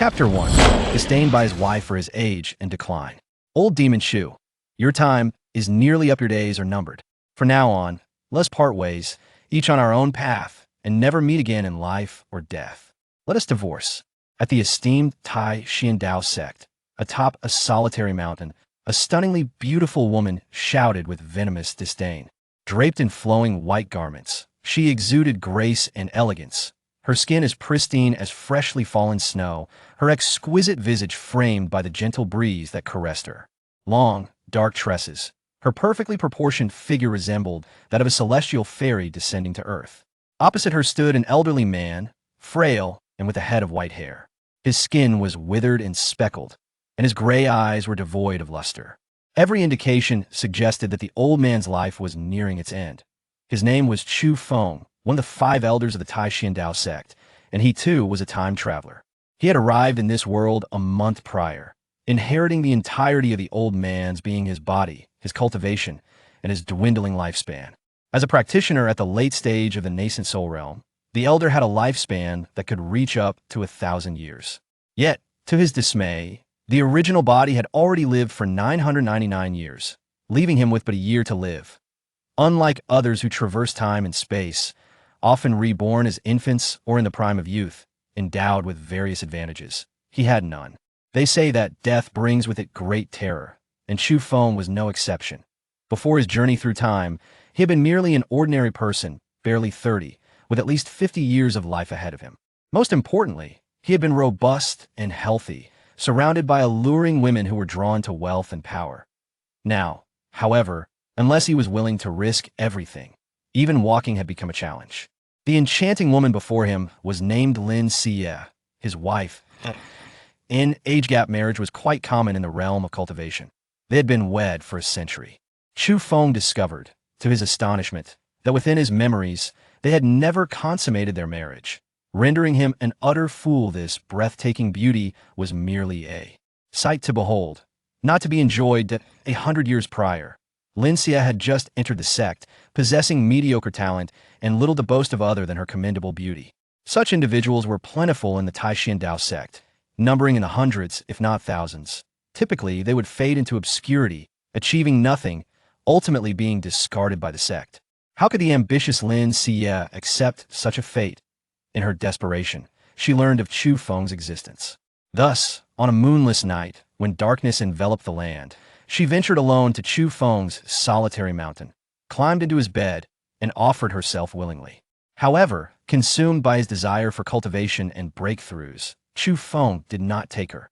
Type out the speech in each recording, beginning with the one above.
Chapter 1. Disdained by his wife for his age and decline. Old Demon Chu, your time is nearly up, your days are numbered. From now on, let's part ways, each on our own path, and never meet again in life or death. Let us divorce. At the esteemed Taixuan Dao Sect, atop a solitary mountain, a stunningly beautiful woman shouted with venomous disdain. Draped in flowing white garments, she exuded grace and elegance. Her skin as pristine as freshly fallen snow, her exquisite visage framed by the gentle breeze that caressed her. Long, dark tresses, her perfectly proportioned figure resembled that of a celestial fairy descending to earth. Opposite her stood an elderly man, frail and with a head of white hair. His skin was withered and speckled, and his gray eyes were devoid of luster. Every indication suggested that the old man's life was nearing its end. His name was Chu Feng, one of the 5 elders of the Taixuan Dao Sect, and he too was a time traveler. He had arrived in this world a month prior, inheriting the entirety of the old man's being, his body, his cultivation, and his dwindling lifespan. As a practitioner at the late stage of the Nascent Soul realm, the elder had a lifespan that could reach up to 1,000 years. Yet, to his dismay, the original body had already lived for 999 years, leaving him with but a year to live. Unlike others who traverse time and space, often reborn as infants or in the prime of youth, endowed with various advantages, he had none. They say that death brings with it great terror, and Chu Feng was no exception. Before his journey through time, he had been merely an ordinary person, barely 30, with at least 50 years of life ahead of him. Most importantly, he had been robust and healthy, surrounded by alluring women who were drawn to wealth and power. Now, however, unless he was willing to risk everything, even walking had become a challenge. The enchanting woman before him was named Lin Xiyue, his wife. An age-gap marriage was quite common in the realm of cultivation. They had been wed for a century. Chu Feng discovered, to his astonishment, that within his memories, they had never consummated their marriage, rendering him an utter fool. This breathtaking beauty was merely a sight to behold, not to be enjoyed. 100 years prior, Lin Xiyue had just entered the sect, possessing mediocre talent and little to boast of other than her commendable beauty. Such individuals were plentiful in the Taixuan Dao Sect, numbering in the hundreds, if not thousands. Typically, they would fade into obscurity, achieving nothing, ultimately being discarded by the sect. How could the ambitious Lin Xiyue accept such a fate? In her desperation, she learned of Chu Feng's existence. Thus, on a moonless night, when darkness enveloped the land, she ventured alone to Chu Feng's solitary mountain, climbed into his bed, and offered herself willingly. However, consumed by his desire for cultivation and breakthroughs, Chu Feng did not take her.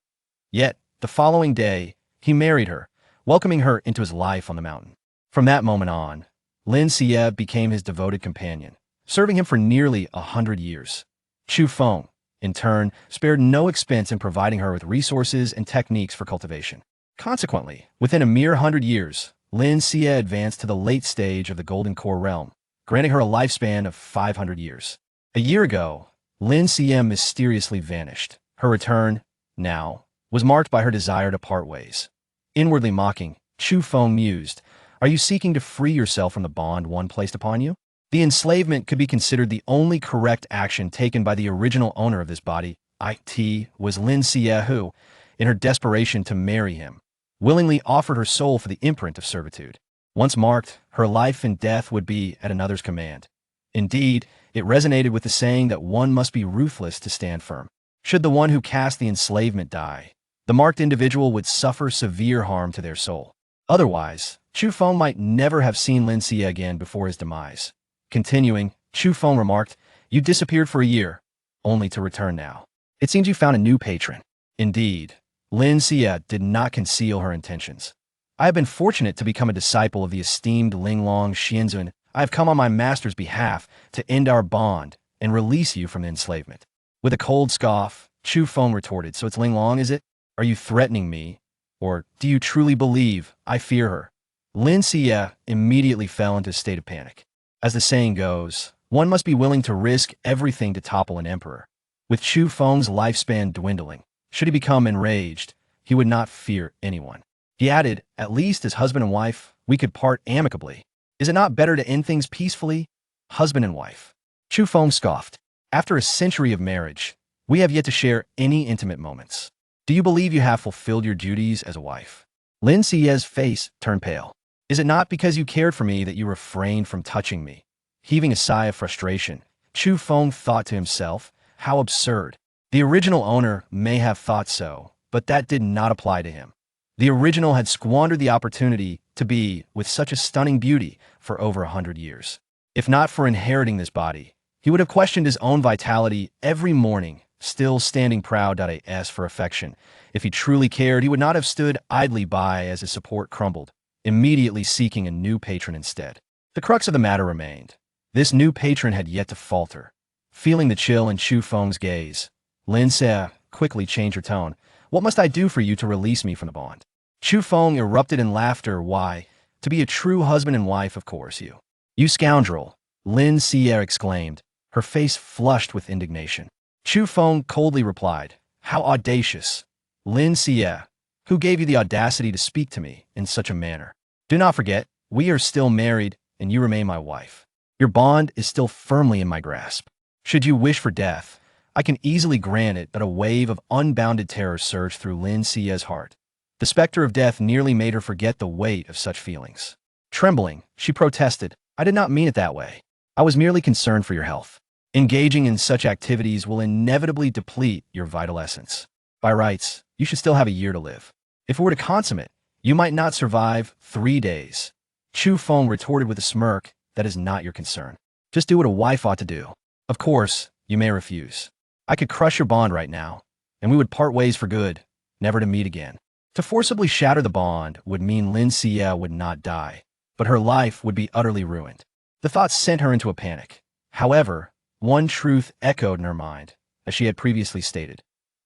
Yet, the following day, he married her, welcoming her into his life on the mountain. From that moment on, Lin Xiyue became his devoted companion, serving him for nearly 100 years. Chu Feng, in turn, spared no expense in providing her with resources and techniques for cultivation. Consequently, within a mere 100 years, Lin Xiyue advanced to the late stage of the Golden Core realm, granting her a lifespan of 500 years. A year ago, Lin Xiyue mysteriously vanished. Her return, now, was marked by her desire to part ways. Inwardly mocking, Chu Feng mused, "Are you seeking to free yourself from the bond one placed upon you?" The enslavement could be considered the only correct action taken by the original owner of this body. It was Lin Xiyue who, in her desperation to marry him, willingly offered her soul for the imprint of servitude. Once marked, her life and death would be at another's command. Indeed, it resonated with the saying that one must be ruthless to stand firm. Should the one who cast the enslavement die, the marked individual would suffer severe harm to their soul. Otherwise, Chu Feng might never have seen Lin Xiyue again before his demise. Continuing, Chu Feng remarked, "You disappeared for a year, only to return now. It seems you found a new patron." Indeed, Lin Xiyue did not conceal her intentions. "I have been fortunate to become a disciple of the esteemed Linglong Xianzun. I have come on my master's behalf to end our bond and release you from enslavement." With a cold scoff, Chu Feng retorted, "So it's Linglong, is it? Are you threatening me? Or do you truly believe I fear her?" Lin Xiyue immediately fell into a state of panic. As the saying goes, one must be willing to risk everything to topple an emperor. With Chu Feng's lifespan dwindling, should he become enraged, he would not fear anyone. He added, "At least as husband and wife, we could part amicably. Is it not better to end things peacefully? Husband and wife." Chu Feng scoffed. After a century of marriage, We have yet to share any intimate moments. Do you believe you have fulfilled your duties as a wife? Lin Xiyue's face turned pale. Is it not because you cared for me that you refrained from touching me? Heaving a sigh of frustration, Chu Feng thought to himself, how absurd. The original owner may have thought so, but that did not apply to him. The original had squandered the opportunity to be with such a stunning beauty for over 100 years. If not for inheriting this body, he would have questioned his own vitality every morning, still standing proud as for affection. If he truly cared, he would not have stood idly by as his support crumbled, immediately seeking a new patron instead. The crux of the matter remained. This new patron had yet to falter. Feeling the chill in Chu Feng's gaze, Lin Xiyue quickly changed her tone. What must I do for you to release me from the bond? Chu Feng erupted in laughter. Why, to be a true husband and wife, of course, You scoundrel, Lin Xiyue exclaimed, her face flushed with indignation. Chu Feng coldly replied, how audacious. Lin Xiyue, who gave you the audacity to speak to me in such a manner? Do not forget, we are still married and you remain my wife. Your bond is still firmly in my grasp. Should you wish for death, I can easily grant it, but a wave of unbounded terror surged through Lin Xiyue's heart. The specter of death nearly made her forget the weight of such feelings. Trembling, she protested, I did not mean it that way. I was merely concerned for your health. Engaging in such activities will inevitably deplete your vital essence. By rights, you should still have a year to live. If it were to consummate, you might not survive 3 days. Chu Feng retorted with a smirk, that is not your concern. Just do what a wife ought to do. Of course, you may refuse. I could crush your bond right now, and we would part ways for good, never to meet again. To forcibly shatter the bond would mean Lin Xiyue would not die, but her life would be utterly ruined. The thought sent her into a panic. However, one truth echoed in her mind, as she had previously stated.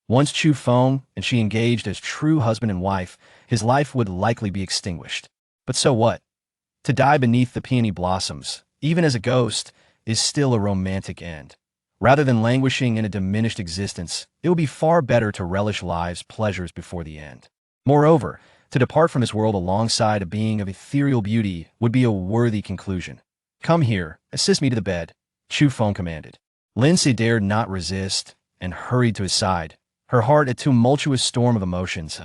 Once Chu Feng and she engaged as true husband and wife, his life would likely be extinguished. But so what? To die beneath the peony blossoms, even as a ghost, is still a romantic end. Rather than languishing in a diminished existence, it would be far better to relish life's pleasures before the end. Moreover, to depart from this world alongside a being of ethereal beauty would be a worthy conclusion. Come here, assist me to the bed, Chu Feng commanded. Lin Xiyue dared not resist and hurried to his side, her heart a tumultuous storm of emotions.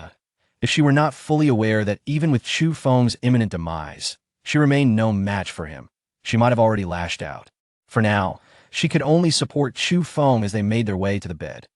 If she were not fully aware that even with Chu Feng's imminent demise, she remained no match for him, she might have already lashed out. For now, she could only support Chu Feng as they made their way to the bed.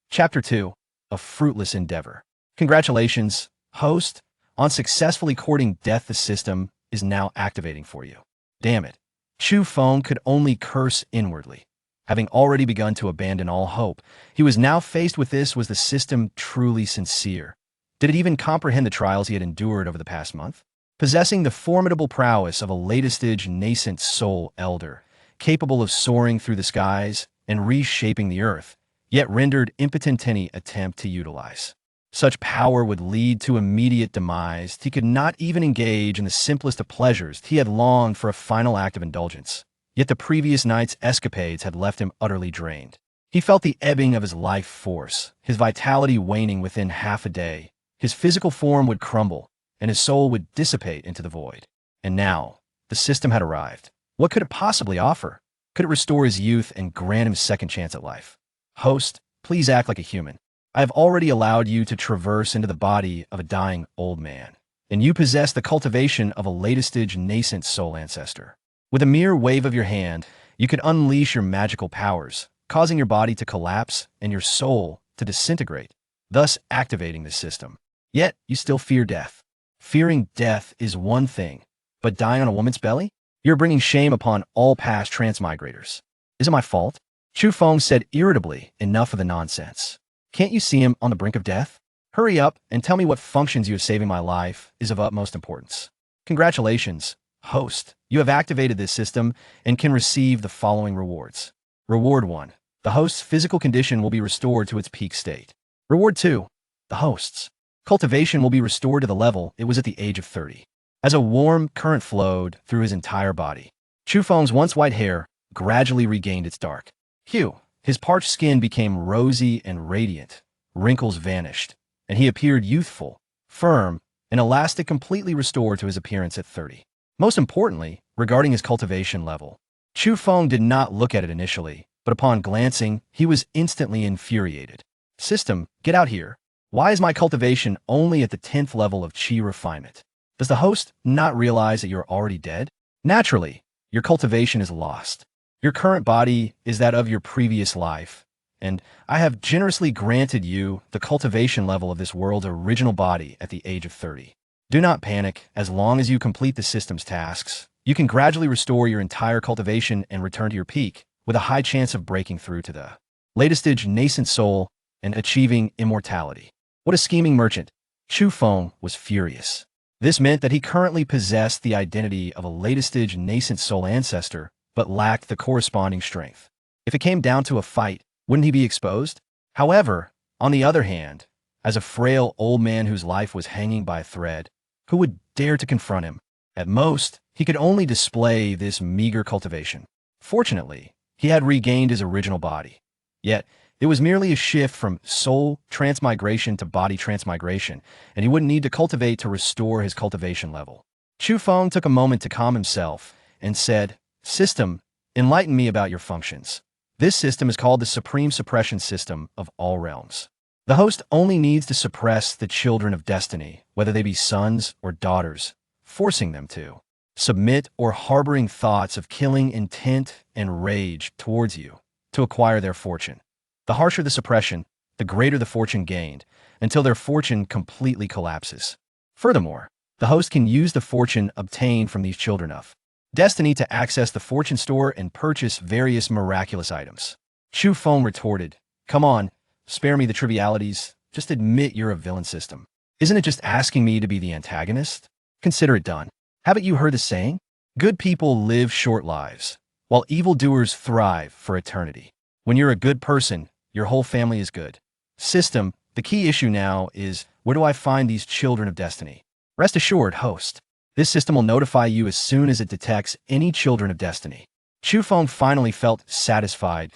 Chapter 2. A Fruitless Endeavor. Congratulations, host, on successfully courting death. The system is now activating for you. Damn it. Chu Feng could only curse inwardly. Having already begun to abandon all hope, he was now faced with this. Was the system truly sincere? Did it even comprehend the trials he had endured over the past month? Possessing the formidable prowess of a latest-stage nascent soul elder, capable of soaring through the skies and reshaping the earth, yet rendered impotent any attempt to utilize. Such power would lead to immediate demise. He could not even engage in the simplest of pleasures. He had longed for a final act of indulgence, yet the previous night's escapades had left him utterly drained. He felt the ebbing of his life force, his vitality waning within half a day. His physical form would crumble, and his soul would dissipate into the void. And now, the system had arrived. What could it possibly offer? Could it restore his youth and grant him a second chance at life? Host, please act like a human. I have already allowed you to traverse into the body of a dying old man, and you possess the cultivation of a latest-stage nascent soul ancestor. With a mere wave of your hand, you could unleash your magical powers, causing your body to collapse and your soul to disintegrate, thus activating the system. Yet, you still fear death. Fearing death is one thing, but dying on a woman's belly? You're bringing shame upon all past transmigrators. Is it my fault? Chu Feng said irritably, enough of the nonsense. Can't you see him on the brink of death? Hurry up and tell me what functions you have saving my life is of utmost importance. Congratulations, host. You have activated this system and can receive the following rewards. Reward 1. The host's physical condition will be restored to its peak state. Reward 2. The host's cultivation will be restored to the level it was at the age of 30. As a warm current flowed through his entire body, Chu Feng's once white hair gradually regained its dark hue. His parched skin became rosy and radiant, wrinkles vanished, and he appeared youthful, firm, and elastic, completely restored to his appearance at 30. Most importantly, regarding his cultivation level, Chu Feng did not look at it initially, but upon glancing, he was instantly infuriated. System, get out here. Why is my cultivation only at the 10th level of chi refinement? Does the host not realize that you're already dead? Naturally, your cultivation is lost. Your current body is that of your previous life, and I have generously granted you the cultivation level of this world's original body at the age of 30. Do not panic. As long as you complete the system's tasks, you can gradually restore your entire cultivation and return to your peak, with a high chance of breaking through to the latest stage Nascent Soul and achieving immortality. What a scheming merchant! Chu Feng was furious. This meant that he currently possessed the identity of a latest stage Nascent Soul ancestor, but lacked the corresponding strength. If it came down to a fight, wouldn't he be exposed? However, on the other hand, as a frail old man whose life was hanging by a thread, who would dare to confront him? At most, he could only display this meager cultivation. Fortunately, he had regained his original body. Yet, it was merely a shift from soul transmigration to body transmigration, and he wouldn't need to cultivate to restore his cultivation level. Chu Feng took a moment to calm himself and said, System, enlighten me about your functions. This system is called the Supreme Suppression System of all realms. The host only needs to suppress the children of destiny, whether they be sons or daughters, forcing them to submit or harboring thoughts of killing intent and rage towards you to acquire their fortune. The harsher the suppression, the greater the fortune gained, until their fortune completely collapses. Furthermore, the host can use the fortune obtained from these children of destiny to access the fortune store and purchase various miraculous items. Chu Feng retorted, Come on, spare me the trivialities. Just admit you're a villain system. Isn't it just asking me to be the antagonist? Consider it done. Haven't you heard the saying? Good people live short lives, while evildoers thrive for eternity. When you're a good person, your whole family is good. System, the key issue now is, where do I find these children of destiny? Rest assured, host. This system will notify you as soon as it detects any children of destiny. Chu Feng finally felt satisfied.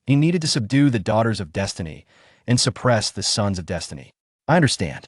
He needed to subdue the daughters of destiny and suppress the sons of destiny. I understand.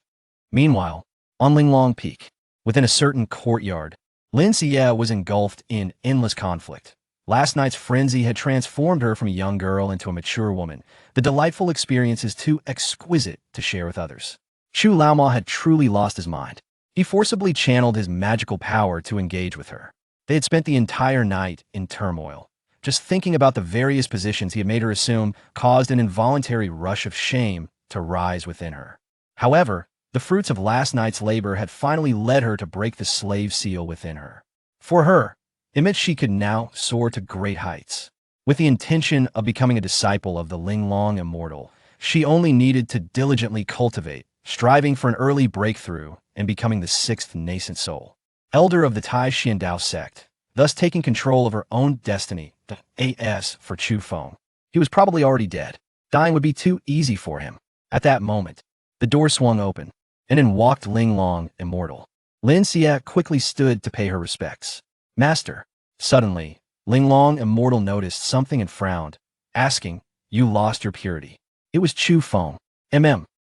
Meanwhile, on Linglong Peak, within a certain courtyard, Lin Xiyue was engulfed in endless conflict. Last night's frenzy had transformed her from a young girl into a mature woman. The delightful experience is too exquisite to share with others. Chu Laomo had truly lost his mind. He forcibly channeled his magical power to engage with her. They had spent the entire night in turmoil. Just thinking about the various positions he had made her assume caused an involuntary rush of shame to rise within her. However, the fruits of last night's labor had finally led her to break the slave seal within her. For her, it meant she could now soar to great heights. With the intention of becoming a disciple of the Linglong Immortal, she only needed to diligently cultivate, striving for an early breakthrough and becoming the 6th Nascent Soul, elder of the Taixuan Dao Sect, thus taking control of her own destiny. The AS for Chu Feng. He was probably already dead. Dying would be too easy for him. At that moment, the door swung open, and in walked Linglong Immortal. Lin Xiyue quickly stood to pay her respects. Master. Suddenly, Linglong Immortal noticed something and frowned, asking, You lost your purity. It was Chu Feng.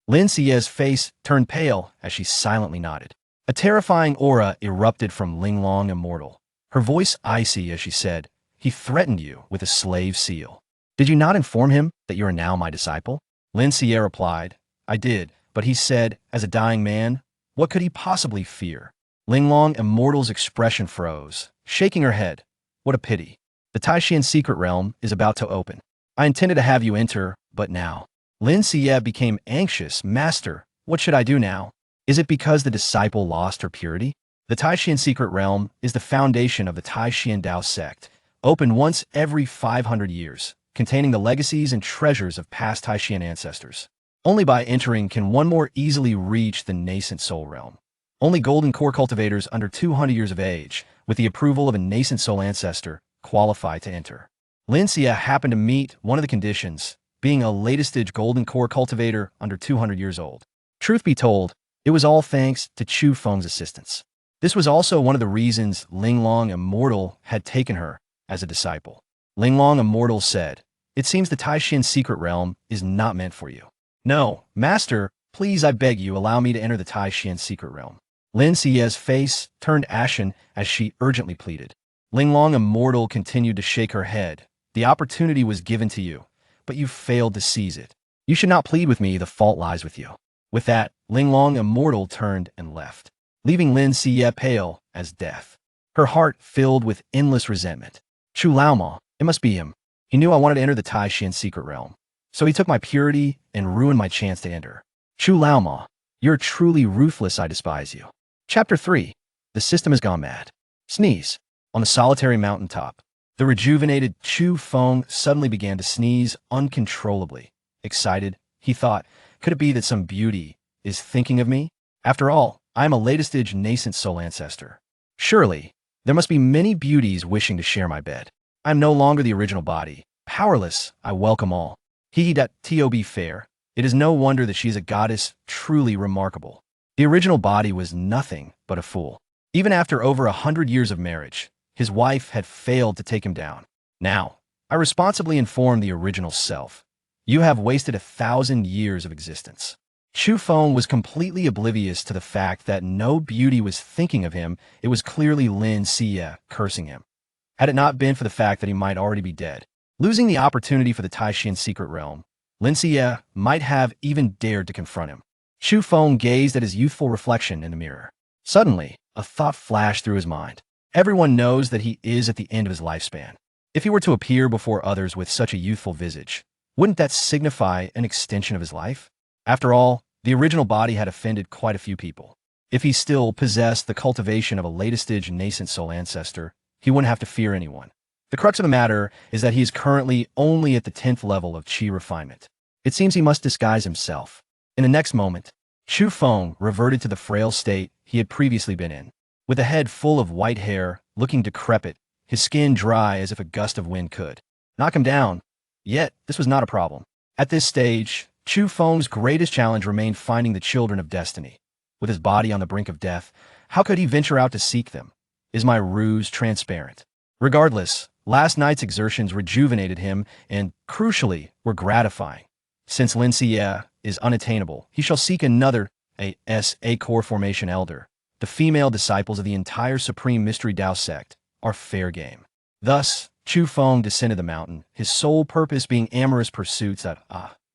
Lin Xiyue's face turned pale as she silently nodded. A terrifying aura erupted from Linglong Immortal, her voice icy as she said, He threatened you with a slave seal. Did you not inform him that you are now my disciple? Lin Xiyue replied, I did, but he said, as a dying man, what could he possibly fear? Linglong Immortal's expression froze, shaking her head. What a pity. The Taixuan secret realm is about to open. I intended to have you enter, but now. Lin Xiyue became anxious. Master, what should I do now? Is it because the disciple lost her purity? The Taixuan secret realm is the foundation of the Taixuan Dao Sect, open once every 500 years, containing the legacies and treasures of past Taixuan ancestors. Only by entering can one more easily reach the Nascent Soul realm. Only golden core cultivators under 200 years of age, with the approval of a Nascent Soul ancestor, qualify to enter. Lin Xiyue happened to meet one of the conditions, being a latest stage golden core cultivator under 200 years old. Truth be told, it was all thanks to Chu Feng's assistance. This was also one of the reasons Linglong Immortal had taken her as a disciple. Linglong Immortal said, It seems the Taixuan secret realm is not meant for you. No, Master, please I beg you allow me to enter the Taixuan secret realm. Lin Xiyue's face turned ashen as she urgently pleaded. Linglong Immortal continued to shake her head, The opportunity was given to you, but you failed to seize it. You should not plead with me, the fault lies with you. With that, Ling Long Immortal turned and left, leaving Lin Xiyue pale as death, her heart filled with endless resentment. Chu Laomo, it must be him. He knew I wanted to enter the Taixuan secret realm, so he took my purity and ruined my chance to enter. Chu Laomo, you're truly ruthless, I despise you. Chapter 3. The system has gone mad. Sneeze. On the solitary mountaintop, the rejuvenated Chu Feng suddenly began to sneeze uncontrollably. Excited, he thought, could it be that some beauty is thinking of me? After all, I am a latest-stage Nascent Soul ancestor. Surely, there must be many beauties wishing to share my bed. I am no longer the original body. Powerless, I welcome all. He.to be fair. It is no wonder that she is a goddess truly remarkable. The original body was nothing but a fool. Even after over 100 years of marriage, his wife had failed to take him down. Now, I responsibly inform the original self. You have wasted 1,000 years of existence. Chu Feng was completely oblivious to the fact that no beauty was thinking of him. It was clearly Lin Xiyue cursing him. Had it not been for the fact that he might already be dead, losing the opportunity for the Taixuan secret realm, Lin Xiyue might have even dared to confront him. Chu Feng gazed at his youthful reflection in the mirror. Suddenly, a thought flashed through his mind. Everyone knows that he is at the end of his lifespan. If he were to appear before others with such a youthful visage, wouldn't that signify an extension of his life? After all, the original body had offended quite a few people. If he still possessed the cultivation of a latest-stage Nascent Soul ancestor, he wouldn't have to fear anyone. The crux of the matter is that he is currently only at the 10th level of Qi refinement. It seems he must disguise himself. In the next moment, Chu Feng reverted to the frail state he had previously been in. With a head full of white hair, looking decrepit, his skin dry as if a gust of wind could knock him down. Yet, this was not a problem. At this stage, Chu Feng's greatest challenge remained finding the children of destiny. With his body on the brink of death, how could he venture out to seek them? Is my ruse transparent? Regardless, last night's exertions rejuvenated him and, crucially, were gratifying. Since Lin Xiyue is unattainable, he shall seek another A core formation elder. The female disciples of the entire Supreme Mystery Dao Sect are fair game. Thus, Chu Feng descended the mountain, his sole purpose being amorous pursuits that,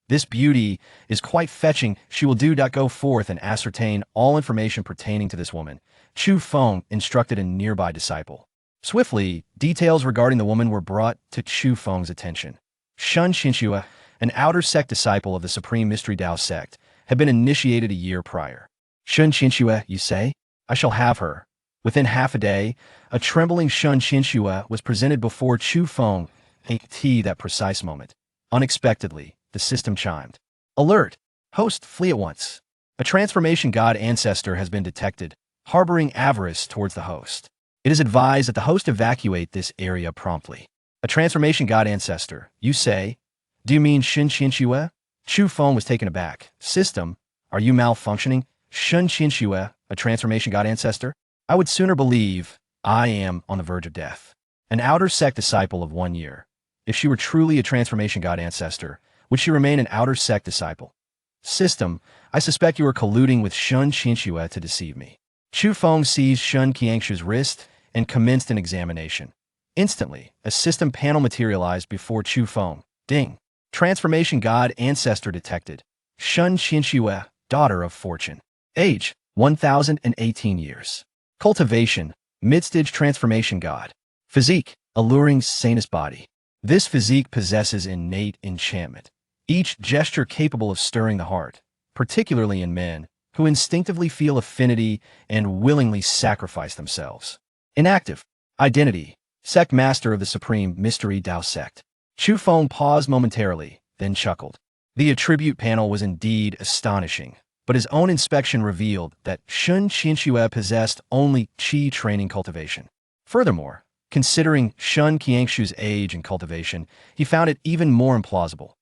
this beauty is quite fetching. She will go forth and ascertain all information pertaining to this woman. Chu Feng instructed a nearby disciple. Swiftly, details regarding the woman were brought to Chu Feng's attention. Shun Xinxue, an outer sect disciple of the Supreme Mystery Dao Sect, had been initiated a year prior. Shun Xinxue, you say? I shall have her. Within half a day, a trembling Shun Xinxue was presented before Chu Feng. At that precise moment, unexpectedly, the system chimed. Alert! Host, flee at once. A transformation god ancestor has been detected, harboring avarice towards the host. It is advised that the host evacuate this area promptly. A transformation god ancestor, you say? Do you mean Shun Xinxue? Chu Feng was taken aback. System, are you malfunctioning? Shun Xinxue, a transformation god ancestor? I would sooner believe I am on the verge of death. An outer sect disciple of 1 year. If she were truly a transformation god ancestor, would she remain an outer sect disciple? System, I suspect you are colluding with Shun Xinxue to deceive me. Chu Feng seized Shun Qiangshu's wrist and commenced an examination. Instantly, a system panel materialized before Chu Feng. Ding! Transformation god ancestor detected. Shun Xinxue, daughter of fortune. Age, 1,018 years. Cultivation, mid-stage transformation god. Physique, alluring sanest body. This physique possesses innate enchantment. Each gesture capable of stirring the heart, particularly in men, who instinctively feel affinity and willingly sacrifice themselves. Inactive. Identity. Sect master of the Supreme Mystery Dao Sect. Chu Feng paused momentarily, then chuckled. The attribute panel was indeed astonishing, but his own inspection revealed that Shun Xinxue possessed only Qi training cultivation. Furthermore, considering Shun Qiangshu's age and cultivation, he found it even more implausible.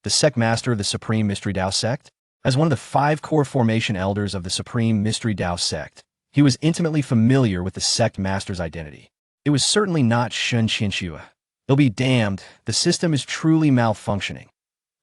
The sect master of the Supreme Mystery Dao Sect? As one of the 5 core formation elders of the Supreme Mystery Dao Sect, he was intimately familiar with the sect master's identity. It was certainly not Shun Xinxue. He'll be damned, the system is truly malfunctioning.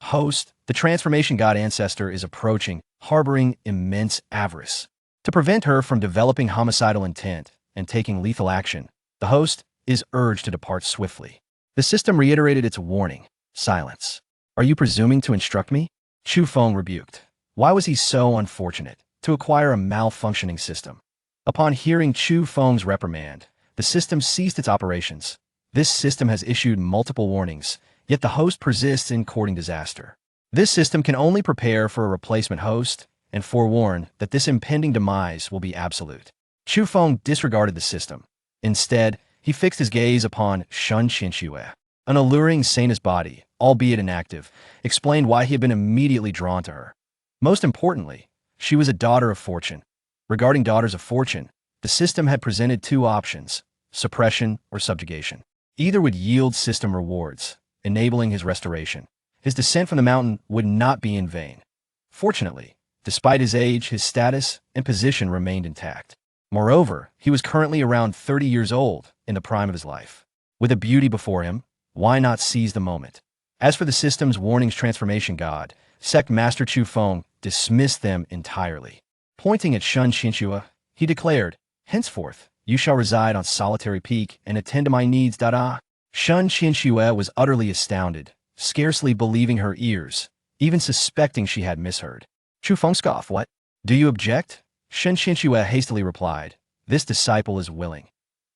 Host, the transformation god ancestor is approaching, harboring immense avarice. To prevent her from developing homicidal intent and taking lethal action, the host is urged to depart swiftly. The system reiterated its warning. Silence. Are you presuming to instruct me? Chu Feng rebuked. Why was he so unfortunate to acquire a malfunctioning system? Upon hearing Chu Feng's reprimand, the system ceased its operations. This system has issued multiple warnings, yet the host persists in courting disaster. This system can only prepare for a replacement host and forewarn that this impending demise will be absolute. Chu Feng disregarded the system. Instead, he fixed his gaze upon Lin Xiyue. An alluring saint's body, albeit inactive, explained why he had been immediately drawn to her. Most importantly, she was a daughter of fortune. Regarding daughters of fortune, the system had presented two options: suppression or subjugation. Either would yield system rewards, enabling his restoration. His descent from the mountain would not be in vain. Fortunately, despite his age, his status and position remained intact. Moreover, he was currently around 30 years old, in the prime of his life. With a beauty before him, why not seize the moment? As for the system's warnings, transformation god, Sect Master Chu Feng dismissed them entirely. Pointing at Lin Xiyue, he declared, "Henceforth, you shall reside on solitary peak and attend to my needs." Lin Xiyue was utterly astounded, scarcely believing her ears, even suspecting she had misheard. Chu Feng scoffed. "What? Do you object?" Lin Xiyue hastily replied, "This disciple is willing."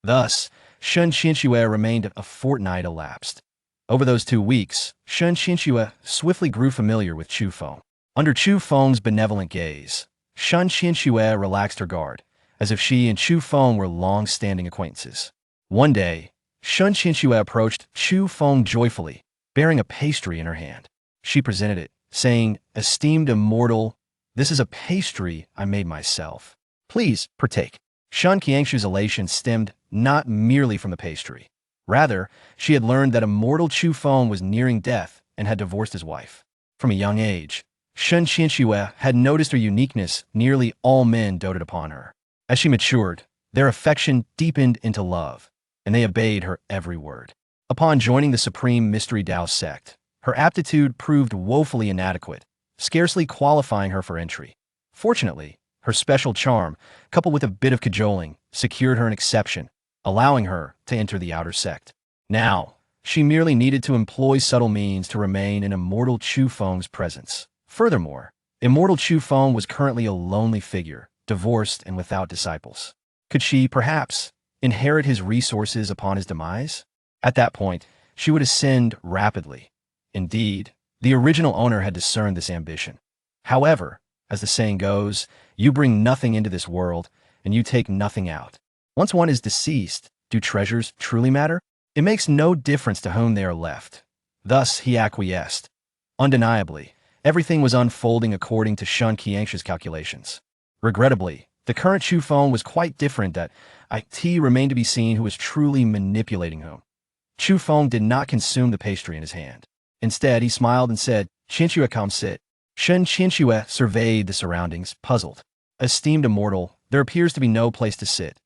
Thus, Lin Xiyue remained. A fortnight elapsed. Over those 2 weeks, Lin Xiyue swiftly grew familiar with Chu Feng. Under Chu Feng's benevolent gaze, Lin Xiyue relaxed her guard, as if she and Chu Feng were long-standing acquaintances. One day, Lin Xiyue approached Chu Feng joyfully, bearing a pastry in her hand. She presented it, saying, "Esteemed immortal, this is a pastry I made myself. Please partake." Lin Qiangshu's elation stemmed not merely from the pastry. Rather, she had learned that immortal Chu Feng was nearing death and had divorced his wife. From a young age, Lin Xiyue had noticed her uniqueness. Nearly all men doted upon her. As she matured, their affection deepened into love, and they obeyed her every word. Upon joining the Supreme Mystery Dao Sect, her aptitude proved woefully inadequate, scarcely qualifying her for entry. Fortunately, her special charm, coupled with a bit of cajoling, secured her an exception, allowing her to enter the outer sect. Now, she merely needed to employ subtle means to remain in immortal Chu Feng's presence. Furthermore, immortal Chu Feng was currently a lonely figure, divorced and without disciples. Could she, perhaps, inherit his resources upon his demise? At that point, she would ascend rapidly. Indeed, the original owner had discerned this ambition. However, as the saying goes, you bring nothing into this world, and you take nothing out. Once one is deceased, do treasures truly matter? It makes no difference to whom they are left. Thus he acquiesced. Undeniably, everything was unfolding according to Lin Qiangshu's calculations. Regrettably, the current Chu Feng was quite different. That it remained to be seen who was truly manipulating whom. Chu Feng did not consume the pastry in his hand. Instead, he smiled and said, "Xiyue, come sit." Lin Xiyue surveyed the surroundings, puzzled. "Esteemed immortal, there appears to be no place to sit."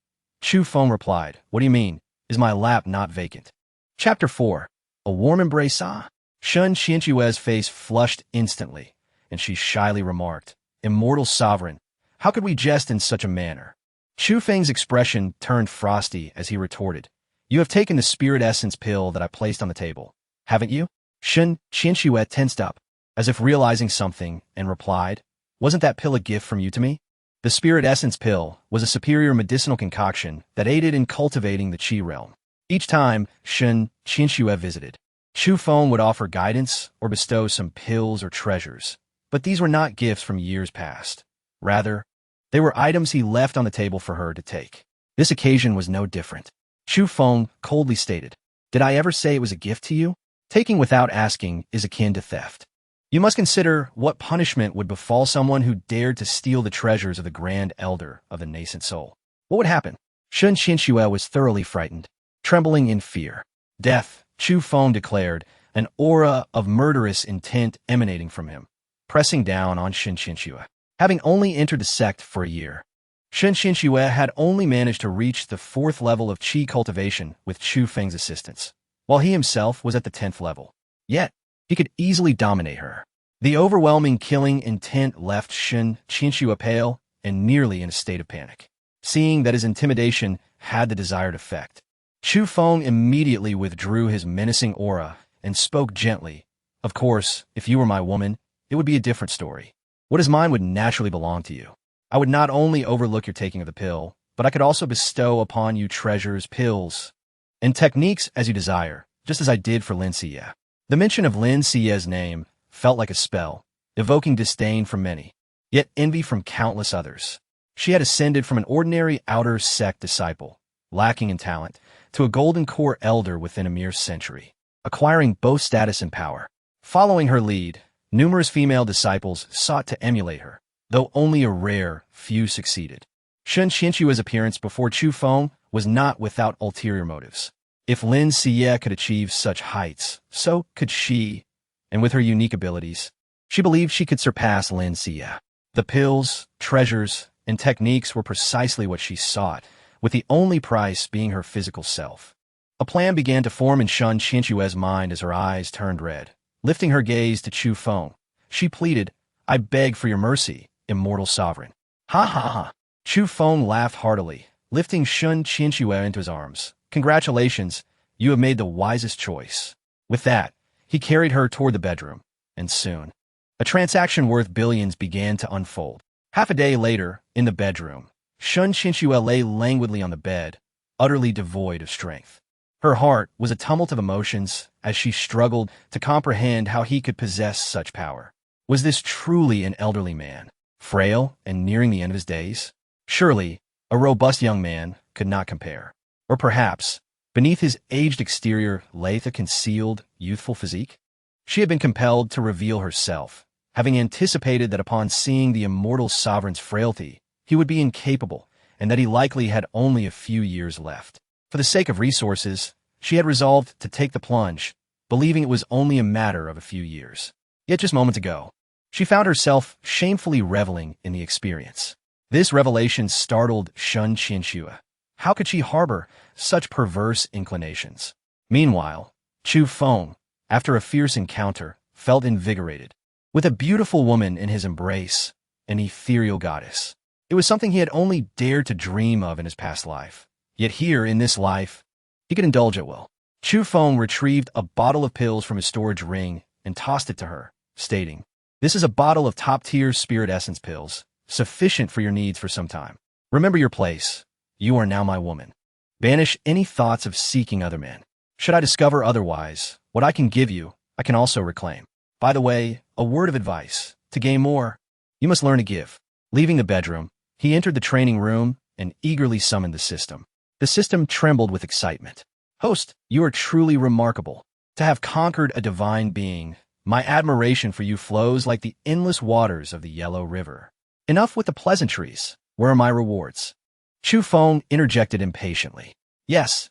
Chu Feng replied, "What do you mean? Is my lap not vacant?" Chapter 4. A warm embrace. Lin Xiyue's face flushed instantly, and she shyly remarked, "Immortal sovereign, how could we jest in such a manner?" Chu Feng's expression turned frosty as he retorted, "You have taken the spirit essence pill that I placed on the table, haven't you?" Lin Xiyue tensed up, as if realizing something, and replied, "Wasn't that pill a gift from you to me?" The spirit essence pill was a superior medicinal concoction that aided in cultivating the Qi realm. Each time Lin Xiyue visited, Chu Feng would offer guidance or bestow some pills or treasures, but these were not gifts from years past. Rather, they were items he left on the table for her to take. This occasion was no different. Chu Feng coldly stated, "Did I ever say it was a gift to you? Taking without asking is akin to theft. You must consider what punishment would befall someone who dared to steal the treasures of the Grand Elder of the Nascent Soul. What would happen?" Lin Xiyue was thoroughly frightened, trembling in fear. "Death," Chu Feng declared, an aura of murderous intent emanating from him, pressing down on Lin Xiyue. Having only entered the sect for a year, Lin Xiyue had only managed to reach the 4th level of Qi cultivation with Chu Feng's assistance, while he himself was at the 10th level. Yet, he could easily dominate her. The overwhelming killing intent left Lin Xiyue pale and nearly in a state of panic. Seeing that his intimidation had the desired effect, Chu Feng immediately withdrew his menacing aura and spoke gently. Of course, if you were my woman, it would be a different story. What is mine would naturally belong to you. I would not only overlook your taking of the pill, but I could also bestow upon you treasures, pills, and techniques as you desire, just as I did for Lin Xiyue. The mention of Lin Xiyue's name felt like a spell, evoking disdain from many, yet envy from countless others. She had ascended from an ordinary outer sect disciple, lacking in talent, to a golden core elder within a mere century, acquiring both status and power. Following her lead, numerous female disciples sought to emulate her, though only a rare few succeeded. Lin Xijue's appearance before Chu Feng was not without ulterior motives. If Lin Xiyue could achieve such heights, so could she, and with her unique abilities, she believed she could surpass Lin Xiyue. The pills, treasures, and techniques were precisely what she sought, with the only price being her physical self. A plan began to form in Lin Xijue's mind as her eyes turned red. Lifting her gaze to Chu Feng, she pleaded, "I beg for your mercy, immortal sovereign." Ha ha ha. Chu Feng laughed heartily, lifting Lin Xiyue into his arms. "Congratulations, you have made the wisest choice." With that, he carried her toward the bedroom, and soon, a transaction worth billions began to unfold. Half a day later, in the bedroom, Lin Xiyue lay languidly on the bed, utterly devoid of strength. Her heart was a tumult of emotions as she struggled to comprehend how he could possess such power. Was this truly an elderly man, frail and nearing the end of his days? Surely, a robust young man could not compare. Or perhaps, beneath his aged exterior lay a concealed, youthful physique? She had been compelled to reveal herself, having anticipated that upon seeing the immortal sovereign's frailty, he would be incapable, and that he likely had only a few years left. For the sake of resources, she had resolved to take the plunge, believing it was only a matter of a few years. Yet just moments ago, she found herself shamefully reveling in the experience. This revelation startled Lin Xiyue. How could she harbor such perverse inclinations? Meanwhile, Chu Feng, after a fierce encounter, felt invigorated. With a beautiful woman in his embrace, an ethereal goddess. It was something he had only dared to dream of in his past life. Yet here, in this life, he could indulge at will. Chu Feng retrieved a bottle of pills from his storage ring and tossed it to her, stating, "This is a bottle of top-tier spirit essence pills, sufficient for your needs for some time. Remember your place. You are now my woman. Banish any thoughts of seeking other men. Should I discover otherwise, what I can give you, I can also reclaim. By the way, a word of advice. To gain more, you must learn to give." Leaving the bedroom, he entered the training room and eagerly summoned the system. The system trembled with excitement. "Host, you are truly remarkable. To have conquered a divine being, my admiration for you flows like the endless waters of the Yellow River. Enough with the pleasantries. Where are my rewards?" Chu Feng interjected impatiently. Yes,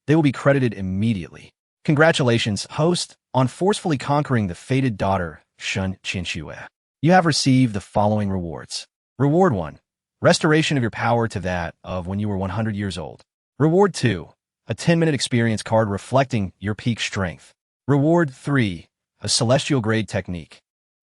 they will be credited immediately. "Congratulations, host, on forcefully conquering the fated daughter, Lin Xiyue. You have received the following rewards. Reward 1. Restoration of your power to that of when you were 100 years old. Reward 2. A 10-minute experience card reflecting your peak strength. Reward 3. A celestial grade technique.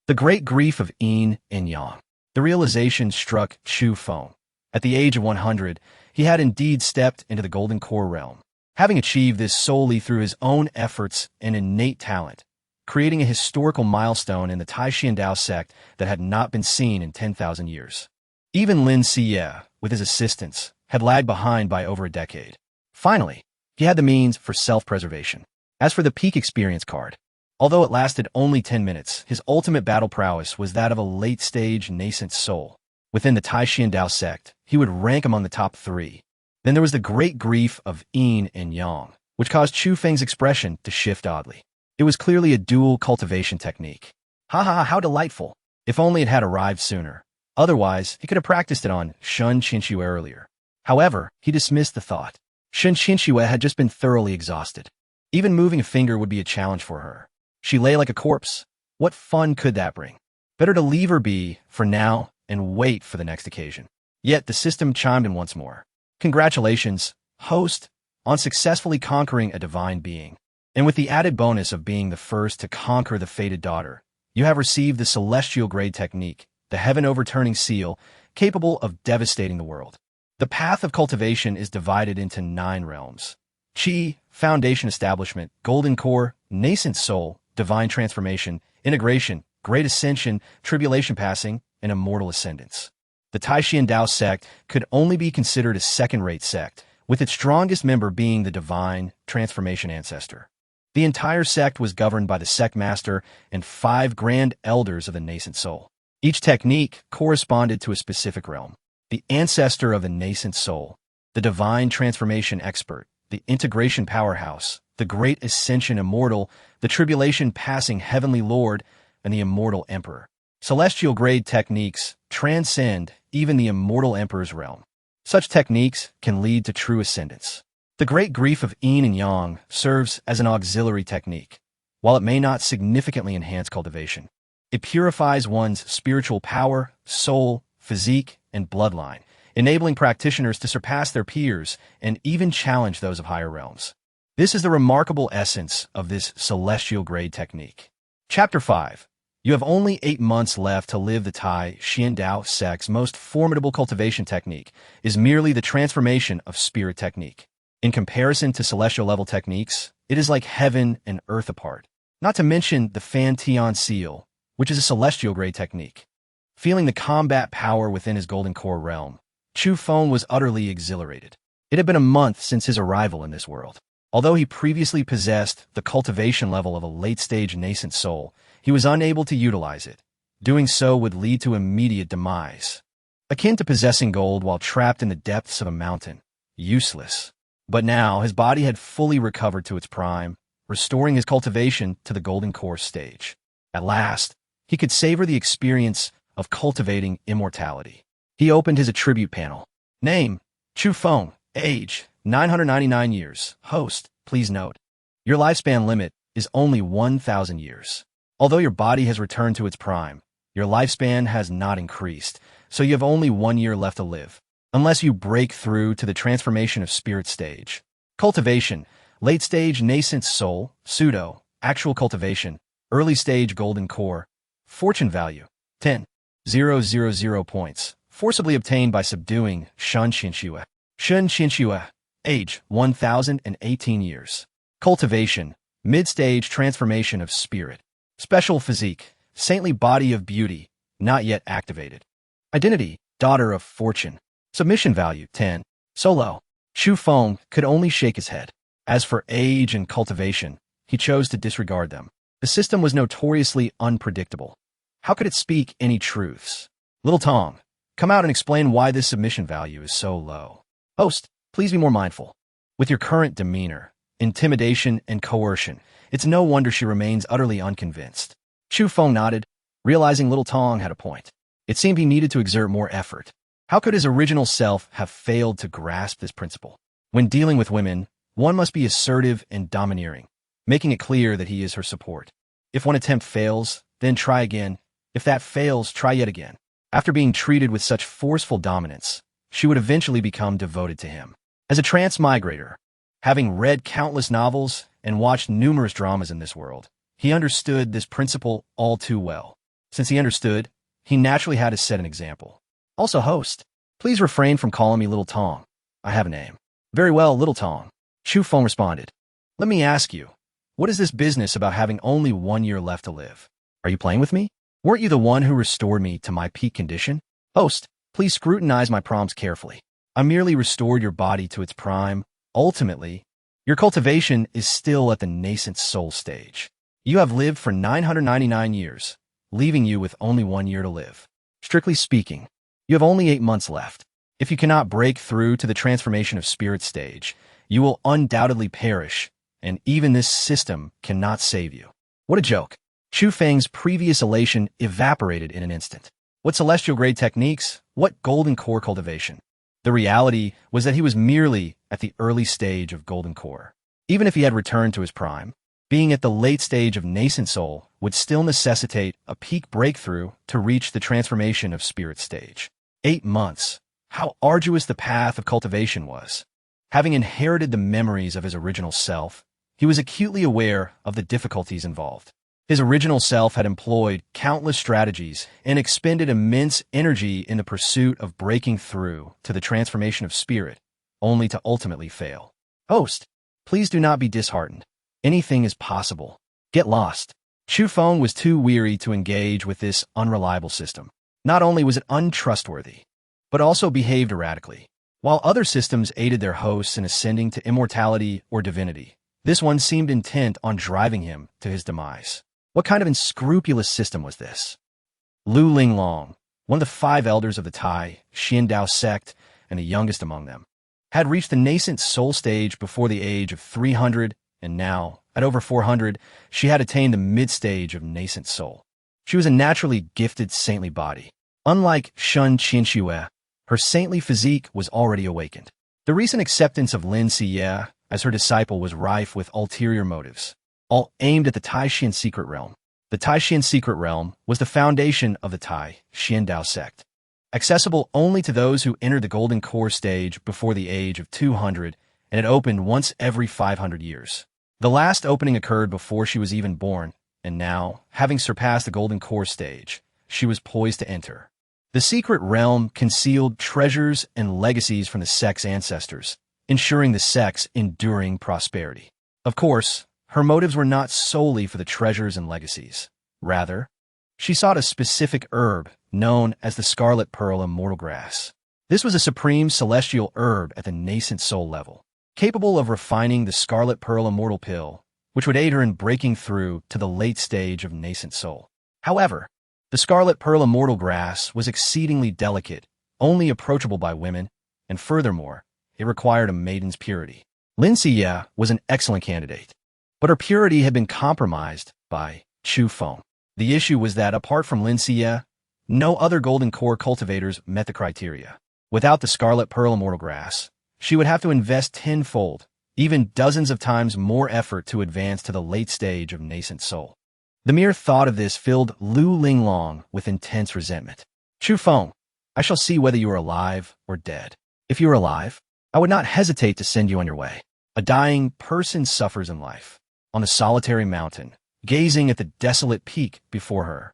The great grief of yin and yang. The realization struck Chu Feng. At the age of 100, he had indeed stepped into the golden core realm, having achieved this solely through his own efforts and innate talent, creating a historical milestone in the Taixuan Dao Sect that had not been seen in 10,000 years. Even Lin Xiyue, with his assistance, had lagged behind by over a decade. Finally, he had the means for self-preservation. As for the peak experience card, although it lasted only 10 minutes, his ultimate battle prowess was that of a late-stage Nascent Soul. Within the Taixuan Dao Sect, he would rank among the top 3. Then there was the great grief of yin and yang, which caused Chu Feng's expression to shift oddly. It was clearly a dual cultivation technique. Ha ha, how delightful. If only it had arrived sooner. Otherwise, he could have practiced it on Lin Xiyue earlier. However, he dismissed the thought. Lin Xiyue had just been thoroughly exhausted. Even moving a finger would be a challenge for her. She lay like a corpse. What fun could that bring? Better to leave her be, for now, and wait for the next occasion. Yet the system chimed in once more. Congratulations, host, on successfully conquering a divine being. And with the added bonus of being the first to conquer the fated daughter, you have received the celestial grade technique, the heaven-overturning seal, capable of devastating the world. The path of cultivation is divided into 9 realms. Chi, foundation establishment, golden core, nascent soul, divine transformation, integration, great ascension, tribulation passing, and immortal ascendance. The Taixuan Dao Sect could only be considered a second-rate sect, with its strongest member being the divine transformation ancestor. The entire sect was governed by the sect master and 5 grand elders of the nascent soul. Each technique corresponded to a specific realm. The ancestor of the nascent soul, the divine transformation expert, the integration powerhouse, the great ascension immortal, the tribulation passing heavenly lord, and the immortal emperor. Celestial grade techniques transcend even the immortal emperor's realm. Such techniques can lead to true ascendance. The great grief of yin and yang serves as an auxiliary technique. While it may not significantly enhance cultivation, it purifies one's spiritual power, soul, physique, and bloodline, enabling practitioners to surpass their peers and even challenge those of higher realms. This is the remarkable essence of this celestial grade technique. Chapter 5. You have only 8 months left to live. The Taixuan Dao Sect's most formidable cultivation technique is merely the transformation of spirit technique. In comparison to celestial level techniques, it is like heaven and earth apart. Not to mention the Fan Tian Seal, which is a celestial grade technique. Feeling the combat power within his golden core realm, Chu Feng was utterly exhilarated. It had been a month since his arrival in this world. Although he previously possessed the cultivation level of a late-stage nascent soul, he was unable to utilize it. Doing so would lead to immediate demise. Akin to possessing gold while trapped in the depths of a mountain. Useless. But now his body had fully recovered to its prime, restoring his cultivation to the golden core stage. At last, he could savor the experience of cultivating immortality. He opened his attribute panel. Name, Chu Feng. Age, 999 years. Host, please note, your lifespan limit is only 1,000 years. Although your body has returned to its prime, your lifespan has not increased, so you have only 1 year left to live, unless you break through to the transformation of spirit stage. Cultivation, late stage nascent soul, pseudo, actual cultivation, early stage golden core, fortune value, 10,000 points, forcibly obtained by subduing Lin Xiyue. Lin Xiyue, age 1,018 years. Cultivation, mid-stage transformation of spirit. Special physique, saintly body of beauty, not yet activated. Identity, daughter of fortune. Submission value, 10. Solo. Chu Feng could only shake his head. As for age and cultivation, he chose to disregard them. The system was notoriously unpredictable. How could it speak any truths? Little Tong, come out and explain why this submission value is so low. Host, please be more mindful. With your current demeanor, intimidation, and coercion, it's no wonder she remains utterly unconvinced. Chu Feng nodded, realizing Little Tong had a point. It seemed he needed to exert more effort. How could his original self have failed to grasp this principle? When dealing with women, one must be assertive and domineering, making it clear that he is her support. If one attempt fails, then try again. If that fails, try yet again. After being treated with such forceful dominance, she would eventually become devoted to him. As a transmigrator, having read countless novels and watched numerous dramas in this world, he understood this principle all too well. Since he understood, he naturally had to set an example. Also, host, please refrain from calling me Little Tong. I have a name. Very well, Little Tong. Chu Feng responded. Let me ask you, what is this business about having only 1 year left to live? Are you playing with me? Weren't you the one who restored me to my peak condition? Host, please scrutinize my prompts carefully. I merely restored your body to its prime. Ultimately, your cultivation is still at the nascent soul stage. You have lived for 999 years, leaving you with only 1 year to live. Strictly speaking, you have only 8 months left. If you cannot break through to the transformation of spirit stage, you will undoubtedly perish, and even this system cannot save you. What a joke. Chu Feng's previous elation evaporated in an instant. What celestial grade techniques? What golden core cultivation? The reality was that he was merely at the early stage of golden core. Even if he had returned to his prime, being at the late stage of nascent soul would still necessitate a peak breakthrough to reach the transformation of spirit stage. 8 months. How arduous the path of cultivation was. Having inherited the memories of his original self, he was acutely aware of the difficulties involved. His original self had employed countless strategies and expended immense energy in the pursuit of breaking through to the transformation of spirit, only to ultimately fail. Host, Please do not be disheartened. Anything is possible. Get lost. Chu Feng was too weary to engage with this unreliable system. Not only was it untrustworthy, but also behaved erratically. While other systems aided their hosts in ascending to immortality or divinity, this one seemed intent on driving him to his demise. What kind of unscrupulous system was this? Lu Linglong, one of the 5 elders of the Taixuan Dao Sect and the youngest among them, had reached the nascent soul stage before the age of 300, and now, at over 400, she had attained the mid-stage of nascent soul. She was a naturally gifted saintly body. Unlike Lin Xiyue, her saintly physique was already awakened. The recent acceptance of Lin Xiyue as her disciple was rife with ulterior motives, all aimed at the Taixuan secret realm. The Taixuan secret realm was the foundation of the Taixuan Dao Sect, accessible only to those who entered the golden core stage before the age of 200, and it opened once every 500 years. The last opening occurred before she was even born, and now, having surpassed the golden core stage, she was poised to enter. The secret realm concealed treasures and legacies from the sect's ancestors, ensuring the sect's enduring prosperity. Of course, her motives were not solely for the treasures and legacies. Rather, she sought a specific herb known as the scarlet pearl immortal grass. This was a supreme celestial herb at the nascent soul level, capable of refining the scarlet pearl immortal pill, which would aid her in breaking through to the late stage of nascent soul. However, the scarlet pearl immortal grass was exceedingly delicate, only approachable by women, and furthermore, it required a maiden's purity. Lin Xiyue was an excellent candidate, but her purity had been compromised by Chu Feng. The issue was that apart from Lin Xiyue, no other golden core cultivators met the criteria. Without the scarlet pearl immortal grass, she would have to invest tenfold, even dozens of times more effort to advance to the late stage of nascent soul. The mere thought of this filled Lu Linglong with intense resentment. Chu Feng, I shall see whether you are alive or dead. If you are alive, I would not hesitate to send you on your way. A dying person suffers in life, on the solitary mountain, gazing at the desolate peak before her.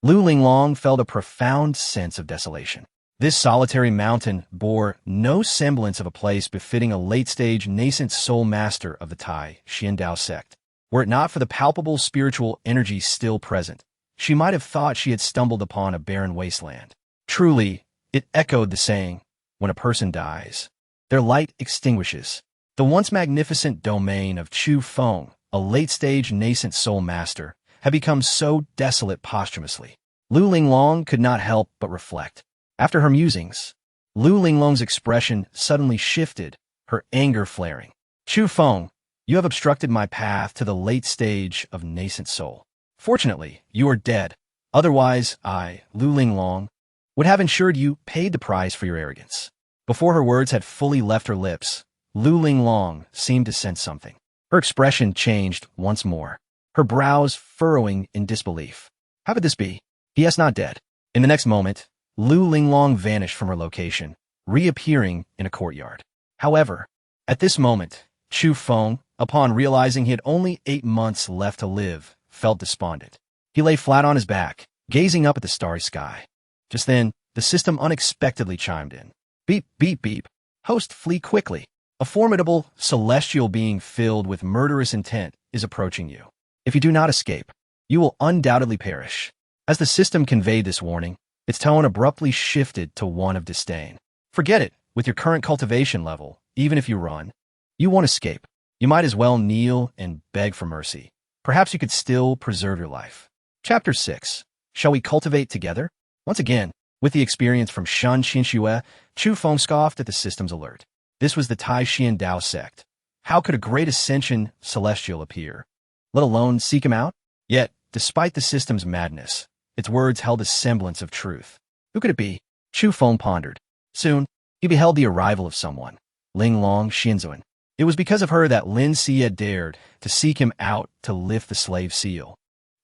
Lu Linglong felt a profound sense of desolation. This solitary mountain bore no semblance of a place befitting a late-stage nascent soul master of the Taixuan Dao Sect. Were it not for the palpable spiritual energy still present, she might have thought she had stumbled upon a barren wasteland. Truly, it echoed the saying, when a person dies, their light extinguishes. The once magnificent domain of Chu Feng, a late-stage nascent soul master, had become so desolate posthumously. Lu Linglong could not help but reflect. After her musings, Lu Linglong's expression suddenly shifted, her anger flaring. Chu Feng, you have obstructed my path to the late stage of nascent soul. Fortunately, you are dead. Otherwise, I, Lu Linglong, would have ensured you paid the price for your arrogance. Before her words had fully left her lips, Lu Linglong seemed to sense something. Her expression changed once more, her brows furrowing in disbelief. How could this be? He is not dead. In the next moment, Lu Linglong vanished from her location, reappearing in a courtyard. However, at this moment, Chu Feng, upon realizing he had only 8 months left to live, felt despondent. He lay flat on his back, gazing up at the starry sky. Just then, the system unexpectedly chimed in. Beep, beep, beep. Host, flee quickly. A formidable, celestial being filled with murderous intent is approaching you. If you do not escape, you will undoubtedly perish. As the system conveyed this warning, its tone abruptly shifted to one of disdain. Forget it. With your current cultivation level, even if you run, you won't escape. You might as well kneel and beg for mercy. Perhaps you could still preserve your life. Chapter 6. Shall we cultivate together? Once again, with the experience from Lin Xiyue, Chu Feng scoffed at the system's alert. This was the Taixuan Dao Sect. How could a great ascension celestial appear, let alone seek him out? Yet, despite the system's madness, its words held a semblance of truth. Who could it be? Chu Feng pondered. Soon, he beheld the arrival of someone, Linglong Xianzun. It was because of her that Lin Xiyue dared to seek him out to lift the slave seal,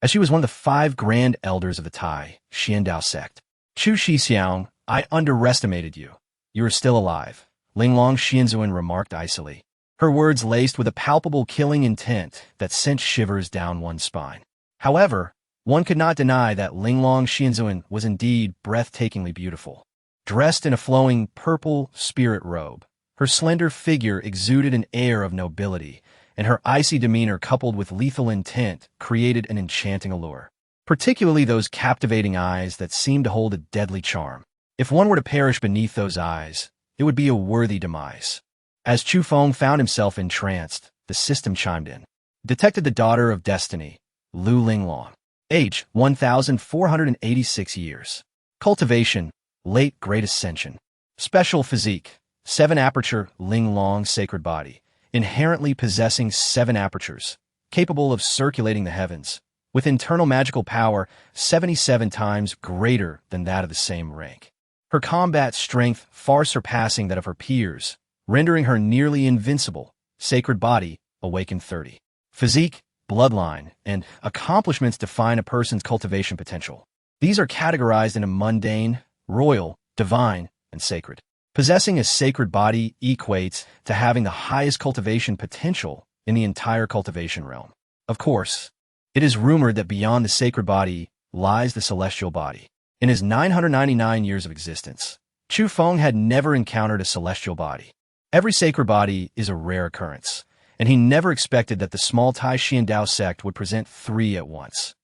as she was one of the 5 grand elders of the Taixuan Dao Sect. Chu Xixiang, I underestimated you. You are still alive, Linglong Xianzun remarked icily, her words laced with a palpable killing intent that sent shivers down one's spine. However, one could not deny that Linglong Xianzun was indeed breathtakingly beautiful. Dressed in a flowing purple spirit robe, Her slender figure exuded an air of nobility, and her icy demeanor coupled with lethal intent created an enchanting allure. Particularly those captivating eyes that seemed to hold a deadly charm. If one were to perish beneath those eyes, it would be a worthy demise. As Chu Feng found himself entranced, the system chimed in. Detected the daughter of destiny, Lu Linglong. Age, 1,486 years. Cultivation, late Great Ascension. Special physique, 7 aperture Linglong sacred body, inherently possessing 7 apertures, capable of circulating the heavens, with internal magical power 77 times greater than that of the same rank. Her combat strength far surpassing that of her peers, rendering her nearly invincible. Sacred body, awakened 30. Physique, bloodline, and accomplishments define a person's cultivation potential. These are categorized into mundane, royal, divine, and sacred. Possessing a sacred body equates to having the highest cultivation potential in the entire cultivation realm. Of course, it is rumored that beyond the sacred body lies the celestial body. In his 999 years of existence, Chu Feng had never encountered a celestial body. Every sacred body is a rare occurrence, and he never expected that the small Taixuan Dao Sect would present 3 at once.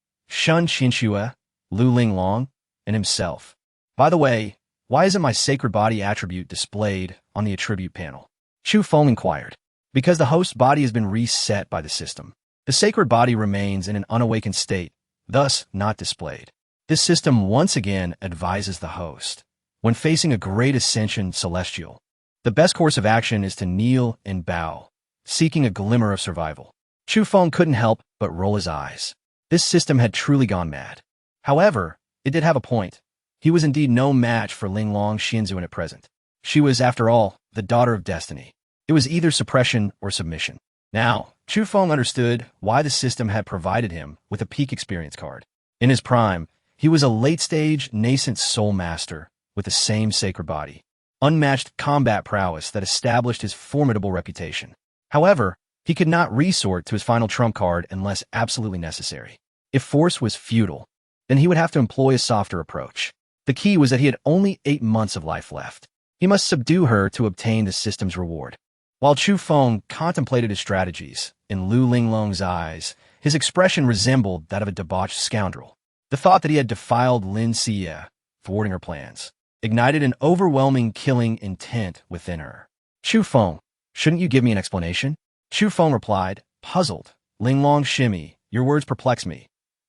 Lin Xiyue, Lu Linglong, and himself. By the way, why isn't my sacred body attribute displayed on the attribute panel? Chu Feng inquired. Because the host body has been reset by the system. The sacred body remains in an unawakened state, thus not displayed. This system once again advises the host, when facing a great ascension celestial, the best course of action is to kneel and bow, seeking a glimmer of survival. Chu Feng couldn't help but roll his eyes. This system had truly gone mad. However, it did have a point. He was indeed no match for Linglong Xianzhuan at present. She was, after all, the daughter of destiny. It was either suppression or submission. Now, Chu Feng understood why the system had provided him with a peak experience card. In his prime, he was a late-stage Nascent Soul master with the same sacred body, unmatched combat prowess that established his formidable reputation. However, he could not resort to his final trump card unless absolutely necessary. If force was futile, then he would have to employ a softer approach. The key was that he had only 8 months of life left. He must subdue her to obtain the system's reward. While Chu Feng contemplated his strategies, in Lu Linglong's eyes, his expression resembled that of a debauched scoundrel. The thought that he had defiled Lin Xiyue, thwarting her plans, ignited an overwhelming killing intent within her. Chu Feng, shouldn't you give me an explanation? Chu Feng replied, puzzled. Linglong shimmy, your words perplex me.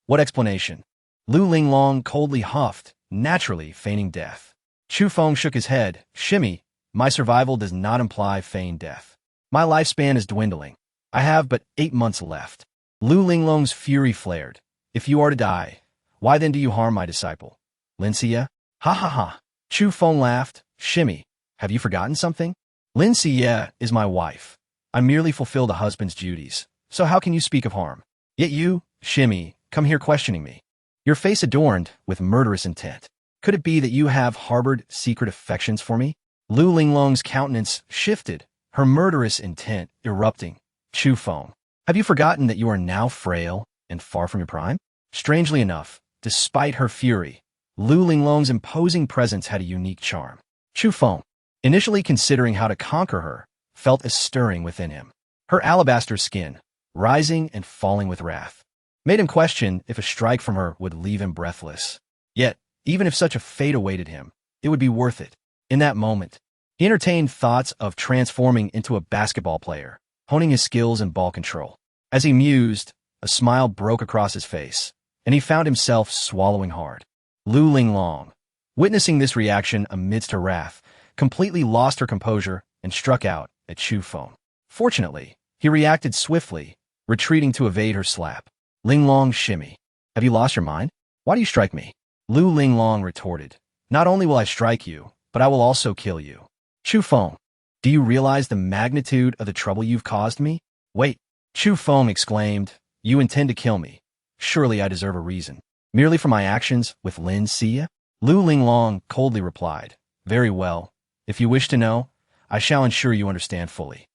What explanation? Lu Linglong coldly huffed, naturally feigning death. Chu Feng shook his head. Shimmy, my survival does not imply feigned death. My lifespan is dwindling. I have but 8 months left. Lu Linglong's fury flared. If you are to die, why then do you harm my disciple? Lin Xiyue? Ha ha ha. Chu Feng laughed. Shimmy, have you forgotten something? Lin Xiyue is my wife. I merely fulfill the husband's duties. So how can you speak of harm? Yet you, Shimmy, come here questioning me. Your face adorned with murderous intent. Could it be that you have harbored secret affections for me? Lu Linglong's countenance shifted, her murderous intent erupting. Chu Feng, have you forgotten that you are now frail and far from your prime? Strangely enough, despite her fury, Lu Linglong's imposing presence had a unique charm. Chu Feng, initially considering how to conquer her, felt a stirring within him. Her alabaster skin, rising and falling with wrath, made him question if a strike from her would leave him breathless. Yet, even if such a fate awaited him, it would be worth it. In that moment, he entertained thoughts of transforming into a basketball player, honing his skills in ball control. As he mused, a smile broke across his face, and he found himself swallowing hard. Lu Linglong, witnessing this reaction amidst her wrath, completely lost her composure and struck out at Chu Feng. Fortunately, he reacted swiftly, retreating to evade her slap. Linglong shimmy. Have you lost your mind? Why do you strike me? Lu Linglong retorted. Not only will I strike you, but I will also kill you. Chu Feng, do you realize the magnitude of the trouble you've caused me? Wait, Chu Feng exclaimed. You intend to kill me. Surely I deserve a reason. Merely for my actions with Lin Xiyue? Lu Linglong coldly replied. Very well. If you wish to know, I shall ensure you understand fully.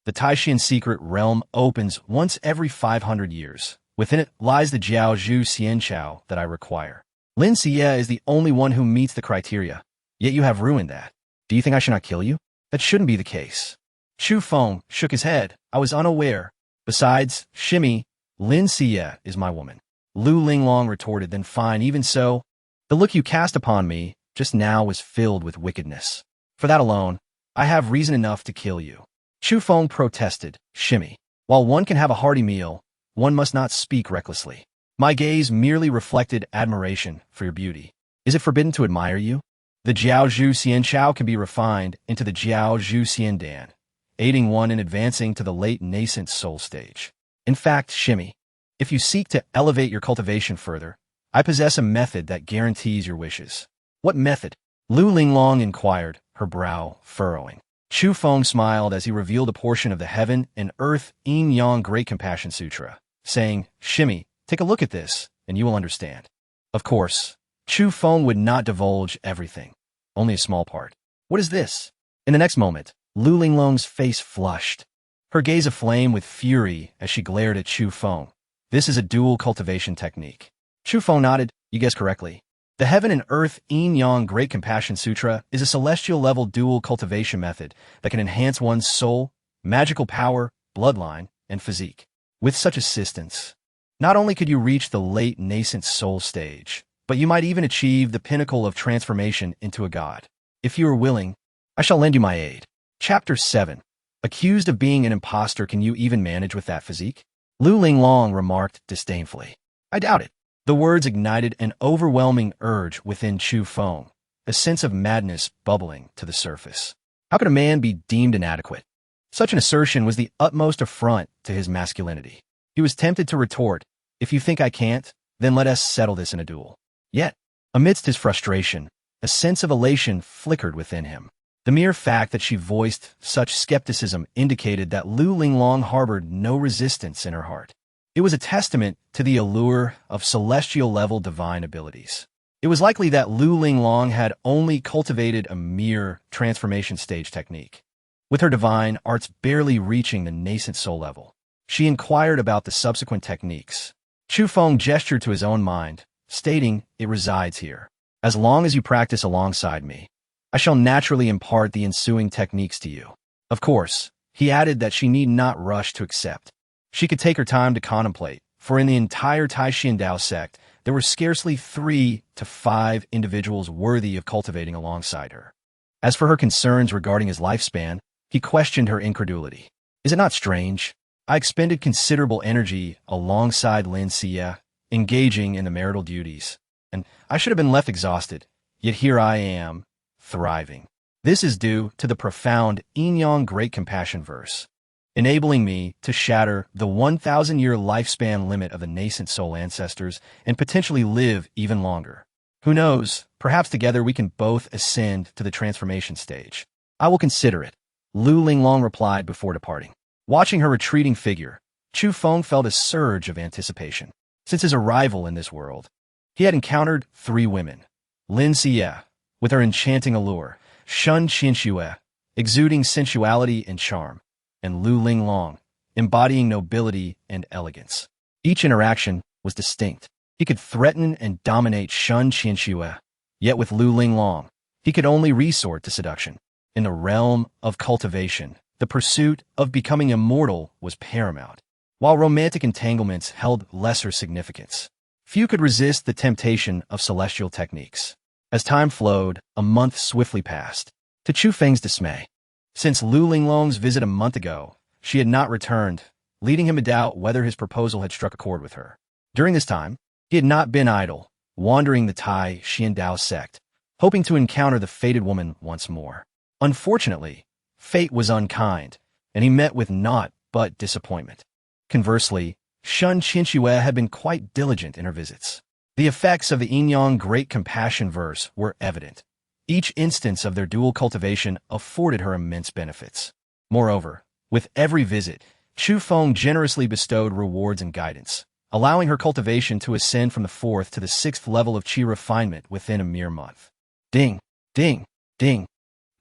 The Taixuan secret realm opens once every 500 years. Within it lies the Jiao Zhu Xianchao that I require. Lin Xiyue is the only one who meets the criteria, yet you have ruined that. Do you think I should not kill you? That shouldn't be the case. Chu Feng shook his head. I was unaware. Besides, Shimmy, Lin Xiyue is my woman. Lu Linglong retorted, then fine, even so. The look you cast upon me just now was filled with wickedness. For that alone, I have reason enough to kill you. Chu Feng protested, Shimmy. While one can have a hearty meal, one must not speak recklessly. My gaze merely reflected admiration for your beauty. Is it forbidden to admire you? The Jiao Zhu Xian Chao can be refined into the Jiao Zhu Xian Dan, aiding one in advancing to the late nascent soul stage. In fact, Shimmy, if you seek to elevate your cultivation further, I possess a method that guarantees your wishes. What method? Lu Linglong inquired, her brow furrowing. Chu Feng smiled as he revealed a portion of the Heaven and Earth Yin Yang Great Compassion Sutra, saying, Shimmy, take a look at this, and you will understand. Of course, Chu Feng would not divulge everything, only a small part. What is this? In the next moment, Lu Linglong's face flushed, her gaze aflame with fury as she glared at Chu Feng. This is a dual cultivation technique. Chu Feng nodded. You guessed correctly. The Heaven and Earth Yin Yang Great Compassion Sutra is a celestial-level dual cultivation method that can enhance one's soul, magical power, bloodline, and physique. With such assistance, not only could you reach the late nascent soul stage, but you might even achieve the pinnacle of transformation into a god. If you are willing, I shall lend you my aid. Chapter 7. Accused of being an imposter, can you even manage with that physique? Lu Linglong remarked disdainfully. I doubt it. The words ignited an overwhelming urge within Chu Feng, a sense of madness bubbling to the surface. How could a man be deemed inadequate? Such an assertion was the utmost affront to his masculinity. He was tempted to retort, if you think I can't, then let us settle this in a duel. Yet, amidst his frustration, a sense of elation flickered within him. The mere fact that she voiced such skepticism indicated that Lu Linglong harbored no resistance in her heart. It was a testament to the allure of celestial-level divine abilities. It was likely that Lu Linglong had only cultivated a mere transformation stage technique. With her divine arts barely reaching the nascent soul level, she inquired about the subsequent techniques. Chu Feng gestured to his own mind, stating, it resides here. As long as you practice alongside me, I shall naturally impart the ensuing techniques to you. Of course, he added that she need not rush to accept. She could take her time to contemplate, for in the entire Taixuan Dao Sect, there were scarcely 3 to 5 individuals worthy of cultivating alongside her. As for her concerns regarding his lifespan, he questioned her incredulity. Is it not strange? I expended considerable energy alongside Lin Xiyue, engaging in the marital duties, and I should have been left exhausted, yet here I am, thriving. This is due to the profound Yin Yang Great Compassion verse, enabling me to shatter the 1,000-year lifespan limit of the nascent soul ancestors and potentially live even longer. Who knows, perhaps together we can both ascend to the transformation stage. I will consider it, Lu Linglong replied before departing. Watching her retreating figure, Chu Feng felt a surge of anticipation. Since his arrival in this world, he had encountered 3 women. Lin Xiyue, with her enchanting allure, Shen Xiyue, exuding sensuality and charm, and Lu Linglong, embodying nobility and elegance. Each interaction was distinct. He could threaten and dominate Shen Xiyue, yet with Lu Linglong, he could only resort to seduction. In the realm of cultivation, the pursuit of becoming immortal was paramount, while romantic entanglements held lesser significance. Few could resist the temptation of celestial techniques. As time flowed, a month swiftly passed. To Chu Feng's dismay, since Lu Linglong's visit a month ago, she had not returned, leading him to doubt whether his proposal had struck a chord with her. During this time, he had not been idle, wandering the Taixuan Dao Sect, hoping to encounter the fated woman once more. Unfortunately, fate was unkind, and he met with naught but disappointment. Conversely, Shen Xiyue had been quite diligent in her visits. The effects of the Yin Yang Great Compassion verse were evident. Each instance of their dual cultivation afforded her immense benefits. Moreover, with every visit, Chu Feng generously bestowed rewards and guidance, allowing her cultivation to ascend from the 4th to the 6th level of qi refinement within a mere month. Ding, ding, ding.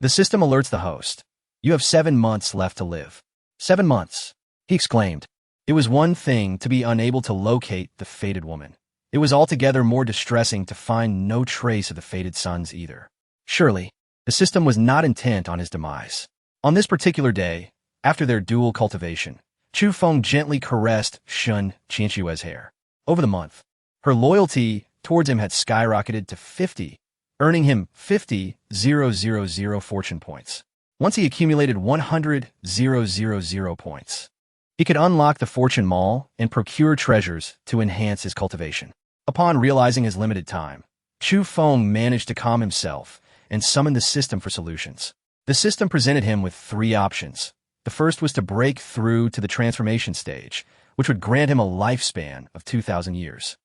The system alerts the host. You have 7 months left to live. 7 months, he exclaimed. It was one thing to be unable to locate the fated woman. It was altogether more distressing to find no trace of the fated sons either. Surely, the system was not intent on his demise. On this particular day, after their dual cultivation, Chu Feng gently caressed Lin Xiyue's hair. Over the month, her loyalty towards him had skyrocketed to 50, earning him 50,000 fortune points. Once he accumulated 100,000 points, he could unlock the fortune mall and procure treasures to enhance his cultivation. Upon realizing his limited time, Chu Feng managed to calm himself and summon the system for solutions. The system presented him with three options. The first was to break through to the transformation stage, which would grant him a lifespan of 2,000 years.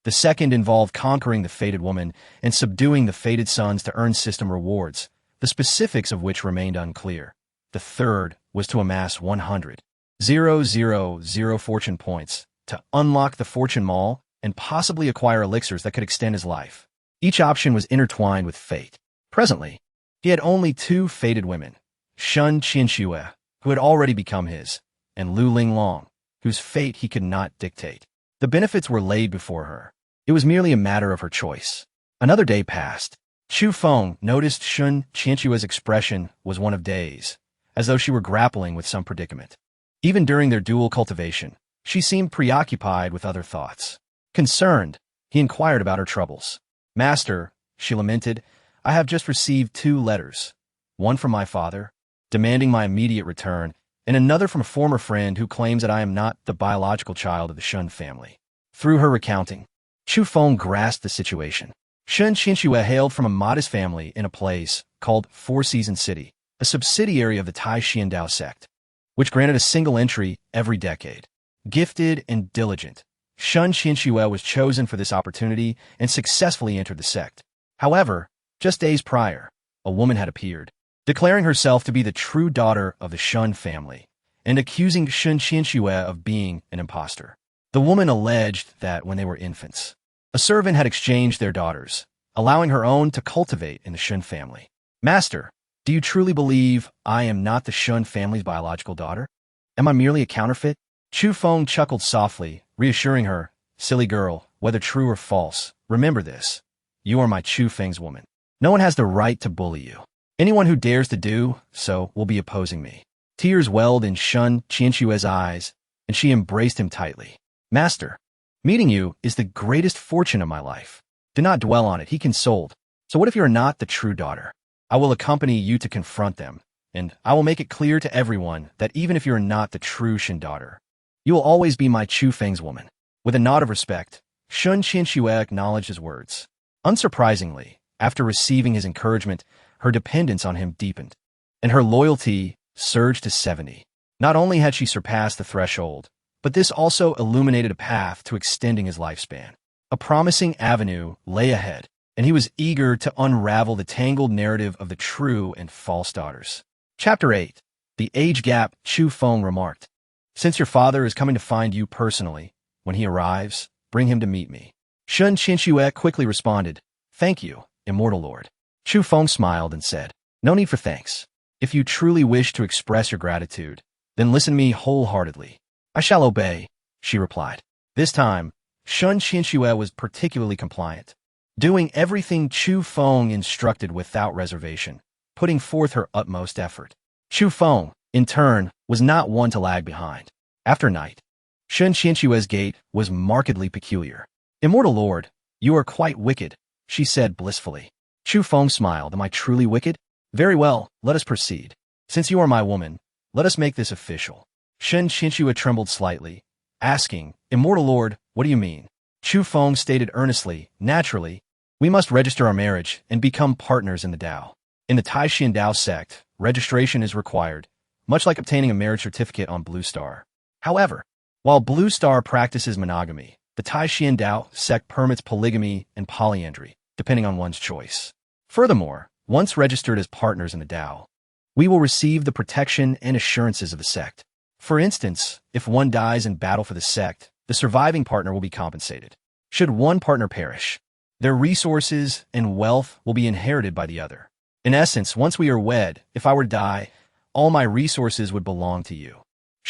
The second involved conquering the fated woman and subduing the fated sons to earn system rewards, the specifics of which remained unclear. The third was to amass 100,000 fortune points to unlock the fortune mall and possibly acquire elixirs that could extend his life. Each option was intertwined with fate. Presently, he had only two fated women, Lin Xiyue, who had already become his, and Lu Linglong, whose fate he could not dictate. The benefits were laid before her. It was merely a matter of her choice. Another day passed. Chu Feng noticed Lin Xiyue's expression was one of daze, as though she were grappling with some predicament. Even during their dual cultivation, she seemed preoccupied with other thoughts. Concerned, he inquired about her troubles. "Master," she lamented, "I have just received 2 letters, one from my father, demanding my immediate return, and another from a former friend who claims that I am not the biological child of the Shun family." Through her recounting, Chu Feng grasped the situation. Lin Xiyue hailed from a modest family in a place called Four Seasons City, a subsidiary of the Taixuan Dao Sect, which granted a single entry every decade. Gifted and diligent, Lin Xiyue was chosen for this opportunity and successfully entered the sect. However, just days prior, a woman had appeared, declaring herself to be the true daughter of the Shun family and accusing Lin Xiyue of being an impostor. The woman alleged that when they were infants, a servant had exchanged their daughters, allowing her own to cultivate in the Shun family. "Master, do you truly believe I am not the Shun family's biological daughter? Am I merely a counterfeit?" Chu Feng chuckled softly, reassuring her, "Silly girl, whether true or false, remember this. You are my Chu Feng's woman. No one has the right to bully you. Anyone who dares to do so will be opposing me." Tears welled in Lin Xiyue's eyes, and she embraced him tightly. "Master, meeting you is the greatest fortune of my life. Do not dwell on it," he consoled. "So what if you are not the true daughter? I will accompany you to confront them, and I will make it clear to everyone that even if you are not the true Shin daughter, you will always be my Chu Feng's woman." With a nod of respect, Lin Xiyue acknowledged his words. Unsurprisingly, after receiving his encouragement, her dependence on him deepened, and her loyalty surged to 70. Not only had she surpassed the threshold, but this also illuminated a path to extending his lifespan. A promising avenue lay ahead, and he was eager to unravel the tangled narrative of the true and false daughters. Chapter 8. The Age Gap. Chu Feng remarked, "Since your father is coming to find you personally, when he arrives, bring him to meet me." Lin Xiyue quickly responded, "Thank you, Immortal Lord." Chu Feng smiled and said, "No need for thanks. If you truly wish to express your gratitude, then listen to me wholeheartedly." "I shall obey," she replied. This time, Lin Xiyue was particularly compliant, doing everything Chu Feng instructed without reservation, putting forth her utmost effort. Chu Feng, in turn, was not one to lag behind. After night, Lin Xiyue's gait was markedly peculiar. "Immortal Lord, you are quite wicked," she said blissfully. Chu Feng smiled. "Am I truly wicked? Very well, let us proceed. Since you are my woman, let us make this official." Lin Xiyue trembled slightly, asking, "Immortal Lord, what do you mean?" Chu Feng stated earnestly, "Naturally, we must register our marriage and become partners in the Tao. In the Taixuan Dao Sect, registration is required, much like obtaining a marriage certificate on Blue Star. However, while Blue Star practices monogamy, the Taixuan Dao Sect permits polygamy and polyandry, depending on one's choice. Furthermore, once registered as partners in the Tao, we will receive the protection and assurances of the sect. For instance, if one dies in battle for the sect, the surviving partner will be compensated. Should one partner perish, their resources and wealth will be inherited by the other. In essence, once we are wed, if I were to die, all my resources would belong to you."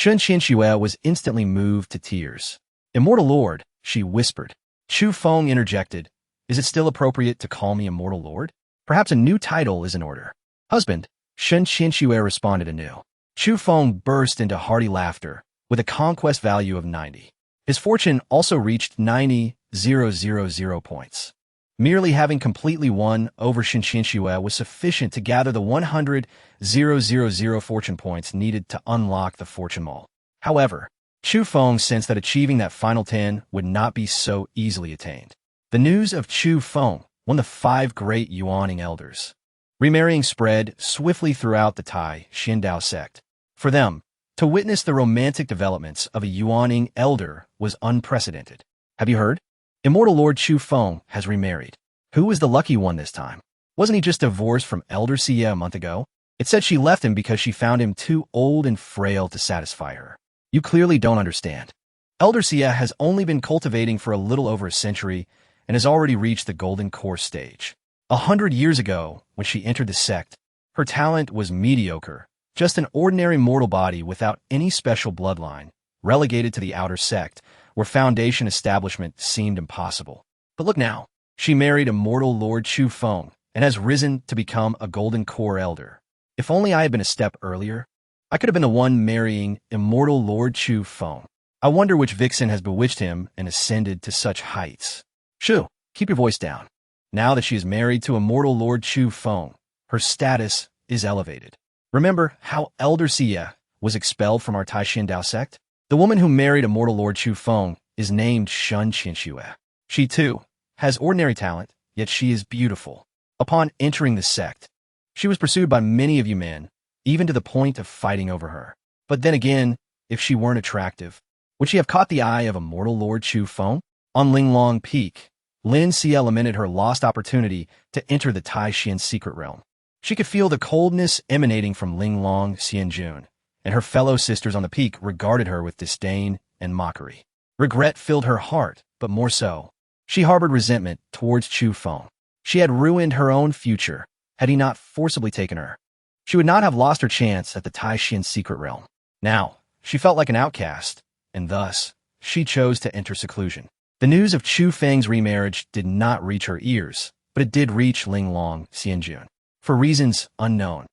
Lin Xiyue was instantly moved to tears. "Immortal Lord," she whispered. Chu Feng interjected, "Is it still appropriate to call me Immortal Lord? Perhaps a new title is in order." "Husband," Lin Xiyue responded anew. Chu Feng burst into hearty laughter, with a conquest value of 90. His fortune also reached 90,000 points. Merely having completely won over Lin Xiyue was sufficient to gather the 100,000 fortune points needed to unlock the fortune mall. However, Chu Feng sensed that achieving that final 10 would not be so easily attained. The news of Chu Feng, one of the 5 great Yuaning elders, remarrying spread swiftly throughout the Taixuan Dao Sect. For them, to witness the romantic developments of a Yuaning elder was unprecedented. Have you heard? Immortal Lord Chu Feng has remarried. Who was the lucky one this time? Wasn't he just divorced from Elder Xiyue a month ago? It said she left him because she found him too old and frail to satisfy her. You clearly don't understand. Elder Xiyue has only been cultivating for a little over a century and has already reached the golden core stage. 100 years ago, when she entered the sect, her talent was mediocre, just an ordinary mortal body without any special bloodline, relegated to the outer sect, where foundation establishment seemed impossible. But look now, she married immortal Lord Chu Feng and has risen to become a golden core elder. If only I had been a step earlier, I could have been the one marrying immortal Lord Chu Feng. I wonder which vixen has bewitched him and ascended to such heights. Chu, keep your voice down. Now that she is married to immortal Lord Chu Feng, her status is elevated. Remember how Elder Xiyue was expelled from our Taixuan Dao Sect? The woman who married immortal Lord Chu Feng is named Lin Xiyue. She, too, has ordinary talent, yet she is beautiful. Upon entering the sect, she was pursued by many of you men, even to the point of fighting over her. But then again, if she weren't attractive, would she have caught the eye of immortal Lord Chu Feng? On Linglong Peak, Lin Xiyue lamented her lost opportunity to enter the Taixuan secret realm. She could feel the coldness emanating from Linglong Xianjun, and her fellow sisters on the peak regarded her with disdain and mockery. Regret filled her heart, but more so, she harbored resentment towards Chu Feng. She had ruined her own future had he not forcibly taken her. She would not have lost her chance at the Taixuan secret realm. Now, she felt like an outcast, and thus, she chose to enter seclusion. The news of Chu Feng's remarriage did not reach her ears, but it did reach Linglong Xianjun. For reasons unknown,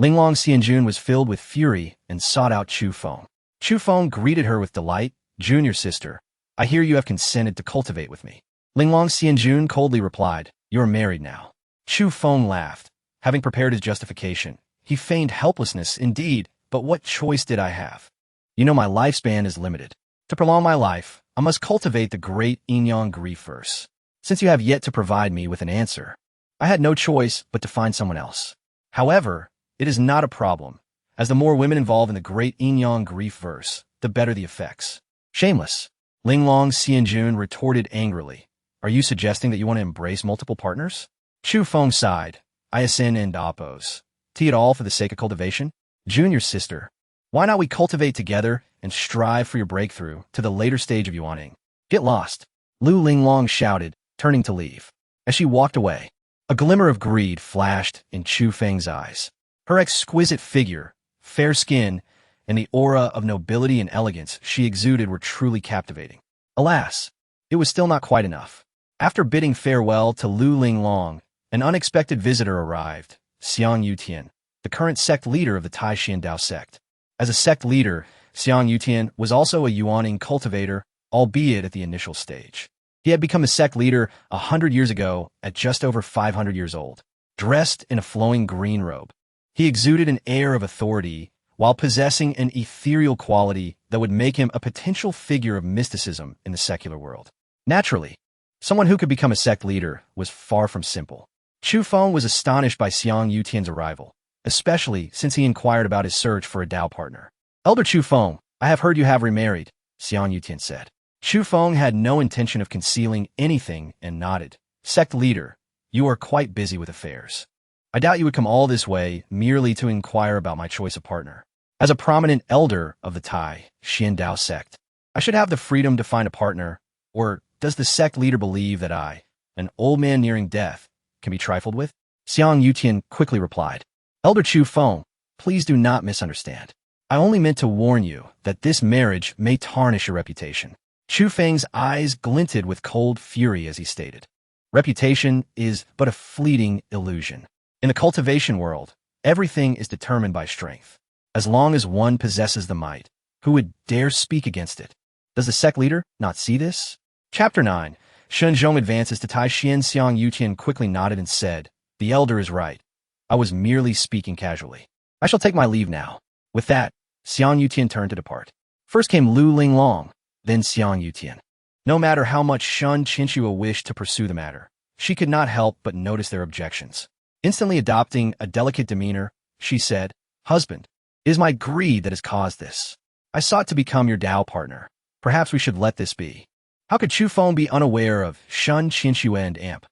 Linglong Xianjun was filled with fury and sought out Chu Feng. Chu Feng greeted her with delight. Junior sister, I hear you have consented to cultivate with me. Linglong Xianjun coldly replied, you are married now. Chu Feng laughed. Having prepared his justification, he feigned helplessness indeed, but what choice did I have? You know my lifespan is limited. To prolong my life, I must cultivate the great Inyang grief verse. Since you have yet to provide me with an answer, I had no choice but to find someone else. However, it is not a problem, as the more women involved in the great Inyang grief verse, the better the effects. Shameless. Linglong Xianjun retorted angrily. Are you suggesting that you want to embrace multiple partners? Chu Feng sighed. I ascend and oppose. Tea it all for the sake of cultivation? Junior sister, why not we cultivate together and strive for your breakthrough to the later stage of Yuaning? Get lost. Lu Linglong shouted, turning to leave. As she walked away, a glimmer of greed flashed in Chu Feng's eyes. Her exquisite figure, fair skin, and the aura of nobility and elegance she exuded were truly captivating. Alas, it was still not quite enough. After bidding farewell to Lu Linglong, an unexpected visitor arrived, Xiang Yutian, the current sect leader of the Taixuan Dao Sect. As a sect leader, Xiang Yutian was also a Yuaning cultivator, albeit at the initial stage. He had become a sect leader 100 years ago at just over 500 years old. Dressed in a flowing green robe, he exuded an air of authority while possessing an ethereal quality that would make him a potential figure of mysticism in the secular world. Naturally, someone who could become a sect leader was far from simple. Chu Feng was astonished by Xiang Yutian's arrival, especially since he inquired about his search for a Dao partner. Elder Chu Feng, I have heard you have remarried, Xiang Yutian said. Chu Feng had no intention of concealing anything and nodded. Sect leader, you are quite busy with affairs. I doubt you would come all this way merely to inquire about my choice of partner. As a prominent elder of the Taixuan Dao Sect, I should have the freedom to find a partner, or does the sect leader believe that I, an old man nearing death, can be trifled with? Xiang Yutian quickly replied. Elder Chu Feng, please do not misunderstand. I only meant to warn you that this marriage may tarnish your reputation. Chu Feng's eyes glinted with cold fury as he stated. Reputation is but a fleeting illusion. In the cultivation world, Everything is determined by strength. As long as one possesses the might, who would dare speak against it? Does the sect leader not see this? Chapter 9. Shenzhong advances to Taixuan. Xiang Yutian quickly nodded and said, "The elder is right. I was merely speaking casually. I shall take my leave now." With that, Xiang Yutian turned to depart. First came Lu Linglong, then Xiang Yutian. No matter how much Shun Qinxue wished to pursue the matter, she could not help but notice their objections. Instantly adopting a delicate demeanor, she said, "Husband, it is my greed that has caused this. I sought to become your Dao partner. Perhaps we should let this be." How could Chu Feng be unaware of Shun Qinxue and Amp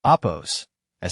Oppo's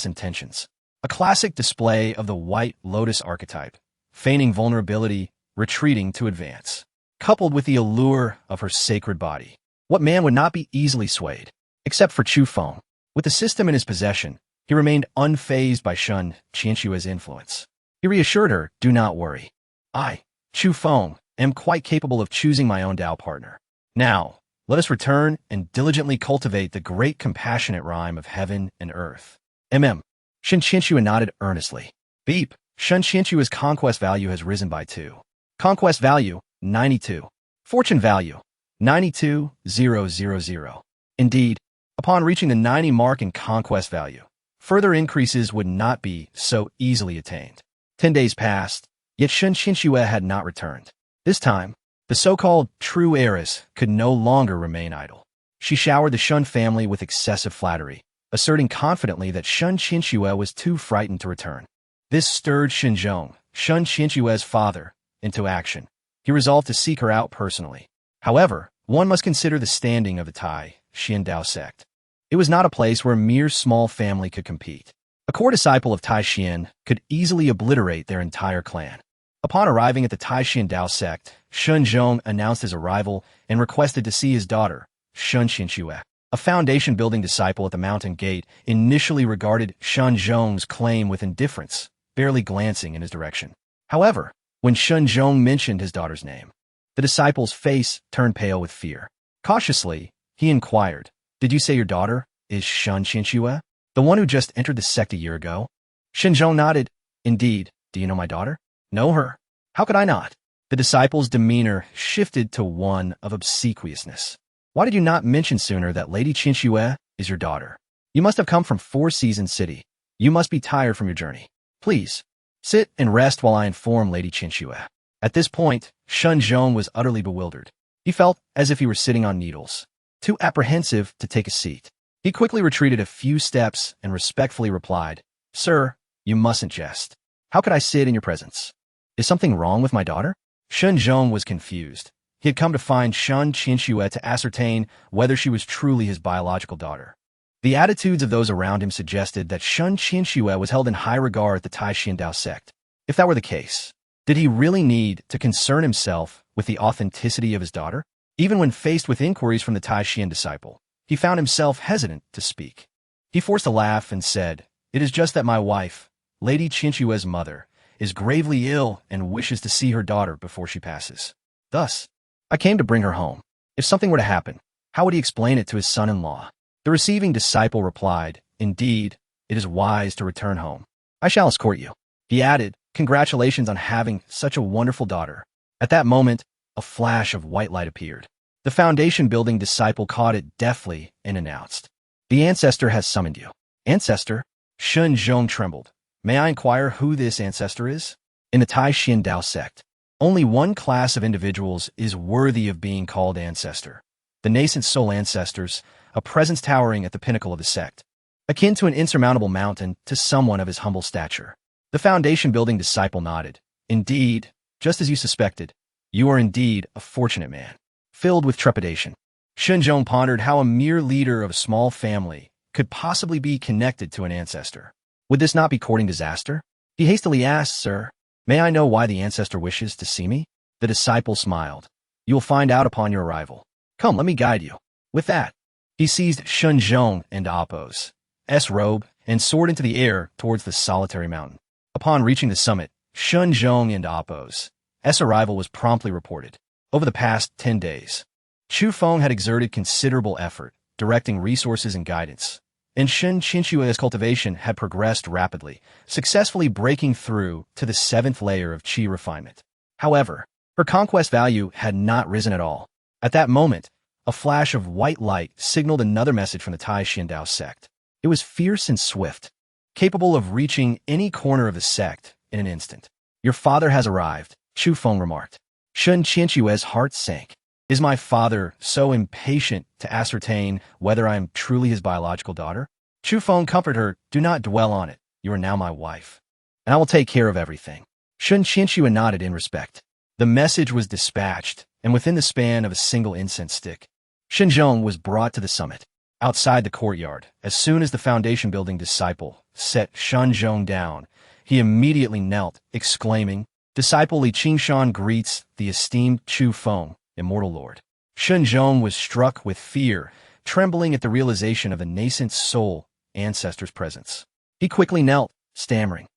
intentions? A classic display of the white lotus archetype, feigning vulnerability, retreating to advance. Coupled with the allure of her sacred body, what man would not be easily swayed? Except for Chu Feng. With the system in his possession, he remained unfazed by Shun Qinshue's influence. He reassured her, "Do not worry. I, Chu Feng, am quite capable of choosing my own Dao partner. Now, let us return and diligently cultivate the great compassionate rhyme of heaven and earth." Shun Qinxue nodded earnestly. Beep. Shun Qinxue's conquest value has risen by 2. Conquest value, 92. Fortune value, 92,000. Indeed, upon reaching the 90 mark in conquest value, further increases would not be so easily attained. 10 days passed, yet Shun Qinxue had not returned. This time, the so-called true heiress could no longer remain idle. She showered the Shun family with excessive flattery, asserting confidently that Shun Qinxue was too frightened to return. This stirred Shenzhong, Shun Qinxue's father, into action. He resolved to seek her out personally. However, one must consider the standing of the Taixuan Dao Sect. It was not a place where a mere small family could compete. A core disciple of Taixuan could easily obliterate their entire clan. Upon arriving at the Taixuan Dao Sect, Shenzhong announced his arrival and requested to see his daughter, Shun Qinxue. A foundation-building disciple at the mountain gate initially regarded Shenzhong's claim with indifference, barely glancing in his direction. However, when Shenzhong mentioned his daughter's name, the disciple's face turned pale with fear. Cautiously, he inquired, "Did you say your daughter is Shun Qinxue, the one who just entered the sect a year ago?" Shenzhong nodded. "Indeed. Do you know my daughter?" "Know her? How could I not?" The disciple's demeanor shifted to one of obsequiousness. "Why did you not mention sooner that Lady Qinxue is your daughter? You must have come from Four Seasons City. You must be tired from your journey. Please, sit and rest while I inform Lady Qinxue." At this point, Shenzhong was utterly bewildered. He felt as if he were sitting on needles, too apprehensive to take a seat. He quickly retreated a few steps and respectfully replied, "Sir, you mustn't jest. How could I sit in your presence? Is something wrong with my daughter?" Shenzhong was confused. He had come to find Shun Qinxue to ascertain whether she was truly his biological daughter. The attitudes of those around him suggested that Shun Qinxue was held in high regard at the Taixuan Dao Sect. If that were the case, did he really need to concern himself with the authenticity of his daughter? Even when faced with inquiries from the Taixuan disciple, he found himself hesitant to speak. He forced a laugh and said, "It is just that my wife, Lady Qinxue's mother, is gravely ill and wishes to see her daughter before she passes. Thus, I came to bring her home. If something were to happen, how would he explain it to his son-in-law?" The receiving disciple replied, "Indeed, it is wise to return home. I shall escort you." He added, "Congratulations on having such a wonderful daughter." At that moment, a flash of white light appeared. The foundation-building disciple caught it deftly and announced, "The ancestor has summoned you." "Ancestor?" Shenzhong trembled. "May I inquire who this ancestor is?" In the Taixuan Dao Sect, only one class of individuals is worthy of being called ancestor: the Nascent Soul ancestors, a presence towering at the pinnacle of the sect, akin to an insurmountable mountain to someone of his humble stature. The foundation-building disciple nodded. "Indeed, just as you suspected, you are indeed a fortunate man." Filled with trepidation, Shenzhong pondered how a mere leader of a small family could possibly be connected to an ancestor. Would this not be courting disaster? He hastily asked, "Sir, may I know why the ancestor wishes to see me?" The disciple smiled. "You will find out upon your arrival. Come, let me guide you." With that, he seized Shenzhong and Oppo's robe and soared into the air towards the solitary mountain. Upon reaching the summit, Shenzhong and Oppo's arrival was promptly reported. Over the past 10 days, Chu Feng had exerted considerable effort, directing resources and guidance. and Lin Xiyue's cultivation had progressed rapidly, successfully breaking through to the 7th layer of qi refinement. However, her conquest value had not risen at all. At that moment, a flash of white light signaled another message from the Taixuan Dao Sect. It was fierce and swift, capable of reaching any corner of the sect in an instant. "Your father has arrived," Chu Feng remarked. Lin Xiyue's heart sank. "Is my father so impatient to ascertain whether I am truly his biological daughter?" Chu Feng comforted her. "Do not dwell on it. You are now my wife, and I will take care of everything." Lin Xiyue nodded in respect. The message was dispatched, and within the span of a single incense stick, Xinzhong was brought to the summit. Outside the courtyard, as soon as the foundation building disciple set Xinzhong down, he immediately knelt, exclaiming, "Disciple Li Qingshan greets the esteemed Chu Feng, immortal lord." Xinzhong was struck with fear, trembling at the realization of the Nascent Soul ancestor's presence. He quickly knelt, stammering,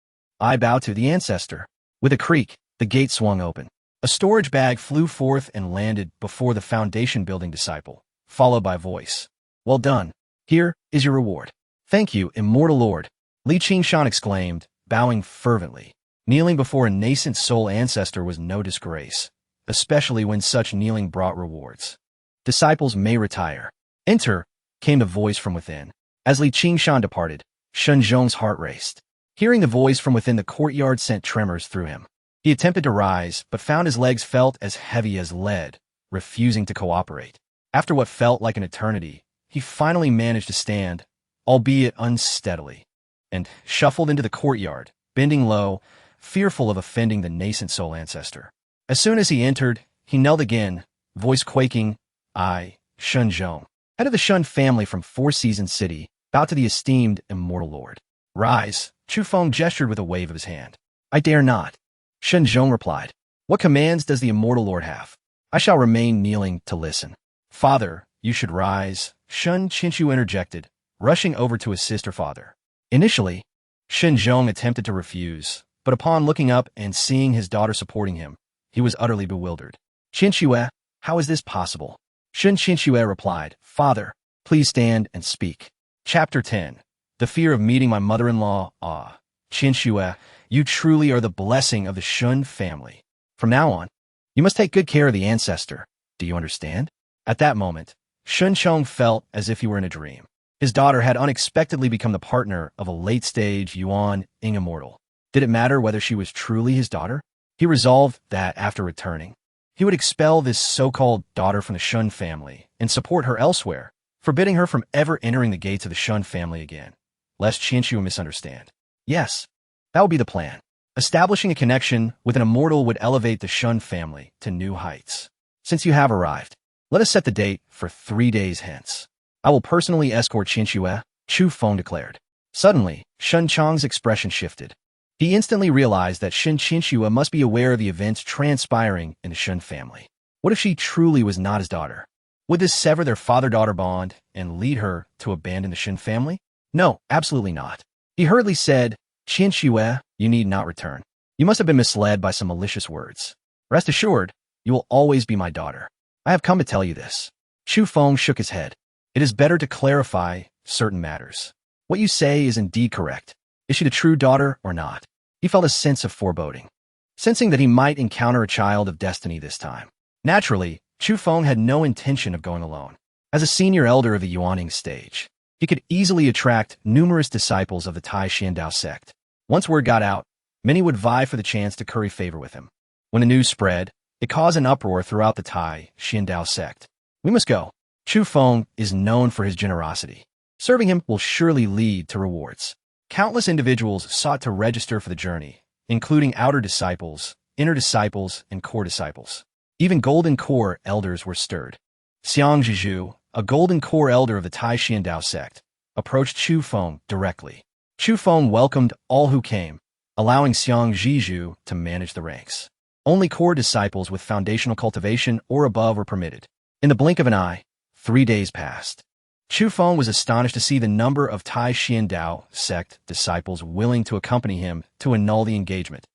"I bow to the ancestor." With a creak, the gate swung open. A storage bag flew forth and landed before the foundation building disciple, followed by a voice. "Well done. Here is your reward." "Thank you, immortal lord," Li Qingshan exclaimed, bowing fervently. Kneeling before a Nascent Soul ancestor was no disgrace, especially when such kneeling brought rewards. "Disciples may retire." "Enter," came the voice from within. As Li Qingshan departed, Xinzhong's heart raced. Hearing the voice from within the courtyard sent tremors through him. He attempted to rise, but found his legs felt as heavy as lead, refusing to cooperate. After what felt like an eternity, he finally managed to stand, albeit unsteadily, and shuffled into the courtyard, bending low, fearful of offending the Nascent Soul ancestor. As soon as he entered, he knelt again, voice quaking. "I, Xinzhong, head of the Shun family from Four Seasons City, bow to the esteemed immortal lord." "Rise," Chu Feng gestured with a wave of his hand. "I dare not," Xinzhong replied. "What commands does the immortal lord have? I shall remain kneeling to listen." "Father, you should rise," Lin Xiyue interjected, rushing over to assist her father. Initially, Xinzhong attempted to refuse, but upon looking up and seeing his daughter supporting him, he was utterly bewildered. "Xiyue, how is this possible?" Lin Xiyue replied, "Father, please stand and speak." Chapter 10. The fear of meeting my mother-in-law. Ah, Xiyue, you truly are the blessing of the Shun family. From now on, you must take good care of the ancestor. Do you understand? At that moment, Xinzhong felt as if he were in a dream. His daughter had unexpectedly become the partner of a late-stage Yuan immortal. Did it matter whether she was truly his daughter? He resolved that, after returning, he would expel this so-called daughter from the Shun family and support her elsewhere, forbidding her from ever entering the gates of the Shun family again, lest Xiyue misunderstand. Yes, that would be the plan. Establishing a connection with an immortal would elevate the Shun family to new heights. Since you have arrived, let us set the date for 3 days hence. I will personally escort Xiyue, Chu Feng declared. Suddenly, Xinzhong's expression shifted. He instantly realized that Xiyue must be aware of the events transpiring in the Shun family. What if she truly was not his daughter? Would this sever their father-daughter bond and lead her to abandon the Shun family? No, absolutely not. He hurriedly said, "Xiyue, you need not return. You must have been misled by some malicious words. Rest assured, you will always be my daughter. I have come to tell you this." Chu Feng shook his head. "It is better to clarify certain matters. What you say is indeed correct. Is she the true daughter or not?" He felt a sense of foreboding, sensing that he might encounter a child of destiny this time. Naturally, Chu Feng had no intention of going alone. As a senior elder of the Yuaning stage, he could easily attract numerous disciples of the Taixuan Dao Sect. Once word got out, many would vie for the chance to curry favor with him. When the news spread, it caused an uproar throughout the Taixuan Dao Sect. "We must go. Chu Feng is known for his generosity. Serving him will surely lead to rewards." Countless individuals sought to register for the journey, including outer disciples, inner disciples, and core disciples. Even golden core elders were stirred. Xiang Zhizhu, a golden core elder of the Taixuan Dao Sect, approached Chu Feng directly. Chu Feng welcomed all who came, allowing Xiang Zhizhu to manage the ranks. Only core disciples with foundational cultivation or above were permitted. In the blink of an eye, 3 days passed. Chu Feng was astonished to see the number of Taixuan Dao Sect disciples willing to accompany him to annul the engagement.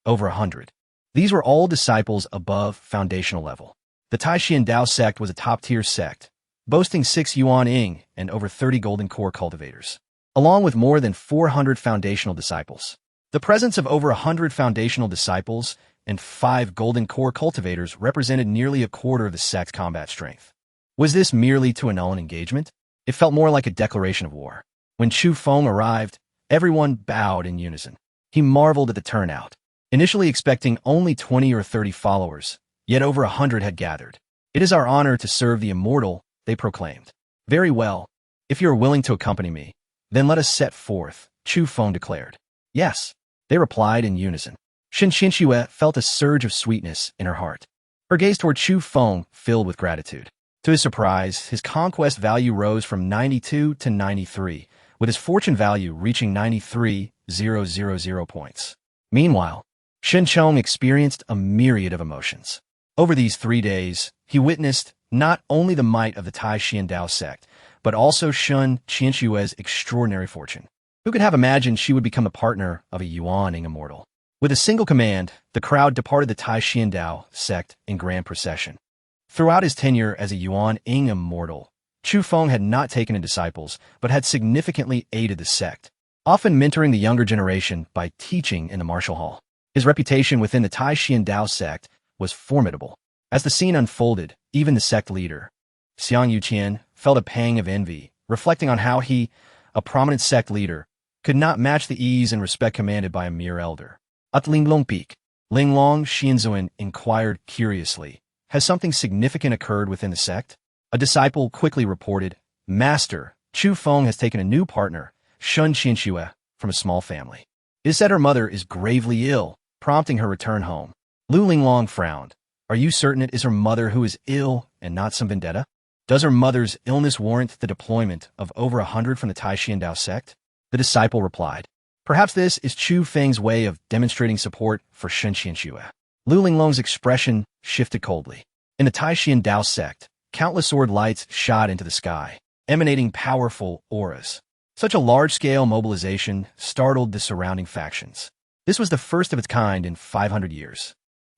Over 100. These were all disciples above foundational level. The Taixuan Dao Sect was a top-tier sect, boasting 6 Yuan Ing and over 30 golden core cultivators. along with more than 400 foundational disciples. The presence of over 100 foundational disciples and 5 golden core cultivators represented nearly a quarter of the sect's combat strength. Was this merely to annul an engagement? It felt more like a declaration of war. When Chu Feng arrived, everyone bowed in unison. He marveled at the turnout. Initially expecting only 20 or 30 followers, yet over 100 had gathered. "It is our honor to serve the immortal," they proclaimed. "Very well. If you are willing to accompany me, then let us set forth," Chu Feng declared. "Yes," they replied in unison. Lin Xiyue felt a surge of sweetness in her heart. Her gaze toward Chu Feng filled with gratitude. To his surprise, his conquest value rose from 92 to 93, with his fortune value reaching 93,000 points. Meanwhile, Shen Chong experienced a myriad of emotions. Over these 3 days, he witnessed not only the might of the Taixuan Dao Sect, but also Lin Xiyue's extraordinary fortune. Who could have imagined she would become the partner of a Yuaning immortal? With a single command, the crowd departed the Taixuan Dao Sect in grand procession. Throughout his tenure as a Yuaning immortal, Chu Feng had not taken in disciples, but had significantly aided the sect, often mentoring the younger generation by teaching in the martial hall. His reputation within the Taixuan Dao Sect was formidable. As the scene unfolded, even the sect leader, Xiang Yuqian, felt a pang of envy, reflecting on how he, a prominent sect leader, could not match the ease and respect commanded by a mere elder. At Linglong Peak, Linglong Xianzuan inquired curiously, "Has something significant occurred within the sect?" A disciple quickly reported, "Master, Chu Feng has taken a new partner, Lin Xiyue, from a small family. It is said her mother is gravely ill, prompting her return home." Lu Linglong frowned. "Are you certain it is her mother who is ill and not some vendetta? Does her mother's illness warrant the deployment of over 100 from the Taixuan Dao Sect?" The disciple replied, "Perhaps this is Chu Feng's way of demonstrating support for Lin Xiyue." Lu Linglong's expression shifted coldly. In the Taixuan Dao Sect, countless sword lights shot into the sky, emanating powerful auras. Such a large-scale mobilization startled the surrounding factions. This was the first of its kind in 500 years.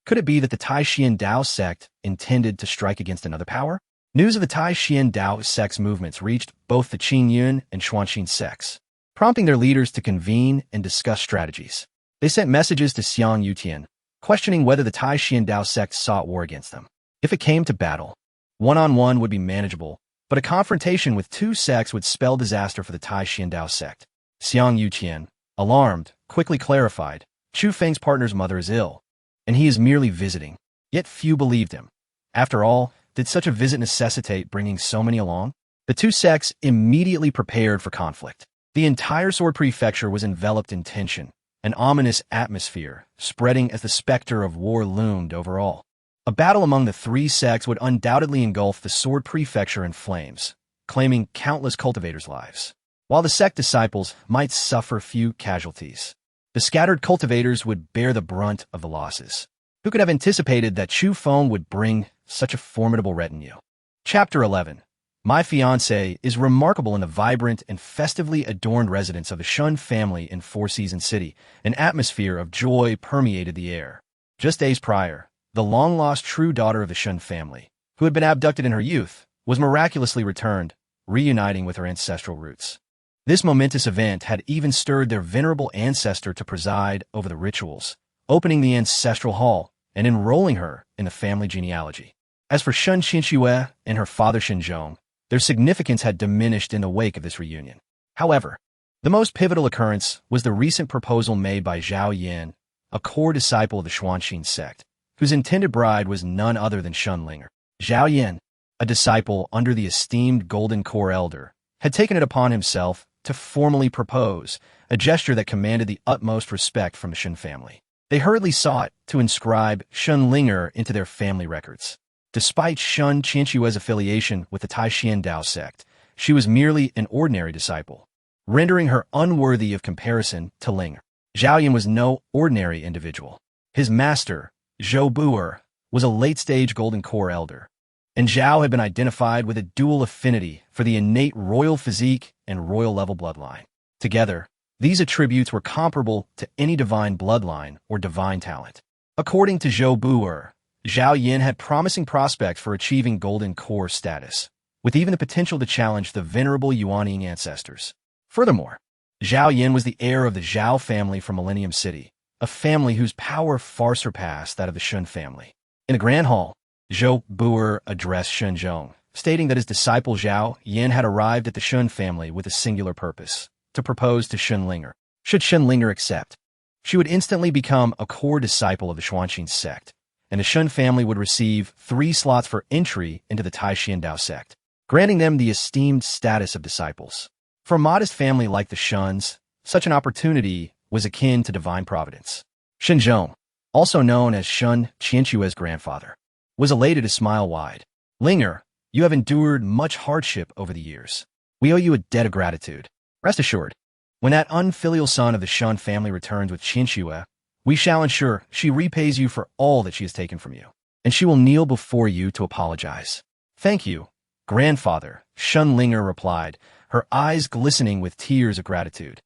Could it be that the Taixuan Dao Sect intended to strike against another power? News of the Taixuan Dao Sect's movements reached both the Qingyun and Xuanqin sects, prompting their leaders to convene and discuss strategies. They sent messages to Xiang Yuqian, questioning whether the Taixuan Dao Sect sought war against them. If it came to battle, one-on-one would be manageable, but a confrontation with 2 sects would spell disaster for the Taixuan Dao Sect. Xiang Yuqian, alarmed, quickly clarified, "Chu Feng's partner's mother is ill, and he is merely visiting." Yet few believed him. After all, did such a visit necessitate bringing so many along? The 2 sects immediately prepared for conflict. The entire Sword Prefecture was enveloped in tension, an ominous atmosphere spreading as the specter of war loomed over all. A battle among the 3 sects would undoubtedly engulf the Sword Prefecture in flames, claiming countless cultivators' lives. While the sect disciples might suffer few casualties, the scattered cultivators would bear the brunt of the losses. Who could have anticipated that Chu Feng would bring such a formidable retinue? Chapter 11. My fiancé is remarkable in the vibrant and festively adorned residence of the Shun family in Four Seasons City. An atmosphere of joy permeated the air. Just days prior, the long-lost true daughter of the Shun family, who had been abducted in her youth, was miraculously returned, reuniting with her ancestral roots. This momentous event had even stirred their venerable ancestor to preside over the rituals, opening the ancestral hall and enrolling her in the family genealogy. As for Lin Xiyue and her father Xinzhong, their significance had diminished in the wake of this reunion. However, the most pivotal occurrence was the recent proposal made by Zhao Yan, a core disciple of the Xuanqin sect, whose intended bride was none other than Shun Linger. Zhao Yan, a disciple under the esteemed Golden Core Elder, had taken it upon himself to formally propose, a gesture that commanded the utmost respect from the Shun family. They hurriedly sought to inscribe Shun Linger into their family records. Despite Lin Xiyue's affiliation with the Taixuan Dao Sect, she was merely an ordinary disciple, rendering her unworthy of comparison to Linger. Zhao Yan was no ordinary individual. His master, Zhou Buer, was a late-stage Golden Core Elder, and Zhao had been identified with a dual affinity for the innate royal physique and royal-level bloodline. Together, these attributes were comparable to any divine bloodline or divine talent. According to Zhou Buer, Zhao Yan had promising prospects for achieving Golden Core status, with even the potential to challenge the venerable Yuaning ancestors. Furthermore, Zhao Yin was the heir of the Zhao family from Millennium City, a family whose power far surpassed that of the Shun family. In the Grand Hall, Zhou Buer addressed Shun Zhong, stating that his disciple Zhao Yin had arrived at the Shun family with a singular purpose, to propose to Shun Linger. Should Shun Linger accept, she would instantly become a core disciple of the Xuanqing sect, and the Shun family would receive 3 slots for entry into the Taixuan Dao Sect, granting them the esteemed status of disciples. For a modest family like the Shuns, such an opportunity was akin to divine providence. Shun Zhong, also known as Shun Qianxue's grandfather, was elated to smile wide. Linger, you have endured much hardship over the years. We owe you a debt of gratitude. Rest assured, when that unfilial son of the Shun family returns with Qianxue, we shall ensure she repays you for all that she has taken from you, and she will kneel before you to apologize. Thank you, grandfather, Shun Linger replied, her eyes glistening with tears of gratitude.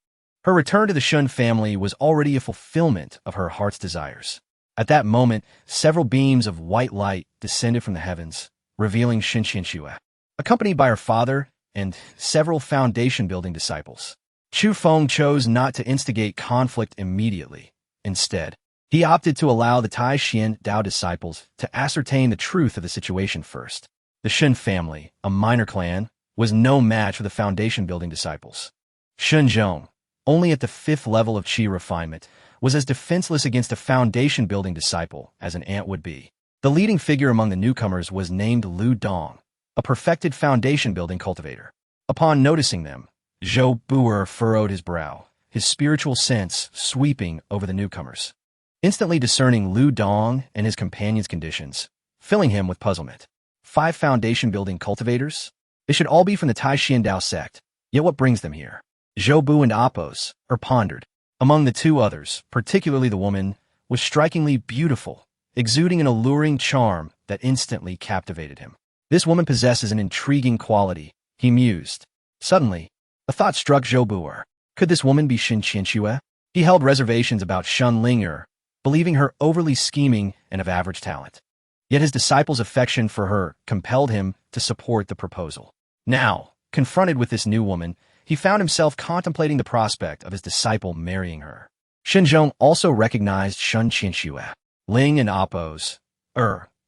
Her return to the Shun family was already a fulfillment of her heart's desires. At that moment, several beams of white light descended from the heavens, revealing Shun Qianxue, accompanied by her father and several foundation-building disciples. Chu Feng chose not to instigate conflict immediately. Instead, he opted to allow the Taixuan Dao disciples to ascertain the truth of the situation first. The Shun family, a minor clan, was no match for the foundation-building disciples. Shun Zhong, only at the 5th level of Qi refinement, was as defenseless against a foundation-building disciple as an ant would be. The leading figure among the newcomers was named Lu Dong, a perfected foundation-building cultivator. Upon noticing them, Zhou Buer furrowed his brow, his spiritual sense sweeping over the newcomers, instantly discerning Lu Dong and his companions' conditions, filling him with puzzlement. 5 foundation-building cultivators? They should all be from the Taixuan Dao Sect, yet what brings them here? Zhou Bu and Appos pondered. Among the 2 others, particularly the woman, was strikingly beautiful, exuding an alluring charm that instantly captivated him. This woman possesses an intriguing quality, he mused. Suddenly, a thought struck Zhou Buer. Could this woman be Shun Qianxue? He held reservations about Shun Linger, believing her overly scheming and of average talent. Yet his disciple's affection for her compelled him to support the proposal. Now, confronted with this new woman, he found himself contemplating the prospect of his disciple marrying her. Shun Zhong also recognized Shun Qianxue. Ling and Appos.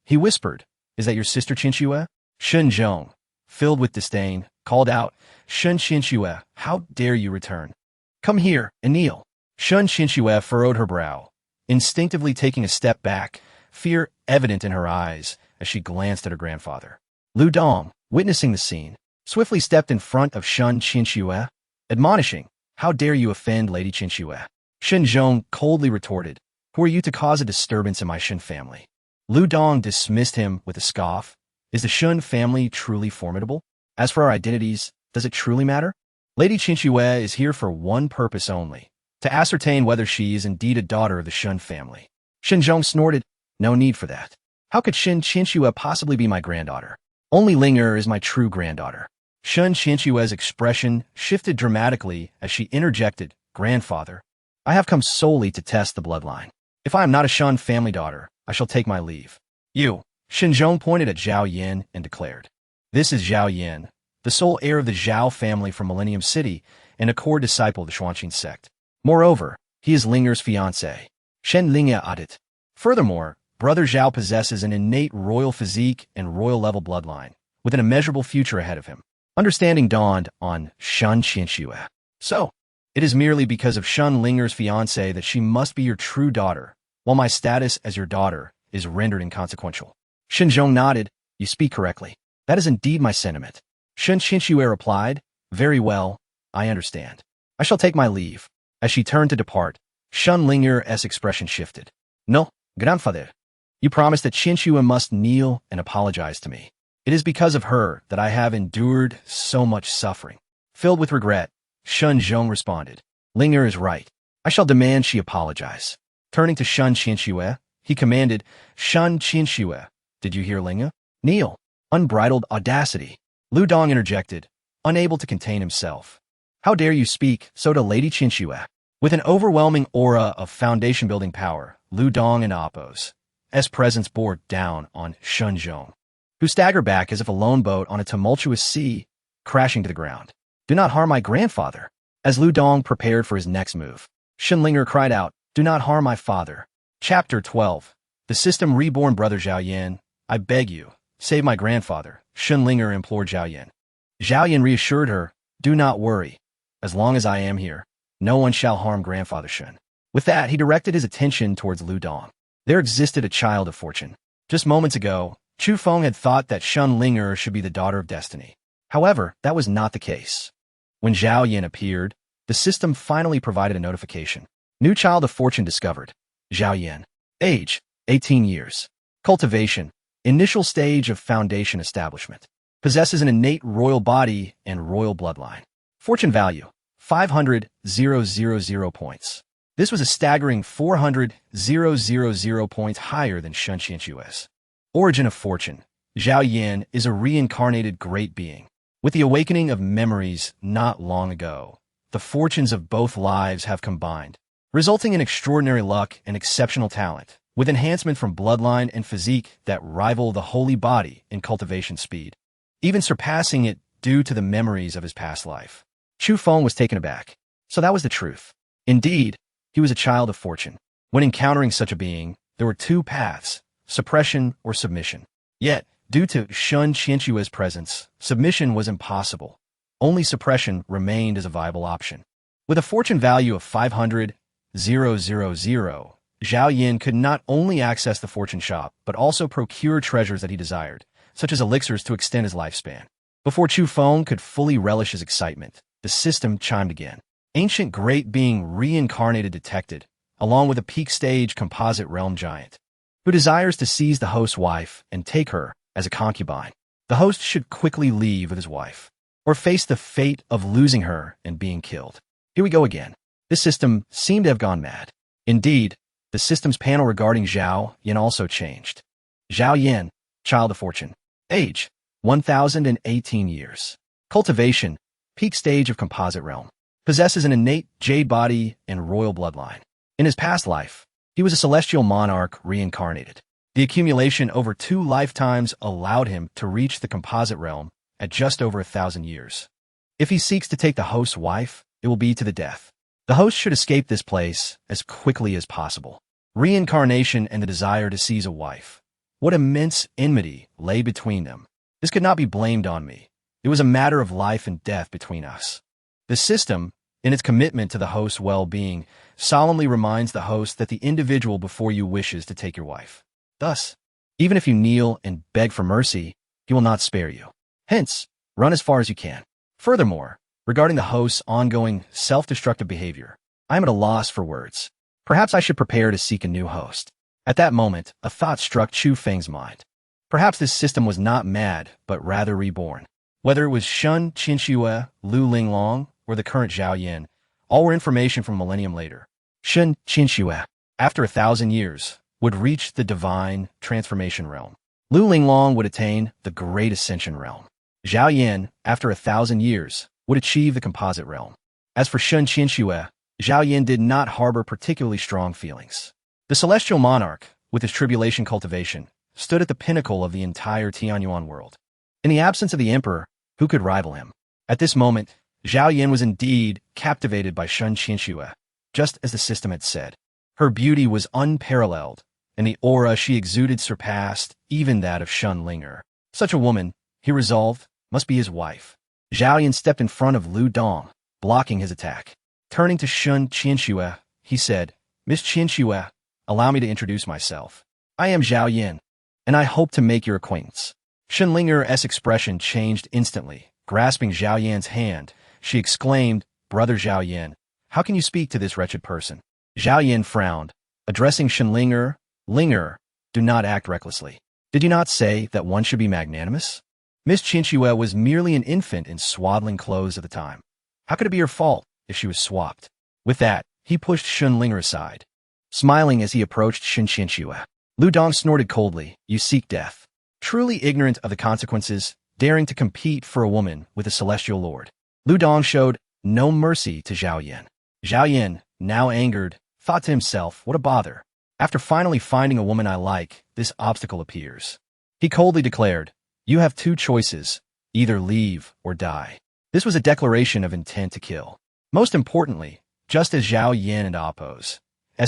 He whispered, is that your sister Qianxue? Shun Zhong, filled with disdain, called out, Shun Qianxue, how dare you return? Come here and kneel. Shun Qianxue furrowed her brow, instinctively taking a step back, fear evident in her eyes as she glanced at her grandfather. Lu Dong, witnessing the scene, swiftly stepped in front of Shun Qianxue, admonishing, how dare you offend Lady Qianxue? Shun Zhong coldly retorted, who are you to cause a disturbance in my Shun family? Lu Dong dismissed him with a scoff. Is the Shun family truly formidable? As for our identities, does it truly matter? Lady Qianxue is here for one purpose only, to ascertain whether she is indeed a daughter of the Shun family. Shun Zhong snorted, no need for that. How could Shun Qianxue possibly be my granddaughter? Only Linger is my true granddaughter. Shun Qianxue's expression shifted dramatically as she interjected, grandfather, I have come solely to test the bloodline. If I am not a Shun family daughter, I shall take my leave. You. Shun Zhong pointed at Zhao Yin and declared, this is Zhao Yin, the sole heir of the Zhao family from Millennium City and a core disciple of the Xuanqing sect. Moreover, he is Linger's fiancé. Shen Lingye added. Furthermore, Brother Zhao possesses an innate royal physique and royal-level bloodline, with an immeasurable future ahead of him. Understanding dawned on Shun Qianxue. So, it is merely because of Shun Linger's fiancé that she must be your true daughter, while my status as your daughter is rendered inconsequential. Shun Zhong nodded, you speak correctly. That is indeed my sentiment. Shun Qianxue replied, very well, I understand. I shall take my leave. As she turned to depart, Shun Linger's expression shifted. No, grandfather. You promised that Qianxue must kneel and apologize to me. It is because of her that I have endured so much suffering. Filled with regret, Shun Zhong responded, Linger is right. I shall demand she apologize. Turning to Shun Qianxue, he commanded, Shun Qianxue, did you hear Linger? Kneel. Unbridled audacity. Lu Dong interjected, unable to contain himself. How dare you speak so to Lady Qianxue? With an overwhelming aura of foundation-building power, Lu Dong and Appos' presence bore down on Shun Zhong, who staggered back as if a lone boat on a tumultuous sea, crashing to the ground. Do not harm my grandfather. As Lu Dong prepared for his next move, Shenlinger cried out, "Do not harm my father." Chapter 12. The System Reborn. Brother Zhao Yan, I beg you, save my grandfather, Shenlinger implored Zhao Yan. Zhao Yan reassured her, "Do not worry. As long as I am here, no one shall harm Grandfather Shen." With that, he directed his attention towards Lu Dong. There existed a child of fortune. Just moments ago, Chu Feng had thought that Shenlinger should be the daughter of destiny. However, that was not the case. When Zhao Yan appeared, the system finally provided a notification. New child of fortune discovered. Zhao Yan. Age, 18 years. Cultivation, initial stage of foundation establishment. Possesses an innate royal body and royal bloodline. Fortune value, 500,000 points. This was a staggering 400,000 points higher than Lin Xiyue's. Origin of fortune. Zhao Yan is a reincarnated great being. With the awakening of memories not long ago, the fortunes of both lives have combined, resulting in extraordinary luck and exceptional talent, with enhancement from bloodline and physique that rival the holy body in cultivation speed, even surpassing it due to the memories of his past life. Chu Feng was taken aback. So that was the truth. Indeed, he was a child of fortune. When encountering such a being, there were two paths, suppression or submission. Yet, due to Lin Xiyue's presence, submission was impossible. Only suppression remained as a viable option. With a fortune value of 500,000, Zhao Yan could not only access the fortune shop, but also procure treasures that he desired, such as elixirs to extend his lifespan. Before Chu Feng could fully relish his excitement, the system chimed again. Ancient great being reincarnated detected, along with a peak stage composite realm giant, who desires to seize the host's wife and take her as a concubine. The host should quickly leave with his wife, or face the fate of losing her and being killed. Here we go again. This system seemed to have gone mad. Indeed, the system's panel regarding Zhao Yan also changed. Zhao Yan, child of fortune. Age, 1,018 years. Cultivation, peak stage of composite realm. Possesses an innate jade body and royal bloodline. In his past life, he was a celestial monarch reincarnated. The accumulation over 2 lifetimes allowed him to reach the composite realm at just over 1,000 years. If he seeks to take the host's wife, it will be to the death. The host should escape this place as quickly as possible. Reincarnation and the desire to seize a wife. What immense enmity lay between them. This could not be blamed on me. It was a matter of life and death between us. The system, in its commitment to the host's well-being, solemnly reminds the host that the individual before you wishes to take your wife. Thus, even if you kneel and beg for mercy, he will not spare you. Hence, run as far as you can. Furthermore, regarding the host's ongoing self-destructive behavior, I am at a loss for words. Perhaps I should prepare to seek a new host. At that moment, a thought struck Chu Feng's mind. Perhaps this system was not mad, but rather reborn. Whether it was Lin Xiyue, Lu Linglong, or the current Zhao Yan, all were information from a millennium later. Lin Xiyue, after 1,000 years, would reach the divine transformation realm. Lu Linglong would attain the great ascension realm. Zhao Yan, after 1,000 years, would achieve the composite realm. As for Lin Xiyue, Zhao Yan did not harbor particularly strong feelings. The celestial monarch, with his tribulation cultivation, stood at the pinnacle of the entire Tianyuan world. In the absence of the emperor, who could rival him? At this moment, Zhao Yan was indeed captivated by Lin Xiyue, just as the system had said. Her beauty was unparalleled, and the aura she exuded surpassed even that of Shenlinger. Such a woman, he resolved, must be his wife. Zhao Yan stepped in front of Lu Dong, blocking his attack. Turning to Lin Xiyue, he said, "Miss Xiyue, allow me to introduce myself. I am Zhao Yan, and I hope to make your acquaintance." Shenlinger's expression changed instantly. Grasping Zhao Yan's hand, she exclaimed, "Brother Zhao Yan, how can you speak to this wretched person?" Zhao Yan frowned, addressing Shenlinger, "Linger, do not act recklessly. Did you not say that one should be magnanimous? Miss Xiyue was merely an infant in swaddling clothes at the time. How could it be her fault if she was swapped?" With that, he pushed Shenlinger aside. Smiling as he approached Lin Xiyue, Lu Dong snorted coldly, "You seek death. Truly ignorant of the consequences, daring to compete for a woman with a celestial lord." Lu Dong showed no mercy to Zhao Yan. Zhao Yan, now angered, thought to himself, "What a bother. After finally finding a woman I like, this obstacle appears." He coldly declared, "You have 2 choices, either leave or die." This was a declaration of intent to kill. Most importantly, just as Zhao Yin and Appo's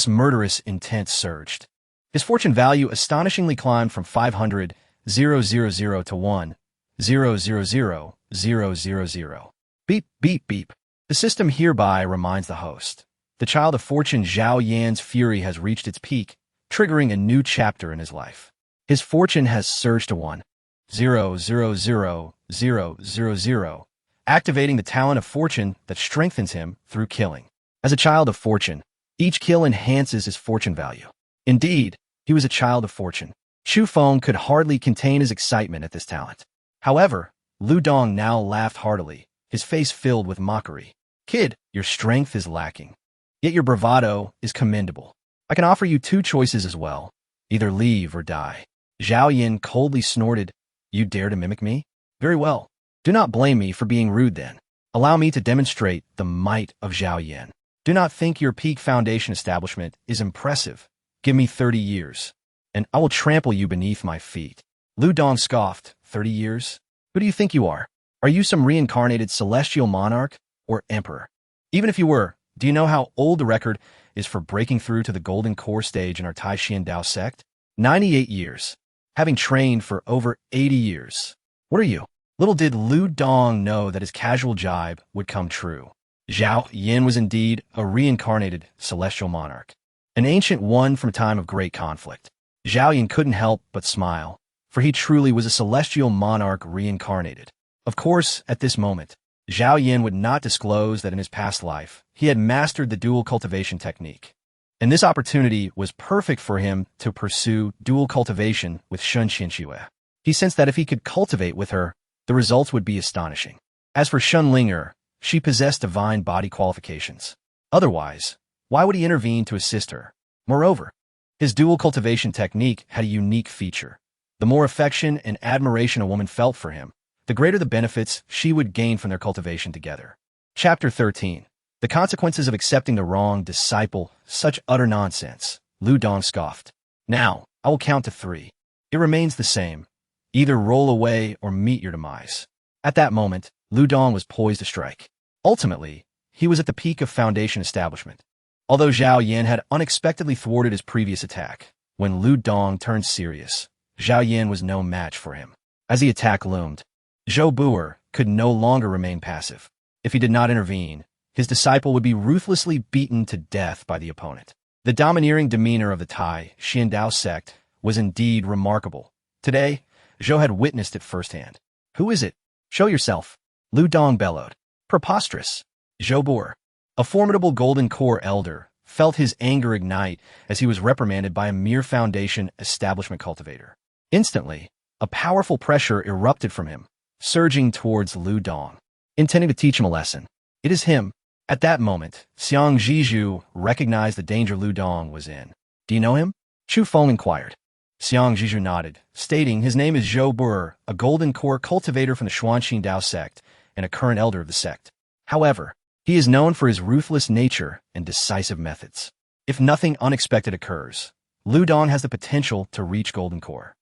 murderous intent surged, his fortune value astonishingly climbed from 500,000 to 1,000,000. Beep, beep, beep. The system hereby reminds the host. The child of fortune Zhao Yan's fury has reached its peak, triggering a new chapter in his life. His fortune has surged to 1,000,000, activating the talent of fortune that strengthens him through killing. As a child of fortune, each kill enhances his fortune value. Indeed, he was a child of fortune. Chu Feng could hardly contain his excitement at this talent. However, Lu Dong now laughed heartily, his face filled with mockery. Kid, your strength is lacking. Yet your bravado is commendable. I can offer you two choices as well. Either leave or die. Zhao Yin coldly snorted. You dare to mimic me? Very well. Do not blame me for being rude then. Allow me to demonstrate the might of Zhao Yin. Do not think your peak foundation establishment is impressive. Give me 30 years, and I will trample you beneath my feet. Lu Dong scoffed. 30 years? Who do you think you are? Are you some reincarnated celestial monarch or emperor? Even if you were, do you know how old the record is for breaking through to the golden core stage in our Taixuan Dao Sect? 98 years. Having trained for over 80 years. What are you? Little did Lu Dong know that his casual jibe would come true. Zhao Yin was indeed a reincarnated celestial monarch, an ancient one from a time of great conflict. Zhao Yin couldn't help but smile, for he truly was a celestial monarch reincarnated. Of course, at this moment, Zhao Yin would not disclose that in his past life, he had mastered the dual cultivation technique. And this opportunity was perfect for him to pursue dual cultivation with Lin Xiyue. He sensed that if he could cultivate with her, the results would be astonishing. As for Lin Xiyue, she possessed divine body qualifications. Otherwise, why would he intervene to assist her? Moreover, his dual cultivation technique had a unique feature. The more affection and admiration a woman felt for him, the greater the benefits she would gain from their cultivation together. Chapter 13. The consequences of accepting the wrong disciple. Such utter nonsense. Lu Dong scoffed. Now, I will count to 3. It remains the same. Either roll away or meet your demise. At that moment, Lu Dong was poised to strike. Ultimately, he was at the peak of foundation establishment. Although Zhao Yin had unexpectedly thwarted his previous attack, when Lu Dong turned serious, Zhao Yin was no match for him. As the attack loomed, Zhou Buer could no longer remain passive. If he did not intervene, his disciple would be ruthlessly beaten to death by the opponent. The domineering demeanor of the Taixuan Dao Sect was indeed remarkable. Today, Zhou had witnessed it firsthand. Who is it? Show yourself. Lu Dong bellowed. Preposterous. Zhou Buer, a formidable golden core elder, felt his anger ignite as he was reprimanded by a mere foundation establishment cultivator. Instantly, a powerful pressure erupted from him, surging towards Lu Dong, intending to teach him a lesson. It is him. At that moment, Xiang Zhizhu recognized the danger Lu Dong was in. Do you know him? Chu Feng inquired. Xiang Zhizhu nodded, stating his name is Zhou Buer, a golden core cultivator from the Xuanxin Dao Sect and a current elder of the sect. However, he is known for his ruthless nature and decisive methods. If nothing unexpected occurs, Lu Dong has the potential to reach golden core.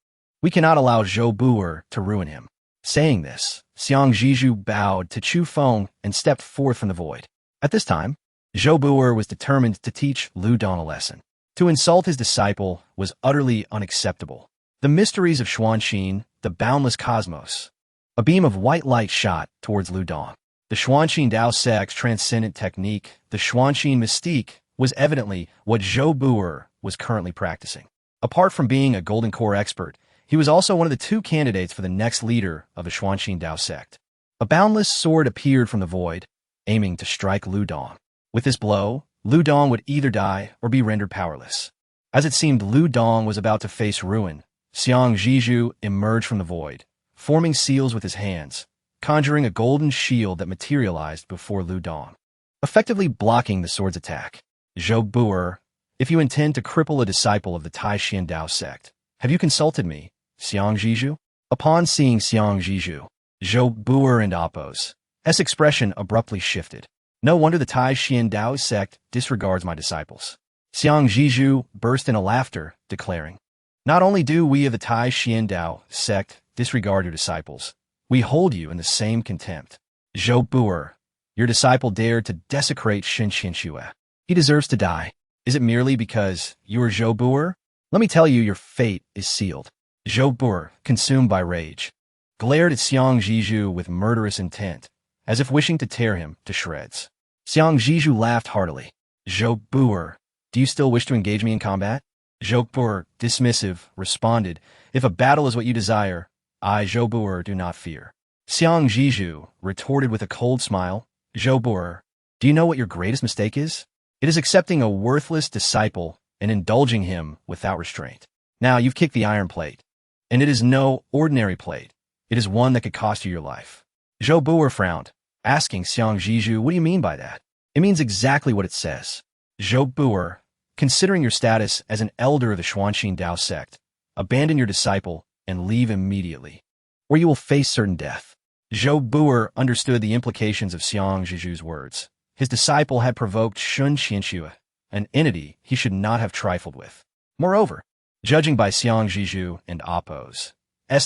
We cannot allow Zhou Buer to ruin him. Saying this, Xiang Zhizhu bowed to Chu Feng and stepped forth from the void. At this time, Zhou Buer was determined to teach Lu Dong a lesson. To insult his disciple was utterly unacceptable. The mysteries of Xuanxin, the boundless cosmos. A beam of white light shot towards Lu Dong. The Xuanxin Dao Sect's transcendent technique, the Xuanxin mystique, was evidently what Zhou Buer was currently practicing. Apart from being a golden core expert, he was also one of the 2 candidates for the next leader of the Xuanxin Dao Sect. A boundless sword appeared from the void, aiming to strike Lu Dong. With this blow, Lu Dong would either die or be rendered powerless. As it seemed Lu Dong was about to face ruin, Xiang Zhizhu emerged from the void, forming seals with his hands, conjuring a golden shield that materialized before Lu Dong, effectively blocking the sword's attack. Zhou Buer, if you intend to cripple a disciple of the Taixuan Dao Sect, have you consulted me, Xiang Zhizhu? Upon seeing Xiang Zhizhu, Zhou Buer and Appo's expression abruptly shifted. No wonder the Taixuan Dao Sect disregards my disciples. Xiang Zhizhu burst into laughter, declaring, not only do we of the Taixuan Dao Sect disregard your disciples, we hold you in the same contempt. Zhou Buer, Your disciple dared to desecrate Lin Xiyue. He deserves to die. Is it merely because you are Zhou Bu'er? Let me tell you, your fate is sealed. Zhou Bu'er, consumed by rage, glared at Xiang Zhizhu with murderous intent, as if wishing to tear him to shreds. Xiang Zhizhu laughed heartily. Zhou Bu'er, do you still wish to engage me in combat? Zhou Bu'er, dismissive, responded, if a battle is what you desire, I, Zhou Bu'er, do not fear. Xiang Zhizhu retorted with a cold smile, Zhou Bu'er, do you know what your greatest mistake is? It is accepting a worthless disciple and indulging him without restraint. Now you've kicked the iron plate, and it is no ordinary plate. It is one that could cost you your life. Zhou Bu'er frowned, asking Xiang Zhizhu, what do you mean by that? It means exactly what it says. Zhou Bu'er, considering your status as an elder of the Taixuan Dao Sect, abandon your disciple and leave immediately, or you will face certain death. Zhou Bu'er understood the implications of Xiang Zhizhu's words. His disciple had provoked Lin Xiyue, an entity he should not have trifled with. Moreover, judging by Xiang Zhizhu and Appo's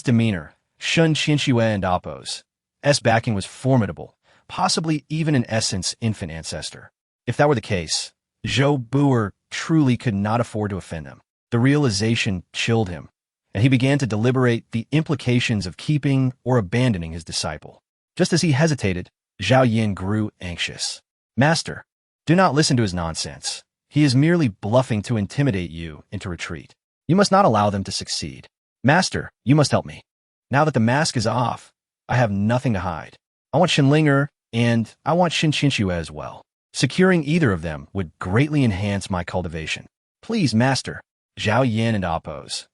demeanor, Lin Xiyue and Appo's backing was formidable, possibly even in essence infant ancestor. If that were the case, Zhou Bu'er truly could not afford to offend them. The realization chilled him, and he began to deliberate the implications of keeping or abandoning his disciple. Just as he hesitated, Zhao Yin grew anxious. Master, do not listen to his nonsense. He is merely bluffing to intimidate you into retreat. You must not allow them to succeed. Master, you must help me. Now that the mask is off, I have nothing to hide. I want Xinlinger, and I want Lin Xiyue as well. Securing either of them would greatly enhance my cultivation. Please, Master. Zhao Yin and Appo's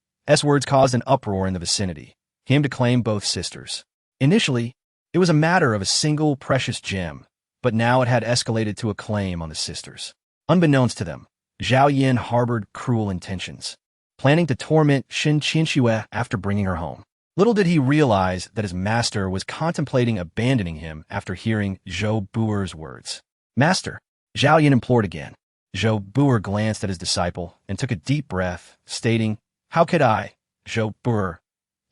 words caused an uproar in the vicinity. He aimed to claim both sisters. Initially, it was a matter of a single precious gem, but now it had escalated to a claim on the sisters. Unbeknownst to them, Zhao Yin harbored cruel intentions, planning to torment Lin Xiyue after bringing her home. Little did he realize that his master was contemplating abandoning him after hearing Zhou Bu'er's words. Master, Zhao Yin implored again. Zhou Bu'er glanced at his disciple and took a deep breath, stating, how could I, Zhou Bu'er,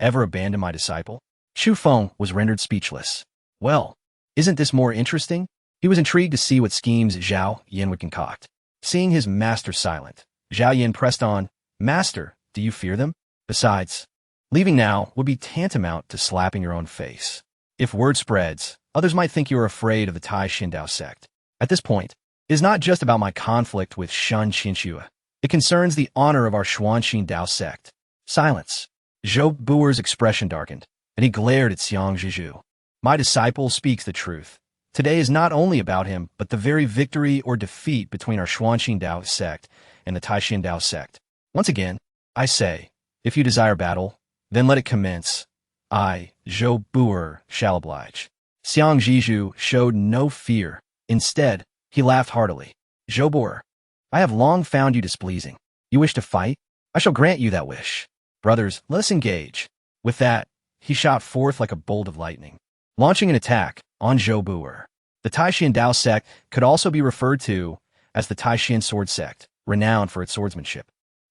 ever abandon my disciple? Chu Feng was rendered speechless. Well, isn't this more interesting? He was intrigued to see what schemes Zhao Yin would concoct. Seeing his master silent, Zhao Yin pressed on, Master, do you fear them? Besides, leaving now would be tantamount to slapping your own face. If word spreads, others might think you are afraid of the Taixuan Dao Sect. At this point, it is not just about my conflict with Lin Xiyue. It concerns the honor of our Taixuan Dao Sect. Silence. Zhou Bu'er's expression darkened, and he glared at Xiang Zhizhu. My disciple speaks the truth. Today is not only about him, but the very victory or defeat between our Taixuan Dao Sect and the Taixuan Dao Sect. Once again, I say, if you desire battle, then let it commence. I, Zhou Bu'er, shall oblige. Xiang Zhizhu showed no fear. Instead, he laughed heartily. Zhou Bu'er, I have long found you displeasing. You wish to fight? I shall grant you that wish. Brothers, let us engage. With that, he shot forth like a bolt of lightning, launching an attack on Zhou Bu'er. The Taixuan Dao Sect could also be referred to as the Taixuan Sword Sect, renowned for its swordsmanship.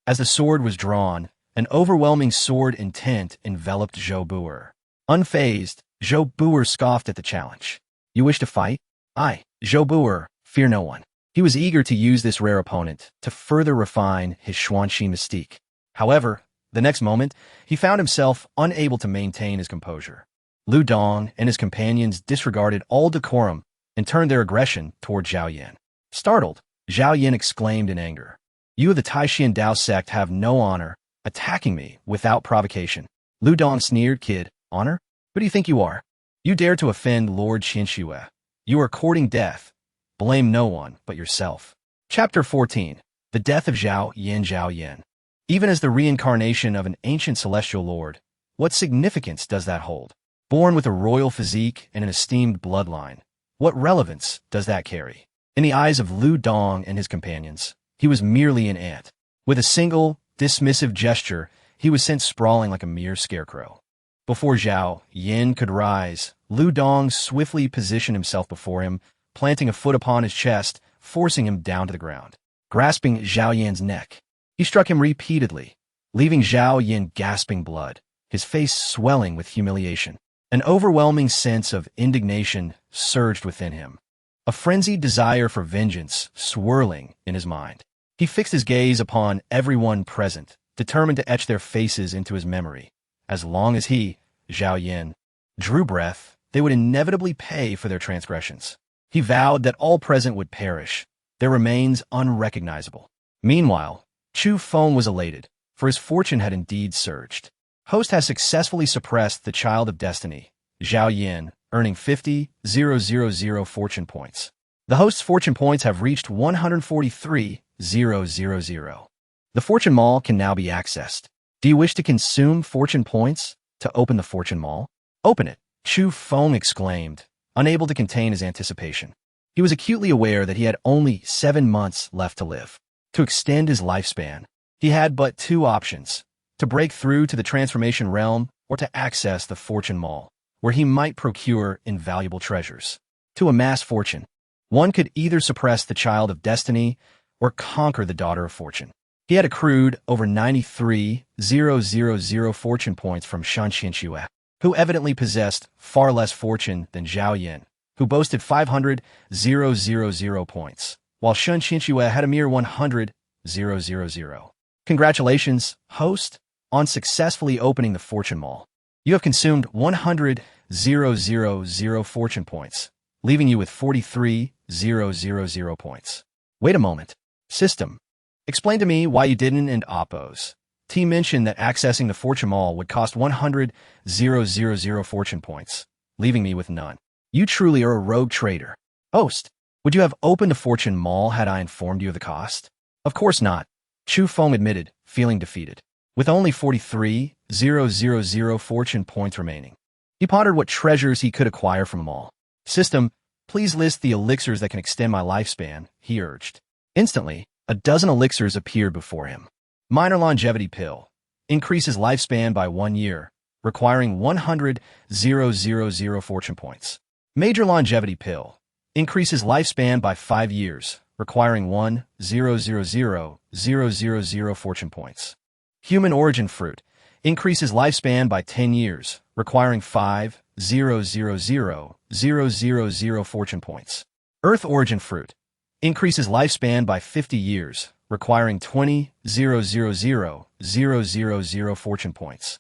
As the sword was drawn, an overwhelming sword intent enveloped Zhou Bu'er. Unfazed, Zhou Bu'er scoffed at the challenge. You wish to fight? I, Zhou Bu'er, fear no one. He was eager to use this rare opponent to further refine his Xuanxi mystique. However, the next moment, he found himself unable to maintain his composure. Lu Dong and his companions disregarded all decorum and turned their aggression toward Zhao Yin. Startled, Zhao Yin exclaimed in anger, You of the Taixuan Dao Sect have no honor, attacking me without provocation. Lu Dong sneered, Kid, honor? Who do you think you are? You dare to offend Lord Lin Xiyue. You are courting death. Blame no one but yourself. Chapter 14. The Death of Zhao Yin. Even as the reincarnation of an ancient celestial lord, what significance does that hold? Born with a royal physique and an esteemed bloodline, what relevance does that carry? In the eyes of Lu Dong and his companions, he was merely an ant. With a single, dismissive gesture, he was sent sprawling like a mere scarecrow. Before Zhao Yin could rise, Lu Dong swiftly positioned himself before him, planting a foot upon his chest, forcing him down to the ground. Grasping Zhao Yin's neck, he struck him repeatedly, leaving Zhao Yin gasping blood, his face swelling with humiliation. An overwhelming sense of indignation surged within him. a frenzied desire for vengeance swirling in his mind. He fixed his gaze upon everyone present, determined to etch their faces into his memory. As long as he, Zhao Yin, drew breath, they would inevitably pay for their transgressions. He vowed that all present would perish, their remains unrecognizable. Meanwhile, Chu Feng was elated, for his fortune had indeed surged. Host has successfully suppressed the child of destiny, Zhao Yin, earning 50,000 fortune points. The host's fortune points have reached 143,000. The fortune mall can now be accessed. Do you wish to consume fortune points to open the fortune mall? Open it, Chu Feng exclaimed, unable to contain his anticipation. He was acutely aware that he had only 7 months left to live. To extend his lifespan, he had but 2 options: to break through to the transformation realm or to access the fortune mall, where he might procure invaluable treasures. To amass fortune, one could either suppress the child of destiny or conquer the daughter of fortune. He had accrued over 93,000 fortune points from Lin Xiyue, who evidently possessed far less fortune than Zhao Yin, who boasted 500,000 points, while Lin Xiyue had a mere 100,000. Congratulations, host, on successfully opening the fortune mall. You have consumed 100,000 fortune points, leaving you with 43,000 points. Wait a moment. System, explain to me why you didn't and oppose. T mentioned that accessing the fortune mall would cost 100,000 fortune points, leaving me with none. You truly are a rogue trader. Host, would you have opened the fortune mall had I informed you of the cost? Of course not, Chu Feng admitted, feeling defeated. With only 43,000 fortune points remaining, he pondered what treasures he could acquire from them all. System, please list the elixirs that can extend my lifespan, he urged. Instantly, a dozen elixirs appeared before him. Minor longevity pill increases lifespan by 1 year, requiring 100,000 fortune points. Major longevity pill increases lifespan by 5 years, requiring 100,000 fortune points. Human origin fruit increases lifespan by 10 years, requiring 5,000 fortune points. Earth origin fruit increases lifespan by 50 years, requiring 20,000 fortune points.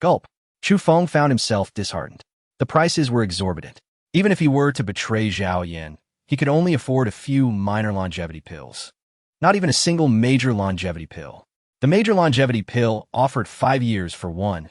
Gulp. Chu Feng found himself disheartened. The prices were exorbitant. Even if he were to betray Zhao Yin, he could only afford a few minor longevity pills. Not even a single major longevity pill. The major longevity pill offered 5 years for 1,000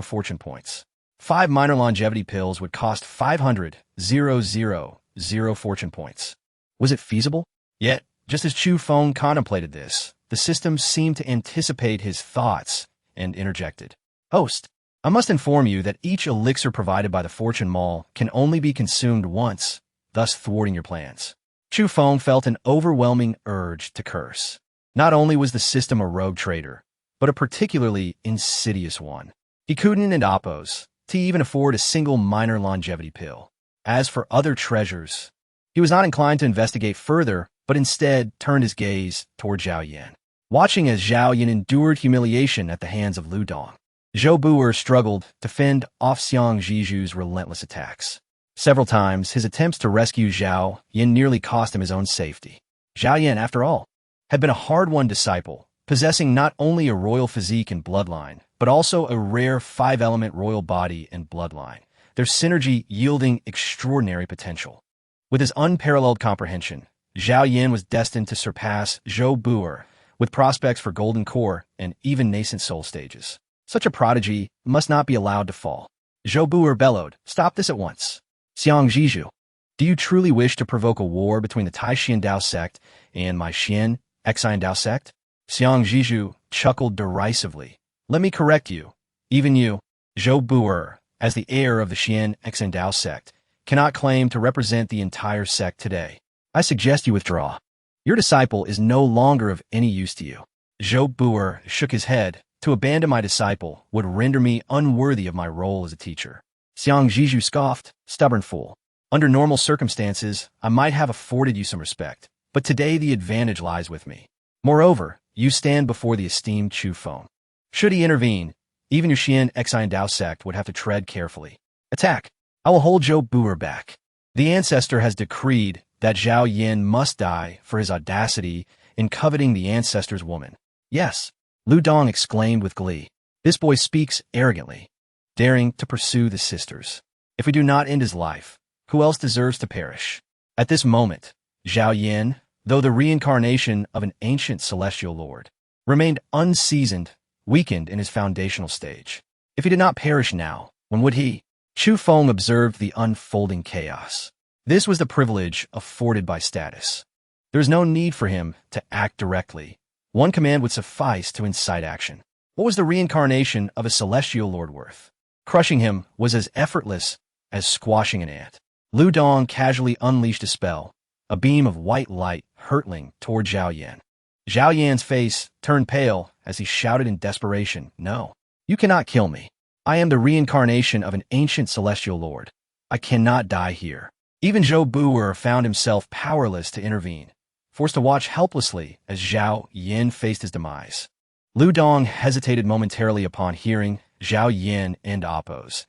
fortune points. 5 minor longevity pills would cost 500,000 fortune points. Was it feasible? Yet, just as Chu Feng contemplated this, the system seemed to anticipate his thoughts and interjected. Host, I must inform you that each elixir provided by the fortune mall can only be consumed once, thus thwarting your plans. Chu Feng felt an overwhelming urge to curse. Not only was the system a rogue trader, but a particularly insidious one. He couldn't and oppose to even afford a single minor longevity pill. As for other treasures, he was not inclined to investigate further, but instead turned his gaze toward Zhao Yin. Watching as Zhao Yin endured humiliation at the hands of Lu Dong, Zhou Buer struggled to fend off Xiang Ziju's relentless attacks. Several times, his attempts to rescue Zhao Yin nearly cost him his own safety. Zhao Yin, after all, had been a hard-won disciple, possessing not only a royal physique and bloodline, but also a rare 5-element royal body and bloodline, their synergy yielding extraordinary potential. With his unparalleled comprehension, Zhao Yin was destined to surpass Zhou Buer, with prospects for golden core and even nascent soul stages. Such a prodigy must not be allowed to fall. Zhou Buer bellowed, "Stop this at once. Xiang Ziju, do you truly wish to provoke a war between the Taixuan Dao Sect and my Taixuan Dao Sect?" Xiang Ziju chuckled derisively. "Let me correct you. Even you, Zhou Buer, as the heir of the Taixuan Dao Sect, cannot claim to represent the entire sect today. I suggest you withdraw. Your disciple is no longer of any use to you." Zhou Buer shook his head. "To abandon my disciple would render me unworthy of my role as a teacher." Xiang Ziju scoffed, "Stubborn fool. Under normal circumstances, I might have afforded you some respect, but today the advantage lies with me. Moreover, you stand before the esteemed Chu Feng. Should he intervene, even your Taixuan Dao Sect would have to tread carefully. Attack!" I will hold Zhou Bu'er back. The ancestor has decreed that Zhao Yin must die for his audacity in coveting the ancestor's woman. Yes, Lu Dong exclaimed with glee. This boy speaks arrogantly, daring to pursue the sisters. If we do not end his life, who else deserves to perish? At this moment, Zhao Yin, though the reincarnation of an ancient celestial lord, remained unseasoned, weakened in his foundational stage. If he did not perish now, when would he? Chu Feng observed the unfolding chaos. This was the privilege afforded by status. There is no need for him to act directly. One command would suffice to incite action. What was the reincarnation of a celestial lord worth? Crushing him was as effortless as squashing an ant. Lu Dong casually unleashed a spell, a beam of white light hurtling toward Zhao Yan. Zhao Yan's face turned pale as he shouted in desperation, "No, you cannot kill me. I am the reincarnation of an ancient celestial lord. I cannot die here." Even Zhou Bu'er found himself powerless to intervene, forced to watch helplessly as Zhao Yin faced his demise. Lu Dong hesitated momentarily upon hearing Zhao Yin and Appo's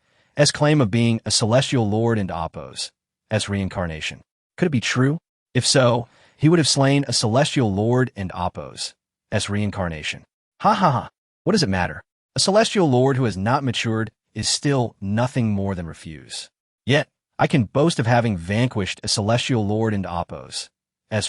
claim of being a celestial lord and Appo's reincarnation. Could it be true? If so, he would have slain a celestial lord and Appo's reincarnation. Ha ha ha! What does it matter? A celestial lord who has not matured is still nothing more than refuse. Yet, I can boast of having vanquished a celestial lord and Appo's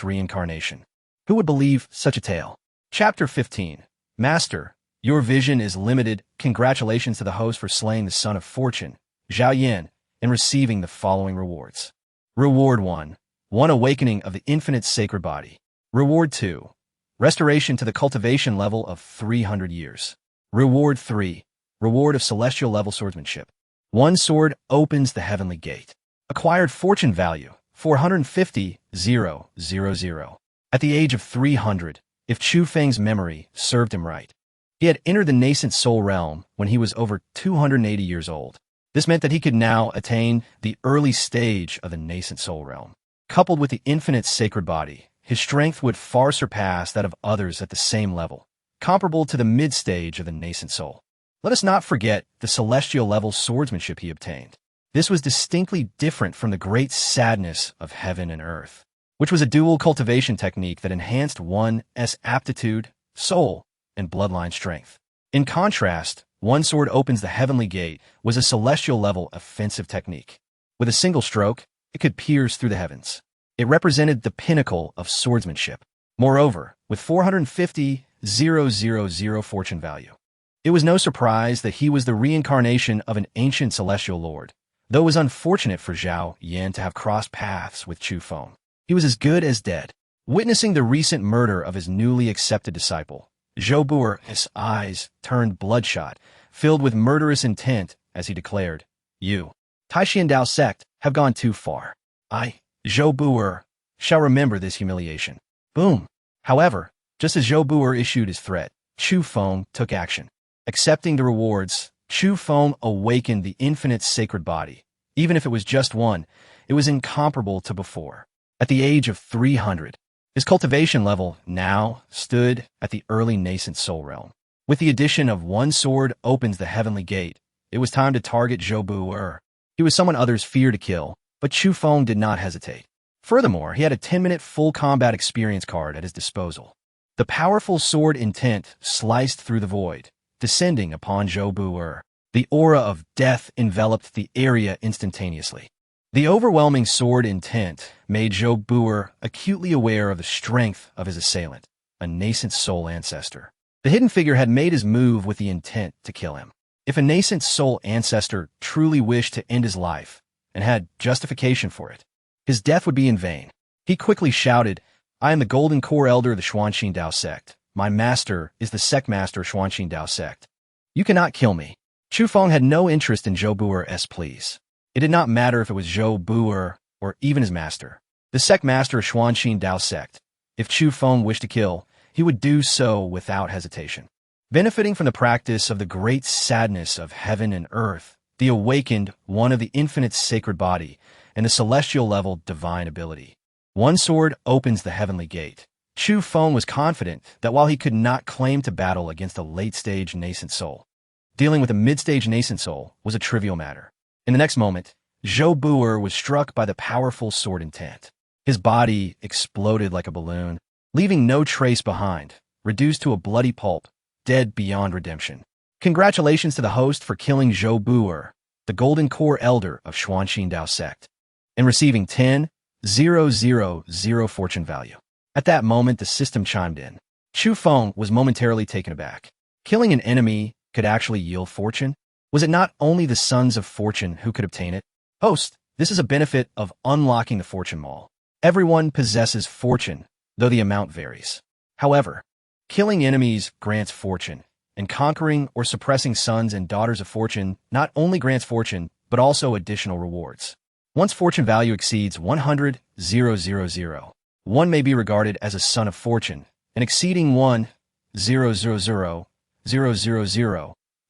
reincarnation. Who would believe such a tale? Chapter 15. Master, your vision is limited. Congratulations to the host for slaying the son of fortune, Zhao Yin, and receiving the following rewards. Reward 1. One awakening of the infinite sacred body. Reward 2. Restoration to the cultivation level of 300 years. Reward 3. Reward of celestial level swordsmanship. One sword opens the heavenly gate. Acquired fortune value, 450,000. At the age of 300, if Chu Feng's memory served him right, he had entered the Nascent Soul realm when he was over 280 years old. This meant that he could now attain the early stage of the Nascent Soul realm. Coupled with the infinite sacred body, his strength would far surpass that of others at the same level, comparable to the mid-stage of the Nascent Soul. Let us not forget the celestial level swordsmanship he obtained. This was distinctly different from the great sadness of heaven and earth, which was a dual cultivation technique that enhanced one's aptitude, soul, and bloodline strength. In contrast, one sword opens the heavenly gate was a celestial level offensive technique. With a single stroke, it could pierce through the heavens. It represented the pinnacle of swordsmanship. Moreover, with 450,000 fortune value, it was no surprise that he was the reincarnation of an ancient celestial lord, though it was unfortunate for Zhao Yan to have crossed paths with Chu Feng. He was as good as dead. Witnessing the recent murder of his newly accepted disciple, Zhou Bu'er's eyes turned bloodshot, filled with murderous intent as he declared, "You, Taixuan Dao Sect, have gone too far. I, Zhou Bu'er, shall remember this humiliation." Boom! However, just as Zhou Bu'er issued his threat, Chu Feng took action. Accepting the rewards, Chu Feng awakened the infinite sacred body. Even if it was just one, it was incomparable to before. At the age of 300, his cultivation level now stood at the early nascent soul realm. With the addition of one sword opens the heavenly gate, it was time to target Zhou Bu'er. He was someone others feared to kill, but Chu Feng did not hesitate. Furthermore, he had a 10-minute full combat experience card at his disposal. The powerful sword intent sliced through the void, descending upon Zhou Bu'er. The aura of death enveloped the area instantaneously. The overwhelming sword intent made Zhou Bu'er acutely aware of the strength of his assailant, a nascent soul ancestor. The hidden figure had made his move with the intent to kill him. If a nascent soul ancestor truly wished to end his life, and had justification for it, his death would be in vain. He quickly shouted, "I am the Golden Core Elder of the Xuanxin Dao Sect. My master is the Sect Master of Xuanxin Dao Sect. You cannot kill me." Chu Feng had no interest in Zhou Bu'er's pleas. It did not matter if it was Zhou Bu'er or even his master, the Sect Master of Xuanxin Dao Sect. If Chu Feng wished to kill, he would do so without hesitation. Benefiting from the practice of the great sadness of heaven and earth, the awakened one of the infinite sacred body and the celestial level divine ability. One sword opens the heavenly gate. Chu Feng was confident that while he could not claim to battle against a late-stage nascent soul, dealing with a mid-stage nascent soul was a trivial matter. In the next moment, Zhou Buer was struck by the powerful sword intent. His body exploded like a balloon, leaving no trace behind, reduced to a bloody pulp, dead beyond redemption. Congratulations to the host for killing Zhou Buer, the Golden Core Elder of Taixuan Dao Sect, and receiving 10,000 fortune value. At that moment, the system chimed in. Chu Feng was momentarily taken aback. Killing an enemy could actually yield fortune? Was it not only the sons of fortune who could obtain it? Host, this is a benefit of unlocking the fortune mall. Everyone possesses fortune, though the amount varies. However, killing enemies grants fortune, and conquering or suppressing sons and daughters of fortune not only grants fortune, but also additional rewards. Once fortune value exceeds 100,000, one may be regarded as a son of fortune, and exceeding 1,000,000,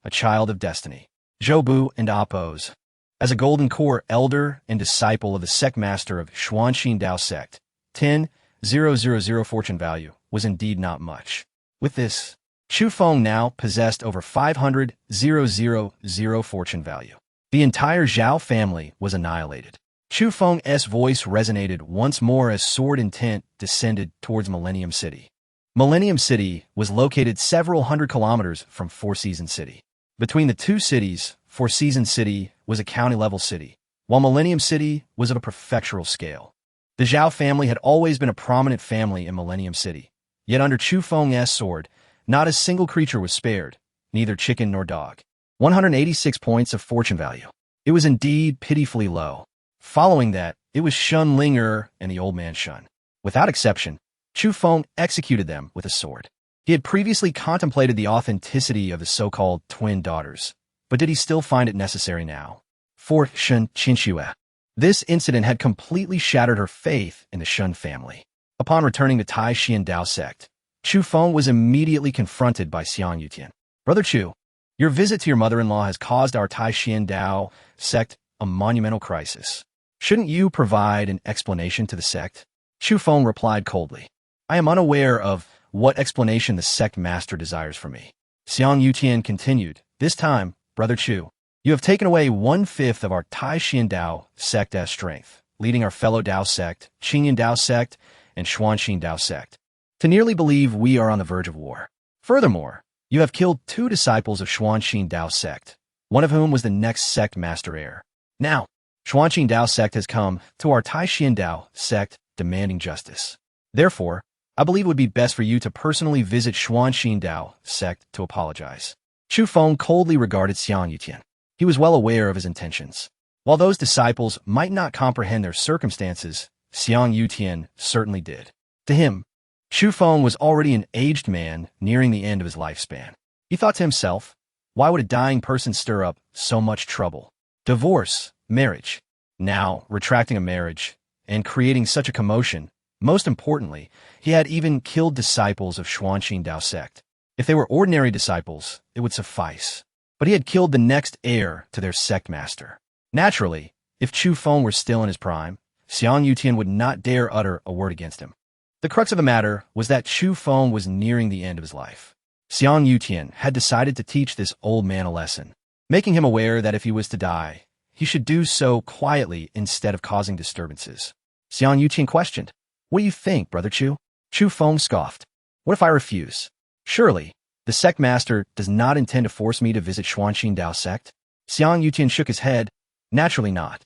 a child of destiny. Zhou Bu and Oppose. As a Golden Core Elder and disciple of the Sect Master of Taixuan Dao Sect, 10,000 fortune value was indeed not much. With this, Chu Feng now possessed over 500,000 fortune value. The entire Zhao family was annihilated. Chu Feng's voice resonated once more as sword intent descended towards Millennium City. Millennium City was located several hundred kilometers from Four Seasons City. Between the two cities, Four Seasons City was a county-level city, while Millennium City was of a prefectural scale. The Zhao family had always been a prominent family in Millennium City, yet under Chu Feng's sword, not a single creature was spared, neither chicken nor dog. 186 points of fortune value. It was indeed pitifully low. Following that, it was Shun Linger and the old man Shun. Without exception, Chu Feng executed them with a sword. He had previously contemplated the authenticity of the so-called twin daughters, but did he still find it necessary now? For Lin Xiyue, this incident had completely shattered her faith in the Shun family. Upon returning to Taixuan Dao Sect, Chu Feng was immediately confronted by Xiang Yutian. Brother Chu, your visit to your mother-in-law has caused our Taixuan Dao Sect a monumental crisis. Shouldn't you provide an explanation to the sect? Chu Feng replied coldly. I am unaware of what explanation the sect master desires from me. Xiang Yutian continued, this time, Brother Chu, you have taken away 1/5 of our Taixuan Dao Sect's strength, leading our fellow Dao Sect, Qingyan Dao Sect, and Xuanxin Dao Sect, to nearly believe we are on the verge of war. Furthermore, you have killed 2 disciples of Xuanxin Dao Sect, one of whom was the next sect master heir. Now, Xuanxin Dao Sect has come to our Taixuan Dao Sect demanding justice. Therefore, I believe it would be best for you to personally visit Xuanxin Dao Sect to apologize. Chu Feng coldly regarded Xiang Yutian. He was well aware of his intentions. While those disciples might not comprehend their circumstances, Xiang Yutian certainly did. To him, Chu Feng was already an aged man nearing the end of his lifespan. He thought to himself, why would a dying person stir up so much trouble? Divorce, marriage. Now, retracting a marriage and creating such a commotion. Most importantly, he had even killed disciples of Xuanxin Dao Sect. If they were ordinary disciples, it would suffice. But he had killed the next heir to their sect master. Naturally, if Chu Feng were still in his prime, Xiang Yutian would not dare utter a word against him. The crux of the matter was that Chu Feng was nearing the end of his life. Xiang Yutian had decided to teach this old man a lesson, making him aware that if he was to die, he should do so quietly instead of causing disturbances. Xiang Yutian questioned, what do you think, Brother Chu? Chu Feng scoffed. What if I refuse? Surely, the sect master does not intend to force me to visit Xuanxin Dao Sect? Xiang Yutian shook his head. Naturally not.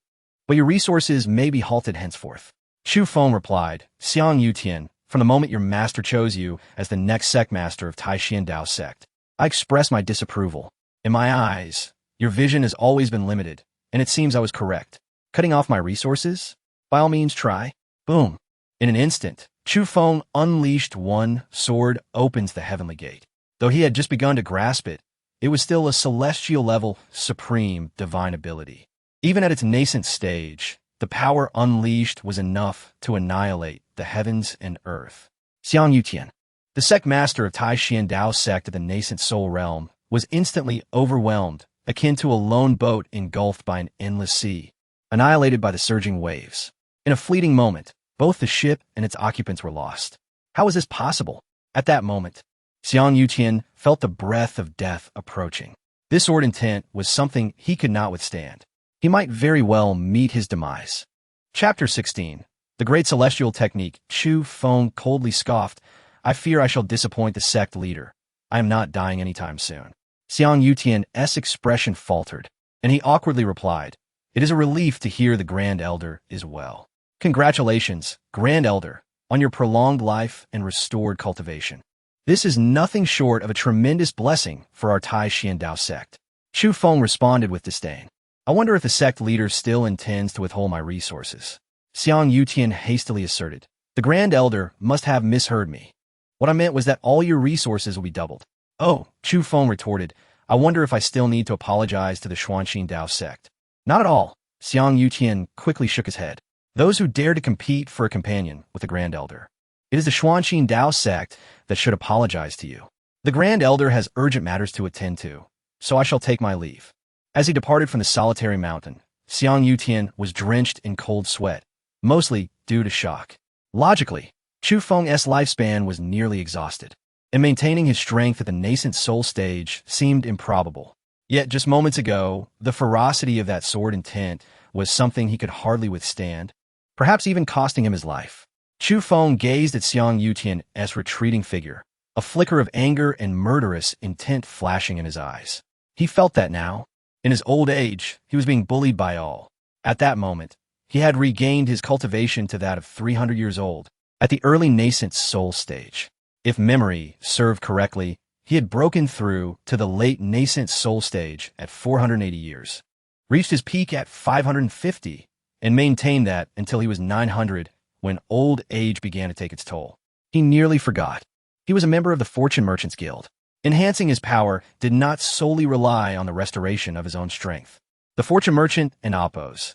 But your resources may be halted henceforth. Chu Feng replied, Xiang Yutian, from the moment your master chose you as the next sect master of Taixuan Dao Sect, I express my disapproval. In my eyes, your vision has always been limited, and it seems I was correct. Cutting off my resources? By all means, try. Boom. In an instant, Chu Feng unleashed one sword opens the heavenly gate. Though he had just begun to grasp it, it was still a celestial-level, supreme, divine ability. Even at its nascent stage, the power unleashed was enough to annihilate the heavens and earth. Xiang Yutian, the sect master of Taixuan Dao Sect of the Nascent Soul realm, was instantly overwhelmed, akin to a lone boat engulfed by an endless sea, annihilated by the surging waves. In a fleeting moment, both the ship and its occupants were lost. How was this possible? At that moment, Xiang Yutian felt the breath of death approaching. This sword intent was something he could not withstand. he might very well meet his demise. Chapter 16. The Great Celestial Technique. Chu Feng coldly scoffed. I fear I shall disappoint the sect leader. I am not dying anytime soon. Xiang Yutian's expression faltered, and he awkwardly replied, It is a relief to hear the Grand Elder is well. Congratulations, Grand Elder, on your prolonged life and restored cultivation. This is nothing short of a tremendous blessing for our Taixuan Dao Sect. Chu Feng responded with disdain. I wonder if the sect leader still intends to withhold my resources. Xiang Yutian hastily asserted. The Grand Elder must have misheard me. What I meant was that all your resources will be doubled. Oh, Chu Feng retorted, I wonder if I still need to apologize to the Taixuan Dao Sect. Not at all. Xiang Yutian quickly shook his head. Those who dare to compete for a companion with the Grand Elder. It is the Taixuan Dao Sect that should apologize to you. The Grand Elder has urgent matters to attend to, so I shall take my leave. As he departed from the solitary mountain, Xiang Yutian was drenched in cold sweat, mostly due to shock. Logically, Chu Feng's lifespan was nearly exhausted, and maintaining his strength at the Nascent Soul stage seemed improbable. Yet just moments ago, the ferocity of that sword intent was something he could hardly withstand, perhaps even costing him his life. Chu Feng gazed at Xiang Yutian's retreating figure, a flicker of anger and murderous intent flashing in his eyes. He felt that now, in his old age, he was being bullied by all. At that moment, he had regained his cultivation to that of 300 years old, at the early Nascent Soul stage. If memory served correctly, he had broken through to the late Nascent Soul stage at 480 years, reached his peak at 550, and maintained that until he was 900, when old age began to take its toll. He nearly forgot. He was a member of the Fortune Merchants Guild. Enhancing his power did not solely rely on the restoration of his own strength. The Fortune Merchant and Appo's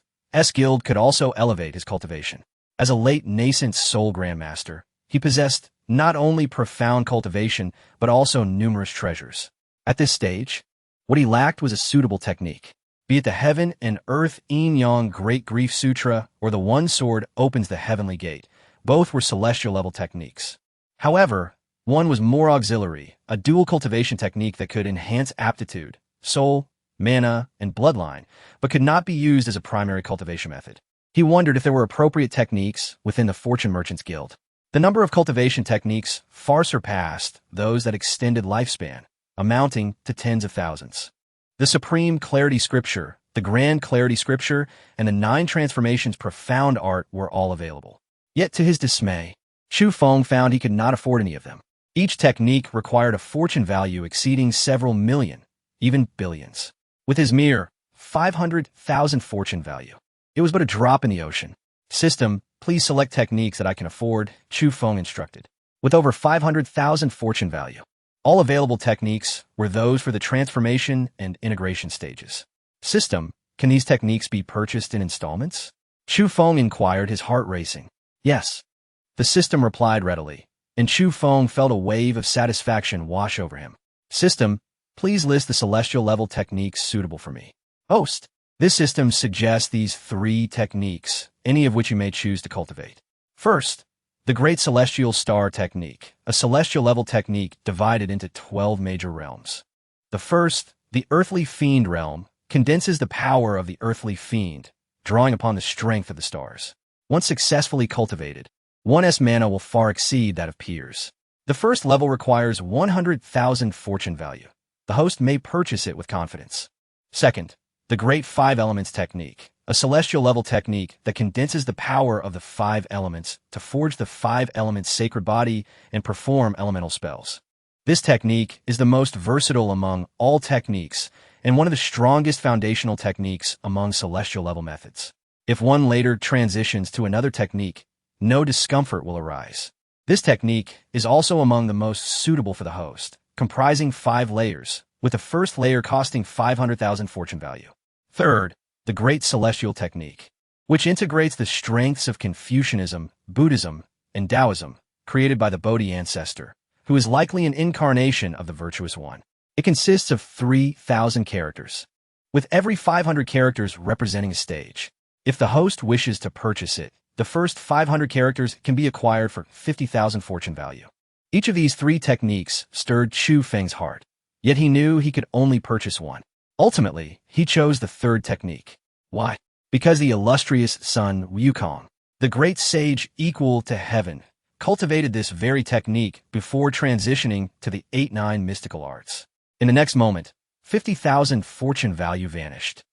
Guild could also elevate his cultivation. As a late Nascent Soul Grandmaster, he possessed not only profound cultivation, but also numerous treasures. At this stage, what he lacked was a suitable technique. Be it the Heaven and Earth Yin-Yang Great Grief Sutra or the One Sword Opens the Heavenly Gate, both were celestial-level techniques. However, one was more auxiliary, a dual cultivation technique that could enhance aptitude, soul, mana, and bloodline, but could not be used as a primary cultivation method. He wondered if there were appropriate techniques within the Fortune Merchants Guild. The number of cultivation techniques far surpassed those that extended lifespan, amounting to tens of thousands. The Supreme Clarity Scripture, the Grand Clarity Scripture, and the 9 Transformations Profound Art were all available. Yet to his dismay, Chu Feng found he could not afford any of them. Each technique required a fortune value exceeding several million, even billions. With his mere 500,000 fortune value, it was but a drop in the ocean. System, please select techniques that I can afford, Chu Feng instructed. With over 500,000 fortune value, all available techniques were those for the transformation and integration stages. System, can these techniques be purchased in installments? Chu Feng inquired, his heart racing. Yes. The system replied readily, and Chu Feng felt a wave of satisfaction wash over him. System, please list the celestial level techniques suitable for me. Host, this system suggests these 3 techniques, any of which you may choose to cultivate. First, the Great Celestial Star Technique, a celestial level technique divided into 12 major realms. The first, the Earthly Fiend realm, condenses the power of the Earthly Fiend, drawing upon the strength of the stars. Once successfully cultivated, one's mana will far exceed that of peers. The first level requires 100,000 fortune value. The host may purchase it with confidence. Second, the Great 5 Elements Technique, a celestial level technique that condenses the power of the 5 elements to forge the 5 elements sacred body and perform elemental spells. This technique is the most versatile among all techniques and one of the strongest foundational techniques among celestial level methods. If one later transitions to another technique, no discomfort will arise. This technique is also among the most suitable for the host, comprising 5 layers, with the first layer costing 500,000 fortune value. Third, the Great Celestial Technique, which integrates the strengths of Confucianism, Buddhism, and Taoism, created by the Bodhi ancestor, who is likely an incarnation of the Virtuous One. It consists of 3,000 characters, with every 500 characters representing a stage. If the host wishes to purchase it, the first 500 characters can be acquired for 50,000 fortune value. Each of these 3 techniques stirred Chu Feng's heart, yet he knew he could only purchase one. Ultimately, he chose the third technique. Why? Because the illustrious son Wukong, the great sage equal to heaven, cultivated this very technique before transitioning to the 8-9 mystical arts. In the next moment, 50,000 fortune value vanished,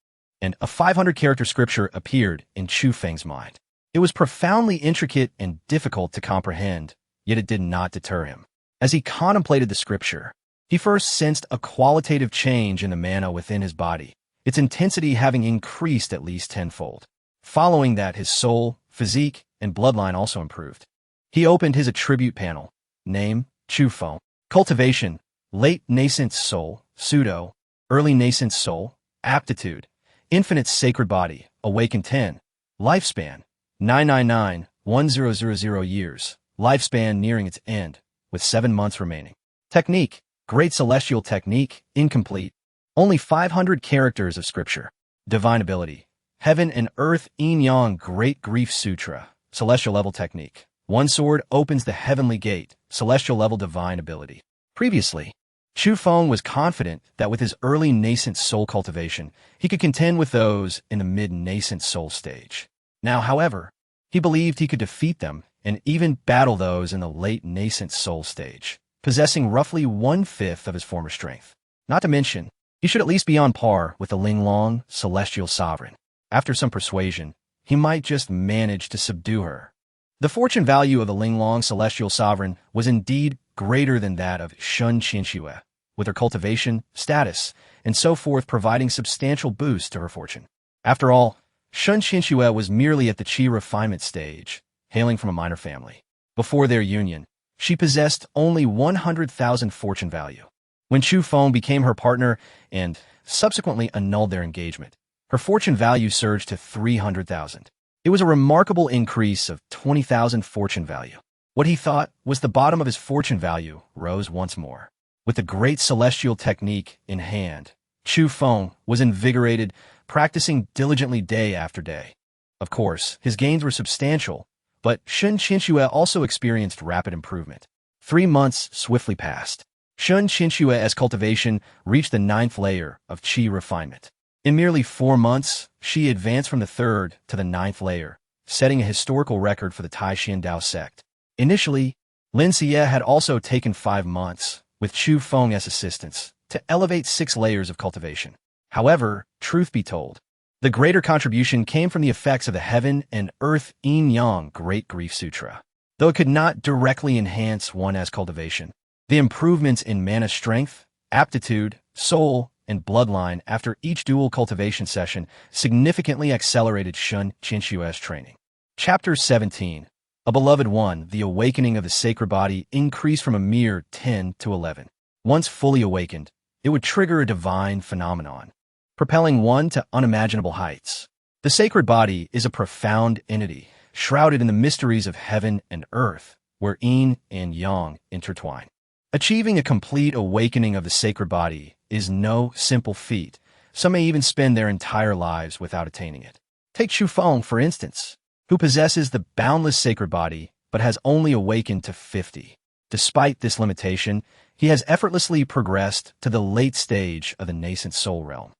and a 500-character scripture appeared in Chu Feng's mind. It was profoundly intricate and difficult to comprehend, yet it did not deter him. As he contemplated the scripture, he first sensed a qualitative change in the mana within his body, its intensity having increased at least tenfold. Following that, his soul, physique, and bloodline also improved. He opened his attribute panel. Name, Chu Feng. Cultivation, late nascent soul, pseudo, early nascent soul, aptitude, infinite sacred body, awakened 10, lifespan, 999,1000 years, lifespan nearing its end, with 7 months remaining. Technique, great celestial technique, incomplete, only 500 characters of scripture. Divine ability, heaven and earth yin-yang great grief sutra, celestial level technique. One sword opens the heavenly gate, celestial level divine ability. Previously, Chu Feng was confident that with his early nascent soul cultivation, he could contend with those in the mid-nascent soul stage. Now, however, he believed he could defeat them and even battle those in the late nascent soul stage, possessing roughly 1/5 of his former strength. Not to mention, he should at least be on par with the Linglong celestial sovereign. After some persuasion, he might just manage to subdue her. The fortune value of the Linglong celestial sovereign was indeed greater than that of Lin Xiyue, with her cultivation, status, and so forth providing substantial boost to her fortune. After all, Lin Xiyue was merely at the qi refinement stage, hailing from a minor family. Before their union, she possessed only 100,000 fortune value. When Chu Feng became her partner and subsequently annulled their engagement, her fortune value surged to 300,000. It was a remarkable increase of 20,000 fortune value. What he thought was the bottom of his fortune value rose once more. With the great celestial technique in hand, Chu Feng was invigorated, practicing diligently day after day. Of course, his gains were substantial, but Lin Xiyue also experienced rapid improvement. 3 months swiftly passed. Lin Xiyue's cultivation reached the 9th layer of qi refinement. In merely 4 months, she advanced from the 3rd to the 9th layer, setting a historical record for the Taixuan Dao Sect. Initially, Lin Xiyue had also taken 5 months, with Chu Feng's assistance, to elevate 6 layers of cultivation. However, truth be told, the greater contribution came from the effects of the heaven and earth yin-yang great grief sutra. Though it could not directly enhance one's cultivation, the improvements in mana strength, aptitude, soul, and bloodline after each dual cultivation session significantly accelerated Lin Xiyue's training. Chapter 17. A Beloved One, the awakening of the sacred body increased from a mere 10 to 11. Once fully awakened, it would trigger a divine phenomenon, propelling one to unimaginable heights. The sacred body is a profound entity, shrouded in the mysteries of heaven and earth, where yin and yang intertwine. Achieving a complete awakening of the sacred body is no simple feat. Some may even spend their entire lives without attaining it. Take Chu Feng, for instance, who possesses the boundless sacred body but has only awakened to 50. Despite this limitation, he has effortlessly progressed to the late stage of the nascent soul realm.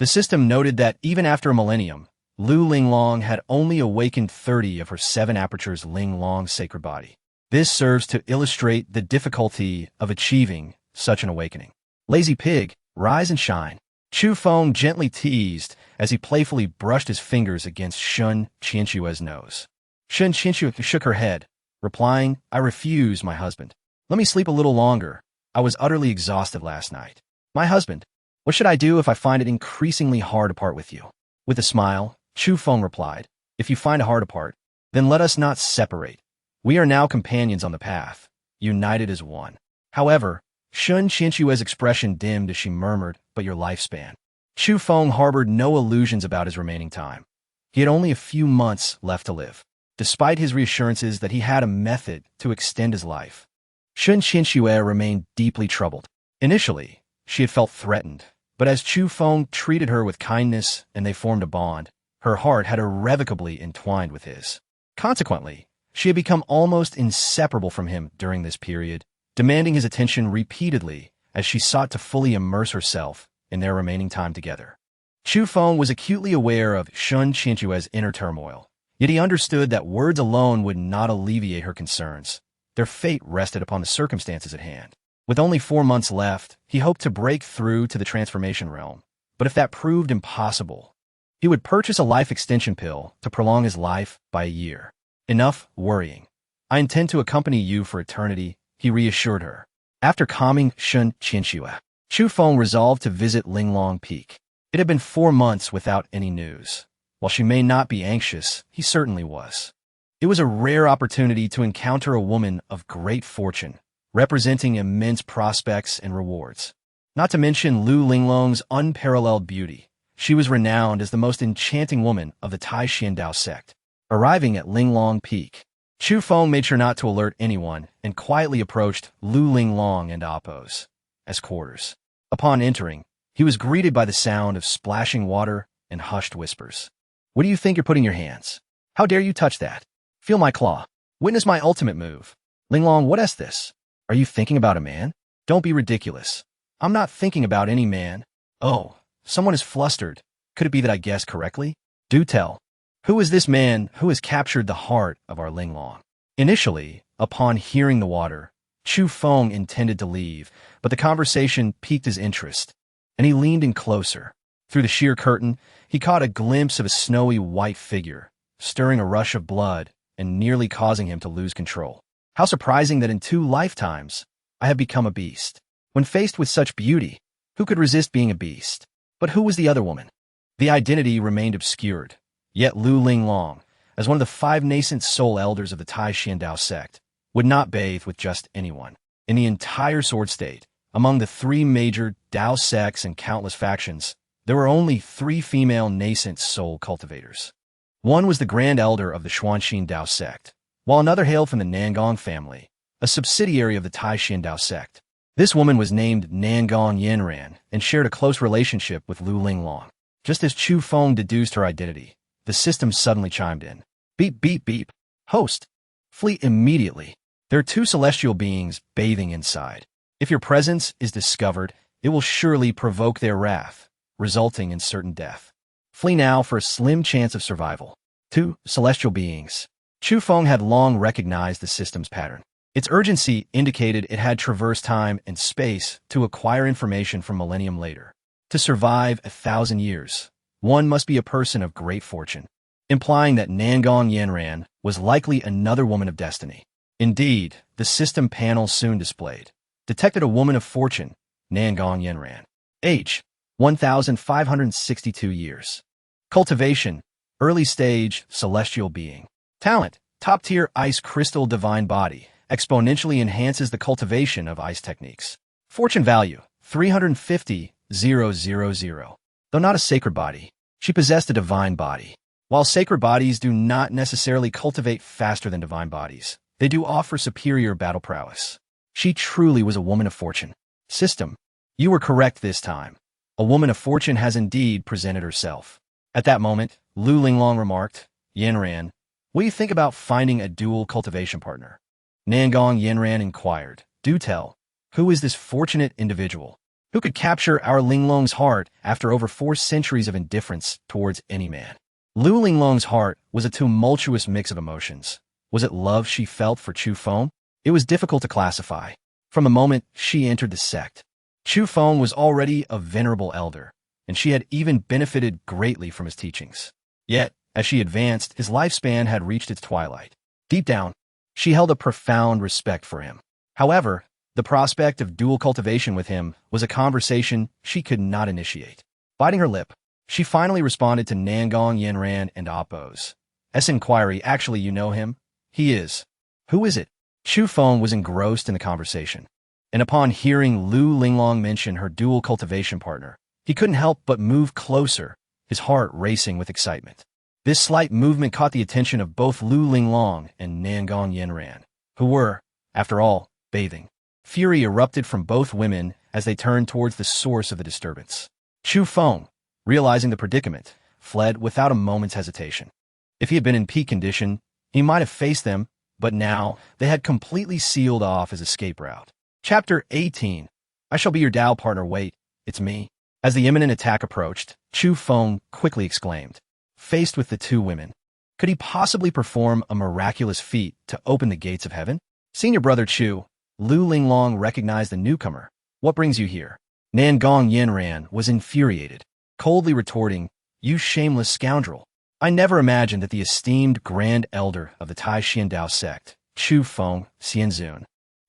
The system noted that even after a millennium, Lu Linglong had only awakened 30 of her 7 apertures Linglong sacred body. This serves to illustrate the difficulty of achieving such an awakening. Lazy pig, rise and shine. Chu Feng gently teased as he playfully brushed his fingers against Lin Xiyue's nose. Lin Xiyue shook her head, replying, "I refuse, my husband. Let me sleep a little longer. I was utterly exhausted last night. My husband, what should I do if I find it increasingly hard to part with you?" With a smile, Chu Feng replied, "If you find it hard to part, then let us not separate. We are now companions on the path, united as one." However, Lin Xiyue's expression dimmed as she murmured, "But your lifespan." Chu Feng harbored no illusions about his remaining time. He had only a few months left to live. Despite his reassurances that he had a method to extend his life, Lin Xiyue remained deeply troubled. Initially, she had felt threatened, but as Chu Feng treated her with kindness and they formed a bond, her heart had irrevocably entwined with his. Consequently, she had become almost inseparable from him during this period, demanding his attention repeatedly as she sought to fully immerse herself in their remaining time together. Chu Feng was acutely aware of Lin Xijue's inner turmoil, yet he understood that words alone would not alleviate her concerns. Their fate rested upon the circumstances at hand. With only 4 months left, he hoped to break through to the transformation realm. But if that proved impossible, he would purchase a life extension pill to prolong his life by a year. Enough worrying. I intend to accompany you for eternity, he reassured her. After calming Lin Xiyue, Chu Feng resolved to visit Linglong Peak. It had been 4 months without any news. While she may not be anxious, he certainly was. It was a rare opportunity to encounter a woman of great fortune, representing immense prospects and rewards. Not to mention Lu Linglong's unparalleled beauty. She was renowned as the most enchanting woman of the Taixuan Dao Sect. Arriving at Linglong Peak, Chu Feng made sure not to alert anyone and quietly approached Lu Linglong and Appo's quarters. Upon entering, he was greeted by the sound of splashing water and hushed whispers. Where do you think you're putting your hands? How dare you touch that? Feel my claw. Witness my ultimate move. Linglong, what is this? Are you thinking about a man? Don't be ridiculous. I'm not thinking about any man. Oh, someone is flustered. Could it be that I guessed correctly? Do tell. Who is this man who has captured the heart of our Linglong? Initially, upon hearing the water, Chu Feng intended to leave, but the conversation piqued his interest, and he leaned in closer. Through the sheer curtain, he caught a glimpse of a snowy white figure, stirring a rush of blood and nearly causing him to lose control. How surprising that in 2 lifetimes, I have become a beast. When faced with such beauty, who could resist being a beast? But who was the other woman? The identity remained obscured, yet Lu Linglong, as one of the 5 Nascent Soul elders of the Taixuan Dao Sect, would not bathe with just anyone. In the entire Sword State, among the 3 major Dao sects and countless factions, there were only 3 female Nascent Soul cultivators. One was the Grand Elder of the Xuanxin Dao Sect, while another hailed from the Nangong family, a subsidiary of the Taixuan Dao Sect. This woman was named Nangong Yanran and shared a close relationship with Lu Linglong. Just as Chu Feng deduced her identity, the system suddenly chimed in. Beep, beep, beep. Host. Flee immediately. There are 2 celestial beings bathing inside. If your presence is discovered, it will surely provoke their wrath, resulting in certain death. Flee now for a slim chance of survival. 2 celestial beings. Chu Feng had long recognized the system's pattern. Its urgency indicated it had traversed time and space to acquire information from millennium later. To survive 1,000 years, one must be a person of great fortune, implying that Nangong Yanran was likely another woman of destiny. Indeed, the system panel soon displayed detected a woman of fortune, Nangong Yanran. Age, 1,562 years. Cultivation, early stage, celestial being. Talent, top-tier ice crystal divine body, exponentially enhances the cultivation of ice techniques. Fortune value, 350,000. Though not a sacred body, she possessed a divine body. While sacred bodies do not necessarily cultivate faster than divine bodies, they do offer superior battle prowess. She truly was a woman of fortune. System, you were correct this time. A woman of fortune has indeed presented herself. At that moment, Lu Linglong remarked, Yanran, what do you think about finding a dual cultivation partner? Nangong Yanran inquired, do tell, who is this fortunate individual? Who could capture our Linglong's heart after over 4 centuries of indifference towards any man? Lu Linglong's heart was a tumultuous mix of emotions. Was it love she felt for Chu Feng? It was difficult to classify. From the moment she entered the sect, Chu Feng was already a venerable elder, and she had even benefited greatly from his teachings. Yet, as she advanced, his lifespan had reached its twilight. Deep down, she held a profound respect for him. However, the prospect of dual cultivation with him was a conversation she could not initiate. Biting her lip, she finally responded to Nangong Yanran and Appo's inquiry. Actually, you know him? He is. Who is it? Chu Feng was engrossed in the conversation, and upon hearing Lu Linglong mention her dual cultivation partner, he couldn't help but move closer, his heart racing with excitement. This slight movement caught the attention of both Lu Linglong and Nangong Yanran, who were, after all, bathing. Fury erupted from both women as they turned towards the source of the disturbance. Chu Feng, realizing the predicament, fled without a moment's hesitation. If he had been in peak condition, he might have faced them, but now they had completely sealed off his escape route. Chapter 18. I shall be your Dao partner. Wait, it's me. As the imminent attack approached, Chu Feng quickly exclaimed, faced with the two women. Could he possibly perform a miraculous feat to open the gates of heaven? Seeing your brother Chu, Lu Linglong recognized the newcomer. What brings you here? Nangong Yinran was infuriated, coldly retorting, You shameless scoundrel. I never imagined that the esteemed Grand Elder of the Taixuan Dao Sect, Chu Feng.Clad,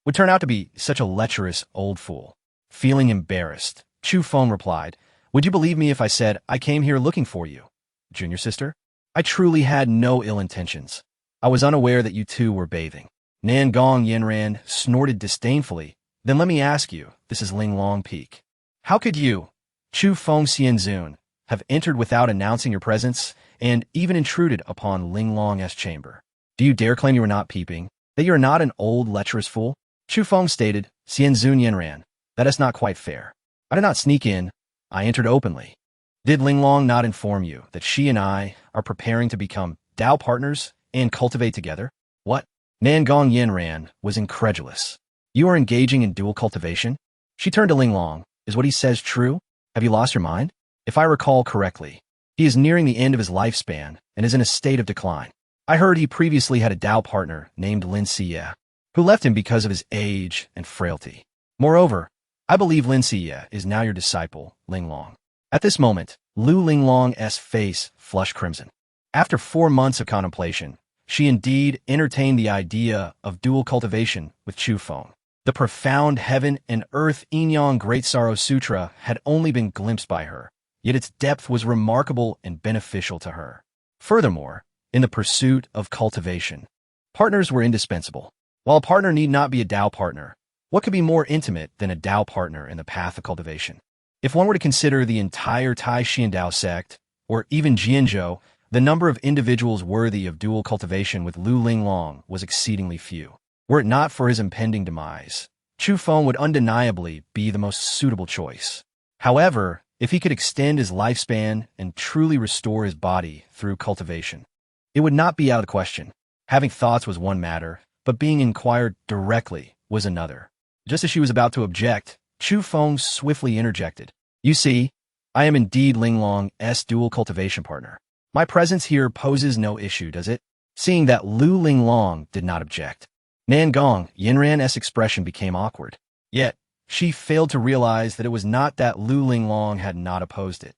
would turn out to be such a lecherous old fool. Feeling embarrassed, Chu Feng replied, Would you believe me if I said I came here looking for you, junior sister? I truly had no ill intentions. I was unaware that you two were bathing. Nangong Yinran snorted disdainfully. Then let me ask you, this is Linglong Peak. How could you, Chu Feng.Clad, have entered without announcing your presence and even intruded upon Linglong's chamber? Do you dare claim you were not peeping, that you are not an old lecherous fool? Chu Feng stated, Xianzun Yinran, that is not quite fair. I did not sneak in, I entered openly. Did Linglong not inform you that she and I are preparing to become Dao partners and cultivate together? What? Nangong Yinran was incredulous. You are engaging in dual cultivation? She turned to Linglong. Is what he says true? Have you lost your mind? If I recall correctly, he is nearing the end of his lifespan and is in a state of decline. I heard he previously had a Dao partner named Lin Xiyue, who left him because of his age and frailty. Moreover, I believe Lin Xiyue is now your disciple, Linglong. At this moment, Lu Linglong's face flushed crimson. After 4 months of contemplation, she indeed entertained the idea of dual cultivation with Chu Feng. The profound heaven and earth Yin Great Sorrow Sutra had only been glimpsed by her, yet its depth was remarkable and beneficial to her. Furthermore, in the pursuit of cultivation, partners were indispensable. While a partner need not be a Dao partner, what could be more intimate than a Dao partner in the path of cultivation? If one were to consider the entire Taixuan Dao Sect, or even Jianzhou, the number of individuals worthy of dual cultivation with Lu Linglong was exceedingly few. Were it not for his impending demise, Chu Feng would undeniably be the most suitable choice. However, if he could extend his lifespan and truly restore his body through cultivation, it would not be out of the question. Having thoughts was one matter, but being inquired directly was another. Just as she was about to object, Chu Feng swiftly interjected. You see, I am indeed Linglong's dual cultivation partner. My presence here poses no issue, does it? Seeing that Lu Linglong did not object, Nangong Yinran's expression became awkward. Yet, she failed to realize that it was not that Lu Linglong had not opposed it,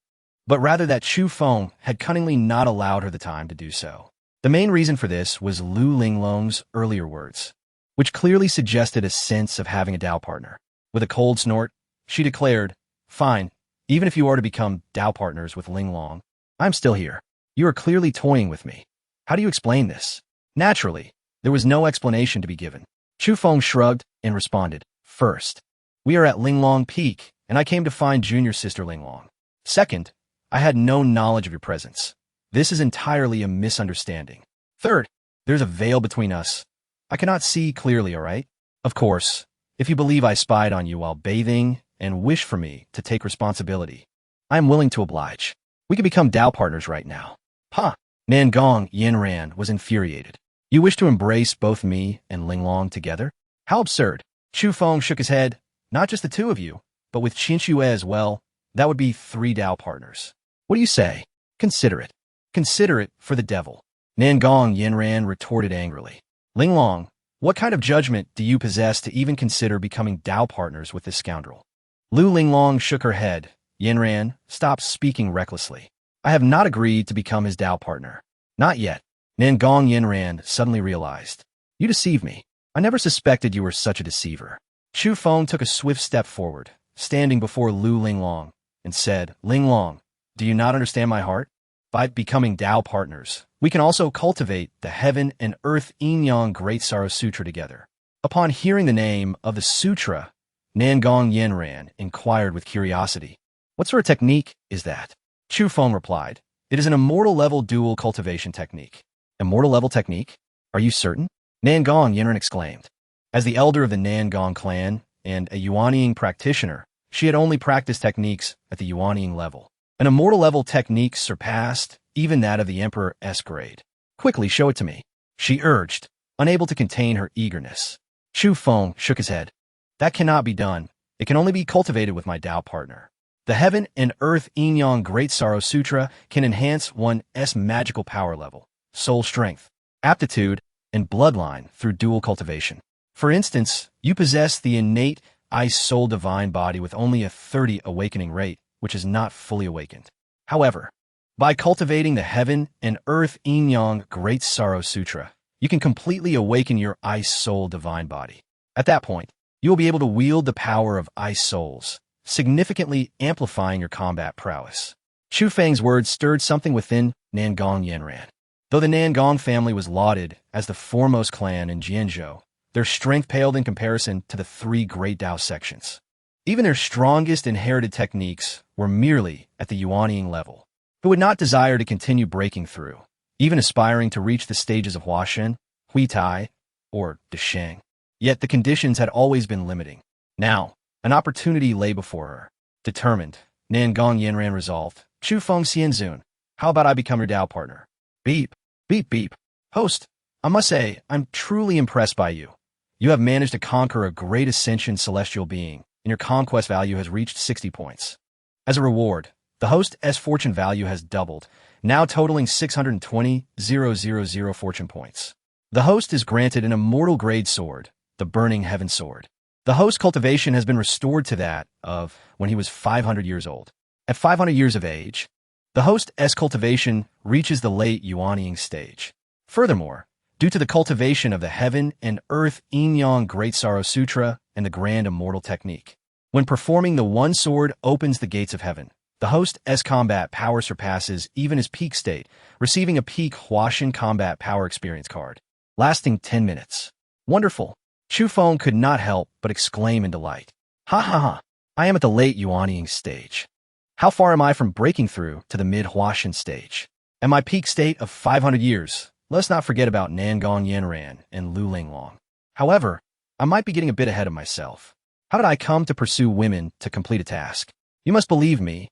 but rather that Chu Feng had cunningly not allowed her the time to do so. The main reason for this was Lu Linglong's earlier words, which clearly suggested a sense of having a Dao partner. With a cold snort, she declared, Fine, even if you are to become Dao partners with Linglong, I'm still here. You are clearly toying with me. How do you explain this? Naturally, there was no explanation to be given. Chu Feng shrugged and responded, First, we are at Linglong Peak, and I came to find junior sister Linglong. Second, I had no knowledge of your presence. This is entirely a misunderstanding. Third, there's a veil between us. I cannot see clearly, all right? Of course, if you believe I spied on you while bathing and wish for me to take responsibility, I am willing to oblige. We can become Dao partners right now. Ha! Nangong Yinran was infuriated. You wish to embrace both me and Linglong together? How absurd. Chu Feng shook his head. Not just the two of you, but with Lin Xiyue as well. That would be 3 Dao partners. What do you say? Consider it. Consider it for the devil. Nangong Yinran retorted angrily. Linglong, what kind of judgment do you possess to even consider becoming Dao partners with this scoundrel? Lu Linglong shook her head. Yinran, stop speaking recklessly. I have not agreed to become his Dao partner. Not yet. Nangong Yinran suddenly realized. You deceive me. I never suspected you were such a deceiver. Chu Feng took a swift step forward, standing before Lu Linglong, and said, Linglong, do you not understand my heart? By becoming Dao partners, we can also cultivate the heaven and earth Yin Great Sorrow Sutra together. Upon hearing the name of the sutra, Nangong Yinran inquired with curiosity. What sort of technique is that? Chu Feng replied, It is an immortal level dual cultivation technique. Immortal level technique? Are you certain? Nangong Yinran exclaimed. As the elder of the Nangong clan and a Yuanying practitioner, she had only practiced techniques at the Yuanying level. An immortal level technique surpassed even that of the Emperor's grade. Quickly show it to me, she urged, unable to contain her eagerness. Chu Feng shook his head. That cannot be done. It can only be cultivated with my Dao partner. The Heaven and Earth Yin-Yang Great Sorrow Sutra can enhance one's magical power level, soul strength, aptitude, and bloodline through dual cultivation. For instance, you possess the innate ice soul divine body with only a 30 awakening rate, which is not fully awakened. However, by cultivating the Heaven and Earth Yin-Yang Great Sorrow Sutra, you can completely awaken your ice soul divine body. At that point, you will be able to wield the power of ice souls, significantly amplifying your combat prowess. Chu Feng's words stirred something within Nangong Yanran. Though the Nangong family was lauded as the foremost clan in Jianzhou, their strength paled in comparison to the three great Dao sections. Even their strongest inherited techniques were merely at the Yuanying level. Who would not desire to continue breaking through, even aspiring to reach the stages of Huashen, Huitai, or Desheng. Yet the conditions had always been limiting. Now, an opportunity lay before her. Determined, Nangong Yanran resolved, Chu Feng Xianzun, how about I become your Dao partner? Beep, beep, beep. Host, I must say, I'm truly impressed by you. You have managed to conquer a great ascension celestial being, and your conquest value has reached 60 points. As a reward, the host's fortune value has doubled, now totaling 620,000 fortune points. The host is granted an immortal grade sword, the Burning Heaven Sword. The host's cultivation has been restored to that of when he was 500 years old. At 500 years of age, the host's cultivation reaches the late Yuanying stage. Furthermore, due to the cultivation of the Heaven and Earth Yin-Yang Great Sorrow Sutra and the Grand Immortal Technique, when performing the one sword opens the gates of heaven, the host's combat power surpasses even his peak state, receiving a peak Huashen combat power experience card, lasting 10 minutes. Wonderful! Chu Feng could not help but exclaim in delight. Ha ha ha! I am at the late Yuanying stage. How far am I from breaking through to the mid-Huashen stage? At my peak state of 500 years, let's not forget about Nangong Yanran and Lu Linglong. However, I might be getting a bit ahead of myself. How did I come to pursue women to complete a task? You must believe me.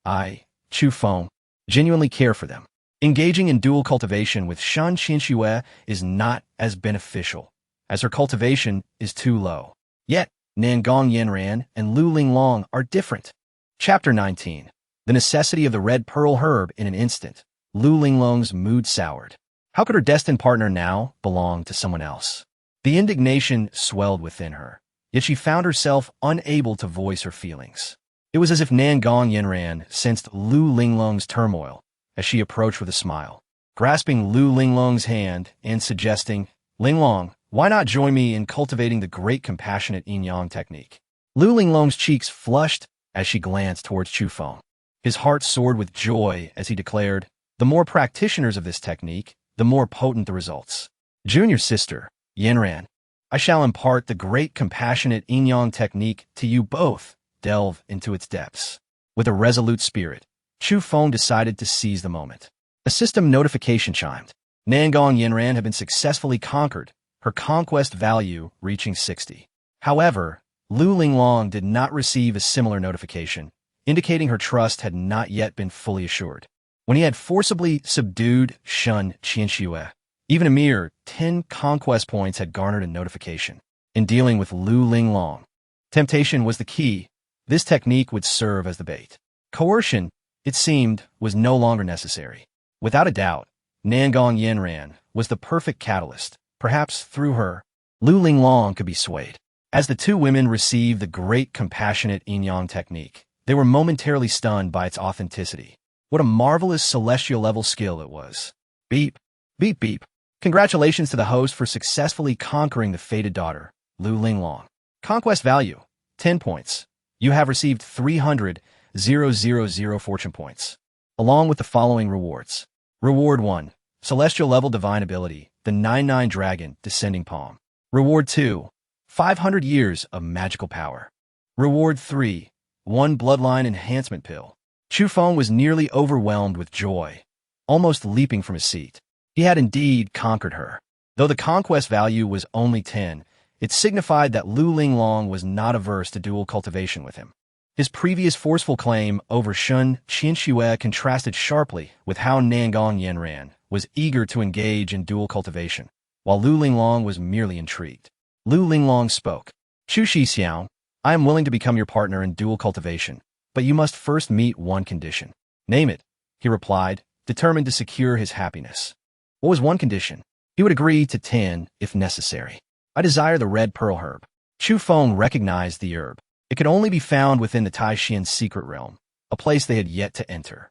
I, Chu Feng, genuinely care for them. Engaging in dual cultivation with Lin Xiyue is not as beneficial, as her cultivation is too low. Yet, Nangong Yanran and Lu Linglong are different. Chapter 19. The necessity of the red pearl herb in an instant. Lu Linglong's mood soured. How could her destined partner now belong to someone else? The indignation swelled within her, yet she found herself unable to voice her feelings. It was as if Nangong Yanran sensed Lu Linglong's turmoil as she approached with a smile, grasping Lu Linglong's hand and suggesting, Linglong, why not join me in cultivating the great compassionate yin-yang technique? Lu Linglong's cheeks flushed as she glanced towards Chu Feng. His heart soared with joy as he declared, the more practitioners of this technique, the more potent the results. Junior sister, Yanran, I shall impart the great compassionate yin-yang technique to you both. Delve into its depths. With a resolute spirit, Chu Feng decided to seize the moment. A system notification chimed. Nangong Yanran had been successfully conquered, her conquest value reaching 60. However, Lu Linglong did not receive a similar notification, indicating her trust had not yet been fully assured. When he had forcibly subdued Lin Xiyue, even a mere 10 conquest points had garnered a notification. In dealing with Lu Linglong, temptation was the key. This technique would serve as the bait. Coercion, it seemed, was no longer necessary. Without a doubt, Nangong Yanran was the perfect catalyst. Perhaps through her, Lu Linglong could be swayed. As the two women received the great compassionate yin-yang technique, they were momentarily stunned by its authenticity. What a marvelous celestial-level skill it was. Beep, beep, beep. Congratulations to the host for successfully conquering the fated daughter, Lu Linglong. Conquest value, 10 points. You have received 300,000 fortune points, along with the following rewards. Reward 1, Celestial Level Divine Ability, the 99 Dragon Descending Palm. Reward 2, 500 years of magical power. Reward 3, 1 Bloodline Enhancement Pill. Chu Feng was nearly overwhelmed with joy, almost leaping from his seat. He had indeed conquered her. Though the conquest value was only 10, it signified that Lu Linglong was not averse to dual cultivation with him. His previous forceful claim over Lin Xiyue contrasted sharply with how Nangong Yanran was eager to engage in dual cultivation, while Lu Linglong was merely intrigued. Lu Linglong spoke. Chu Xixiao, I am willing to become your partner in dual cultivation, but you must first meet one condition. Name it, he replied, determined to secure his happiness. What was one condition? He would agree to 10 if necessary. I desire the red pearl herb. Chu Feng recognized the herb. It could only be found within the Taixuan secret realm, a place they had yet to enter.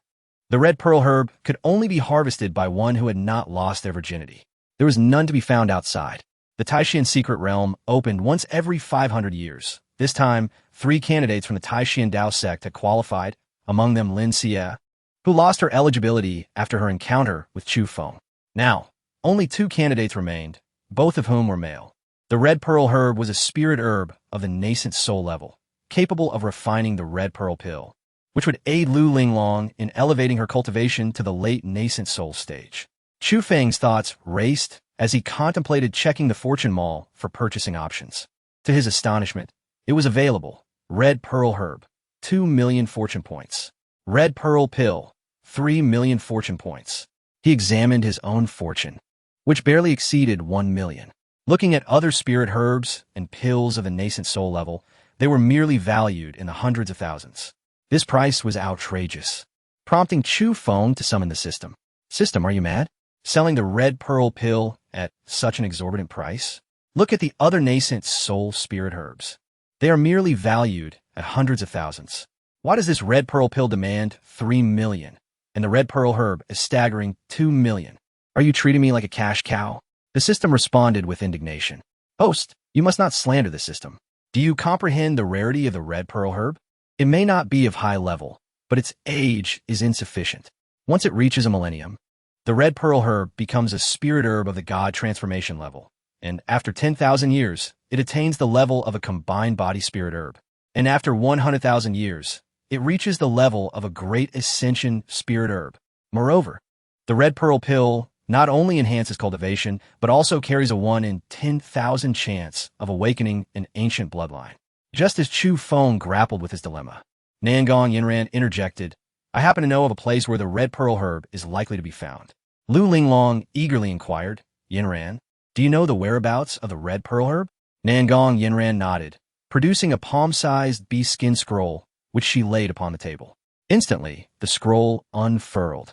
The red pearl herb could only be harvested by one who had not lost their virginity. There was none to be found outside. The Taixuan secret realm opened once every 500 years. This time, 3 candidates from the Taixuan Dao Sect had qualified, among them Lin Xiyue, who lost her eligibility after her encounter with Chu Feng. Now, only 2 candidates remained, both of whom were male. The red pearl herb was a spirit herb of the nascent soul level, capable of refining the red pearl pill, which would aid Lu Linglong in elevating her cultivation to the late nascent soul stage. Chu Feng's thoughts raced as he contemplated checking the fortune mall for purchasing options. To his astonishment, it was available. Red pearl herb, 2 million fortune points. Red pearl pill, 3 million fortune points. He examined his own fortune, which barely exceeded 1 million. Looking at other spirit herbs and pills of the nascent soul level, they were merely valued in the hundreds of thousands. This price was outrageous, prompting Chu Feng to summon the system. System, are you mad? Selling the red pearl pill at such an exorbitant price? Look at the other nascent soul spirit herbs. They are merely valued at hundreds of thousands. Why does this red pearl pill demand 3 million, and the red pearl herb is staggering 2 million? Are you treating me like a cash cow? The system responded with indignation. Host, you must not slander the system. Do you comprehend the rarity of the red pearl herb? It may not be of high level, but its age is insufficient. Once it reaches a millennium, the red pearl herb becomes a spirit herb of the god transformation level, and after 10,000 years, it attains the level of a combined body spirit herb. And after 100,000 years, it reaches the level of a great ascension spirit herb. Moreover, the red pearl pill not only enhances cultivation, but also carries a 1 in 10,000 chance of awakening an ancient bloodline. Just as Chu Feng grappled with his dilemma, Nangong Yinran interjected, I happen to know of a place where the red pearl herb is likely to be found. Lu Linglong eagerly inquired, Yinran, do you know the whereabouts of the red pearl herb? Nangong Yinran nodded, producing a palm-sized bee-skin scroll, which she laid upon the table. Instantly, the scroll unfurled,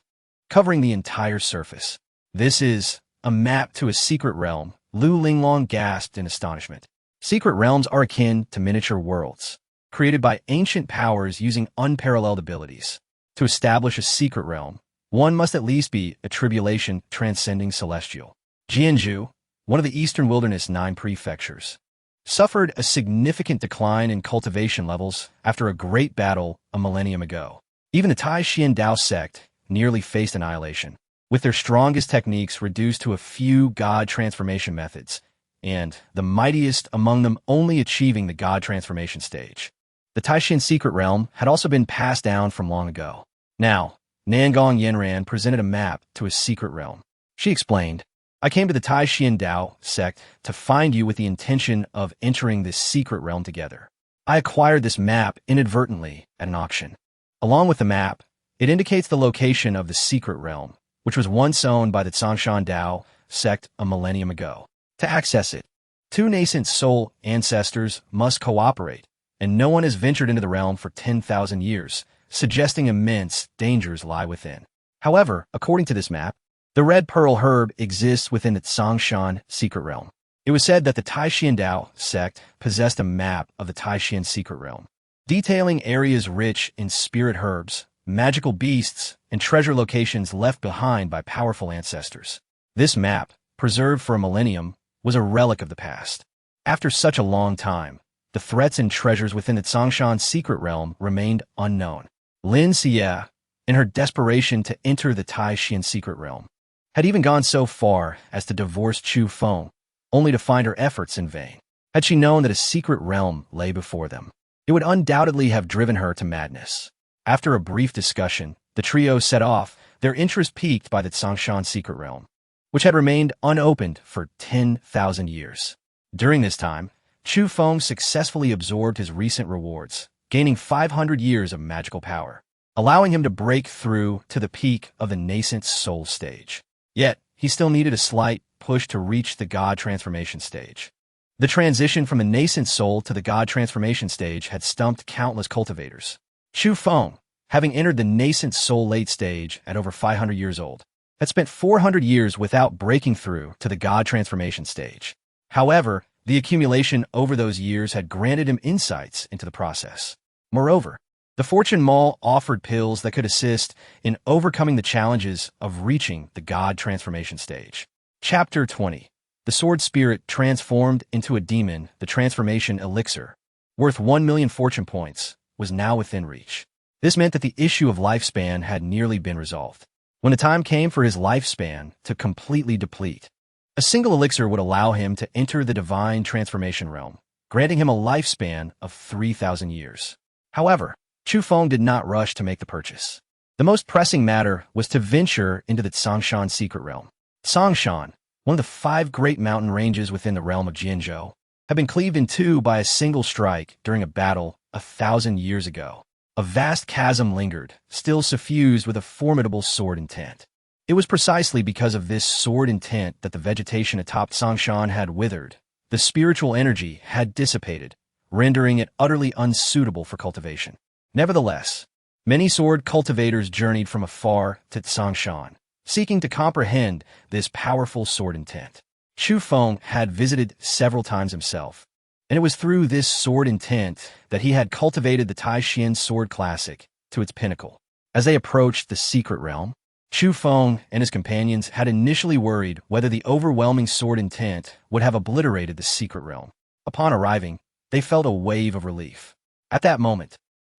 covering the entire surface. This is a map to a secret realm, Lu Linglong gasped in astonishment. Secret realms are akin to miniature worlds, created by ancient powers using unparalleled abilities. To establish a secret realm, one must at least be a tribulation transcending celestial. Jianzhu, one of the Eastern Wilderness 9 prefectures, suffered a significant decline in cultivation levels after a great battle a millennium ago. Even the Taixuan Dao Sect nearly faced annihilation, with their strongest techniques reduced to a few god transformation methods, and the mightiest among them only achieving the god transformation stage. The Taixuan secret realm had also been passed down from long ago. Now, Nangong Yinran presented a map to a secret realm. She explained, I came to the Taixuan Dao Sect to find you with the intention of entering this secret realm together. I acquired this map inadvertently at an auction. Along with the map, it indicates the location of the secret realm, which was once owned by the Taixuan Dao Sect a millennium ago. To access it, 2 nascent soul ancestors must cooperate, and no one has ventured into the realm for 10,000 years, suggesting immense dangers lie within. However, according to this map, the red pearl herb exists within the Taixuan secret realm. It was said that the Taixuan Dao Sect possessed a map of the Taixuan secret realm, detailing areas rich in spirit herbs, magical beasts, and treasure locations left behind by powerful ancestors. This map, preserved for a millennium, was a relic of the past. After such a long time, the threats and treasures within the Taixuan secret realm remained unknown. Lin Xiyue, in her desperation to enter the Taixuan secret realm, had even gone so far as to divorce Chu Feng, only to find her efforts in vain. Had she known that a secret realm lay before them, it would undoubtedly have driven her to madness. After a brief discussion, the trio set off, their interest piqued by the Taixuan secret realm, which had remained unopened for 10,000 years. During this time, Chu Feng successfully absorbed his recent rewards, gaining 500 years of magical power, allowing him to break through to the peak of the nascent soul stage. Yet, he still needed a slight push to reach the god transformation stage. The transition from the nascent soul to the god transformation stage had stumped countless cultivators. Chu Feng, having entered the nascent soul late stage at over 500 years old, had spent 400 years without breaking through to the God transformation stage. However, the accumulation over those years had granted him insights into the process. Moreover, the fortune mall offered pills that could assist in overcoming the challenges of reaching the God transformation stage. Chapter 20. The sword spirit transformed into a demon. The transformation elixir, worth 1 million fortune points, was now within reach. This meant that the issue of lifespan had nearly been resolved. When the time came for his lifespan to completely deplete, a single elixir would allow him to enter the divine transformation realm, granting him a lifespan of 3,000 years. However, Chu Feng did not rush to make the purchase. The most pressing matter was to venture into the Taixuan secret realm. Taixuan, one of the 5 great mountain ranges within the realm of Jianzhou, had been cleaved in two by a single strike during a battle 1,000 years ago. A vast chasm lingered, still suffused with a formidable sword intent. It was precisely because of this sword intent that the vegetation atop Taixuan had withered. The spiritual energy had dissipated, rendering it utterly unsuitable for cultivation. Nevertheless, many sword cultivators journeyed from afar to Taixuan, seeking to comprehend this powerful sword intent. Chu Feng had visited several times himself, and it was through this sword intent that he had cultivated the Taixuan sword classic to its pinnacle. As they approached the secret realm, Chu Feng and his companions had initially worried whether the overwhelming sword intent would have obliterated the secret realm. Upon arriving, they felt a wave of relief. At that moment,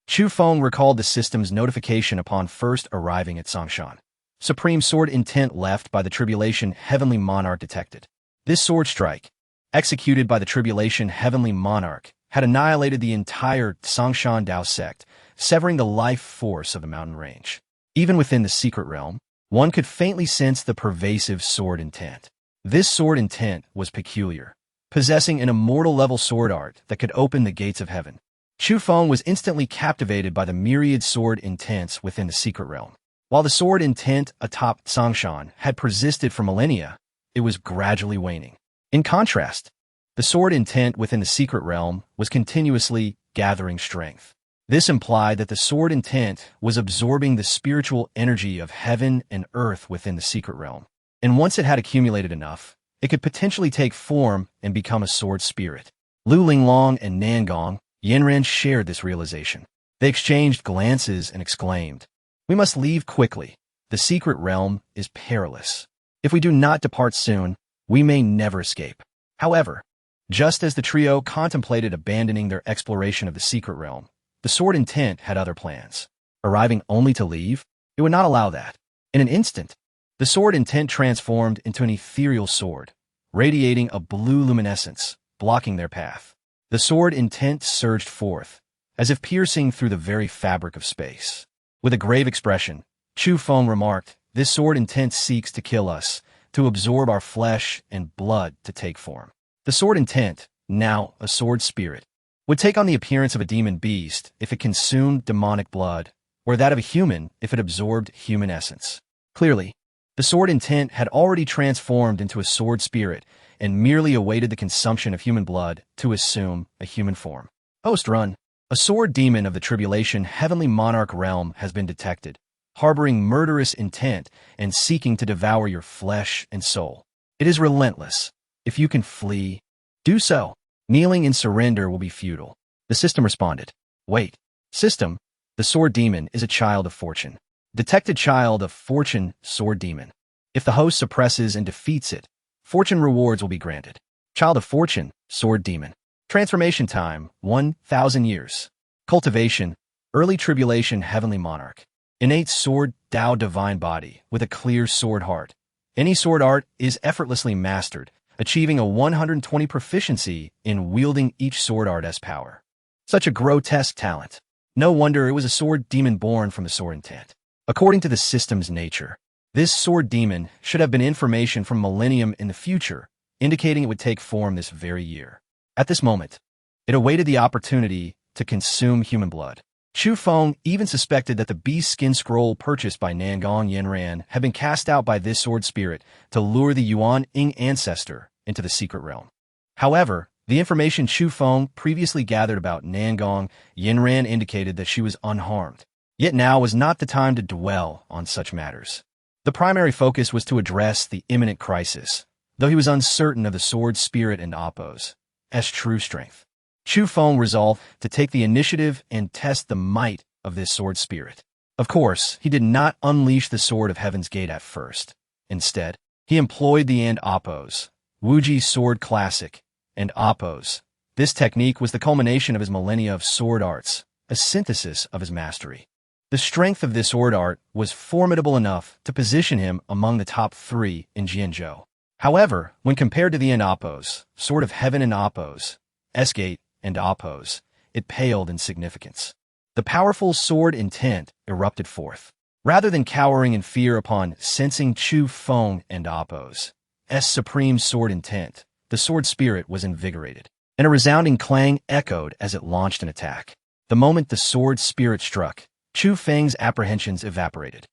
Chu Feng recalled the system's notification upon first arriving at Taixuan. Supreme sword intent left by the tribulation heavenly monarch detected. This sword strike, executed by the tribulation heavenly monarch, had annihilated the entire Taixuan Dao Sect, severing the life force of the mountain range. Even within the secret realm, one could faintly sense the pervasive sword intent. This sword intent was peculiar, possessing an immortal-level sword art that could open the gates of heaven. Chu Feng was instantly captivated by the myriad sword intents within the secret realm. While the sword intent atop Taixuan had persisted for millennia, it was gradually waning. In contrast, the sword intent within the secret realm was continuously gathering strength. This implied that the sword intent was absorbing the spiritual energy of heaven and earth within the secret realm. And once it had accumulated enough, it could potentially take form and become a sword spirit. Lu Linglong and Nangong Yanran shared this realization. They exchanged glances and exclaimed, "We must leave quickly. The secret realm is perilous. If we do not depart soon, we may never escape." However, just as the trio contemplated abandoning their exploration of the secret realm, the sword intent had other plans. Arriving only to leave, it would not allow that. In an instant, the sword intent transformed into an ethereal sword, radiating a blue luminescence, blocking their path. The sword intent surged forth, as if piercing through the very fabric of space. With a grave expression, Chu Feng remarked, "This sword intent seeks to kill us, to absorb our flesh and blood to take form." The sword intent, now a sword spirit, would take on the appearance of a demon beast if it consumed demonic blood, or that of a human if it absorbed human essence. Clearly, the sword intent had already transformed into a sword spirit and merely awaited the consumption of human blood to assume a human form. Post-run, a sword demon of the tribulation heavenly monarch realm has been detected, harboring murderous intent and seeking to devour your flesh and soul. It is relentless. If you can flee, do so. Kneeling in surrender will be futile. The system responded. Wait. System, the sword demon is a child of fortune. Detected child of fortune, sword demon. If the host suppresses and defeats it, fortune rewards will be granted. Child of fortune, sword demon. Transformation time, 1,000 years. Cultivation, early tribulation heavenly monarch. Innate sword Tao divine body with a clear sword heart. Any sword art is effortlessly mastered, achieving a 120 proficiency in wielding each sword art as power. Such a grotesque talent. No wonder it was a sword demon born from the sword intent. According to the system's nature, this sword demon should have been information from millennium in the future, indicating it would take form this very year. At this moment, it awaited the opportunity to consume human blood. Chu Feng even suspected that the beast skin scroll purchased by Nangong Yanran had been cast out by this sword spirit to lure the Yuan Ying ancestor into the secret realm. However, The information Chu Feng previously gathered about Nangong Yinran indicated that she was unharmed. Yet now was not the time to dwell on such matters. The primary focus was to address the imminent crisis, though he was uncertain of the sword spirit and Appo's true strength. Chu Feng resolved to take the initiative and test the might of this sword spirit. Of course, he did not unleash the sword of Heaven's Gate at first. Instead, he employed the Appo's Wuji sword classic and Appo's. This technique was the culmination of his millennia of sword arts, a synthesis of his mastery. The strength of this sword art was formidable enough to position him among the top 3 in Jianzhou. However, when compared to the Appo's, Sword of Heaven and Appo's, S-Gate and Appo's, it paled in significance. The powerful sword intent erupted forth. Rather than cowering in fear upon sensing Chu Feng and Appo's supreme sword intent, the sword spirit was invigorated, and a resounding clang echoed as it launched an attack. The moment the sword spirit struck, Chu Feng's apprehensions evaporated.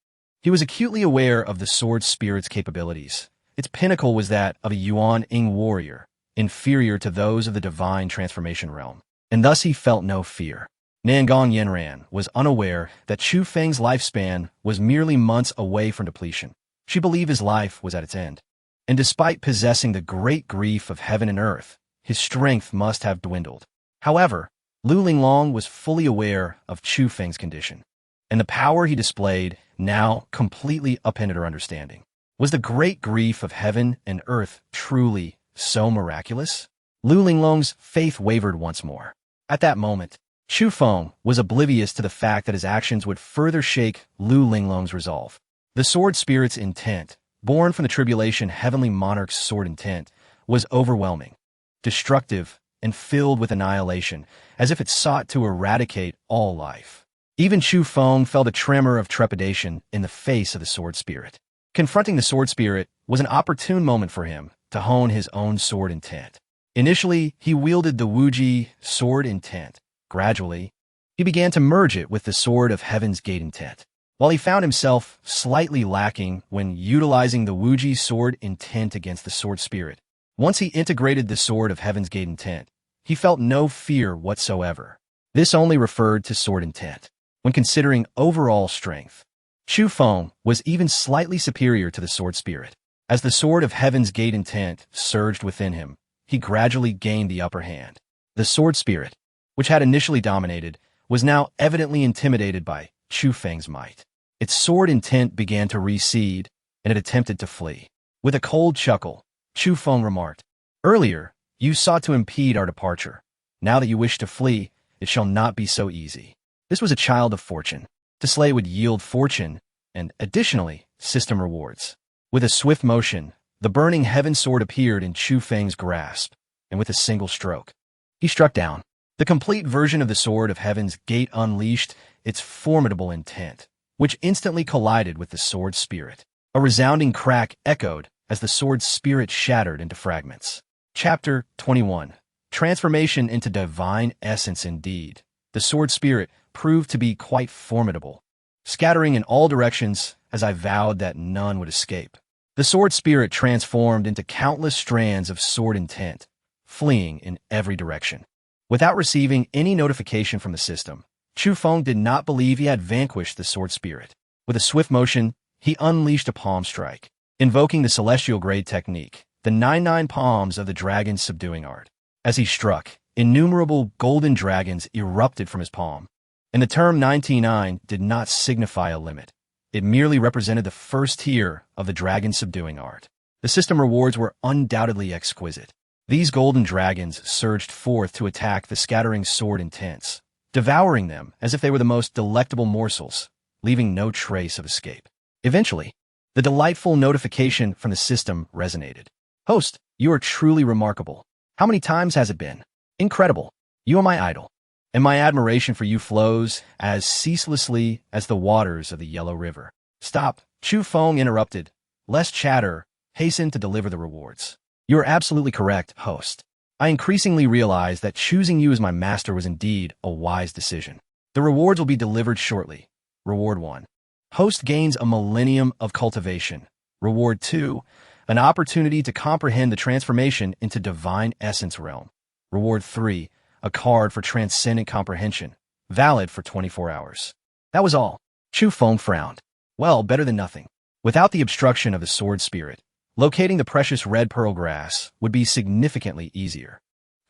He was acutely aware of the sword spirit's capabilities. Its pinnacle was that of a Yuan Ing warrior, inferior to those of the divine transformation realm, and thus he felt no fear. Nangong Yinran was unaware that Chu Feng's lifespan was merely months away from depletion. She believed his life was at its end. And despite possessing the great grief of heaven and earth, his strength must have dwindled. However, Lu Linglong was fully aware of Chu Feng's condition, and the power he displayed now completely upended her understanding. Was the great grief of heaven and earth truly so miraculous? Lu Linglong's faith wavered once more. At that moment, Chu Feng was oblivious to the fact that his actions would further shake Lu Linglong's resolve. The sword spirit's intent, born from the tribulation heavenly monarch's sword intent, was overwhelming, destructive, and filled with annihilation, as if it sought to eradicate all life. Even Chu Feng felt a tremor of trepidation in the face of the sword spirit. Confronting the sword spirit was an opportune moment for him to hone his own sword intent. Initially, he wielded the Wuji sword intent. Gradually, he began to merge it with the sword of Heaven's Gate intent. While he found himself slightly lacking when utilizing the Wuji sword intent against the sword spirit, once he integrated the sword of Heaven's Gate intent, he felt no fear whatsoever. This only referred to sword intent. When considering overall strength, Chu Feng was even slightly superior to the sword spirit. As the sword of Heaven's Gate intent surged within him, he gradually gained the upper hand. The sword spirit, which had initially dominated, was now evidently intimidated by Chu Feng's might. Its sword intent began to recede, and it attempted to flee. With a cold chuckle, Chu Feng remarked, "Earlier, you sought to impede our departure. Now that you wish to flee, it shall not be so easy." This was a child of fortune. To slay would yield fortune, and additionally, system rewards. With a swift motion, the burning heaven sword appeared in Chu Feng's grasp, and with a single stroke, he struck down. The complete version of the sword of Heaven's Gate unleashed its formidable intent, which instantly collided with the sword spirit. A resounding crack echoed as the sword spirit shattered into fragments. Chapter 21. Transformation into divine essence. Indeed, the sword spirit proved to be quite formidable, scattering in all directions as I vowed that none would escape. The sword spirit transformed into countless strands of sword intent, fleeing in every direction. Without receiving any notification from the system, Chu Feng did not believe he had vanquished the sword spirit. With a swift motion, he unleashed a palm strike, invoking the celestial grade technique, the 99 palms of the dragon's subduing art. As he struck, innumerable golden dragons erupted from his palm. And the term 99 did not signify a limit. It merely represented the first tier of the dragon subduing art. The system rewards were undoubtedly exquisite. These golden dragons surged forth to attack the scattering sword intents, devouring them as if they were the most delectable morsels, leaving no trace of escape. Eventually, the delightful notification from the system resonated. "Host, you are truly remarkable. How many times has it been? Incredible. You are my idol, and my admiration for you flows as ceaselessly as the waters of the Yellow River." "Stop," Chu Feng interrupted. "Less chatter. Hasten to deliver the rewards." "You are absolutely correct, host. I increasingly realize that choosing you as my master was indeed a wise decision. The rewards will be delivered shortly. Reward 1. Host gains a millennium of cultivation. Reward 2. An opportunity to comprehend the transformation into divine essence realm. Reward 3, a card for transcendent comprehension, valid for 24 hours. That was all. Chu Feng frowned. Well, better than nothing. Without the obstruction of the sword spirit, locating the precious red pearl grass would be significantly easier.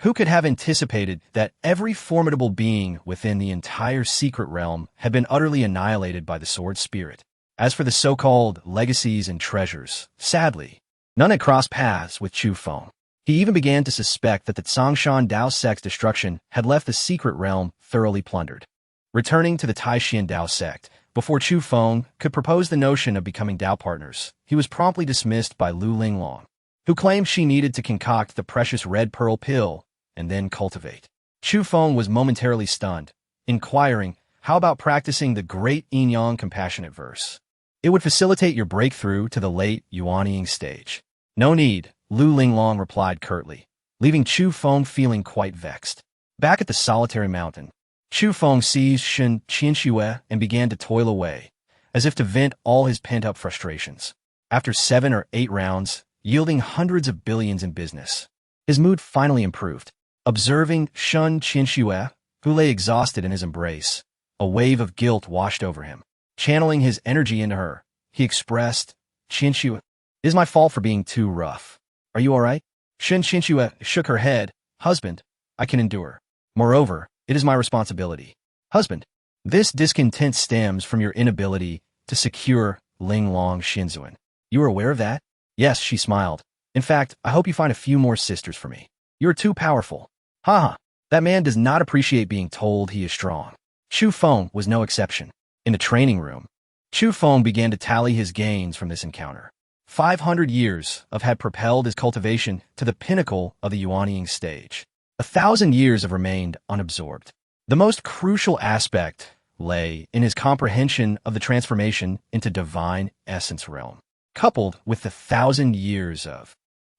Who could have anticipated that every formidable being within the entire secret realm had been utterly annihilated by the sword spirit? As for the so-called legacies and treasures, sadly, none had crossed paths with Chu Feng. He even began to suspect that the Taixuan Dao Sect's destruction had left the secret realm thoroughly plundered. Returning to the Taixuan Dao Sect, before Chu Feng could propose the notion of becoming Dao partners, he was promptly dismissed by Lu Linglong, who claimed she needed to concoct the precious red pearl pill and then cultivate. Chu Feng was momentarily stunned, inquiring, how about practicing the great yin-yang compassionate verse? It would facilitate your breakthrough to the late Yuanying stage. No need, Lu Linglong replied curtly, leaving Chu Feng feeling quite vexed. Back at the solitary mountain, Chu Feng seized Lin Xiyue and began to toil away, as if to vent all his pent-up frustrations. After 7 or 8 rounds, yielding hundreds of billions in business, his mood finally improved. Observing Lin Xiyue, who lay exhausted in his embrace, a wave of guilt washed over him. Channeling his energy into her, he expressed, Xiyue, it is my fault for being too rough. Are you all right? Lin Xiyue shook her head. Husband, I can endure. Moreover, it is my responsibility. Husband, this discontent stems from your inability to secure Linglong Xinzuan. You are aware of that? Yes, she smiled. In fact, I hope you find a few more sisters for me. You are too powerful. Haha, that man does not appreciate being told he is strong. Chu Feng was no exception. In the training room, Chu Feng began to tally his gains from this encounter. 500 years had propelled his cultivation to the pinnacle of the Yuanying stage. 1,000 years have remained unabsorbed. The most crucial aspect lay in his comprehension of the transformation into divine essence realm. Coupled with the 1,000 years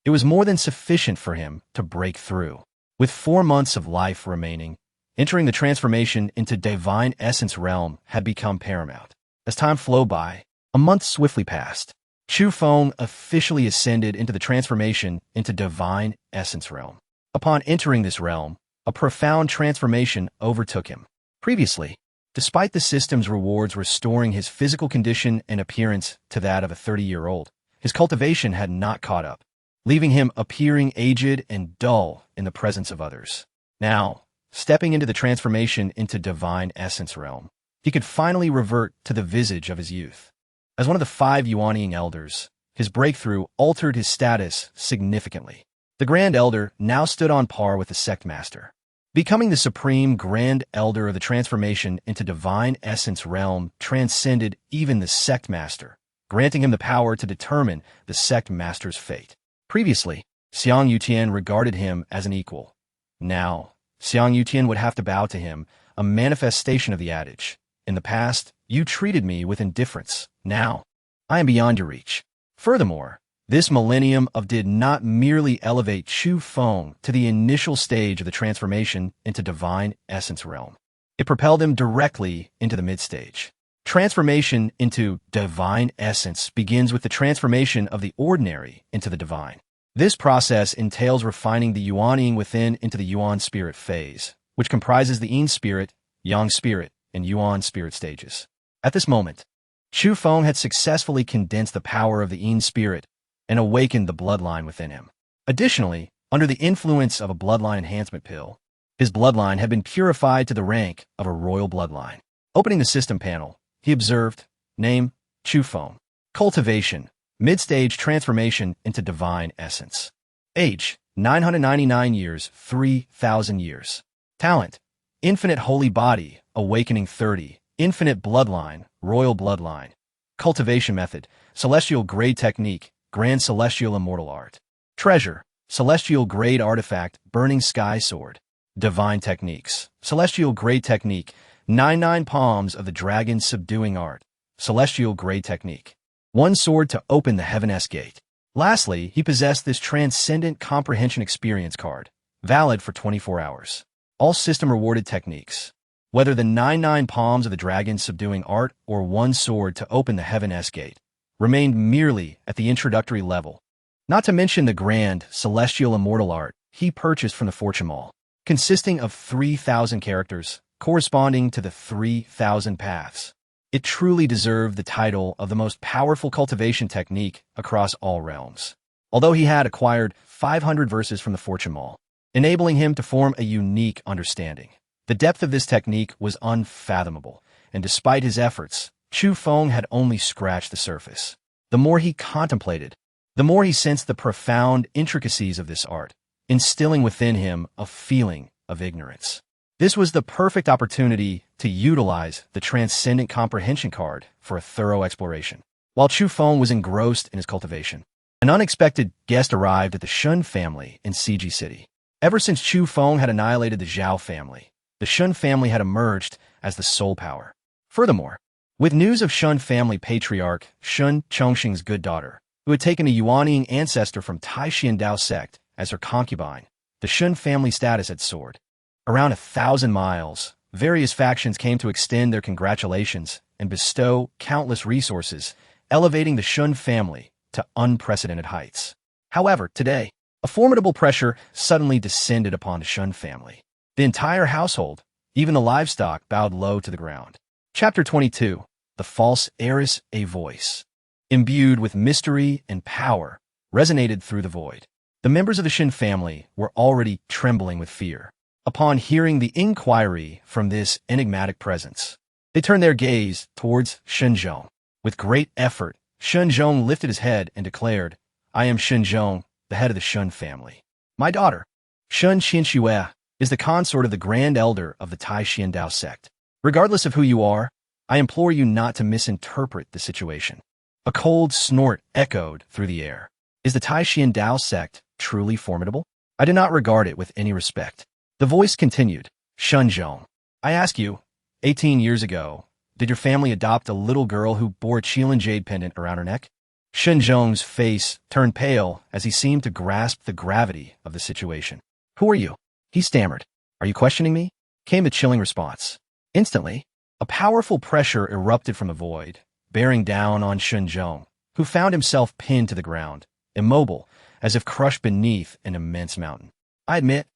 it was more than sufficient for him to break through. With 4 months of life remaining, entering the transformation into divine essence realm had become paramount. As time flowed by, a month swiftly passed. Chu Feng officially ascended into the transformation into divine essence realm. Upon entering this realm, a profound transformation overtook him. Previously, despite the system's rewards restoring his physical condition and appearance to that of a 30-year-old, his cultivation had not caught up, leaving him appearing aged and dull in the presence of others. Now, stepping into the transformation into divine essence realm, he could finally revert to the visage of his youth. As one of the 5 Yuanying elders, his breakthrough altered his status significantly. The Grand Elder now stood on par with the Sect Master. Becoming the supreme Grand Elder of the transformation into divine essence realm transcended even the Sect Master, granting him the power to determine the Sect Master's fate. Previously, Xiang Yutian regarded him as an equal. Now, Xiang Yutian would have to bow to him, a manifestation of the adage, in the past, you treated me with indifference. Now, I am beyond your reach. Furthermore, this millennium did not merely elevate Chu Feng to the initial stage of the transformation into divine essence realm. It propelled him directly into the mid-stage. Transformation into divine essence begins with the transformation of the ordinary into the divine. This process entails refining the Yuanying within into the Yuan spirit phase, which comprises the Yin spirit, Yang spirit, and Yuan spirit stages. At this moment, Chu Feng had successfully condensed the power of the Yin spirit and awakened the bloodline within him. Additionally, under the influence of a bloodline enhancement pill, his bloodline had been purified to the rank of a royal bloodline. Opening the system panel, he observed, name, Chu Feng. Cultivation, mid-stage transformation into divine essence. Age, 999 years, 3,000 years. Talent, infinite holy body, awakening 30, infinite bloodline, royal bloodline. Cultivation method, celestial grade technique, grand celestial immortal art. Treasure, celestial grade artifact, burning sky sword. Divine techniques, celestial grade technique, 99 palms of the dragon subduing art, celestial grade technique. 1 sword to open the heavens gate. Lastly, he possessed this transcendent comprehension experience card, valid for 24 hours. All system rewarded techniques, whether the 99 palms of the dragon subduing art or 1 sword to open the heavens gate, remained merely at the introductory level, not to mention the grand celestial immortal art, he purchased from the fortune mall, consisting of 3,000 characters corresponding to the 3,000 paths. It truly deserved the title of the most powerful cultivation technique across all realms. Although he had acquired 500 verses from the fortune mall, enabling him to form a unique understanding, the depth of this technique was unfathomable, and despite his efforts, Chu Feng had only scratched the surface. The more he contemplated, the more he sensed the profound intricacies of this art, instilling within him a feeling of ignorance. This was the perfect opportunity to utilize the Transcendent Comprehension card for a thorough exploration. While Chu Feng was engrossed in his cultivation, an unexpected guest arrived at the Shun family in CG City. Ever since Chu Feng had annihilated the Zhao family, the Shun family had emerged as the soul power. Furthermore, with news of Shun family patriarch Shun Chongqing's good daughter, who had taken a Yuanying ancestor from Taixuan Dao Sect as her concubine, the Shun family status had soared. Around 1,000 miles, various factions came to extend their congratulations and bestow countless resources, elevating the Shun family to unprecedented heights. However, today, a formidable pressure suddenly descended upon the Shun family. The entire household, even the livestock, bowed low to the ground. Chapter 22. The False Heiress. A voice, imbued with mystery and power, resonated through the void. The members of the Shin family were already trembling with fear. Upon hearing the inquiry from this enigmatic presence, they turned their gaze towards Shenzhong. With great effort, Shenzhong lifted his head and declared, "I am Shenzhong, the head of the Shun family. My daughter, Shun Xiyue, is the consort of the Grand Elder of the Taixuan Dao Sect. Regardless of who you are, I implore you not to misinterpret the situation." A cold snort echoed through the air. Is the Taixuan Dao Sect truly formidable? I do not regard it with any respect. The voice continued, "Shenzhong, I ask you, 18 years ago, did your family adopt a little girl who bore a Qilin jade pendant around her neck?" Shenzhong's face turned pale as he seemed to grasp the gravity of the situation. "Who are you?" he stammered. "Are you questioning me?" Came the chilling response. Instantly, a powerful pressure erupted from the void, bearing down on Shenzhong, who found himself pinned to the ground, immobile, as if crushed beneath an immense mountain. "I admit,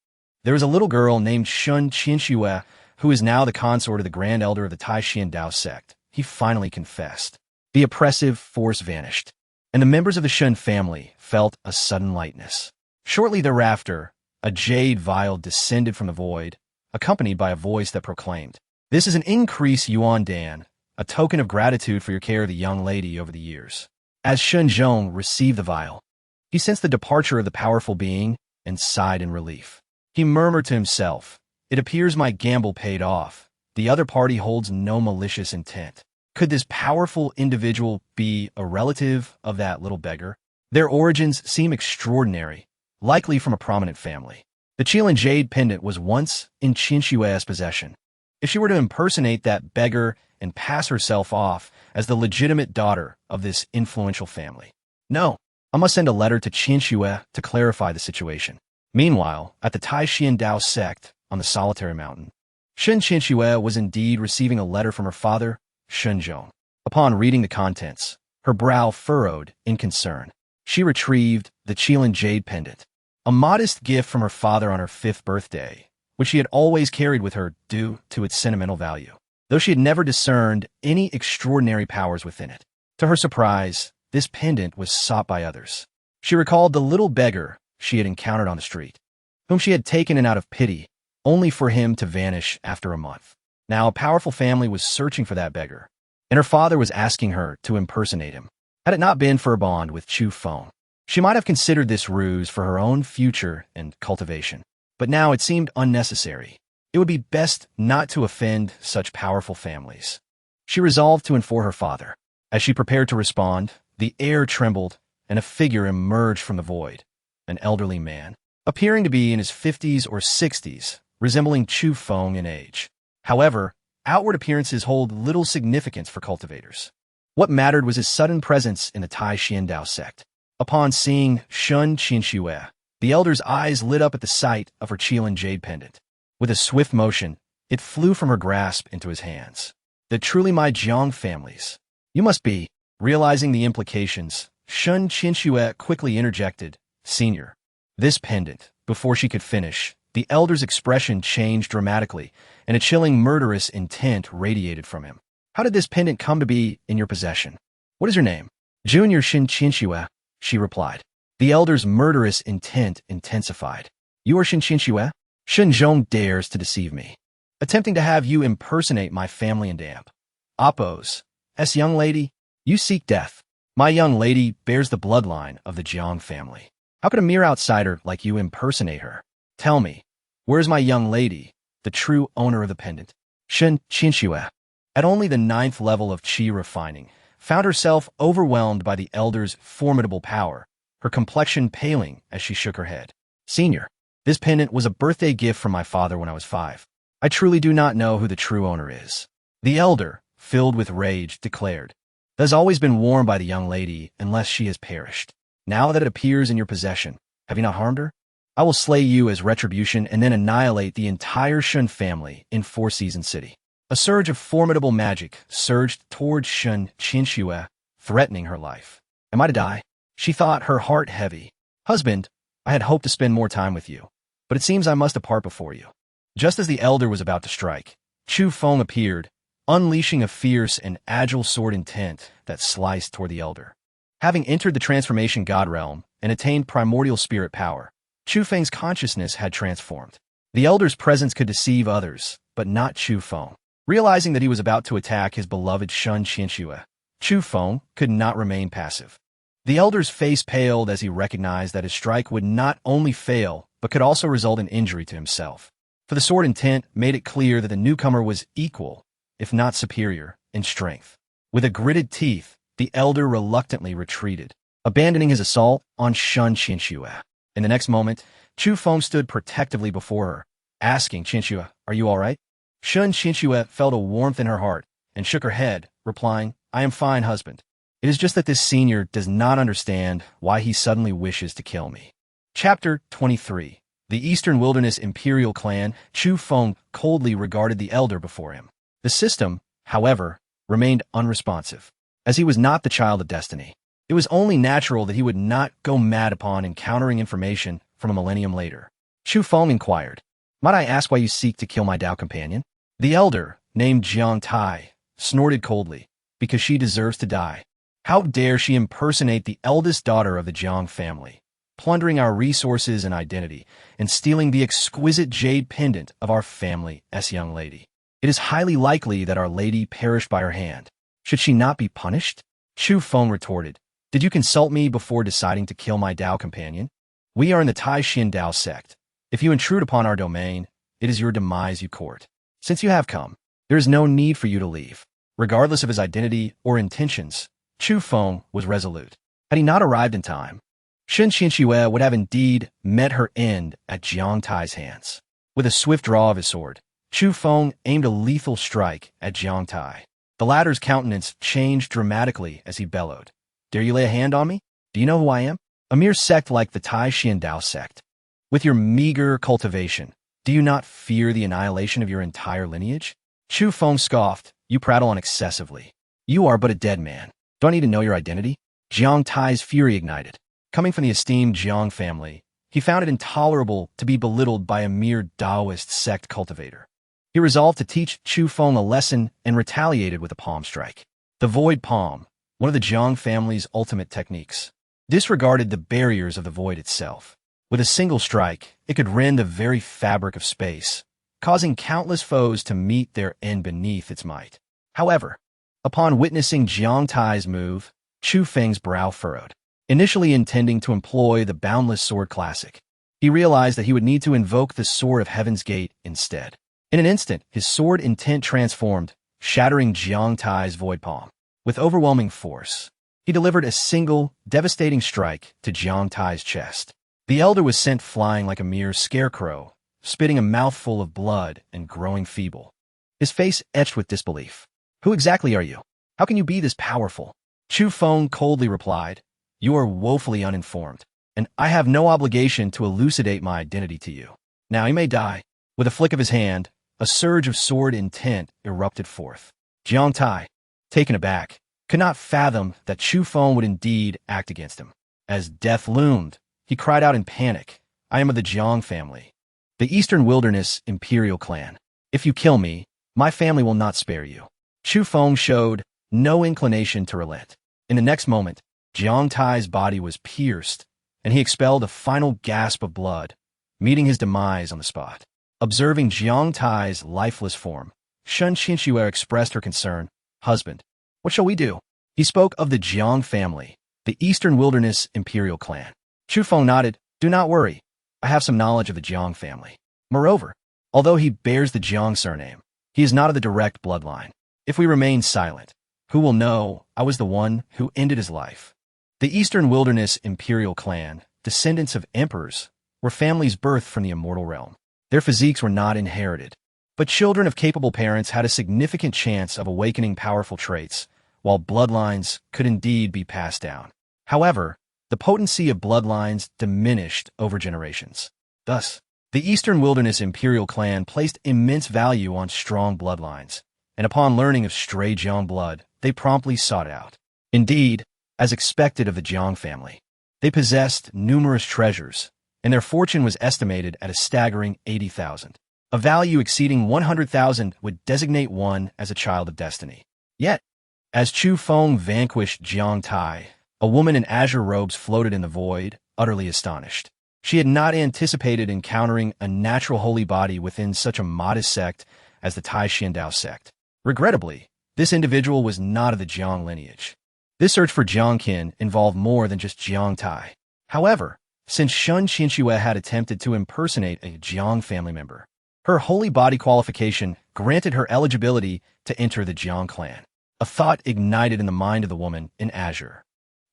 there is a little girl named Shun Xiyue who is now the consort of the Grand Elder of the Taixuan Dao Sect," he finally confessed. The oppressive force vanished, and the members of the Shun family felt a sudden lightness. Shortly thereafter, a jade vial descended from the void, accompanied by a voice that proclaimed, "This is an increase Yuan Dan, a token of gratitude for your care of the young lady over the years." As Shenzhong received the vial, he sensed the departure of the powerful being and sighed in relief. He murmured to himself, "It appears my gamble paid off. The other party holds no malicious intent. Could this powerful individual be a relative of that little beggar? Their origins seem extraordinary, likely from a prominent family. The Qilin jade pendant was once in Qinshue's possession. If she were to impersonate that beggar and pass herself off as the legitimate daughter of this influential family. No, I must send a letter to Qinshuo to clarify the situation." Meanwhile, at the Taixuan Dao Sect on the solitary mountain, Shun Qinshuo was indeed receiving a letter from her father, Shenzhong. Upon reading the contents, her brow furrowed in concern. She retrieved the Qilin jade pendant, a modest gift from her father on her 5th birthday, which she had always carried with her due to its sentimental value, though she had never discerned any extraordinary powers within it. To her surprise, this pendant was sought by others. She recalled the little beggar she had encountered on the street, whom she had taken in out of pity, only for him to vanish after a month. Now a powerful family was searching for that beggar, and her father was asking her to impersonate him. Had it not been for her bond with Chu Feng, she might have considered this ruse for her own future and cultivation. But now it seemed unnecessary. It would be best not to offend such powerful families. She resolved to inform her father. As she prepared to respond, the air trembled, and a figure emerged from the void, an elderly man, appearing to be in his 50s or 60s, resembling Chu Feng in age. However, outward appearances hold little significance for cultivators. What mattered was his sudden presence in the Taixuan Dao Sect. Upon seeing Shun Qinshuo, the elder's eyes lit up at the sight of her Qilin jade pendant. With a swift motion, it flew from her grasp into his hands. "The truly my Jiang families. You must be." Realizing the implications, Shun Qinshuo quickly interjected, "Senior, this pendant, Before she could finish, the elder's expression changed dramatically, and a chilling murderous intent radiated from him. How did this pendant come to be in your possession? What is your name? Junior Lin Xiyue, she replied. The elder's murderous intent intensified. You are Lin Xiyue? Shen Zhong dares to deceive me, attempting to have you impersonate my family and damp. Oppose. Young lady, you seek death. My young lady bears the bloodline of the Jiang family. How could a mere outsider like you impersonate her? Tell me, where is my young lady, the true owner of the pendant? Lin Xiyue, at only the 9th level of qi refining, found herself overwhelmed by the elder's formidable power, her complexion paling as she shook her head. Senior, this pendant was a birthday gift from my father when I was 5. I truly do not know who the true owner is. The elder, filled with rage, declared. It has always been worn by the young lady unless she has perished. Now that it appears in your possession, have you not harmed her? I will slay you as retribution and then annihilate the entire Shun family in Four Seasons City. A surge of formidable magic surged towards Lin Xiyue, threatening her life. Am I to die? She thought, her heart heavy. Husband, I had hoped to spend more time with you, but it seems I must depart before you. Just as the elder was about to strike, Chu Feng appeared, unleashing a fierce and agile sword intent that sliced toward the elder. Having entered the transformation god realm and attained primordial spirit power, Chu Feng's consciousness had transformed. The elder's presence could deceive others, but not Chu Feng. Realizing that he was about to attack his beloved Lin Xiyue, Chu Feng could not remain passive. The elder's face paled as he recognized that his strike would not only fail, but could also result in injury to himself. For the sword intent made it clear that the newcomer was equal, if not superior, in strength. With a gritted teeth, the elder reluctantly retreated, abandoning his assault on Lin Xiyue. In the next moment, Chu Feng stood protectively before her, asking Xiyue, "Are you all right?" Lin Xiyue felt a warmth in her heart and shook her head, replying, "I am fine, husband. It is just that this senior does not understand why he suddenly wishes to kill me." Chapter 23. The Eastern Wilderness Imperial Clan. Chu Feng coldly regarded the elder before him. The system, however, remained unresponsive. As he was not the child of destiny, it was only natural that he would not go mad upon encountering information from a millennium later. Chu Feng inquired, "Might I ask why you seek to kill my Dao companion?" The elder, named Jiang Tai, snorted coldly, "Because she deserves to die. How dare she impersonate the eldest daughter of the Jiang family, plundering our resources and identity, and stealing the exquisite jade pendant of our family's young lady. It is highly likely that our lady perished by her hand. Should she not be punished?" Chu Feng retorted, "Did you consult me before deciding to kill my Dao companion? We are in the Taixuan Dao Sect. If you intrude upon our domain, it is your demise you court. Since you have come, there is no need for you to leave." Regardless of his identity or intentions, Chu Feng was resolute. Had he not arrived in time, Lin Xiyue would have indeed met her end at Jiang Tai's hands. With a swift draw of his sword, Chu Feng aimed a lethal strike at Jiang Tai. The latter's countenance changed dramatically as he bellowed, "Dare you lay a hand on me? Do you know who I am? A mere sect like the Taixuan Dao Sect. With your meager cultivation, do you not fear the annihilation of your entire lineage?" Chu Feng scoffed, "You prattle on excessively. You are but a dead man. Do I need to know your identity?" Jiang Tai's fury ignited. Coming from the esteemed Jiang family, he found it intolerable to be belittled by a mere Daoist sect cultivator. He resolved to teach Chu Feng a lesson and retaliated with a palm strike. The void palm, one of the Jiang family's ultimate techniques, disregarded the barriers of the void itself. With a single strike, it could rend the very fabric of space, causing countless foes to meet their end beneath its might. However, upon witnessing Jiang Tai's move, Chu Feng's brow furrowed. Initially intending to employ the boundless sword classic, he realized that he would need to invoke the sword of Heaven's Gate instead. In an instant, his sword intent transformed, shattering Jiang Tai's void palm. With overwhelming force, he delivered a single, devastating strike to Jiang Tai's chest. The elder was sent flying like a mere scarecrow, spitting a mouthful of blood and growing feeble. His face etched with disbelief. "Who exactly are you? How can you be this powerful?" Chu Feng coldly replied, "You are woefully uninformed, and I have no obligation to elucidate my identity to you. Now you may die." With a flick of his hand, a surge of sword intent erupted forth. Jiang Tai, taken aback, could not fathom that Chu Feng would indeed act against him. As death loomed, he cried out in panic, I am of the Jiang family, the Eastern Wilderness Imperial clan. If you kill me, my family will not spare you." Chu Feng showed no inclination to relent. In the next moment, Jiang Tai's body was pierced, and he expelled a final gasp of blood, meeting his demise on the spot. Observing Jiang Tai's lifeless form, Lin Xiyue expressed her concern. "Husband, what shall we do?" He spoke of the Jiang family, the Eastern Wilderness Imperial clan. Chu Feng nodded. "Do not worry. I have some knowledge of the Jiang family. Moreover, although he bears the Jiang surname, he is not of the direct bloodline. If we remain silent, who will know I was the one who ended his life?" The Eastern Wilderness Imperial clan, descendants of emperors, were families birthed from the immortal realm. Their physiques were not inherited, but children of capable parents had a significant chance of awakening powerful traits, while bloodlines could indeed be passed down. However, the potency of bloodlines diminished over generations. Thus, the Eastern Wilderness Imperial clan placed immense value on strong bloodlines, and upon learning of stray Jiang blood, they promptly sought out. Indeed, as expected of the Jiang family, they possessed numerous treasures, and their fortune was estimated at a staggering 80,000. A value exceeding 100,000 would designate one as a child of destiny. Yet, as Chu Feng vanquished Jiang Tai, a woman in azure robes floated in the void, utterly astonished. She had not anticipated encountering a natural holy body within such a modest sect as the Taixuan Dao Sect. Regrettably, this individual was not of the Jiang lineage. This search for Jiangqin involved more than just Jiang Tai. However, since Lin Xiyue had attempted to impersonate a Jiang family member, her holy body qualification granted her eligibility to enter the Jiang clan. A thought ignited in the mind of the woman in azure.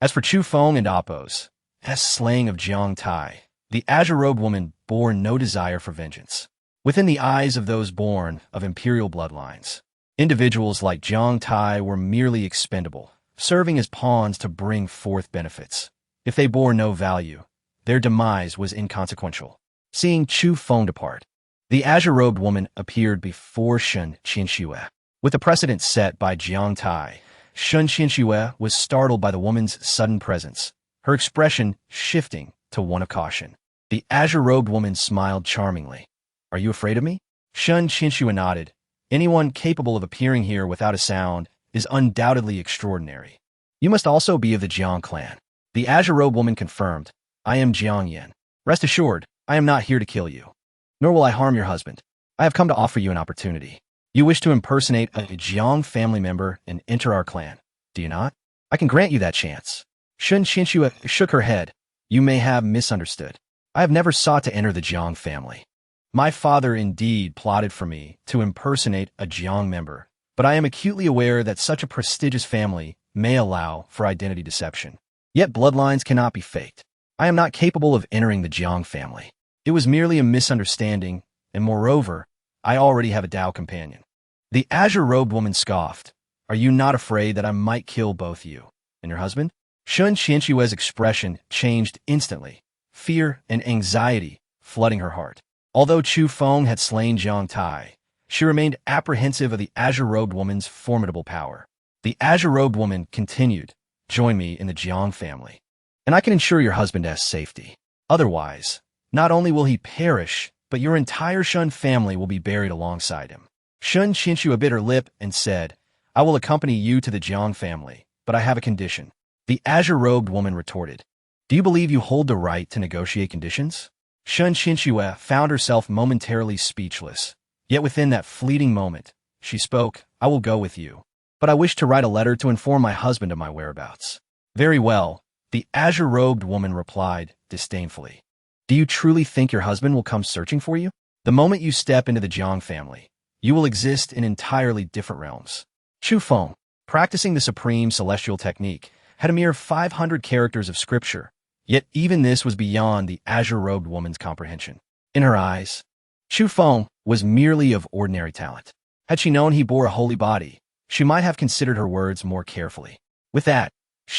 As for Chu Feng and Appo's slaying of Jiang Tai, the azure-robed woman bore no desire for vengeance. Within the eyes of those born of imperial bloodlines, individuals like Jiang Tai were merely expendable, serving as pawns to bring forth benefits. If they bore no value, their demise was inconsequential. Seeing Chu Feng depart, the azure-robed woman appeared before Lin Xiyue. With the precedent set by Jiang Tai, Lin Xiyue was startled by the woman's sudden presence, her expression shifting to one of caution. The azure-robed woman smiled charmingly. "Are you afraid of me?" Lin Xiyue nodded. "Anyone capable of appearing here without a sound is undoubtedly extraordinary. You must also be of the Jiang clan." The azure-robed woman confirmed. "I am Jiang Yan. Rest assured, I am not here to kill you, nor will I harm your husband. I have come to offer you an opportunity. You wish to impersonate a Jiang family member and enter our clan, do you not? I can grant you that chance." Lin Xiyue shook her head. "You may have misunderstood. I have never sought to enter the Jiang family. My father indeed plotted for me to impersonate a Jiang member, but I am acutely aware that such a prestigious family may allow for identity deception. Yet bloodlines cannot be faked. I am not capable of entering the Jiang family. It was merely a misunderstanding, and moreover, I already have a Dao companion." The azure-robed woman scoffed. "Are you not afraid that I might kill both you and your husband?" Lin Xiyue's expression changed instantly, fear and anxiety flooding her heart. Although Chu Feng had slain Jiang Tai, she remained apprehensive of the azure-robed woman's formidable power. The azure-robed woman continued, "Join me in the Jiang family, and I can ensure your husband's safety. Otherwise, not only will he perish, but your entire Shun family will be buried alongside him." Lin Xiyue bit her lip and said, "I will accompany you to the Jiang family, but I have a condition." The azure-robed woman retorted, "Do you believe you hold the right to negotiate conditions?" Lin Xiyue found herself momentarily speechless. Yet within that fleeting moment, she spoke, "I will go with you, but I wish to write a letter to inform my husband of my whereabouts." "Very well," the azure-robed woman replied disdainfully. "Do you truly think your husband will come searching for you? The moment you step into the Jiang family, you will exist in entirely different realms." Chu Feng, practicing the supreme celestial technique, had a mere 500 characters of scripture, yet even this was beyond the azure-robed woman's comprehension. In her eyes, Chu Feng was merely of ordinary talent. Had she known he bore a holy body, she might have considered her words more carefully. With that,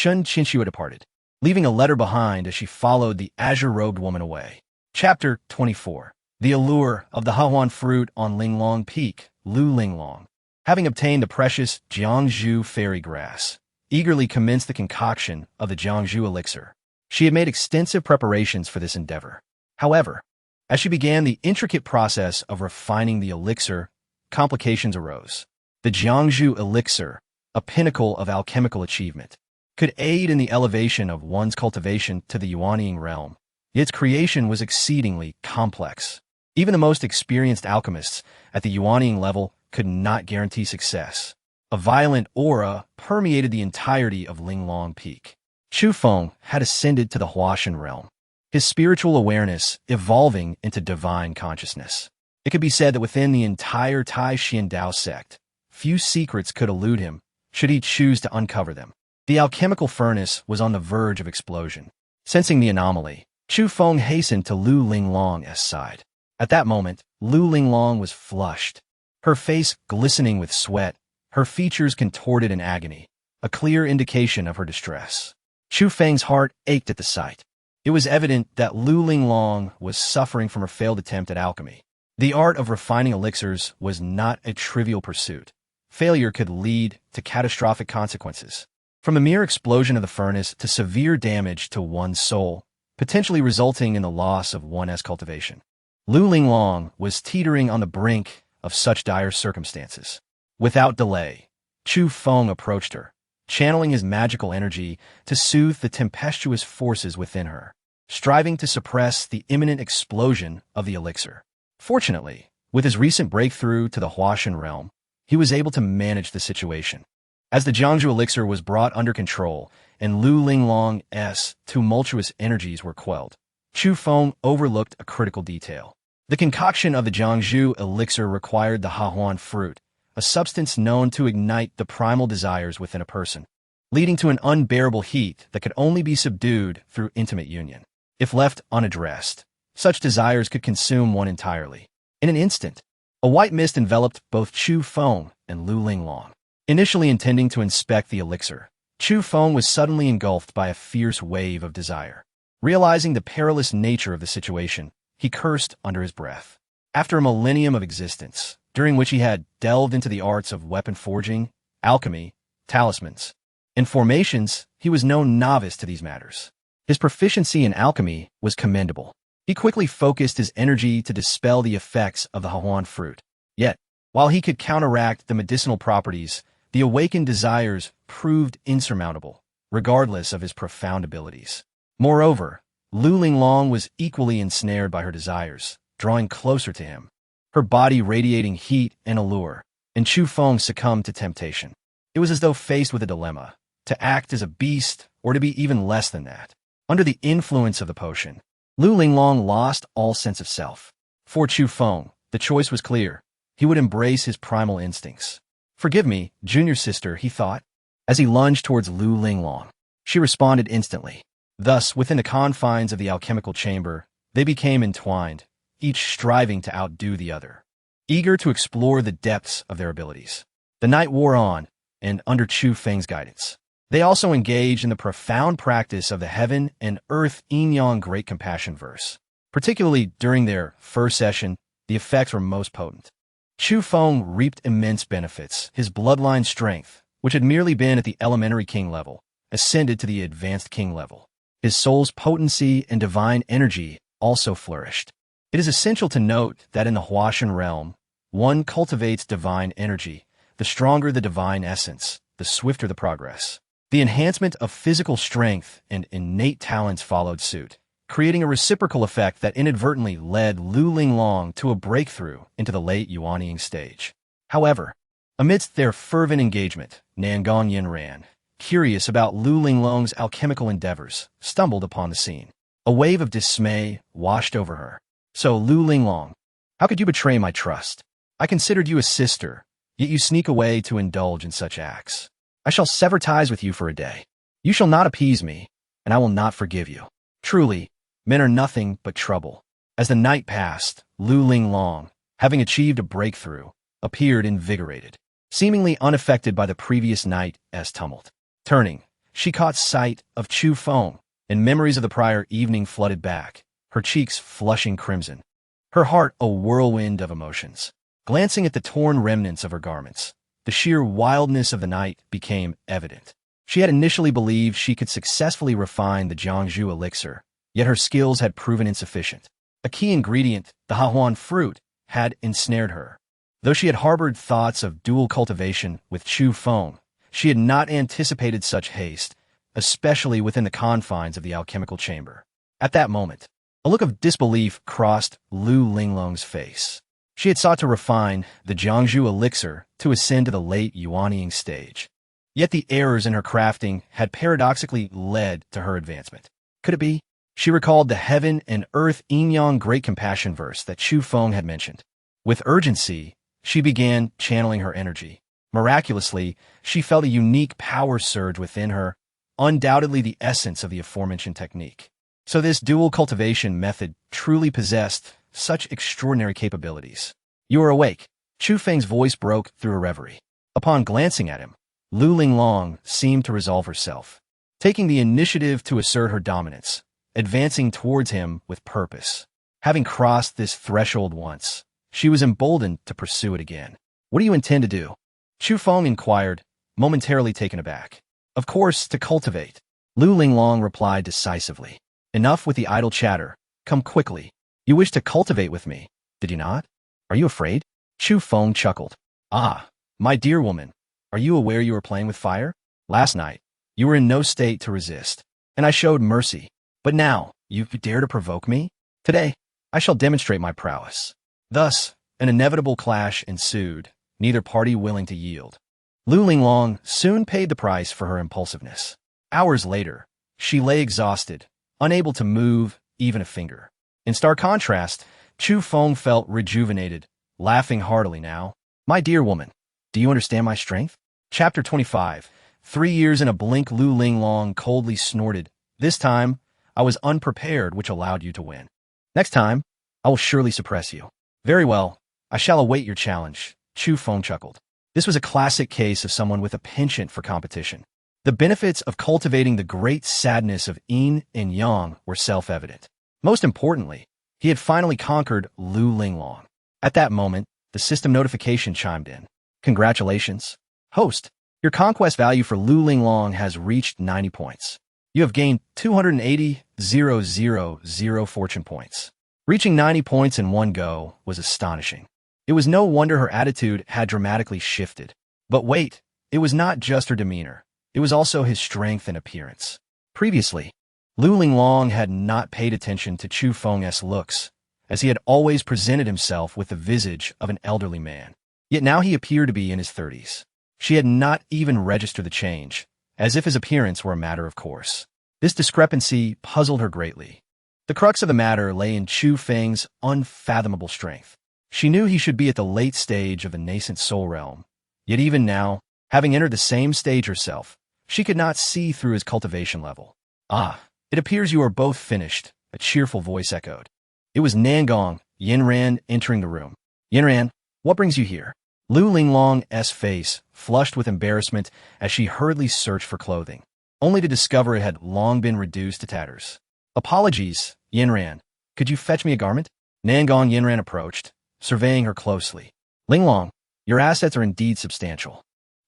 Lin Xiyue departed, leaving a letter behind as she followed the azure-robed woman away. Chapter 24. The Allure of the Hehuan Fruit on Linglong Peak, Lu Linglong. Having obtained the precious Jiangzhu fairy grass, eagerly commenced the concoction of the Jiangzhu elixir. She had made extensive preparations for this endeavor. However, as she began the intricate process of refining the elixir, complications arose. The Jiangzhu elixir, a pinnacle of alchemical achievement, could aid in the elevation of one's cultivation to the Yuanying realm. Its creation was exceedingly complex. Even the most experienced alchemists at the Yuanying level could not guarantee success. A violent aura permeated the entirety of Linglong Peak. Chu Feng had ascended to the Huashan realm, his spiritual awareness evolving into divine consciousness. It could be said that within the entire Taixuan Dao Sect, few secrets could elude him, should he choose to uncover them. The alchemical furnace was on the verge of explosion. Sensing the anomaly, Chu Feng hastened to Lu Linglong's side. At that moment, Lu Linglong was flushed, her face glistening with sweat, her features contorted in agony, a clear indication of her distress. Chu Feng's heart ached at the sight. It was evident that Lu Linglong was suffering from her failed attempt at alchemy. The art of refining elixirs was not a trivial pursuit. Failure could lead to catastrophic consequences. From a mere explosion of the furnace to severe damage to one's soul, potentially resulting in the loss of one's cultivation. Lu Linglong was teetering on the brink of such dire circumstances. Without delay, Chu Feng approached her, channeling his magical energy to soothe the tempestuous forces within her, striving to suppress the imminent explosion of the elixir. Fortunately, with his recent breakthrough to the Huashan realm, he was able to manage the situation. As the Jiangzhu elixir was brought under control and Lu Linglong's tumultuous energies were quelled, Chu Feng overlooked a critical detail. The concoction of the Jiangzhu elixir required the Hahuan fruit, a substance known to ignite the primal desires within a person, leading to an unbearable heat that could only be subdued through intimate union. If left unaddressed, such desires could consume one entirely. In an instant, a white mist enveloped both Chu Feng and Lu Linglong. Initially intending to inspect the elixir, Chu Feng was suddenly engulfed by a fierce wave of desire. Realizing the perilous nature of the situation, he cursed under his breath. After a millennium of existence, during which he had delved into the arts of weapon forging, alchemy, talismans, and formations, he was no novice to these matters. His proficiency in alchemy was commendable. He quickly focused his energy to dispel the effects of the Hahuan fruit. Yet, while he could counteract the medicinal properties, the awakened desires proved insurmountable, regardless of his profound abilities. Moreover, Lu Linglong was equally ensnared by her desires, drawing closer to him, her body radiating heat and allure, and Chu Feng succumbed to temptation. It was as though faced with a dilemma, to act as a beast or to be even less than that. Under the influence of the potion, Lu Linglong lost all sense of self. For Chu Feng, the choice was clear. He would embrace his primal instincts. "Forgive me, junior sister," he thought, as he lunged towards Lu Linglong. She responded instantly. Thus, within the confines of the alchemical chamber, they became entwined, each striving to outdo the other, eager to explore the depths of their abilities. The night wore on, and under Chu Feng's guidance, they also engaged in the profound practice of the heaven and earth yin-yang great compassion verse. Particularly during their first session, the effects were most potent. Chu Feng reaped immense benefits. His bloodline strength, which had merely been at the elementary king level, ascended to the advanced king level. His soul's potency and divine energy also flourished. It is essential to note that in the Huashan realm, one cultivates divine energy. The stronger the divine essence, the swifter the progress. The enhancement of physical strength and innate talents followed suit, creating a reciprocal effect that inadvertently led Lu Linglong to a breakthrough into the late Yuanying stage. However, amidst their fervent engagement, Nangong Yinran, curious about Lu Linglong's alchemical endeavors, stumbled upon the scene. A wave of dismay washed over her. "So, Lu Linglong, how could you betray my trust? I considered you a sister, yet you sneak away to indulge in such acts. I shall sever ties with you for a day. You shall not appease me, and I will not forgive you. Truly, men are nothing but trouble." As the night passed, Lu Linglong, having achieved a breakthrough, appeared invigorated, seemingly unaffected by the previous night's tumult. Turning, she caught sight of Chu Feng, and memories of the prior evening flooded back, her cheeks flushing crimson, her heart a whirlwind of emotions. Glancing at the torn remnants of her garments, the sheer wildness of the night became evident. She had initially believed she could successfully refine the Jiangzhu elixir, yet her skills had proven insufficient. A key ingredient, the Taixuan fruit, had ensnared her. Though she had harbored thoughts of dual cultivation with Chu Feng, she had not anticipated such haste, especially within the confines of the alchemical chamber. At that moment, a look of disbelief crossed Lu Linglong's face. She had sought to refine the Jiangzhu elixir to ascend to the late Yuanying stage. Yet the errors in her crafting had paradoxically led to her advancement. Could it be? She recalled the heaven and earth yin-yang great compassion verse that Chu Feng had mentioned. With urgency, she began channeling her energy. Miraculously, she felt a unique power surge within her, undoubtedly the essence of the aforementioned technique. So this dual cultivation method truly possessed such extraordinary capabilities. You are awake. Chu Feng's voice broke through a reverie. Upon glancing at him, Lu Linglong seemed to resolve herself, taking the initiative to assert her dominance, advancing towards him with purpose. Having crossed this threshold once, she was emboldened to pursue it again. What do you intend to do? Chu Feng inquired, momentarily taken aback. Of course, to cultivate. Lu Linglong replied decisively. Enough with the idle chatter. Come quickly. You wish to cultivate with me, did you not? Are you afraid? Chu Feng chuckled. Ah, my dear woman, are you aware you are playing with fire? Last night, you were in no state to resist, and I showed mercy. But now, you dare to provoke me? Today, I shall demonstrate my prowess. Thus, an inevitable clash ensued, neither party willing to yield. Lu Linglong soon paid the price for her impulsiveness. Hours later, she lay exhausted, unable to move even a finger. In stark contrast, Chu Feng felt rejuvenated, laughing heartily now. My dear woman, do you understand my strength? Chapter 25. 3 years in a blink. Lu Linglong coldly snorted. This time, I was unprepared, which allowed you to win. Next time, I will surely suppress you. Very well, I shall await your challenge. Chu Feng chuckled. This was a classic case of someone with a penchant for competition. The benefits of cultivating the great sadness of yin and yang were self-evident. Most importantly, he had finally conquered Lu Linglong. At that moment, the system notification chimed in. Congratulations. Host, your conquest value for Lu Linglong has reached 90 points. You have gained 280,000 fortune points. Reaching 90 points in one go was astonishing. It was no wonder her attitude had dramatically shifted. But wait, it was not just her demeanor. It was also his strength and appearance. Previously, Lu Linglong had not paid attention to Chu Feng's looks, as he had always presented himself with the visage of an elderly man. Yet now he appeared to be in his 30s. She had not even registered the change, as if his appearance were a matter of course. This discrepancy puzzled her greatly. The crux of the matter lay in Chu Feng's unfathomable strength. She knew he should be at the late stage of the Nascent Soul realm, yet even now, having entered the same stage herself, she could not see through his cultivation level. Ah, it appears you are both finished, a cheerful voice echoed. It was Nangong, Yinran, entering the room. Yinran, what brings you here? Lu Linglong's face flushed with embarrassment as she hurriedly searched for clothing, only to discover it had long been reduced to tatters. Apologies, Yinran. Could you fetch me a garment? Nangong Yinran approached, surveying her closely. Linglong, your assets are indeed substantial.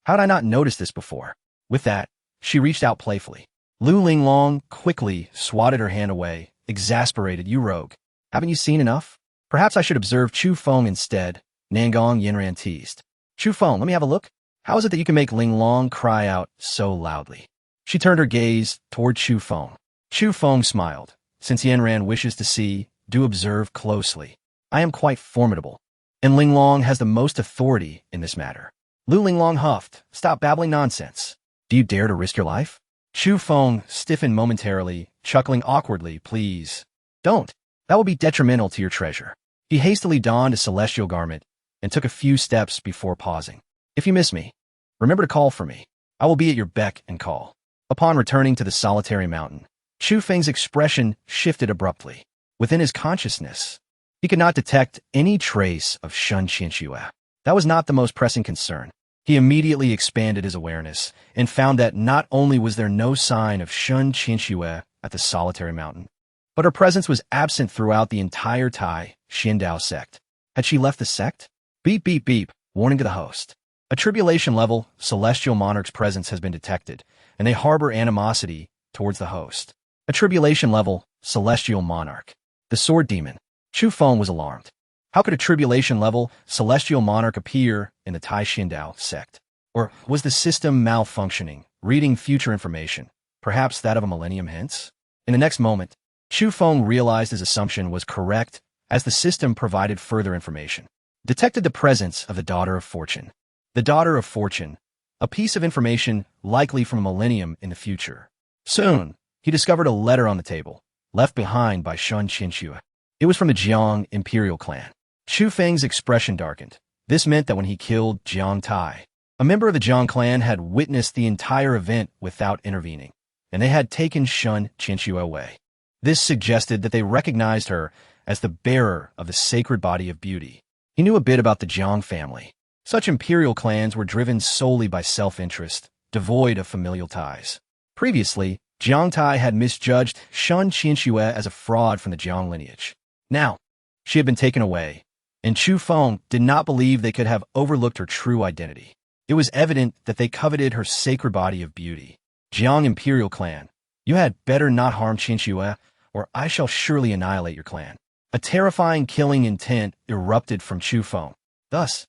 How had I not noticed this before? With that, she reached out playfully. Lu Linglong quickly swatted her hand away, exasperated. You rogue. Haven't you seen enough? Perhaps I should observe Chu Feng instead, Nangong Yinran teased. Chu Feng, let me have a look. How is it that you can make Linglong cry out so loudly? She turned her gaze toward Chu Feng. Chu Feng smiled. Since Yinran wishes to see, do observe closely. I am quite formidable, and Linglong has the most authority in this matter. Lu Linglong huffed. Stop babbling nonsense. Do you dare to risk your life? Chu Feng stiffened momentarily, chuckling awkwardly. Please, don't. That will be detrimental to your treasure. He hastily donned a celestial garment and took a few steps before pausing. If you miss me, remember to call for me. I will be at your beck and call. Upon returning to the solitary mountain, Chu Feng's expression shifted abruptly. Within his consciousness, he could not detect any trace of Lin Xiyue. That was not the most pressing concern. He immediately expanded his awareness and found that not only was there no sign of Lin Xiyue at the solitary mountain, but her presence was absent throughout the entire Taixuan Dao Sect. Had she left the sect? Beep, beep, beep, warning to the host. A tribulation-level celestial monarch's presence has been detected, and they harbor animosity towards the host. A tribulation-level celestial monarch. The sword demon. Chu Feng was alarmed. How could a tribulation-level celestial monarch appear in the Taixuan Dao Sect? Or was the system malfunctioning, reading future information, perhaps that of a millennium hence? In the next moment, Chu Feng realized his assumption was correct as the system provided further information. Detected the presence of the Daughter of Fortune. The Daughter of Fortune, a piece of information likely from a millennium in the future. Soon, he discovered a letter on the table, left behind by Lin Xiyue. It was from the Jiang Imperial clan. Chu Feng's expression darkened. This meant that when he killed Jiang Tai, a member of the Jiang clan had witnessed the entire event without intervening, and they had taken Lin Xiyue away. This suggested that they recognized her as the bearer of the sacred body of beauty. He knew a bit about the Jiang family. Such imperial clans were driven solely by self-interest, devoid of familial ties. Previously, Jiang Tai had misjudged Lin Xiyue as a fraud from the Jiang lineage. Now, she had been taken away, and Chu Feng did not believe they could have overlooked her true identity. It was evident that they coveted her sacred body of beauty. Jiang Imperial Clan, you had better not harm Lin Xiyue, or I shall surely annihilate your clan. A terrifying killing intent erupted from Chu Feng. Thus,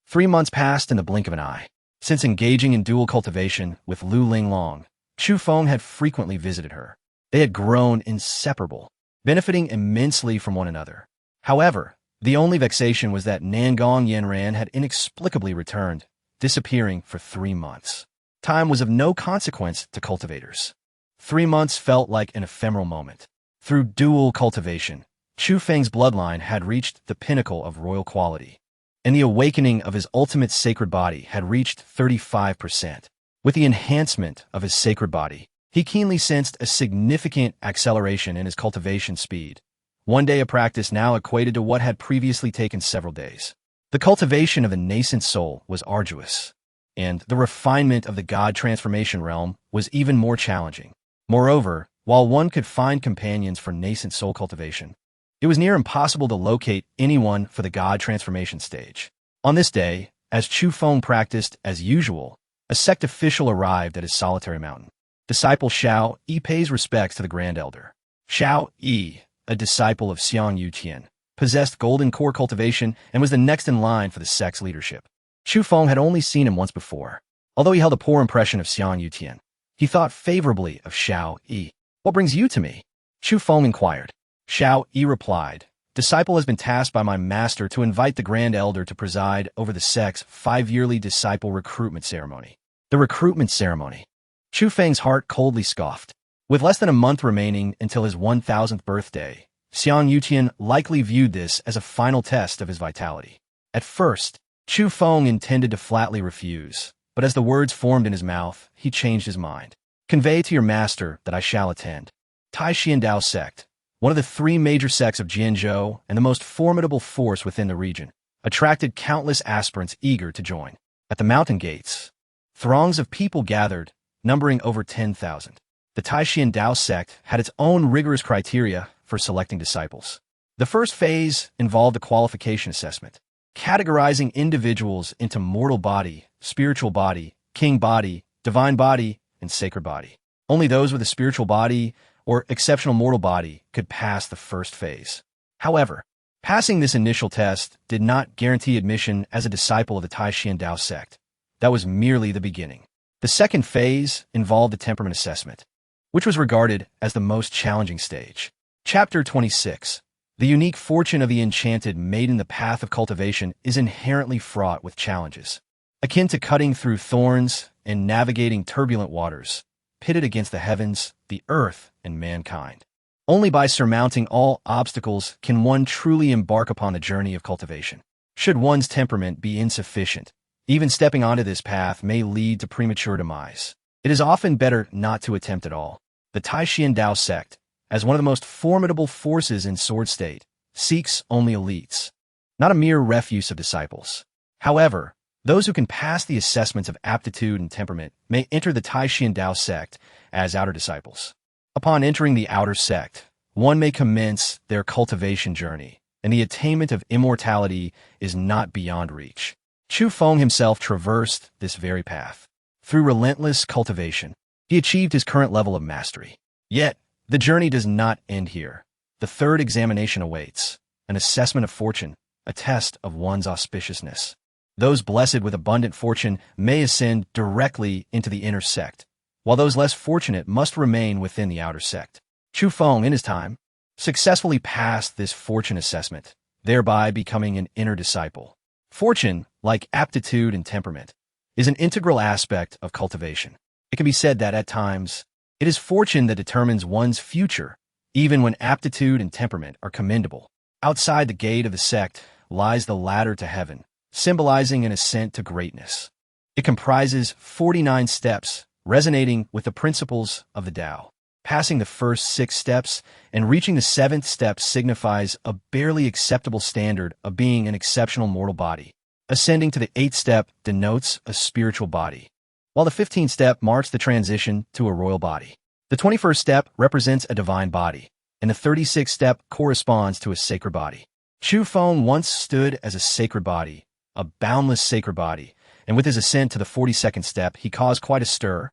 3 months passed in the blink of an eye. Since engaging in dual cultivation with Lu Linglong, Chu Feng had frequently visited her. They had grown inseparable, benefiting immensely from one another. However, the only vexation was that Nangong Yanran had inexplicably returned, disappearing for 3 months. Time was of no consequence to cultivators. 3 months felt like an ephemeral moment. Through dual cultivation, Chu Feng's bloodline had reached the pinnacle of royal quality, and the awakening of his ultimate sacred body had reached 35%. With the enhancement of his sacred body, he keenly sensed a significant acceleration in his cultivation speed. 1 day of practice now equated to what had previously taken several days. The cultivation of the Nascent Soul was arduous, and the refinement of the God transformation realm was even more challenging. Moreover, while one could find companions for Nascent Soul cultivation, it was near impossible to locate anyone for the God transformation stage. On this day, as Chu Feng practiced as usual, a sect official arrived at his solitary mountain. Disciple Xiao Yi pays respects to the Grand Elder. Xiao Yi, a disciple of Xiang Yutian, possessed golden core cultivation and was the next in line for the sect's leadership. Chu Feng had only seen him once before. Although he held a poor impression of Xiang Yutian, he thought favorably of Xiao Yi. What brings you to me? Chu Feng inquired. Xiao Yi replied, Disciple has been tasked by my master to invite the Grand Elder to preside over the sect's 5-yearly disciple recruitment ceremony. The recruitment ceremony. Chu Feng's heart coldly scoffed. With less than a month remaining until his 1000th birthday, Xiang Yutian likely viewed this as a final test of his vitality. At first, Chu Feng intended to flatly refuse, but as the words formed in his mouth, he changed his mind. Convey to your master that I shall attend. Taixuan Dao Sect, one of the 3 major sects of Jianzhou and the most formidable force within the region, attracted countless aspirants eager to join. At the mountain gates, throngs of people gathered, numbering over 10,000. The Taixuan Dao Sect had its own rigorous criteria for selecting disciples. The first phase involved a qualification assessment, categorizing individuals into mortal body, spiritual body, king body, divine body, and sacred body. Only those with a spiritual body or exceptional mortal body could pass the first phase. However, passing this initial test did not guarantee admission as a disciple of the Taixuan Dao Sect. That was merely the beginning. The second phase involved the temperament assessment, which was regarded as the most challenging stage. Chapter 26. The unique fortune of the enchanted maiden. The path of cultivation is inherently fraught with challenges, akin to cutting through thorns and navigating turbulent waters, pitted against the heavens, the earth, and mankind. Only by surmounting all obstacles can one truly embark upon the journey of cultivation. Should one's temperament be insufficient, even stepping onto this path may lead to premature demise. It is often better not to attempt at all. The Taixuan Dao Sect, as one of the most formidable forces in Sword State, seeks only elites, not a mere refuse of disciples. However, those who can pass the assessments of aptitude and temperament may enter the Taixuan Dao Sect as outer disciples. Upon entering the outer sect, one may commence their cultivation journey, and the attainment of immortality is not beyond reach. Chu Feng himself traversed this very path. Through relentless cultivation, he achieved his current level of mastery. Yet, the journey does not end here. The third examination awaits, an assessment of fortune, a test of one's auspiciousness. Those blessed with abundant fortune may ascend directly into the inner sect, while those less fortunate must remain within the outer sect. Chu Feng, in his time, successfully passed this fortune assessment, thereby becoming an inner disciple. Fortune, like aptitude and temperament, is an integral aspect of cultivation. It can be said that at times, it is fortune that determines one's future, even when aptitude and temperament are commendable. Outside the gate of the sect lies the ladder to heaven, symbolizing an ascent to greatness. It comprises 49 steps, resonating with the principles of the Tao. Passing the first 6 steps and reaching the 7th step signifies a barely acceptable standard of being an exceptional mortal body. Ascending to the 8th step denotes a spiritual body, while the 15th step marks the transition to a royal body. The 21st step represents a divine body, and the 36th step corresponds to a sacred body. Chu Feng once stood as a sacred body, a boundless sacred body, and with his ascent to the 42nd step, he caused quite a stir,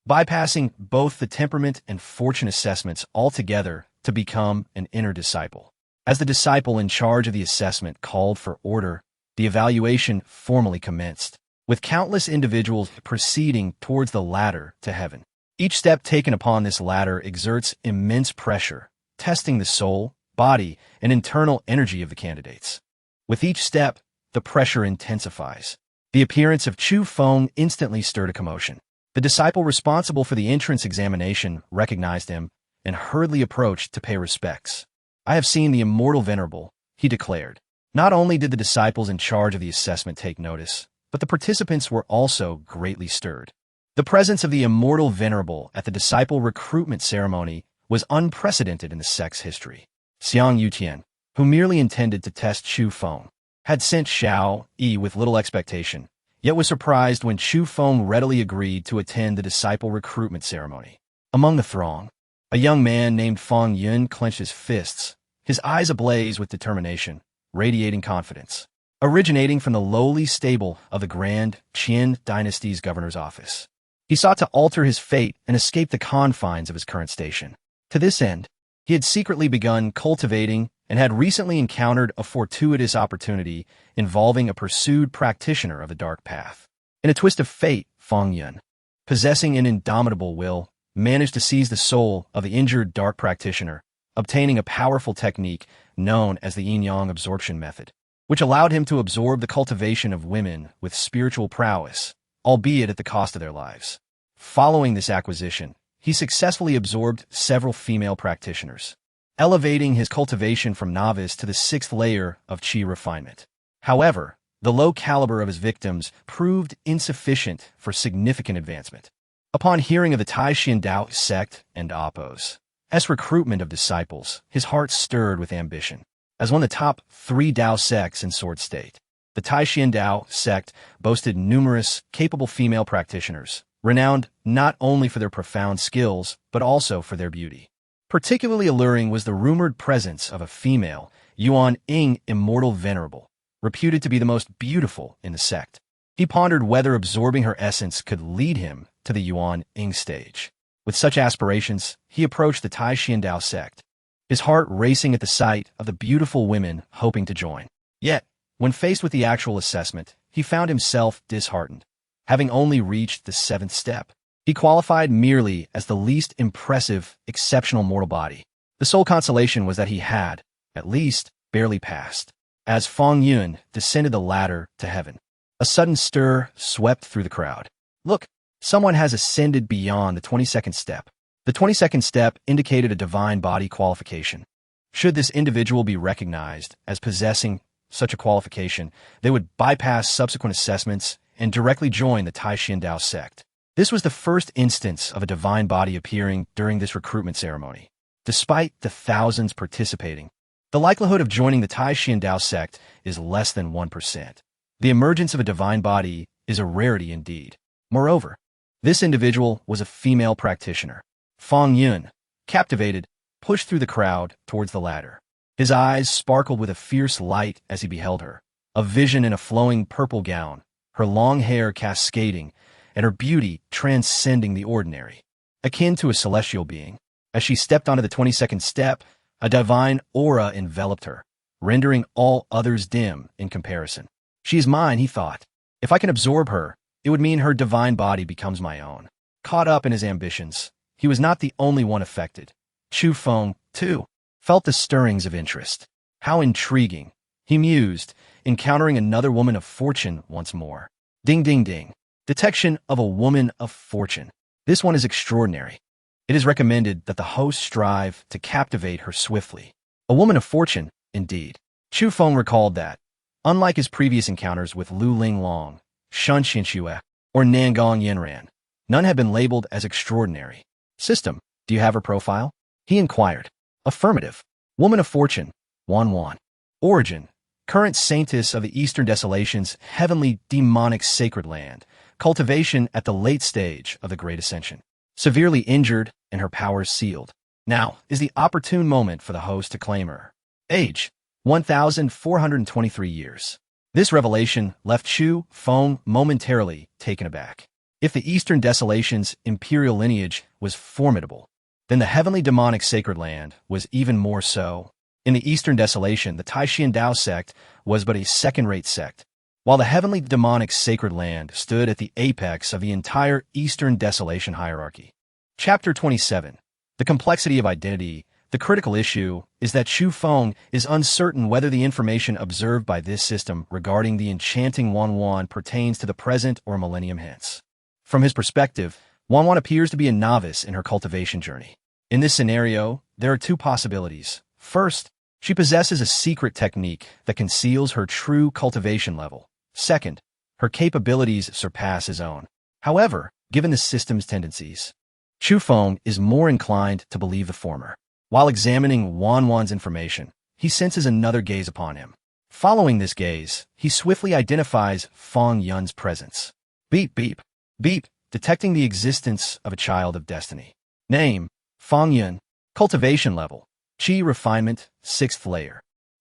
bypassing both the temperament and fortune assessments altogether to become an inner disciple. As the disciple in charge of the assessment called for order, the evaluation formally commenced, with countless individuals proceeding towards the ladder to heaven. Each step taken upon this ladder exerts immense pressure, testing the soul, body, and internal energy of the candidates. With each step, the pressure intensifies. The appearance of Chu Feng instantly stirred a commotion. The disciple responsible for the entrance examination recognized him and hurriedly approached to pay respects. "I have seen the immortal venerable," he declared. Not only did the disciples in charge of the assessment take notice, but the participants were also greatly stirred. The presence of the immortal venerable at the disciple recruitment ceremony was unprecedented in the sect's history. Xiang Yutian, who merely intended to test Chu Feng, had sent Xiao Yi with little expectation, yet was surprised when Chu Feng readily agreed to attend the disciple recruitment ceremony. Among the throng, a young man named Fang Yun clenched his fists, his eyes ablaze with determination, radiating confidence. Originating from the lowly stable of the Grand Qin dynasty's governor's office, he sought to alter his fate and escape the confines of his current station. To this end, he had secretly begun cultivating and had recently encountered a fortuitous opportunity involving a pursued practitioner of the dark path. In a twist of fate, Fang Yun, possessing an indomitable will, managed to seize the soul of the injured dark practitioner, obtaining a powerful technique known as the yin-yang absorption method, which allowed him to absorb the cultivation of women with spiritual prowess, albeit at the cost of their lives. Following this acquisition, he successfully absorbed several female practitioners, elevating his cultivation from novice to the 6th layer of qi refinement. However, the low caliber of his victims proved insufficient for significant advancement. Upon hearing of the Taixuan Dao Sect and Oppo's recruitment of disciples, his heart stirred with ambition. As one of the top 3 Dao sects in Sword State, the Taixuan Dao Sect boasted numerous capable female practitioners, renowned not only for their profound skills, but also for their beauty. Particularly alluring was the rumored presence of a female, Yuan Ying Immortal Venerable, reputed to be the most beautiful in the sect. He pondered whether absorbing her essence could lead him to the Yuan Ying stage. With such aspirations, he approached the Taixuan Dao Sect, his heart racing at the sight of the beautiful women hoping to join. Yet, when faced with the actual assessment, he found himself disheartened, having only reached the 7th step. He qualified merely as the least impressive, exceptional mortal body. The sole consolation was that he had, at least, barely passed. As Fang Yun descended the ladder to heaven, a sudden stir swept through the crowd. "Look, someone has ascended beyond the 22nd step." The 22nd step indicated a divine body qualification. Should this individual be recognized as possessing such a qualification, they would bypass subsequent assessments and directly join the Taixuan Dao Sect. This was the first instance of a divine body appearing during this recruitment ceremony. Despite the thousands participating, the likelihood of joining the Taixuan Dao Sect is less than 1%. The emergence of a divine body is a rarity indeed. Moreover, this individual was a female practitioner. Fang Yun, captivated, pushed through the crowd towards the ladder. His eyes sparkled with a fierce light as he beheld her, a vision in a flowing purple gown, her long hair cascading, and her beauty transcending the ordinary, akin to a celestial being. As she stepped onto the 22nd step, a divine aura enveloped her, rendering all others dim in comparison. She is mine, he thought. If I can absorb her, it would mean her divine body becomes my own. Caught up in his ambitions, he was not the only one affected. Chu Feng, too, felt the stirrings of interest. How intriguing, he mused, encountering another woman of fortune once more. Ding ding ding. Detection of a woman of fortune. This one is extraordinary. It is recommended that the host strive to captivate her swiftly. A woman of fortune, indeed. Chu Feng recalled that, unlike his previous encounters with Lu Linglong, Lin Xiyue, or Nangong Yanran, none had been labeled as extraordinary. System, do you have her profile? He inquired. Affirmative. Woman of fortune, Wan. Origin, current saintess of the Eastern Desolation's heavenly demonic sacred land. Cultivation at the late stage of the Great Ascension. Severely injured and her powers sealed. Now is the opportune moment for the host to claim her. Age, 1,423 years. This revelation left Chu Feng momentarily taken aback. If the Eastern Desolation's imperial lineage was formidable, then the heavenly demonic sacred land was even more so. In the Eastern Desolation, the Taixuan Dao Sect was but a second-rate sect, while the heavenly demonic sacred land stood at the apex of the entire Eastern Desolation hierarchy. Chapter 27. The complexity of identity. The critical issue is that Chu Feng is uncertain whether the information observed by this system regarding the enchanting Wan pertains to the present or a millennium hence. From his perspective, Wan appears to be a novice in her cultivation journey. In this scenario, there are two possibilities. First, she possesses a secret technique that conceals her true cultivation level. Second, her capabilities surpass his own. However, given the system's tendencies, Chu Feng is more inclined to believe the former. While examining Wan's information, he senses another gaze upon him. Following this gaze, he swiftly identifies Feng Yun's presence. Beep, beep, beep, detecting the existence of a child of destiny. Name, Feng Yun. Cultivation level, Qi refinement, 6th layer.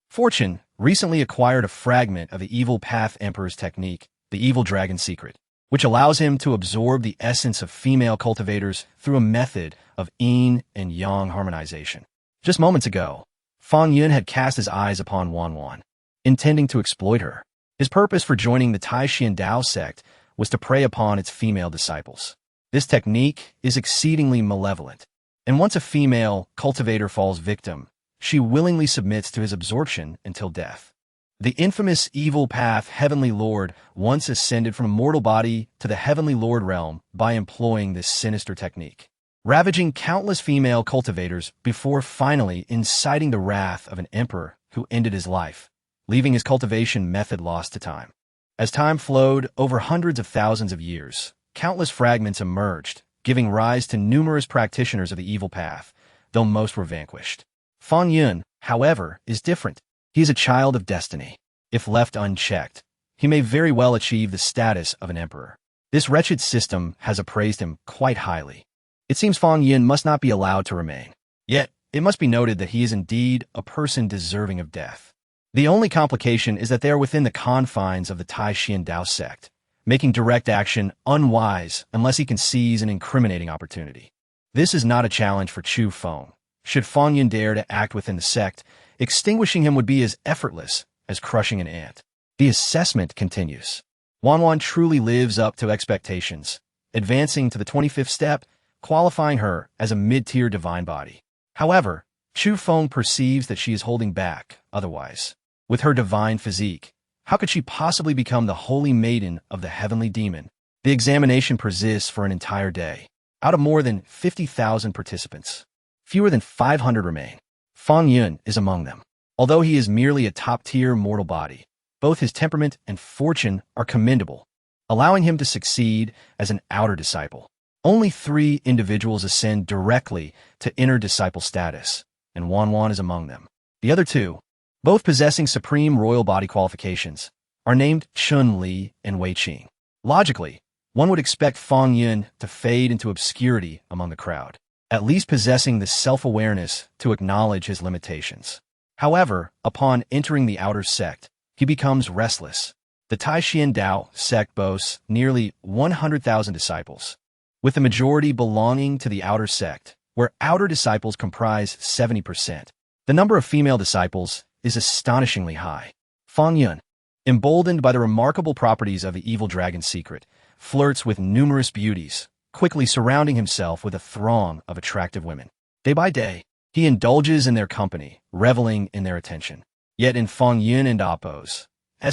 Fortune, recently acquired a fragment of the Evil Path Emperor's technique, the Evil Dragon Secret, which allows him to absorb the essence of female cultivators through a method of yin and yang harmonization. Just moments ago, Feng Yun had cast his eyes upon Wan, intending to exploit her. His purpose for joining the Taixuan Dao Sect was to prey upon its female disciples. This technique is exceedingly malevolent, and once a female cultivator falls victim, she willingly submits to his absorption until death. The infamous Evil Path Heavenly Lord once ascended from a mortal body to the Heavenly Lord realm by employing this sinister technique, ravaging countless female cultivators before finally inciting the wrath of an emperor who ended his life, leaving his cultivation method lost to time. As time flowed over hundreds of thousands of years, countless fragments emerged, giving rise to numerous practitioners of the evil path, though most were vanquished. Feng Yun, however, is different. He is a child of destiny. If left unchecked, he may very well achieve the status of an emperor. This wretched system has appraised him quite highly. It seems Feng Yun must not be allowed to remain. Yet, it must be noted that he is indeed a person deserving of death. The only complication is that they are within the confines of the Taixuan Dao Sect, making direct action unwise unless he can seize an incriminating opportunity. This is not a challenge for Chu Feng. Should Feng Yun dare to act within the sect, extinguishing him would be as effortless as crushing an ant. The assessment continues. Wan truly lives up to expectations, advancing to the 25th step, qualifying her as a mid-tier divine body. However, Chu Feng perceives that she is holding back otherwise. With her divine physique, how could she possibly become the holy maiden of the heavenly demon? The examination persists for an entire day. Out of more than 50,000 participants, fewer than 500 remain. Feng Yun is among them. Although he is merely a top-tier mortal body, both his temperament and fortune are commendable, allowing him to succeed as an outer disciple. Only 3 individuals ascend directly to inner disciple status, and Wan is among them. The other 2, both possessing supreme royal body qualifications, are named Chun Li and Wei Qing. Logically, one would expect Feng Yun to fade into obscurity among the crowd, at least possessing the self-awareness to acknowledge his limitations. However, upon entering the outer sect, he becomes restless. The Taixuan Dao Sect boasts nearly 100,000 disciples, with the majority belonging to the outer sect, where outer disciples comprise 70%. The number of female disciples is astonishingly high. Feng Yun, emboldened by the remarkable properties of the evil dragon's secret, flirts with numerous beauties, quickly surrounding himself with a throng of attractive women. Day by day, he indulges in their company, reveling in their attention. Yet in Feng Yun and Appo's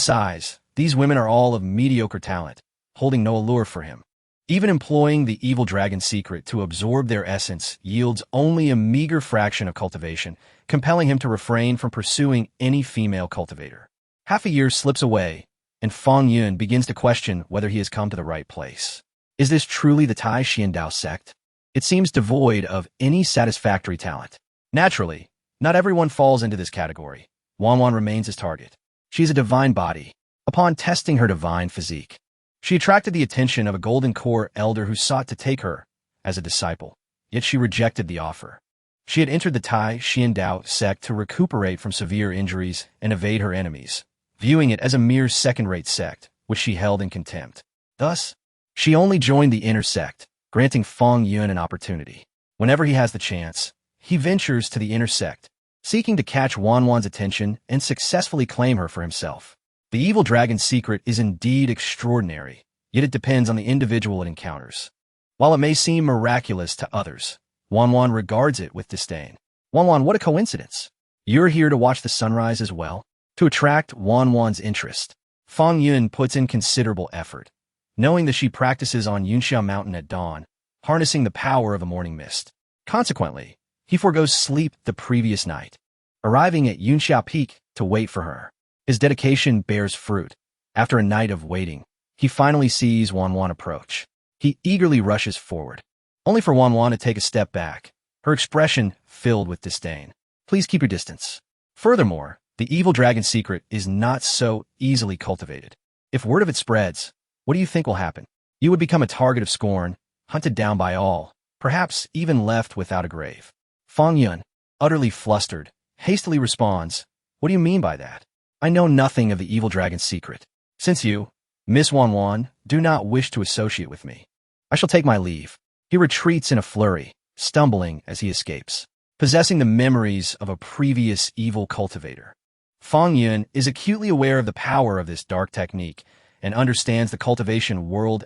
eyes, these women are all of mediocre talent, holding no allure for him. Even employing the evil dragon's secret to absorb their essence yields only a meager fraction of cultivation, compelling him to refrain from pursuing any female cultivator. Half a year slips away, and Feng Yun begins to question whether he has come to the right place. Is this truly the Taixuan Dao Sect? It seems devoid of any satisfactory talent. Naturally, not everyone falls into this category. Wanwan remains his target. She is a divine body. Upon testing her divine physique, she attracted the attention of a golden core elder who sought to take her as a disciple, yet she rejected the offer. She had entered the Taixuan Dao Sect to recuperate from severe injuries and evade her enemies, viewing it as a mere second-rate sect, which she held in contempt. Thus, she only joined the inner sect, granting Feng Yun an opportunity. Whenever he has the chance, he ventures to the inner sect, seeking to catch Wanwan's attention and successfully claim her for himself. The evil dragon's secret is indeed extraordinary, yet it depends on the individual it encounters. While it may seem miraculous to others, Wanwan regards it with disdain. Wanwan, what a coincidence! You're here to watch the sunrise as well? To attract Wanwan's interest, Feng Yun puts in considerable effort, knowing that she practices on Yunxia Mountain at dawn, harnessing the power of a morning mist. Consequently, he forgoes sleep the previous night, arriving at Yunxia Peak to wait for her. His dedication bears fruit. After a night of waiting, he finally sees Wanwan approach. He eagerly rushes forward, only for Wanwan to take a step back, her expression filled with disdain. Please keep your distance. Furthermore, the evil dragon's secret is not so easily cultivated. If word of it spreads, what do you think will happen? You would become a target of scorn, hunted down by all, perhaps even left without a grave. Feng Yun, utterly flustered, hastily responds, "What do you mean by that? I know nothing of the evil dragon's secret. Since you, Miss Wanwan, do not wish to associate with me, I shall take my leave." He retreats in a flurry, stumbling as he escapes, possessing the memories of a previous evil cultivator. Feng Yun is acutely aware of the power of this dark technique and understands the cultivation world's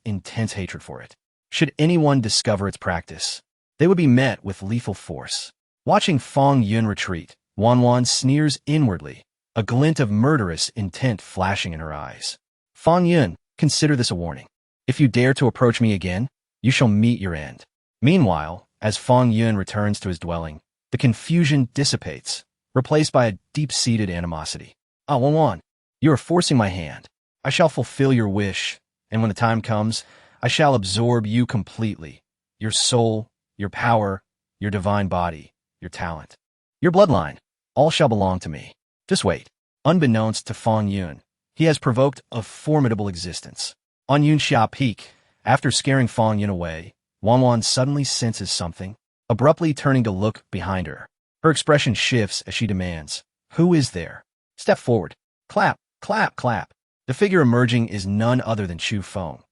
intense hatred for it. Should anyone discover its practice, they would be met with lethal force. Watching Feng Yun retreat, Wanwan sneers inwardly, a glint of murderous intent flashing in her eyes. Feng Yun, consider this a warning. If you dare to approach me again, you shall meet your end. Meanwhile, as Feng Yun returns to his dwelling, the confusion dissipates, replaced by a deep-seated animosity. Ah, Wanwan, you are forcing my hand. I shall fulfill your wish, and when the time comes, I shall absorb you completely. Your soul, your power, your divine body, your talent, your bloodline, all shall belong to me. Just wait. Unbeknownst to Feng Yun, he has provoked a formidable existence. On Yunxia Peak, after scaring Feng Yun away, Wanwan suddenly senses something, abruptly turning to look behind her. Her expression shifts as she demands, "Who is there? Step forward." Clap, clap, clap. The figure emerging is none other than Chu Feng.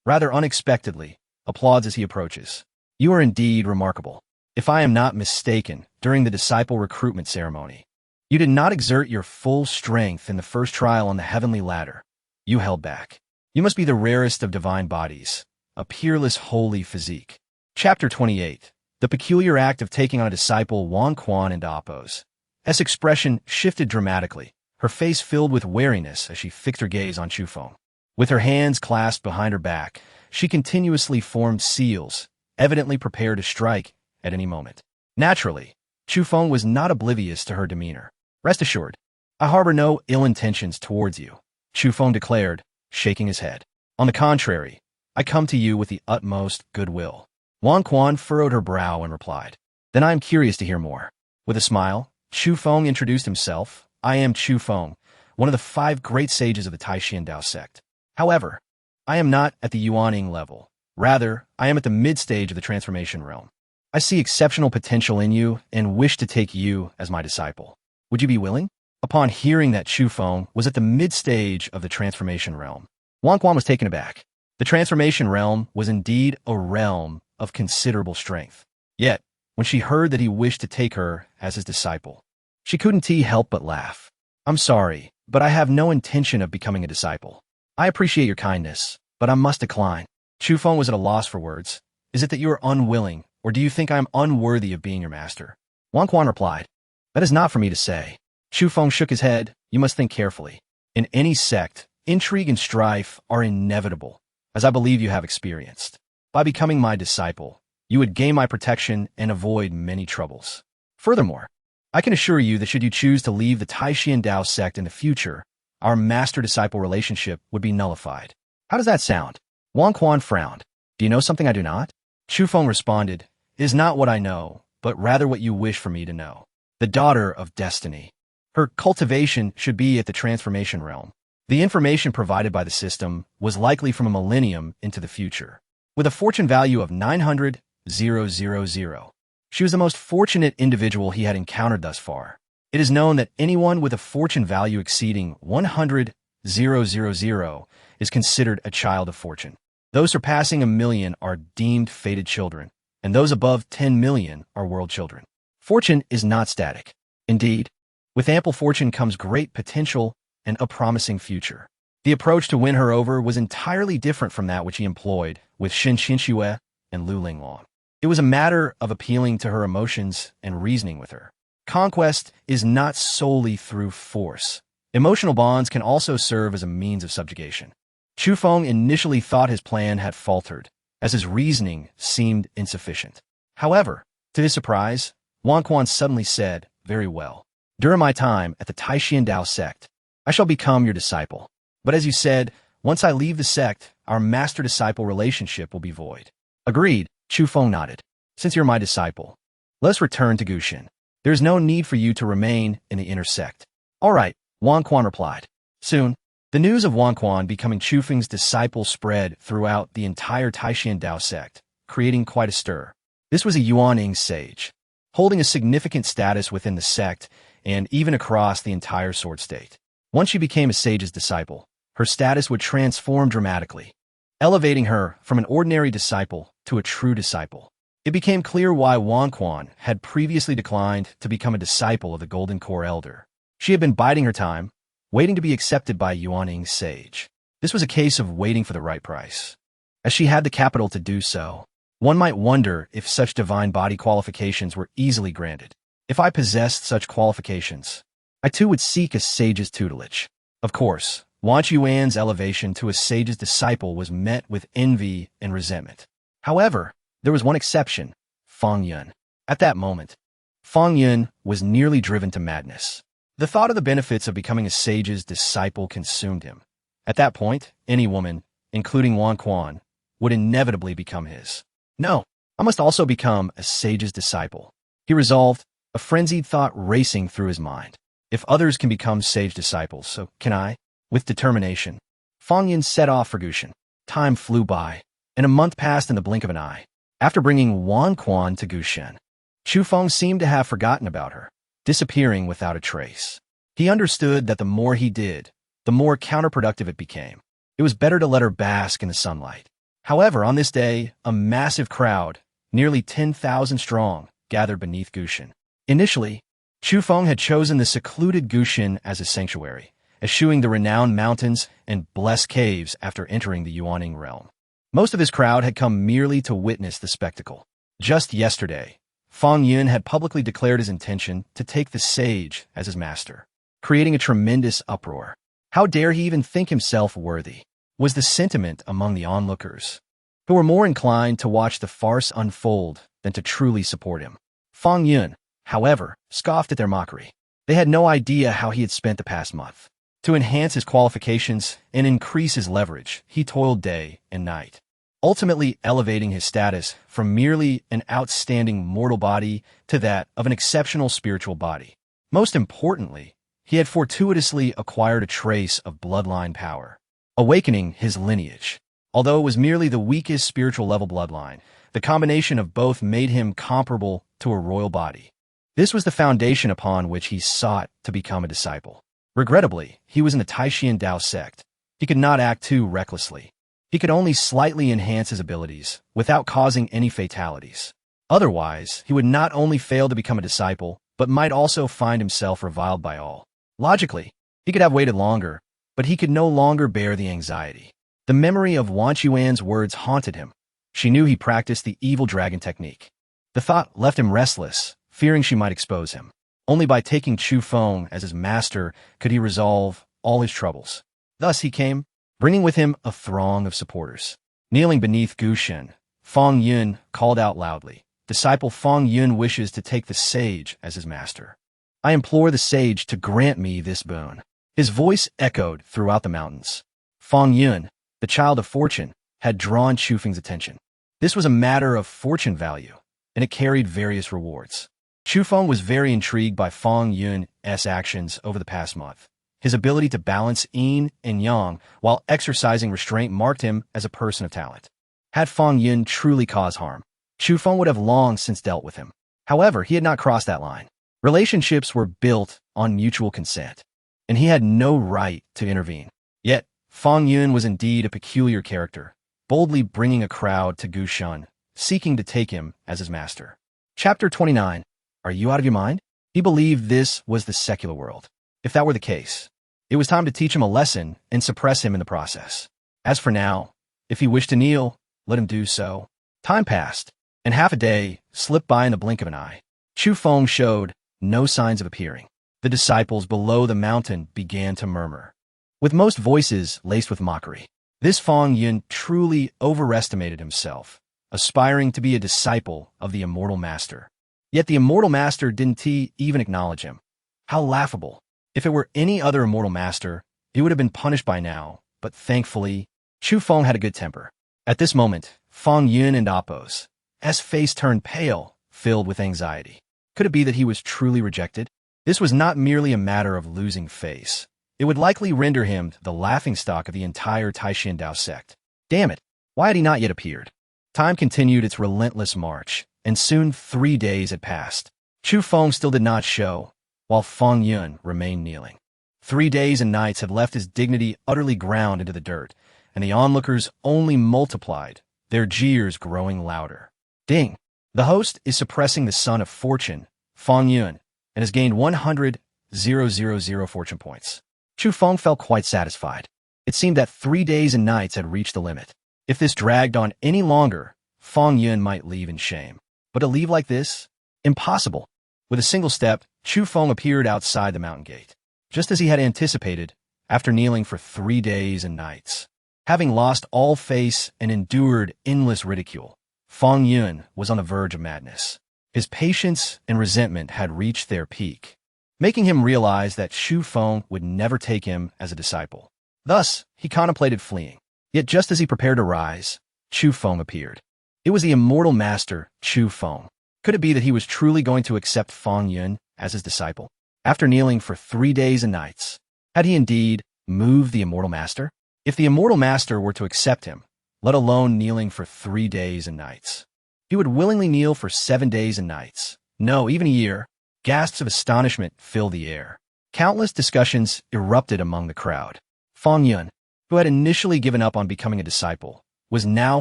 Rather unexpectedly, applauds as he approaches. "You are indeed remarkable. If I am not mistaken, during the disciple recruitment ceremony, you did not exert your full strength in the first trial on the heavenly ladder. You held back. You must be the rarest of divine bodies, a peerless holy physique." Chapter 28. The peculiar act of taking on a disciple Wan Quan and Appo's expression shifted dramatically, her face filled with wariness as she fixed her gaze on Chu Feng. With her hands clasped behind her back, she continuously formed seals, evidently prepared to strike at any moment. Naturally, Chu Feng was not oblivious to her demeanor. "Rest assured, I harbor no ill intentions towards you," Chu Feng declared, shaking his head. "On the contrary, I come to you with the utmost goodwill." Wan Quan furrowed her brow and replied, "Then I am curious to hear more." With a smile, Chu Feng introduced himself. "I am Chu Feng, one of the 5 great sages of the Taixuan Dao Sect. However, I am not at the Yuaning level. Rather, I am at the mid-stage of the transformation realm. I see exceptional potential in you and wish to take you as my disciple. Would you be willing?" Upon hearing that Chu Feng was at the mid-stage of the transformation realm, Wan Quan was taken aback. The transformation realm was indeed a realm of considerable strength. Yet, when she heard that he wished to take her as his disciple, She couldn't help but laugh. I'm sorry, but I have no intention of becoming a disciple. I appreciate your kindness, but I must decline. Chu Feng was at a loss for words. Is it that you are unwilling, or do you think I am unworthy of being your master? Wang Quan replied, that is not for me to say. Chu Feng shook his head. You must think carefully. In any sect, intrigue and strife are inevitable, as I believe you have experienced. By becoming my disciple, you would gain my protection and avoid many troubles. Furthermore, I can assure you that should you choose to leave the Taixuan Dao Sect in the future, our master-disciple relationship would be nullified. How does that sound? Wang Quan frowned. Do you know something I do not? Chu Feng responded, it is not what I know, but rather what you wish for me to know. The daughter of destiny. Her cultivation should be at the transformation realm. The information provided by the system was likely from a millennium into the future. With a fortune value of 900,000, she was the most fortunate individual he had encountered thus far. It is known that anyone with a fortune value exceeding 100,000 is considered a child of fortune. Those surpassing 1 million are deemed fated children, and those above 10 million are world children. Fortune is not static. Indeed, with ample fortune comes great potential and a promising future. The approach to win her over was entirely different from that which he employed with Lin Xiyue and Lu Linglong. It was a matter of appealing to her emotions and reasoning with her. Conquest is not solely through force. Emotional bonds can also serve as a means of subjugation. Chu Feng initially thought his plan had faltered, as his reasoning seemed insufficient. However, to his surprise, Wang Quan suddenly said, very well. During my time at the Taixuan Dao Sect, I shall become your disciple. But as you said, once I leave the sect, our master-disciple relationship will be void. Agreed, Chu Feng nodded. Since you're my disciple, let's return to Gushin. There is no need for you to remain in the inner sect. All right, Wang Quan replied. Soon, the news of Wang Quan becoming Chu Feng's disciple spread throughout the entire Taixuan Dao Sect, creating quite a stir. This was a Yuaning sage, holding a significant status within the sect and even across the entire sword state. Once she became a sage's disciple, her status would transform dramatically, elevating her from an ordinary disciple to a true disciple. It became clear why Wang Quan had previously declined to become a disciple of the Golden Core Elder. She had been biding her time, waiting to be accepted by Yuaning sage. This was a case of waiting for the right price. As she had the capital to do so, one might wonder if such divine body qualifications were easily granted. If I possessed such qualifications, I too would seek a sage's tutelage. Of course, Wang Yuan's elevation to a sage's disciple was met with envy and resentment. However, there was one exception, Feng Yun. At that moment, Feng Yun was nearly driven to madness. The thought of the benefits of becoming a sage's disciple consumed him. At that point, any woman, including Wang Quan, would inevitably become his. No, I must also become a sage's disciple, he resolved, a frenzied thought racing through his mind. If others can become sage disciples, so can I? With determination, Feng Yun set off for Gushin. Time flew by, and a month passed in the blink of an eye. After bringing Wang Quan to Gushin, Chu Feng seemed to have forgotten about her, disappearing without a trace. He understood that the more he did, the more counterproductive it became. It was better to let her bask in the sunlight. However, on this day, a massive crowd, nearly 10,000 strong, gathered beneath Gushin. Initially, Chu Feng had chosen the secluded Gushin as a sanctuary, eschewing the renowned mountains and blessed caves after entering the Yuaning realm. Most of his crowd had come merely to witness the spectacle. Just yesterday, Feng Yun had publicly declared his intention to take the sage as his master, creating a tremendous uproar. How dare he even think himself worthy, was the sentiment among the onlookers, who were more inclined to watch the farce unfold than to truly support him. Feng Yun, however, scoffed at their mockery. They had no idea how he had spent the past month. To enhance his qualifications and increase his leverage, he toiled day and night, ultimately elevating his status from merely an outstanding mortal body to that of an exceptional spiritual body. Most importantly, he had fortuitously acquired a trace of bloodline power, awakening his lineage. Although it was merely the weakest spiritual level bloodline, the combination of both made him comparable to a royal body. This was the foundation upon which he sought to become a disciple. Regrettably, he was in the Taixuan Dao Sect. He could not act too recklessly. He could only slightly enhance his abilities without causing any fatalities. Otherwise, he would not only fail to become a disciple, but might also find himself reviled by all. Logically, he could have waited longer, but he could no longer bear the anxiety. The memory of Wan Chuan's words haunted him. She knew he practiced the evil dragon technique. The thought left him restless, fearing she might expose him. Only by taking Chu Feng as his master could he resolve all his troubles. Thus he came, bringing with him a throng of supporters. Kneeling beneath Gu Shen, Feng Yun called out loudly, "Disciple Feng Yun wishes to take the sage as his master. I implore the sage to grant me this boon." His voice echoed throughout the mountains. Feng Yun, the child of fortune, had drawn Chu Feng's attention. This was a matter of fortune value, and it carried various rewards. Chu Feng was very intrigued by Feng Yun's actions over the past month. His ability to balance yin and yang while exercising restraint marked him as a person of talent. Had Feng Yun truly caused harm, Chu Feng would have long since dealt with him. However, he had not crossed that line. Relationships were built on mutual consent, and he had no right to intervene. Yet, Feng Yun was indeed a peculiar character, boldly bringing a crowd to Gu Shen, seeking to take him as his master. Chapter 29. Are you out of your mind? He believed this was the secular world. If that were the case, it was time to teach him a lesson and suppress him in the process. As for now, if he wished to kneel, let him do so. Time passed, and half a day slipped by in the blink of an eye. Chu Feng showed no signs of appearing. The disciples below the mountain began to murmur, with most voices laced with mockery. This Feng Yun truly overestimated himself, aspiring to be a disciple of the immortal master. Yet the immortal master didn't even acknowledge him. How laughable. If it were any other immortal master, he would have been punished by now, but thankfully, Chu Feng had a good temper. At this moment, Feng Yun and Appo's face turned pale, filled with anxiety. Could it be that he was truly rejected? This was not merely a matter of losing face. It would likely render him the laughingstock of the entire Taixuan Dao Sect. Damn it, why had he not yet appeared? Time continued its relentless march, and soon 3 days had passed. Chu Feng still did not show, while Feng Yun remained kneeling. 3 days and nights had left his dignity utterly ground into the dirt, and the onlookers only multiplied, their jeers growing louder. Ding! The host is suppressing the son of fortune, Feng Yun, and has gained 100,000 fortune points. Chu Feng felt quite satisfied. It seemed that 3 days and nights had reached the limit. If this dragged on any longer, Feng Yun might leave in shame. But to leave like this? Impossible. With a single step, Chu Feng appeared outside the mountain gate. Just as he had anticipated, after kneeling for 3 days and nights. Having lost all face and endured endless ridicule, Feng Yun was on the verge of madness. His patience and resentment had reached their peak, making him realize that Chu Feng would never take him as a disciple. Thus, he contemplated fleeing. Yet just as he prepared to rise, Chu Feng appeared. It was the immortal master, Chu Feng. Could it be that he was truly going to accept Feng Yun as his disciple? After kneeling for 3 days and nights, had he indeed moved the immortal master? If the immortal master were to accept him, let alone kneeling for 3 days and nights, he would willingly kneel for 7 days and nights. No, even a year. Gasps of astonishment filled the air. Countless discussions erupted among the crowd. Feng Yun, who had initially given up on becoming a disciple, was now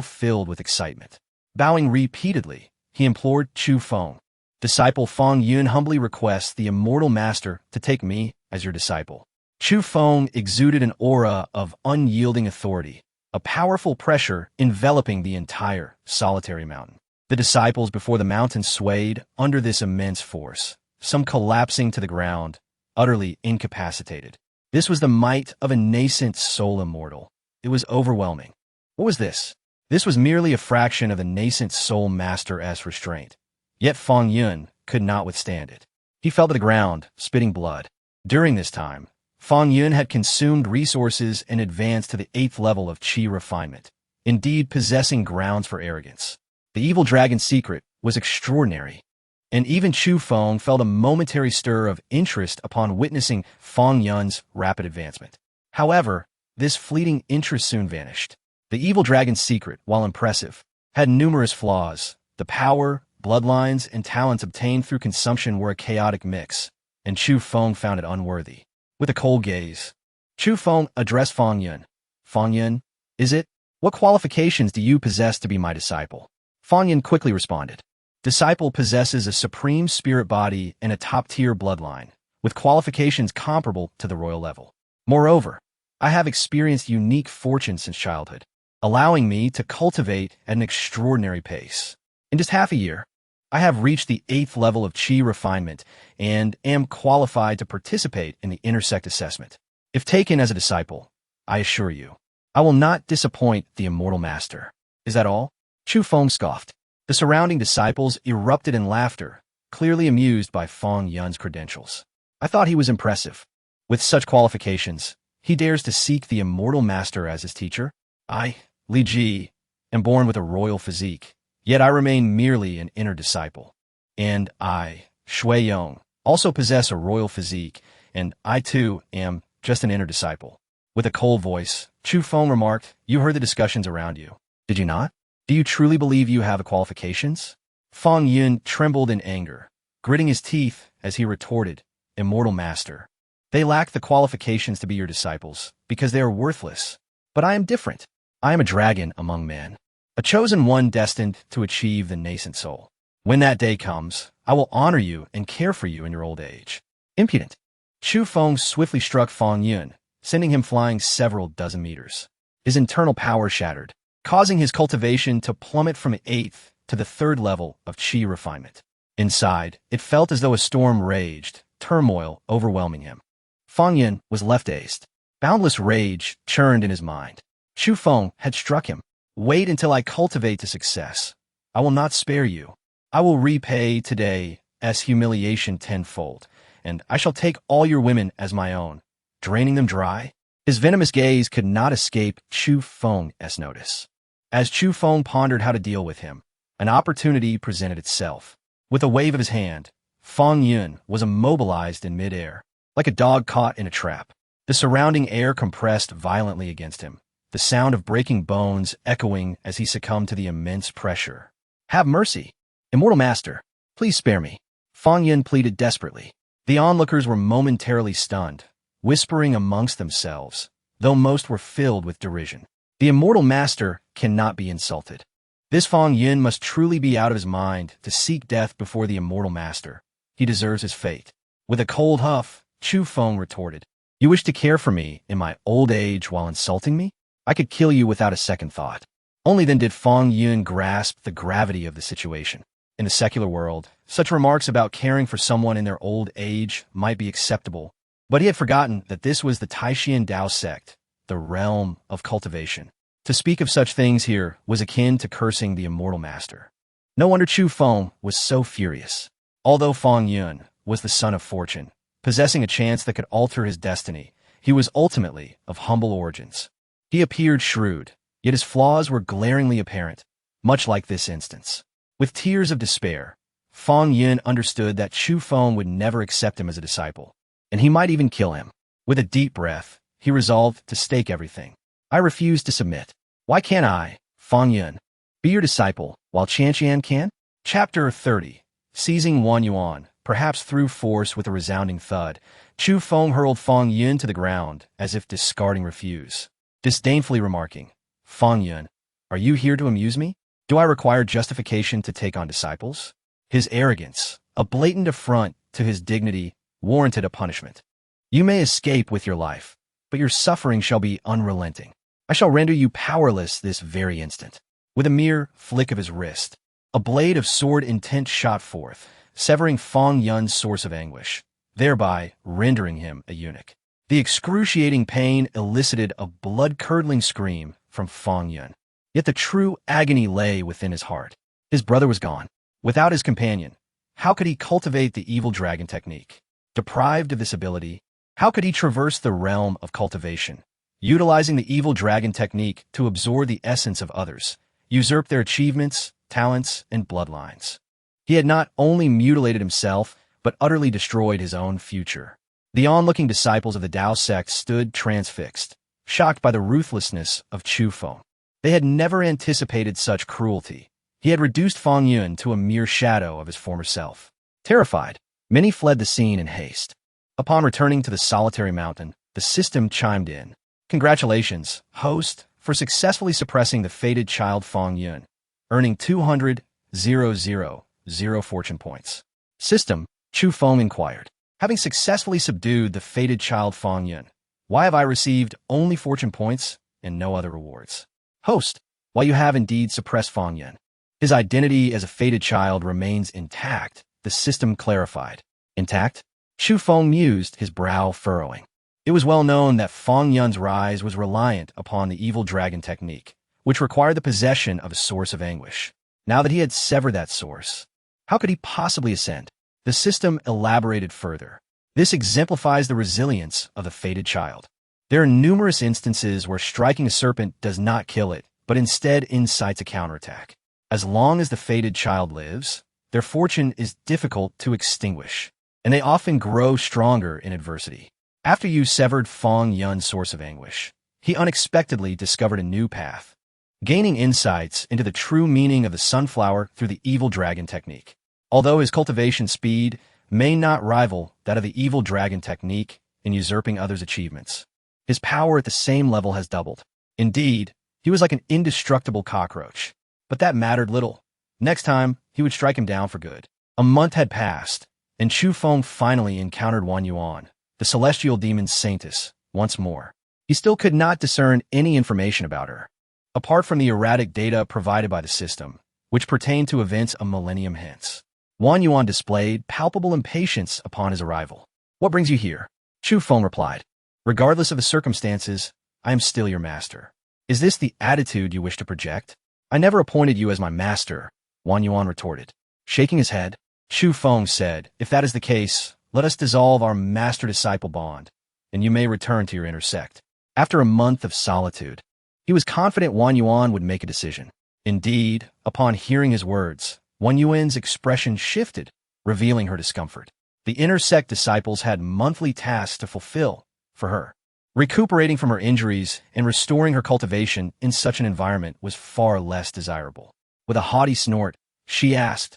filled with excitement. Bowing repeatedly, he implored Chu Feng, "Disciple Feng Yun humbly requests the immortal master to take me as your disciple." Chu Feng exuded an aura of unyielding authority, a powerful pressure enveloping the entire solitary mountain. The disciples before the mountain swayed under this immense force, some collapsing to the ground, utterly incapacitated. This was the might of a nascent soul immortal. It was overwhelming. What was this? This was merely a fraction of the nascent soul master's restraint. Yet Feng Yun could not withstand it. He fell to the ground, spitting blood. During this time, Feng Yun had consumed resources and advanced to the 8th level of qi refinement, indeed possessing grounds for arrogance. The evil dragon's secret was extraordinary, and even Chu Feng felt a momentary stir of interest upon witnessing Feng Yun's rapid advancement. However, this fleeting interest soon vanished. The evil dragon's secret, while impressive, had numerous flaws. The power, bloodlines, and talents obtained through consumption were a chaotic mix, and Chu Feng found it unworthy. With a cold gaze, Chu Feng addressed Feng Yun. "Feng Yun, is it? What qualifications do you possess to be my disciple?" Feng Yun quickly responded. disciple possesses a supreme spirit body and a top-tier bloodline, with qualifications comparable to the royal level. Moreover, I have experienced unique fortune since childhood, allowing me to cultivate at an extraordinary pace. In just half a year, I have reached the 8th level of Qi refinement and am qualified to participate in the intersect assessment. If taken as a disciple, I assure you, I will not disappoint the immortal master. Is that all? Chu Feng scoffed. The surrounding disciples erupted in laughter, clearly amused by Feng Yun's credentials. I thought he was impressive. With such qualifications, he dares to seek the immortal master as his teacher? I, Li Ji, am born with a royal physique, yet I remain merely an inner disciple. And I, Shui Yong, also possess a royal physique, and I too am just an inner disciple. With a cold voice, Chu Feng remarked, "You heard the discussions around you, did you not? Do you truly believe you have the qualifications?" Feng Yun trembled in anger, gritting his teeth as he retorted, "Immortal master, they lack the qualifications to be your disciples because they are worthless. But I am different. I am a dragon among men, a chosen one destined to achieve the Nascent Soul. When that day comes, I will honor you and care for you in your old age." Impudent. Chu Feng swiftly struck Feng Yun, sending him flying several dozen meters. His internal power shattered, causing his cultivation to plummet from the 8th to the 3rd level of Qi refinement. Inside, it felt as though a storm raged, turmoil overwhelming him. Feng Yun was left dazed. Boundless rage churned in his mind. Chu Feng had struck him. "Wait until I cultivate to success. I will not spare you. I will repay today as humiliation tenfold, and I shall take all your women as my own, draining them dry." His venomous gaze could not escape Chu Feng's notice. As Chu Feng pondered how to deal with him, an opportunity presented itself. With a wave of his hand, Feng Yun was immobilized in midair, like a dog caught in a trap. The surrounding air compressed violently against him, the sound of breaking bones echoing as he succumbed to the immense pressure. "Have mercy! Immortal master, please spare me," Feng Yun pleaded desperately. The onlookers were momentarily stunned, whispering amongst themselves, though most were filled with derision. The immortal master cannot be insulted. This Feng Yun must truly be out of his mind to seek death before the immortal master. He deserves his fate. With a cold huff, Chu Feng retorted, "You wish to care for me in my old age while insulting me? I could kill you without a second thought." Only then did Feng Yun grasp the gravity of the situation. In the secular world, such remarks about caring for someone in their old age might be acceptable, but he had forgotten that this was the Taixuan Dao Sect, the realm of cultivation. To speak of such things here was akin to cursing the immortal master. No wonder Chu Feng was so furious. Although Feng Yun was the son of fortune, possessing a chance that could alter his destiny, he was ultimately of humble origins. He appeared shrewd, yet his flaws were glaringly apparent, much like this instance. With tears of despair, Feng Yun understood that Chu Feng would never accept him as a disciple, and he might even kill him. With a deep breath, he resolved to stake everything. "I refuse to submit. Why can't I, Feng Yun, be your disciple while Qianqian can?" Chapter 30. Seizing 1 yuan, perhaps through force with a resounding thud, Chu Feng hurled Feng Yun to the ground as if discarding refuse, disdainfully remarking, "Feng Yun, are you here to amuse me? Do I require justification to take on disciples?" His arrogance, a blatant affront to his dignity, warranted a punishment. "You may escape with your life, but your suffering shall be unrelenting. I shall render you powerless this very instant." With a mere flick of his wrist, a blade of sword intent shot forth, severing Feng Yun's source of anguish, thereby rendering him a eunuch. The excruciating pain elicited a blood-curdling scream from Feng Yun. Yet the true agony lay within his heart. His brother was gone. Without his companion, how could he cultivate the evil dragon technique? Deprived of this ability, how could he traverse the realm of cultivation, utilizing the evil dragon technique to absorb the essence of others, usurp their achievements, talents, and bloodlines? He had not only mutilated himself, but utterly destroyed his own future. The onlooking disciples of the Dao Sect stood transfixed, shocked by the ruthlessness of Chu Feng. They had never anticipated such cruelty. He had reduced Feng Yun to a mere shadow of his former self. Terrified, many fled the scene in haste. Upon returning to the solitary mountain, the system chimed in. "Congratulations, host, for successfully suppressing the fated child Feng Yun, earning 200,000 0 fortune points. System, Chu Feng inquired. Having successfully subdued the fated child Fang Yun, why have I received only fortune points and no other rewards? Host, while you have indeed suppressed Fang Yun, his identity as a fated child remains intact, the system clarified. Intact? Chu Feng mused, his brow furrowing. It was well known that Fang Yun's rise was reliant upon the evil dragon technique, which required the possession of a source of anguish. Now that he had severed that source, how could he possibly ascend? The system elaborated further. This exemplifies the resilience of the fated child. There are numerous instances where striking a serpent does not kill it, but instead incites a counterattack. As long as the fated child lives, their fortune is difficult to extinguish, and they often grow stronger in adversity. After you severed Fang Yun's source of anguish, he unexpectedly discovered a new path, gaining insights into the true meaning of the sunflower through the evil dragon technique. Although his cultivation speed may not rival that of the evil dragon technique in usurping others' achievements, his power at the same level has doubled. Indeed, he was like an indestructible cockroach. But that mattered little. Next time, he would strike him down for good. A month had passed, and Chu Feng finally encountered Wan Yuan, the celestial demon saintess, once more. He still could not discern any information about her, apart from the erratic data provided by the system, which pertained to events a millennium hence. Wan Yuan displayed palpable impatience upon his arrival. What brings you here? Chu Feng replied. Regardless of the circumstances, I am still your master. Is this the attitude you wish to project? I never appointed you as my master, Wan Yuan retorted. Shaking his head, Chu Feng said, if that is the case, let us dissolve our master-disciple bond, and you may return to your inner sect. After a month of solitude, he was confident Wan Yuan would make a decision. Indeed, upon hearing his words, Wan Yuan's expression shifted, revealing her discomfort. The inner sect disciples had monthly tasks to fulfill for her. Recuperating from her injuries and restoring her cultivation in such an environment was far less desirable. With a haughty snort, she asked,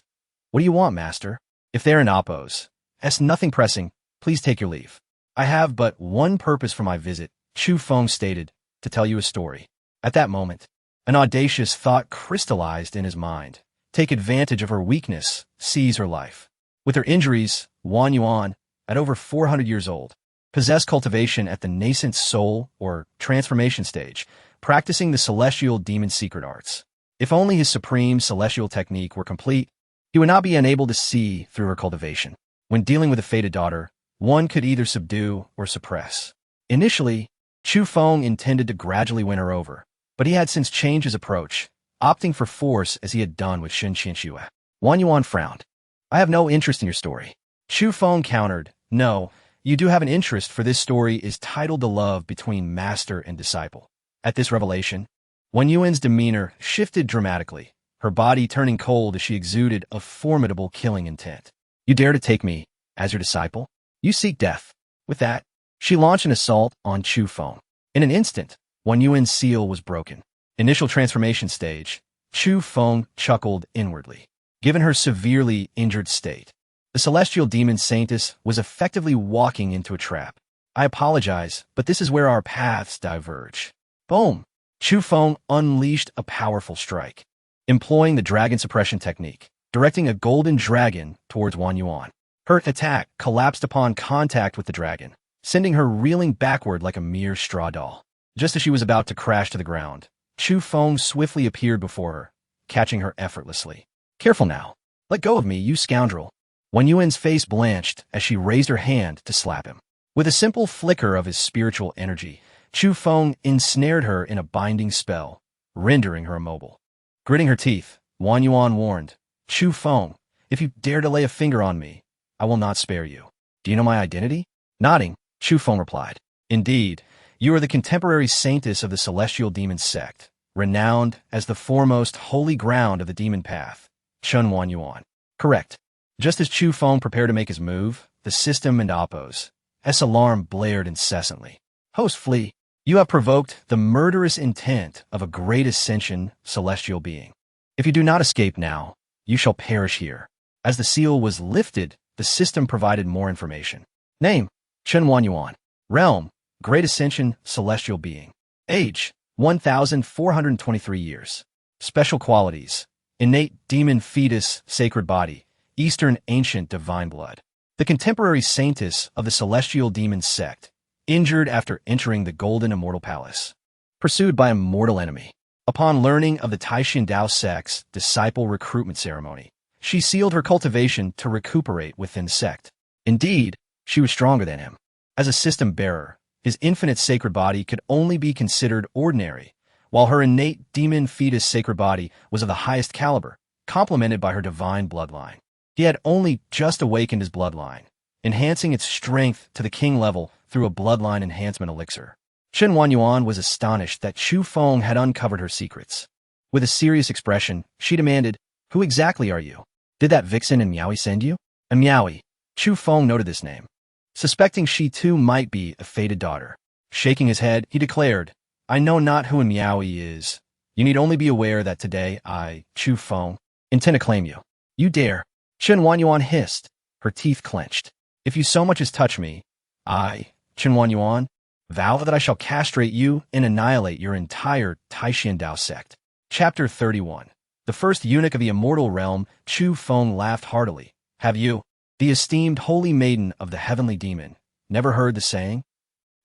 What do you want, master? If they're in oppose, as nothing pressing, please take your leave. I have but one purpose for my visit, Chu Feng stated, to tell you a story. At that moment, an audacious thought crystallized in his mind. Take advantage of her weakness, seize her life. With her injuries, Wan Yuan, at over 400 years old, possessed cultivation at the Nascent Soul, or transformation stage, practicing the celestial demon's secret arts. If only his supreme celestial technique were complete, he would not be unable to see through her cultivation. When dealing with a fated daughter, one could either subdue or suppress. Initially, Chu Feng intended to gradually win her over, but he had since changed his approach, opting for force as he had done with Lin Xiyue. Wan Yuan frowned. I have no interest in your story. Chu Feng countered, No, you do have an interest, for this story is titled The Love Between Master and Disciple. At this revelation, Wan Yuan's demeanor shifted dramatically, her body turning cold as she exuded a formidable killing intent. You dare to take me as your disciple? You seek death. With that, she launched an assault on Chu Feng. In an instant, Wan Yuan's seal was broken. Initial transformation stage, Chu Feng chuckled inwardly. Given her severely injured state, the celestial demon saintess was effectively walking into a trap. I apologize, but this is where our paths diverge. Boom! Chu Feng unleashed a powerful strike, employing the dragon suppression technique, directing a golden dragon towards Wan Yuan. Her attack collapsed upon contact with the dragon, sending her reeling backward like a mere straw doll. Just as she was about to crash to the ground, Chu Feng swiftly appeared before her, catching her effortlessly. Careful now. Let go of me, you scoundrel. Wan Yuan's face blanched as she raised her hand to slap him. With a simple flicker of his spiritual energy, Chu Feng ensnared her in a binding spell, rendering her immobile. Gritting her teeth, Wan Yuan warned, Chu Feng, if you dare to lay a finger on me, I will not spare you. Do you know my identity? Nodding, Chu Feng replied. Indeed, you are the contemporary saintess of the celestial demon sect, renowned as the foremost holy ground of the demon path, Chun Wan Yuan. Correct. Just as Chu Feng prepared to make his move, the system and oppose, alarm blared incessantly. Host flee. You have provoked the murderous intent of a great ascension celestial being. If you do not escape now, you shall perish here. As the seal was lifted, the system provided more information. Name, Chun Wan Yuan. Realm, Great Ascension Celestial Being. Age, 1,423 years. Special qualities, innate demon fetus, sacred body, Eastern ancient divine blood. The contemporary saintess of the celestial demon sect, injured after entering the golden immortal palace. Pursued by a mortal enemy. Upon learning of the Taixuan Dao Sect's disciple recruitment ceremony, she sealed her cultivation to recuperate within the sect. Indeed, she was stronger than him. As a system bearer, his infinite sacred body could only be considered ordinary, while her innate demon fetus sacred body was of the highest caliber, complemented by her divine bloodline. He had only just awakened his bloodline, enhancing its strength to the king level through a bloodline enhancement elixir. Chen Wanyuan was astonished that Chu Feng had uncovered her secrets. With a serious expression, she demanded, "Who exactly are you? Did that vixen in Miaoui send you?" A Miaoui. Chu Feng noted this name, suspecting she too might be a fated daughter. Shaking his head, he declared, "I know not who in Miaoui is. You need only be aware that today I, Chu Feng, intend to claim you." "You dare?" Chen Wanyuan hissed, her teeth clenched. "If you so much as touch me, I, Chen Wanyuan, vow that I shall castrate you and annihilate your entire Taixuan Dao Sect." Chapter 31. The first eunuch of the immortal realm, Chu Feng laughed heartily. "Have you, the esteemed holy maiden of the heavenly demon, never heard the saying?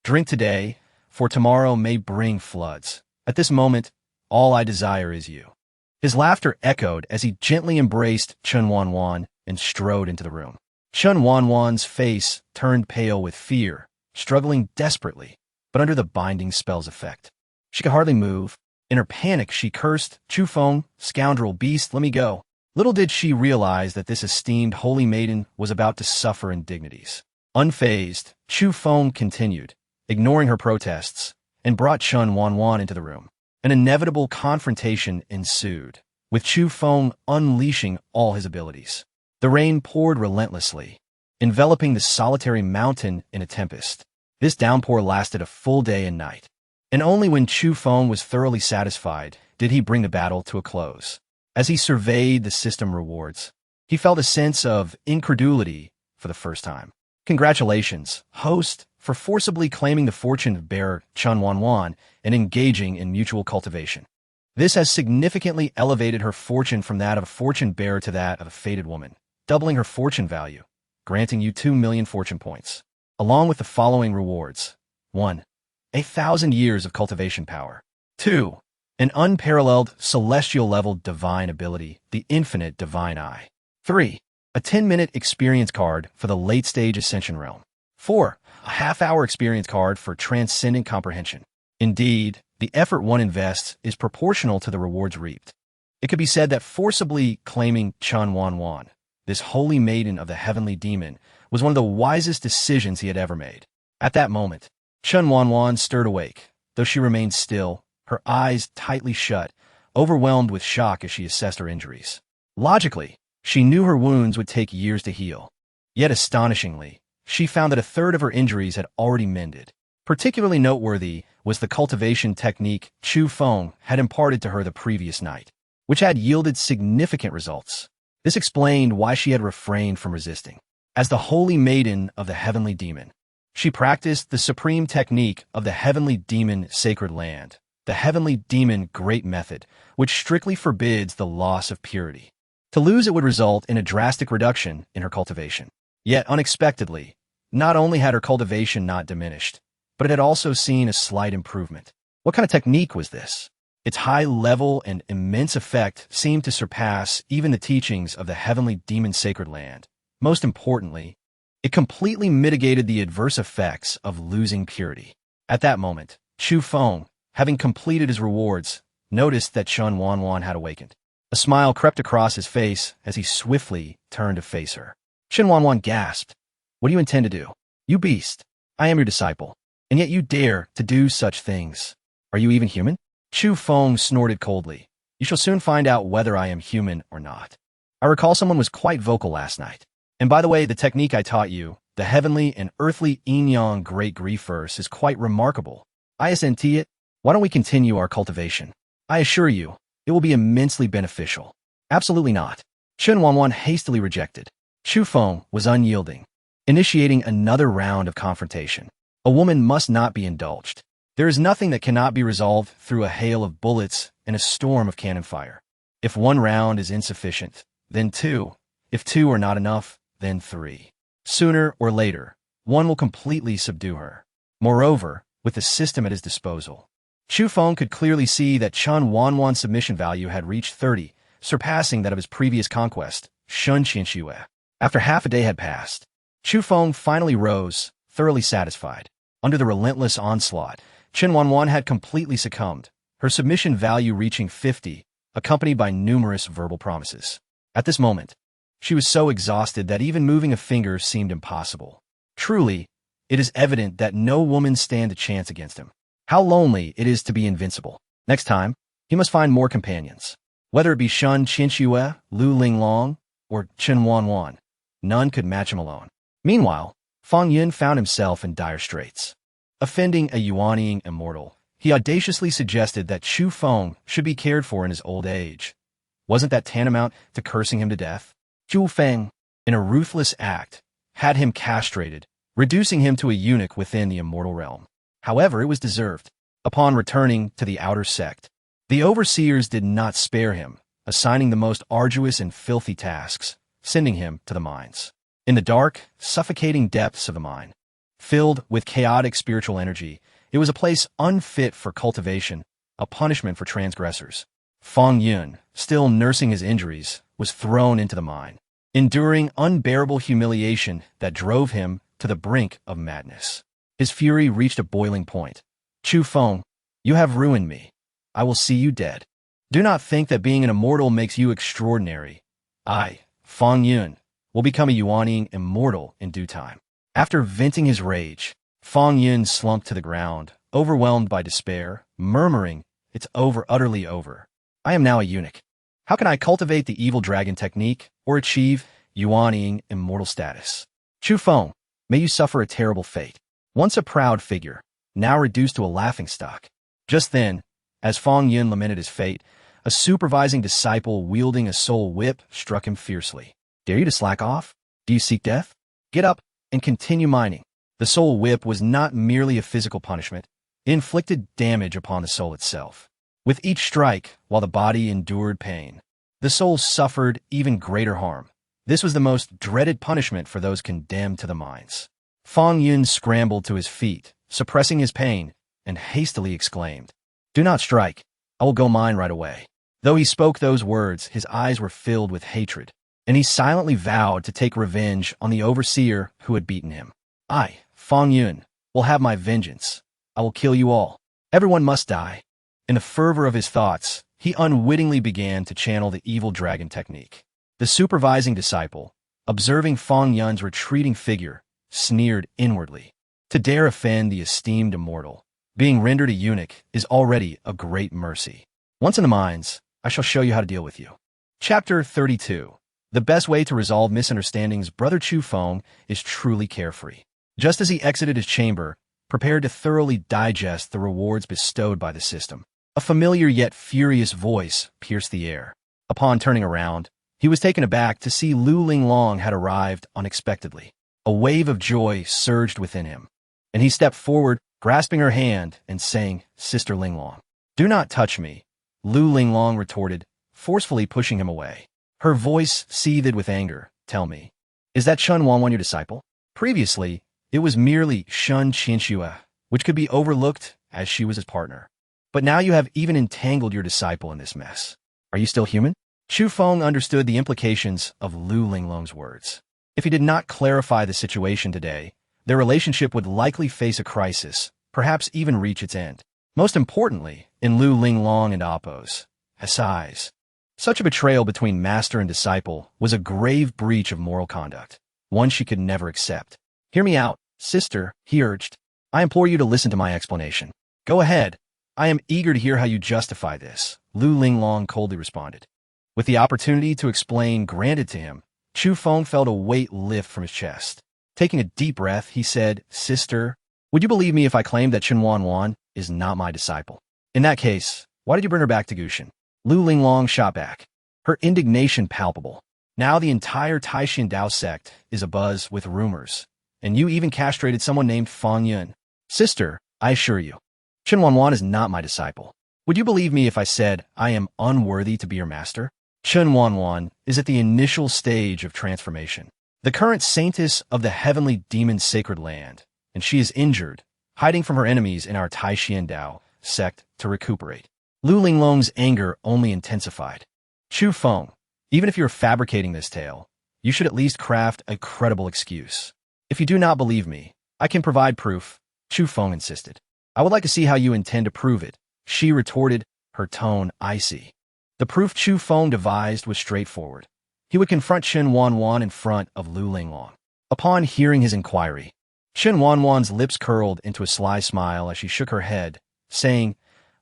Drink today, for tomorrow may bring floods. At this moment, all I desire is you." His laughter echoed as he gently embraced Chen Wanwan and strode into the room. Chen Wanwan's face turned pale with fear, struggling desperately, but under the binding spell's effect. She could hardly move. In her panic, she cursed, "Chu Feng, scoundrel beast, let me go." Little did she realize that this esteemed holy maiden was about to suffer indignities. Unfazed, Chu Feng continued, ignoring her protests, and brought Chen Wanwan into the room. An inevitable confrontation ensued, with Chu Feng unleashing all his abilities. The rain poured relentlessly, enveloping the solitary mountain in a tempest. This downpour lasted a full day and night, and only when Chu Feng was thoroughly satisfied did he bring the battle to a close. As he surveyed the system rewards, he felt a sense of incredulity for the first time. "Congratulations, host, for forcibly claiming the fortune bearer Chen Wanwan and engaging in mutual cultivation. This has significantly elevated her fortune from that of a fortune bearer to that of a fated woman, doubling her fortune value, granting you 2 million fortune points, along with the following rewards. 1. 1,000 years of cultivation power. 2. An unparalleled celestial-level divine ability, the infinite divine eye. 3. A 10-minute experience card for the late-stage ascension realm. 4. A half-hour experience card for transcendent comprehension. Indeed, the effort one invests is proportional to the rewards reaped. It could be said that forcibly claiming Chen Wanwan, this holy maiden of the heavenly demon, was one of the wisest decisions he had ever made. At that moment, Chen Wanwan stirred awake, though she remained still, her eyes tightly shut, overwhelmed with shock as she assessed her injuries. Logically, she knew her wounds would take years to heal. Yet astonishingly, she found that a third of her injuries had already mended. Particularly noteworthy was the cultivation technique Chu Feng had imparted to her the previous night, which had yielded significant results. This explained why she had refrained from resisting. As the holy maiden of the heavenly demon, she practiced the supreme technique of the heavenly demon sacred land, the heavenly demon great method, which strictly forbids the loss of purity. To lose it would result in a drastic reduction in her cultivation. Yet unexpectedly, not only had her cultivation not diminished, but it had also seen a slight improvement. What kind of technique was this? Its high level and immense effect seemed to surpass even the teachings of the heavenly demon sacred land. Most importantly, it completely mitigated the adverse effects of losing purity. At that moment, Chu Feng, having completed his rewards, noticed that Chen Wanwan had awakened. A smile crept across his face as he swiftly turned to face her. Chen Wanwan gasped. "What do you intend to do? You beast! I am your disciple, and yet you dare to do such things. Are you even human?" Chu Feng snorted coldly. "You shall soon find out whether I am human or not. I recall someone was quite vocal last night. And by the way, the technique I taught you, the heavenly and earthly yin-yang great grief verse, is quite remarkable. ISNT it. Why don't we continue our cultivation? I assure you, it will be immensely beneficial." "Absolutely not." Chen Wanwan hastily rejected. Chu Feng was unyielding, initiating another round of confrontation. A woman must not be indulged. There is nothing that cannot be resolved through a hail of bullets and a storm of cannon fire. If 1 round is insufficient, then 2. If 2 are not enough, then 3. Sooner or later, one will completely subdue her. Moreover, with the system at his disposal, Chu Feng could clearly see that Chen Wanwan's submission value had reached 30, surpassing that of his previous conquest, Lin Xiyue. After half a day had passed, Chu Feng finally rose, thoroughly satisfied. Under the relentless onslaught, Chen Wanwan had completely succumbed, her submission value reaching 50, accompanied by numerous verbal promises. At this moment, she was so exhausted that even moving a finger seemed impossible. Truly, it is evident that no woman stand a chance against him. How lonely it is to be invincible. Next time, he must find more companions. Whether it be Lin Xiyue, Lu Linglong, or Chen Wanwan, none could match him alone. Meanwhile, Fang Yun found himself in dire straits. Offending a Yuanying immortal, he audaciously suggested that Chu Feng should be cared for in his old age. Wasn't that tantamount to cursing him to death? Chu Feng, in a ruthless act, had him castrated, reducing him to a eunuch within the immortal realm. However, it was deserved. Upon returning to the outer sect, the overseers did not spare him, assigning the most arduous and filthy tasks, sending him to the mines. In the dark, suffocating depths of the mine, filled with chaotic spiritual energy, it was a place unfit for cultivation, a punishment for transgressors. Fang Yun, still nursing his injuries, was thrown into the mine, enduring unbearable humiliation that drove him to the brink of madness. His fury reached a boiling point. Chu Feng, you have ruined me. I will see you dead. Do not think that being an immortal makes you extraordinary. I, Fang Yun, will become a Yuanying immortal in due time. After venting his rage, Fang Yun slumped to the ground, overwhelmed by despair, murmuring, "It's over, utterly over. I am now a eunuch. How can I cultivate the evil dragon technique or achieve Yuanying immortal status? Chu Feng, may you suffer a terrible fate. Once a proud figure, now reduced to a laughingstock." Just then, as Fang Yun lamented his fate, a supervising disciple wielding a soul whip struck him fiercely. "Dare you to slack off? Do you seek death? Get up and continue mining." The soul whip was not merely a physical punishment. It inflicted damage upon the soul itself. With each strike, while the body endured pain, the soul suffered even greater harm. This was the most dreaded punishment for those condemned to the mines. Fang Yun scrambled to his feet, suppressing his pain, and hastily exclaimed, "Do not strike. I will go mine right away." Though he spoke those words, his eyes were filled with hatred, and he silently vowed to take revenge on the overseer who had beaten him. "I, Fang Yun, will have my vengeance. I will kill you all. Everyone must die." In the fervor of his thoughts, he unwittingly began to channel the evil dragon technique. The supervising disciple, observing Fang Yun's retreating figure, sneered inwardly. To dare offend the esteemed immortal, being rendered a eunuch, is already a great mercy. Once in the mines, I shall show you how to deal with you. Chapter 32. The best way to resolve misunderstandings. Brother Chu Feng is truly carefree. Just as he exited his chamber, prepared to thoroughly digest the rewards bestowed by the system, a familiar yet furious voice pierced the air. Upon turning around, he was taken aback to see Lu Linglong had arrived unexpectedly. A wave of joy surged within him, and he stepped forward, grasping her hand and saying, "Sister Linglong, do not touch me," Lu Linglong retorted, forcefully pushing him away. Her voice seethed with anger. "Tell me, is that Chen Wanwan your disciple?" Previously, it was merely Lin Xiyue, which could be overlooked as she was his partner. But now you have even entangled your disciple in this mess. Are you still human? Chu Feng understood the implications of Lu Linglong's words. If he did not clarify the situation today, their relationship would likely face a crisis, perhaps even reach its end. Most importantly, in Lu Linglong and Appo's eyes, such a betrayal between master and disciple was a grave breach of moral conduct, one she could never accept. "Hear me out, sister," he urged. "I implore you to listen to my explanation." "Go ahead. I am eager to hear how you justify this," Lu Linglong coldly responded. With the opportunity to explain granted to him, Chu Feng felt a weight lift from his chest. Taking a deep breath, he said, "Sister, would you believe me if I claimed that Chen Wanwan is not my disciple? In that case, why did you bring her back to Gushan?" Lu Linglong shot back, her indignation palpable. "Now the entire Taixuan Dao Sect is abuzz with rumors, and you even castrated someone named Fang Yun. Sister, I assure you, Chen Wanwan is not my disciple. Would you believe me if I said I am unworthy to be your master? Chen Wanwan is at the initial stage of transformation, the current saintess of the heavenly demon sacred land, and she is injured, hiding from her enemies in our Taixuan Dao Sect to recuperate. Lu Linglong's anger only intensified. Chu Feng, even if you're fabricating this tale, you should at least craft a credible excuse. If you do not believe me, I can provide proof, Chu Feng insisted. I would like to see how you intend to prove it, she retorted, her tone icy. The proof Chu Feng devised was straightforward. He would confront Chen Wanwan in front of Lu Linglong. Upon hearing his inquiry, Chen Wanwan's lips curled into a sly smile as she shook her head, saying,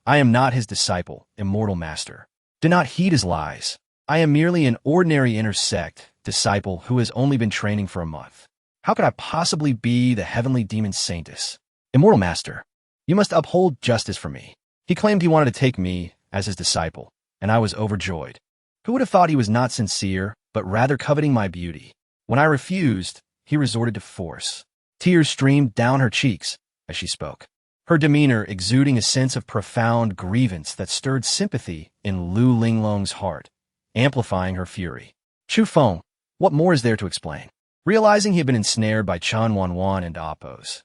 I am not his disciple, immortal master. Do not heed his lies. I am merely an ordinary inner sect disciple who has only been training for a month. How could I possibly be the heavenly demon saintess? Immortal master, you must uphold justice for me. He claimed he wanted to take me as his disciple, and I was overjoyed. Who would have thought he was not sincere, but rather coveting my beauty? When I refused, he resorted to force. Tears streamed down her cheeks as she spoke, her demeanor exuding a sense of profound grievance that stirred sympathy in Lu Linglong's heart, amplifying her fury. Chu Feng, what more is there to explain? Realizing he had been ensnared by Chen Wanwan and Appo's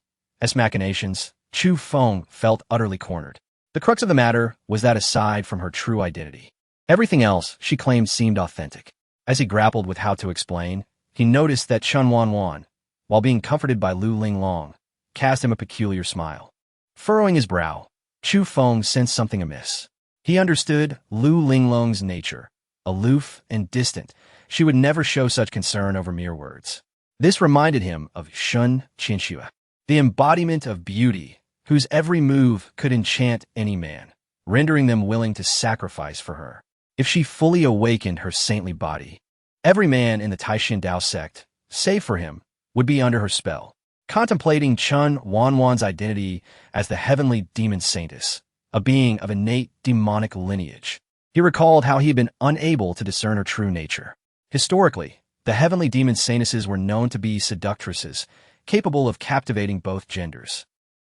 machinations, Chu Feng felt utterly cornered. The crux of the matter was that aside from her true identity, everything else she claimed seemed authentic. As he grappled with how to explain, he noticed that Chen Wanwan, while being comforted by Lu Linglong, cast him a peculiar smile. Furrowing his brow, Chu Feng sensed something amiss. He understood Lu Linglong's nature. Aloof and distant, she would never show such concern over mere words. This reminded him of Lin Xiyue, the embodiment of beauty, whose every move could enchant any man, rendering them willing to sacrifice for her. If she fully awakened her saintly body, every man in the Taixuan Dao Sect, save for him, would be under her spell. Contemplating Chen Wanwan's identity as the heavenly demon saintess, a being of innate demonic lineage, he recalled how he had been unable to discern her true nature. Historically, the heavenly demon saintesses were known to be seductresses, capable of captivating both genders.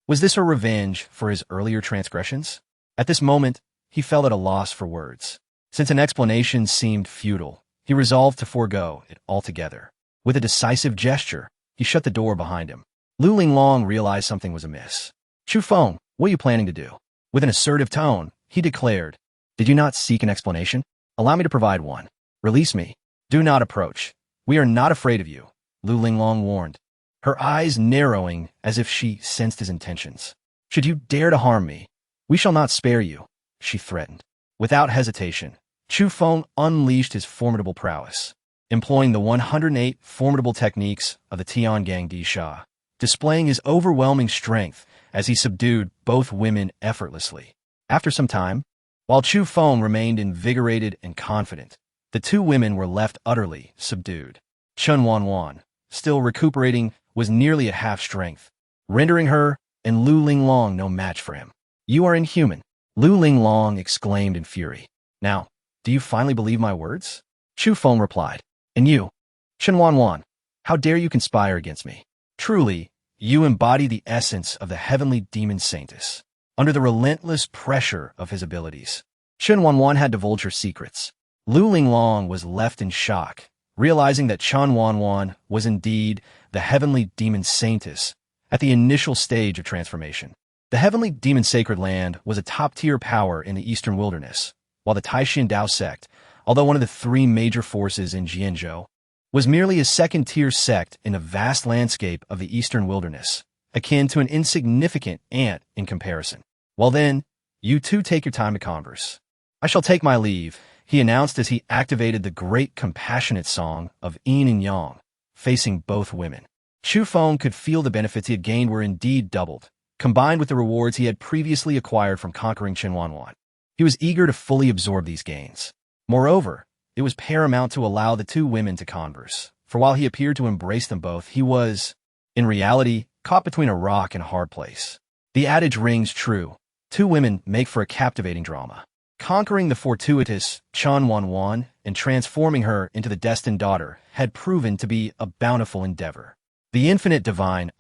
Was this her revenge for his earlier transgressions? At this moment, he felt at a loss for words. Since an explanation seemed futile, he resolved to forego it altogether. With a decisive gesture, he shut the door behind him. Lu Linglong realized something was amiss. Chu Feng, what are you planning to do? With an assertive tone, he declared, Did you not seek an explanation? Allow me to provide one. Release me. Do not approach. We are not afraid of you, Lu Linglong warned, her eyes narrowing as if she sensed his intentions. Should you dare to harm me, we shall not spare you, she threatened. Without hesitation, Chu Feng unleashed his formidable prowess, employing the 108 formidable techniques of the Tiangang Di Sha, displaying his overwhelming strength as he subdued both women effortlessly. After some time, while Chu Feng remained invigorated and confident, the two women were left utterly subdued. Chen Wanwan, still recuperating, was nearly at half strength, rendering her and Lu Linglong no match for him. You are inhuman, Lu Linglong exclaimed in fury. Now, do you finally believe my words? Chu Feng replied. And you, Chen Wanwan, how dare you conspire against me? Truly, you embody the essence of the heavenly demon saintess. Under the relentless pressure of his abilities, Chen Wanwan had divulged her secrets. Lu Linglong was left in shock, realizing that Chen Wanwan was indeed the heavenly demon saintess at the initial stage of transformation. The heavenly demon sacred land was a top-tier power in the eastern wilderness, while the Taixuan Dao Sect, although one of the three major forces in Jianzhou, was merely a second-tier sect in the vast landscape of the eastern wilderness, akin to an insignificant ant in comparison. Well then, you two take your time to converse. I shall take my leave, he announced as he activated the great compassionate song of yin and yang, facing both women. Chu Feng could feel the benefits he had gained were indeed doubled, combined with the rewards he had previously acquired from conquering Chen Wanwan. He was eager to fully absorb these gains. Moreover, it was paramount to allow the two women to converse, for while he appeared to embrace them both, he was, in reality, caught between a rock and a hard place. The adage rings true. Two women make for a captivating drama. Conquering the fortuitous Chen Wanwan and transforming her into the destined daughter had proven to be a bountiful endeavor. The infinite divine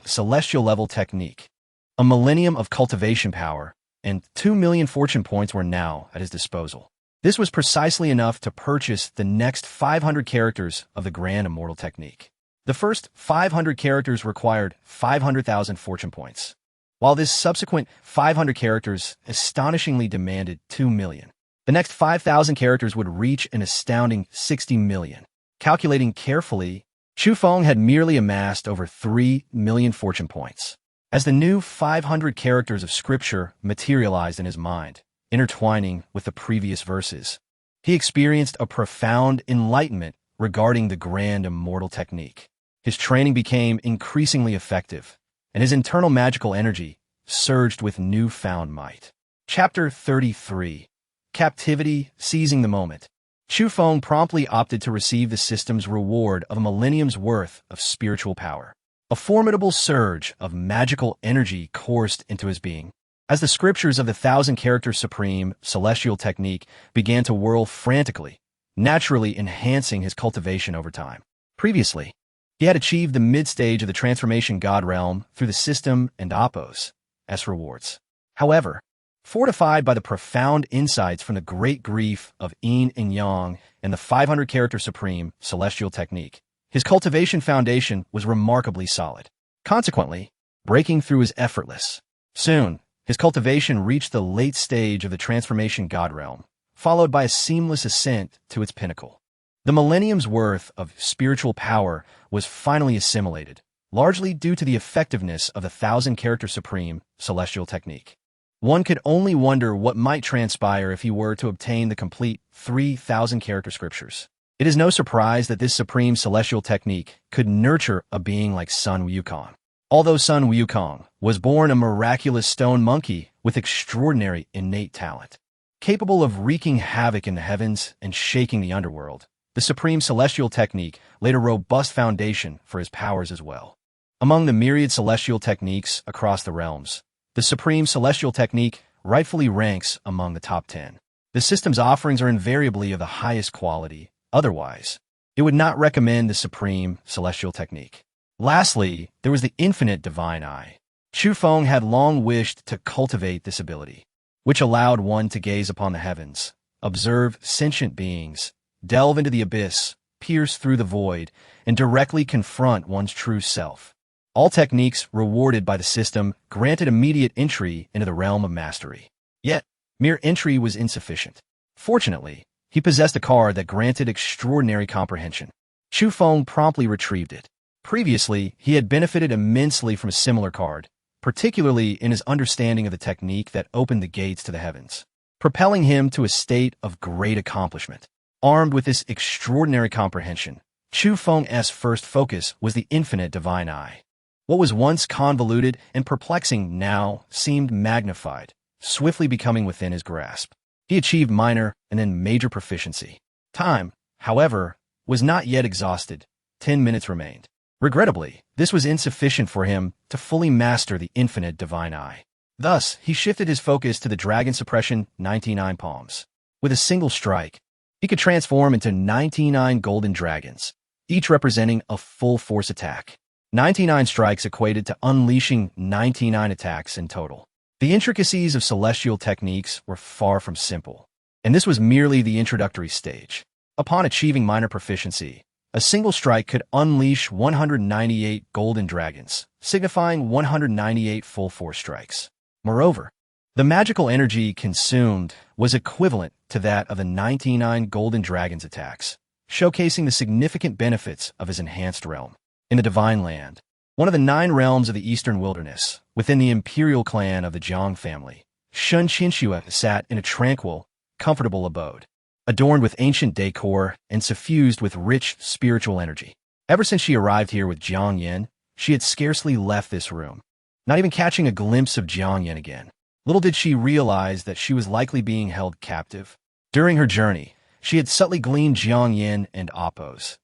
celestial level technique, a millennium of cultivation power, and 2 million fortune points were now at his disposal. This was precisely enough to purchase the next 500 characters of the Grand Immortal technique. The first 500 characters required 500,000 fortune points, while this subsequent 500 characters astonishingly demanded 2 million. The next 5,000 characters would reach an astounding 60 million. Calculating carefully, Chu Feng had merely amassed over 3 million fortune points. As the new 500 characters of scripture materialized in his mind, intertwining with the previous verses, he experienced a profound enlightenment regarding the Grand Immortal technique. His training became increasingly effective, and his internal magical energy surged with newfound might. Chapter 33. Captivity, Seizing the Moment. Chu Feng promptly opted to receive the system's reward of a millennium's worth of spiritual power. A formidable surge of magical energy coursed into his being, as the scriptures of the 1,000-character supreme celestial technique began to whirl frantically, naturally enhancing his cultivation over time. Previously, he had achieved the mid-stage of the transformation god realm through the system and oppos as rewards. However, fortified by the profound insights from the great grief of yin and yang and the 500-character supreme celestial technique, his cultivation foundation was remarkably solid. Consequently, breaking through was effortless. Soon, his cultivation reached the late stage of the transformation god realm, followed by a seamless ascent to its pinnacle. The millennium's worth of spiritual power was finally assimilated, largely due to the effectiveness of the 1,000-character supreme celestial technique. One could only wonder what might transpire if he were to obtain the complete 3,000-character scriptures. It is no surprise that this supreme celestial technique could nurture a being like Sun Wukong. Although Sun Wukong was born a miraculous stone monkey with extraordinary innate talent, capable of wreaking havoc in the heavens and shaking the underworld, the supreme celestial technique laid a robust foundation for his powers as well. Among the myriad celestial techniques across the realms, the supreme celestial technique rightfully ranks among the top 10. The system's offerings are invariably of the highest quality. Otherwise, it would not recommend the supreme celestial technique. Lastly, there was the infinite divine eye. Chu Feng had long wished to cultivate this ability, which allowed one to gaze upon the heavens, observe sentient beings, delve into the abyss, pierce through the void, and directly confront one's true self. All techniques rewarded by the system granted immediate entry into the realm of mastery. Yet, mere entry was insufficient. Fortunately, he possessed a card that granted extraordinary comprehension. Chu Feng promptly retrieved it. Previously, he had benefited immensely from a similar card, particularly in his understanding of the technique that opened the gates to the heavens, propelling him to a state of great accomplishment. Armed with this extraordinary comprehension, Chu Feng's first focus was the infinite divine eye. What was once convoluted and perplexing now seemed magnified, swiftly becoming within his grasp. He achieved minor and then major proficiency. Time, however, was not yet exhausted. 10 minutes remained. Regrettably, this was insufficient for him to fully master the infinite divine eye. Thus, he shifted his focus to the dragon suppression 99 palms. With a single strike, he could transform into 99 golden dragons, each representing a full force attack. 99 strikes equated to unleashing 99 attacks in total. The intricacies of celestial techniques were far from simple, and this was merely the introductory stage. Upon achieving minor proficiency, a single strike could unleash 198 golden dragons, signifying 198 full force strikes. Moreover, the magical energy consumed was equivalent to that of the 99 golden dragons' attacks, showcasing the significant benefits of his enhanced realm. In the Divine Land, one of the 9 realms of the Eastern Wilderness, within the imperial clan of the Jiang family, Lin Xiyue sat in a tranquil, comfortable abode, adorned with ancient decor and suffused with rich spiritual energy. Ever since she arrived here with Jiang Yin, she had scarcely left this room, not even catching a glimpse of Jiang Yin again. Little did she realize that she was likely being held captive. During her journey, she had subtly gleaned Jiang Yin and Appo's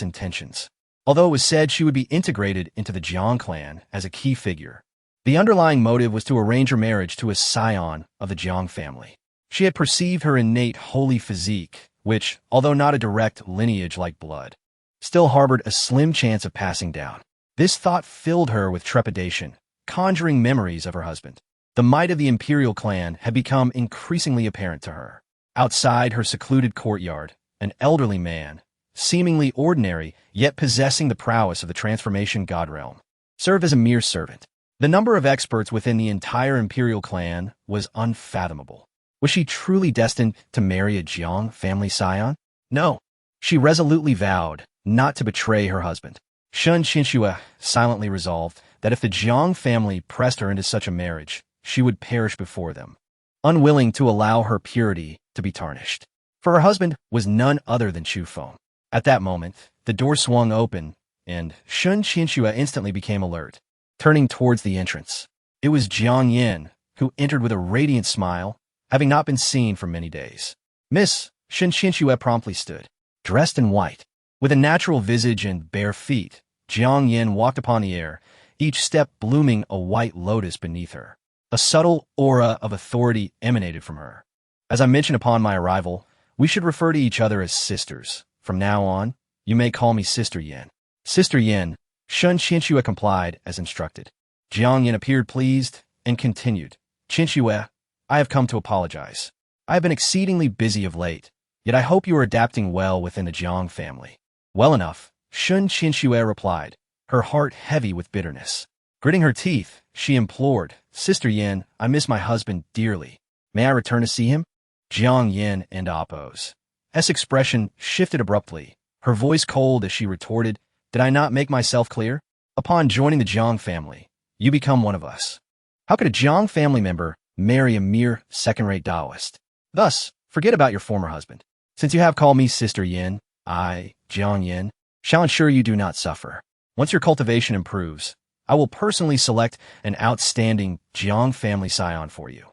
intentions. Although it was said she would be integrated into the Jiang clan as a key figure, the underlying motive was to arrange her marriage to a scion of the Jiang family. She had perceived her innate holy physique, which, although not a direct lineage like blood, still harbored a slim chance of passing down. This thought filled her with trepidation, conjuring memories of her husband. The might of the imperial clan had become increasingly apparent to her. Outside her secluded courtyard, an elderly man, seemingly ordinary yet possessing the prowess of the transformation god realm, served as a mere servant. The number of experts within the entire imperial clan was unfathomable. Was she truly destined to marry a Jiang family scion? No. She resolutely vowed not to betray her husband. Lin Xiyue silently resolved that if the Jiang family pressed her into such a marriage, she would perish before them, unwilling to allow her purity to be tarnished. For her husband was none other than Chu Feng. At that moment, the door swung open, and Lin Xiyue instantly became alert, turning towards the entrance. It was Jiang Yin, who entered with a radiant smile, having not been seen for many days. Miss, Lin Xiyue promptly stood, dressed in white. With a natural visage and bare feet, Jiang Yin walked upon the air, each step blooming a white lotus beneath her. A subtle aura of authority emanated from her. As I mentioned upon my arrival, we should refer to each other as sisters. From now on, you may call me Sister Yin. Sister Yin, Lin Xiyue complied as instructed. Jiang Yin appeared pleased and continued. Xiyue, I have come to apologize. I have been exceedingly busy of late, yet I hope you are adapting well within the Jiang family. Well enough, Lin Xiyue replied, her heart heavy with bitterness. Gritting her teeth, she implored, Sister Yin, I miss my husband dearly. May I return to see him? Jiang Yin and Appo's expression shifted abruptly, her voice cold as she retorted, Did I not make myself clear? Upon joining the Jiang family, you become one of us. How could a Jiang family member marry a mere second-rate Taoist? Thus, forget about your former husband. Since you have called me Sister Yin, I, Jiang Yin, shall ensure you do not suffer. Once your cultivation improves, I will personally select an outstanding Jiang family scion for you.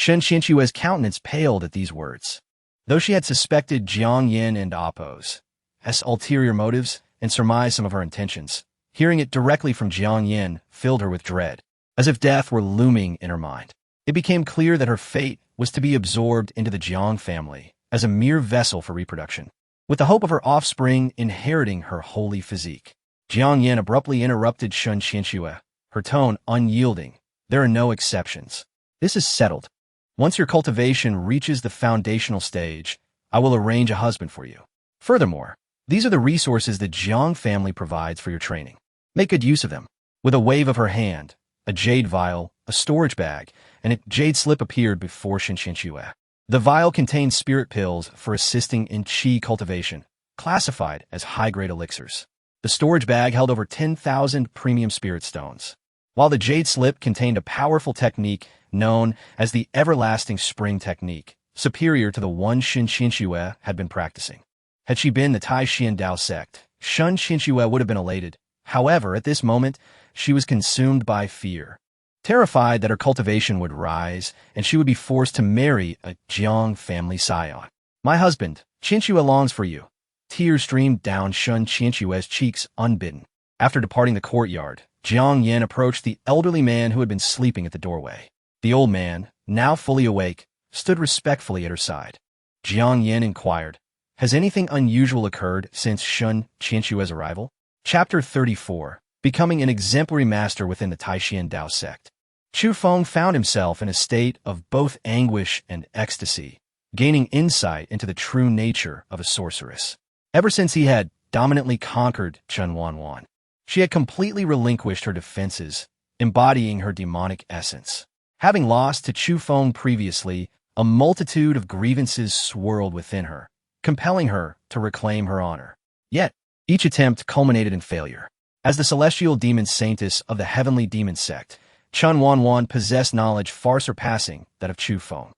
Lin Xijue's countenance paled at these words. Though she had suspected Jiang Yin and Appo's ulterior motives and surmised some of her intentions, hearing it directly from Jiang Yin filled her with dread, as if death were looming in her mind. It became clear that her fate was to be absorbed into the Jiang family as a mere vessel for reproduction, with the hope of her offspring inheriting her holy physique. Jiang Yin abruptly interrupted Lin Xiyue, her tone unyielding. There are no exceptions. This is settled. Once your cultivation reaches the foundational stage, I will arrange a husband for you. Furthermore, these are the resources the Jiang family provides for your training. Make good use of them. With a wave of her hand, a jade vial, a storage bag, and a jade slip appeared before Lin Xiyue. The vial contained spirit pills for assisting in qi cultivation, classified as high-grade elixirs. The storage bag held over 10,000 premium spirit stones, while the jade slip contained a powerful technique known as the everlasting spring technique, superior to the one Lin Xiyue had been practicing. Had she been the Taixuan Dao Sect, Lin Xiyue would have been elated. However, at this moment, she was consumed by fear, terrified that her cultivation would rise and she would be forced to marry a Jiang family scion. My husband, Xiyue longs for you. Tears streamed down Lin Xijue's cheeks unbidden. After departing the courtyard, Jiang Yin approached the elderly man who had been sleeping at the doorway. The old man, now fully awake, stood respectfully at her side. Jiang Yin inquired, Has anything unusual occurred since Lin Xijue's arrival? Chapter 34. Becoming an exemplary master within the Taixuan Dao Sect. Chu Feng found himself in a state of both anguish and ecstasy, gaining insight into the true nature of a sorceress. Ever since he had dominantly conquered Chen Wanwan, she had completely relinquished her defenses, embodying her demonic essence. Having lost to Chu Feng previously, a multitude of grievances swirled within her, compelling her to reclaim her honor. Yet, each attempt culminated in failure. As the celestial demon saintess of the heavenly demon sect, Chen Wanwan possessed knowledge far surpassing that of Chu Feng.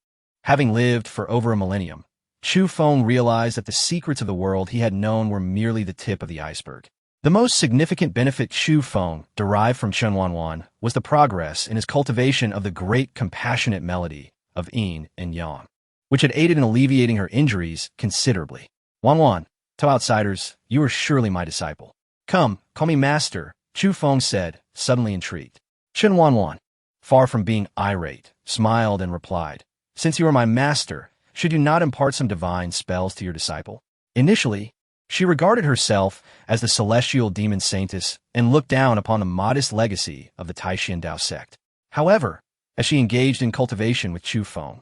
Having lived for over a millennium, Chu Feng realized that the secrets of the world he had known were merely the tip of the iceberg. The most significant benefit Chu Feng derived from Chen Wanwan was the progress in his cultivation of the great compassionate melody of yin and yang, which had aided in alleviating her injuries considerably. Wanwan, to outsiders, you are surely my disciple. Come, call me master, Chu Feng said, suddenly intrigued. Chen Wanwan, far from being irate, smiled and replied, Since you are my master, should you not impart some divine spells to your disciple? Initially, she regarded herself as the celestial demon saintess and looked down upon the modest legacy of the Taixuan Dao Sect. However, as she engaged in cultivation with Chu Feng.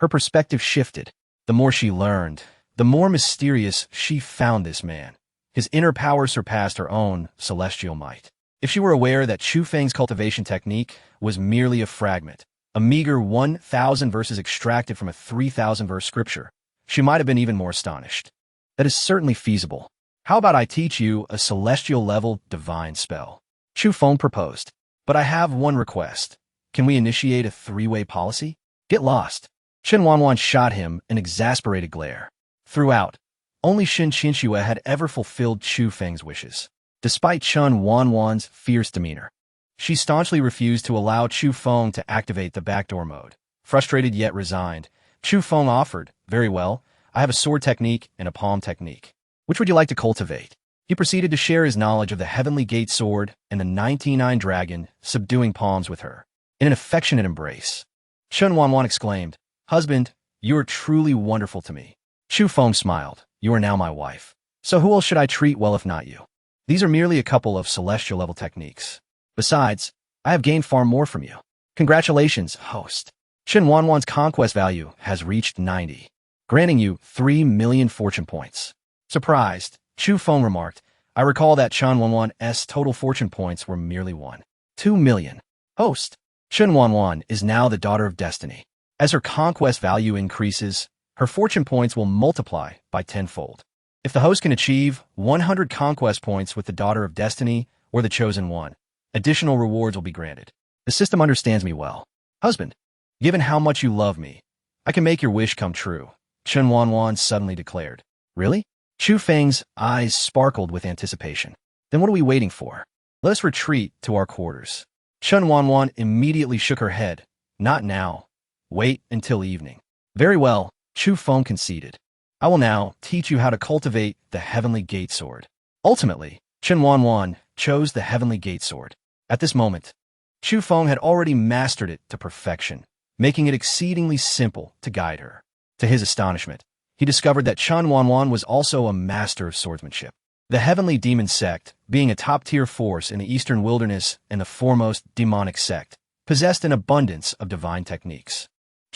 Her perspective shifted. The more she learned, the more mysterious she found this man. His inner power surpassed her own celestial might. If she were aware that Chu Feng's cultivation technique was merely a fragment, a meager 1,000 verses extracted from a 3,000-verse scripture, she might have been even more astonished. That is certainly feasible. How about I teach you a celestial-level divine spell? Chu Feng proposed. But I have one request. Can we initiate a three-way policy? Get lost. Lin Xiyue shot him an exasperated glare. Throughout, only Lin Xiyue had ever fulfilled Chu Feng's wishes. Despite Lin Xijue's fierce demeanor, she staunchly refused to allow Chu Feng to activate the backdoor mode. Frustrated yet resigned, Chu Feng offered, "Very well, I have a sword technique and a palm technique. Which would you like to cultivate?" He proceeded to share his knowledge of the Heavenly Gate sword and the 99 dragon subduing palms with her. In an affectionate embrace, Lin Xiyue exclaimed, "Husband, you are truly wonderful to me." Chu Feng smiled. "You are now my wife. So who else should I treat well if not you? These are merely a couple of celestial-level techniques. Besides, I have gained far more from you. Congratulations, host. Lin Xiyue's conquest value has reached 90, granting you 3 million fortune points." Surprised, Chu Feng remarked, "I recall that Lin Xiyue's total fortune points were merely 2 million. Host, Lin Xiyue is now the daughter of destiny. As her conquest value increases, her fortune points will multiply by tenfold. If the host can achieve 100 conquest points with the daughter of destiny or the chosen one, additional rewards will be granted. The system understands me well. Husband, given how much you love me, I can make your wish come true," Lin Xiyue suddenly declared. "Really?" Chu Feng's eyes sparkled with anticipation. "Then what are we waiting for? Let us retreat to our quarters." Lin Xiyue immediately shook her head. "Not now. Wait until evening." "Very well," Chu Feng conceded. "I will now teach you how to cultivate the Heavenly Gate sword." Ultimately, Lin Xiyue chose the Heavenly Gate sword. At this moment, Chu Feng had already mastered it to perfection, making it exceedingly simple to guide her. To his astonishment, he discovered that Lin Xiyue was also a master of swordsmanship. The Heavenly Demon Sect, being a top-tier force in the Eastern Wilderness and the foremost demonic sect, possessed an abundance of divine techniques.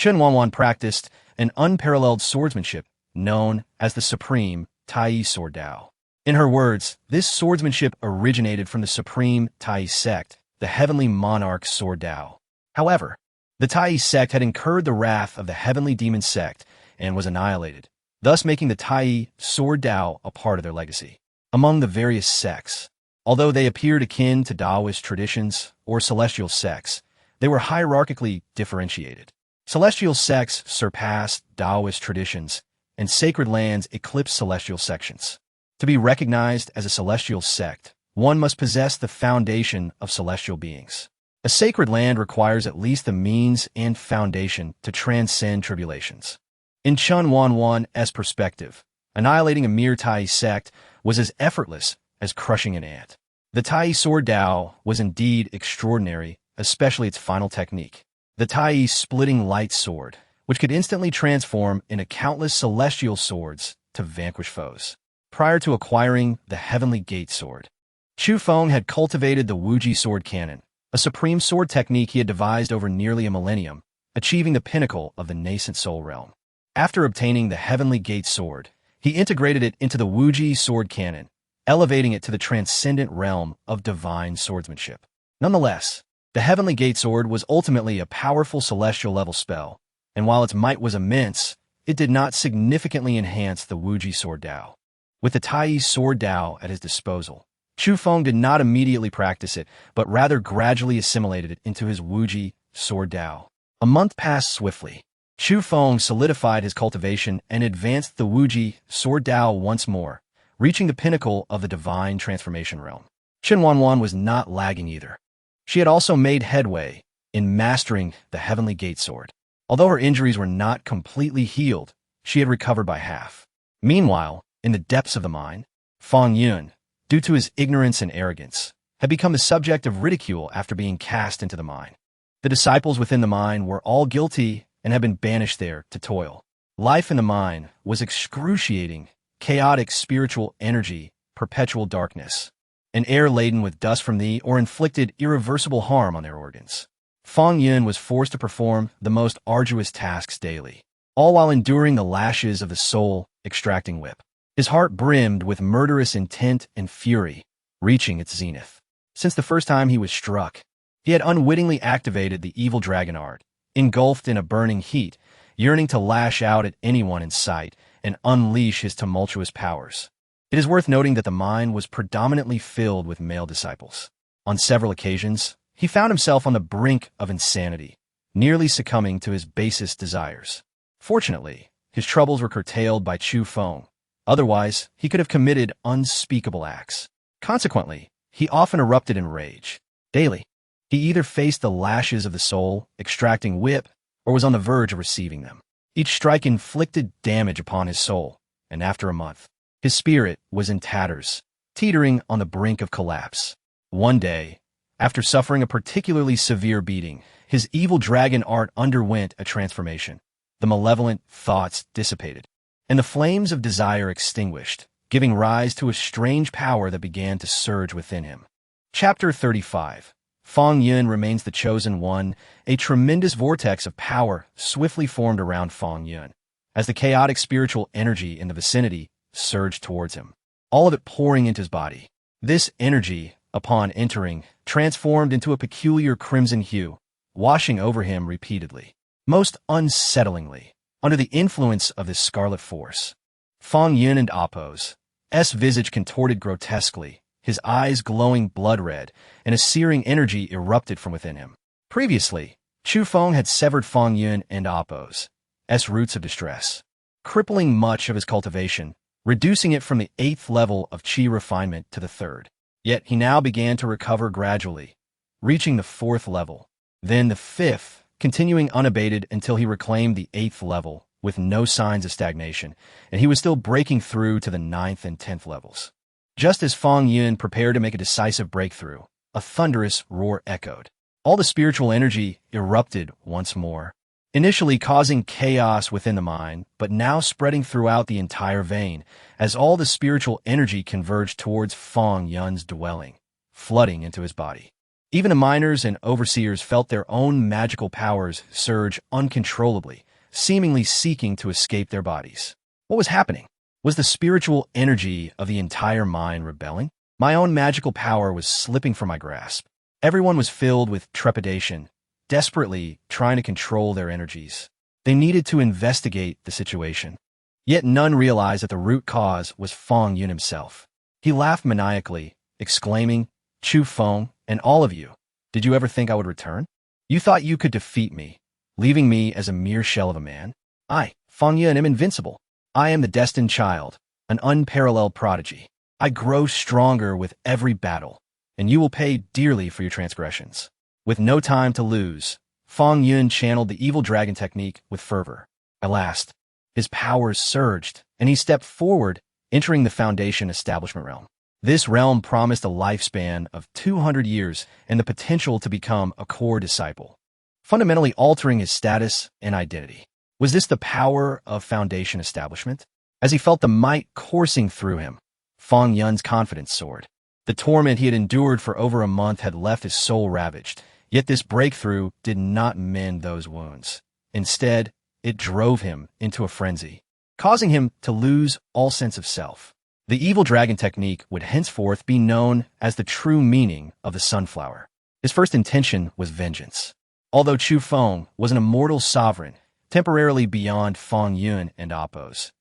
Lin Xiyue practiced an unparalleled swordsmanship known as the Supreme Taixuan Dao. In her words, this swordsmanship originated from the Supreme Tai Sect, the Heavenly Monarch Sword Dao. However, the Tai Sect had incurred the wrath of the Heavenly Demon Sect and was annihilated, thus making the Tai Sword Dao a part of their legacy. Among the various sects, although they appeared akin to Taoist traditions or celestial sects, they were hierarchically differentiated. Celestial sects surpassed Taoist traditions, and sacred lands eclipsed celestial sections. To be recognized as a celestial sect, one must possess the foundation of celestial beings. A sacred land requires at least the means and foundation to transcend tribulations. In Lin Xiyue's perspective, annihilating a mere Tai sect was as effortless as crushing an ant. The Tai Sword Dao was indeed extraordinary, especially its final technique, the Tai Splitting Light Sword, which could instantly transform into countless celestial swords to vanquish foes. Prior to acquiring the Heavenly Gate sword, Chu Feng had cultivated the Wuji sword cannon, a supreme sword technique he had devised over nearly a millennium, achieving the pinnacle of the Nascent Soul realm. After obtaining the Heavenly Gate sword, he integrated it into the Wuji sword cannon, elevating it to the transcendent realm of divine swordsmanship. Nonetheless, the Heavenly Gate sword was ultimately a powerful celestial-level spell, and while its might was immense, it did not significantly enhance the Wuji sword Dao. With the Tai sword Dao at his disposal, Chu Feng did not immediately practice it, but rather gradually assimilated it into his Wuji sword Dao. A month passed swiftly. Chu Feng solidified his cultivation and advanced the Wuji sword Dao once more, reaching the pinnacle of the divine transformation realm. Lin Xiyue was not lagging either. She had also made headway in mastering the Heavenly Gate sword. Although her injuries were not completely healed, she had recovered by half. Meanwhile, in the depths of the mine, Feng Yun, due to his ignorance and arrogance, had become the subject of ridicule after being cast into the mine. The disciples within the mine were all guilty and had been banished there to toil. Life in the mine was excruciating, chaotic spiritual energy, perpetual darkness, an air laden with dust from the or inflicted irreversible harm on their organs. Fang Yun was forced to perform the most arduous tasks daily, all while enduring the lashes of the soul-extracting whip. His heart brimmed with murderous intent and fury, reaching its zenith. Since the first time he was struck, he had unwittingly activated the evil dragon art, engulfed in a burning heat, yearning to lash out at anyone in sight and unleash his tumultuous powers. It is worth noting that the mine was predominantly filled with male disciples. On several occasions, he found himself on the brink of insanity, nearly succumbing to his basest desires. Fortunately, his troubles were curtailed by Chu Feng. Otherwise, he could have committed unspeakable acts. Consequently, he often erupted in rage. Daily, he either faced the lashes of the soul-extracting whip or was on the verge of receiving them. Each strike inflicted damage upon his soul, and after a month, his spirit was in tatters, teetering on the brink of collapse. One day, after suffering a particularly severe beating, his evil dragon art underwent a transformation. The malevolent thoughts dissipated, and the flames of desire extinguished, giving rise to a strange power that began to surge within him. Chapter 35. Fang Yun remains the chosen one. A tremendous vortex of power swiftly formed around Fang Yun, as the chaotic spiritual energy in the vicinity surged towards him, all of it pouring into his body. This energy, upon entering, transformed into a peculiar crimson hue, washing over him repeatedly. Most unsettlingly, under the influence of this scarlet force, Fang Yun and Appo's visage contorted grotesquely, his eyes glowing blood red, and a searing energy erupted from within him. Previously, Chu Feng had severed Fang Yun and Appo's roots of distress, crippling much of his cultivation, reducing it from the 8th level of qi refinement to the 3rd. Yet he now began to recover gradually, reaching the 4th level, then the 5th, continuing unabated until he reclaimed the 8th level with no signs of stagnation, and he was still breaking through to the 9th and 10th levels. Just as Fang Yun prepared to make a decisive breakthrough, a thunderous roar echoed. All the spiritual energy erupted once more, initially causing chaos within the mind, but now spreading throughout the entire vein, as all the spiritual energy converged towards Fang Yun's dwelling, flooding into his body. Even the miners and overseers felt their own magical powers surge uncontrollably, seemingly seeking to escape their bodies. What was happening? Was the spiritual energy of the entire mine rebelling? My own magical power was slipping from my grasp. Everyone was filled with trepidation, desperately trying to control their energies. They needed to investigate the situation. Yet none realized that the root cause was Fang Yun himself. He laughed maniacally, exclaiming, "Chu Feng, and all of you, did you ever think I would return? You thought you could defeat me, leaving me as a mere shell of a man? I, Fang Yun, am invincible. I am the destined child, an unparalleled prodigy. I grow stronger with every battle, and you will pay dearly for your transgressions." With no time to lose, Fang Yun channeled the evil dragon technique with fervor. At last, his powers surged, and he stepped forward, entering the Foundation Establishment realm. This realm promised a lifespan of 200 years and the potential to become a core disciple, fundamentally altering his status and identity. Was this the power of Foundation Establishment? As he felt the might coursing through him, Fang Yun's confidence soared. The torment he had endured for over a month had left his soul ravaged, yet this breakthrough did not mend those wounds. Instead, it drove him into a frenzy, causing him to lose all sense of self. The evil dragon technique would henceforth be known as the true meaning of the sunflower. His first intention was vengeance. Although Chu Feng was an immortal sovereign, temporarily beyond Fang Yun and Appo's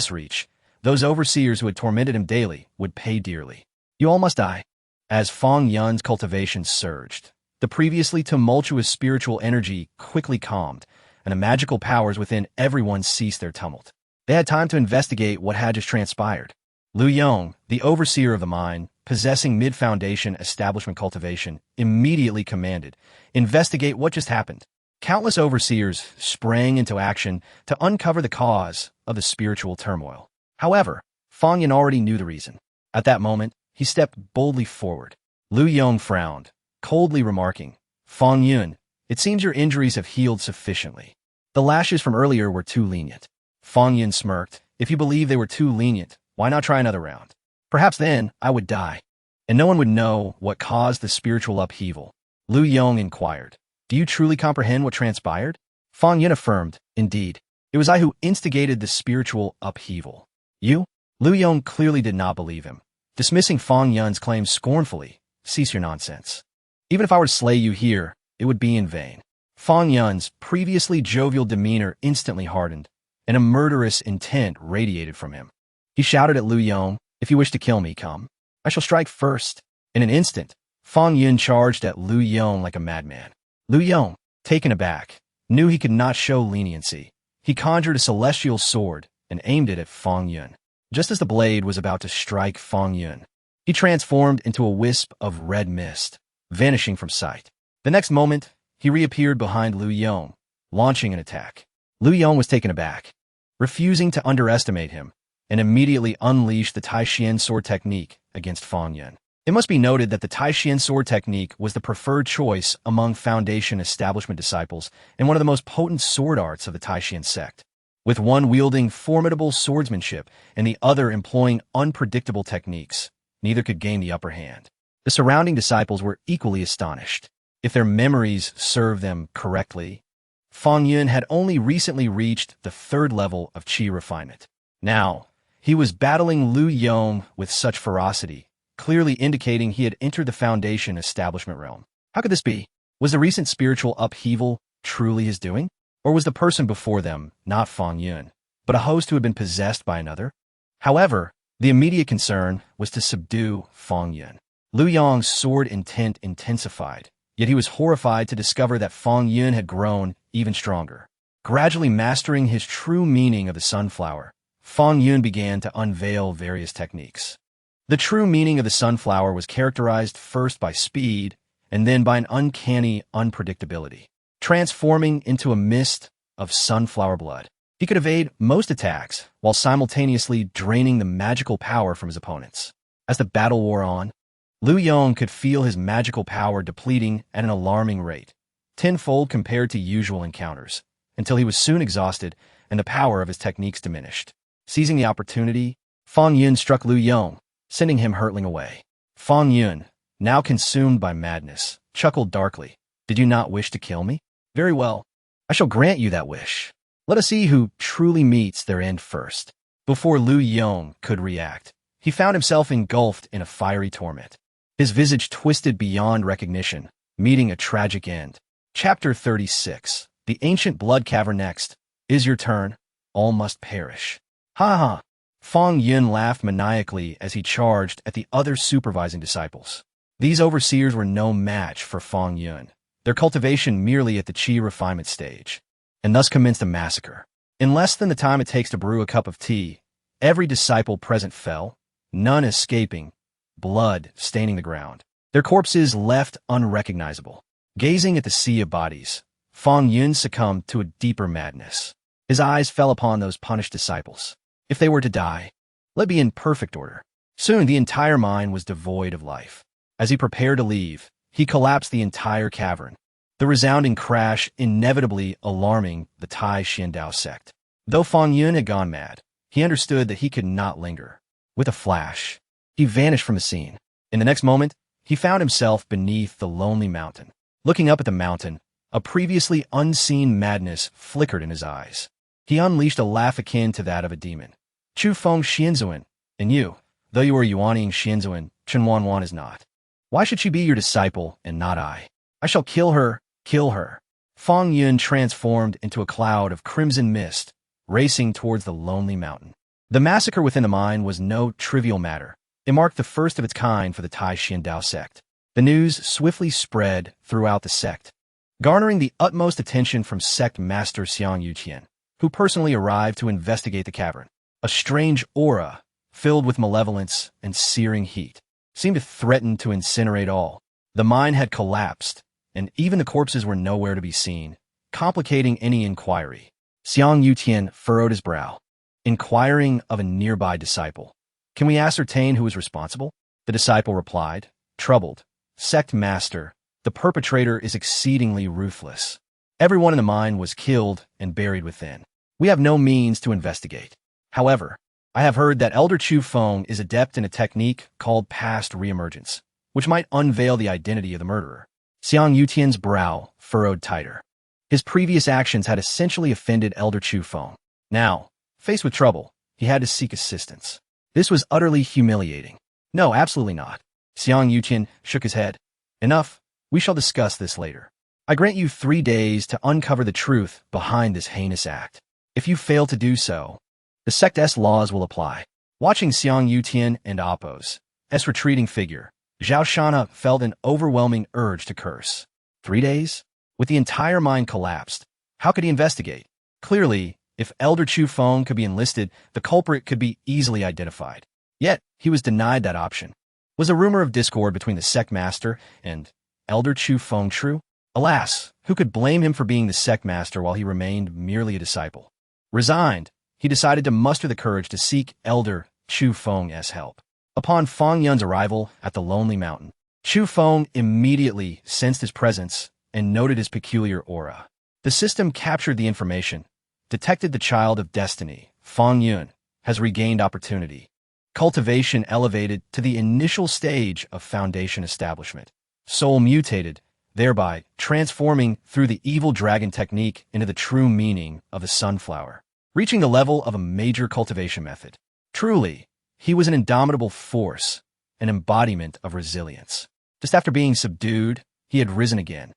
reach, those overseers who had tormented him daily would pay dearly. You all must die. As Fang Yun's cultivation surged, the previously tumultuous spiritual energy quickly calmed, and the magical powers within everyone ceased their tumult. They had time to investigate what had just transpired. Lu Yong, the overseer of the mine, possessing mid-foundation establishment cultivation, immediately commanded, "Investigate what just happened." Countless overseers sprang into action to uncover the cause of the spiritual turmoil. However, Fang Yun already knew the reason. At that moment, he stepped boldly forward. Lu Yong frowned, coldly remarking, "Fang Yun, it seems your injuries have healed sufficiently. The lashes from earlier were too lenient." Fang Yun smirked. "If you believe they were too lenient, why not try another round? Perhaps then I would die, and no one would know what caused the spiritual upheaval." Lu Yong inquired, Do you truly comprehend what transpired? Fang Yun affirmed, indeed. It was I who instigated the spiritual upheaval. You? Lu Yong clearly did not believe him, dismissing Fang Yun's claims scornfully. Cease your nonsense. Even if I were to slay you here, it would be in vain. Fang Yun's previously jovial demeanor instantly hardened, and a murderous intent radiated from him. He shouted at Lu Yong, if you wish to kill me, come. I shall strike first. In an instant, Fang Yun charged at Lu Yong like a madman. Lu Yong, taken aback, knew he could not show leniency. He conjured a celestial sword and aimed it at Fang Yun. Just as the blade was about to strike Fang Yun, he transformed into a wisp of red mist, vanishing from sight. The next moment, he reappeared behind Lu Yong, launching an attack. Lu Yong was taken aback, refusing to underestimate him, and immediately unleashed the Taixuan sword technique against Fang Yun. It must be noted that the Taixuan sword technique was the preferred choice among Foundation establishment disciples and one of the most potent sword arts of the Taixuan sect. With one wielding formidable swordsmanship and the other employing unpredictable techniques, neither could gain the upper hand. The surrounding disciples were equally astonished. If their memories served them correctly, Fang Yun had only recently reached the 3rd level of qi refinement. Now, he was battling Lu Yong with such ferocity, clearly indicating he had entered the Foundation establishment realm. How could this be? Was the recent spiritual upheaval truly his doing? Or was the person before them not Fang Yun, but a host who had been possessed by another? However, the immediate concern was to subdue Fang Yun. Lu Yong's sword intent intensified, yet he was horrified to discover that Fang Yun had grown even stronger. Gradually mastering his true meaning of the sunflower, Fang Yun began to unveil various techniques. The true meaning of the sunflower was characterized first by speed and then by an uncanny unpredictability, transforming into a mist of sunflower blood. He could evade most attacks while simultaneously draining the magical power from his opponents. As the battle wore on, Lu Yong could feel his magical power depleting at an alarming rate, tenfold compared to usual encounters, until he was soon exhausted and the power of his techniques diminished. Seizing the opportunity, Fang Yun struck Lu Yong, sending him hurtling away. Fang Yun, now consumed by madness, chuckled darkly. Did you not wish to kill me? Very well. I shall grant you that wish. Let us see who truly meets their end first. Before Lu Yong could react, he found himself engulfed in a fiery torment. His visage twisted beyond recognition, meeting a tragic end. Chapter 36. The Ancient Blood Cavern next. Is your turn. All must perish. Ha ha. Fang Yun laughed maniacally as he charged at the other supervising disciples. These overseers were no match for Fang Yun, their cultivation merely at the qi refinement stage, and thus commenced a massacre. In less than the time it takes to brew a cup of tea, every disciple present fell, none escaping, blood staining the ground, their corpses left unrecognizable. Gazing at the sea of bodies, Fang Yun succumbed to a deeper madness. His eyes fell upon those punished disciples. If they were to die, let be in perfect order. Soon the entire mine was devoid of life. As he prepared to leave, he collapsed the entire cavern, the resounding crash inevitably alarming the Taixuan Dao Sect. Though Fang Yun had gone mad, he understood that he could not linger. With a flash, he vanished from the scene. In the next moment, he found himself beneath the lonely mountain. Looking up at the mountain, a previously unseen madness flickered in his eyes. He unleashed a laugh akin to that of a demon. Chu Feng.Clad, and you, though you are Yuaniing Xianzuan, Chen Wanwan is not. Why should she be your disciple and not I? I shall kill her, kill her. Fang Yun transformed into a cloud of crimson mist, racing towards the lonely mountain. The massacre within the mine was no trivial matter. It marked the first of its kind for the Taixuan Dao Sect. The news swiftly spread throughout the sect, garnering the utmost attention from sect master Xiang Yuqian, who personally arrived to investigate the cavern. A strange aura, filled with malevolence and searing heat, seemed to threaten to incinerate all. The mine had collapsed, and even the corpses were nowhere to be seen, complicating any inquiry. Xiang Yuqian furrowed his brow, inquiring of a nearby disciple. Can we ascertain who is responsible? The disciple replied, troubled. Sect master, the perpetrator is exceedingly ruthless. Everyone in the mine was killed and buried within. We have no means to investigate. However, I have heard that Elder Chu Feng is adept in a technique called past reemergence, which might unveil the identity of the murderer. Xiang Yutian's brow furrowed tighter. His previous actions had essentially offended Elder Chu Feng. Now, faced with trouble, he had to seek assistance. This was utterly humiliating. No, absolutely not. Xiang Yutian shook his head. Enough. We shall discuss this later. I grant you 3 days to uncover the truth behind this heinous act. If you fail to do so, the sect's laws will apply. Watching Xiang Yutian and Appo's retreating figure, Zhao Shanha felt an overwhelming urge to curse. 3 days? With the entire mind collapsed, how could he investigate? Clearly, if Elder Chu Feng could be enlisted, the culprit could be easily identified. Yet, he was denied that option. Was a rumor of discord between the sect master and Elder Chu Feng true? Alas, who could blame him for being the sect master while he remained merely a disciple? Resigned, he decided to muster the courage to seek Elder Chu Feng's help. Upon Feng Yun's arrival at the Lonely Mountain, Chu Feng immediately sensed his presence and noted his peculiar aura. The system captured the information, detected the child of destiny. Feng Yun has regained opportunity. Cultivation elevated to the initial stage of foundation establishment. Soul mutated, thereby transforming through the evil dragon technique into the true meaning of the sunflower, reaching the level of a major cultivation method. Truly, he was an indomitable force, an embodiment of resilience. Just after being subdued, he had risen again.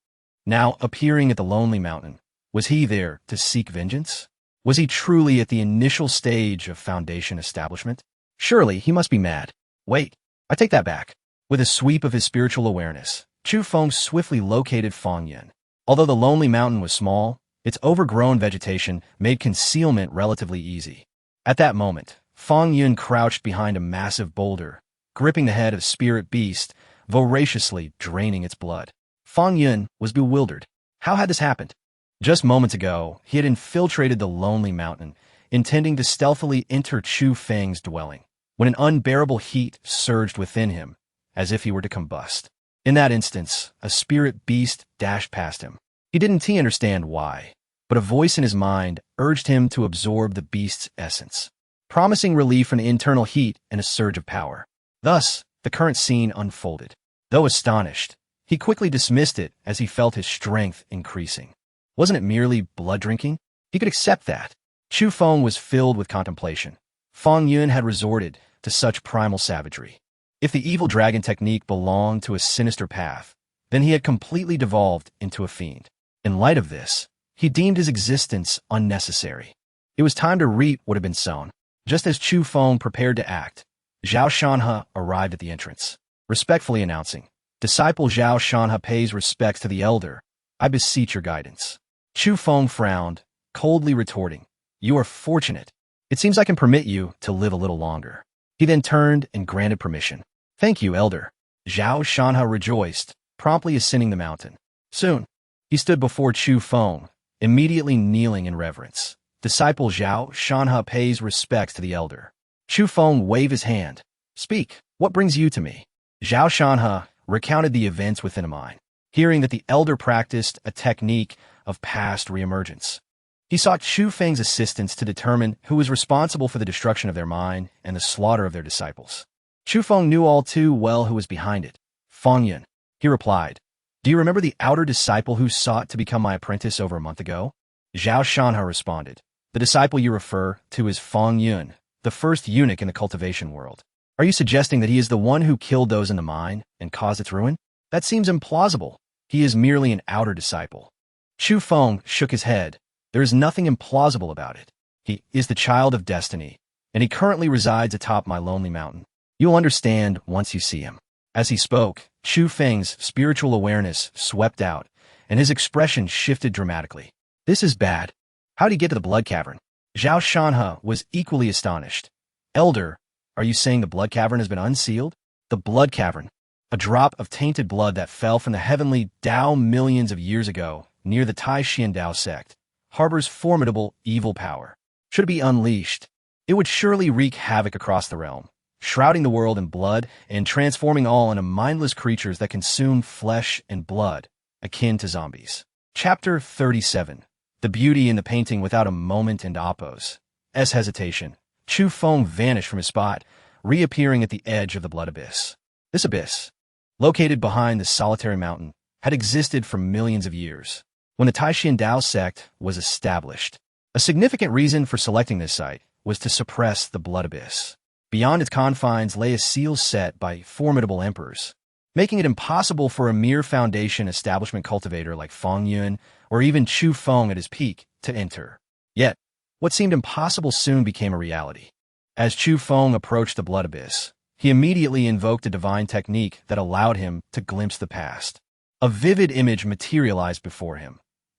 Now appearing at the Lonely Mountain, was he there to seek vengeance? Was he truly at the initial stage of foundation establishment? Surely he must be mad. Wait, I take that back. With a sweep of his spiritual awareness, Chu Feng swiftly located Feng Yun. Although the Lonely Mountain was small, its overgrown vegetation made concealment relatively easy. At that moment, Feng Yun crouched behind a massive boulder, gripping the head of Spirit Beast, voraciously draining its blood. Feng Yun was bewildered. How had this happened? Just moments ago, he had infiltrated the Lonely Mountain, intending to stealthily enter Chu Feng's dwelling, when an unbearable heat surged within him, as if he were to combust. In that instance, a spirit beast dashed past him. He didn't understand why, but a voice in his mind urged him to absorb the beast's essence, promising relief from the internal heat and a surge of power. Thus, the current scene unfolded. Though astonished, he quickly dismissed it as he felt his strength increasing. Wasn't it merely blood drinking? He could accept that. Chu Feng was filled with contemplation. Feng Yun had resorted to such primal savagery. If the evil dragon technique belonged to a sinister path, then he had completely devolved into a fiend. In light of this, he deemed his existence unnecessary. It was time to reap what had been sown. Just as Chu Feng prepared to act, Zhao Shanha arrived at the entrance, respectfully announcing, "Disciple Zhao Shanha pays respects to the elder. I beseech your guidance." Chu Feng frowned, coldly retorting, "You are fortunate. It seems I can permit you to live a little longer." He then turned and granted permission. "Thank you, elder." Zhao Shanha rejoiced, promptly ascending the mountain. Soon, he stood before Chu Feng, immediately kneeling in reverence. "Disciple Zhao Shanha pays respects to the elder." Chu Feng waved his hand. "Speak, what brings you to me?" Zhao Shanha recounted the events within a mind, hearing that the elder practiced a technique of past reemergence. He sought Chu Feng's assistance to determine who was responsible for the destruction of their mind and the slaughter of their disciples. Chu Feng knew all too well who was behind it. "Feng Yun," he replied. "Do you remember the outer disciple who sought to become my apprentice over a month ago?" Zhao Shanha responded. "The disciple you refer to is Feng Yun, the first eunuch in the cultivation world. Are you suggesting that he is the one who killed those in the mine and caused its ruin? That seems implausible. He is merely an outer disciple." Chu Feng shook his head. "There is nothing implausible about it. He is the child of destiny, and he currently resides atop my Lonely Mountain. You'll understand once you see him." As he spoke, Chu Feng's spiritual awareness swept out, and his expression shifted dramatically. "This is bad. How did he get to the blood cavern?" Zhao Shanha was equally astonished. "Elder, are you saying the blood cavern has been unsealed?" The blood cavern, a drop of tainted blood that fell from the heavenly Dao millions of years ago near the Taixuan Dao Sect, harbors formidable evil power. Should it be unleashed, it would surely wreak havoc across the realm, shrouding the world in blood and transforming all into mindless creatures that consume flesh and blood, akin to zombies. Chapter 37. The beauty in the painting without a moment and Appo's hesitation. Chu Feng vanished from his spot, reappearing at the edge of the blood abyss. This abyss, located behind the solitary mountain, had existed for millions of years. When the Taixuan Dao Sect was established, a significant reason for selecting this site was to suppress the blood abyss. Beyond its confines lay a seal set by formidable emperors, making it impossible for a mere foundation establishment cultivator like Feng Yun or even Chu Feng at his peak to enter. Yet, what seemed impossible soon became a reality. As Chu Feng approached the blood abyss, he immediately invoked a divine technique that allowed him to glimpse the past. A vivid image materialized before him,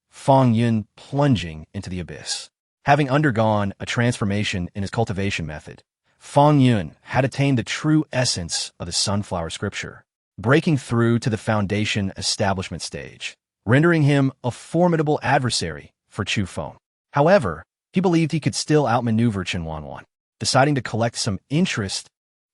Feng Yun plunging into the abyss. Having undergone a transformation in his cultivation method, Feng Yun had attained the true essence of the sunflower scripture, breaking through to the foundation establishment stage, rendering him a formidable adversary for Chu Feng. However, he believed he could still outmaneuver Chen Wanwan. Deciding to collect some interest,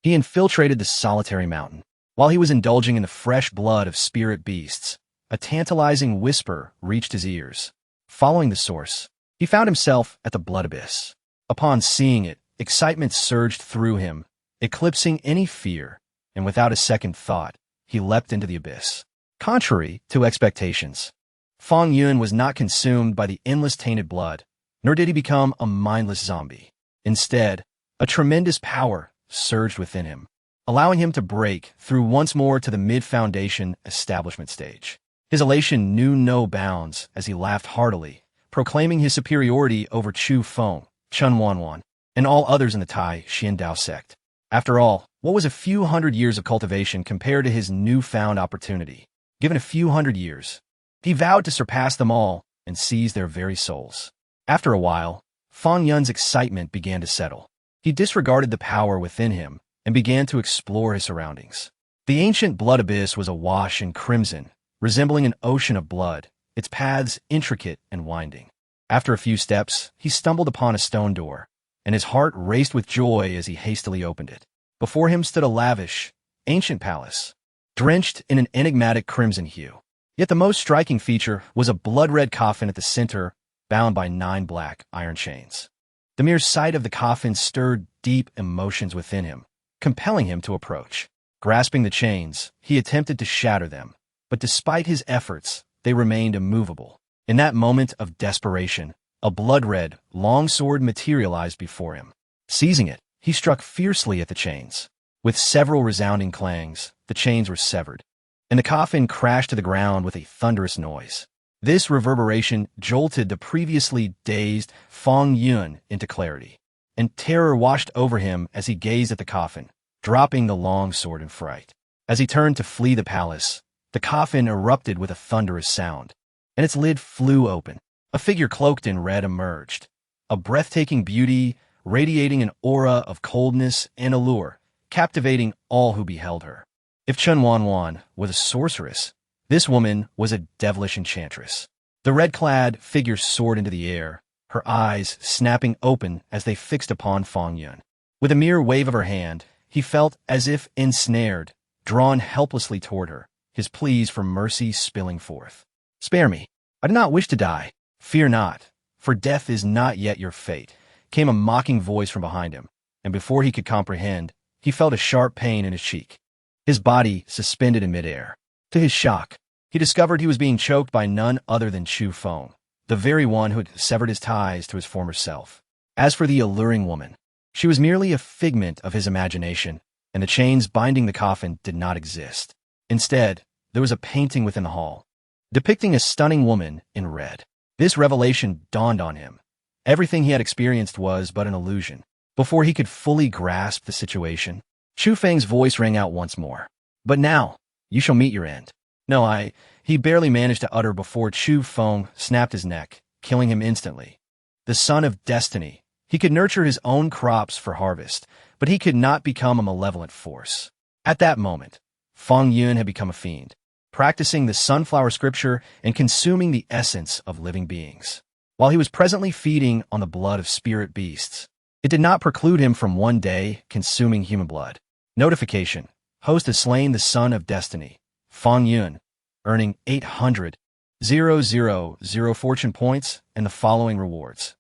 he infiltrated the solitary mountain. While he was indulging in the fresh blood of spirit beasts, a tantalizing whisper reached his ears. Following the source, he found himself at the blood abyss. Upon seeing it, excitement surged through him, eclipsing any fear, and without a second thought, he leapt into the abyss. Contrary to expectations, Feng Yun was not consumed by the endless tainted blood, nor did he become a mindless zombie. Instead, a tremendous power surged within him, allowing him to break through once more to the mid-foundation establishment stage. His elation knew no bounds as he laughed heartily, proclaiming his superiority over Chu Feng, Chen Wanwan, and all others in the Taixuan Dao Sect. After all, what was a few hundred years of cultivation compared to his newfound opportunity? Given a few hundred years, he vowed to surpass them all and seize their very souls. After a while, Feng Yun's excitement began to settle. He disregarded the power within him and began to explore his surroundings. The ancient blood abyss was awash in crimson, resembling an ocean of blood, its paths intricate and winding. After a few steps, he stumbled upon a stone door, and his heart raced with joy as he hastily opened it. Before him stood a lavish, ancient palace, drenched in an enigmatic crimson hue. Yet the most striking feature was a blood-red coffin at the center, bound by 9 black iron chains. The mere sight of the coffin stirred deep emotions within him, compelling him to approach. Grasping the chains, he attempted to shatter them, but despite his efforts, they remained immovable. In that moment of desperation, a blood-red, long sword materialized before him. Seizing it, he struck fiercely at the chains. With several resounding clangs, the chains were severed, and the coffin crashed to the ground with a thunderous noise. This reverberation jolted the previously dazed Feng Yun into clarity, and terror washed over him as he gazed at the coffin, dropping the long sword in fright. As he turned to flee the palace, the coffin erupted with a thunderous sound, and its lid flew open. A figure cloaked in red emerged, a breathtaking beauty radiating an aura of coldness and allure, captivating all who beheld her. If Chen Wanwan was a sorceress, this woman was a devilish enchantress. The red-clad figure soared into the air, her eyes snapping open as they fixed upon Feng Yun. With a mere wave of her hand, he felt as if ensnared, drawn helplessly toward her, his pleas for mercy spilling forth. "Spare me. I do not wish to die. Fear not, for death is not yet your fate," came a mocking voice from behind him, and before he could comprehend, he felt a sharp pain in his cheek. His body suspended in midair. To his shock, he discovered he was being choked by none other than Chu Feng, the very one who had severed his ties to his former self. As for the alluring woman, she was merely a figment of his imagination, and the chains binding the coffin did not exist. Instead, there was a painting within the hall, depicting a stunning woman in red. This revelation dawned on him. Everything he had experienced was but an illusion. Before he could fully grasp the situation, Chu Feng's voice rang out once more. "But now, you shall meet your end." "No, he barely managed to utter before Chu Feng snapped his neck, killing him instantly. The son of destiny, he could nurture his own crops for harvest, but he could not become a malevolent force. At that moment, Feng Yun had become a fiend, practicing the sunflower scripture and consuming the essence of living beings. While he was presently feeding on the blood of spirit beasts, it did not preclude him from one day consuming human blood. Notification: host has slain the son of destiny, Feng Yun, earning 800,000 fortune points and the following rewards.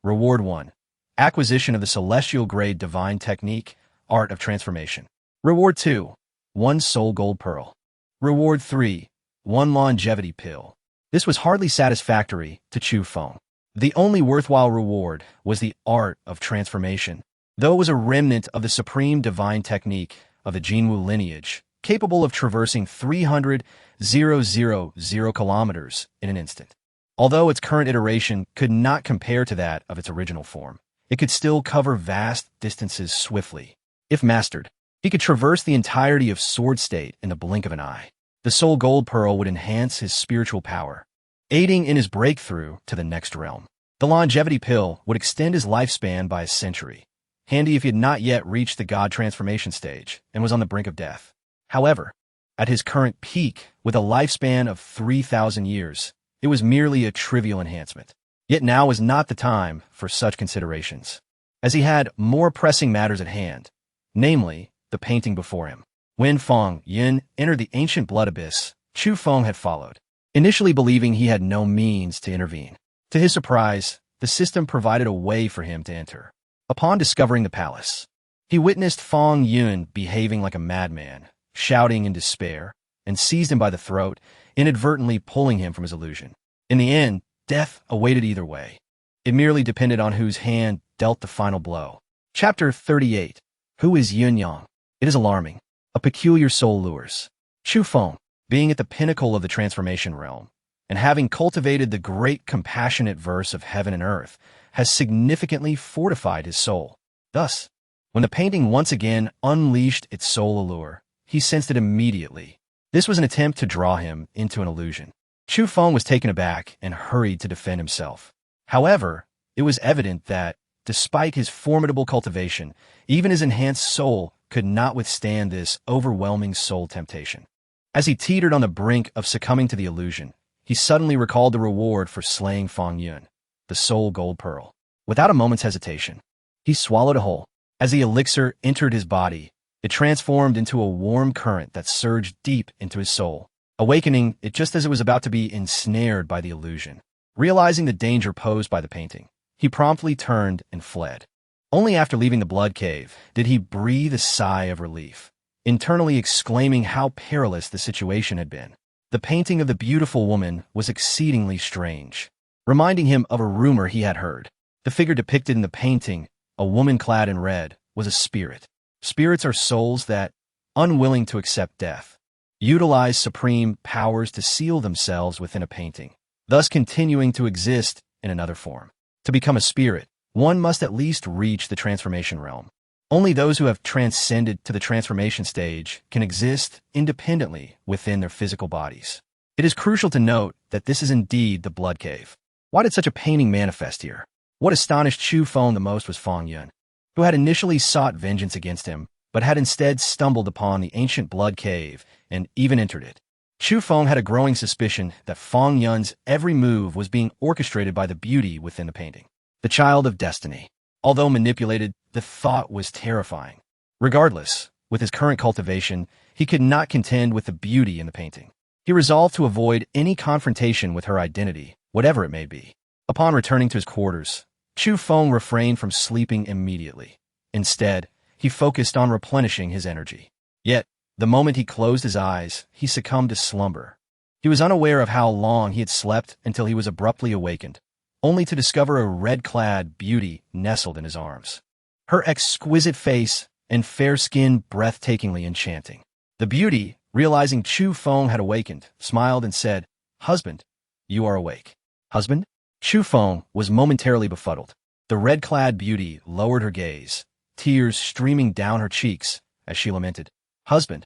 Reward 1. Acquisition of the celestial grade divine technique, art of transformation. Reward 2. 1 soul gold pearl. Reward 3. one longevity pill. This was hardly satisfactory to Chu Feng. The only worthwhile reward was the art of transformation. Though it was a remnant of the supreme divine technique of the Jinwu lineage, capable of traversing 300,000 kilometers in an instant. Although its current iteration could not compare to that of its original form, it could still cover vast distances swiftly. If mastered, he could traverse the entirety of Sword State in the blink of an eye. The Soul Gold Pearl would enhance his spiritual power, aiding in his breakthrough to the next realm. The longevity pill would extend his lifespan by a century, handy if he had not yet reached the God transformation stage and was on the brink of death. However, at his current peak, with a lifespan of 3,000 years, it was merely a trivial enhancement. Yet now was not the time for such considerations, as he had more pressing matters at hand, namely, the painting before him. When Feng Yun entered the ancient blood abyss, Chu Feng had followed, initially believing he had no means to intervene. To his surprise, the system provided a way for him to enter. Upon discovering the palace, he witnessed Feng Yun behaving like a madman, shouting in despair, and seized him by the throat, inadvertently pulling him from his illusion. In the end, death awaited either way. It merely depended on whose hand dealt the final blow. Chapter 38. Who is Yun Yang? It is alarming. A peculiar soul lures. Chu Feng, being at the pinnacle of the transformation realm, and having cultivated the great compassionate verse of heaven and earth, has significantly fortified his soul. Thus, when the painting once again unleashed its soul allure, he sensed it immediately. This was an attempt to draw him into an illusion. Chu Feng was taken aback and hurried to defend himself. However, it was evident that, despite his formidable cultivation, even his enhanced soul could not withstand this overwhelming soul temptation. As he teetered on the brink of succumbing to the illusion, he suddenly recalled the reward for slaying Feng Yun, the Soul Gold Pearl. Without a moment's hesitation, he swallowed it whole. As the elixir entered his body, it transformed into a warm current that surged deep into his soul, awakening it just as it was about to be ensnared by the illusion. Realizing the danger posed by the painting, he promptly turned and fled. Only after leaving the blood cave did he breathe a sigh of relief, internally exclaiming how perilous the situation had been. The painting of the beautiful woman was exceedingly strange, reminding him of a rumor he had heard. The figure depicted in the painting, a woman clad in red, was a spirit. Spirits are souls that, unwilling to accept death, utilize supreme powers to seal themselves within a painting, thus continuing to exist in another form. To become a spirit, one must at least reach the transformation realm. Only those who have transcended to the transformation stage can exist independently within their physical bodies. It is crucial to note that this is indeed the blood cave. Why did such a painting manifest here? What astonished Chu Feng the most was Feng Yun, who had initially sought vengeance against him, but had instead stumbled upon the ancient blood cave and even entered it. Chu Feng had a growing suspicion that Feng Yun's every move was being orchestrated by the beauty within the painting. The child of destiny. Although manipulated, the thought was terrifying. Regardless, with his current cultivation, he could not contend with the beauty in the painting. He resolved to avoid any confrontation with her identity, whatever it may be. Upon returning to his quarters, Chu Feng refrained from sleeping immediately. Instead, he focused on replenishing his energy. Yet, the moment he closed his eyes, he succumbed to slumber. He was unaware of how long he had slept until he was abruptly awakened, only to discover a red-clad beauty nestled in his arms. Her exquisite face and fair skin breathtakingly enchanting. The beauty, realizing Chu Feng had awakened, smiled and said, "Husband, you are awake." Husband? Chu Feng was momentarily befuddled. The red-clad beauty lowered her gaze, tears streaming down her cheeks as she lamented, "Husband,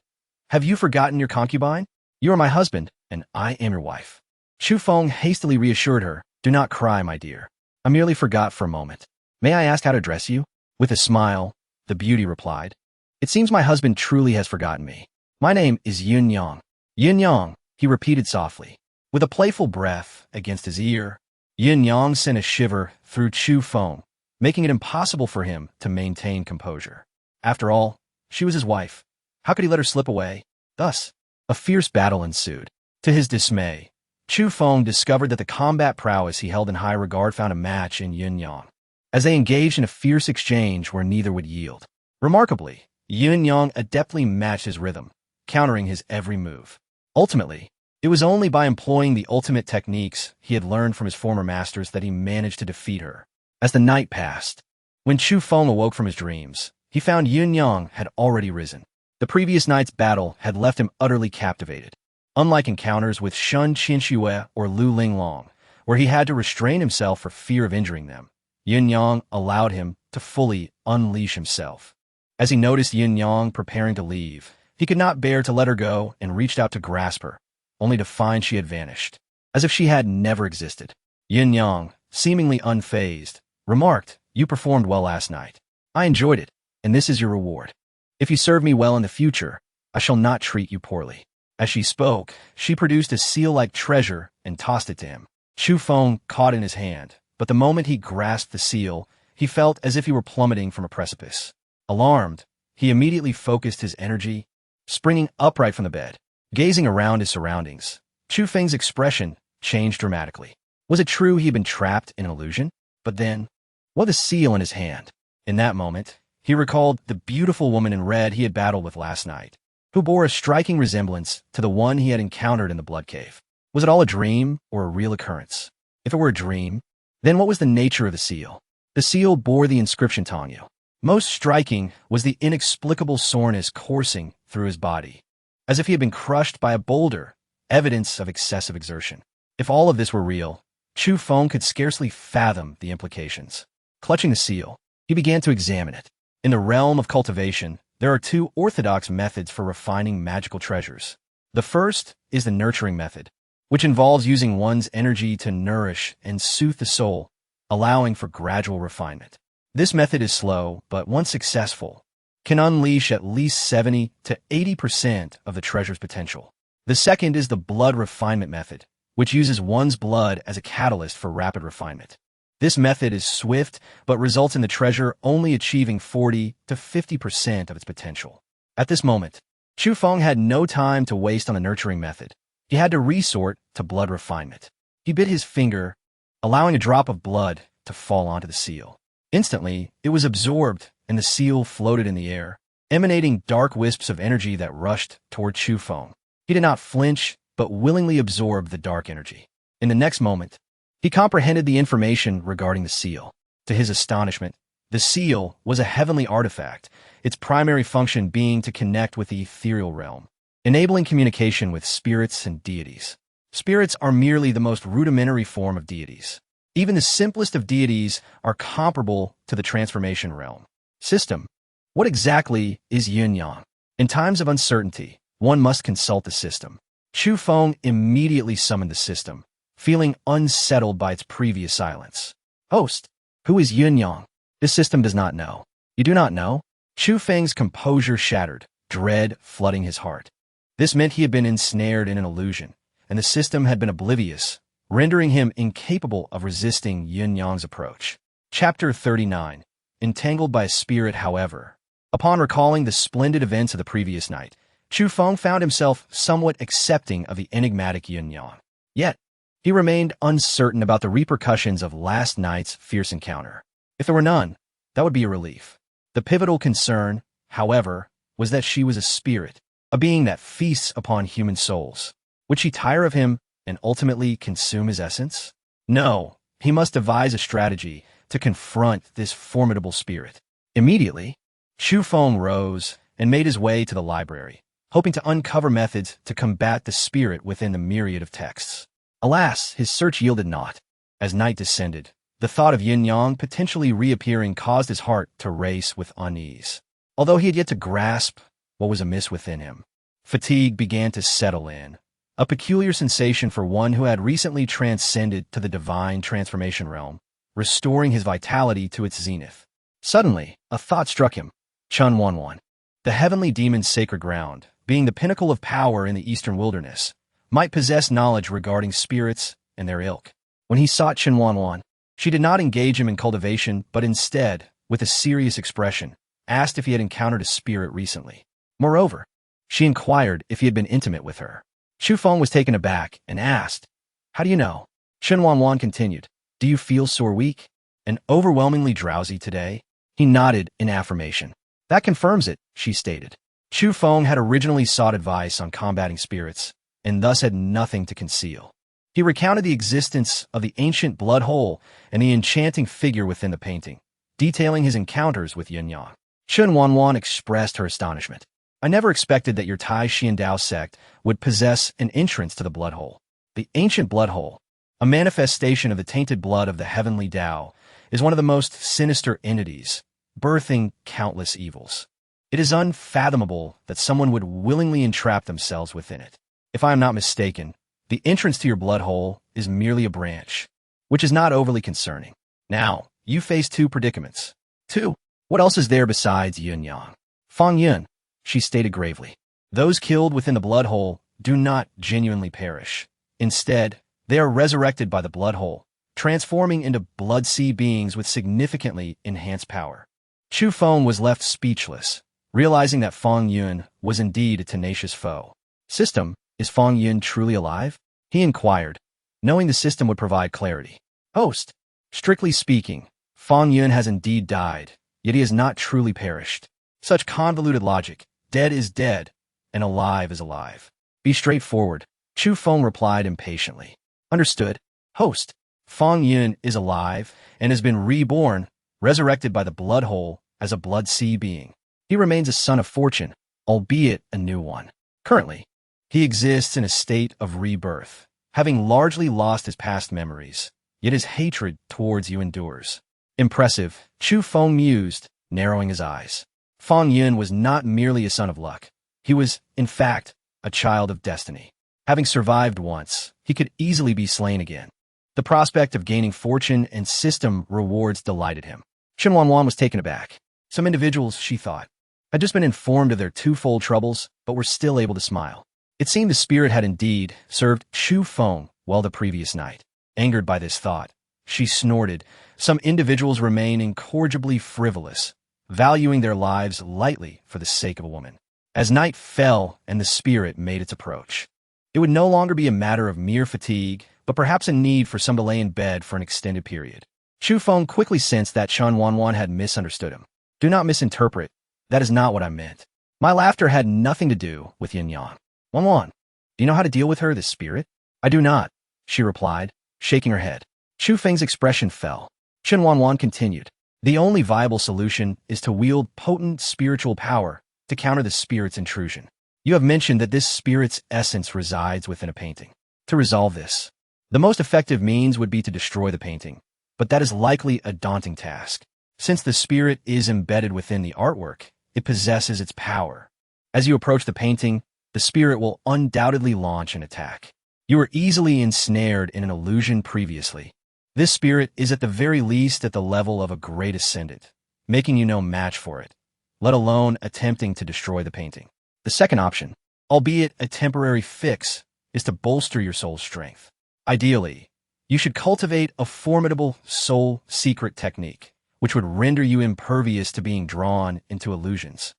have you forgotten your concubine? You are my husband, and I am your wife." Chu Feng hastily reassured her, "Do not cry, my dear. I merely forgot for a moment. May I ask how to address you?" With a smile, the beauty replied, "It seems my husband truly has forgotten me. My name is Yun Yang." "Yun Yang," he repeated softly. With a playful breath against his ear, Yun Yang sent a shiver through Chu Feng, making it impossible for him to maintain composure. After all, she was his wife. How could he let her slip away? Thus, a fierce battle ensued. To his dismay, Chu Feng discovered that the combat prowess he held in high regard found a match in Yun Yang, as they engaged in a fierce exchange where neither would yield. Remarkably, Yun Yang adeptly matched his rhythm, countering his every move. Ultimately, It was only by employing the ultimate techniques he had learned from his former masters that he managed to defeat her. As the night passed, when Chu Feng awoke from his dreams, he found Yun Yang had already risen. The previous night's battle had left him utterly captivated. Unlike encounters with Lin Xiyue or Lu Linglong, where he had to restrain himself for fear of injuring them, Yun Yang allowed him to fully unleash himself. As he noticed Yun Yang preparing to leave, he could not bear to let her go and reached out to grasp her, only to find she had vanished, as if she had never existed. Yun Yang, seemingly unfazed, remarked, "You performed well last night. I enjoyed it, and this is your reward. If you serve me well in the future, I shall not treat you poorly." As she spoke, she produced a seal-like treasure and tossed it to him. Chu Feng caught in his hand, but the moment he grasped the seal, he felt as if he were plummeting from a precipice. Alarmed, he immediately focused his energy, springing upright from the bed. Gazing around his surroundings, Chu Feng's expression changed dramatically. Was it true he had been trapped in an illusion? But then, what the seal in his hand? In that moment, he recalled the beautiful woman in red he had battled with last night, who bore a striking resemblance to the one he had encountered in the blood cave. Was it all a dream or a real occurrence? If it were a dream, then what was the nature of the seal? The seal bore the inscription Tongyu. Most striking was the inexplicable soreness coursing through his body, as if he had been crushed by a boulder, evidence of excessive exertion. If all of this were real, Chu Feng could scarcely fathom the implications. Clutching the seal, he began to examine it. In the realm of cultivation, there are two orthodox methods for refining magical treasures. The first is the nurturing method, which involves using one's energy to nourish and soothe the soul, allowing for gradual refinement. This method is slow, but once successful, can unleash at least 70 to 80% of the treasure's potential. The second is the blood refinement method, which uses one's blood as a catalyst for rapid refinement. This method is swift, but results in the treasure only achieving 40 to 50% of its potential. At this moment, Chu Feng had no time to waste on the nurturing method. He had to resort to blood refinement. He bit his finger, allowing a drop of blood to fall onto the seal. Instantly, it was absorbed, and the seal floated in the air, emanating dark wisps of energy that rushed toward Chu Feng. He did not flinch, but willingly absorbed the dark energy. In the next moment, he comprehended the information regarding the seal. To his astonishment, the seal was a heavenly artifact, its primary function being to connect with the ethereal realm, enabling communication with spirits and deities. Spirits are merely the most rudimentary form of deities. Even the simplest of deities are comparable to the transformation realm. System. What exactly is Yin Yang? In times of uncertainty, one must consult the system. Chu Feng immediately summoned the system, feeling unsettled by its previous silence. Host, who is Yin Yang? This system does not know. You do not know? Chu Feng's composure shattered, dread flooding his heart. This meant he had been ensnared in an illusion, and the system had been oblivious, rendering him incapable of resisting Yin Yang's approach. Chapter 39. Entangled by a spirit, however. Upon recalling the splendid events of the previous night, Chu Feng found himself somewhat accepting of the enigmatic Yin Yang. Yet, he remained uncertain about the repercussions of last night's fierce encounter. If there were none, that would be a relief. The pivotal concern, however, was that she was a spirit, a being that feasts upon human souls. Would she tire of him and ultimately consume his essence? No, he must devise a strategy to confront this formidable spirit. Immediately, Chu Feng rose and made his way to the library, hoping to uncover methods to combat the spirit within the myriad of texts. Alas, his search yielded naught. As night descended, the thought of Yin Yang potentially reappearing caused his heart to race with unease. Although he had yet to grasp what was amiss within him, fatigue began to settle in, a peculiar sensation for one who had recently transcended to the divine transformation realm, restoring his vitality to its zenith. Suddenly, a thought struck him. Chun Wanwan, the heavenly demon's sacred ground, being the pinnacle of power in the eastern wilderness, might possess knowledge regarding spirits and their ilk. When he sought Chun Wanwan, she did not engage him in cultivation, but instead, with a serious expression, asked if he had encountered a spirit recently. Moreover, she inquired if he had been intimate with her. Chu Feng was taken aback and asked, "How do you know?" Chun Wanwan continued, "Do you feel sore weak and overwhelmingly drowsy today?" He nodded in affirmation. "That confirms it," she stated. Chu Feng had originally sought advice on combating spirits, and thus had nothing to conceal. He recounted the existence of the ancient blood hole and the enchanting figure within the painting, detailing his encounters with Yin Yang. Chen Wanwan expressed her astonishment. I never expected that your Taixuan Dao Sect would possess an entrance to the blood hole. The ancient blood hole, a manifestation of the tainted blood of the heavenly Tao, is one of the most sinister entities, birthing countless evils. It is unfathomable that someone would willingly entrap themselves within it. If I am not mistaken, the entrance to your blood hole is merely a branch, which is not overly concerning. Now, you face two predicaments. 2. What else is there besides Yin Yang? Fang Yun, she stated gravely. Those killed within the blood hole do not genuinely perish. Instead, they are resurrected by the blood hole, transforming into blood sea beings with significantly enhanced power. Chu Feng was left speechless, realizing that Fang Yun was indeed a tenacious foe. System, is Fang Yun truly alive? He inquired, knowing the system would provide clarity. Host, strictly speaking, Fang Yun has indeed died, yet he has not truly perished. Such convoluted logic, dead is dead, and alive is alive. Be straightforward, Chu Feng replied impatiently. Understood. Host, Fang Yun is alive and has been reborn, resurrected by the blood hole as a blood sea being. He remains a son of fortune, albeit a new one. Currently, he exists in a state of rebirth, having largely lost his past memories, yet his hatred towards you endures. Impressive, Chu Feng mused, narrowing his eyes. Fang Yun was not merely a son of luck. He was, in fact, a child of destiny. Having survived once, he could easily be slain again. The prospect of gaining fortune and system rewards delighted him. Chen Wanwan was taken aback. Some individuals, she thought, had just been informed of their twofold troubles, but were still able to smile. It seemed the spirit had indeed served Chu Feng well the previous night. Angered by this thought, she snorted. Some individuals remain incorrigibly frivolous, valuing their lives lightly for the sake of a woman. As night fell and the spirit made its approach, it would no longer be a matter of mere fatigue, but perhaps a need for some to lay in bed for an extended period. Chu Feng quickly sensed that Chen Wanwan had misunderstood him. Do not misinterpret. That is not what I meant. My laughter had nothing to do with Yin Yang. Wanwan, do you know how to deal with her, this spirit? I do not, she replied, shaking her head. Chu Feng's expression fell. Chen Wanwan continued. The only viable solution is to wield potent spiritual power to counter the spirit's intrusion. You have mentioned that this spirit's essence resides within a painting. To resolve this, the most effective means would be to destroy the painting, but that is likely a daunting task. Since the spirit is embedded within the artwork, it possesses its power. As you approach the painting, the spirit will undoubtedly launch an attack. You were easily ensnared in an illusion previously. This spirit is at the very least at the level of a great ascendant, making you no match for it, let alone attempting to destroy the painting. The second option, albeit a temporary fix, is to bolster your soul's strength. Ideally, you should cultivate a formidable soul secret technique, which would render you impervious to being drawn into illusions,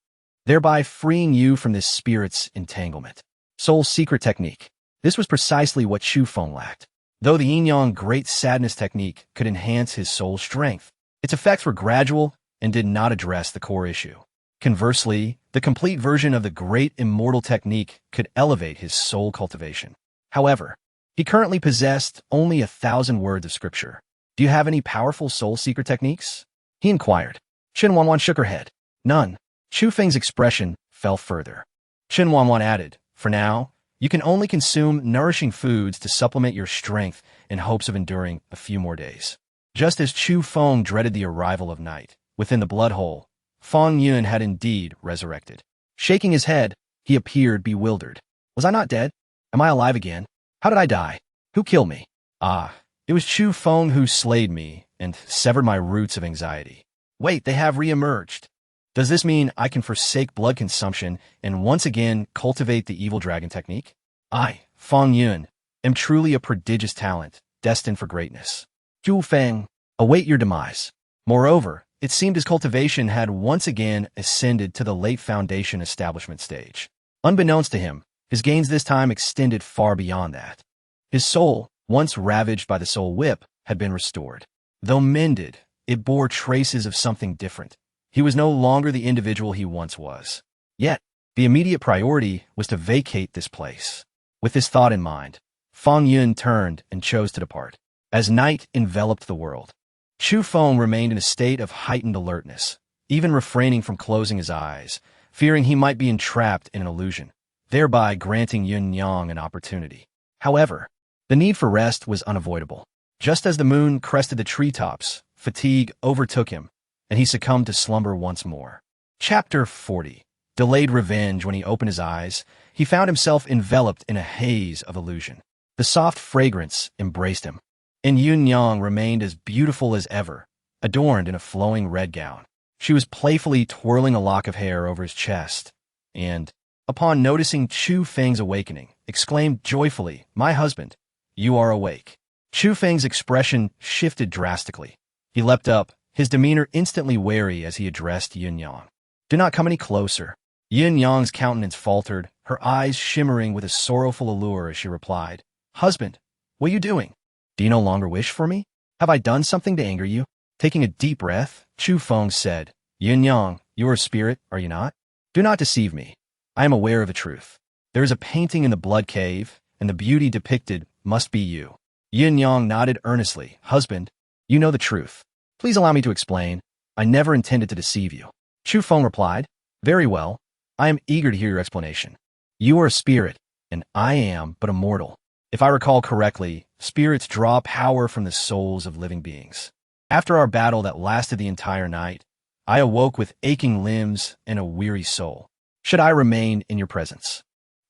thereby freeing you from this spirit's entanglement. Soul secret technique. This was precisely what Chu Feng lacked. Though the Yin Yang Great Sadness technique could enhance his soul's strength, its effects were gradual and did not address the core issue. Conversely, the complete version of the Great Immortal technique could elevate his soul cultivation. However, he currently possessed only 1,000 words of scripture. Do you have any powerful soul secret techniques? He inquired. Chen Wanwan shook her head. None. Chu Feng's expression fell further. Chen Wanwan added, for now, you can only consume nourishing foods to supplement your strength in hopes of enduring a few more days. Just as Chu Feng dreaded the arrival of night, within the blood hole, Fang Yun had indeed resurrected. Shaking his head, he appeared bewildered. Was I not dead? Am I alive again? How did I die? Who killed me? Ah, it was Chu Feng who slayed me and severed my roots of anxiety. Wait, they have re-emerged. Does this mean I can forsake blood consumption and once again cultivate the evil dragon technique? I, Fang Yun, am truly a prodigious talent, destined for greatness. Chu Feng, await your demise. Moreover, it seemed his cultivation had once again ascended to the late foundation establishment stage. Unbeknownst to him, his gains this time extended far beyond that. His soul, once ravaged by the soul whip, had been restored. Though mended, it bore traces of something different. He was no longer the individual he once was. Yet, the immediate priority was to vacate this place. With this thought in mind, Feng Yun turned and chose to depart. As night enveloped the world, Chu Feng remained in a state of heightened alertness, even refraining from closing his eyes, fearing he might be entrapped in an illusion, thereby granting Yun Yang an opportunity. However, the need for rest was unavoidable. Just as the moon crested the treetops, fatigue overtook him, and he succumbed to slumber once more. Chapter 40. Delayed revenge. When he opened his eyes, he found himself enveloped in a haze of illusion. The soft fragrance embraced him, and Yun Yang remained as beautiful as ever, adorned in a flowing red gown. She was playfully twirling a lock of hair over his chest, and, upon noticing Chu Feng's awakening, exclaimed joyfully, "My husband, you are awake." Chu Feng's expression shifted drastically. He leapt up, his demeanor instantly wary as he addressed Yun Yang. "Do not come any closer." Yun Yang's countenance faltered, her eyes shimmering with a sorrowful allure as she replied, "Husband, what are you doing? Do you no longer wish for me? Have I done something to anger you?" Taking a deep breath, Chu Feng said, "Yun Yang, you are a spirit, are you not? Do not deceive me. I am aware of the truth. There is a painting in the blood cave, and the beauty depicted must be you." Yun Yang nodded earnestly. "Husband, you know the truth. Please allow me to explain. I never intended to deceive you." Chu Feng replied, "Very well. I am eager to hear your explanation. You are a spirit, and I am but a mortal. If I recall correctly, spirits draw power from the souls of living beings. After our battle that lasted the entire night, I awoke with aching limbs and a weary soul. Should I remain in your presence,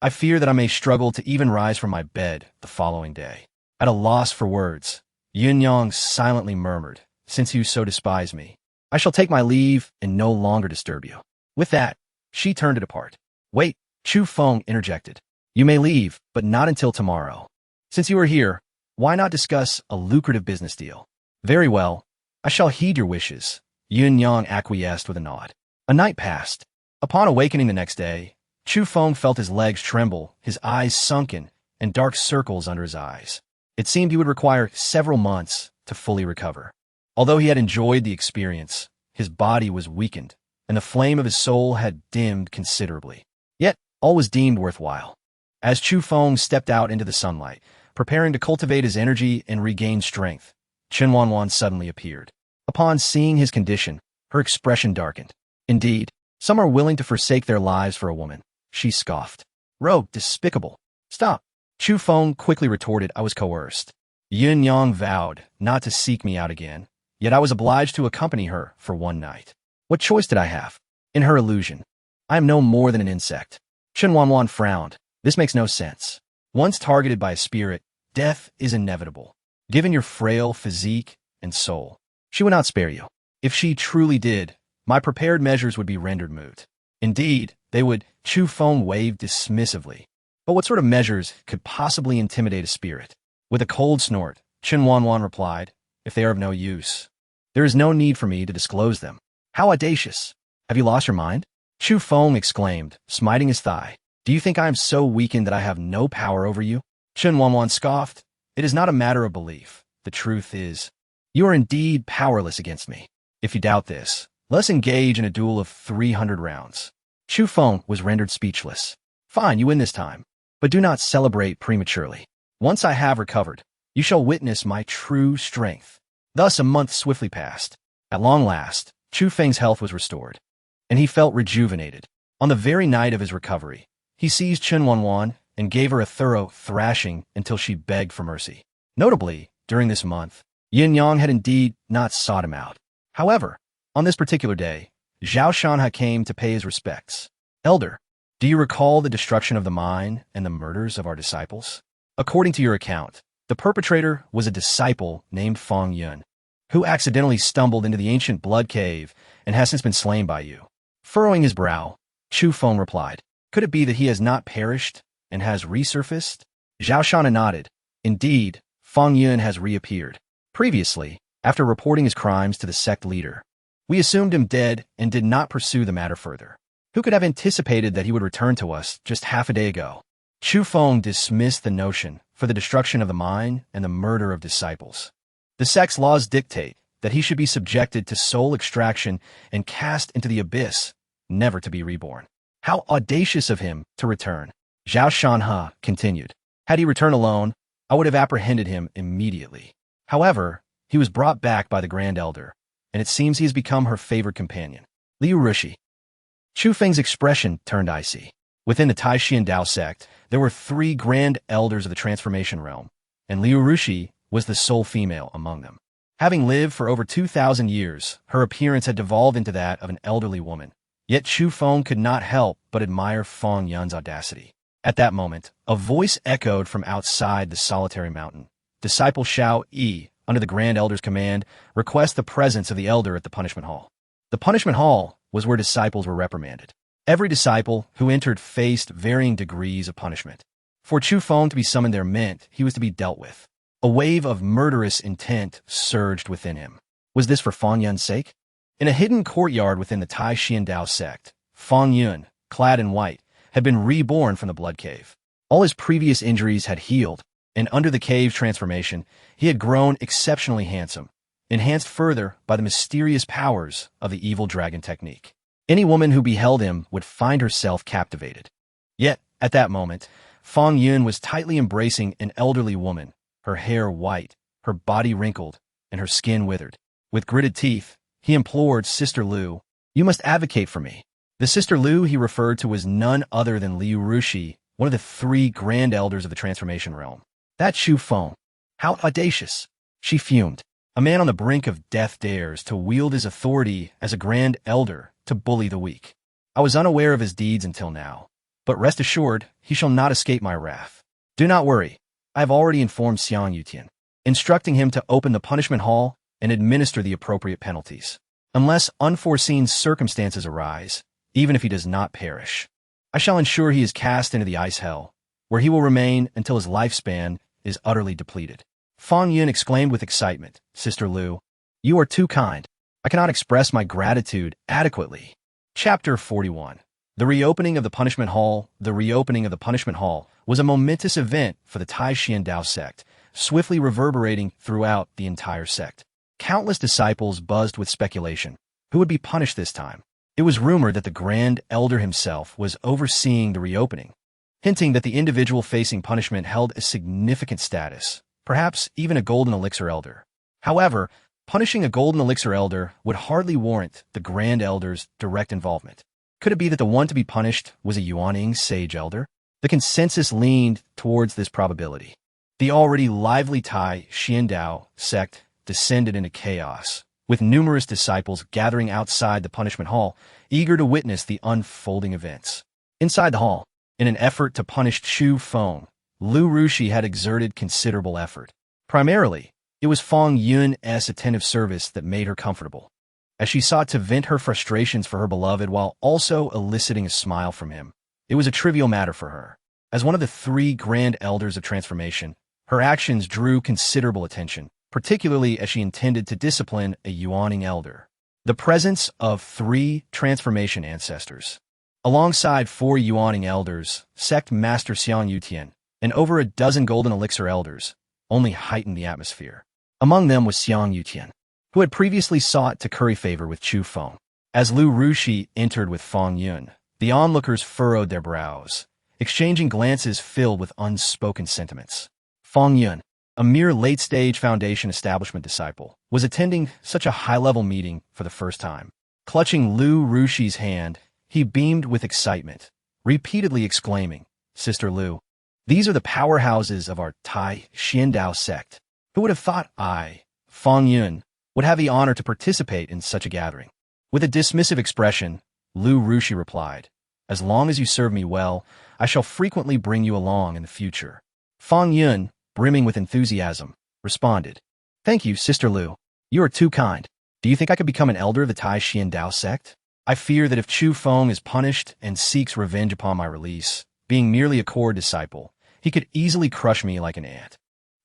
I fear that I may struggle to even rise from my bed the following day." At a loss for words, Yun Yang silently murmured, "Since you so despise me, I shall take my leave and no longer disturb you." With that, she turned to depart. "Wait," Chu Feng interjected. "You may leave, but not until tomorrow. Since you are here, why not discuss a lucrative business deal?" "Very well. I shall heed your wishes." Yun Yang acquiesced with a nod. A night passed. Upon awakening the next day, Chu Feng felt his legs tremble, his eyes sunken, and dark circles under his eyes. It seemed he would require several months to fully recover. Although he had enjoyed the experience, his body was weakened, and the flame of his soul had dimmed considerably. Yet, all was deemed worthwhile. As Chu Feng stepped out into the sunlight, preparing to cultivate his energy and regain strength, Chen Wanwan suddenly appeared. Upon seeing his condition, her expression darkened. "Indeed, some are willing to forsake their lives for a woman," she scoffed. "Rogue, despicable. Stop." Chu Feng quickly retorted, "I was coerced." Yun Yang vowed not to seek me out again, yet I was obliged to accompany her for one night. What choice did I have? In her illusion, I am no more than an insect. Chen Wanwan frowned. This makes no sense. Once targeted by a spirit, death is inevitable. Given your frail physique and soul, she would not spare you. If she truly did, my prepared measures would be rendered moot. Indeed, they would. Chu Feng waved dismissively. But what sort of measures could possibly intimidate a spirit? With a cold snort, Chen Wanwan replied, "If they are of no use, there is no need for me to disclose them." "How audacious! Have you lost your mind?" Chu Feng exclaimed, smiting his thigh. "Do you think I am so weakened that I have no power over you?" Chen Wanwan scoffed. "It is not a matter of belief. The truth is, you are indeed powerless against me. If you doubt this, let us engage in a duel of 300 rounds." Chu Feng was rendered speechless. "Fine, you win this time, but do not celebrate prematurely. Once I have recovered, you shall witness my true strength." Thus a month swiftly passed. At long last, Chu Feng's health was restored, and he felt rejuvenated. On the very night of his recovery, he seized Chen Wanwan and gave her a thorough thrashing until she begged for mercy. Notably, during this month, Yin Yang had indeed not sought him out. However, on this particular day, Zhao Shanha came to pay his respects. "Elder, do you recall the destruction of the mine and the murders of our disciples? According to your account, the perpetrator was a disciple named Feng Yun, who accidentally stumbled into the ancient blood cave and has since been slain by you." Furrowing his brow, Chu Feng replied, "Could it be that he has not perished and has resurfaced?" Zhao Shanha nodded. "Indeed, Feng Yun has reappeared. Previously, after reporting his crimes to the sect leader, we assumed him dead and did not pursue the matter further. Who could have anticipated that he would return to us just half a day ago?" Chu Feng dismissed the notion for the destruction of the mine and the murder of disciples. The sect's laws dictate that he should be subjected to soul extraction and cast into the abyss, never to be reborn. How audacious of him to return. Zhao Shanha continued. Had he returned alone, I would have apprehended him immediately. However, he was brought back by the Grand Elder, and it seems he has become her favored companion. Liu Rushi. Chu Feng's expression turned icy. Within the Taixuan Dao Sect, there were 3 Grand Elders of the Transformation Realm, and Liu Rushi was the sole female among them. Having lived for over 2,000 years, her appearance had devolved into that of an elderly woman. Yet Chu Feng could not help but admire Fang Yun's audacity. At that moment, a voice echoed from outside the solitary mountain. Disciple Xiao Yi, under the Grand Elder's command, request the presence of the Elder at the Punishment Hall. The Punishment Hall was where disciples were reprimanded. Every disciple who entered faced varying degrees of punishment. For Chu Feng to be summoned there meant he was to be dealt with. A wave of murderous intent surged within him. Was this for Fang Yun's sake? In a hidden courtyard within the Taixuan Dao Sect, Fang Yun, clad in white, had been reborn from the blood cave. All his previous injuries had healed, and under the cave's transformation, he had grown exceptionally handsome, enhanced further by the mysterious powers of the evil dragon technique. Any woman who beheld him would find herself captivated. Yet, at that moment, Fang Yun was tightly embracing an elderly woman, her hair white, her body wrinkled, and her skin withered. With gritted teeth, he implored Sister Liu, "You must advocate for me." The Sister Liu he referred to was none other than Liu Rushi, one of the 3 Grand Elders of the Transformation Realm. That Chu Feng. How audacious! She fumed. A man on the brink of death dares to wield his authority as a Grand Elder to bully the weak. I was unaware of his deeds until now, but rest assured, he shall not escape my wrath. Do not worry. I have already informed Xiang Yutian, instructing him to open the punishment hall and administer the appropriate penalties. Unless unforeseen circumstances arise, even if he does not perish, I shall ensure he is cast into the ice hell, where he will remain until his lifespan is utterly depleted. Fang Yun exclaimed with excitement, "Sister Liu, you are too kind. I cannot express my gratitude adequately." Chapter 41. The reopening of the punishment hall. The reopening of the punishment hall was a momentous event for the Taixuan Dao Sect, swiftly reverberating throughout the entire sect. Countless disciples buzzed with speculation. Who would be punished this time? It was rumored that the Grand Elder himself was overseeing the reopening, hinting that the individual facing punishment held a significant status, perhaps even a Golden Elixir Elder. However, punishing a Golden Elixir Elder would hardly warrant the Grand Elder's direct involvement. Could it be that the one to be punished was a Yuaning Sage Elder? The consensus leaned towards this probability. The already lively Taixuan Dao Sect descended into chaos, with numerous disciples gathering outside the punishment hall, eager to witness the unfolding events. Inside the hall, in an effort to punish Chu Feng, Liu Rushi had exerted considerable effort. Primarily, it was Fang Yun's attentive service that made her comfortable, as she sought to vent her frustrations for her beloved while also eliciting a smile from him. It was a trivial matter for her. As one of the 3 Grand Elders of Transformation, her actions drew considerable attention, particularly as she intended to discipline a Yuaning Elder. The presence of 3 Transformation Ancestors, alongside 4 Yuaning Elders, Sect Master Xiang Yutian, and over a dozen Golden Elixir Elders, only heightened the atmosphere. Among them was Xiang Yutian, who had previously sought to curry favor with Chu Feng. As Liu Rushi entered with Fang Yun, the onlookers furrowed their brows, exchanging glances filled with unspoken sentiments. Fang Yun, a mere late-stage Foundation Establishment disciple, was attending such a high-level meeting for the first time. Clutching Liu Rushi's hand, he beamed with excitement, repeatedly exclaiming, "Sister Liu, these are the powerhouses of our Taixuan Dao Sect. Who would have thought I, Fang Yun, would have the honor to participate in such a gathering?" With a dismissive expression, Liu Rushi replied, "As long as you serve me well, I shall frequently bring you along in the future." Fang Yun, brimming with enthusiasm, responded, "Thank you, Sister Liu. You are too kind. Do you think I could become an elder of the Taixuan Dao Sect? I fear that if Chu Feng is punished and seeks revenge upon my release, being merely a core disciple, he could easily crush me like an ant.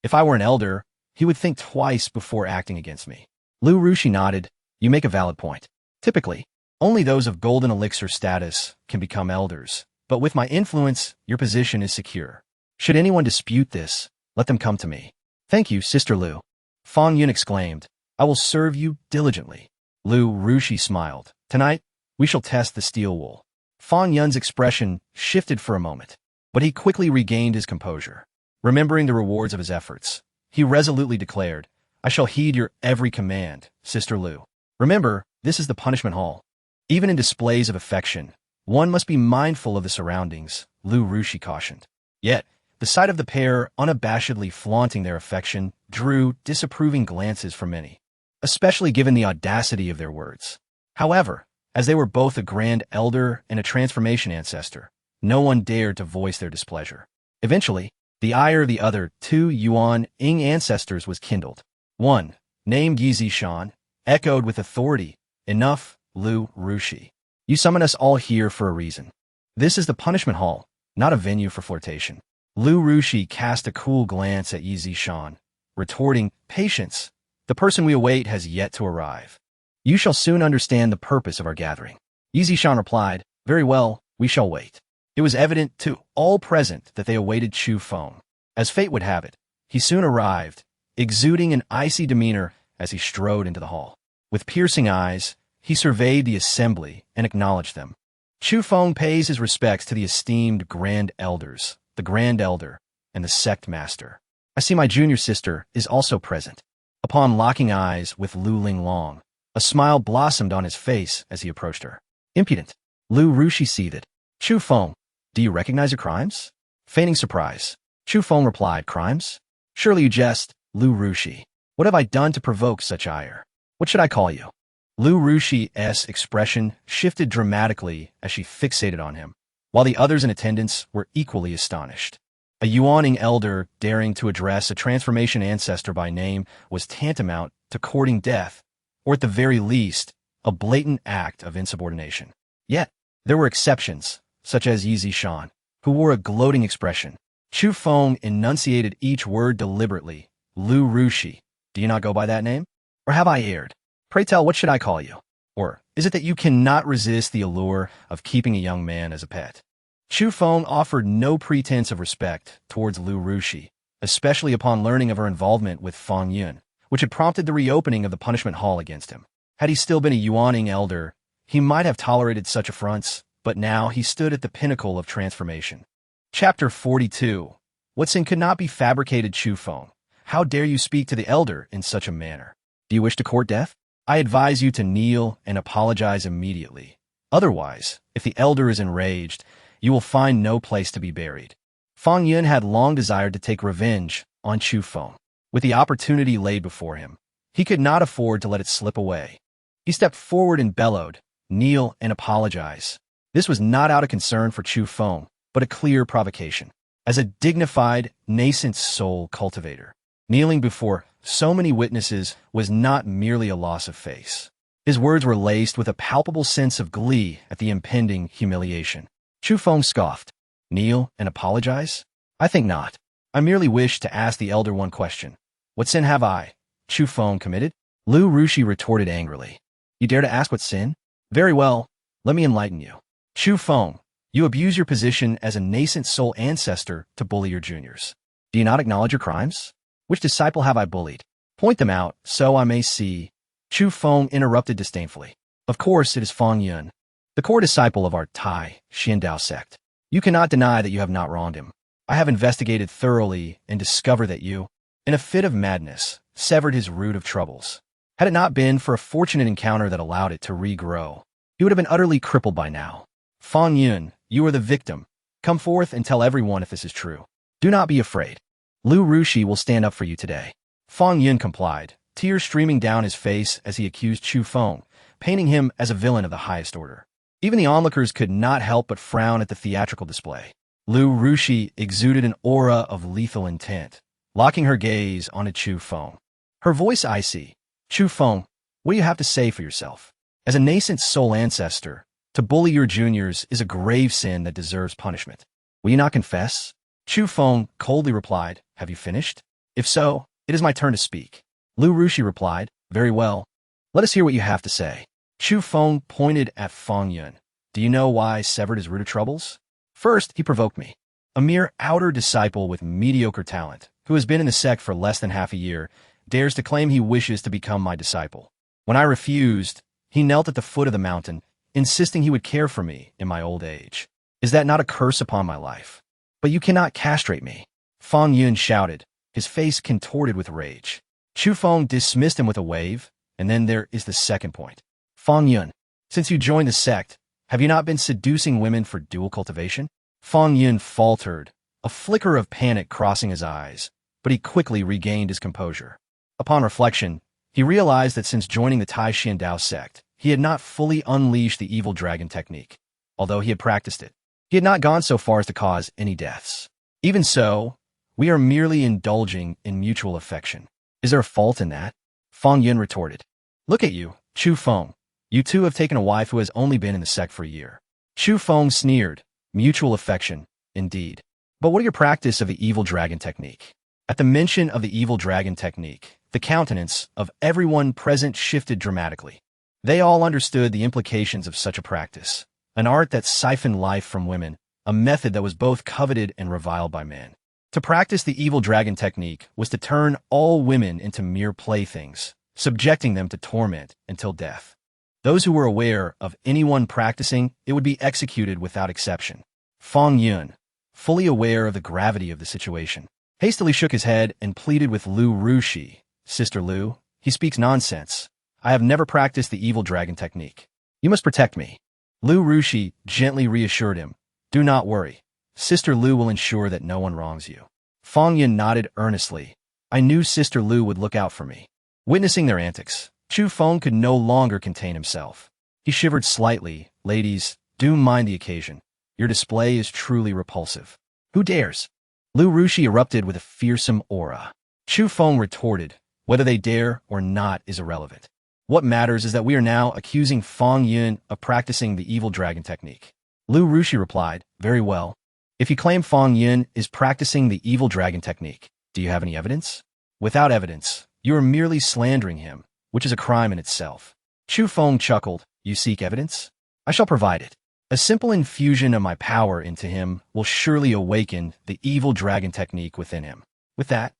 If I were an elder, he would think twice before acting against me." Liu Rushi nodded. "You make a valid point. Typically, only those of Golden Elixir status can become elders, but with my influence, your position is secure. Should anyone dispute this, let them come to me." "Thank you, Sister Liu," Fang Yun exclaimed. "I will serve you diligently." Liu Rushi smiled. "Tonight, we shall test the steel wool." Fang Yun's expression shifted for a moment, but he quickly regained his composure. Remembering the rewards of his efforts, he resolutely declared, "I shall heed your every command, Sister Lu. Remember, this is the punishment hall. Even in displays of affection, one must be mindful of the surroundings," Lu Rushi cautioned. Yet, the sight of the pair unabashedly flaunting their affection drew disapproving glances from many, especially given the audacity of their words. However, as they were both a grand elder and a transformation ancestor, no one dared to voice their displeasure. Eventually, the ire of the other two Yuan Ing ancestors was kindled. One, named Yi Zishan, echoed with authority, "Enough, Lu Rushi. You summon us all here for a reason. This is the punishment hall, not a venue for flirtation." Lu Rushi cast a cool glance at Yi Zishan, retorting, "Patience. The person we await has yet to arrive. You shall soon understand the purpose of our gathering." Yi Zishan replied, "Very well, we shall wait." It was evident to all present that they awaited Chu Feng. As fate would have it, he soon arrived, exuding an icy demeanor as he strode into the hall. With piercing eyes, he surveyed the assembly and acknowledged them. Chu Feng pays his respects to the esteemed Grand Elders, the Grand Elder, and the Sect Master. I see my junior sister is also present. Upon locking eyes with Lu Linglong, a smile blossomed on his face as he approached her. "Impudent." Lu Rushi seethed. "Chu Feng, do you recognize your crimes?" Feigning surprise, Chu Feng replied, "Crimes? Surely you jest, Lu Rushi. What have I done to provoke such ire? What should I call you?" Lu Rushi's expression shifted dramatically as she fixated on him, while the others in attendance were equally astonished. A Yuaning elder daring to address a transformation ancestor by name was tantamount to courting death, or at the very least, a blatant act of insubordination. Yet, there were exceptions, such as Yi Zishan, who wore a gloating expression. Chu Feng enunciated each word deliberately. "Lu Rushi, do you not go by that name? Or have I erred? Pray tell, what should I call you? Or is it that you cannot resist the allure of keeping a young man as a pet?" Chu Feng offered no pretense of respect towards Lu Rushi, especially upon learning of her involvement with Fang Yun, which had prompted the reopening of the punishment hall against him. Had he still been a Yuaning elder, he might have tolerated such affronts, but now he stood at the pinnacle of transformation. Chapter 42. What sin could not be fabricated? Chu Feng, how dare you speak to the elder in such a manner? Do you wish to court death? I advise you to kneel and apologize immediately. Otherwise, if the elder is enraged, you will find no place to be buried. Fang Yun had long desired to take revenge on Chu Feng. With the opportunity laid before him, he could not afford to let it slip away. He stepped forward and bellowed, "Kneel and apologize." This was not out of concern for Chu Feng, but a clear provocation. As a dignified, nascent soul cultivator, kneeling before so many witnesses was not merely a loss of face. His words were laced with a palpable sense of glee at the impending humiliation. Chu Feng scoffed. "Kneel and apologize? I think not. I merely wish to ask the elder one question. What sin have I, Chu Feng, committed?" Lu Rushi retorted angrily. "You dare to ask what sin? Very well, let me enlighten you. Chu Feng, you abuse your position as a nascent soul ancestor to bully your juniors. Do you not acknowledge your crimes? Which disciple have I bullied? Point them out, so I may see." Chu Feng interrupted disdainfully. "Of course it is Fang Yun, the core disciple of our Taixuan Dao Sect. You cannot deny that you have not wronged him. I have investigated thoroughly and discovered that you, in a fit of madness, severed his root of troubles. Had it not been for a fortunate encounter that allowed it to regrow, he would have been utterly crippled by now. Fang Yun, you are the victim. Come forth and tell everyone if this is true. Do not be afraid. Lu Rushi will stand up for you today." Fang Yun complied, tears streaming down his face as he accused Chu Feng, painting him as a villain of the highest order. Even the onlookers could not help but frown at the theatrical display. Lu Rushi exuded an aura of lethal intent, locking her gaze onto Chu Feng. Her voice icy. "Chu Feng, what do you have to say for yourself? As a nascent soul ancestor, to bully your juniors is a grave sin that deserves punishment. Will you not confess?" Chu Feng coldly replied, "Have you finished? If so, it is my turn to speak." Lu Rushi replied, "Very well. Let us hear what you have to say." Chu Feng pointed at Fang Yun. "Do you know why I severed his root of troubles? First, he provoked me. A mere outer disciple with mediocre talent, who has been in the sect for less than half a year, dares to claim he wishes to become my disciple. When I refused, he knelt at the foot of the mountain, insisting he would care for me in my old age. Is that not a curse upon my life? But you cannot castrate me." Fang Yun shouted, his face contorted with rage. Chu Feng dismissed him with a wave, and then there is the second point. Fang Yun, since you joined the sect, have you not been seducing women for dual cultivation? Fang Yun faltered, a flicker of panic crossing his eyes, but he quickly regained his composure. Upon reflection, he realized that since joining the Taixuan Dao Sect, he had not fully unleashed the evil dragon technique. Although he had practiced it, he had not gone so far as to cause any deaths. Even so, we are merely indulging in mutual affection. Is there a fault in that? Fang Yun retorted. Look at you, Chu Feng. You two have taken a wife who has only been in the sect for a year. Chu Feng sneered. Mutual affection, indeed. But what are your practice of the evil dragon technique? At the mention of the evil dragon technique, the countenance of everyone present shifted dramatically. They all understood the implications of such a practice, an art that siphoned life from women, a method that was both coveted and reviled by men. To practice the evil dragon technique was to turn all women into mere playthings, subjecting them to torment until death. Those who were aware of anyone practicing it would be executed without exception. Fang Yun, fully aware of the gravity of the situation, hastily shook his head and pleaded with Lu Rushi. Sister Lu, he speaks nonsense. I have never practiced the evil dragon technique. You must protect me. Lu Rushi gently reassured him. Do not worry. Sister Lu will ensure that no one wrongs you. Fang Yun nodded earnestly. I knew Sister Lu would look out for me. Witnessing their antics, Chu Feng could no longer contain himself. He shivered slightly. Ladies, do mind the occasion. Your display is truly repulsive. Who dares? Lu Rushi erupted with a fearsome aura. Chu Feng retorted, whether they dare or not is irrelevant. What matters is that we are now accusing Fang Yun of practicing the evil dragon technique. Lu Rushi replied, very well. If you claim Fang Yun is practicing the evil dragon technique, do you have any evidence? Without evidence, you are merely slandering him, which is a crime in itself. Chu Feng chuckled, you seek evidence? I shall provide it. A simple infusion of my power into him will surely awaken the evil dragon technique within him. With that,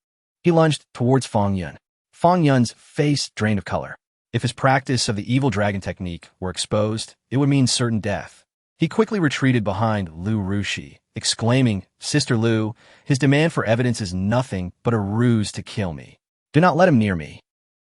he lunged towards Fang Yun. Fang Yun's face drained of color. If his practice of the evil dragon technique were exposed, it would mean certain death. He quickly retreated behind Lu Rushi, exclaiming, Sister Lu, his demand for evidence is nothing but a ruse to kill me. Do not let him near me.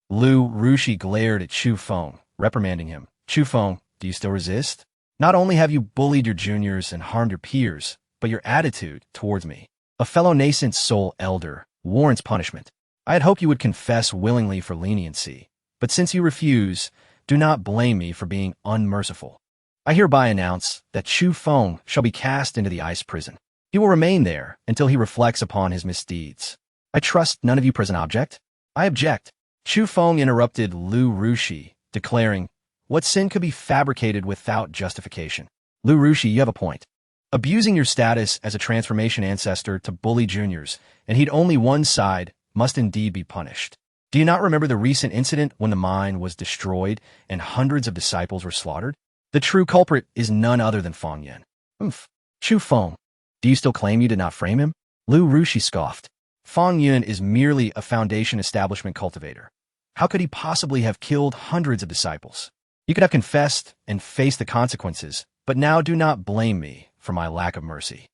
Lu Rushi glared at Chu Feng, reprimanding him. Chu Feng, do you still resist? Not only have you bullied your juniors and harmed your peers, but your attitude towards me, a fellow Nascent Soul elder, warrants punishment. I had hoped you would confess willingly for leniency, but since you refuse, do not blame me for being unmerciful. I hereby announce that Chu Feng shall be cast into the ice prison. He will remain there until he reflects upon his misdeeds. I trust none of you present object? I object. Chu Feng interrupted Lu Rushi, declaring, what sin could be fabricated without justification? Lu Rushi, you have a point. Abusing your status as a transformation ancestor to bully juniors and heed only one side must indeed be punished. Do you not remember the recent incident when the mine was destroyed and hundreds of disciples were slaughtered? The true culprit is none other than Fang Yun. Chu Feng, do you still claim you did not frame him? Lu Rushi scoffed. Fang Yun is merely a foundation establishment cultivator. How could he possibly have killed hundreds of disciples? You could have confessed and faced the consequences, but now do not blame me for my lack of mercy.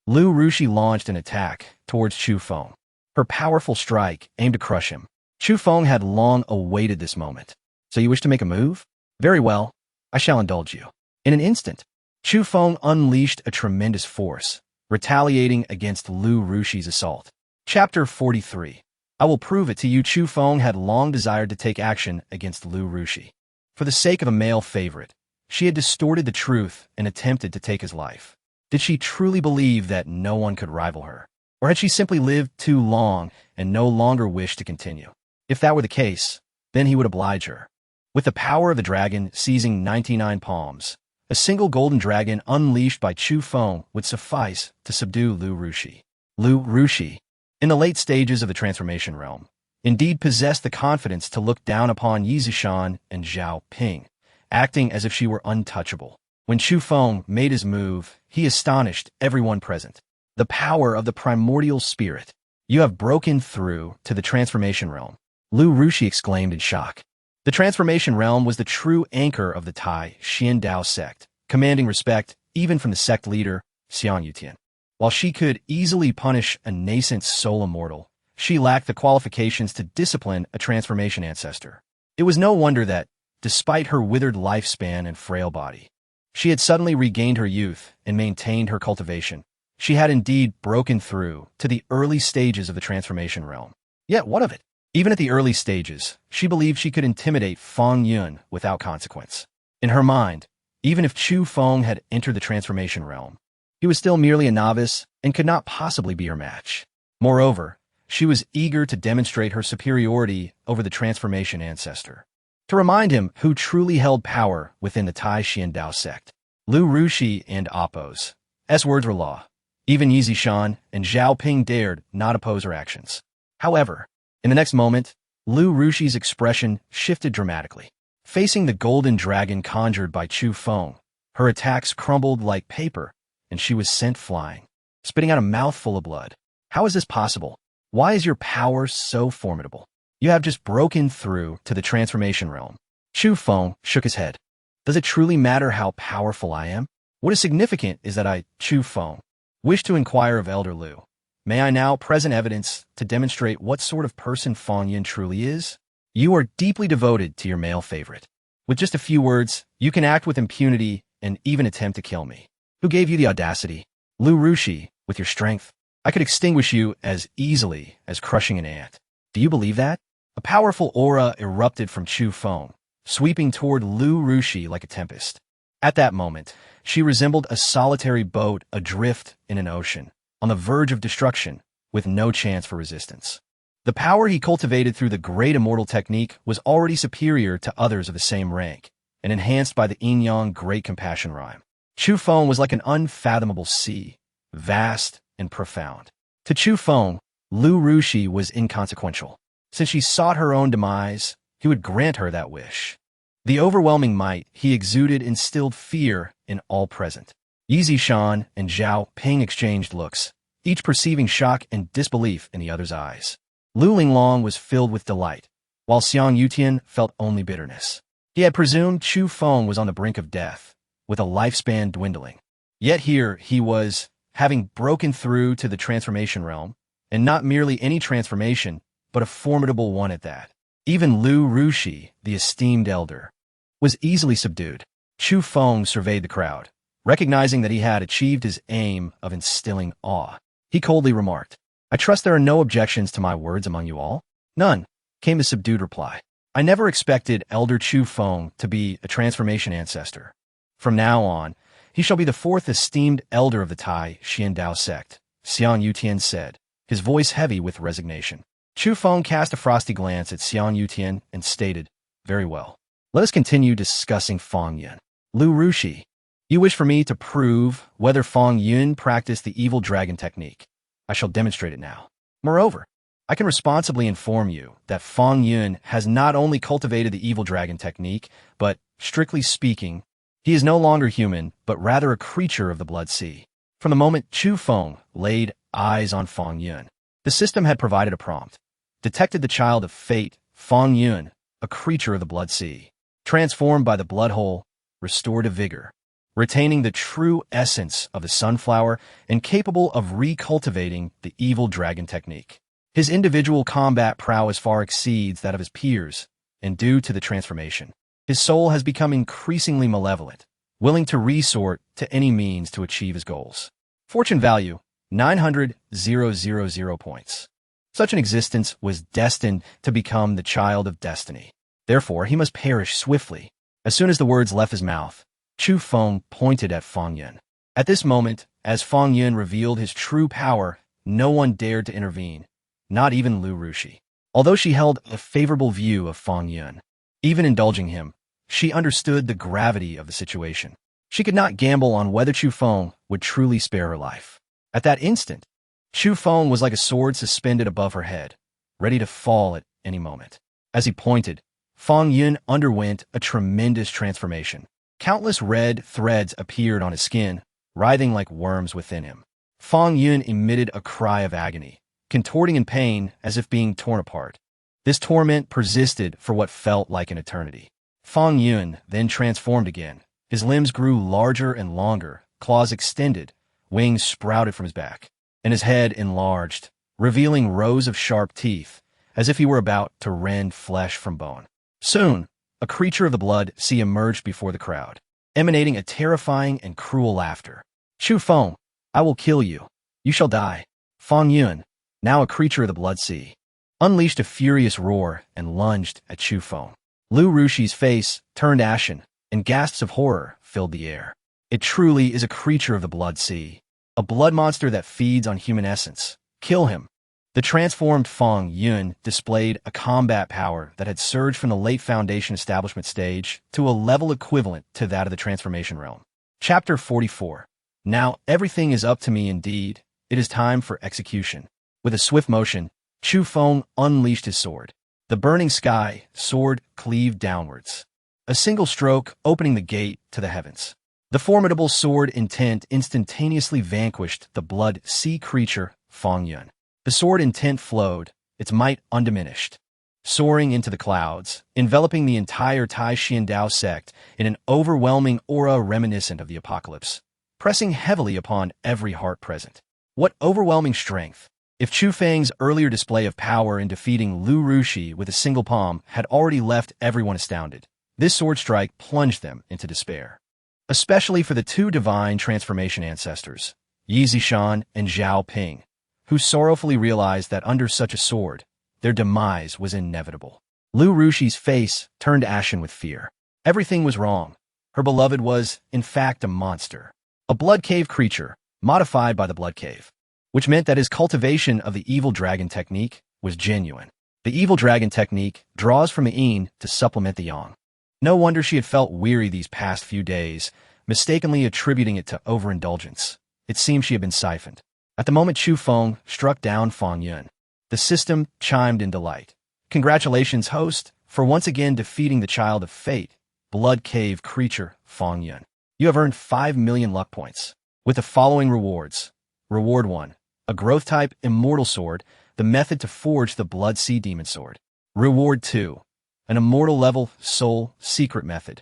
Lu Rushi launched an attack towards Chu Feng. Her powerful strike aimed to crush him. Chu Feng had long awaited this moment. So you wish to make a move? Very well. I shall indulge you. In an instant, Chu Feng unleashed a tremendous force, retaliating against Lu Rushi's assault. Chapter 43. I will prove it to you. Chu Feng had long desired to take action against Lu Rushi. For the sake of a male favorite, she had distorted the truth and attempted to take his life. Did she truly believe that no one could rival her? Or had she simply lived too long and no longer wished to continue? If that were the case, then he would oblige her. With the power of the dragon seizing 99 palms, a single golden dragon unleashed by Chu Feng would suffice to subdue Lu Rushi. Lu Rushi, in the late stages of the transformation realm, indeed possessed the confidence to look down upon Yi Zishan and Zhao Ping, acting as if she were untouchable. When Chu Feng made his move, he astonished everyone present. The power of the primordial spirit. You have broken through to the transformation realm. Lu Rushi exclaimed in shock. The transformation realm was the true anchor of the Taixuan Dao Sect, commanding respect even from the sect leader, Xiang Yutian. While she could easily punish a nascent soul immortal, she lacked the qualifications to discipline a transformation ancestor. It was no wonder that, despite her withered lifespan and frail body, she had suddenly regained her youth and maintained her cultivation. She had indeed broken through to the early stages of the transformation realm. Yet what of it? Even at the early stages, she believed she could intimidate Feng Yun without consequence. In her mind, even if Chu Feng had entered the transformation realm, he was still merely a novice and could not possibly be her match. Moreover, she was eager to demonstrate her superiority over the transformation ancestor, to remind him who truly held power within the Taixuan Dao Sect. Lu Rushi and Appo's words were law. Even Yizishan and Zhao Ping dared not oppose her actions. However, in the next moment, Lu Rushi's expression shifted dramatically. Facing the golden dragon conjured by Chu Feng, her attacks crumbled like paper, and she was sent flying, spitting out a mouthful of blood. How is this possible? Why is your power so formidable? You have just broken through to the transformation realm. Chu Feng shook his head. Does it truly matter how powerful I am? What is significant is that I, Chu Feng, wish to inquire of Elder Lu. May I now present evidence to demonstrate what sort of person Feng Yun truly is? You are deeply devoted to your male favorite. With just a few words, you can act with impunity and even attempt to kill me. Who gave you the audacity? Lu Rushi, with your strength, I could extinguish you as easily as crushing an ant. Do you believe that? A powerful aura erupted from Chu Feng, sweeping toward Lu Rushi like a tempest. At that moment, she resembled a solitary boat adrift in an ocean, on the verge of destruction, with no chance for resistance. The power he cultivated through the great immortal technique was already superior to others of the same rank, and enhanced by the yin-yang great compassion rhyme. Chu Feng was like an unfathomable sea, vast and profound. To Chu Feng, Lu Rushi was inconsequential. Since she sought her own demise, he would grant her that wish. The overwhelming might he exuded instilled fear in all present. Yizishan and Zhao Ping exchanged looks, each perceiving shock and disbelief in the other's eyes. Lu Linglong was filled with delight, while Xiang Yutian felt only bitterness. He had presumed Chu Feng was on the brink of death, with a lifespan dwindling. Yet here he was, having broken through to the transformation realm, and not merely any transformation, but a formidable one at that. Even Lu Rushi, the esteemed elder, was easily subdued. Chu Feng surveyed the crowd, recognizing that he had achieved his aim of instilling awe. He coldly remarked, I trust there are no objections to my words among you all? None, came the subdued reply. I never expected Elder Chu Feng to be a transformation ancestor. From now on, he shall be the fourth esteemed elder of the Taixuan Dao Sect, Xiang Yutian said, his voice heavy with resignation. Chu Feng cast a frosty glance at Xiang Yutian and stated, Very well. Let us continue discussing Feng Yun. Lu Rushi, you wish for me to prove whether Feng Yun practiced the evil dragon technique. I shall demonstrate it now. Moreover, I can responsibly inform you that Feng Yun has not only cultivated the evil dragon technique, but, strictly speaking, he is no longer human, but rather a creature of the blood sea. From the moment Chu Feng laid eyes on Feng Yun, the system had provided a prompt. Detected the child of fate, Feng Yun, a creature of the blood sea, transformed by the blood hole, restored to vigor, retaining the true essence of the sunflower and capable of recultivating the evil dragon technique. His individual combat prowess far exceeds that of his peers, and due to the transformation, his soul has become increasingly malevolent, willing to resort to any means to achieve his goals. Fortune value, 900,000 points. Such an existence was destined to become the child of destiny. Therefore, he must perish swiftly. As soon as the words left his mouth, Chu Feng pointed at Feng Yun. At this moment, as Feng Yun revealed his true power, no one dared to intervene, not even Lu Rushi. Although she held a favorable view of Feng Yun, even indulging him, she understood the gravity of the situation. She could not gamble on whether Chu Feng would truly spare her life. At that instant, Chu Feng was like a sword suspended above her head, ready to fall at any moment. As he pointed, Feng Yun underwent a tremendous transformation. Countless red threads appeared on his skin, writhing like worms within him. Feng Yun emitted a cry of agony, contorting in pain as if being torn apart. This torment persisted for what felt like an eternity. Feng Yun then transformed again. His limbs grew larger and longer, claws extended, Wings sprouted from his back, and his head enlarged, revealing rows of sharp teeth, as if he were about to rend flesh from bone. Soon, a creature of the blood sea emerged before the crowd, emanating a terrifying and cruel laughter. Chu Feng, I will kill you. You shall die. Fang Yun, now a creature of the blood sea, unleashed a furious roar and lunged at Chu Feng. Lu Rushi's face turned ashen, and gasps of horror filled the air. It truly is a creature of the blood sea, a blood monster that feeds on human essence. Kill him. The transformed Fang Yun displayed a combat power that had surged from the late Foundation establishment stage to a level equivalent to that of the transformation realm. Chapter 44. Now everything is up to me indeed. It is time for execution. With a swift motion, Chu Feng unleashed his sword. The burning sky sword cleaved downwards, a single stroke opening the gate to the heavens. The formidable sword intent instantaneously vanquished the blood sea creature Fang Yun. The sword intent flowed, its might undiminished, soaring into the clouds, enveloping the entire Taixuan Dao Sect in an overwhelming aura reminiscent of the apocalypse, pressing heavily upon every heart present. What overwhelming strength! If Chu Feng's earlier display of power in defeating Lu Rushi with a single palm had already left everyone astounded, this sword strike plunged them into despair. Especially for the two divine transformation ancestors, Yi Zishan and Zhao Ping, who sorrowfully realized that under such a sword, their demise was inevitable. Lu Rushi's face turned ashen with fear. Everything was wrong. Her beloved was, in fact, a monster. A blood cave creature, modified by the blood cave, which meant that his cultivation of the evil dragon technique was genuine. The evil dragon technique draws from the yin to supplement the yang. No wonder she had felt weary these past few days, mistakenly attributing it to overindulgence. It seemed she had been siphoned. At the moment Chu Feng struck down Fang Yun, the system chimed in delight. Congratulations, host, for once again defeating the child of fate, blood cave creature Fang Yun. You have earned 5 million luck points, with the following rewards. Reward 1. A growth-type immortal sword, the method to forge the Blood Sea Demon Sword. Reward 2. An immortal-level soul secret method,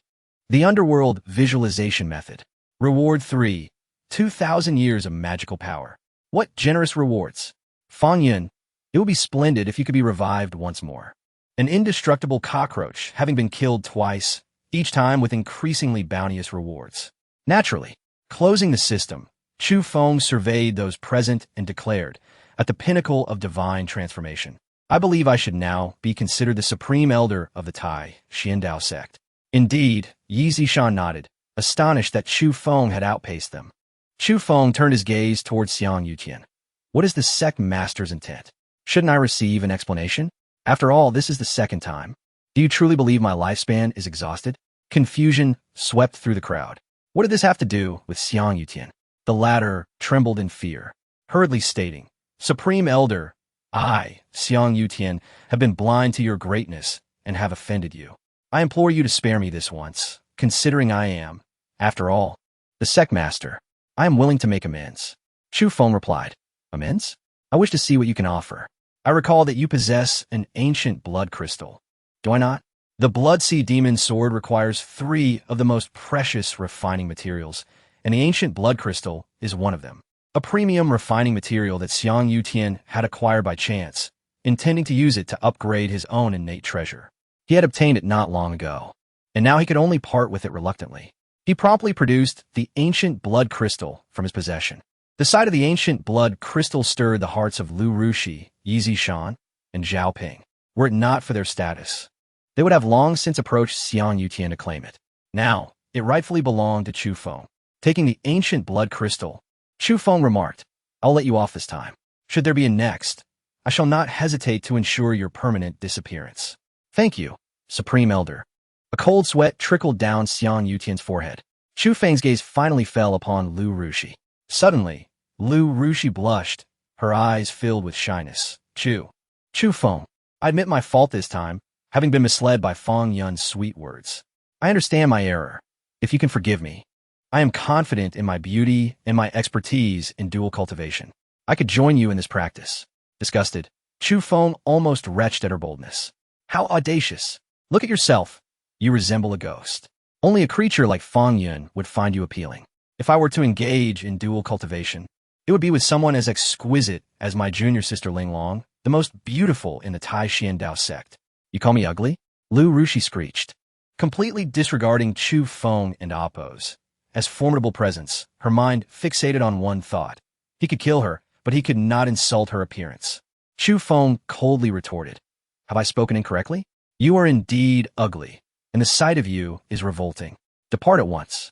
the Underworld Visualization Method. Reward 3. 2,000 years of magical power. What generous rewards! Fang Yun, it would be splendid if you could be revived once more. An indestructible cockroach, having been killed twice, each time with increasingly bounteous rewards. Naturally, closing the system, Chu Feng surveyed those present and declared, at the pinnacle of divine transformation, I believe I should now be considered the supreme elder of the Taixuan Dao Sect. Indeed, Yi Zishan nodded, astonished that Chu Feng had outpaced them. Chu Feng turned his gaze towards Xiang Yutian. What is the sect master's intent? Shouldn't I receive an explanation? After all, this is the second time. Do you truly believe my lifespan is exhausted? Confusion swept through the crowd. What did this have to do with Xiang Yutian? The latter trembled in fear, hurriedly stating, Supreme Elder, I, Xiang Yutian, have been blind to your greatness and have offended you. I implore you to spare me this once, considering I am, after all, the sect master. I am willing to make amends. Chu Feng replied, Amends? I wish to see what you can offer. I recall that you possess an ancient blood crystal. Do I not? The Blood Sea Demon Sword requires 3 of the most precious refining materials, and the ancient blood crystal is one of them. A premium refining material that Xiang Yutian had acquired by chance, intending to use it to upgrade his own innate treasure. He had obtained it not long ago, and now he could only part with it reluctantly. He promptly produced the ancient blood crystal from his possession. The sight of the ancient blood crystal stirred the hearts of Lu Rushi, Yi Zishan, and Zhao Ping. Were it not for their status, they would have long since approached Xiang Yutian to claim it. Now, it rightfully belonged to Chu Feng. Taking the ancient blood crystal, Chu Feng remarked, I'll let you off this time. Should there be a next, I shall not hesitate to ensure your permanent disappearance. Thank you, Supreme Elder. A cold sweat trickled down Xiang Yutian's forehead. Chu Feng's gaze finally fell upon Lu Rushi. Suddenly, Lu Rushi blushed, her eyes filled with shyness. Chu Feng, I admit my fault this time, having been misled by Fang Yun's sweet words. I understand my error. If you can forgive me, I am confident in my beauty and my expertise in dual cultivation. I could join you in this practice. Disgusted, Chu Feng almost retched at her boldness. How audacious! Look at yourself. You resemble a ghost. Only a creature like Fang Yun would find you appealing. If I were to engage in dual cultivation, it would be with someone as exquisite as my junior sister Ling Long, the most beautiful in the Taixuan Dao Sect. You call me ugly? Lu Rushi screeched, completely disregarding Chu Feng and Appo's. As formidable presence, her mind fixated on one thought. He could kill her, but he could not insult her appearance. Chu Feng coldly retorted, "Have I spoken incorrectly? You are indeed ugly, and the sight of you is revolting. Depart at once."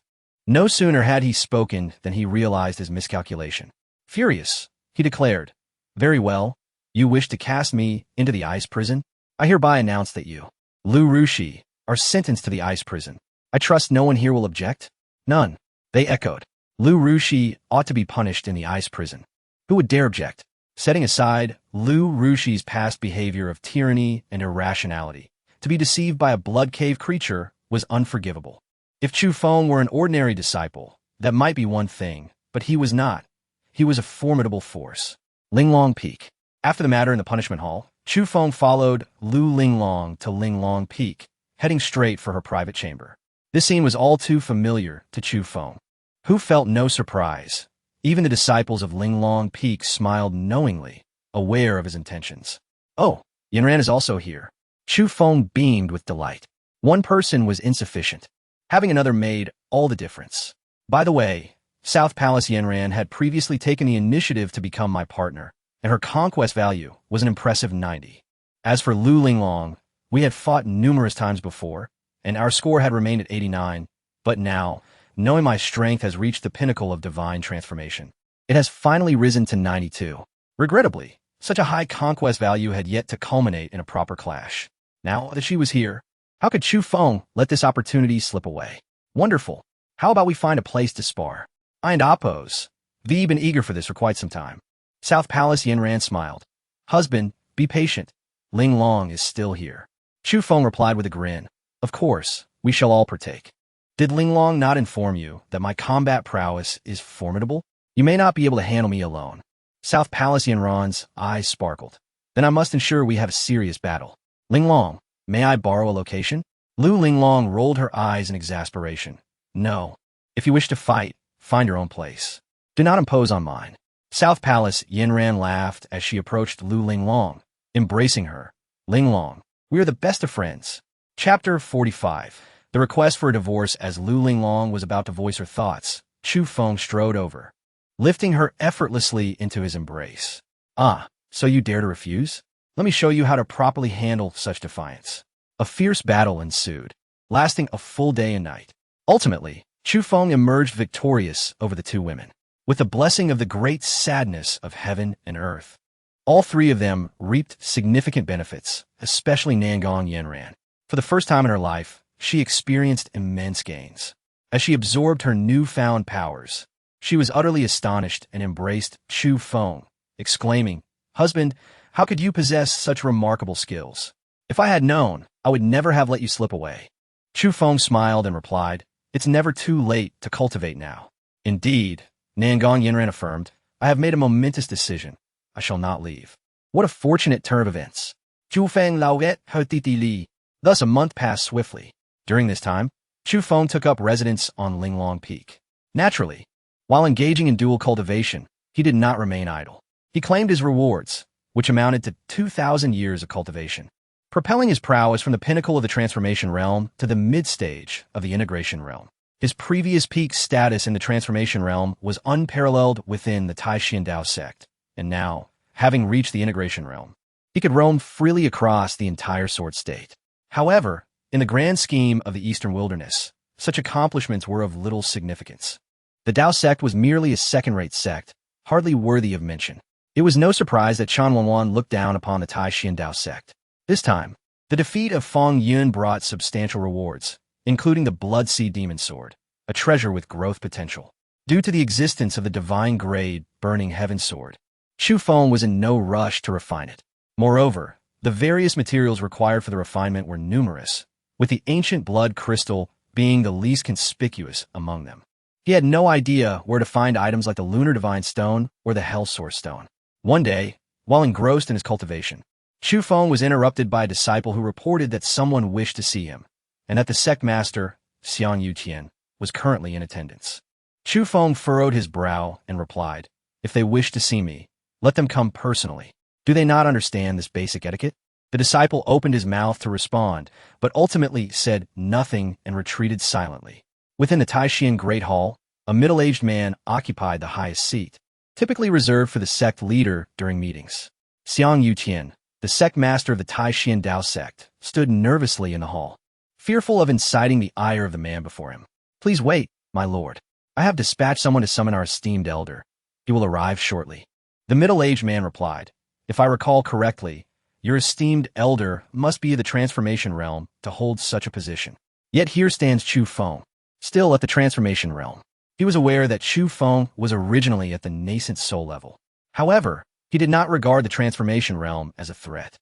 No sooner had he spoken than he realized his miscalculation. Furious, he declared, "Very well. You wish to cast me into the ice prison? I hereby announce that you, Lu Rushi, are sentenced to the ice prison. I trust no one here will object?" "None," they echoed. Lu Rushi ought to be punished in the ice prison. Who would dare object? Setting aside Lu Rushi's past behavior of tyranny and irrationality, to be deceived by a blood cave creature was unforgivable. If Chu Feng were an ordinary disciple, that might be one thing, but he was not. He was a formidable force. Linglong Peak. After the matter in the punishment hall, Chu Feng followed Lu Linglong to Linglong Peak, heading straight for her private chamber. This scene was all too familiar to Chu Feng, who felt no surprise. Even the disciples of Linglong Peak smiled knowingly, aware of his intentions. "Oh, Yanran is also here." Chu Feng beamed with delight. One person was insufficient. Having another made all the difference. By the way, South Palace Yanran had previously taken the initiative to become my partner, and her conquest value was an impressive 90. As for Lu Linglong, we had fought numerous times before, and our score had remained at 89, but now, knowing my strength has reached the pinnacle of divine transformation, it has finally risen to 92. Regrettably, such a high conquest value had yet to culminate in a proper clash. Now that she was here, how could Chu Feng let this opportunity slip away? Wonderful. How about we find a place to spar? I and Appo's. We've been eager for this for quite some time. South Palace Yanran smiled. "Husband, be patient. Ling Long is still here." Chu Feng replied with a grin. "Of course, we shall all partake. Did Ling Long not inform you that my combat prowess is formidable? You may not be able to handle me alone." South Palace Yanran's eyes sparkled. "Then I must ensure we have a serious battle. Ling Long, may I borrow a location?" Lu Linglong rolled her eyes in exasperation. "No. If you wish to fight, find your own place. Do not impose on mine." South Palace Yanran laughed as she approached Lu Linglong, embracing her. "Linglong, we are the best of friends." Chapter 45. The request for a divorce. As Lu Linglong was about to voice her thoughts, Chu Feng strode over, lifting her effortlessly into his embrace. "Ah, so you dare to refuse? Let me show you how to properly handle such defiance." A fierce battle ensued, lasting a full day and night. Ultimately, Chu Feng emerged victorious over the two women, with the blessing of the great sadness of heaven and earth. All three of them reaped significant benefits, especially Nangong Yanran. For the first time in her life, she experienced immense gains. As she absorbed her newfound powers, she was utterly astonished and embraced Chu Feng, exclaiming, "Husband, how could you possess such remarkable skills? If I had known, I would never have let you slip away." Chu Feng smiled and replied, "It's never too late to cultivate now." "Indeed," Nangong Yanran affirmed, "I have made a momentous decision. I shall not leave." What a fortunate turn of events. Chu Feng.Clad her titi li. Thus a month passed swiftly. During this time, Chu Feng took up residence on Linglong Peak. Naturally, while engaging in dual cultivation, he did not remain idle. He claimed his rewards, which amounted to 2,000 years of cultivation, propelling his prowess from the pinnacle of the transformation realm to the mid-stage of the integration realm. His previous peak status in the transformation realm was unparalleled within the Taixuan Dao Sect, and now, having reached the integration realm, he could roam freely across the entire sword state. However, in the grand scheme of the Eastern Wilderness, such accomplishments were of little significance. The Dao Sect was merely a second-rate sect, hardly worthy of mention. It was no surprise that Chan Wanwan looked down upon the Taixuan Dao Sect. This time, the defeat of Feng Yun brought substantial rewards, including the Blood Sea Demon Sword, a treasure with growth potential. Due to the existence of the divine grade Burning Heaven Sword, Chu Feng was in no rush to refine it. Moreover, the various materials required for the refinement were numerous, with the ancient blood crystal being the least conspicuous among them. He had no idea where to find items like the Lunar Divine Stone or the Hell Source Stone. One day, while engrossed in his cultivation, Chu Feng was interrupted by a disciple who reported that someone wished to see him, and that the sect master, Xiang Yuqian, was currently in attendance. Chu Feng furrowed his brow and replied, "If they wish to see me, let them come personally. Do they not understand this basic etiquette?" The disciple opened his mouth to respond, but ultimately said nothing and retreated silently. Within the Taixuan Great Hall, a middle-aged man occupied the highest seat, typically reserved for the sect leader during meetings. Xiang Yutian, the sect master of the Taixuan Dao Sect, stood nervously in the hall, fearful of inciting the ire of the man before him. "Please wait, my lord. I have dispatched someone to summon our esteemed elder. He will arrive shortly." The middle-aged man replied, "If I recall correctly, your esteemed elder must be the transformation realm to hold such a position. Yet here stands Chu Feng, still at the transformation realm." He was aware that Chu Feng was originally at the Nascent Soul level. However, he did not regard the transformation realm as a threat.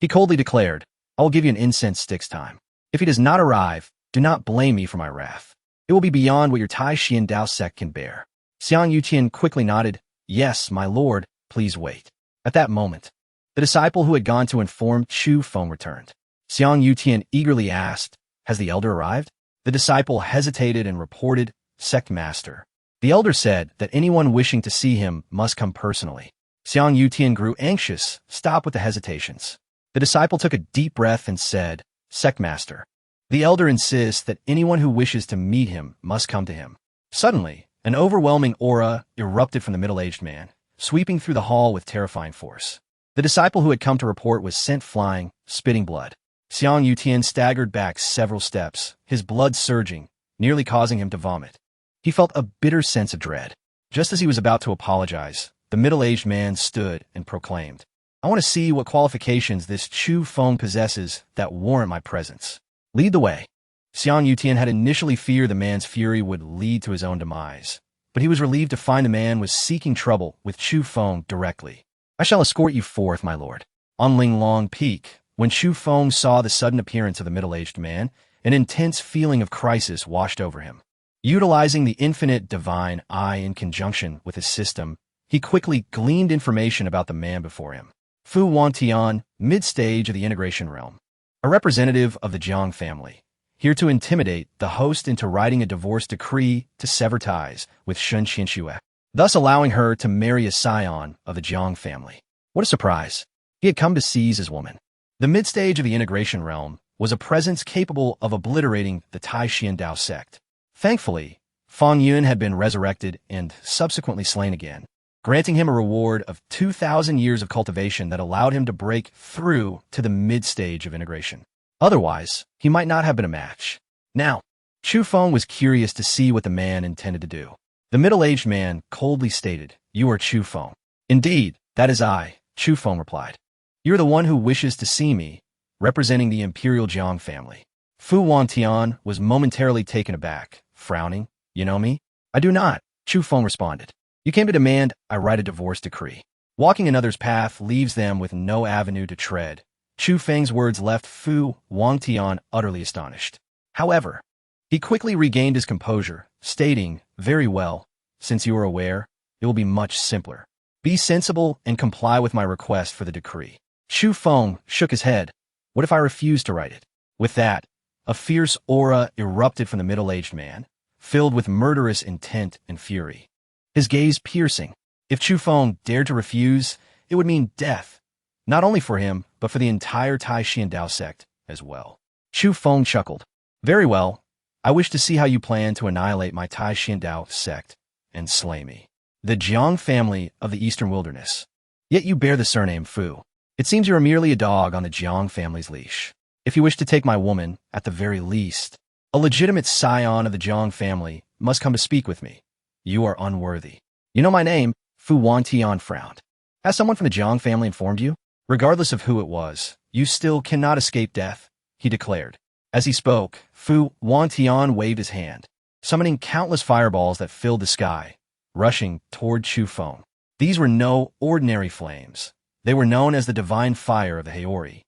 He coldly declared, "I will give you an incense stick's time. If he does not arrive, do not blame me for my wrath. It will be beyond what your Taixuan Dao Sect can bear." Xiang Yutian quickly nodded, "Yes, my lord, please wait." At that moment, the disciple who had gone to inform Chu Feng returned. Xiang Yutian eagerly asked, "Has the elder arrived?" The disciple hesitated and reported, "Sect master." The elder said that anyone wishing to see him must come personally. Xiang Yutian grew anxious, stopped with the hesitations. The disciple took a deep breath and said, "Sect master, the elder insists that anyone who wishes to meet him must come to him." Suddenly, an overwhelming aura erupted from the middle-aged man, sweeping through the hall with terrifying force. The disciple who had come to report was sent flying, spitting blood. Xiang Yutian staggered back several steps, his blood surging, nearly causing him to vomit. He felt a bitter sense of dread. Just as he was about to apologize, the middle-aged man stood and proclaimed, "I want to see what qualifications this Chu Feng possesses that warrant my presence. Lead the way." Xiang Yutian had initially feared the man's fury would lead to his own demise, but he was relieved to find the man was seeking trouble with Chu Feng directly. "I shall escort you forth, my lord." On Linglong Peak, when Chu Feng saw the sudden appearance of the middle-aged man, an intense feeling of crisis washed over him. Utilizing the infinite divine eye in conjunction with his system, he quickly gleaned information about the man before him. Fu Wantian, mid-stage of the integration realm, a representative of the Jiang family, here to intimidate the host into writing a divorce decree to sever ties with Lin Xiyue, thus allowing her to marry a scion of the Jiang family. What a surprise! He had come to seize his woman. The mid-stage of the integration realm was a presence capable of obliterating the Taixuan Dao Sect. Thankfully, Fang Yun had been resurrected and subsequently slain again, granting him a reward of 2,000 years of cultivation that allowed him to break through to the mid-stage of integration. Otherwise, he might not have been a match. Now, Chu Feng was curious to see what the man intended to do. The middle-aged man coldly stated, "You are Chu Feng." "Indeed, that is I," Chu Feng replied. "You are the one who wishes to see me, representing the imperial Jiang family." Fu Wantian was momentarily taken aback, frowning. "You know me?" "I do not," Chu Feng responded. "You came to demand I write a divorce decree. Walking another's path leaves them with no avenue to tread." Chu Feng's words left Fu Wantian utterly astonished. However, he quickly regained his composure, stating, "Very well, since you are aware, it will be much simpler. Be sensible and comply with my request for the decree." Chu Feng shook his head. "What if I refuse to write it?" With that, a fierce aura erupted from the middle-aged man, filled with murderous intent and fury. His gaze piercing. If Chu Feng dared to refuse, it would mean death, not only for him, but for the entire Taixuan Dao Sect as well. Chu Feng chuckled. "Very well. I wish to see how you plan to annihilate my Taixuan Dao Sect and slay me. The Jiang family of the Eastern Wilderness. Yet you bear the surname Fu. It seems you are merely a dog on the Jiang family's leash. If you wish to take my woman, at the very least, a legitimate scion of the Jiang family must come to speak with me. You are unworthy. You know my name." Fu Wantian frowned. "Has someone from the Jiang family informed you? Regardless of who it was, you still cannot escape death," he declared. As he spoke, Fu Wantian waved his hand, summoning countless fireballs that filled the sky, rushing toward Chu Feng. These were no ordinary flames. They were known as the divine fire of the Haori,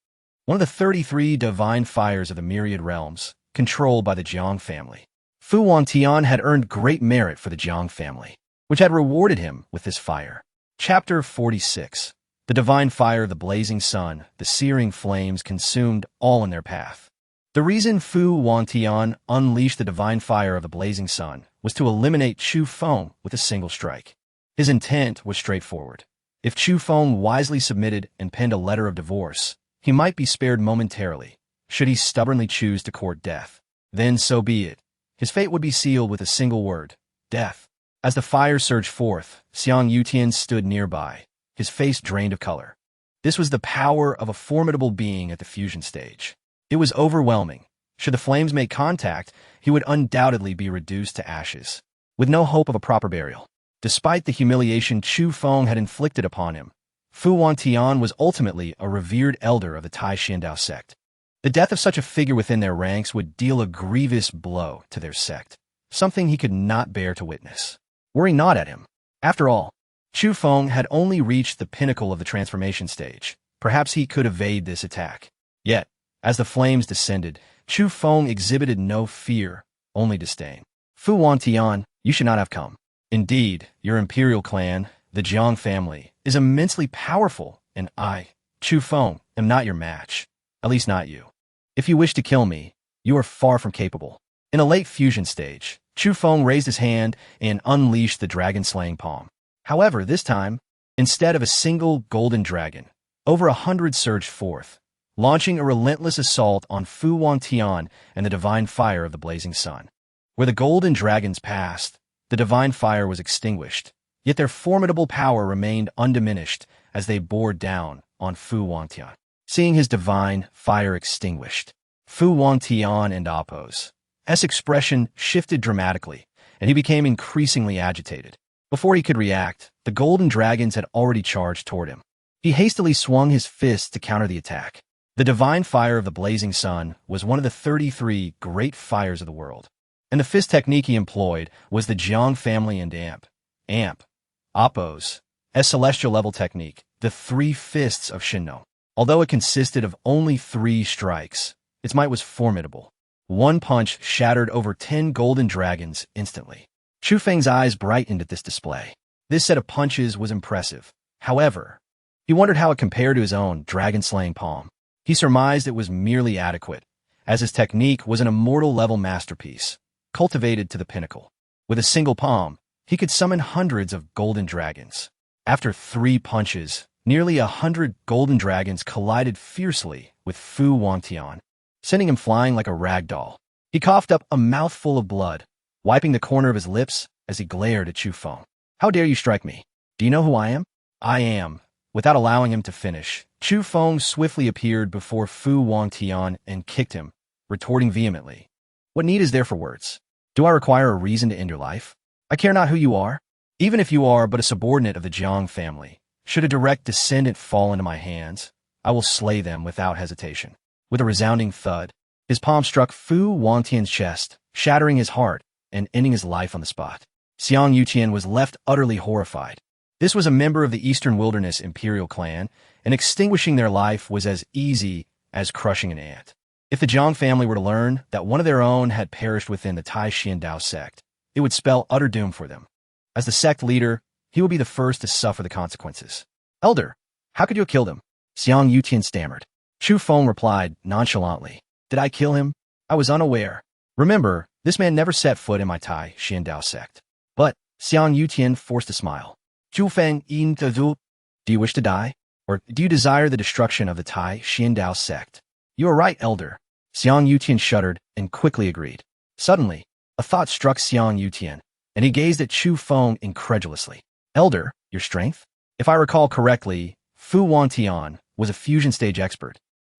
one of the 33 divine fires of the myriad realms, controlled by the Jiang family. Fu Wantian had earned great merit for the Jiang family, which had rewarded him with this fire. Chapter 46. The divine fire of the blazing sun, the searing flames consumed all in their path. The reason Fu-Wantian unleashed the divine fire of the blazing sun was to eliminate Chu Feng with a single strike. His intent was straightforward. If Chu Feng wisely submitted and penned a letter of divorce, he might be spared momentarily. Should he stubbornly choose to court death, then so be it. His fate would be sealed with a single word: death. As the fire surged forth, Xiang Yutian stood nearby, his face drained of color. This was the power of a formidable being at the fusion stage. It was overwhelming. Should the flames make contact, he would undoubtedly be reduced to ashes, with no hope of a proper burial. Despite the humiliation Chu Feng had inflicted upon him, Fu-Wantian was ultimately a revered elder of the Taixuan Dao Sect. The death of such a figure within their ranks would deal a grievous blow to their sect, something he could not bear to witness. Worry not at him. After all, Chu Feng had only reached the pinnacle of the transformation stage. Perhaps he could evade this attack. Yet, as the flames descended, Chu Feng exhibited no fear, only disdain. Fu-Wantian, you should not have come. Indeed, your imperial clan, the Jiang family, is immensely powerful, and I, Chu Feng, am not your match. At least not you. If you wish to kill me, you are far from capable. In a late fusion stage, Chu Feng raised his hand and unleashed the dragon-slaying palm. However, this time, instead of a single golden dragon, over 100 surged forth, launching a relentless assault on Fu-Wantian and the divine fire of the blazing sun. Where the golden dragons passed, the divine fire was extinguished, yet their formidable power remained undiminished as they bore down on Fu-Wantian. Seeing his divine fire extinguished, Fu-Wantian and Appo's expression shifted dramatically, and he became increasingly agitated. Before he could react, the golden dragons had already charged toward him. He hastily swung his fists to counter the attack. The divine fire of the blazing sun was one of the 33 great fires of the world, and the fist technique he employed was the Jiang family and Appo's celestial level technique, the three fists of Shinno. Although it consisted of only 3 strikes, its might was formidable. One punch shattered over 10 golden dragons instantly. Chu Feng's eyes brightened at this display. This set of punches was impressive. However, he wondered how it compared to his own dragon-slaying palm. He surmised it was merely adequate, as his technique was an immortal-level masterpiece, cultivated to the pinnacle. With a single palm, he could summon hundreds of golden dragons. After 3 punches, nearly 100 golden dragons collided fiercely with Fu-Wantian, sending him flying like a rag doll. He coughed up a mouthful of blood, wiping the corner of his lips as he glared at Chu Feng. How dare you strike me? Do you know who I am? I am. Without allowing him to finish, Chu Feng swiftly appeared before Fu-Wantian and kicked him, retorting vehemently. What need is there for words? Do I require a reason to end your life? I care not who you are. Even if you are but a subordinate of the Jiang family, should a direct descendant fall into my hands, I will slay them without hesitation. With a resounding thud, his palm struck Fu-Wantian's chest, shattering his heart and ending his life on the spot. Xiang Yutian was left utterly horrified. This was a member of the Eastern Wilderness Imperial clan, and extinguishing their life was as easy as crushing an ant. If the Jiang family were to learn that one of their own had perished within the Taixuan Dao Sect, it would spell utter doom for them. As the sect leader, he would be the first to suffer the consequences. Elder, how could you have killed him? Xiang Yutian stammered. Chu Feng replied nonchalantly. Did I kill him? I was unaware. Remember, this man never set foot in my Taixuan Dao Sect. But Xiang Yutian forced a smile. Chu Feng yin do you wish to die? Or do you desire the destruction of the Taixuan Dao Sect? You are right, Elder. Xiang Yutian shuddered and quickly agreed. Suddenly, a thought struck Xiang Yutian, and he gazed at Chu Feng incredulously. Elder, your strength? If I recall correctly, Fu-Wantian was a fusion stage expert,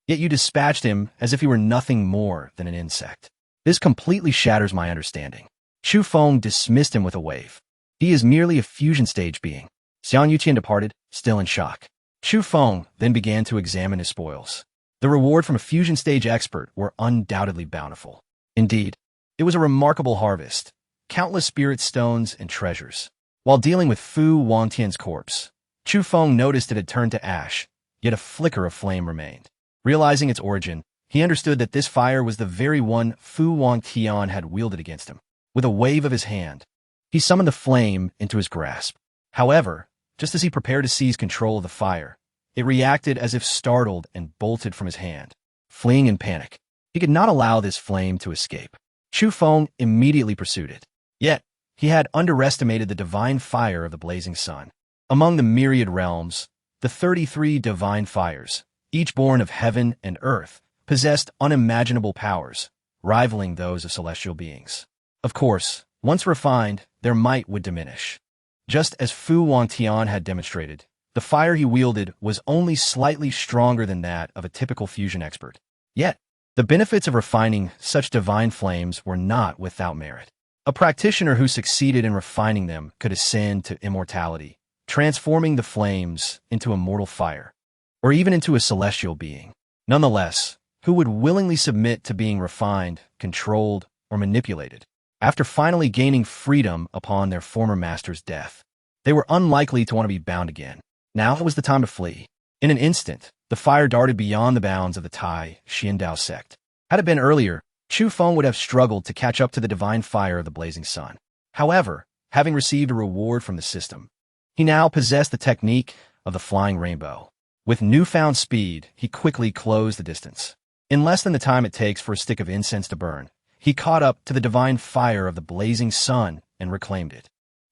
yet you dispatched him as if he were nothing more than an insect. This completely shatters my understanding. Chu Feng dismissed him with a wave. He is merely a fusion stage being. Xiang Yutian departed, still in shock. Chu Feng then began to examine his spoils. The reward from a fusion stage expert were undoubtedly bountiful. Indeed, it was a remarkable harvest, countless spirit stones and treasures. While dealing with Fu-Wantian's corpse, Chu Feng noticed it had turned to ash, yet a flicker of flame remained. Realizing its origin, he understood that this fire was the very one Fu-Wantian had wielded against him. With a wave of his hand, he summoned the flame into his grasp. However, just as he prepared to seize control of the fire, it reacted as if startled and bolted from his hand. Fleeing in panic, He could not allow this flame to escape. Chu Feng immediately pursued it. Yet, he had underestimated the divine fire of the blazing sun. Among the myriad realms, the 33 divine fires, each born of heaven and earth, possessed unimaginable powers, rivaling those of celestial beings. Of course, once refined, their might would diminish. Just as Fu Wangtian had demonstrated, the fire he wielded was only slightly stronger than that of a typical fusion expert. Yet, the benefits of refining such divine flames were not without merit. A practitioner who succeeded in refining them could ascend to immortality, transforming the flames into immortal fire, or even into a celestial being. Nonetheless, who would willingly submit to being refined, controlled, or manipulated? After finally gaining freedom upon their former master's death, they were unlikely to want to be bound again. Now was the time to flee. In an instant, the fire darted beyond the bounds of the Taixuan Dao Sect. Had it been earlier, Chu Feng would have struggled to catch up to the divine fire of the blazing sun. However, having received a reward from the system, he now possessed the technique of the flying rainbow. With newfound speed, he quickly closed the distance. In less than the time it takes for a stick of incense to burn, he caught up to the divine fire of the blazing sun and reclaimed it.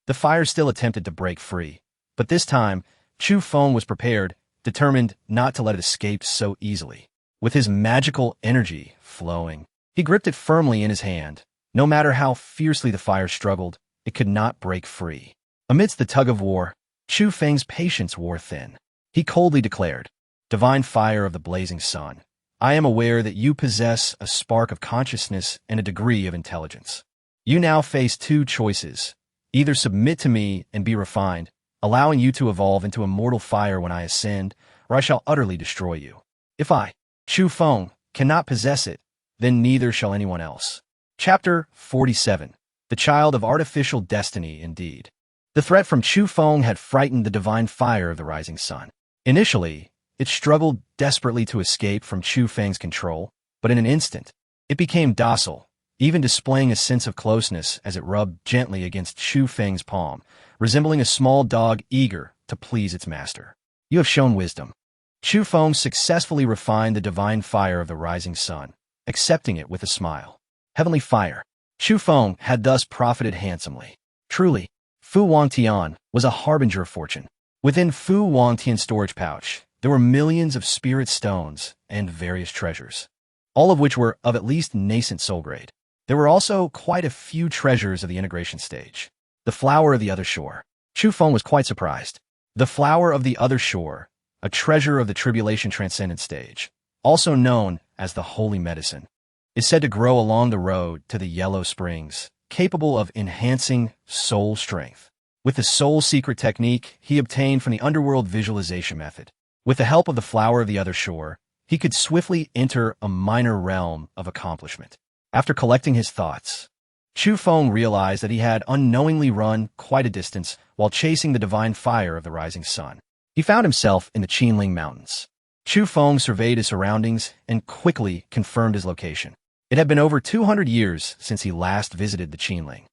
The fire still attempted to break free, but this time, Chu Feng was prepared, determined not to let it escape so easily. With his magical energy flowing, he gripped it firmly in his hand. No matter how fiercely the fire struggled, it could not break free. Amidst the tug-of-war, Chu Feng's patience wore thin. He coldly declared, "Divine fire of the blazing sun, I am aware that you possess a spark of consciousness and a degree of intelligence. You now face two choices. Either submit to me and be refined, allowing you to evolve into immortal fire when I ascend, or I shall utterly destroy you. If I, Chu Feng, cannot possess it, then neither shall anyone else." Chapter 47. The Child of Artificial Destiny Indeed. The threat from Chu Feng had frightened the divine fire of the rising sun. Initially, it struggled desperately to escape from Chu Feng's control, but in an instant, it became docile, even displaying a sense of closeness as it rubbed gently against Chu Feng's palm, resembling a small dog eager to please its master. "You have shown wisdom." Chu Feng successfully refined the divine fire of the rising sun, accepting it with a smile. Heavenly fire. Chu Feng had thus profited handsomely. Truly, Fu Wangtian was a harbinger of fortune. Within Fu Wangtian's storage pouch, there were millions of spirit stones and various treasures, all of which were of at least nascent soul grade. There were also quite a few treasures of the integration stage. The flower of the other shore. Chu Feng was quite surprised. The flower of the other shore, a treasure of the tribulation transcendent stage, also known as the holy medicine, is said to grow along the road to the yellow springs, capable of enhancing soul strength. With the soul secret technique he obtained from the underworld visualization method, with the help of the flower of the other shore, he could swiftly enter a minor realm of accomplishment. After collecting his thoughts, Chu Feng realized that he had unknowingly run quite a distance while chasing the divine fire of the rising sun. He found himself in the Qinling Mountains. Chu Feng surveyed his surroundings and quickly confirmed his location. It had been over 200 years since he last visited the Qinling.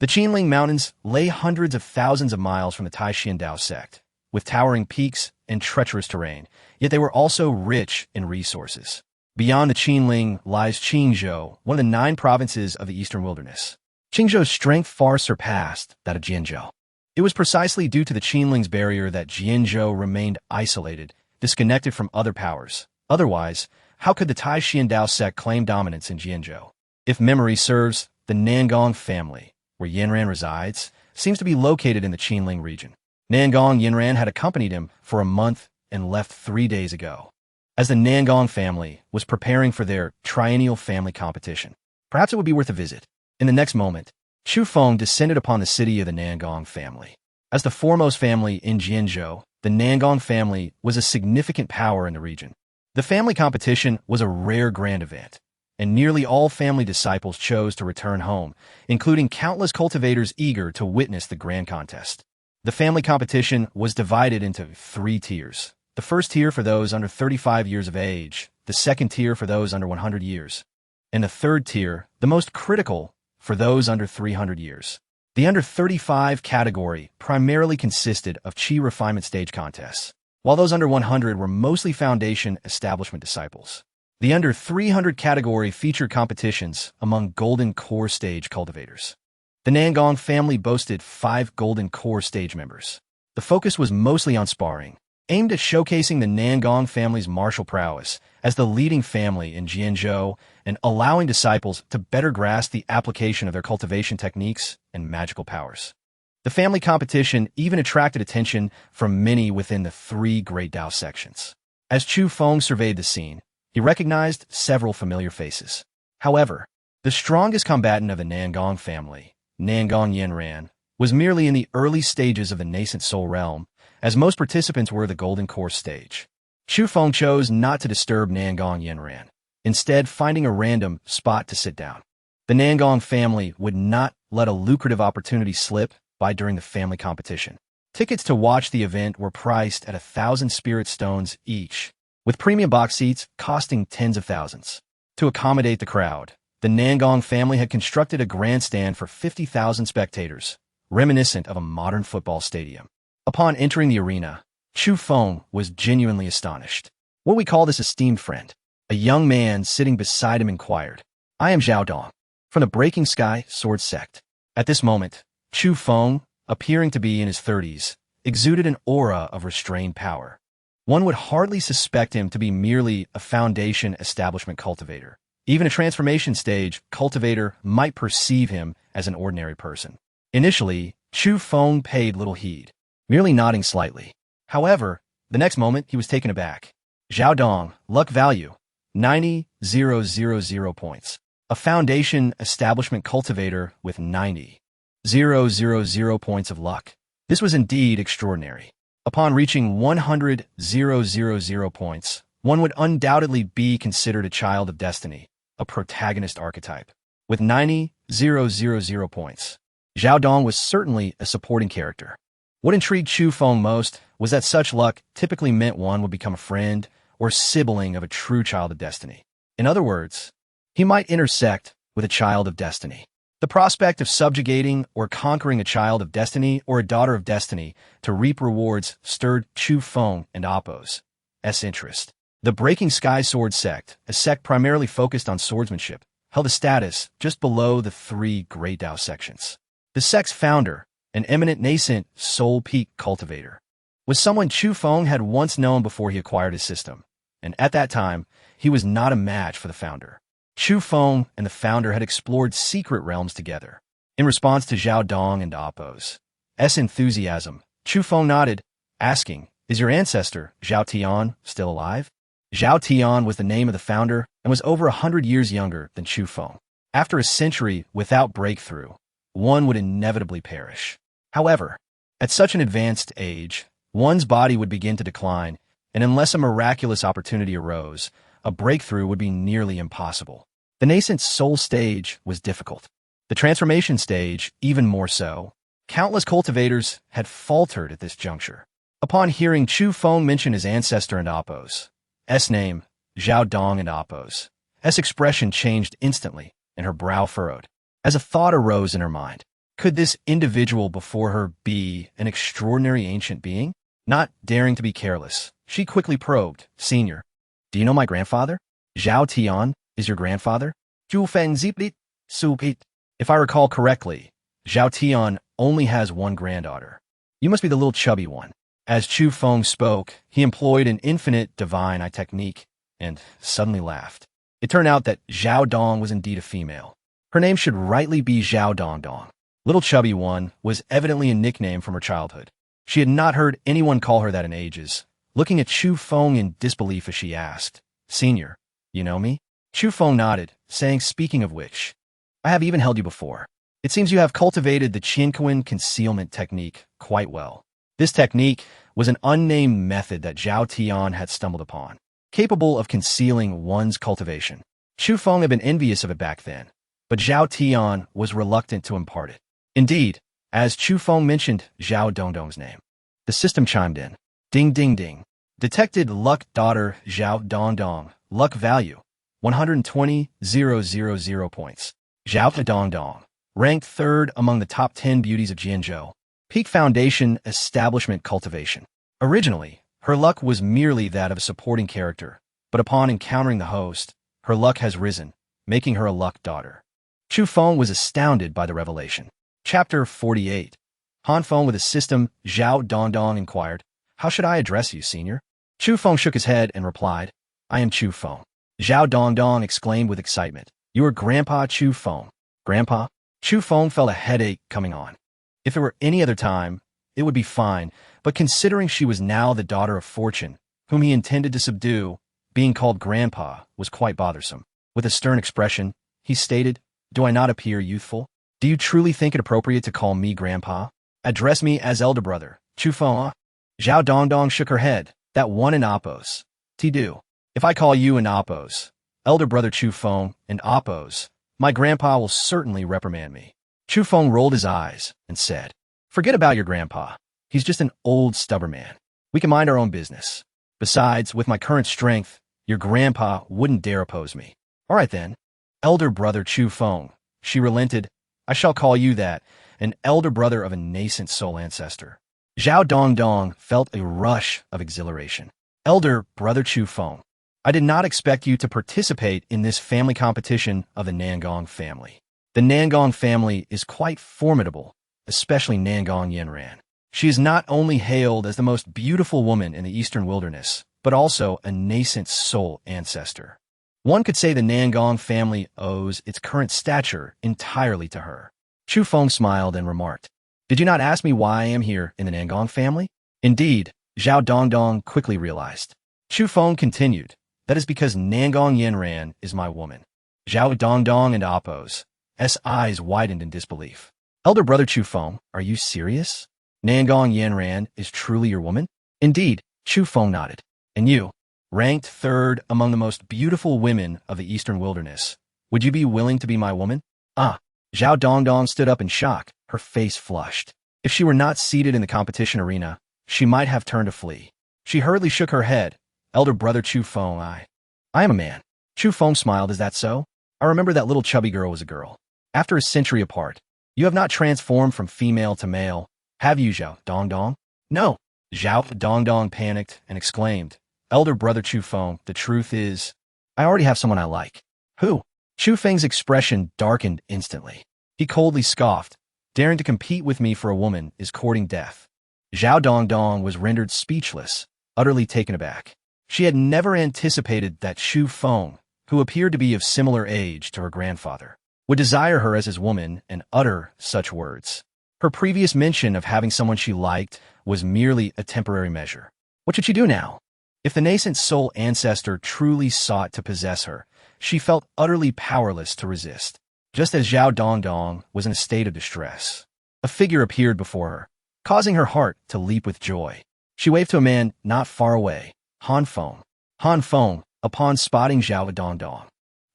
The Qinling Mountains lay hundreds of thousands of miles from the Taixuan Dao Sect, with towering peaks and treacherous terrain, yet they were also rich in resources. Beyond the Qinling lies Qingzhou, one of the 9 provinces of the eastern wilderness. Qingzhou's strength far surpassed that of Jianzhou. It was precisely due to the Qinling's barrier that Jianzhou remained isolated, disconnected from other powers. Otherwise, how could the Taixuan Dao Sect claim dominance in Jianzhou? If memory serves, the Nangong family, where Yanran resides, seems to be located in the Qinling region. Nangong Yanran had accompanied him for a month and left 3 days ago, as the Nangong family was preparing for their triennial family competition. Perhaps it would be worth a visit. In the next moment, Chu Feng descended upon the city of the Nangong family. As the foremost family in Jianzhou, the Nangong family was a significant power in the region. The family competition was a rare grand event, and nearly all family disciples chose to return home, including countless cultivators eager to witness the grand contest. The family competition was divided into 3 tiers. The first tier for those under 35 years of age, the second tier for those under 100 years, and the third tier, the most critical, for those under 300 years. The under 35 category primarily consisted of chi refinement stage contests, while those under 100 were mostly foundation establishment disciples. The under 300 category featured competitions among Golden Core stage cultivators. The Nangong family boasted 5 Golden Core stage members. The focus was mostly on sparring, aimed at showcasing the Nangong family's martial prowess as the leading family in Jianzhou and allowing disciples to better grasp the application of their cultivation techniques and magical powers. The family competition even attracted attention from many within the 3 Great Dao sections. As Chu Feng surveyed the scene, he recognized several familiar faces. However, the strongest combatant of the Nangong family, Nangong Yanran, was merely in the early stages of the Nascent Soul realm, as most participants were the Golden Core stage. Chu Feng chose not to disturb Nangong Yanran, instead finding a random spot to sit down. The Nangong family would not let a lucrative opportunity slip by during the family competition. Tickets to watch the event were priced at 1,000 spirit stones each, with premium box seats costing tens of thousands. To accommodate the crowd, the Nangong family had constructed a grandstand for 50,000 spectators, reminiscent of a modern football stadium. Upon entering the arena, Chu Feng was genuinely astonished. What we call this esteemed friend? A young man sitting beside him inquired. I am Zhao Dong, from the Breaking Sky Sword Sect. At this moment, Chu Feng, appearing to be in his 30s, exuded an aura of restrained power. One would hardly suspect him to be merely a foundation establishment cultivator. Even a transformation stage cultivator might perceive him as an ordinary person. Initially, Chu Feng paid little heed, merely nodding slightly. However, the next moment he was taken aback. Zhao Dong, luck value, 90,000 points. A foundation establishment cultivator with 90,000 points of luck. This was indeed extraordinary. Upon reaching 100,000 points, one would undoubtedly be considered a child of destiny, a protagonist archetype. With 90,000 points, Zhao Dong was certainly a supporting character. What intrigued Chu Feng most was that such luck typically meant one would become a friend or sibling of a true child of destiny. In other words, he might intersect with a child of destiny. The prospect of subjugating or conquering a child of destiny or a daughter of destiny to reap rewards stirred Chu Feng and Appo's interest. The Breaking Sky Sword Sect, a sect primarily focused on swordsmanship, held a status just below the 3 Great Dao sections. The sect's founder, an eminent Nascent Soul peak cultivator, was someone Chu Feng had once known before he acquired his system, and at that time, he was not a match for the founder. Chu Feng and the founder had explored secret realms together. In response to Zhao Dong and Appo's enthusiasm, Chu Feng nodded, asking, "Is your ancestor, Zhao Tian, still alive?" Zhao Tian was the name of the founder and was over 100 years younger than Chu Feng. After a century without breakthrough, one would inevitably perish. However, at such an advanced age, one's body would begin to decline, and unless a miraculous opportunity arose, a breakthrough would be nearly impossible. The Nascent Soul stage was difficult. The transformation stage, even more so. Countless cultivators had faltered at this juncture. Upon hearing Chu Feng mention his ancestor and Appo's name, Zhao Dong and Appo's expression changed instantly, and her brow furrowed, as a thought arose in her mind. Could this individual before her be an extraordinary ancient being? Not daring to be careless, she quickly probed, "Senior, do you know my grandfather? Zhao Tian is your grandfather?" Chu Feng.Clad, Supit. If I recall correctly, Zhao Tian only has one granddaughter. You must be the little chubby one. As Chu Feng spoke, he employed an infinite divine eye technique and suddenly laughed. It turned out that Zhao Dong was indeed a female. Her name should rightly be Zhao Dong Dong. Little chubby one was evidently a nickname from her childhood. She had not heard anyone call her that in ages. Looking at Chu Feng in disbelief as she asked, "Senior, you know me?" Chu Feng nodded, saying, "Speaking of which, I have even held you before. It seems you have cultivated the Qianquan concealment technique quite well." This technique was an unnamed method that Zhao Tian had stumbled upon, capable of concealing one's cultivation. Chu Feng had been envious of it back then, but Zhao Tian was reluctant to impart it. Indeed, as Chu Feng mentioned Zhao Dongdong's name, the system chimed in. Ding ding ding. Detected luck daughter Zhao Dongdong. Luck value, 120,000 points. Zhao Dongdong, ranked 3rd among the top 10 beauties of Jianzhou. Peak foundation establishment cultivation. Originally, her luck was merely that of a supporting character, but upon encountering the host, her luck has risen, making her a luck daughter. Chu Feng was astounded by the revelation. Chapter 48. Han Feng with a system, Zhao Dongdong inquired, "How should I address you, senior?" Chu Feng shook his head and replied, "I am Chu Feng." Zhao Dongdong exclaimed with excitement, "You are Grandpa Chu Feng." Grandpa? Chu Feng felt a headache coming on. If it were any other time, it would be fine, but considering she was now the daughter of fortune, whom he intended to subdue, being called Grandpa was quite bothersome. With a stern expression, he stated, "Do I not appear youthful? Do you truly think it appropriate to call me Grandpa? Address me as elder brother, Chu Feng." Zhao Dongdong shook her head. "That one in Oppos. Do. If I call you in Oppos, elder brother Chu Feng, and Oppos, my grandpa will certainly reprimand me." Chu Feng rolled his eyes and said, "Forget about your grandpa. He's just an old stubborn man. We can mind our own business. Besides, with my current strength, your grandpa wouldn't dare oppose me." "All right then, elder brother Chu Feng," she relented. "I shall call you that, an elder brother of a nascent soul ancestor." Zhao Dongdong felt a rush of exhilaration. "Elder brother Chu Feng, I did not expect you to participate in this family competition of the Nangong family. The Nangong family is quite formidable, especially Nangong Yanran. She is not only hailed as the most beautiful woman in the eastern wilderness, but also a nascent soul ancestor. One could say the Nangong family owes its current stature entirely to her." Chu Feng smiled and remarked, "Did you not ask me why I am here in the Nangong family?" Indeed, Zhao Dongdong quickly realized. Chu Feng continued, "That is because Nangong Yanran is my woman." Zhao Dongdong and Appo's eyes widened in disbelief. "Elder brother Chu Feng, are you serious? Nangong Yanran is truly your woman?" "Indeed," Chu Feng nodded. "And you, ranked third among the most beautiful women of the eastern wilderness, would you be willing to be my woman?" "Ah." Zhao Dongdong stood up in shock, her face flushed. If she were not seated in the competition arena, she might have turned to flee. She hurriedly shook her head. "Elder brother Chu Feng, I am a man." Chu Feng smiled. "Is that so? I remember that little chubby girl was a girl. After a century apart, you have not transformed from female to male, have you, Zhao Dongdong?" "No." Zhao Dongdong panicked and exclaimed, "Elder brother Chu Feng, the truth is, I already have someone I like." "Who?" Chu Feng's expression darkened instantly. He coldly scoffed, "Daring to compete with me for a woman is courting death." Zhao Dongdong was rendered speechless, utterly taken aback. She had never anticipated that Chu Feng, who appeared to be of similar age to her grandfather, would desire her as his woman and utter such words. Her previous mention of having someone she liked was merely a temporary measure. What should she do now? If the nascent soul ancestor truly sought to possess her, she felt utterly powerless to resist. Just as Zhao Dongdong was in a state of distress, a figure appeared before her, causing her heart to leap with joy. She waved to a man not far away, Han Feng. Han Feng, upon spotting Zhao Dongdong,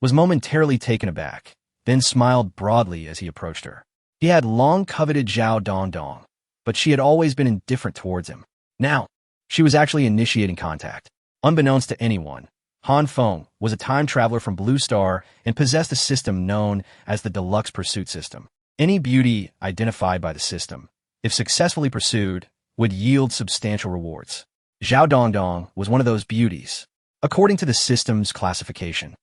was momentarily taken aback, then smiled broadly as he approached her. He had long coveted Zhao Dongdong, but she had always been indifferent towards him. Now, she was actually initiating contact. Unbeknownst to anyone, Han Feng was a time traveler from Blue Star and possessed a system known as the Deluxe Pursuit System. Any beauty identified by the system, if successfully pursued, would yield substantial rewards. Zhao Dongdong was one of those beauties. According to the system's classification,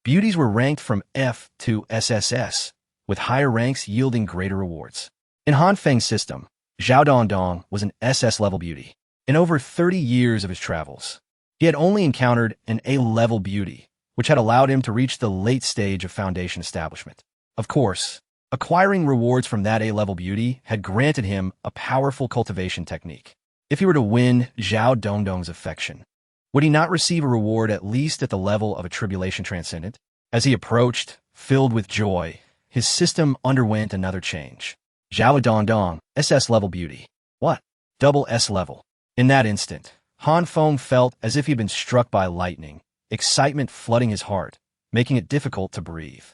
beauties were ranked from F to SSS, with higher ranks yielding greater rewards. In Han Feng's system, Zhao Dongdong was an SS-level beauty. In over 30 years of his travels, he had only encountered an A-level beauty, which had allowed him to reach the late stage of foundation establishment. Of course, acquiring rewards from that A-level beauty had granted him a powerful cultivation technique. If he were to win Zhao Dongdong's affection, would he not receive a reward at least at the level of a tribulation transcendent? As he approached, filled with joy, his system underwent another change. Zhao Dongdong, SS-level beauty. What? Double S-level. In that instant, Han Feng felt as if he'd been struck by lightning, excitement flooding his heart, making it difficult to breathe.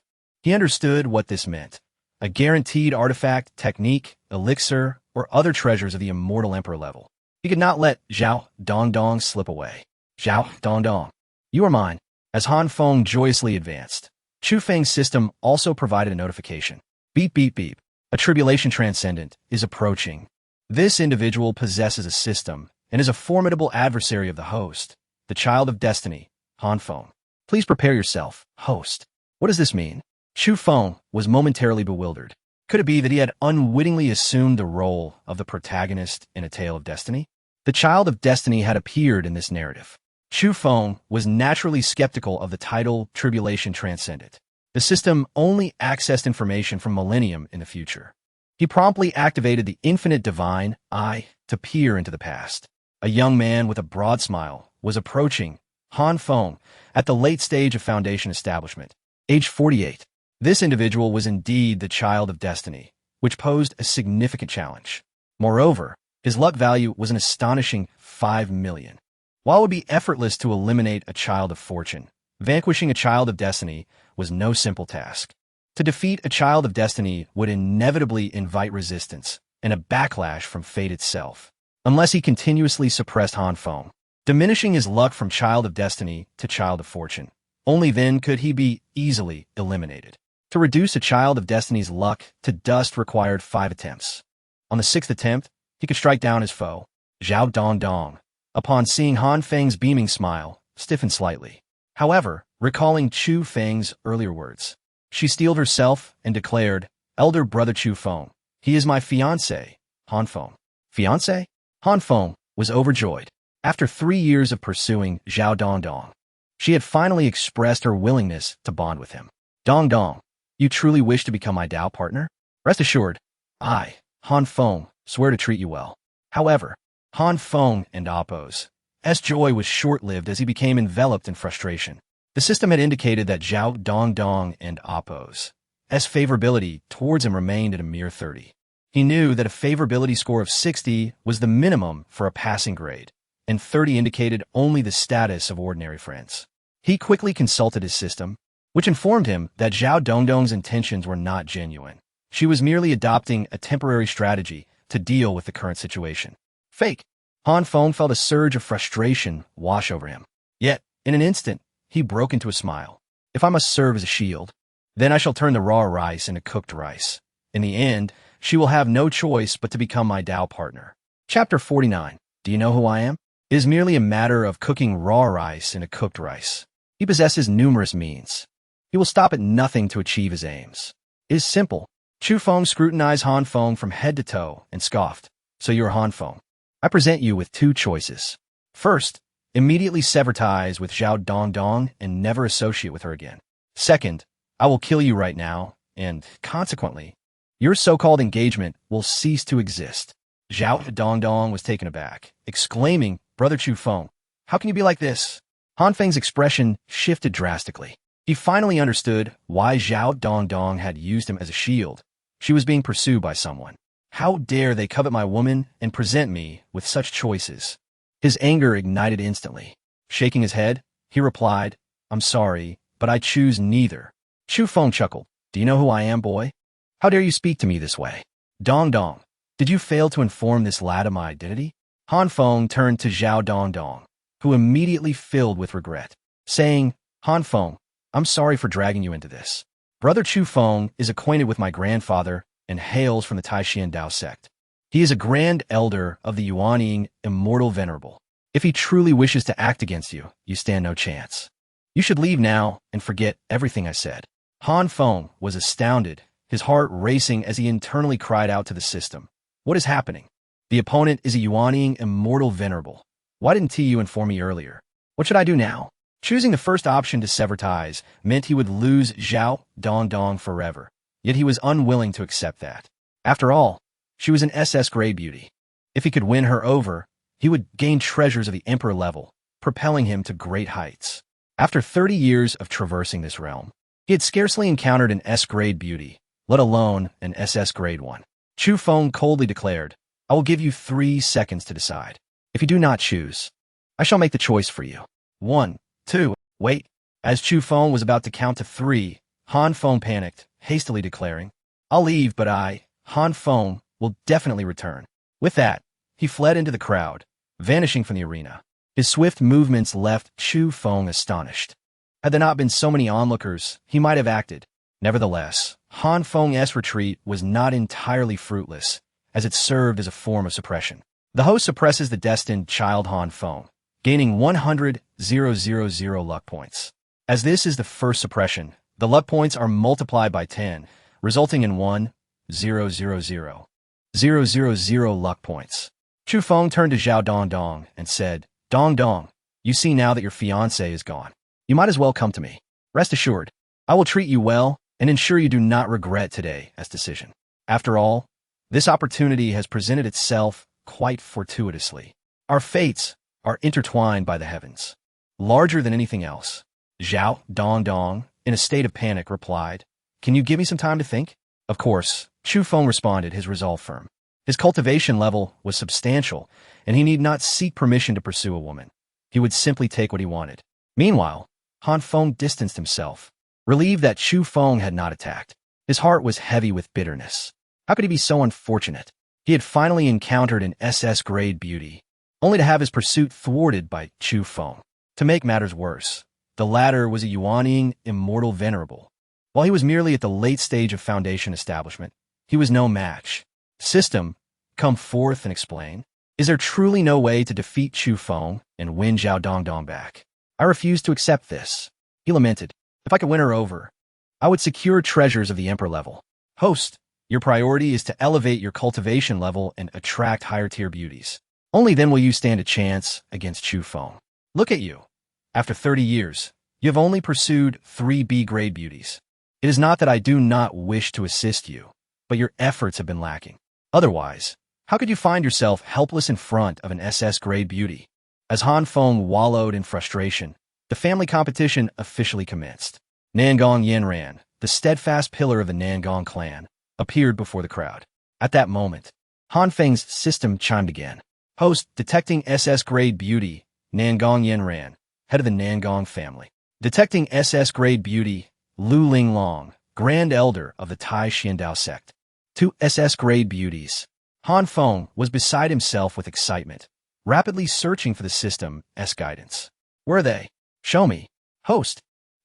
He understood what this meant. A guaranteed artifact, technique, elixir, or other treasures of the immortal emperor level. He could not let Zhao Dongdong slip away. "Zhao Dongdong, you are mine." As Han Feng joyously advanced, Chu Feng's system also provided a notification. "Beep, beep, beep. A tribulation transcendent is approaching. This individual possesses a system and is a formidable adversary of the host, the child of destiny, Han Feng. Please prepare yourself, host. What does this mean? Chu Feng was momentarily bewildered. Could it be that he had unwittingly assumed the role of the protagonist in a tale of destiny? The child of destiny had appeared in this narrative. Chu Feng was naturally skeptical of the title Tribulation Transcendent. The system only accessed information from millennium in the future. He promptly activated the infinite divine eye to peer into the past. A young man with a broad smile was approaching Han Feng at the late stage of Foundation establishment, age 48. This individual was indeed the child of destiny, which posed a significant challenge. Moreover, his luck value was an astonishing 5 million. While it would be effortless to eliminate a child of fortune, vanquishing a child of destiny was no simple task. To defeat a child of destiny would inevitably invite resistance and a backlash from fate itself, unless he continuously suppressed Han Feng, diminishing his luck from child of destiny to child of fortune. Only then could he be easily eliminated. To reduce a child of destiny's luck to dust required 5 attempts. On the 6th attempt, he could strike down his foe, Zhao Dongdong. Upon seeing Han Feng's beaming smile, stiffened slightly. However, recalling Chu Feng's earlier words, she steeled herself and declared, "Elder brother Chu Feng, he is my fiancé, Han Feng." Fiancé? Han Feng was overjoyed. After 3 years of pursuing Zhao Dongdong, she had finally expressed her willingness to bond with him. Dongdong, you truly wish to become my Dao partner? Rest assured, I, Han Feng, swear to treat you well. However, Han Feng and Appo's joy was short-lived as he became enveloped in frustration. The system had indicated that Zhao Dongdong and Appo's favorability towards him remained at a mere 30. He knew that a favorability score of 60 was the minimum for a passing grade, and 30 indicated only the status of ordinary friends. He quickly consulted his system, which informed him that Zhao Dongdong's intentions were not genuine. She was merely adopting a temporary strategy to deal with the current situation. Fake. Han Feng felt a surge of frustration wash over him. Yet, in an instant, he broke into a smile. If I must serve as a shield, then I shall turn the raw rice into cooked rice. In the end, she will have no choice but to become my Dao partner. Chapter 49. Do you know who I am? It is merely a matter of cooking raw rice into cooked rice. He possesses numerous means. He will stop at nothing to achieve his aims. It is simple. Chu Feng scrutinized Han Feng from head to toe and scoffed. So you're Han Feng. I present you with 2 choices. First, immediately sever ties with Zhao Dongdong and never associate with her again. Second, I will kill you right now, and, consequently, your so-called engagement will cease to exist. Zhao Dongdong was taken aback, exclaiming, "Brother Chu Feng, how can you be like this?" Han Feng's expression shifted drastically. He finally understood why Zhao Dongdong had used him as a shield. She was being pursued by someone. How dare they covet my woman and present me with such choices? His anger ignited instantly. Shaking his head, he replied, "I'm sorry, but I choose neither." Chu Feng chuckled. "Do you know who I am, boy? How dare you speak to me this way? Dongdong, did you fail to inform this lad of my identity?" Han Feng turned to Zhao Dongdong, who immediately filled with regret, saying, "Han Feng, I'm sorry for dragging you into this. Brother Chu Feng is acquainted with my grandfather and hails from the Taixuan Dao Sect. He is a grand elder of the Yuanying immortal venerable. If he truly wishes to act against you, you stand no chance. You should leave now and forget everything I said." Han Feng was astounded, his heart racing as he internally cried out to the system. What is happening? The opponent is a Yuanying immortal venerable. Why didn't TU inform me earlier? What should I do now? Choosing the first option to sever ties meant he would lose Zhao Dongdong forever, yet he was unwilling to accept that. After all, she was an SS grade beauty. If he could win her over, he would gain treasures of the Emperor level, propelling him to great heights. After 30 years of traversing this realm, he had scarcely encountered an S-grade beauty, let alone an SS grade one. Chu Feng coldly declared, "I will give you 3 seconds to decide. If you do not choose, I shall make the choice for you. 1, 2, wait." As Chu Feng was about to count to 3, Han Feng panicked, hastily declaring, "I'll leave, but Han Feng, will definitely return." With that, he fled into the crowd, vanishing from the arena. His swift movements left Chu Feng astonished. Had there not been so many onlookers, he might have acted. Nevertheless, Han Feng's retreat was not entirely fruitless, as it served as a form of suppression. The host suppresses the destined child Han Feng, gaining 100 0.000 luck points. As this is the first suppression, the luck points are multiplied by 10, resulting in 1.000 luck points. Chu Feng turned to Zhao Dongdong and said, Dongdong, you see now that your fiancé is gone. You might as well come to me. Rest assured, I will treat you well and ensure you do not regret today's decision. After all, this opportunity has presented itself quite fortuitously. Our fates are intertwined by the heavens. Larger than anything else. Zhao Dongdong, in a state of panic, replied, Can you give me some time to think? Of course, Chu Feng responded, his resolve firm. His cultivation level was substantial, and he need not seek permission to pursue a woman. He would simply take what he wanted. Meanwhile, Han Feng distanced himself, relieved that Chu Feng had not attacked. His heart was heavy with bitterness. How could he be so unfortunate? He had finally encountered an SS-grade beauty, only to have his pursuit thwarted by Chu Feng. To make matters worse, the latter was a Yuanying immortal venerable. While he was merely at the late stage of foundation establishment, he was no match. System, come forth and explain. Is there truly no way to defeat Chu Feng and win Zhao Dongdong back? I refuse to accept this. He lamented. If I could win her over, I would secure treasures of the emperor level. Host, your priority is to elevate your cultivation level and attract higher-tier beauties. Only then will you stand a chance against Chu Feng. Look at you. After 30 years, you have only pursued 3 B-grade beauties. It is not that I do not wish to assist you, but your efforts have been lacking. Otherwise, how could you find yourself helpless in front of an SS-grade beauty? As Han Feng wallowed in frustration, the family competition officially commenced. Nangong Yanran, the steadfast pillar of the Nangong clan, appeared before the crowd. At that moment, Han Feng's system chimed again. Host, detecting SS-grade beauty, Nangong Yanran, head of the Nangong family. Detecting SS-grade beauty, Lu Linglong, Grand Elder of the Taixuan Dao Sect. 2 SS-grade beauties. Han Feng was beside himself with excitement, rapidly searching for the system's guidance. Where are they? Show me. Host,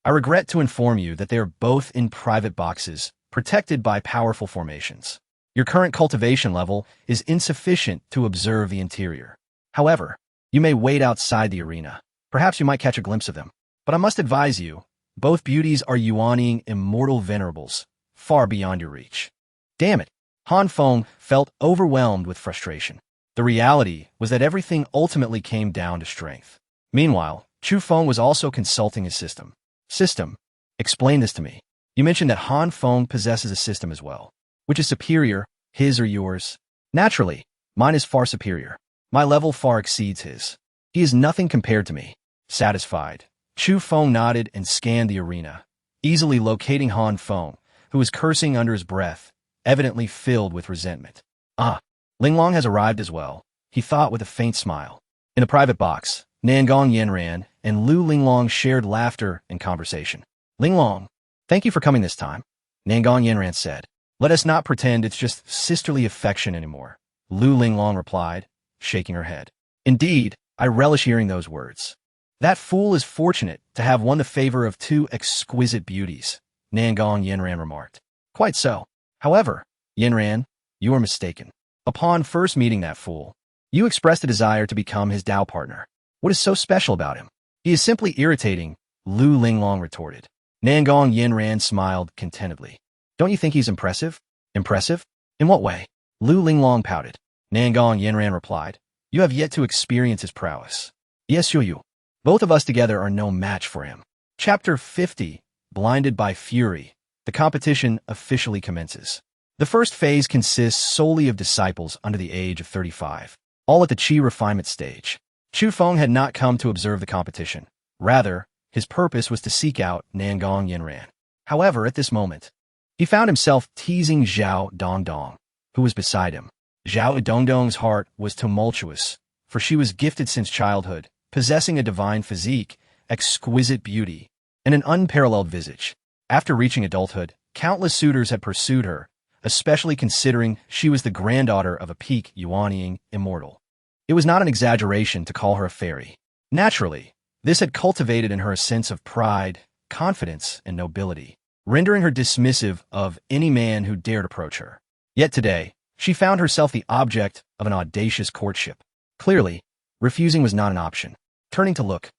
I regret to inform you that they are both in private boxes, protected by powerful formations. Your current cultivation level is insufficient to observe the interior. However, you may wait outside the arena. Perhaps you might catch a glimpse of them. But I must advise you, both beauties are Yuanying immortal venerables, far beyond your reach. Damn it. Han Feng felt overwhelmed with frustration. The reality was that everything ultimately came down to strength. Meanwhile, Chu Feng was also consulting his system. System, explain this to me. You mentioned that Han Feng possesses a system as well. Which is superior, his or yours? Naturally, mine is far superior. My level far exceeds his. He is nothing compared to me. Satisfied, Chu Feng nodded and scanned the arena, easily locating Han Feng, who was cursing under his breath, evidently filled with resentment. Ah, Linglong has arrived as well, he thought with a faint smile. In a private box, Nangong Yanran and Lu Linglong shared laughter and conversation. Linglong, thank you for coming this time, Nangong Yanran said. Let us not pretend it's just sisterly affection anymore, Lu Linglong replied, shaking her head. Indeed, I relish hearing those words. That fool is fortunate to have won the favor of 2 exquisite beauties, Nangong Yanran remarked. Quite so. However, Yanran, you are mistaken. Upon first meeting that fool, you expressed a desire to become his Dao partner. What is so special about him? He is simply irritating, Lu Linglong retorted. Nangong Yanran smiled contentedly. Don't you think he's impressive? Impressive? In what way? Lu Linglong pouted. Nangong Yanran replied. You have yet to experience his prowess. Yes, you. Both of us together are no match for him. Chapter 50, Blinded by Fury. The competition officially commences. The first phase consists solely of disciples under the age of 35, all at the Qi refinement stage. Chu Feng had not come to observe the competition. Rather, his purpose was to seek out Nangong Yanran. However, at this moment, he found himself teasing Zhao Dongdong, who was beside him. Zhao Dongdong's heart was tumultuous, for she was gifted since childhood, possessing a divine physique, exquisite beauty, and an unparalleled visage. After reaching adulthood, countless suitors had pursued her, especially considering she was the granddaughter of a peak Yuanying immortal. It was not an exaggeration to call her a fairy. Naturally, this had cultivated in her a sense of pride, confidence, and nobility, rendering her dismissive of any man who dared approach her. Yet today, she found herself the object of an audacious courtship. Clearly, refusing was not an option. Turning to look,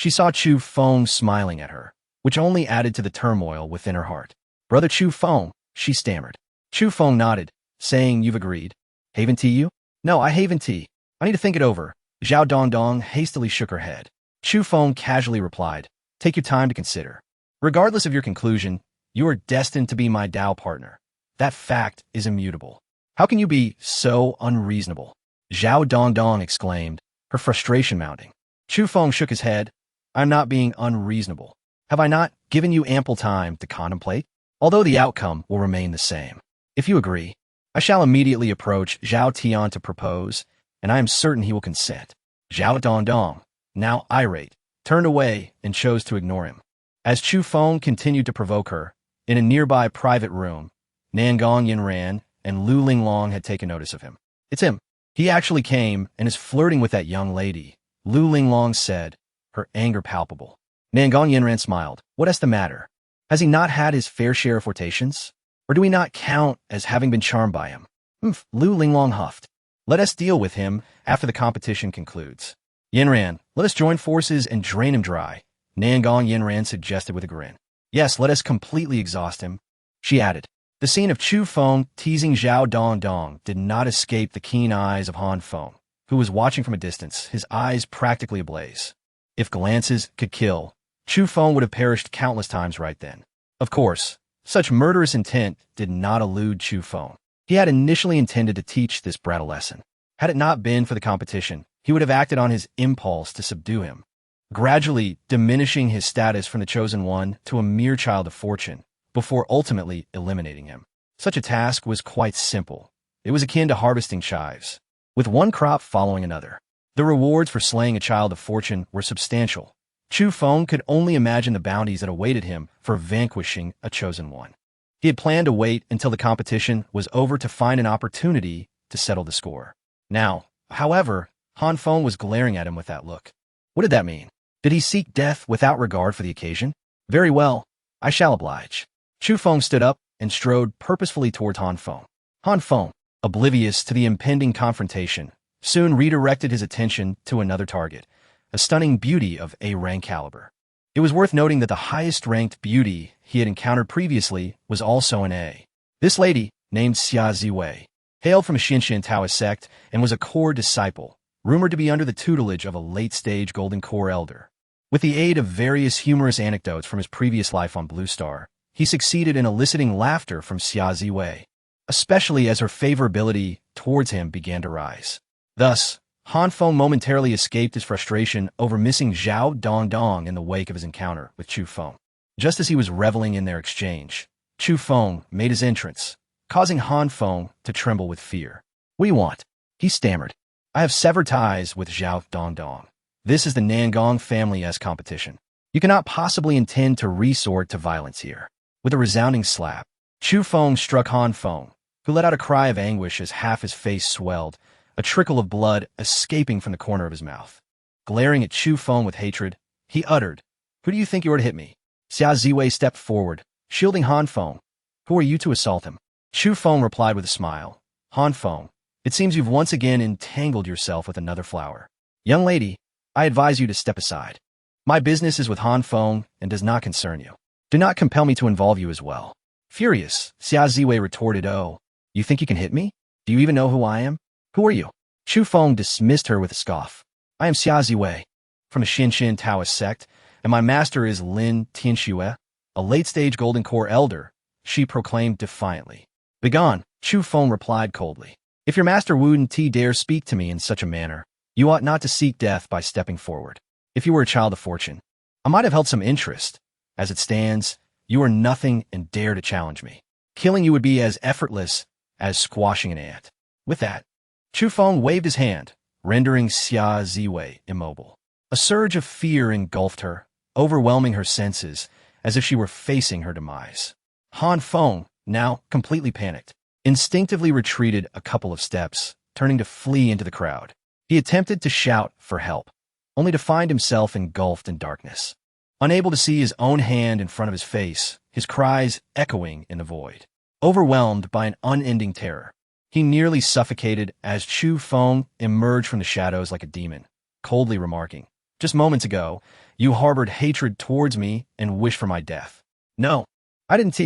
She saw Chu Feng smiling at her, which only added to the turmoil within her heart. "Brother Chu Feng," she stammered. Chu Feng nodded, saying, "You've agreed. Haven tea you?" "No, I haven tea. I need to think it over." Zhao Dongdong hastily shook her head. Chu Feng casually replied, "Take your time to consider. Regardless of your conclusion, you are destined to be my Dao partner. That fact is immutable. How can you be so unreasonable?" Zhao Dongdong exclaimed, her frustration mounting. Chu Feng shook his head. "I'm not being unreasonable. Have I not given you ample time to contemplate? Although the outcome will remain the same. If you agree, I shall immediately approach Zhao Tian to propose, and I am certain he will consent." Zhao Dongdong, now irate, turned away and chose to ignore him. As Chu Feng continued to provoke her, in a nearby private room, Nangong Yinran and Lu Linglong had taken notice of him. "It's him. He actually came and is flirting with that young lady," Lu Linglong said, her anger palpable. Nangong Yinran smiled. "What is the matter? Has he not had his fair share of flirtations? Or do we not count as having been charmed by him?" Lu Linglong huffed. "Let us deal with him after the competition concludes. Yinran, let us join forces and drain him dry," Nangong Yinran suggested with a grin. "Yes, let us completely exhaust him," she added. The scene of Chu Feng teasing Zhao Dongdong did not escape the keen eyes of Han Feng, who was watching from a distance, his eyes practically ablaze. If glances could kill, Chu Feng would have perished countless times right then. Of course, such murderous intent did not elude Chu Feng. He had initially intended to teach this brat a lesson. Had it not been for the competition, he would have acted on his impulse to subdue him, gradually diminishing his status from the chosen one to a mere child of fortune, before ultimately eliminating him. Such a task was quite simple. It was akin to harvesting chives, with one crop following another. The rewards for slaying a child of fortune were substantial. Chu Feng could only imagine the bounties that awaited him for vanquishing a chosen one. He had planned to wait until the competition was over to find an opportunity to settle the score. Now, however, Han Feng was glaring at him with that look. What did that mean? Did he seek death without regard for the occasion? Very well, I shall oblige. Chu Feng stood up and strode purposefully towards Han Feng. Han Feng, oblivious to the impending confrontation, soon redirected his attention to another target, a stunning beauty of A-rank caliber. It was worth noting that the highest-ranked beauty he had encountered previously was also an A. This lady, named Xia Ziwei, hailed from a Xinshan Taoist sect and was a core disciple, rumored to be under the tutelage of a late-stage Golden Core elder. With the aid of various humorous anecdotes from his previous life on Blue Star, he succeeded in eliciting laughter from Xia Ziwei, especially as her favorability towards him began to rise. Thus, Han Feng momentarily escaped his frustration over missing Zhao Dongdong in the wake of his encounter with Chu Feng. Just as he was reveling in their exchange, Chu Feng made his entrance, causing Han Feng to tremble with fear. "What do you want?" he stammered. "I have severed ties with Zhao Dongdong. This is the Nangong family-esque competition. You cannot possibly intend to resort to violence here." With a resounding slap, Chu Feng struck Han Feng, who let out a cry of anguish as half his face swelled, a trickle of blood escaping from the corner of his mouth. Glaring at Chu Feng with hatred, he uttered, "Who do you think you are to hit me?" Xia Ziwei stepped forward, shielding Han Feng. "Who are you to assault him?" Chu Feng replied with a smile. "Han Feng, it seems you've once again entangled yourself with another flower. Young lady, I advise you to step aside. My business is with Han Feng and does not concern you. Do not compel me to involve you as well." Furious, Xia Ziwei retorted, "Oh, you think you can hit me? Do you even know who I am? Who are you?" Chu Feng dismissed her with a scoff. "I am Xia Ziwei, from a Xinshan Taoist sect, and my master is Lin Xiyue, a late-stage Golden Core elder," she proclaimed defiantly. "Begone," Chu Feng replied coldly. "If your master Wu Ti dare speak to me in such a manner, you ought not to seek death by stepping forward. If you were a child of fortune, I might have held some interest. As it stands, you are nothing and dare to challenge me. Killing you would be as effortless as squashing an ant." With that, Chu Feng waved his hand, rendering Xia Ziwei immobile. A surge of fear engulfed her, overwhelming her senses, as if she were facing her demise. Han Feng, now completely panicked, instinctively retreated a couple of steps, turning to flee into the crowd. He attempted to shout for help, only to find himself engulfed in darkness. Unable to see his own hand in front of his face, his cries echoing in the void. Overwhelmed by an unending terror, he nearly suffocated as Chu Feng emerged from the shadows like a demon, coldly remarking, Just moments ago, you harbored hatred towards me and wished for my death. No, I didn't.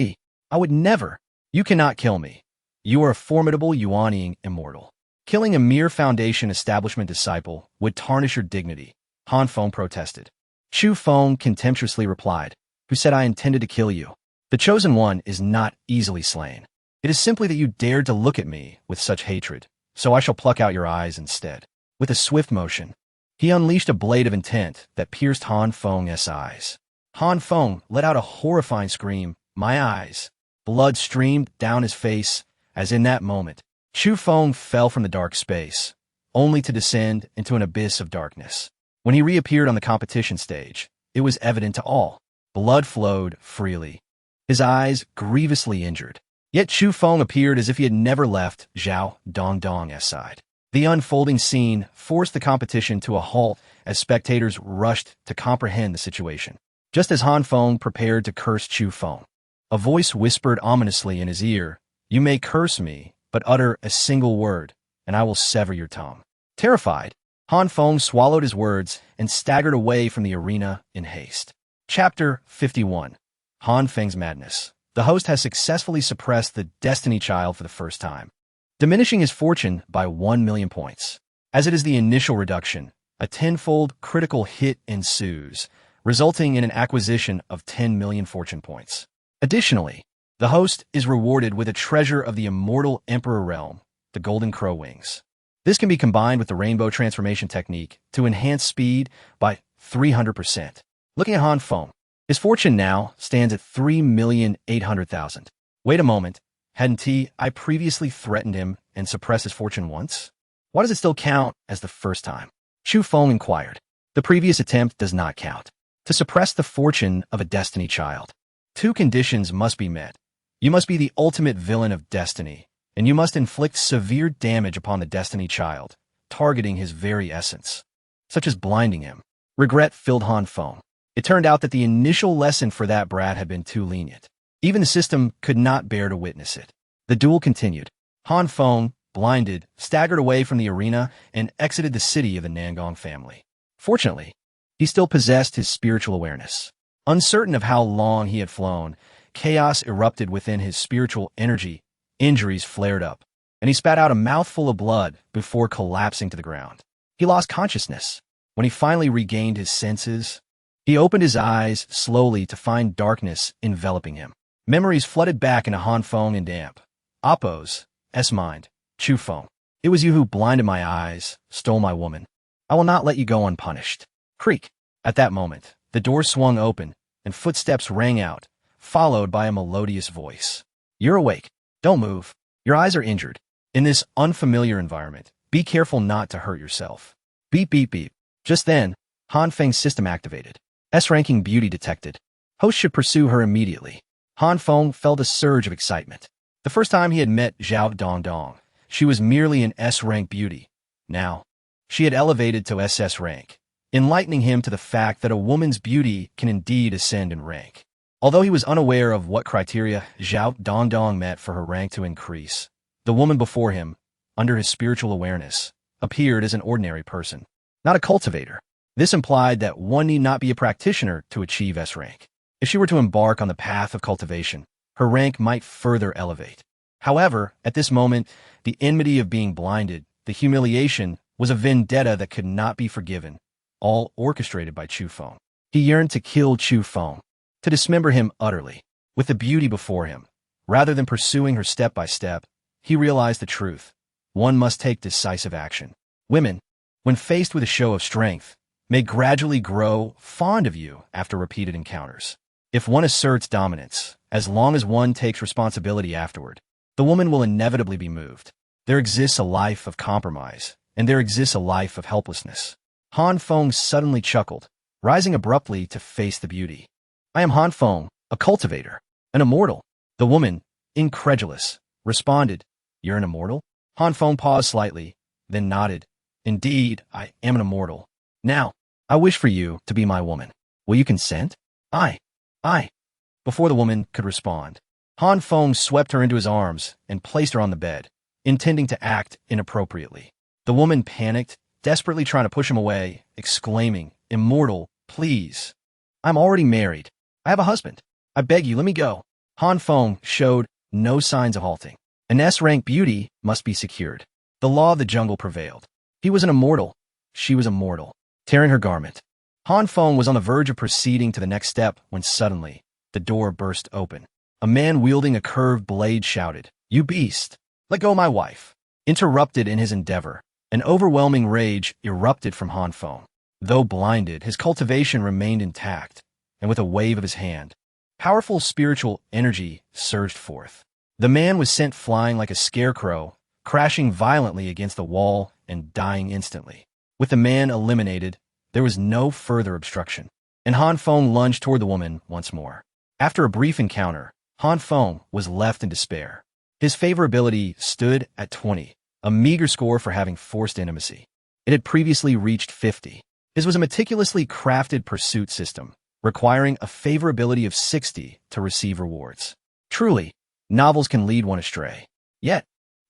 I would never. You cannot kill me. You are a formidable Yuaniing immortal. Killing a mere foundation establishment disciple would tarnish your dignity, Han Feng protested. Chu Feng contemptuously replied, who said I intended to kill you. The chosen one is not easily slain. It is simply that you dared to look at me with such hatred, so I shall pluck out your eyes instead. With a swift motion, he unleashed a blade of intent that pierced Han Feng's eyes. Han Feng let out a horrifying scream. My eyes. Blood streamed down his face, as in that moment, Chu Feng fell from the dark space, only to descend into an abyss of darkness. When he reappeared on the competition stage, it was evident to all. Blood flowed freely, his eyes grievously injured. Yet Chu Feng appeared as if he had never left Zhao Dongdong's side. The unfolding scene forced the competition to a halt as spectators rushed to comprehend the situation. Just as Han Feng prepared to curse Chu Feng, a voice whispered ominously in his ear, "You may curse me, but utter a single word, and I will sever your tongue." Terrified, Han Feng swallowed his words and staggered away from the arena in haste. Chapter 51. Han Feng's Madness. The host has successfully suppressed the Destiny Child for the first time, diminishing his fortune by 1,000,000 points. As it is the initial reduction, a tenfold critical hit ensues, resulting in an acquisition of 10,000,000 fortune points. Additionally, the host is rewarded with a treasure of the immortal Emperor realm, the Golden Crow Wings. This can be combined with the Rainbow Transformation technique to enhance speed by 300%. Looking at Han Feng, his fortune now stands at 3,800,000. Wait a moment, hadn't I previously threatened him and suppressed his fortune once? Why does it still count as the first time? Chu Feng inquired. The previous attempt does not count. To suppress the fortune of a Destiny Child, 2 conditions must be met. You must be the ultimate villain of destiny, and you must inflict severe damage upon the Destiny Child, targeting his very essence, such as blinding him. Regret filled Han Feng. It turned out that the initial lesson for that brat had been too lenient. Even the system could not bear to witness it. The duel continued. Han Feng, blinded, staggered away from the arena and exited the city of the Nangong family. Fortunately, he still possessed his spiritual awareness. Uncertain of how long he had flown, chaos erupted within his spiritual energy, injuries flared up, and he spat out a mouthful of blood before collapsing to the ground. He lost consciousness. When he finally regained his senses, he opened his eyes slowly to find darkness enveloping him. Memories flooded back into Han Feng and damp. Appo's S-mind, Chu Feng. It was you who blinded my eyes, stole my woman. I will not let you go unpunished. Creak. At that moment, the door swung open, and footsteps rang out, followed by a melodious voice. You're awake. Don't move. Your eyes are injured. In this unfamiliar environment, be careful not to hurt yourself. Beep, beep, beep. Just then, Han Feng's system activated. S-ranking beauty detected. Host should pursue her immediately. Han Feng felt a surge of excitement. The first time he had met Zhao Dongdong, she was merely an S-rank beauty. Now, she had elevated to SS rank, enlightening him to the fact that a woman's beauty can indeed ascend in rank. Although he was unaware of what criteria Zhao Dongdong met for her rank to increase, the woman before him, under his spiritual awareness, appeared as an ordinary person, not a cultivator. This implied that one need not be a practitioner to achieve S rank. If she were to embark on the path of cultivation, her rank might further elevate. However, at this moment, the enmity of being blinded, the humiliation, was a vendetta that could not be forgiven, all orchestrated by Chu Feng. He yearned to kill Chu Feng, to dismember him utterly. With the beauty before him, rather than pursuing her step by step, he realized the truth. One must take decisive action. Women, when faced with a show of strength, may gradually grow fond of you after repeated encounters. If one asserts dominance, as long as one takes responsibility afterward, the woman will inevitably be moved. There exists a life of compromise, and there exists a life of helplessness. Han Feng suddenly chuckled, rising abruptly to face the beauty. I am Han Feng, a cultivator, an immortal. The woman, incredulous, responded, You're an immortal? Han Feng paused slightly, then nodded. Indeed, I am an immortal. Now, I wish for you to be my woman. Will you consent? I. Before the woman could respond, Han Feng swept her into his arms and placed her on the bed, intending to act inappropriately. The woman panicked, desperately trying to push him away, exclaiming, immortal, please. I'm already married. I have a husband. I beg you, let me go. Han Feng showed no signs of halting. An S-rank beauty must be secured. The law of the jungle prevailed. He was an immortal. She was immortal. Tearing her garment, Han Feng was on the verge of proceeding to the next step when suddenly, the door burst open. A man wielding a curved blade shouted, "You beast! Let go of my wife!" Interrupted in his endeavor, an overwhelming rage erupted from Han Feng. Though blinded, his cultivation remained intact, and with a wave of his hand, powerful spiritual energy surged forth. The man was sent flying like a scarecrow, crashing violently against the wall and dying instantly. With the man eliminated, there was no further obstruction, and Han Feng lunged toward the woman once more. After a brief encounter, Han Feng was left in despair. His favorability stood at 20, a meager score for having forced intimacy. It had previously reached 50. His was a meticulously crafted pursuit system, requiring a favorability of 60 to receive rewards. Truly, novels can lead one astray. Yet,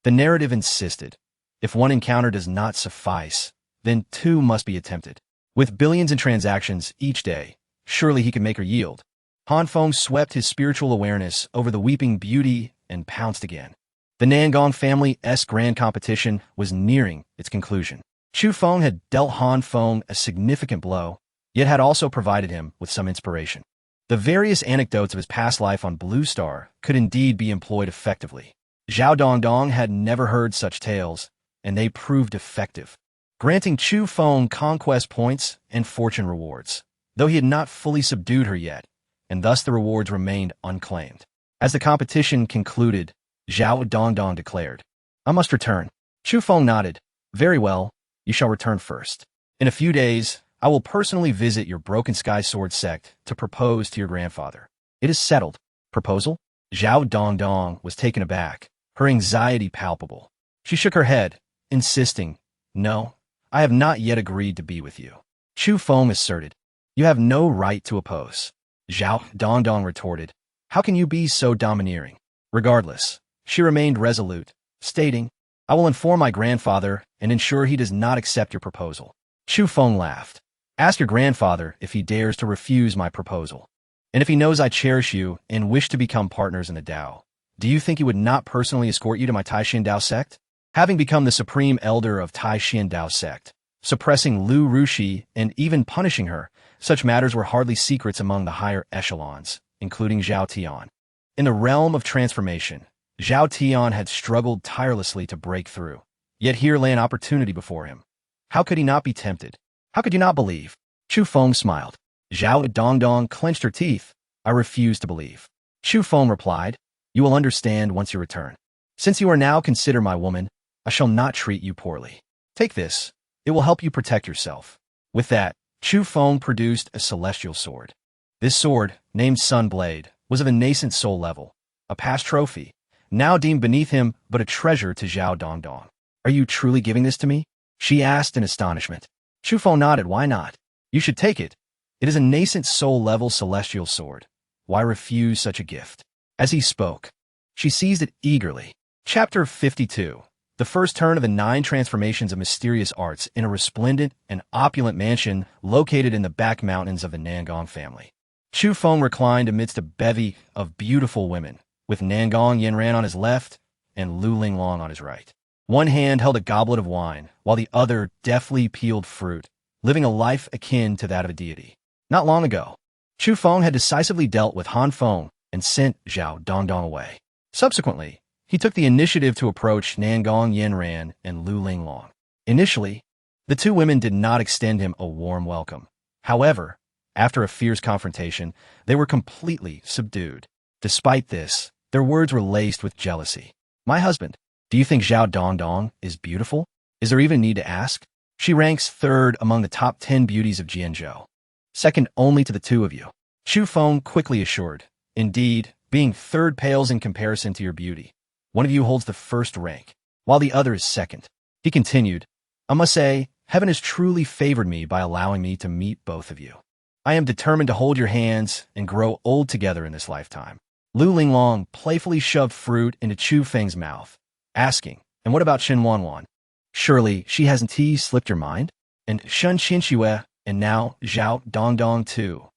the narrative insisted, if one encounter does not suffice, then two must be attempted. With billions in transactions each day, surely he could make her yield. Han Feng swept his spiritual awareness over the weeping beauty and pounced again. The Nangong family's grand competition was nearing its conclusion. Chu Feng had dealt Han Feng a significant blow, yet had also provided him with some inspiration. The various anecdotes of his past life on Blue Star could indeed be employed effectively. Zhao Dongdong had never heard such tales, and they proved effective, granting Chu Feng conquest points and fortune rewards, though he had not fully subdued her yet, and thus the rewards remained unclaimed. As the competition concluded, Zhao Dongdong declared, "I must return." Chu Feng nodded. "Very well, you shall return first. In a few days, I will personally visit your Broken Sky Sword sect to propose to your grandfather." "It is settled." "Proposal?" Zhao Dongdong was taken aback, her anxiety palpable. She shook her head, insisting, "No, I have not yet agreed to be with you." Chu Feng asserted, "You have no right to oppose." Zhao Dongdong retorted, "How can you be so domineering?" Regardless, she remained resolute, stating, "I will inform my grandfather and ensure he does not accept your proposal." Chu Feng laughed. "Ask your grandfather if he dares to refuse my proposal. And if he knows I cherish you and wish to become partners in the Tao, do you think he would not personally escort you to my Taixuan Dao Sect?" Having become the supreme elder of Taixuan Dao Sect, suppressing Lu Rushi and even punishing her, such matters were hardly secrets among the higher echelons, including Zhao Tian. In the realm of transformation, Zhao Tian had struggled tirelessly to break through, yet here lay an opportunity before him. How could he not be tempted? How could you not believe? Chu Feng smiled. Zhao Dongdong clenched her teeth. "I refuse to believe." Chu Feng replied, "You will understand once you return. Since you are now considered my woman, I shall not treat you poorly. Take this. It will help you protect yourself." With that, Chu Feng produced a celestial sword. This sword, named Sun Blade, was of a nascent soul level, a past trophy, now deemed beneath him but a treasure to Zhao Dongdong. "Are you truly giving this to me?" she asked in astonishment. Chu Feng nodded. "Why not? You should take it. It is a nascent soul-level celestial sword. Why refuse such a gift?" As he spoke, she seized it eagerly. Chapter 52. The first turn of the 9 transformations of mysterious arts in a resplendent and opulent mansion located in the back mountains of the Nangong family. Chu Feng reclined amidst a bevy of beautiful women, with Nangong Yanran on his left and Lu Linglong on his right. One hand held a goblet of wine, while the other deftly peeled fruit, living a life akin to that of a deity. Not long ago, Chu Feng had decisively dealt with Han Feng and sent Zhao Dongdong away. Subsequently, he took the initiative to approach Nangong Yanran and Lu Linglong. Initially, the two women did not extend him a warm welcome. However, after a fierce confrontation, they were completely subdued. Despite this, their words were laced with jealousy. "My husband, do you think Zhao Dongdong is beautiful? Is there even a need to ask? She ranks 3rd among the top 10 beauties of Jianzhou, second only to the two of you." Chu Feng quickly assured, "Indeed, being 3rd pales in comparison to your beauty. One of you holds the 1st rank, while the other is 2nd. He continued, "I must say, heaven has truly favored me by allowing me to meet both of you. I am determined to hold your hands and grow old together in this lifetime." Lu Linglong playfully shoved fruit into Chu Feng's mouth, asking, "And what about Shen Wanwan? Surely she hasn't slipped your mind?" And Shen Xinxue And now, Zhao Dongdong too.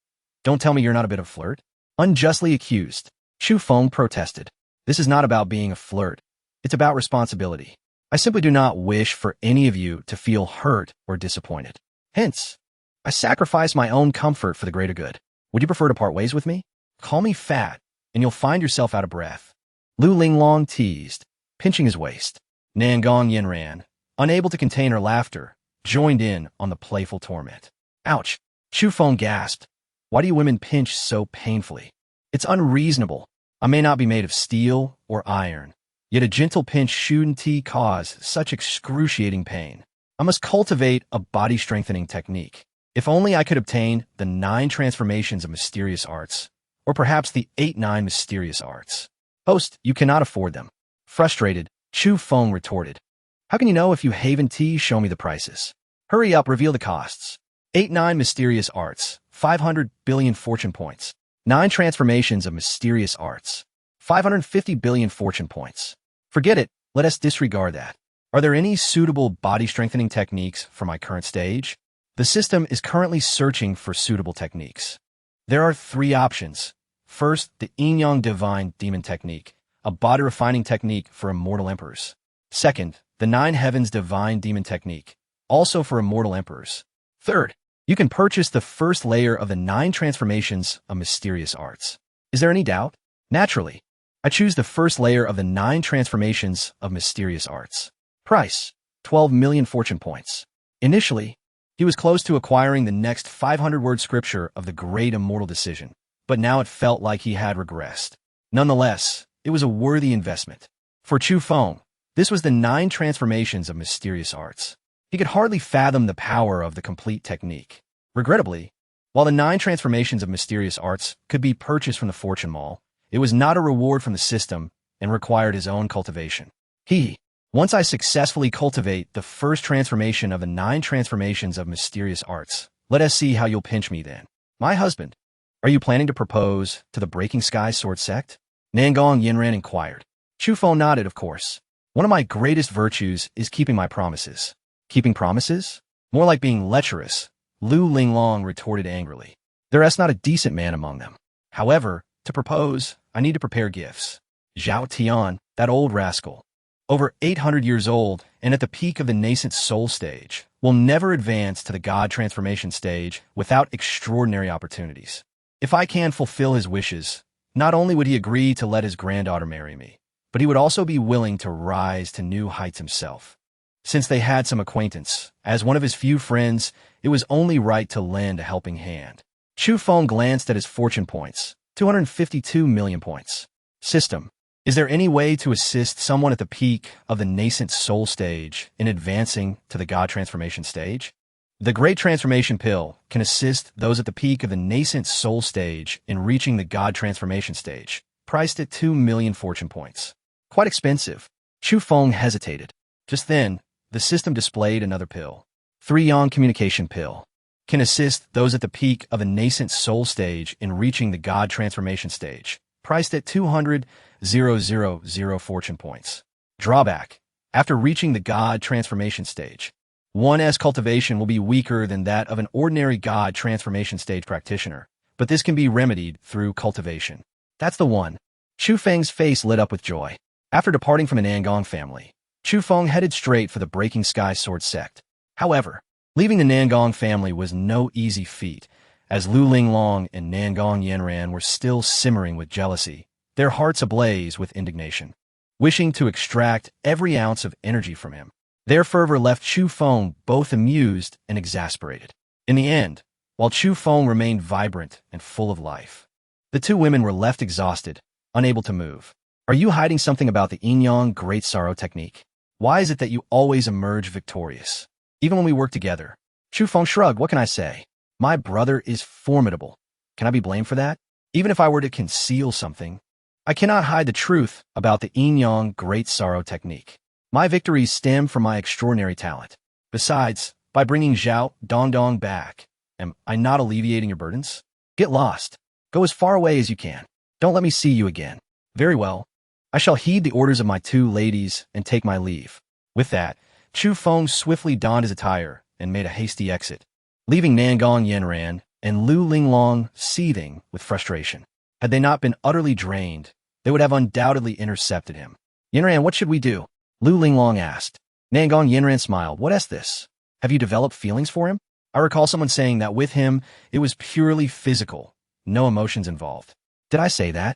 Don't tell me you're not a bit of a flirt? Unjustly accused. Chu Feng protested. This is not about being a flirt. It's about responsibility. I simply do not wish for any of you to feel hurt or disappointed. Hence, I sacrifice my own comfort for the greater good. Would you prefer to part ways with me? Call me fat, and you'll find yourself out of breath. Lu Linglong teased, pinching his waist. Nangong Yinran, unable to contain her laughter, joined in on the playful torment. Ouch! Chu Feng gasped. Why do you women pinch so painfully? It's unreasonable. I may not be made of steel or iron, yet a gentle pinch shouldn't cause such excruciating pain. I must cultivate a body-strengthening technique. If only I could obtain the 9 transformations of mysterious arts, or perhaps the 8-9 mysterious arts. Host, you cannot afford them. Frustrated, Chu Feng retorted. How can you know if you haven't show me the prices? Hurry up, reveal the costs. 8-9 mysterious arts, 500 billion fortune points. 9 transformations of mysterious arts, 550 billion fortune points. Forget it, let us disregard that. Are there any suitable body-strengthening techniques for my current stage? The system is currently searching for suitable techniques. There are 3 options. First, the Yin-Yang Divine Demon Technique, a body-refining technique for immortal emperors. Second, the 9 Heavens Divine Demon Technique, also for immortal emperors. Third, you can purchase the first layer of the 9 transformations of mysterious arts. Is there any doubt? Naturally, I choose the first layer of the 9 transformations of mysterious arts. Price, 12 million fortune points. Initially, he was close to acquiring the next 500-word scripture of the Great Immortal Decision, but now it felt like he had regressed. Nonetheless, it was a worthy investment. For Chu Feng, this was the 9 transformations of mysterious arts. He could hardly fathom the power of the complete technique. Regrettably, while the 9 transformations of mysterious arts could be purchased from the Fortune Mall, it was not a reward from the system and required his own cultivation. Once I successfully cultivate the first transformation of the 9 transformations of mysterious arts, let us see how you'll pinch me then. My husband, are you planning to propose to the Breaking Sky Sword Sect? Nangong Yinran inquired. Chu Feng nodded, of course. One of my greatest virtues is keeping my promises. Keeping promises? More like being lecherous, Lu Linglong retorted angrily. There's not a decent man among them. However, to propose, I need to prepare gifts. Zhao Tian, that old rascal, over 800 years old and at the peak of the Nascent Soul stage, will never advance to the God transformation stage without extraordinary opportunities. If I can fulfill his wishes, not only would he agree to let his granddaughter marry me, but he would also be willing to rise to new heights himself. Since they had some acquaintance, as one of his few friends, it was only right to lend a helping hand. Chu Feng glanced at his fortune points, 252 million points. System. Is there any way to assist someone at the peak of the Nascent Soul stage in advancing to the God transformation stage? The Great Transformation Pill can assist those at the peak of the Nascent Soul stage in reaching the God transformation stage, priced at 2 million fortune points. Quite expensive. Chu Feng hesitated. Just then, the system displayed another pill. 3-Yang Communication Pill can assist those at the peak of the Nascent Soul stage in reaching the God transformation stage, priced at 200,000 fortune points. Drawback. After reaching the God transformation stage, one's cultivation will be weaker than that of an ordinary God transformation stage practitioner, but this can be remedied through cultivation. That's the one. Chu Feng's face lit up with joy. After departing from the Nangong family, Chu Feng headed straight for the Breaking Sky Sword Sect. However, leaving the Nangong family was no easy feat, as Lu Linglong and Nangong Yinran were still simmering with jealousy, their hearts ablaze with indignation, wishing to extract every ounce of energy from him. Their fervor left Chu Feng both amused and exasperated. In the end, while Chu Feng remained vibrant and full of life, the 2 women were left exhausted, unable to move. Are you hiding something about the Yin-Yang Great Sorrow technique? Why is it that you always emerge victorious? Even when we work together. Chu Feng shrugged. What can I say? My brother is formidable. Can I be blamed for that? Even if I were to conceal something, I cannot hide the truth about the Yin-Yang Great Sorrow technique. My victories stem from my extraordinary talent. Besides, by bringing Zhao Dongdong back, am I not alleviating your burdens? Get lost. Go as far away as you can. Don't let me see you again. Very well. I shall heed the orders of my 2 ladies and take my leave. With that, Chu Feng swiftly donned his attire and made a hasty exit. leaving Nangong Yanran and Lu Linglong seething with frustration. Had they not been utterly drained, they would have undoubtedly intercepted him. Yanran, what should we do? Lu Linglong asked. Nangong Yanran smiled. What is this? Have you developed feelings for him? I recall someone saying that with him, it was purely physical, no emotions involved. Did I say that?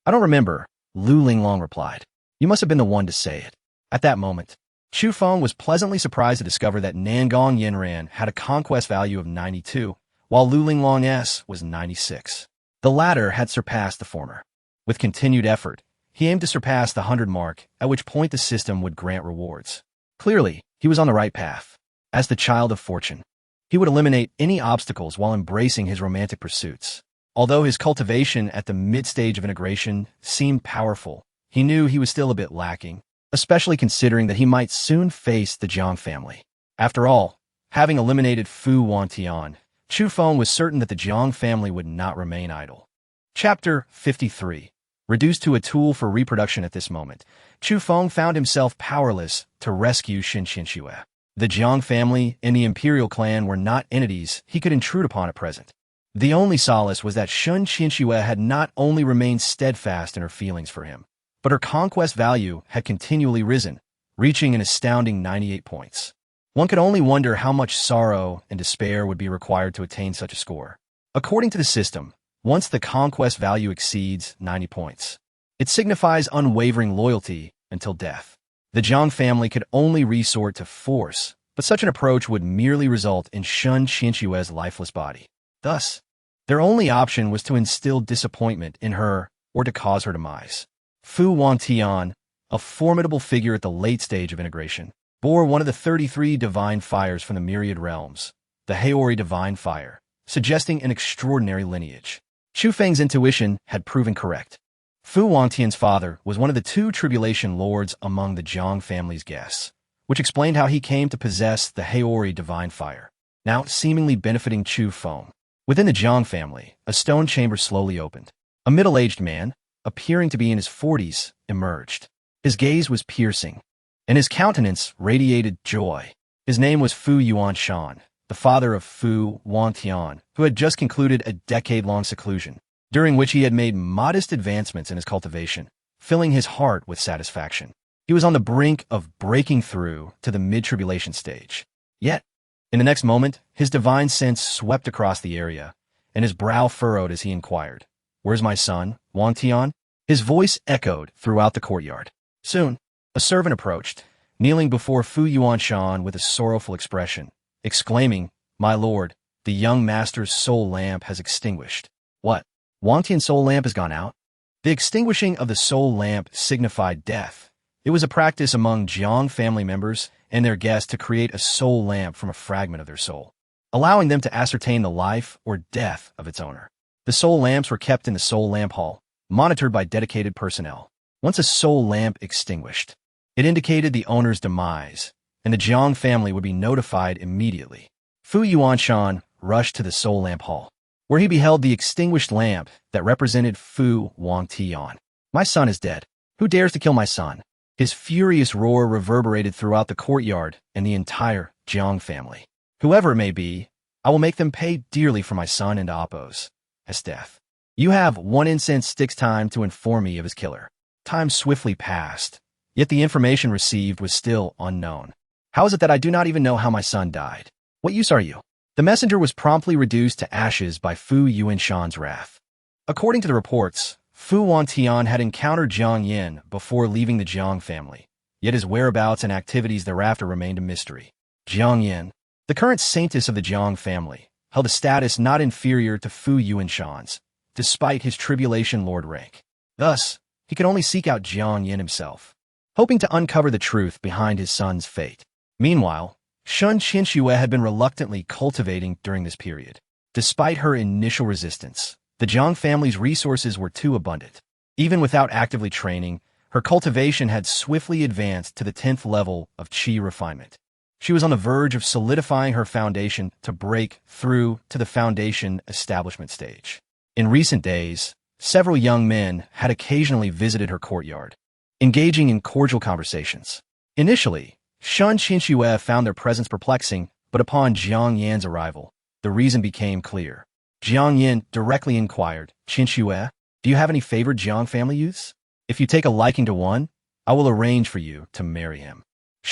I don't remember, Lu Linglong replied. You must have been the one to say it. At that moment, Chu Feng was pleasantly surprised to discover that Nangong Yanran had a conquest value of 92, while Lu Linglong's was 96. The latter had surpassed the former. With continued effort, he aimed to surpass the 100 mark, at which point the system would grant rewards. Clearly, he was on the right path. As the child of fortune, he would eliminate any obstacles while embracing his romantic pursuits. Although his cultivation at the mid-stage of integration seemed powerful, he knew he was still a bit lacking, especially considering that he might soon face the Jiang family. After all, having eliminated Fu Wantian, Chu Feng was certain that the Jiang family would not remain idle. Chapter 53. Reduced to a tool for reproduction at this moment, Chu Feng found himself powerless to rescue Lin Xiyue. The Jiang family and the imperial clan were not entities he could intrude upon at present. The only solace was that Lin Xiyue had not only remained steadfast in her feelings for him, but her conquest value had continually risen, reaching an astounding 98 points. One could only wonder how much sorrow and despair would be required to attain such a score. According to the system, once the conquest value exceeds 90 points, it signifies unwavering loyalty until death. The Jiang family could only resort to force, but such an approach would merely result in Lin Xiyue's lifeless body. Thus, their only option was to instill disappointment in her or to cause her demise. Fu Wantian, a formidable figure at the late stage of integration, bore one of the 33 divine fires from the myriad realms, the Haori divine fire, suggesting an extraordinary lineage. Chu Feng's intuition had proven correct. Fu Wantian's father was one of the 2 tribulation lords among the Jiang family's guests, which explained how he came to possess the Haori divine fire, now seemingly benefiting Chu Feng. Within the Jiang family, a stone chamber slowly opened. A middle-aged man, appearing to be in his 40s, emerged. His gaze was piercing, and his countenance radiated joy. His name was Fu Yuanshan, the father of Fu Wantian, who had just concluded a decade-long seclusion, during which he had made modest advancements in his cultivation, filling his heart with satisfaction. He was on the brink of breaking through to the mid-tribulation stage. Yet, in the next moment, his divine sense swept across the area, and his brow furrowed as he inquired, "Where's my son, Wantian?" His voice echoed throughout the courtyard. Soon, a servant approached, kneeling before Fu Yuanshan with a sorrowful expression, exclaiming, "My lord, the young master's soul lamp has extinguished." What? Wantian's soul lamp has gone out? The extinguishing of the soul lamp signified death. It was a practice among Jiang family members and their guests to create a soul lamp from a fragment of their soul, allowing them to ascertain the life or death of its owner. The soul lamps were kept in the soul lamp hall, monitored by dedicated personnel. Once a soul lamp extinguished, it indicated the owner's demise, and the Jiang family would be notified immediately. Fu Yuanshan rushed to the soul lamp hall, where he beheld the extinguished lamp that represented Fu Wantian. "My son is dead. Who dares to kill my son?" His furious roar reverberated throughout the courtyard and the entire Jiang family. "Whoever it may be, I will make them pay dearly for my son and Appo's death. You have 1 incense stick's time to inform me of his killer." Time swiftly passed, yet the information received was still unknown. "How is it that I do not even know how my son died? What use are you?" The messenger was promptly reduced to ashes by Fu Yuanshan's wrath. According to the reports, Fu Wantian had encountered Jiang Yin before leaving the Jiang family, yet his whereabouts and activities thereafter remained a mystery. Jiang Yin, the current saintess of the Jiang family, held a status not inferior to Fu Yuanshan's, despite his tribulation lord rank. Thus, he could only seek out Jiang Yin himself, hoping to uncover the truth behind his son's fate. Meanwhile, Lin Xiyue had been reluctantly cultivating during this period. Despite her initial resistance, the Jiang family's resources were too abundant. Even without actively training, her cultivation had swiftly advanced to the 10th level of qi refinement. She was on the verge of solidifying her foundation to break through to the foundation establishment stage. In recent days, several young men had occasionally visited her courtyard, engaging in cordial conversations. Initially, Lin Xiyue found their presence perplexing, but upon Jiang Yan's arrival, the reason became clear. Jiang Yin directly inquired, Lin Xiyue, do you have any favorite Jiang family youths? If you take a liking to one, I will arrange for you to marry him.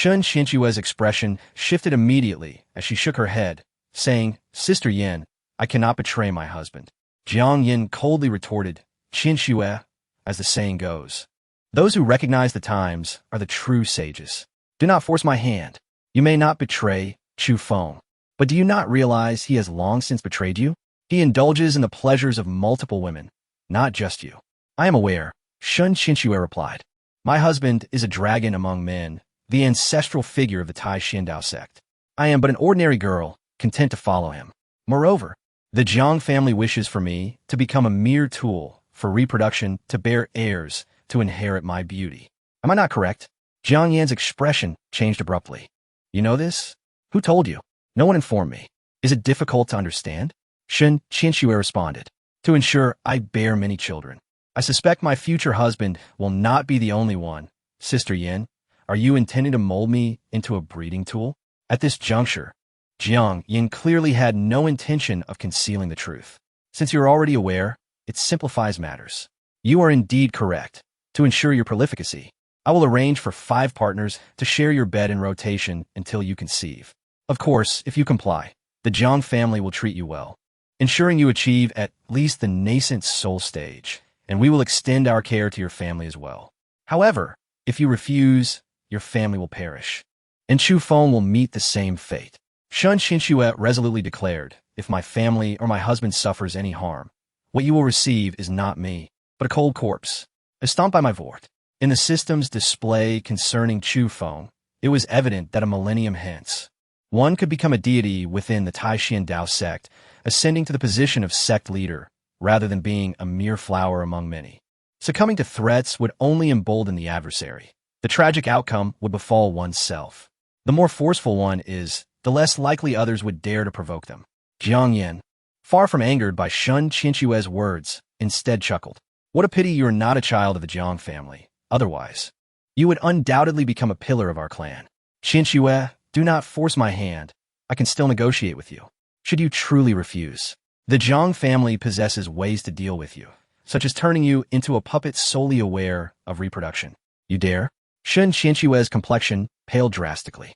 Lin Xiyue's expression shifted immediately as she shook her head, saying, Sister Yin, I cannot betray my husband. Jiang Yin coldly retorted, Lin Xiyue, as the saying goes, those who recognize the times are the true sages. Do not force my hand. You may not betray Chu Feng, but do you not realize he has long since betrayed you? He indulges in the pleasures of multiple women, not just you. I am aware, Lin Xiyue replied. My husband is a dragon among men, the ancestral figure of the Taixuan Dao Sect. I am but an ordinary girl, content to follow him. Moreover, the Jiang family wishes for me to become a mere tool for reproduction to bear heirs to inherit my beauty. Am I not correct? Jiang Yan's expression changed abruptly. You know this? Who told you? No one informed me. Is it difficult to understand? Lin Xiyue responded. To ensure I bear many children. I suspect my future husband will not be the only one. Sister Yin, are you intending to mold me into a breeding tool? At this juncture, Jiang Yin clearly had no intention of concealing the truth. Since you're already aware, it simplifies matters. You are indeed correct. To ensure your prolificacy, I will arrange for 5 partners to share your bed in rotation until you conceive. Of course, if you comply, the Jiang family will treat you well, ensuring you achieve at least the Nascent Soul stage, and we will extend our care to your family as well. However, if you refuse, your family will perish, and Chu Feng will meet the same fate. Lin Xiyue resolutely declared, if my family or my husband suffers any harm, what you will receive is not me, but a cold corpse. Astounded by my vort. In the system's display concerning Chu Feng, it was evident that a millennium hence, one could become a deity within the Taixuan Dao Sect, ascending to the position of sect leader, rather than being a mere flower among many. Succumbing to threats would only embolden the adversary. The tragic outcome would befall oneself. The more forceful one is, the less likely others would dare to provoke them. Jiang Yin, far from angered by Lin Xiyue's words, instead chuckled. What a pity you are not a child of the Jiang family. Otherwise, you would undoubtedly become a pillar of our clan. Lin Xiyue, do not force my hand. I can still negotiate with you. Should you truly refuse, the Jiang family possesses ways to deal with you, such as turning you into a puppet solely aware of reproduction. You dare? Lin Xiyue's complexion paled drastically.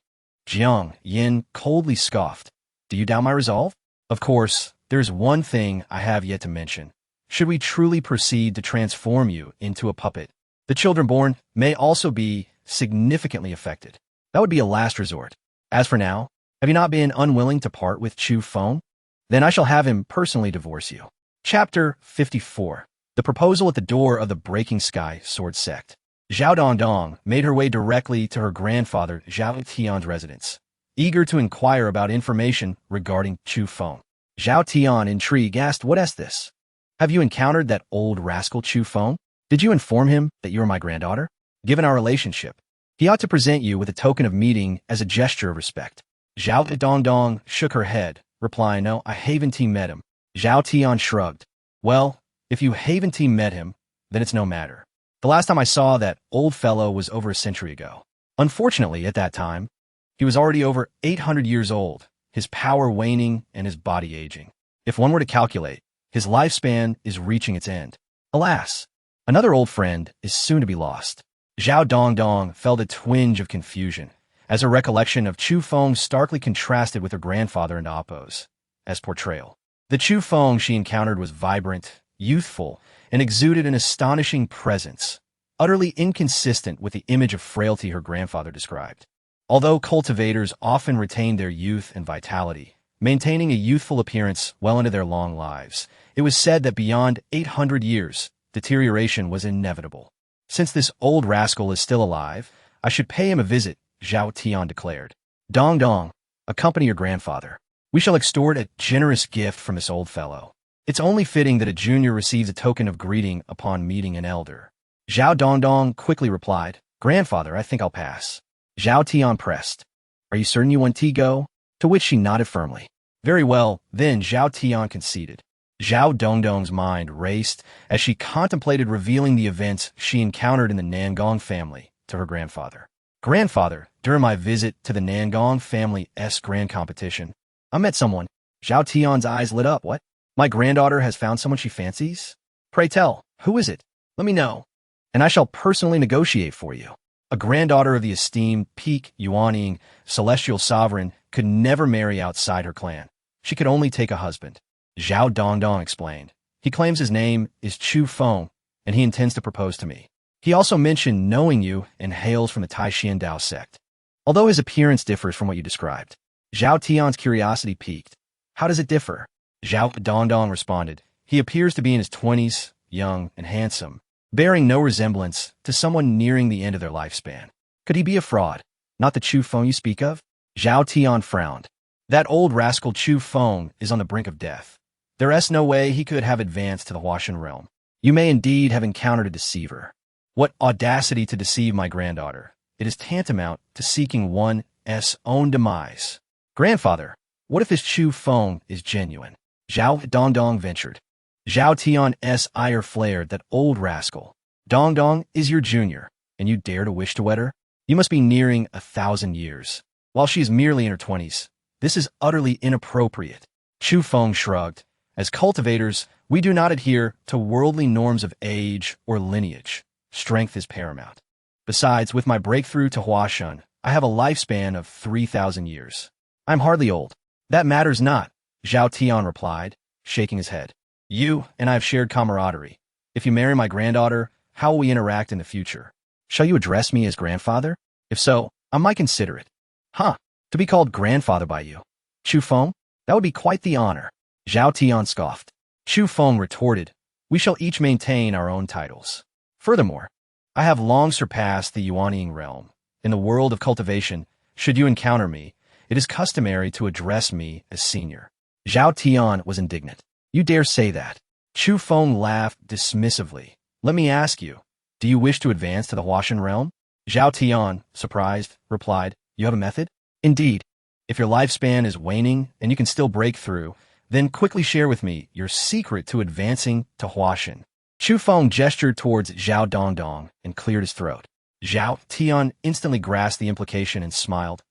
Jiang Yin coldly scoffed. Do you doubt my resolve? Of course, there's one thing I have yet to mention. Should we truly proceed to transform you into a puppet, the children born may also be significantly affected. That would be a last resort. As for now, have you not been unwilling to part with Chu Feng? Then I shall have him personally divorce you. Chapter 54. The proposal at the door of the Breaking Sky Sword Sect. Zhao Dongdong made her way directly to her grandfather Zhao Tian's residence, eager to inquire about information regarding Chu Feng. Zhao Tian, intrigued, asked, What is this? Have you encountered that old rascal Chu Feng? Did you inform him that you are my granddaughter? Given our relationship, he ought to present you with a token of meeting as a gesture of respect. Zhao Dongdong shook her head, replying, No, I haven't met him. Zhao Tian shrugged. Well, if you haven't met him, then it's no matter. The last time I saw that old fellow was over a century ago. Unfortunately, at that time, he was already over 800 years old, his power waning and his body aging. If one were to calculate, his lifespan is reaching its end. Alas, another old friend is soon to be lost. Zhao Dongdong felt a twinge of confusion, as her recollection of Chu Feng starkly contrasted with her grandfather and Appo's, as portrayal. The Chu Feng she encountered was vibrant, youthful, and exuded an astonishing presence, utterly inconsistent with the image of frailty her grandfather described. Although cultivators often retain their youth and vitality, maintaining a youthful appearance well into their long lives, it was said that beyond 800 years, deterioration was inevitable. Since this old rascal is still alive, I should pay him a visit, Zhao Tian declared. Dong, accompany your grandfather. We shall extort a generous gift from this old fellow. It's only fitting that a junior receives a token of greeting upon meeting an elder. Zhao Dongdong quickly replied, Grandfather, I think I'll pass. Zhao Tian pressed. Are you certain you want to go? To which she nodded firmly. Very well, then Zhao Tian conceded. Zhao Dongdong's mind raced as she contemplated revealing the events she encountered in the Nangong family to her grandfather. Grandfather, during my visit to the Nangong family's grand competition, I met someone. Zhao Tian's eyes lit up. What? My granddaughter has found someone she fancies? Pray tell, who is it? Let me know, and I shall personally negotiate for you. A granddaughter of the esteemed peak Yuanying celestial sovereign could never marry outside her clan. She could only take a husband. Zhao Dongdong explained. He claims his name is Chu Feng, and he intends to propose to me. He also mentioned knowing you and hails from the Taixuan Dao Sect. Although his appearance differs from what you described. Zhao Tian's curiosity piqued. How does it differ? Zhao Dongdong responded. He appears to be in his 20s, young and handsome, bearing no resemblance to someone nearing the end of their lifespan. Could he be a fraud? Not the Chu Feng you speak of? Zhao Tian frowned. That old rascal Chu Feng is on the brink of death. There is no way he could have advanced to the Huashan realm. You may indeed have encountered a deceiver. What audacity to deceive my granddaughter. It is tantamount to seeking one's own demise. Grandfather, what if this Chu Feng is genuine? Zhao Dongdong ventured. Zhao Tian's ire flared. That old rascal. Dongdong is your junior, and you dare to wish to wed her? You must be nearing 1,000 years. While she is merely in her 20s, this is utterly inappropriate. Chu Feng shrugged. As cultivators, we do not adhere to worldly norms of age or lineage. Strength is paramount. Besides, with my breakthrough to Huashan, I have a lifespan of 3,000 years. I'm hardly old. That matters not, Zhao Tian replied, shaking his head. You and I have shared camaraderie. If you marry my granddaughter, how will we interact in the future? Shall you address me as grandfather? If so, I might consider it. Huh, to be called grandfather by you. Chu Feng? That would be quite the honor. Zhao Tian scoffed. Chu Feng retorted, we shall each maintain our own titles. Furthermore, I have long surpassed the Yuanying realm. In the world of cultivation, should you encounter me, it is customary to address me as senior. Zhao Tian was indignant. You dare say that? Chu Feng laughed dismissively. Let me ask you, do you wish to advance to the Huashan realm? Zhao Tian, surprised, replied, you have a method? Indeed. If your lifespan is waning and you can still break through, then quickly share with me your secret to advancing to Huashan. Chu Feng gestured towards Zhao Dongdong and cleared his throat. Zhao Tian instantly grasped the implication and smiled.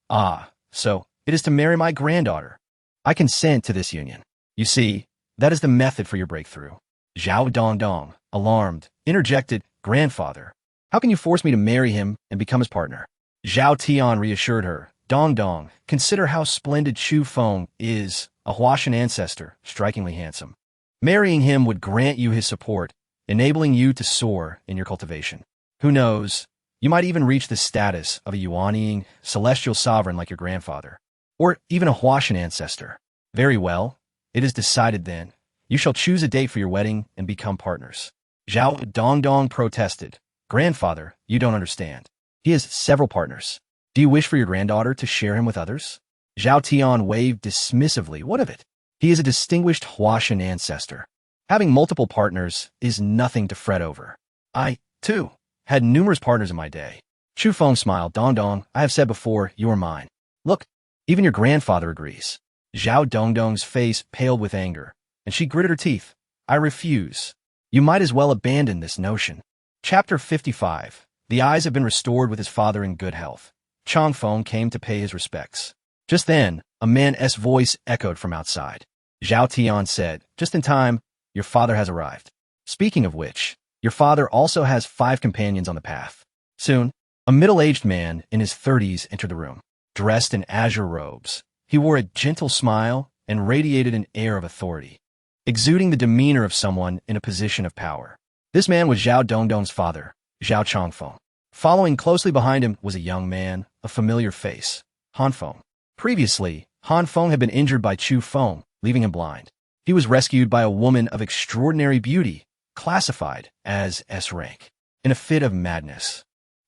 Ah, so it is to marry my granddaughter. I consent to this union. You see, that is the method for your breakthrough. Zhao Dongdong, alarmed, interjected, grandfather. How can you force me to marry him and become his partner? Zhao Tian reassured her. Dongdong, consider how splendid Chu Feng is, a Huashan ancestor, strikingly handsome. Marrying him would grant you his support, enabling you to soar in your cultivation. Who knows, you might even reach the status of a Yuanying celestial sovereign like your grandfather, or even a Huashan ancestor. Very well, it is decided then. You shall choose a date for your wedding and become partners. Zhao Dongdong protested. Grandfather, you don't understand. He has several partners. Do you wish for your granddaughter to share him with others? Zhao Tian waved dismissively. What of it? He is a distinguished Huashan ancestor. Having multiple partners is nothing to fret over. I, too, had numerous partners in my day. Chu Feng smiled. Dongdong, I have said before, you are mine. Look, even your grandfather agrees. Zhao Dongdong's face paled with anger, and she gritted her teeth. I refuse. You might as well abandon this notion. Chapter 55. The eyes have been restored with his father in good health. Chang Feng came to pay his respects. Just then, a man's voice echoed from outside. Zhao Tian said, just in time, your father has arrived. Speaking of which, your father also has 5 companions on the path. Soon, a middle-aged man in his 30s entered the room. Dressed in azure robes, he wore a gentle smile and radiated an air of authority, exuding the demeanor of someone in a position of power. This man was Zhao Dongdong's father, Zhao Changfeng. Following closely behind him was a young man, a familiar face, Han Feng. Previously, Han Feng had been injured by Chu Feng, leaving him blind. He was rescued by a woman of extraordinary beauty, classified as S rank. In a fit of madness,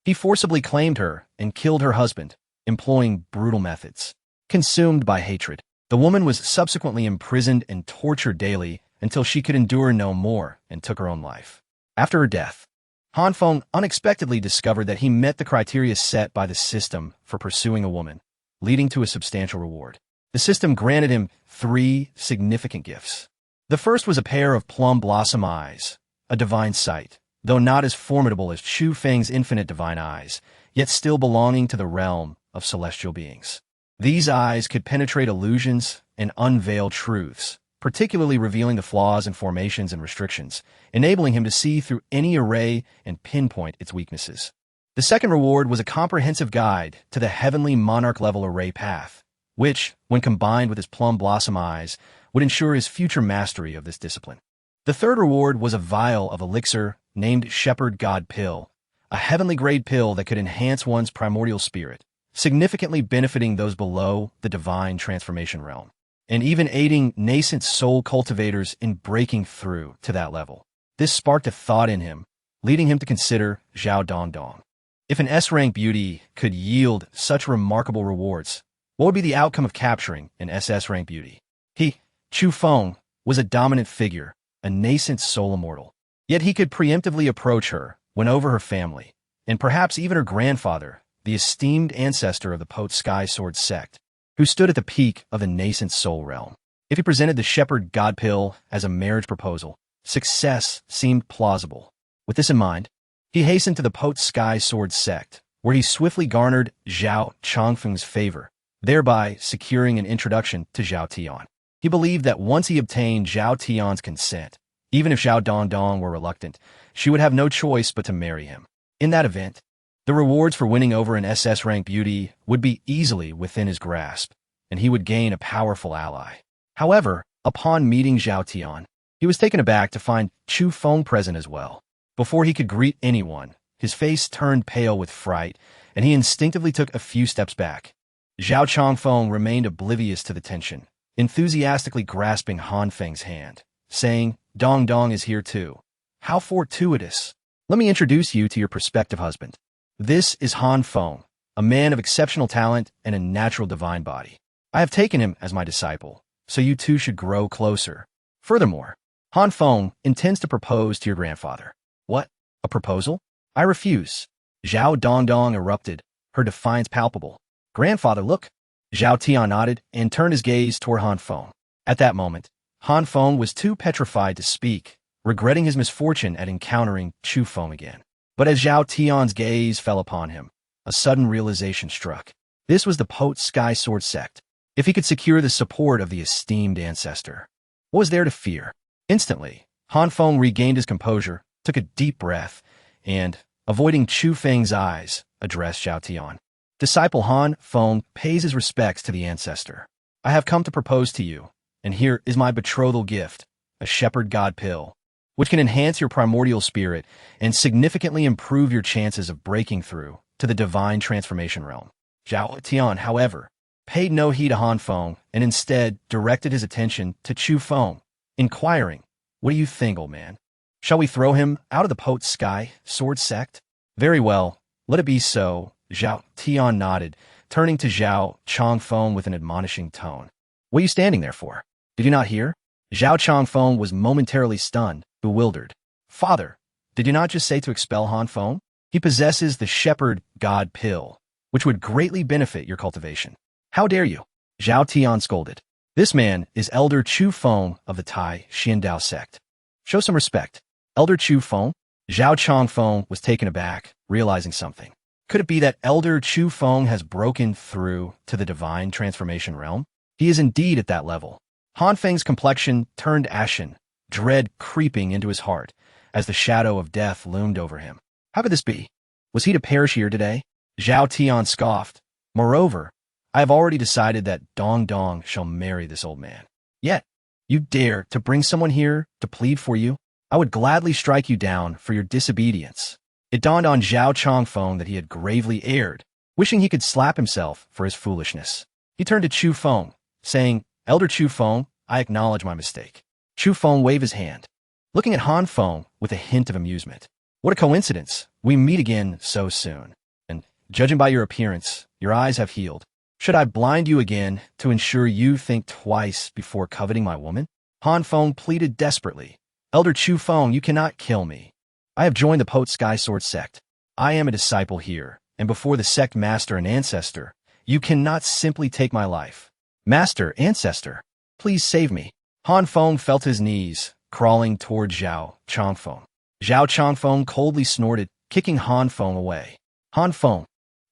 he forcibly claimed her and killed her husband, employing brutal methods. Consumed by hatred, the woman was subsequently imprisoned and tortured daily until she could endure no more and took her own life. After her death, Han Feng unexpectedly discovered that he met the criteria set by the system for pursuing a woman, leading to a substantial reward. The system granted him 3 significant gifts. The first was a pair of plum blossom eyes, a divine sight, though not as formidable as Chu Feng's infinite divine eyes, yet still belonging to the realm of celestial beings. These eyes could penetrate illusions and unveil truths, particularly revealing the flaws in formations and restrictions, enabling him to see through any array and pinpoint its weaknesses. The second reward was a comprehensive guide to the heavenly monarch-level array path, which, when combined with his plum blossom eyes, would ensure his future mastery of this discipline. The third reward was a vial of elixir named Shepherd God Pill, a heavenly-grade pill that could enhance one's primordial spirit, significantly benefiting those below the divine transformation realm, and even aiding nascent soul cultivators in breaking through to that level. This sparked a thought in him, leading him to consider Zhao Dongdong. If an S-rank beauty could yield such remarkable rewards, what would be the outcome of capturing an SS-rank beauty? He, Chu Feng, was a dominant figure, a nascent soul immortal. Yet he could preemptively approach her, win over her family, and perhaps even her grandfather, the esteemed ancestor of the Taixuan Dao Sect, who stood at the peak of the nascent soul realm. If he presented the Shepherd God Pill as a marriage proposal, success seemed plausible. With this in mind, he hastened to the Taixuan Dao Sect, where he swiftly garnered Zhao Chongfeng's favor, thereby securing an introduction to Zhao Tian. He believed that once he obtained Zhao Tian's consent, even if Zhao Dongdong were reluctant, she would have no choice but to marry him. In that event, the rewards for winning over an SS-rank beauty would be easily within his grasp, and he would gain a powerful ally. However, upon meeting Zhao Tian, he was taken aback to find Chu Feng present as well. Before he could greet anyone, his face turned pale with fright, and he instinctively took a few steps back. Zhao Chongfeng remained oblivious to the tension, enthusiastically grasping Han Feng's hand, saying, "Dongdong is here too. How fortuitous. Let me introduce you to your prospective husband. This is Han Feng, a man of exceptional talent and a natural divine body. I have taken him as my disciple, so you two should grow closer. Furthermore, Han Feng intends to propose to your grandfather." "What? A proposal? I refuse." Zhao Dongdong erupted, her defiance palpable. "Grandfather, look." Zhao Tian nodded and turned his gaze toward Han Feng. At that moment, Han Feng was too petrified to speak, regretting his misfortune at encountering Chu Feng again. But as Zhao Tian's gaze fell upon him, a sudden realization struck. This was the Taixuan Dao Sect. If he could secure the support of the esteemed ancestor, what was there to fear? Instantly, Han Feng regained his composure, took a deep breath, and, avoiding Chu Feng's eyes, addressed Zhao Tian. "Disciple Han Feng pays his respects to the ancestor. I have come to propose to you, and here is my betrothal gift, a Shepherd God Pill, which can enhance your primordial spirit and significantly improve your chances of breaking through to the divine transformation realm." Zhao Tian, however, paid no heed to Han Feng and instead directed his attention to Chu Feng, inquiring, "What do you think, old man? Shall we throw him out of the Taixuan Dao Sect?" "Very well, let it be so." Zhao Tian nodded, turning to Zhao Chongfeng with an admonishing tone. "What are you standing there for? Did you not hear?" Zhao Chongfeng was momentarily stunned, bewildered. "Father, did you not just say to expel Han Feng? He possesses the Shepherd God Pill, which would greatly benefit your cultivation. How dare you?" Zhao Tian scolded. "This man is Elder Chu Feng of the Taixuan Dao Sect. Show some respect." "Elder Chu Feng?" Zhao Chongfeng was taken aback, realizing something. Could it be that Elder Chu Feng has broken through to the divine transformation realm? He is indeed at that level. Han Feng's complexion turned ashen, dread creeping into his heart as the shadow of death loomed over him. How could this be? Was he to perish here today? Zhao Tian scoffed. "Moreover, I have already decided that Dongdong shall marry this old man. Yet, you dare to bring someone here to plead for you? I would gladly strike you down for your disobedience." It dawned on Zhao Chongfeng that he had gravely erred, wishing he could slap himself for his foolishness. He turned to Chu Feng, saying, "Elder Chu Feng, I acknowledge my mistake." Chu Feng waved his hand, looking at Han Feng with a hint of amusement. "What a coincidence. We meet again so soon. And, judging by your appearance, your eyes have healed. Should I blind you again to ensure you think twice before coveting my woman?" Han Feng pleaded desperately. "Elder Chu Feng, you cannot kill me. I have joined the Taixuan Dao Sect. I am a disciple here, and before the sect master and ancestor, you cannot simply take my life. Master, ancestor, please save me." Han Feng felt his knees, crawling toward Zhao Chongfeng. Zhao Chongfeng coldly snorted, kicking Han Feng away. "Han Feng,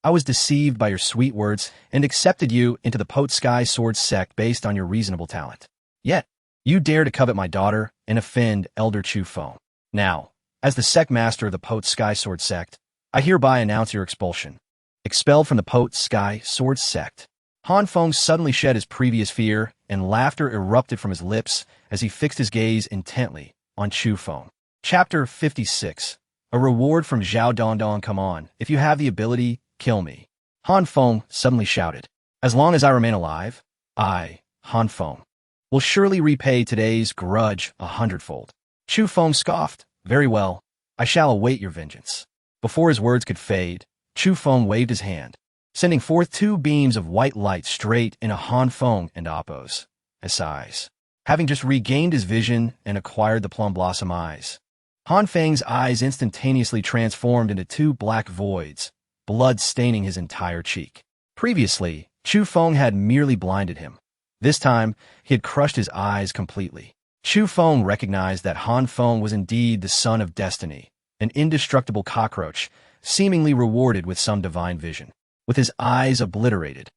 I was deceived by your sweet words and accepted you into the Taixuan Dao Sect based on your reasonable talent. Yet, you dare to covet my daughter and offend Elder Chu Feng. Now, as the sect master of the Taixuan Dao Sect, I hereby announce your expulsion. Expelled from the Taixuan Dao Sect. Han Feng suddenly shed his previous fear, and laughter erupted from his lips as he fixed his gaze intently on Chu Feng. Chapter 56. A reward from Zhao Dongdong. Come on, if you have the ability, kill me. Han Feng suddenly shouted. As long as I remain alive, I, Han Feng, will surely repay today's grudge 100-fold. Chu Feng scoffed. Very well, I shall await your vengeance. Before his words could fade, Chu Feng waved his hand, sending forth 2 beams of white light straight into Han Feng and Appo's eyes. Having just regained his vision and acquired the plum blossom eyes, Han Feng's eyes instantaneously transformed into 2 black voids, blood staining his entire cheek. Previously, Chu Feng had merely blinded him. This time, he had crushed his eyes completely. Chu Feng recognized that Han Feng was indeed the son of destiny, an indestructible cockroach, seemingly rewarded with some divine vision. With his eyes obliterated,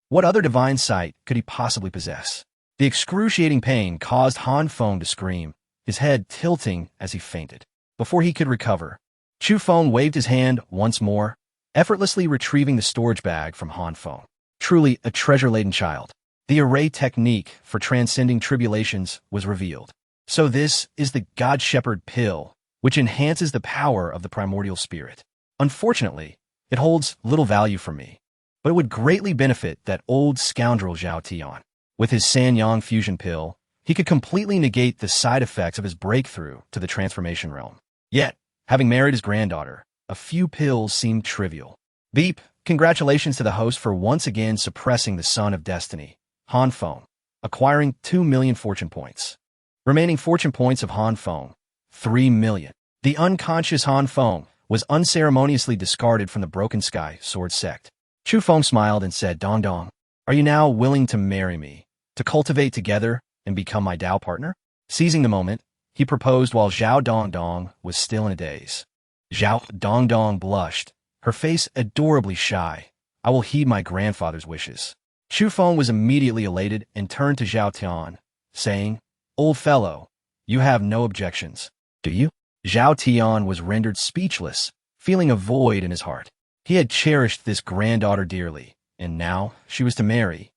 what other divine sight could he possibly possess? The excruciating pain caused Han Feng to scream, his head tilting as he fainted. Before he could recover, Chu Feng waved his hand once more, effortlessly retrieving the storage bag from Han Feng. Truly a treasure-laden child. The array technique for transcending tribulations was revealed. So this is the God Shepherd pill, which enhances the power of the primordial spirit. Unfortunately, it holds little value for me, but it would greatly benefit that old scoundrel Zhao Tian. With his Sanyang fusion pill, he could completely negate the side effects of his breakthrough to the transformation realm. Yet, having married his granddaughter, a few pills seemed trivial. Beep, congratulations to the host for once again suppressing the son of destiny, Han Feng, acquiring 2 million fortune points. Remaining fortune points of Han Feng, 3 million. The unconscious Han Feng was unceremoniously discarded from the Broken Sky Sword Sect. Chu Feng smiled and said, Dong Dong, are you now willing to marry me, to cultivate together and become my Dao partner? Seizing the moment, he proposed while Zhao Dongdong was still in a daze. Zhao Dongdong blushed, her face adorably shy. I will heed my grandfather's wishes. Chu Feng was immediately elated and turned to Zhao Tian, saying, Old fellow, you have no objections, do you? Zhao Tian was rendered speechless, feeling a void in his heart. He had cherished this granddaughter dearly, and now she was to marry,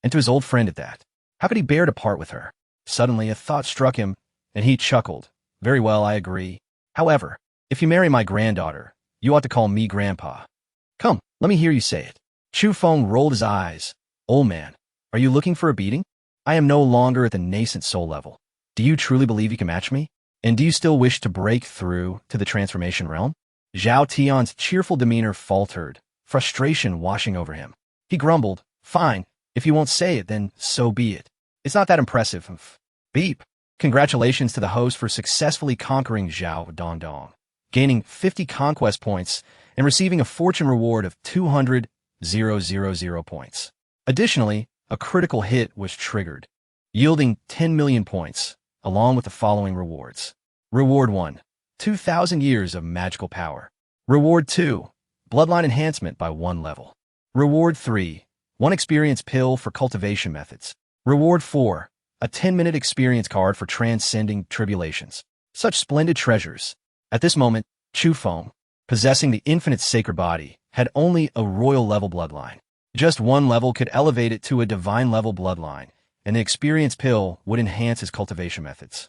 and to his old friend at that. How could he bear to part with her? Suddenly a thought struck him, and he chuckled. Very well, I agree. However, if you marry my granddaughter, you ought to call me Grandpa. Come, let me hear you say it. Chu Feng rolled his eyes. Old man, are you looking for a beating? I am no longer at the Nascent Soul level. Do you truly believe you can match me? And do you still wish to break through to the transformation realm? Zhao Tian's cheerful demeanor faltered, frustration washing over him. He grumbled, Fine, if you won't say it, then so be it. It's not that impressive. Beep. Congratulations to the host for successfully conquering Zhao Dongdong, gaining 50 conquest points and receiving a fortune reward of 200,000 points. Additionally, a critical hit was triggered, yielding 10 million points, along with the following rewards. Reward 1, 2,000 years of magical power. Reward 2, bloodline enhancement by 1 level. Reward 3, 1 experience pill for cultivation methods. Reward 4, a 10-minute experience card for transcending tribulations. Such splendid treasures. At this moment, Chu Feng, possessing the infinite sacred body, had only a royal level bloodline. Just 1 level could elevate it to a divine level bloodline, and the experience pill would enhance his cultivation methods.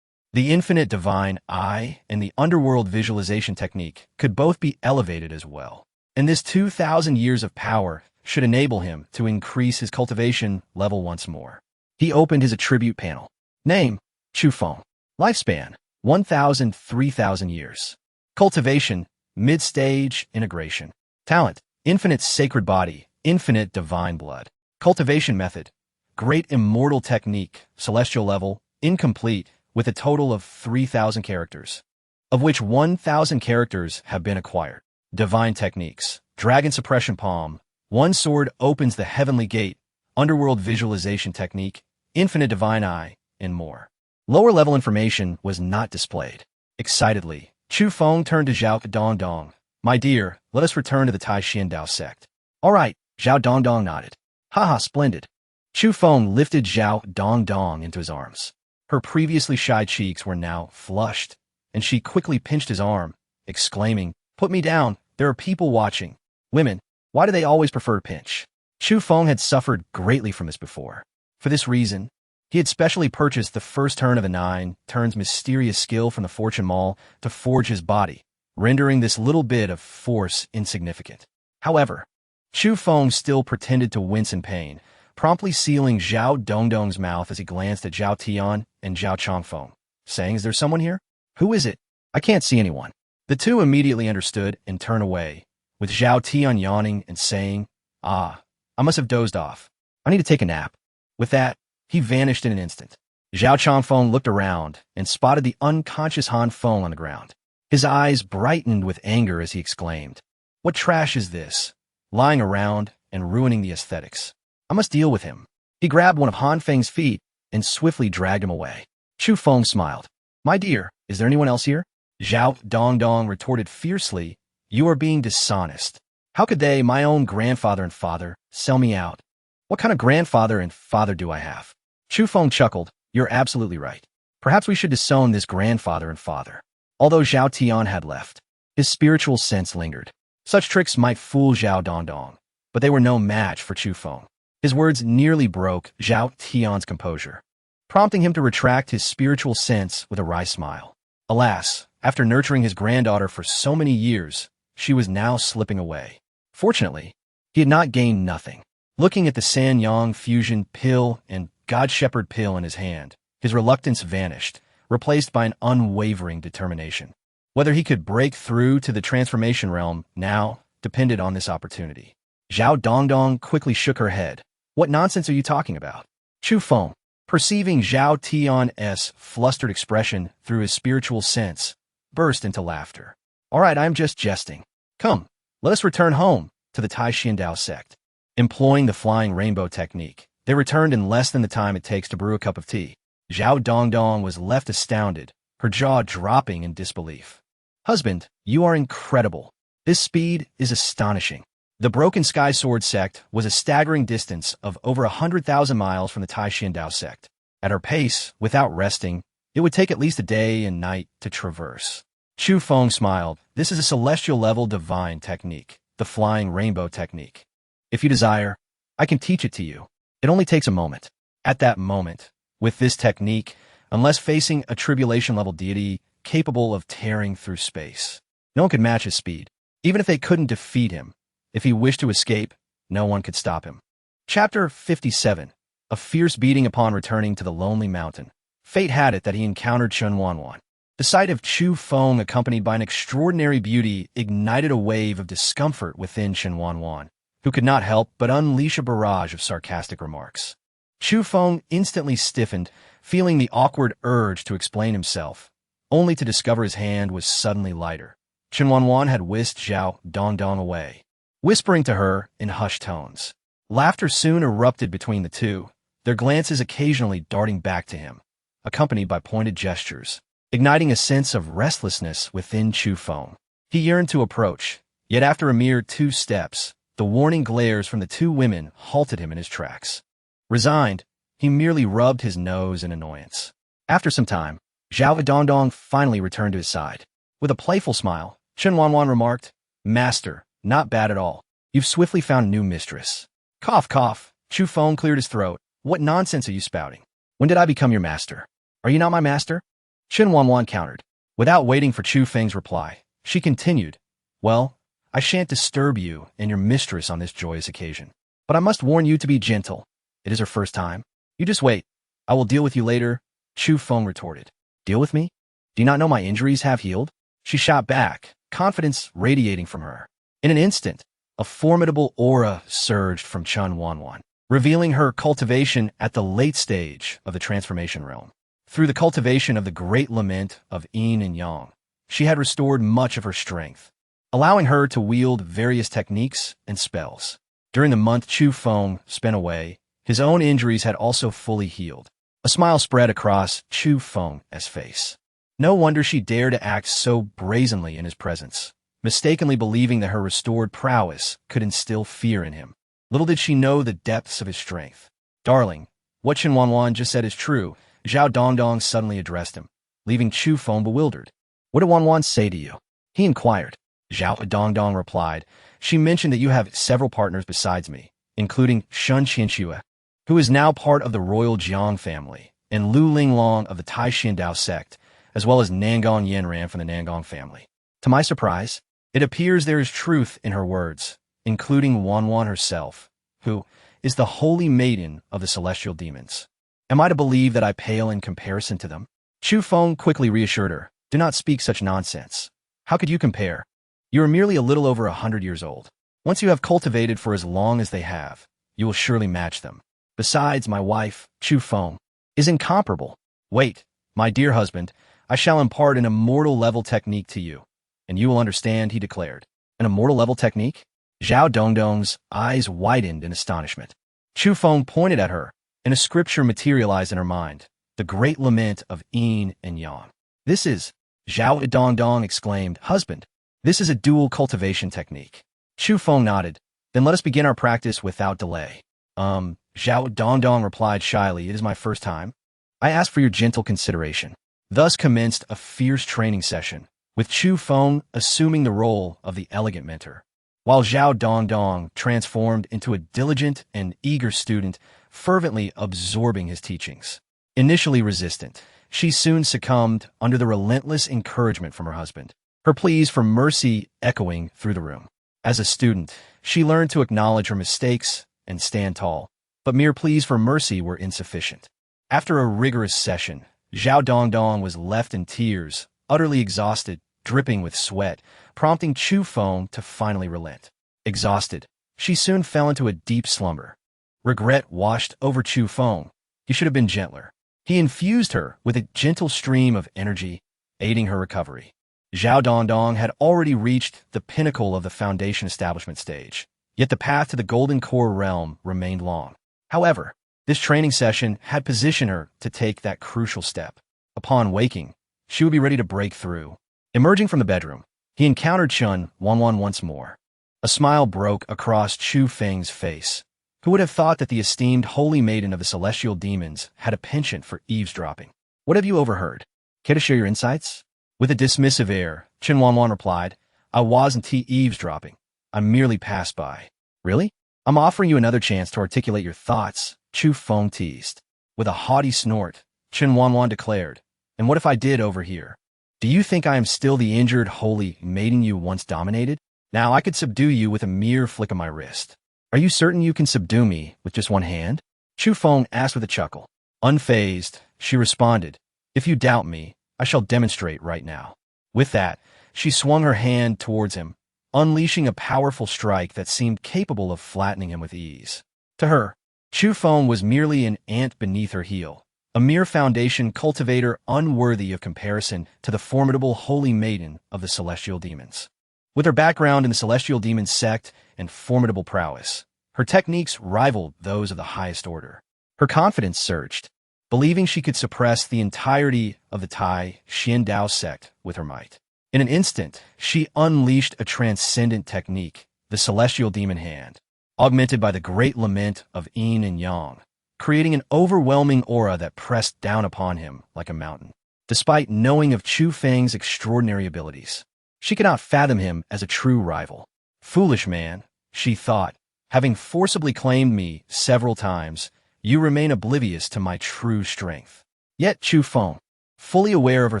The infinite divine eye and the underworld visualization technique could both be elevated as well. And this 2,000 years of power should enable him to increase his cultivation level once more. He opened his attribute panel. Name, Chu Feng. Lifespan, 1,000 to 3,000 years. Cultivation, mid-stage integration. Talent, infinite sacred body, infinite divine blood. Cultivation method, great immortal technique, celestial level, incomplete, with a total of 3,000 characters, of which 1,000 characters have been acquired. Divine techniques, dragon suppression palm, 1 sword opens the heavenly gate, underworld visualization technique, infinite divine eye, and more. Lower level information was not displayed. Excitedly, Chu Feng turned to Zhao Dongdong. My dear, let us return to the Taixuan Dao Sect. All right, Zhao Dongdong nodded. Haha, splendid. Chu Feng lifted Zhao Dongdong into his arms. Her previously shy cheeks were now flushed, and she quickly pinched his arm, exclaiming, "Put me down, there are people watching. Women, why do they always prefer to pinch?" Chu Feng had suffered greatly from this before. For this reason, he had specially purchased the first turn of a 9 turns mysterious skill from the Fortune Mall to forge his body, rendering this little bit of force insignificant. However, Chu Feng still pretended to wince in pain, promptly sealing Zhao Dongdong's mouth as he glanced at Zhao Tian and Zhao Chongfeng, saying, "Is there someone here? Who is it? I can't see anyone." The two immediately understood and turned away, with Zhao Tian yawning and saying, "Ah, I must have dozed off. I need to take a nap." With that, he vanished in an instant. Zhao Chongfeng looked around and spotted the unconscious Han Feng on the ground. His eyes brightened with anger as he exclaimed, "What trash is this? Lying around and ruining the aesthetics. I must deal with him." He grabbed one of Han Feng's feet and swiftly dragged him away. Chu Feng smiled. "My dear, is there anyone else here?" Zhao Dongdong retorted fiercely, "You are being dishonest. How could they, my own grandfather and father, sell me out? What kind of grandfather and father do I have?" Chu Feng chuckled. "You're absolutely right. Perhaps we should disown this grandfather and father." Although Zhao Tian had left, his spiritual sense lingered. Such tricks might fool Zhao Dongdong, but they were no match for Chu Feng. His words nearly broke Zhao Tian's composure, prompting him to retract his spiritual sense with a wry smile. Alas, after nurturing his granddaughter for so many years, she was now slipping away. Fortunately, he had not gained nothing. Looking at the Sanyang fusion pill and God Shepherd pill in his hand, his reluctance vanished, replaced by an unwavering determination. Whether he could break through to the transformation realm now depended on this opportunity. Zhao Dongdong quickly shook her head. "What nonsense are you talking about?" Chu Feng, perceiving Zhao Tian's flustered expression through his spiritual sense, burst into laughter. "All right, I'm just jesting. Come, let us return home to the Taixuan Dao Sect." Employing the flying rainbow technique, they returned in less than the time it takes to brew a cup of tea. Zhao Dongdong was left astounded, her jaw dropping in disbelief. "Husband, you are incredible. This speed is astonishing." The Broken Sky Sword Sect was a staggering distance of over 100,000 miles from the Taixuan Dao Sect. At her pace, without resting, it would take at least a day and night to traverse. Chu Feng smiled. "This is a celestial-level divine technique, the flying rainbow technique. If you desire, I can teach it to you. It only takes a moment." At that moment, with this technique, unless facing a tribulation-level deity capable of tearing through space, no one could match his speed. Even if they couldn't defeat him, if he wished to escape, no one could stop him. Chapter 57. A fierce beating upon returning to the lonely mountain. Fate had it that he encountered Chen Wanwan. The sight of Chu Feng accompanied by an extraordinary beauty ignited a wave of discomfort within Chen Wanwan, who could not help but unleash a barrage of sarcastic remarks. Chu Feng instantly stiffened, feeling the awkward urge to explain himself, only to discover his hand was suddenly lighter. Chen Wanwan had whisked Zhao Dongdong away, whispering to her in hushed tones. Laughter soon erupted between the two, their glances occasionally darting back to him, accompanied by pointed gestures, igniting a sense of restlessness within Chu Feng. He yearned to approach, yet after a mere 2 steps, the warning glares from the two women halted him in his tracks. Resigned, he merely rubbed his nose in annoyance. After some time, Zhao Dongdong finally returned to his side. With a playful smile, Chen Wanwan remarked, "Master, not bad at all. You've swiftly found a new mistress." Cough, cough. Chu Feng cleared his throat. "What nonsense are you spouting? When did I become your master? Are you not my master?" Chen Wanwan countered. Without waiting for Chu Feng's reply, she continued, "Well, I shan't disturb you and your mistress on this joyous occasion. But I must warn you to be gentle. It is her first time. You just wait. I will deal with you later." Chu Feng retorted. "Deal with me? Do you not know my injuries have healed?" She shot back, confidence radiating from her. In an instant, a formidable aura surged from Chen Wanwan, revealing her cultivation at the late stage of the transformation realm. Through the cultivation of the great lament of yin and yang, she had restored much of her strength, allowing her to wield various techniques and spells. During the month Chu Feng spent away, his own injuries had also fully healed. A smile spread across Chu Feng's face. No wonder she dared to act so brazenly in his presence, mistakenly believing that her restored prowess could instill fear in him. Little did she know the depths of his strength. "Darling, what Chen Wanwan just said is true," Zhao Dongdong suddenly addressed him, leaving Chu Feng bewildered. "What did Wanwan say to you?" he inquired. Zhao Dongdong replied, "She mentioned that you have several partners besides me, including Lin Xiyue, who is now part of the royal Jiang family, and Lu Linglong of the Taixuan Dao Sect, as well as Nangong Yanran from the Nangong family." To my surprise, it appears there is truth in her words, including Wanwan herself, who is the holy maiden of the celestial demons. Am I to believe that I pale in comparison to them? Chu Feng quickly reassured her, "Do not speak such nonsense. How could you compare? You are merely a little over 100 years old. Once you have cultivated for as long as they have, you will surely match them. Besides, my wife, Chu Feng, is incomparable. Wait, my dear husband, I shall impart an immortal level technique to you, and you will understand," he declared. "An immortal level technique?" Zhao Dongdong's eyes widened in astonishment. Chu Feng pointed at her, and a scripture materialized in her mind, the great lament of yin and yang. "This is," Zhao Dongdong exclaimed, "husband, this is a dual cultivation technique." Chu Feng nodded. "Then let us begin our practice without delay." Zhao Dongdong replied shyly, "It is my first time. I ask for your gentle consideration." Thus commenced a fierce training session, with Chu Feng assuming the role of the elegant mentor, while Zhao Dongdong transformed into a diligent and eager student, fervently absorbing his teachings. Initially resistant, she soon succumbed under the relentless encouragement from her husband, her pleas for mercy echoing through the room. As a student, she learned to acknowledge her mistakes and stand tall, but mere pleas for mercy were insufficient. After a rigorous session, Zhao Dongdong was left in tears, utterly exhausted, dripping with sweat, prompting Chu Feng to finally relent. Exhausted, she soon fell into a deep slumber. Regret washed over Chu Feng. He should have been gentler. He infused her with a gentle stream of energy, aiding her recovery. Zhao Dongdong had already reached the pinnacle of the foundation establishment stage, yet the path to the golden core realm remained long. However, this training session had positioned her to take that crucial step. Upon waking, she would be ready to break through. Emerging from the bedroom, he encountered Chen Wanwan once more. A smile broke across Chu Feng's face. Who would have thought that the esteemed holy maiden of the celestial demons had a penchant for eavesdropping? "What have you overheard? Care to share your insights?" With a dismissive air, Chen Wanwan replied, "I wasn't eavesdropping. I merely passed by." "Really? I'm offering you another chance to articulate your thoughts," Chu Feng teased. With a haughty snort, Chen Wanwan declared, "And what if I did overhear? Do you think I am still the injured holy maiden you once dominated? Now I could subdue you with a mere flick of my wrist." "Are you certain you can subdue me with just one hand?" Chu Feng asked with a chuckle. Unfazed, she responded, "If you doubt me, I shall demonstrate right now." With that, she swung her hand towards him, unleashing a powerful strike that seemed capable of flattening him with ease. To her, Chu Feng was merely an ant beneath her heel, a mere foundation cultivator unworthy of comparison to the formidable holy maiden of the celestial demons. With her background in the celestial demon sect and formidable prowess, her techniques rivaled those of the highest order. Her confidence surged, believing she could suppress the entirety of the Taixuan Dao Sect with her might. In an instant, she unleashed a transcendent technique, the celestial demon hand, augmented by the great lament of yin and yang, creating an overwhelming aura that pressed down upon him like a mountain. Despite knowing of Chu Feng's extraordinary abilities, she could not fathom him as a true rival. "Foolish man," she thought, "having forcibly claimed me several times, you remain oblivious to my true strength." Yet Chu Feng, fully aware of her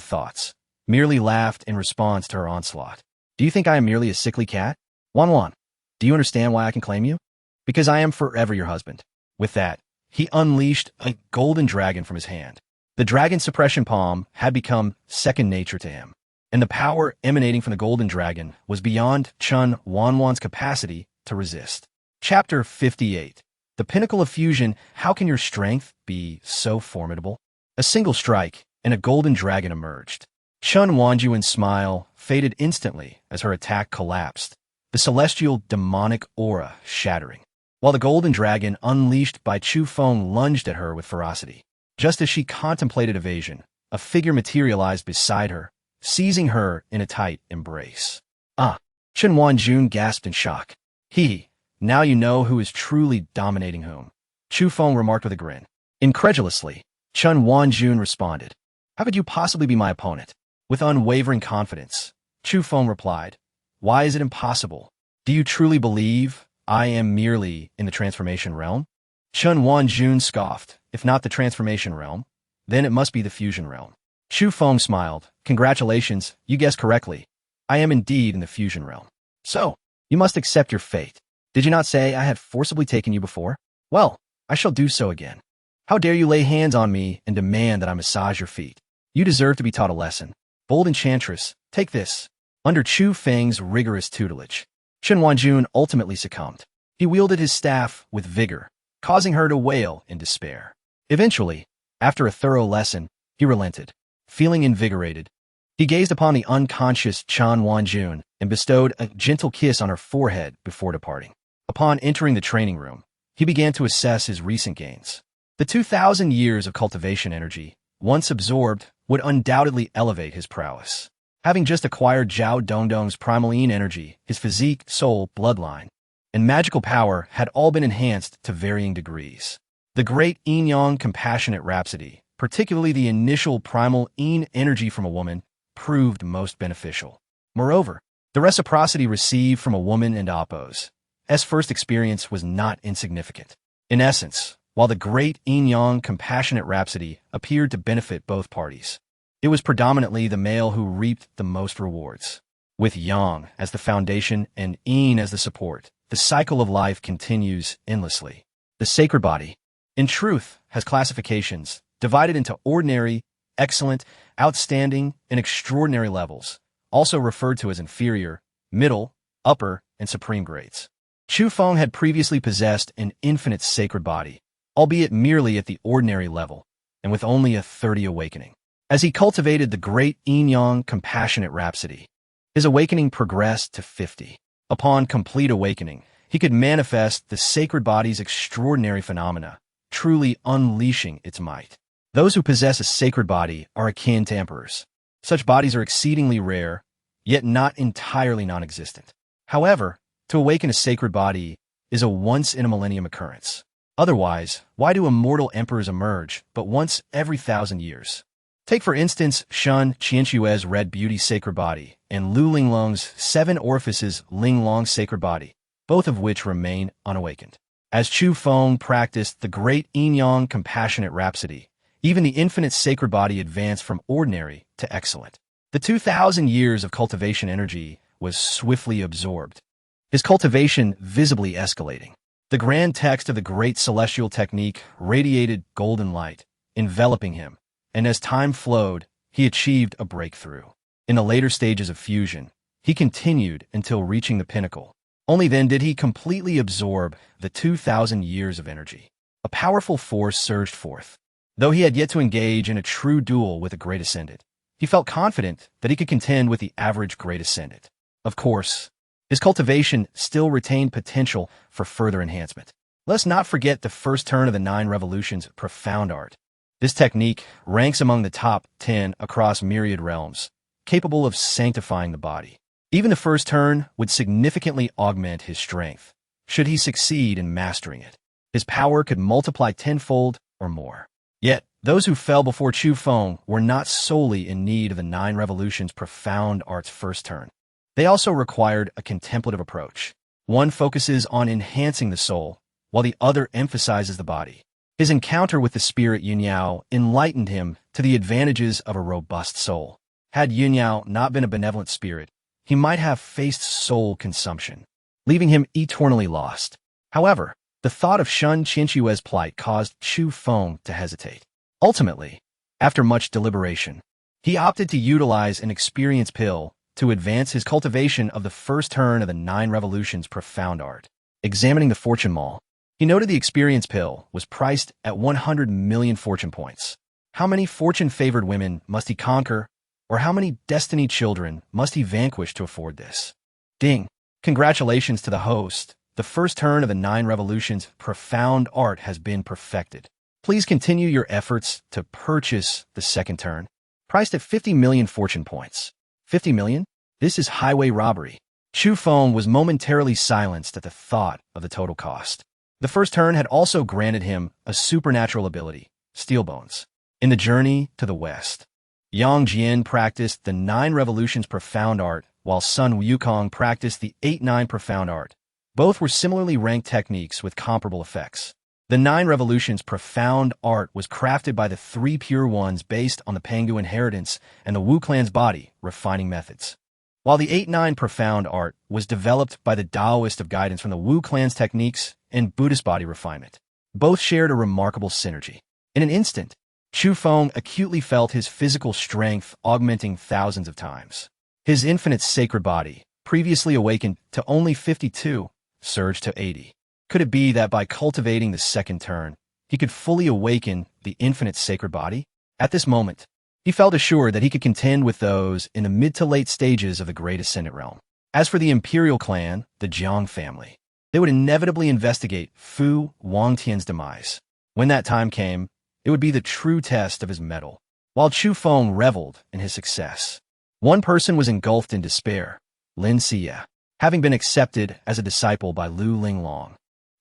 thoughts, merely laughed in response to her onslaught. "Do you think I am merely a sickly cat? Wanwan, do you understand why I can claim you? Because I am forever your husband." With that, he unleashed a golden dragon from his hand. The dragon's suppression palm had become second nature to him, and the power emanating from the golden dragon was beyond Chen Wanwan's capacity to resist. Chapter 58. The Pinnacle of Fusion. How can your strength be so formidable? A single strike, and a golden dragon emerged. Chen Wanjuan's smile faded instantly as her attack collapsed, the celestial demonic aura shattering, while the golden dragon unleashed by Chu Feng lunged at her with ferocity. Just as she contemplated evasion, a figure materialized beside her, seizing her in a tight embrace. "Ah, Chen Wanjun gasped in shock. Now you know who is truly dominating whom, Chu Feng remarked with a grin. Incredulously, Chen Wanjun responded. How could you possibly be my opponent? With unwavering confidence, Chu Feng replied. Why is it impossible? Do you truly believe I am merely in the transformation realm? Chen Wanjun scoffed. If not the transformation realm, then it must be the fusion realm. Chu Feng smiled. Congratulations, you guessed correctly. I am indeed in the fusion realm. So, you must accept your fate. Did you not say I had forcibly taken you before? Well, I shall do so again. How dare you lay hands on me and demand that I massage your feet? You deserve to be taught a lesson. Bold enchantress, take this. Under Chu Feng's rigorous tutelage, Chen Wanjun ultimately succumbed. He wielded his staff with vigor, causing her to wail in despair. Eventually, after a thorough lesson, he relented. Feeling invigorated, he gazed upon the unconscious Chen Wanjun and bestowed a gentle kiss on her forehead before departing. Upon entering the training room, he began to assess his recent gains. The 2,000 years of cultivation energy, once absorbed, would undoubtedly elevate his prowess. Having just acquired Zhao Dongdong's primal yin energy, his physique, soul, bloodline, and magical power had all been enhanced to varying degrees. The great yin-yang compassionate rhapsody, particularly the initial primal yin energy from a woman, proved most beneficial. Moreover, the reciprocity received from a woman and Appo's first experience was not insignificant. In essence, while the great yin-yang compassionate rhapsody appeared to benefit both parties, it was predominantly the male who reaped the most rewards. With yang as the foundation and yin as the support, the cycle of life continues endlessly. The sacred body, in truth, has classifications divided into ordinary, excellent, outstanding, and extraordinary levels, also referred to as inferior, middle, upper, and supreme grades. Chu Feng had previously possessed an infinite sacred body, albeit merely at the ordinary level, and with only a 30 awakening. As he cultivated the great yin-yang compassionate rhapsody, his awakening progressed to 50. Upon complete awakening, he could manifest the sacred body's extraordinary phenomena, truly unleashing its might. Those who possess a sacred body are akin to emperors. Such bodies are exceedingly rare, yet not entirely non-existent. However, to awaken a sacred body is a once-in-a-millennium occurrence. Otherwise, why do immortal emperors emerge but once every 1,000 years? Take for instance Shen Qianxue's Red Beauty sacred body and Lu Linglong's 7 Orifices Linglong sacred body, both of which remain unawakened. As Chu Feng practiced the great yin-yang compassionate rhapsody, even the infinite sacred body advanced from ordinary to excellent. The 2,000 years of cultivation energy was swiftly absorbed, his cultivation visibly escalating. The grand text of the great celestial technique radiated golden light, enveloping him, and as time flowed, he achieved a breakthrough. In the later stages of fusion, he continued until reaching the pinnacle. Only then did he completely absorb the 2,000 years of energy. A powerful force surged forth. Though he had yet to engage in a true duel with a great ascendant, he felt confident that he could contend with the average great ascendant. Of course, his cultivation still retained potential for further enhancement. Let's not forget the first turn of the 9 revolutions profound art. This technique ranks among the top 10 across myriad realms, capable of sanctifying the body. Even the first turn would significantly augment his strength, should he succeed in mastering it. His power could multiply tenfold or more. Yet, those who fell before Chu Feng were not solely in need of the 9 revolutions profound art's first turn. They also required a contemplative approach. One focuses on enhancing the soul, while the other emphasizes the body. His encounter with the spirit Yunyao enlightened him to the advantages of a robust soul. Had Yunyao not been a benevolent spirit, he might have faced soul consumption, leaving him eternally lost. However, the thought of Shen Qianxue's plight caused Chu Feng to hesitate. Ultimately, after much deliberation, he opted to utilize an experience pill to advance his cultivation of the first turn of the 9 revolutions profound art. Examining the fortune mall, he noted the experience pill was priced at 100 million fortune points. How many fortune-favored women must he conquer, or how many destiny children must he vanquish to afford this? Ding! Congratulations to the host. The first turn of the 9 revolutions profound art has been perfected. Please continue your efforts to purchase the second turn, priced at 50 million fortune points. 50 million? This is highway robbery. Chu Feng was momentarily silenced at the thought of the total cost. The first turn had also granted him a supernatural ability, Steel Bones. In the journey to the west, Yang Jian practiced the 9 revolutions profound art, while Sun Wukong practiced the 8-9 profound art. Both were similarly ranked techniques with comparable effects. The 9 revolutions profound art was crafted by the 3 pure ones based on the Pangu inheritance and the Wu clan's body refining methods, while the 8-9 profound art was developed by the Taoist of guidance from the Wu clan's techniques and Buddhist body refinement. Both shared a remarkable synergy. In an instant, Chu Feng acutely felt his physical strength augmenting thousands of times. His infinite sacred body, previously awakened to only 52, surged to 80. Could it be that by cultivating the second turn, he could fully awaken the infinite sacred body? At this moment, he felt assured that he could contend with those in the mid to late stages of the Great Ascendant Realm. As for the Imperial clan, the Jiang family, they would inevitably investigate Fu Wangtian's demise. When that time came, it would be the true test of his mettle. While Chu Feng reveled in his success, one person was engulfed in despair, Lin Xiyue, having been accepted as a disciple by Lu Linglong.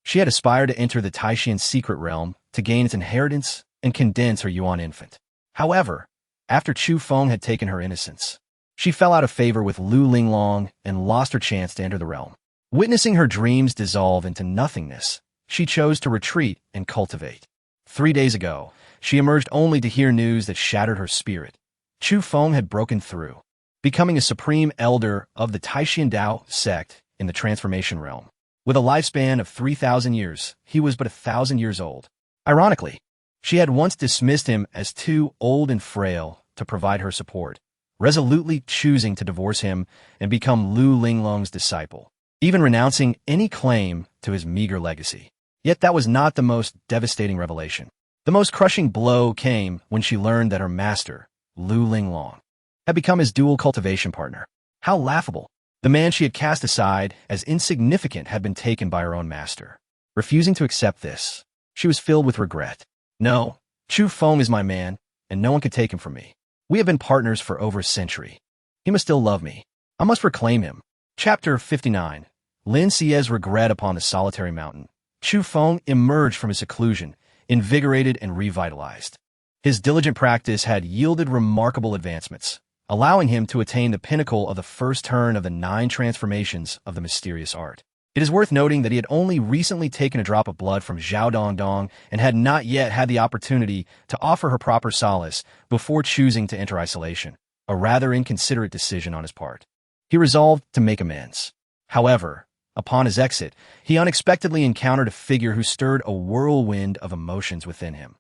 She had aspired to enter the Taixuan secret realm to gain its inheritance and condense her Yuan infant. However, after Chu Feng had taken her innocence, she fell out of favor with Lu Linglong and lost her chance to enter the realm. Witnessing her dreams dissolve into nothingness, she chose to retreat and cultivate. 3 days ago, she emerged only to hear news that shattered her spirit. Chu Feng had broken through, becoming a supreme elder of the Taixuan Dao Sect in the transformation realm. With a lifespan of 3,000 years, he was but 1,000 years old. Ironically, she had once dismissed him as too old and frail to provide her support, resolutely choosing to divorce him and become Lu Linglong's disciple, even renouncing any claim to his meager legacy. Yet that was not the most devastating revelation. The most crushing blow came when she learned that her master, Lu Linglong, had become his dual cultivation partner. How laughable! The man she had cast aside as insignificant had been taken by her own master. Refusing to accept this, she was filled with regret. No, Chu Feng is my man, and no one could take him from me. We have been partners for over a century. He must still love me. I must reclaim him. Chapter 59. Lin Xiyue's regret upon the solitary mountain. Chu Feng emerged from his seclusion, invigorated and revitalized. His diligent practice had yielded remarkable advancements, allowing him to attain the pinnacle of the first turn of the 9 transformations of the mysterious art. It is worth noting that he had only recently taken a drop of blood from Zhao Dongdong and had not yet had the opportunity to offer her proper solace before choosing to enter isolation, a rather inconsiderate decision on his part. He resolved to make amends. However, upon his exit, he unexpectedly encountered a figure who stirred a whirlwind of emotions within him.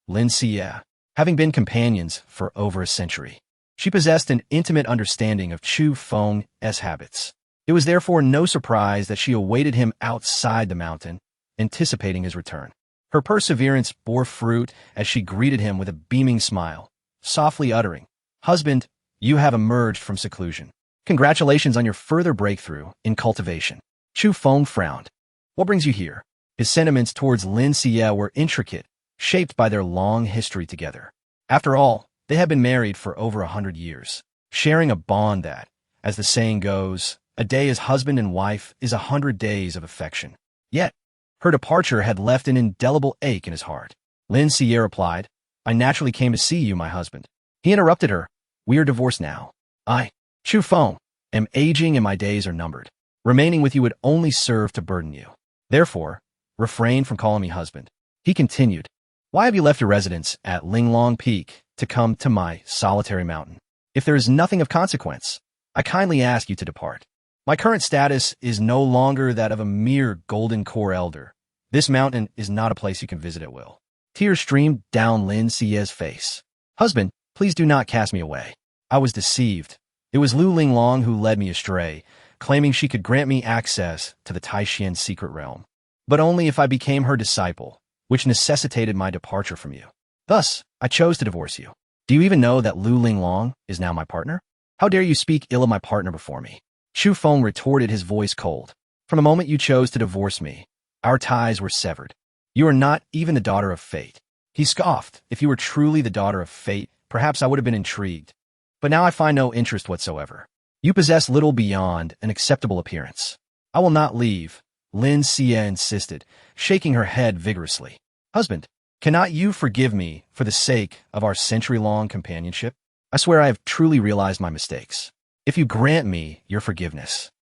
Lin Xiyue, having been companions for over a century, she possessed an intimate understanding of Chu Feng's habits. It was therefore no surprise that she awaited him outside the mountain, anticipating his return. Her perseverance bore fruit as she greeted him with a beaming smile, softly uttering, "Husband, you have emerged from seclusion. Congratulations on your further breakthrough in cultivation." Chu Feng frowned. "What brings you here?" His sentiments towards Lin Xiyue were intricate, shaped by their long history together. After all, they had been married for over 100 years, sharing a bond that, as the saying goes, a day as husband and wife is 100 days of affection. Yet, her departure had left an indelible ache in his heart. Lin Xiyue replied, "I naturally came to see you, my husband." He interrupted her, "We are divorced now. I, Chu Feng, am aging and my days are numbered. Remaining with you would only serve to burden you. Therefore, refrain from calling me husband." He continued, "Why have you left your residence at Linglong Peak to come to my solitary mountain? If there is nothing of consequence, I kindly ask you to depart. My current status is no longer that of a mere golden core elder. This mountain is not a place you can visit at will." Tears streamed down Lin Xiyue's face. "Husband, please do not cast me away. I was deceived. It was Lu Linglong who led me astray, claiming she could grant me access to the Taixuan secret realm, but only if I became her disciple, which necessitated my departure from you. Thus, I chose to divorce you. Do you even know that Lu Linglong is now my partner? How dare you speak ill of my partner before me?" Chu Feng retorted, his voice cold. "From the moment you chose to divorce me, our ties were severed. You are not even the daughter of fate." He scoffed. "If you were truly the daughter of fate, perhaps I would have been intrigued. But now I find no interest whatsoever. You possess little beyond an acceptable appearance. I will not leave, Lin Xiyue insisted, shaking her head vigorously. Husband, cannot you forgive me for the sake of our century-long companionship? I swear I have truly realized my mistakes. If you grant me your forgiveness,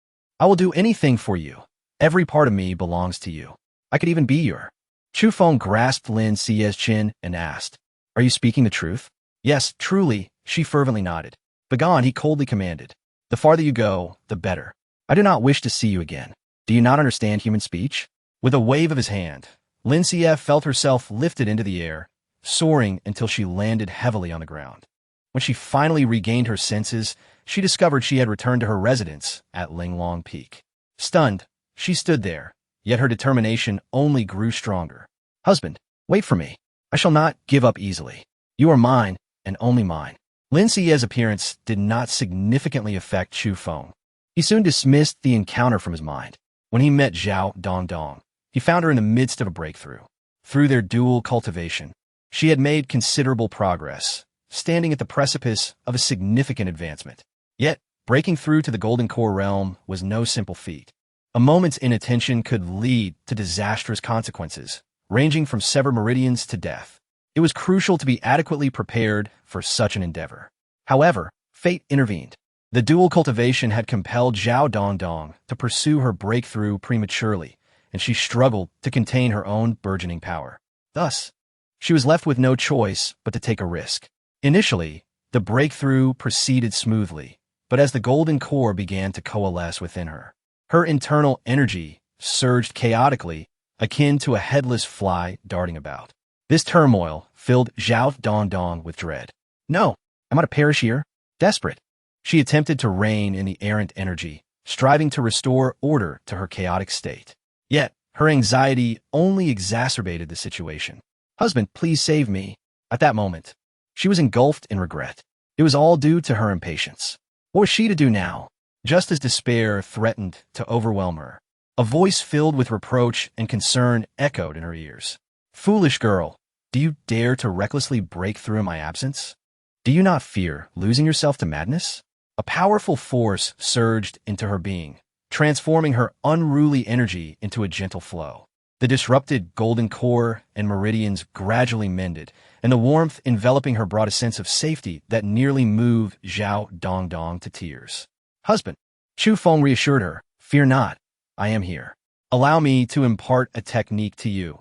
I will do anything for you. Every part of me belongs to you. I could even be your. Chu Feng grasped Lin Xiyue's chin and asked, Are you speaking the truth? Yes, truly, she fervently nodded. Begone, he coldly commanded. The farther you go, the better. I do not wish to see you again. Do you not understand human speech? With a wave of his hand, Lin Xiyue felt herself lifted into the air, soaring until she landed heavily on the ground. When she finally regained her senses, she discovered she had returned to her residence at Linglong Peak. Stunned, she stood there, yet her determination only grew stronger. Husband, wait for me. I shall not give up easily. You are mine, and only mine. Lin Xiyue's appearance did not significantly affect Chu Feng. He soon dismissed the encounter from his mind. When he met Zhao Dongdong, he found her in the midst of a breakthrough. Through their dual cultivation, she had made considerable progress, standing at the precipice of a significant advancement. Yet, breaking through to the Golden Core realm was no simple feat. A moment's inattention could lead to disastrous consequences, ranging from severed meridians to death. It was crucial to be adequately prepared for such an endeavor. However, fate intervened. The dual cultivation had compelled Zhao Dongdong to pursue her breakthrough prematurely, and she struggled to contain her own burgeoning power. Thus, she was left with no choice but to take a risk. Initially, the breakthrough proceeded smoothly, but as the Golden Core began to coalesce within her, her internal energy surged chaotically, akin to a headless fly darting about. This turmoil filled Zhao Dongdong with dread. No, am I to perish here? Desperate, she attempted to rein in the errant energy, striving to restore order to her chaotic state. Yet, her anxiety only exacerbated the situation. Husband, please save me. At that moment, she was engulfed in regret. It was all due to her impatience. What was she to do now? Just as despair threatened to overwhelm her, a voice filled with reproach and concern echoed in her ears. Foolish girl, do you dare to recklessly break through in my absence? Do you not fear losing yourself to madness? A powerful force surged into her being, transforming her unruly energy into a gentle flow. The disrupted golden core and meridians gradually mended, and the warmth enveloping her brought a sense of safety that nearly moved Zhao Dongdong to tears. Husband, Chu Feng reassured her, fear not, I am here. Allow me to impart a technique to you.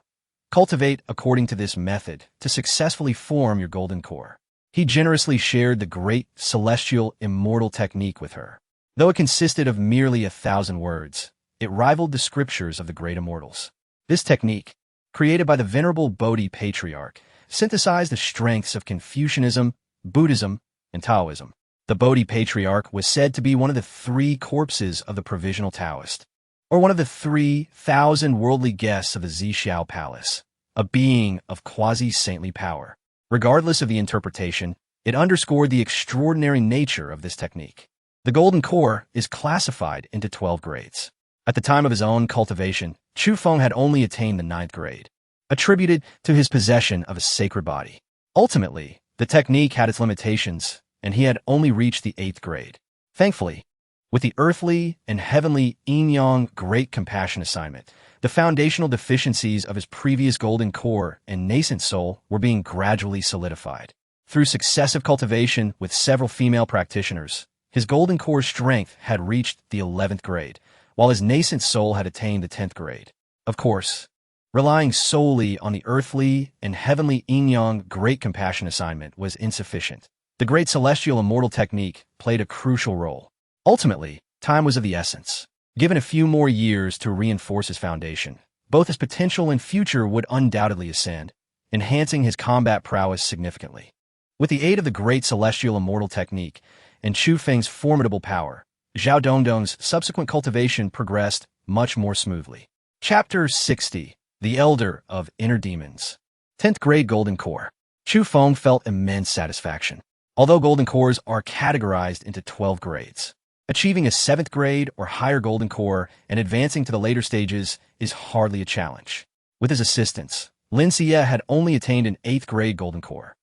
Cultivate according to this method to successfully form your golden core. He generously shared the great celestial immortal technique with her. Though it consisted of merely 1,000 words, it rivaled the scriptures of the great immortals. This technique, created by the venerable Bodhi patriarch, synthesized the strengths of Confucianism, Buddhism, and Taoism. The Bodhi patriarch was said to be one of the 3 corpses of the provisional Taoist, or one of the 3,000 worldly guests of the Zixiao Palace, a being of quasi-saintly power. Regardless of the interpretation, it underscored the extraordinary nature of this technique. The Golden Core is classified into 12 grades. At the time of his own cultivation, Chu Feng had only attained the 9th grade, attributed to his possession of a sacred body. Ultimately, the technique had its limitations, and he had only reached the 8th grade. Thankfully, with the earthly and heavenly yin-yang great compassion assignment, the foundational deficiencies of his previous Golden Core and Nascent Soul were being gradually solidified. Through successive cultivation with several female practitioners, his Golden Core's strength had reached the 11th grade, while his Nascent Soul had attained the 10th grade. Of course, relying solely on the earthly and heavenly yin-yang great compassion assignment was insufficient. The great celestial immortal technique played a crucial role. Ultimately, time was of the essence. Given a few more years to reinforce his foundation, both his potential and future would undoubtedly ascend, enhancing his combat prowess significantly. With the aid of the great celestial immortal technique and Chu Feng's formidable power, Zhao Dongdong's subsequent cultivation progressed much more smoothly. Chapter 60, The Elder of Inner Demons. 10th Grade Golden Core. Chu Feng felt immense satisfaction. Although Golden Cores are categorized into 12 grades, achieving a 7th grade or higher Golden Core and advancing to the later stages is hardly a challenge. With his assistance, Lin Xiyue had only attained an 8th grade Golden Core.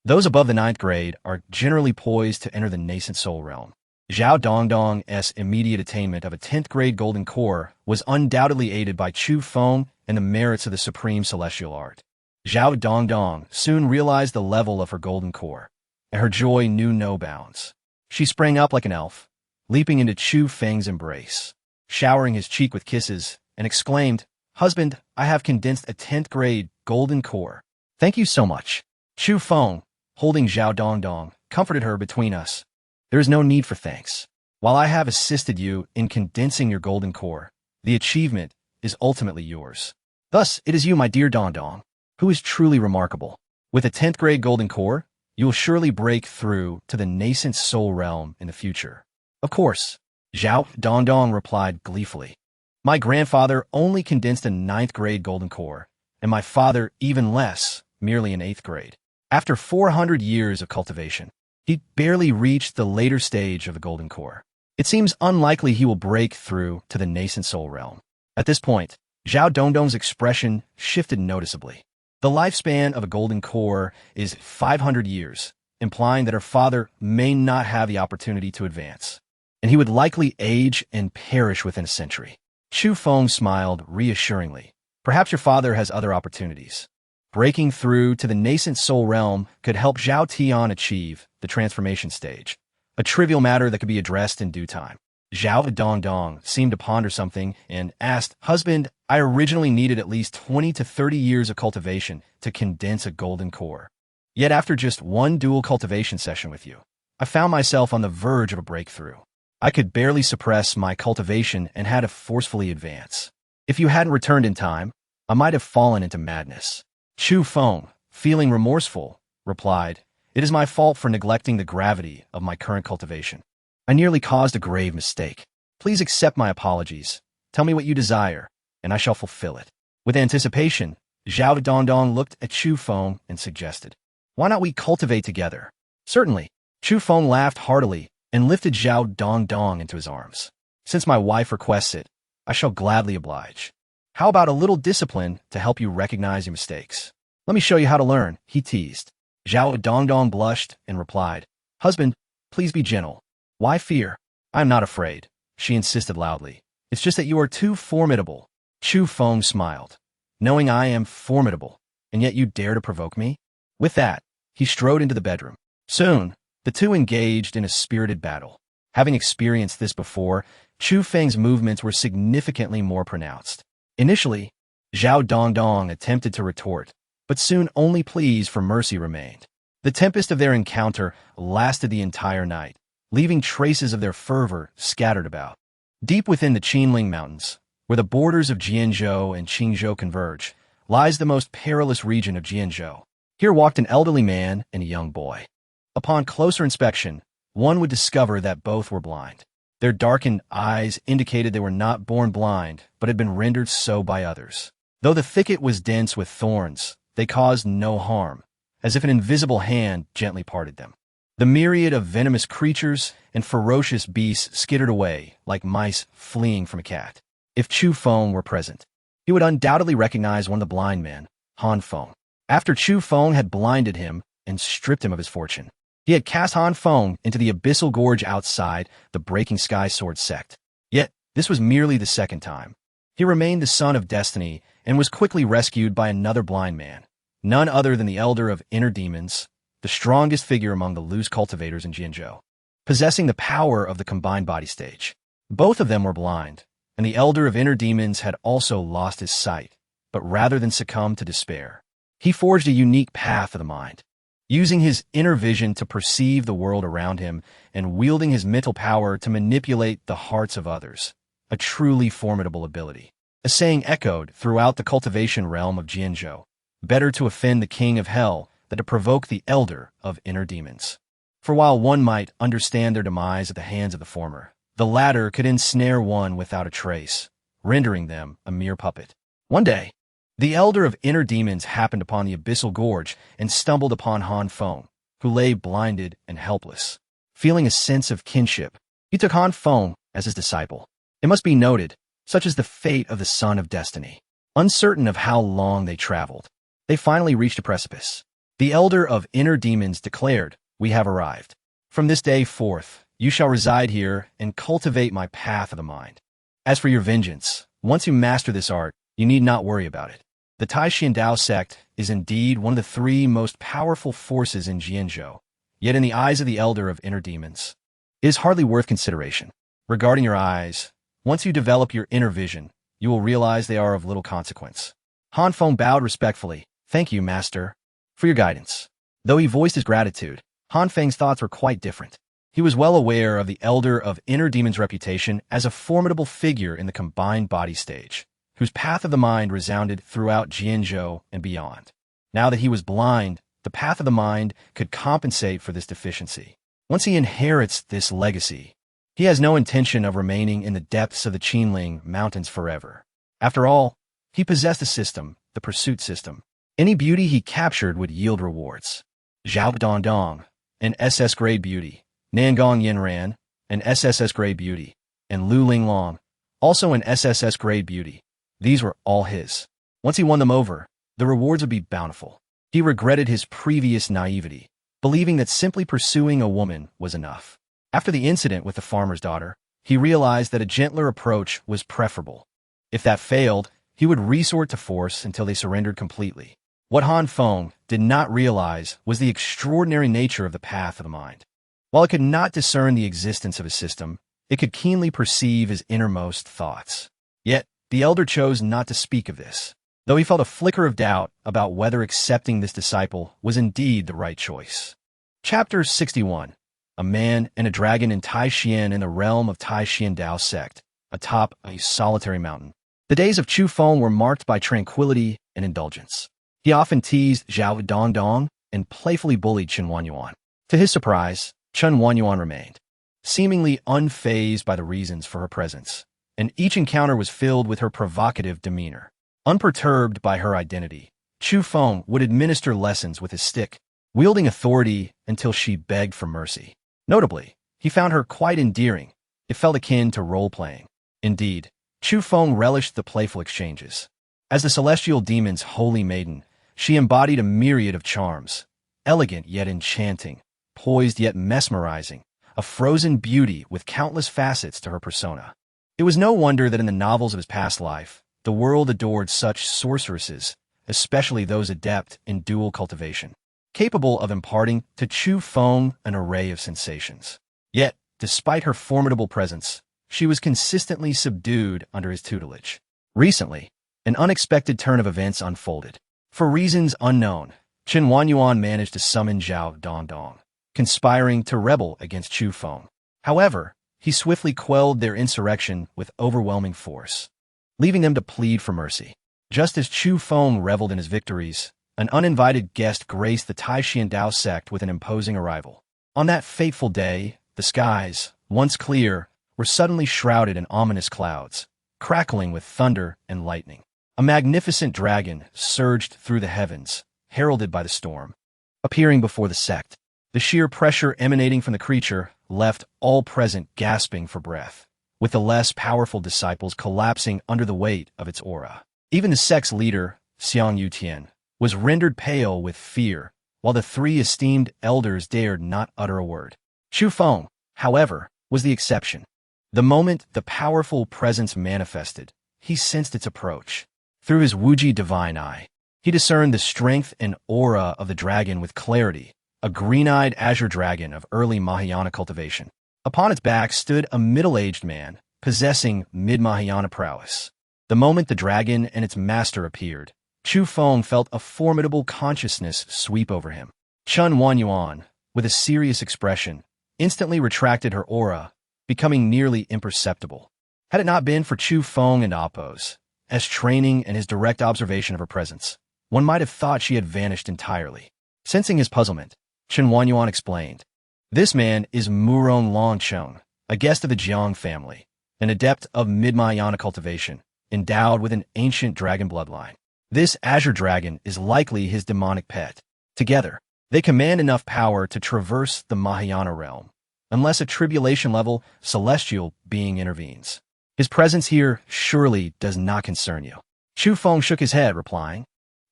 Those above the 9th grade are generally poised to enter the Nascent Soul realm. Zhao Dongdong's immediate attainment of a 10th grade golden core was undoubtedly aided by Chu Feng and the merits of the supreme celestial art. Zhao Dongdong soon realized the level of her golden core, and her joy knew no bounds. She sprang up like an elf, leaping into Chu Feng's embrace, showering his cheek with kisses, and exclaimed, "Husband, I have condensed a 10th grade golden core. Thank you so much." Chu Feng, holding Zhao Dongdong, comforted her. "Between us, there is no need for thanks. While I have assisted you in condensing your golden core, the achievement is ultimately yours. Thus, it is you, my dear Dongdong, who is truly remarkable. With a 10th grade golden core, you will surely break through to the Nascent Soul realm in the future." "Of course," Zhao Dongdong replied gleefully. "My grandfather only condensed a 9th grade golden core, and my father even less, merely an 8th grade. After 400 years of cultivation, he barely reached the later stage of the golden core. It seems unlikely he will break through to the Nascent Soul realm." At this point, Zhao Dongdong's expression shifted noticeably. The lifespan of a golden core is 500 years, implying that her father may not have the opportunity to advance, and he would likely age and perish within a century. Chu Feng smiled reassuringly. "Perhaps your father has other opportunities. Breaking through to the Nascent Soul realm could help Zhao Tian achieve the transformation stage, a trivial matter that could be addressed in due time." Zhao Dongdong seemed to ponder something and asked, "Husband, I originally needed at least 20 to 30 years of cultivation to condense a golden core. Yet after just one dual cultivation session with you, I found myself on the verge of a breakthrough. I could barely suppress my cultivation and had to forcefully advance. If you hadn't returned in time, I might have fallen into madness." Chu Feng, feeling remorseful, replied, "It is my fault for neglecting the gravity of my current cultivation. I nearly caused a grave mistake. Please accept my apologies. Tell me what you desire, and I shall fulfill it." With anticipation, Zhao Dongdong looked at Chu Feng and suggested, "Why not we cultivate together?" "Certainly." Chu Feng laughed heartily and lifted Zhao Dongdong into his arms. "Since my wife requests it, I shall gladly oblige. How about a little discipline to help you recognize your mistakes? Let me show you how to learn," he teased. Zhao Dongdong blushed and replied, "Husband, please be gentle. Why fear?" "I am not afraid," she insisted loudly. "It's just that you are too formidable." Chu Feng smiled. "Knowing I am formidable, and yet you dare to provoke me?" With that, he strode into the bedroom. Soon, the two engaged in a spirited battle. Having experienced this before, Chu Feng's movements were significantly more pronounced. Initially, Zhao Dongdong attempted to retort, but soon only pleas for mercy remained. The tempest of their encounter lasted the entire night, leaving traces of their fervor scattered about. Deep within the Qinling Mountains, where the borders of Jianzhou and Qingzhou converge, lies the most perilous region of Jianzhou. Here walked an elderly man and a young boy. Upon closer inspection, one would discover that both were blind. Their darkened eyes indicated they were not born blind, but had been rendered so by others. Though the thicket was dense with thorns, they caused no harm, as if an invisible hand gently parted them. The myriad of venomous creatures and ferocious beasts skittered away like mice fleeing from a cat. If Chu Feng were present, he would undoubtedly recognize one of the blind men, Han Feng. After Chu Feng had blinded him and stripped him of his fortune, he had cast Han Feng into the abyssal gorge outside the Breaking Sky Sword sect. Yet, this was merely the second time. He remained the son of destiny and was quickly rescued by another blind man, none other than the Elder of Inner Demons, the strongest figure among the loose cultivators in Jianzhou, possessing the power of the combined body stage. Both of them were blind, and the Elder of Inner Demons had also lost his sight, but rather than succumb to despair, he forged a unique path of the mind. Using his inner vision to perceive the world around him and wielding his mental power to manipulate the hearts of others, a truly formidable ability. A saying echoed throughout the cultivation realm of Jianzhou, "Better to offend the king of hell than to provoke the elder of inner demons." For while one might understand their demise at the hands of the former, the latter could ensnare one without a trace, rendering them a mere puppet. One day, the Elder of Inner Demons happened upon the abyssal gorge and stumbled upon Han Feng, who lay blinded and helpless. Feeling a sense of kinship, he took Han Feng as his disciple. It must be noted, such is the fate of the Son of Destiny. Uncertain of how long they traveled, they finally reached a precipice. The Elder of Inner Demons declared, "We have arrived. From this day forth, You shall reside here and cultivate my path of the mind. As for your vengeance, once you master this art, you need not worry about it. The Taixuan Dao Sect is indeed one of the three most powerful forces in Jianzhou, yet in the eyes of the Elder of Inner Demons, it is hardly worth consideration. Regarding your eyes, once you develop your inner vision, you will realize they are of little consequence. Han Feng bowed respectfully. Thank you, Master, for your guidance. Though he voiced his gratitude, Han Feng's thoughts were quite different. He was well aware of the Elder of Inner Demons' reputation as a formidable figure in the combined body stage, whose path of the mind resounded throughout Jianzhou and beyond. Now that he was blind, the path of the mind could compensate for this deficiency. Once he inherits this legacy, he has no intention of remaining in the depths of the Qinling Mountains forever. After all, he possessed a system, the pursuit system. Any beauty he captured would yield rewards. Zhao Dongdong, an SS-grade beauty, Nangong Yinran, an SSS-grade beauty, and Lu Linglong, also an SSS-grade beauty. These were all his. Once he won them over, the rewards would be bountiful. He regretted his previous naivety, believing that simply pursuing a woman was enough. After the incident with the farmer's daughter, he realized that a gentler approach was preferable. If that failed, he would resort to force until they surrendered completely. What Han Feng did not realize was the extraordinary nature of the path of the mind. While it could not discern the existence of a system, it could keenly perceive his innermost thoughts. Yet, the elder chose not to speak of this, though he felt a flicker of doubt about whether accepting this disciple was indeed the right choice. Chapter 61. A Man and a Dragon in Taixuan in the realm of Taixuan Dao Sect, atop a solitary mountain. The days of Chu Feng were marked by tranquility and indulgence. He often teased Zhao Dongdong and playfully bullied Chen Wanyuan. To his surprise, Chen Wanyuan remained, seemingly unfazed by the reasons for her presence, and each encounter was filled with her provocative demeanor. Unperturbed by her identity, Chu Feng would administer lessons with his stick, wielding authority until she begged for mercy. Notably, he found her quite endearing. It felt akin to role-playing. Indeed, Chu Feng relished the playful exchanges. As the celestial demon's holy maiden, she embodied a myriad of charms, elegant yet enchanting, poised yet mesmerizing, a frozen beauty with countless facets to her persona. It was no wonder that in the novels of his past life, the world adored such sorceresses, especially those adept in dual cultivation, capable of imparting to Chu Feng an array of sensations. Yet, despite her formidable presence, she was consistently subdued under his tutelage. Recently, an unexpected turn of events unfolded. For reasons unknown, Chen Wanyuan managed to summon Zhao Dongdong, conspiring to rebel against Chu Feng. However, he swiftly quelled their insurrection with overwhelming force, leaving them to plead for mercy. Just as Chu Feng reveled in his victories, an uninvited guest graced the Taixuan Dao Sect with an imposing arrival. On that fateful day, the skies, once clear, were suddenly shrouded in ominous clouds, crackling with thunder and lightning. A magnificent dragon surged through the heavens, heralded by the storm. Appearing before the sect, the sheer pressure emanating from the creature left all present gasping for breath, with the less powerful disciples collapsing under the weight of its aura. Even the sect's leader, Xiang Yutian, was rendered pale with fear, while the three esteemed elders dared not utter a word. Chu Feng, however, was the exception. The moment the powerful presence manifested, he sensed its approach. Through his Wuji divine eye, he discerned the strength and aura of the dragon with clarity, a green-eyed azure dragon of early Mahayana cultivation. Upon its back stood a middle-aged man, possessing mid-Mahayana prowess. The moment the dragon and its master appeared, Chu Feng felt a formidable consciousness sweep over him. Chen Wanyuan, with a serious expression, instantly retracted her aura, becoming nearly imperceptible. Had it not been for Chu Feng and Appo's training and his direct observation of her presence, one might have thought she had vanished entirely. Sensing his puzzlement, Chen Wanyuan explained, "This man is Muron Longcheng, a guest of the Jiang family, an adept of mid-Mahayana cultivation, endowed with an ancient dragon bloodline. This azure dragon is likely his demonic pet. Together, they command enough power to traverse the Mahayana realm, unless a tribulation-level celestial being intervenes. His presence here surely does not concern you." Chu Feng shook his head, replying,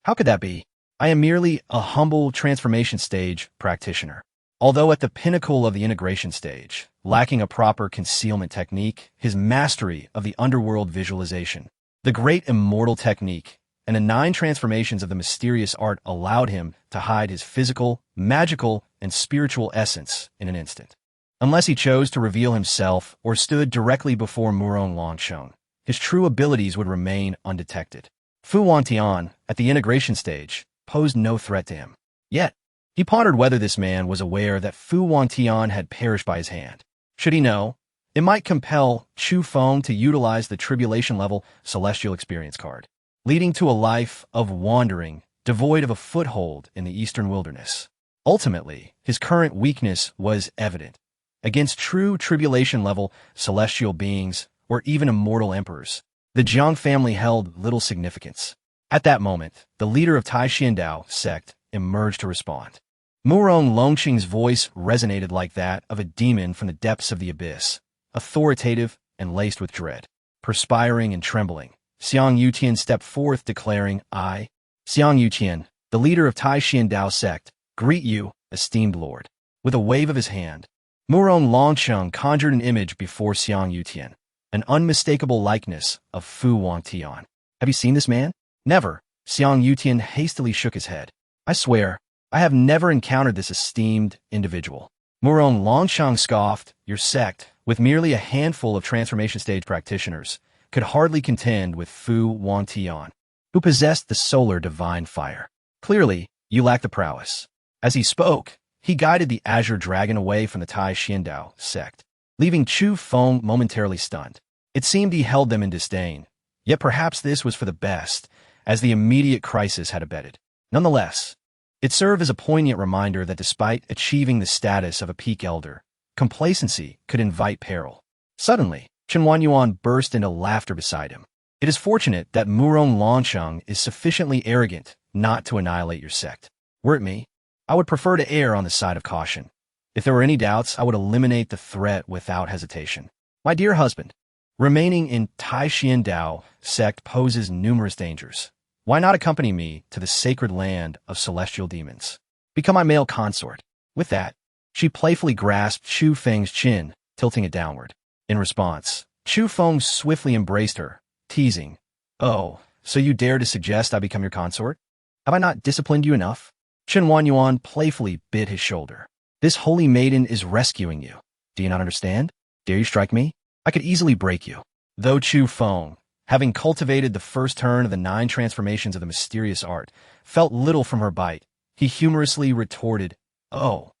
"How could that be? I am merely a humble transformation stage practitioner." Although at the pinnacle of the integration stage, lacking a proper concealment technique, his mastery of the underworld visualization, the great immortal technique, and the 9 transformations of the mysterious art allowed him to hide his physical, magical, and spiritual essence in an instant. Unless he chose to reveal himself or stood directly before Murong Longsheng, his true abilities would remain undetected. Fu Wantian, at the integration stage, posed no threat to him. Yet, he pondered whether this man was aware that Fu Wantian had perished by his hand. Should he know, it might compel Chu Feng to utilize the tribulation-level celestial experience card, leading to a life of wandering, devoid of a foothold in the eastern wilderness. Ultimately, his current weakness was evident. Against true tribulation-level celestial beings, or even immortal emperors, the Jiang family held little significance. At that moment, the leader of Taixuan Dao Sect emerged to respond. Murong Longqing's voice resonated like that of a demon from the depths of the abyss, authoritative and laced with dread. Perspiring and trembling, Xiang Yutian stepped forth declaring, "I, Xiang Yutian, the leader of Taixuan Dao Sect, greet you, esteemed lord." With a wave of his hand, Murong Longsheng conjured an image before Xiang Yutian, an unmistakable likeness of Fu Wantian. "Have you seen this man?" "Never." Xiang Yutian hastily shook his head. "I swear, I have never encountered this esteemed individual." Murong Longsheng scoffed, "Your sect, with merely a handful of transformation stage practitioners, could hardly contend with Fu Wantian, who possessed the solar divine fire. Clearly, you lack the prowess." As he spoke, he guided the azure dragon away from the Taixuan Dao Sect, leaving Chu Feng momentarily stunned. It seemed he held them in disdain, yet perhaps this was for the best, as the immediate crisis had abetted. Nonetheless, it served as a poignant reminder that despite achieving the status of a peak elder, complacency could invite peril. Suddenly, Chen Wanyuan burst into laughter beside him. "It is fortunate that Murong Longsheng is sufficiently arrogant not to annihilate your sect. Were it me, I would prefer to err on the side of caution. If there were any doubts, I would eliminate the threat without hesitation. My dear husband, remaining in Taixuan Dao Sect poses numerous dangers. Why not accompany me to the sacred land of celestial demons? Become my male consort." With that, she playfully grasped Chu Feng's chin, tilting it downward. In response, Chu Feng swiftly embraced her, teasing, "Oh, so you dare to suggest I become your consort? Have I not disciplined you enough?" Chen Wanyuan playfully bit his shoulder. "This holy maiden is rescuing you. Do you not understand? Dare you strike me? I could easily break you." Though Chu Feng, having cultivated the first turn of the 9 transformations of the mysterious art, felt little from her bite, he humorously retorted, "Oh,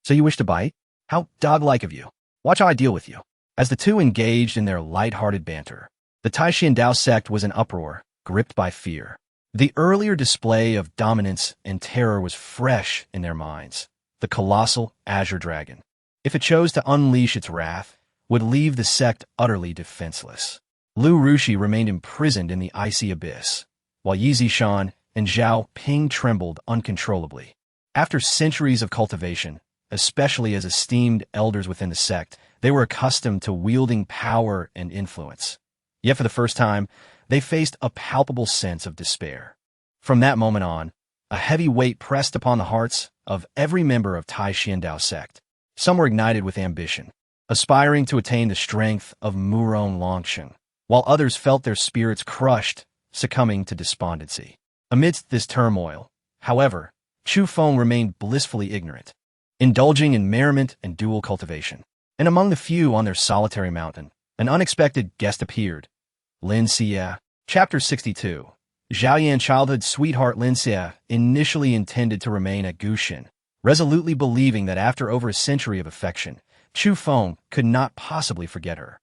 so you wish to bite? How dog-like of you. Watch how I deal with you." As the two engaged in their light-hearted banter, the Taixuan Dao Sect was in uproar, gripped by fear. The earlier display of dominance and terror was fresh in their minds. The colossal azure dragon, if it chose to unleash its wrath, would leave the sect utterly defenseless. Lu Rushi remained imprisoned in the icy abyss, while Yi Zishan and Zhao Ping trembled uncontrollably. After centuries of cultivation, especially as esteemed elders within the sect, they were accustomed to wielding power and influence. Yet for the first time, they faced a palpable sense of despair. From that moment on, a heavy weight pressed upon the hearts of every member of Taixuan Dao Sect. Some were ignited with ambition, aspiring to attain the strength of Murong Longsheng, while others felt their spirits crushed, succumbing to despondency. Amidst this turmoil, however, Chu Feng remained blissfully ignorant, indulging in merriment and dual cultivation. And among the few on their solitary mountain, an unexpected guest appeared. Lin Xiyue. Chapter 62. Zhaoyan's childhood sweetheart Lin Xiyue initially intended to remain at Gushin, resolutely believing that after over a century of affection, Chu Feng could not possibly forget her.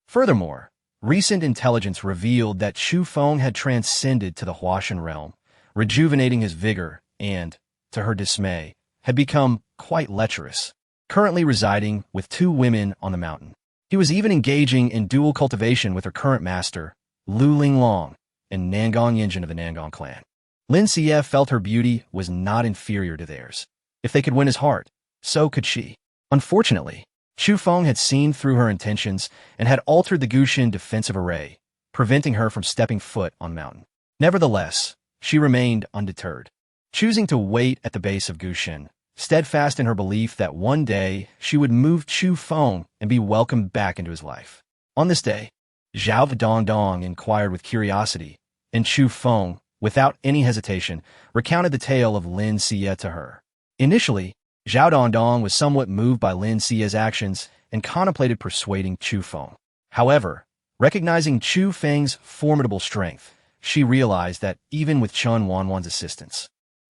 Furthermore, recent intelligence revealed that Chu Feng had transcended to the Huashan realm, rejuvenating his vigor and, to her dismay, had become quite lecherous, currently residing with 2 women on the mountain. He was even engaging in dual cultivation with her current master, Lu Linglong, and Nangang Yinjin of the Nangang clan. Lin Xiyue felt her beauty was not inferior to theirs. If they could win his heart, so could she. Unfortunately, Chu Feng had seen through her intentions and had altered the Gushin defensive array, preventing her from stepping foot on mountain. Nevertheless, she remained undeterred. Choosing to wait at the base of Gushin, steadfast in her belief that one day she would move Chu Feng and be welcomed back into his life. On this day, Zhao Dongdong inquired with curiosity, and Chu Feng, without any hesitation, recounted the tale of Lin Xiyue to her. Initially, Zhao Dongdong was somewhat moved by Lin Xiyue's actions and contemplated persuading Chu Feng. However, recognizing Chu Feng's formidable strength, she realized that even with Chen Wanwan's assistance,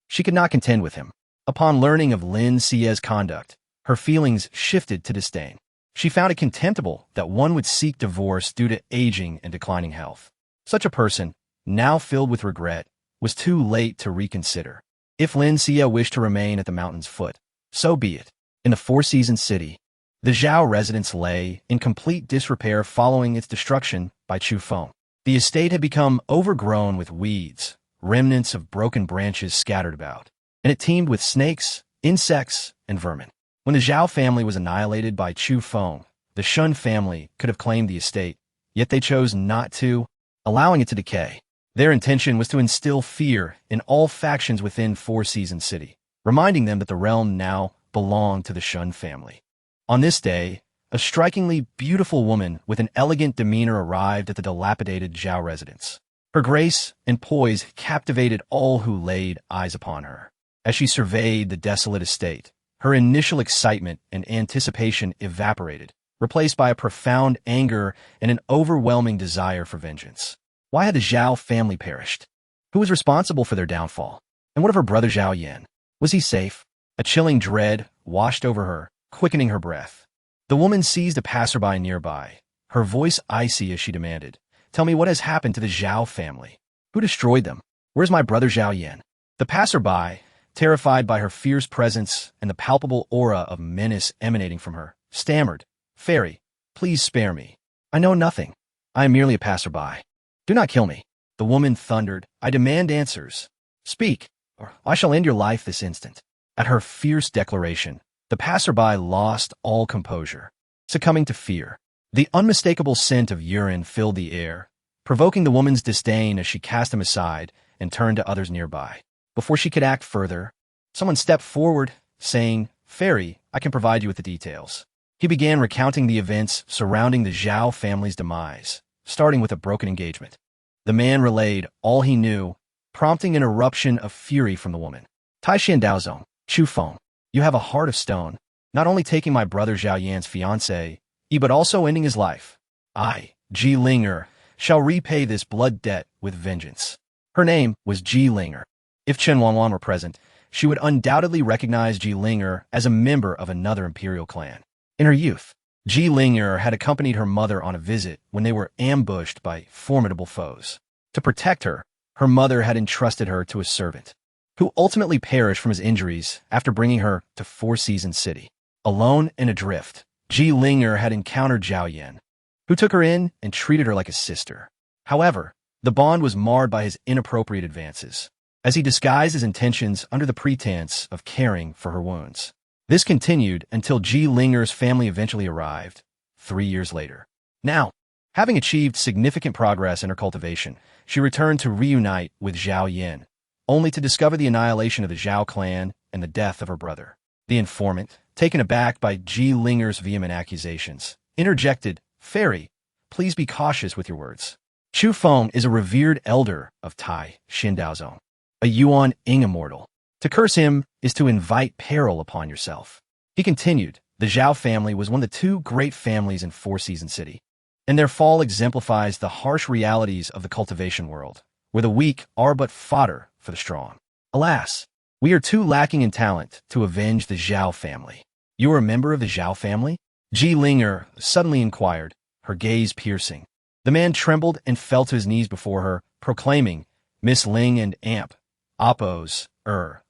she could not contend with him. Upon learning of Lin Xiyue's conduct, her feelings shifted to disdain. She found it contemptible that one would seek divorce due to aging and declining health. Such a person, now filled with regret, was too late to reconsider. If Lin Xiyue wished to remain at the mountain's foot, so be it. In the Four Seasons city, the Zhao residence lay in complete disrepair following its destruction by Chu Feng. The estate had become overgrown with weeds, remnants of broken branches scattered about, and it teemed with snakes, insects, and vermin. When the Zhao family was annihilated by Chu Feng, the Shun family could have claimed the estate, yet they chose not to, allowing it to decay. Their intention was to instill fear in all factions within Four Seasons City, reminding them that the realm now belonged to the Shun family. On this day, a strikingly beautiful woman with an elegant demeanor arrived at the dilapidated Zhao residence. Her grace and poise captivated all who laid eyes upon her. As she surveyed the desolate estate, her initial excitement and anticipation evaporated, replaced by a profound anger and an overwhelming desire for vengeance. Why had the Zhao family perished? Who was responsible for their downfall? And what of her brother Zhao Yan? Was he safe? A chilling dread washed over her, quickening her breath. The woman seized a passerby nearby, her voice icy as she demanded, "Tell me what has happened to the Zhao family. Who destroyed them? Where's my brother Zhao Yan?" The passerby, terrified by her fierce presence and the palpable aura of menace emanating from her, stammered, "Fairy, please spare me. I know nothing. I am merely a passerby. Do not kill me." The woman thundered, "I demand answers. Speak, or I shall end your life this instant." At her fierce declaration, the passerby lost all composure, succumbing to fear. The unmistakable scent of urine filled the air, provoking the woman's disdain as she cast him aside and turned to others nearby. Before she could act further, someone stepped forward, saying, "Fairy, I can provide you with the details." He began recounting the events surrounding the Zhao family's demise, starting with a broken engagement. The man relayed all he knew, prompting an eruption of fury from the woman. "Taixuan Dao Sect, Chu Feng, you have a heart of stone, not only taking my brother Zhao Yan's fiancée, but also ending his life. I, Ji Linger, shall repay this blood debt with vengeance." Her name was Ji Linger. If Chen Wanwan were present, she would undoubtedly recognize Ji Linger as a member of another imperial clan. In her youth, Ji Linger had accompanied her mother on a visit when they were ambushed by formidable foes. To protect her, her mother had entrusted her to a servant, who ultimately perished from his injuries after bringing her to Four Seasons City. Alone and adrift, Ji Linger had encountered Zhao Yan, who took her in and treated her like a sister. However, the bond was marred by his inappropriate advances, as he disguised his intentions under the pretense of caring for her wounds. This continued until Ji Linger's family eventually arrived, 3 years later. Now, having achieved significant progress in her cultivation, she returned to reunite with Zhao Yan, only to discover the annihilation of the Zhao clan and the death of her brother. The informant, taken aback by Ji Linger's vehement accusations, interjected, "Fairy, please be cautious with your words. Chu Feng is a revered elder of Taixuan Dao Sect, a Yuan immortal. To curse him is to invite peril upon yourself." He continued, the Zhao family was one of the two great families in Four Seasons City, and their fall exemplifies the harsh realities of the cultivation world, where the weak are but fodder for the strong. Alas, we are too lacking in talent to avenge the Zhao family. "You are a member of the Zhao family?" Ji Linger suddenly inquired, her gaze piercing. The man trembled and fell to his knees before her, proclaiming, "Miss Ling and Amp, Oppos,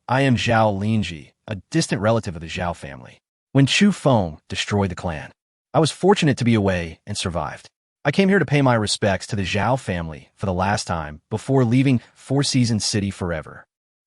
I am Zhao Linji, a distant relative of the Zhao family. When Chu Feng destroyed the clan, I was fortunate to be away and survived. I came here to pay my respects to the Zhao family for the last time before leaving Four Seasons City forever.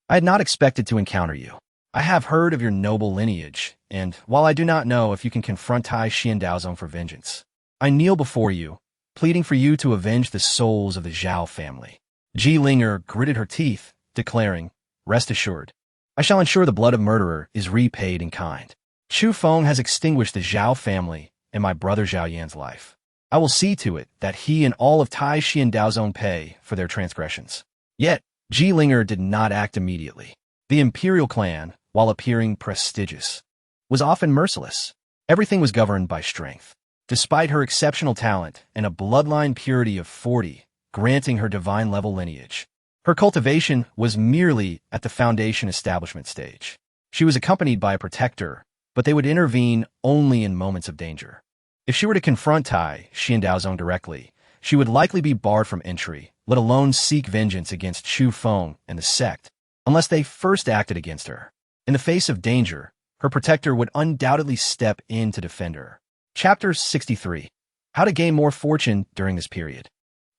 I had not expected to encounter you. I have heard of your noble lineage, and while I do not know if you can confront Taixuan Dao Sect for vengeance, I kneel before you, pleading for you to avenge the souls of the Zhao family." Ji Linger gritted her teeth, declaring, "Rest assured, I shall ensure the blood of murderer is repaid in kind. Chu Feng has extinguished the Zhao family and my brother Zhao Yan's life. I will see to it that he and all of Taixuan Dao pay for their transgressions. Yet, Ji Linger did not act immediately. The imperial clan, while appearing prestigious, was often merciless. Everything was governed by strength. Despite her exceptional talent and a bloodline purity of 40, granting her divine-level lineage, her cultivation was merely at the foundation establishment stage. She was accompanied by a protector, but they would intervene only in moments of danger. If she were to confront Taixuan Dao directly, she would likely be barred from entry, let alone seek vengeance against Chu Feng and the sect, unless they first acted against her. In the face of danger, her protector would undoubtedly step in to defend her. Chapter 63. How to gain more fortune during this period.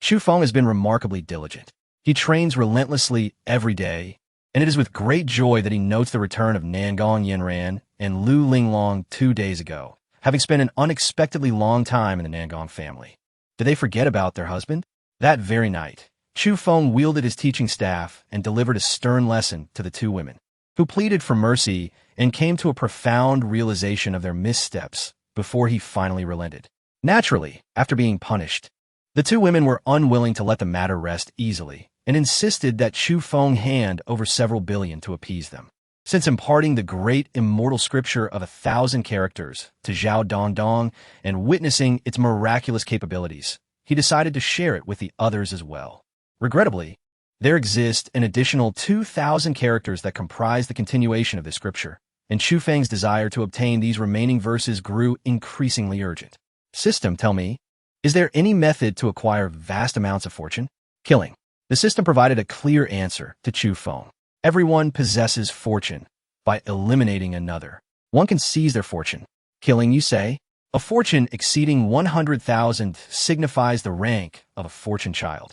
Chu Feng has been remarkably diligent. He trains relentlessly every day, and it is with great joy that he notes the return of Nangong Yanran and Lu Linglong 2 days ago, having spent an unexpectedly long time in the Nangong family. Did they forget about their husband? That very night, Chu Feng wielded his teaching staff and delivered a stern lesson to the two women, who pleaded for mercy and came to a profound realization of their missteps before he finally relented. Naturally, after being punished, the two women were unwilling to let the matter rest easily and insisted that Chu Feng hand over several billion to appease them. Since imparting the great immortal scripture of 1,000 characters to Zhao Dongdong and witnessing its miraculous capabilities, he decided to share it with the others as well. Regrettably, there exist an additional 2,000 characters that comprise the continuation of this scripture, and Chu Feng's desire to obtain these remaining verses grew increasingly urgent. System, tell me, is there any method to acquire vast amounts of fortune? Killing. The system provided a clear answer to Chu Feng. Everyone possesses fortune by eliminating another. One can seize their fortune. Killing, you say? A fortune exceeding 100,000 signifies the rank of a fortune child,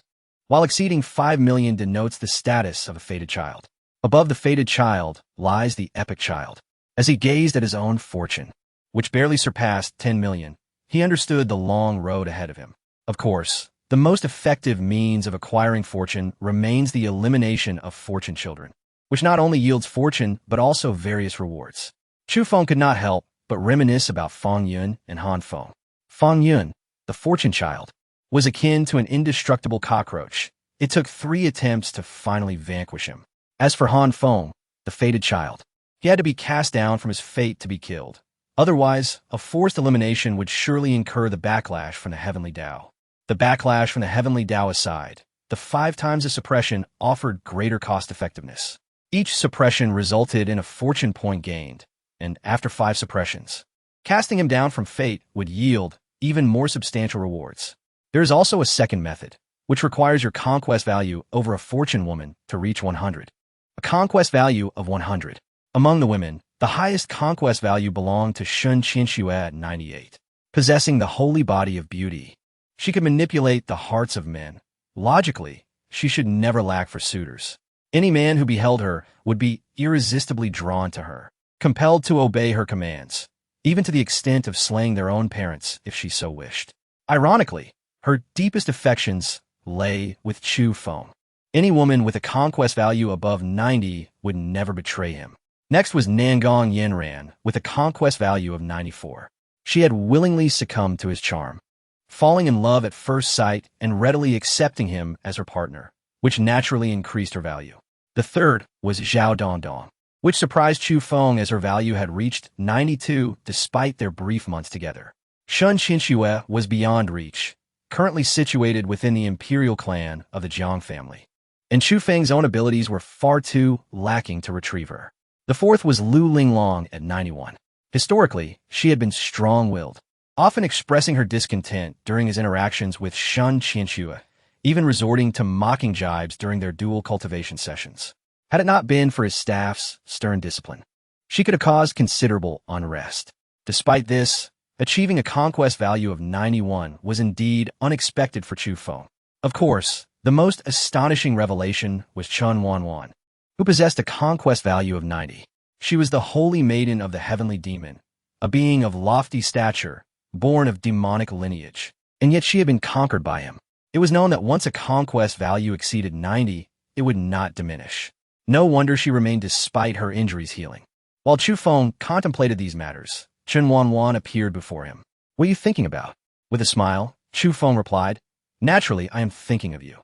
while exceeding 5 million denotes the status of a fated child. Above the fated child lies the epic child. As he gazed at his own fortune, which barely surpassed 10 million, he understood the long road ahead of him. Of course, the most effective means of acquiring fortune remains the elimination of fortune children, which not only yields fortune but also various rewards. Chu Feng could not help but reminisce about Feng Yun and Han Feng. Feng Yun, the fortune child, was akin to an indestructible cockroach. It took 3 attempts to finally vanquish him. As for Han Feng, the fated child, he had to be cast down from his fate to be killed. Otherwise, a forced elimination would surely incur the backlash from the heavenly Tao. The backlash from the heavenly Tao aside, the 5 times of suppression offered greater cost-effectiveness. Each suppression resulted in a fortune point gained, and after 5 suppressions, casting him down from fate would yield even more substantial rewards. There is also a second method, which requires your conquest value over a fortune woman to reach 100. A conquest value of 100. Among the women, the highest conquest value belonged to Lin Xiyue at 98. Possessing the holy body of beauty, she could manipulate the hearts of men. Logically, she should never lack for suitors. Any man who beheld her would be irresistibly drawn to her, compelled to obey her commands, even to the extent of slaying their own parents if she so wished. Ironically, her deepest affections lay with Chu Feng. Any woman with a conquest value above 90 would never betray him. Next was Nangong Yanran, with a conquest value of 94. She had willingly succumbed to his charm, falling in love at first sight and readily accepting him as her partner, which naturally increased her value. The third was Zhao Dongdong, which surprised Chu Feng as her value had reached 92 despite their brief months together. Lin Xiyue was beyond reach, currently situated within the imperial clan of the Jiang family, and Chu Feng's own abilities were far too lacking to retrieve her. The fourth was Lu Linglong at 91. Historically, she had been strong-willed, often expressing her discontent during his interactions with Lin Xiyue, even resorting to mocking jibes during their dual cultivation sessions. Had it not been for his staff's stern discipline, she could have caused considerable unrest. Despite this, achieving a conquest value of 91 was indeed unexpected for Chu Feng. Of course, the most astonishing revelation was Chun Wanwan, who possessed a conquest value of 90. She was the holy maiden of the heavenly demon, a being of lofty stature, born of demonic lineage, and yet she had been conquered by him. It was known that once a conquest value exceeded 90, it would not diminish. No wonder she remained despite her injuries healing. While Chu Feng contemplated these matters, Chen Wanwan appeared before him. What are you thinking about? With a smile, Chu Feng replied, Naturally, I am thinking of you.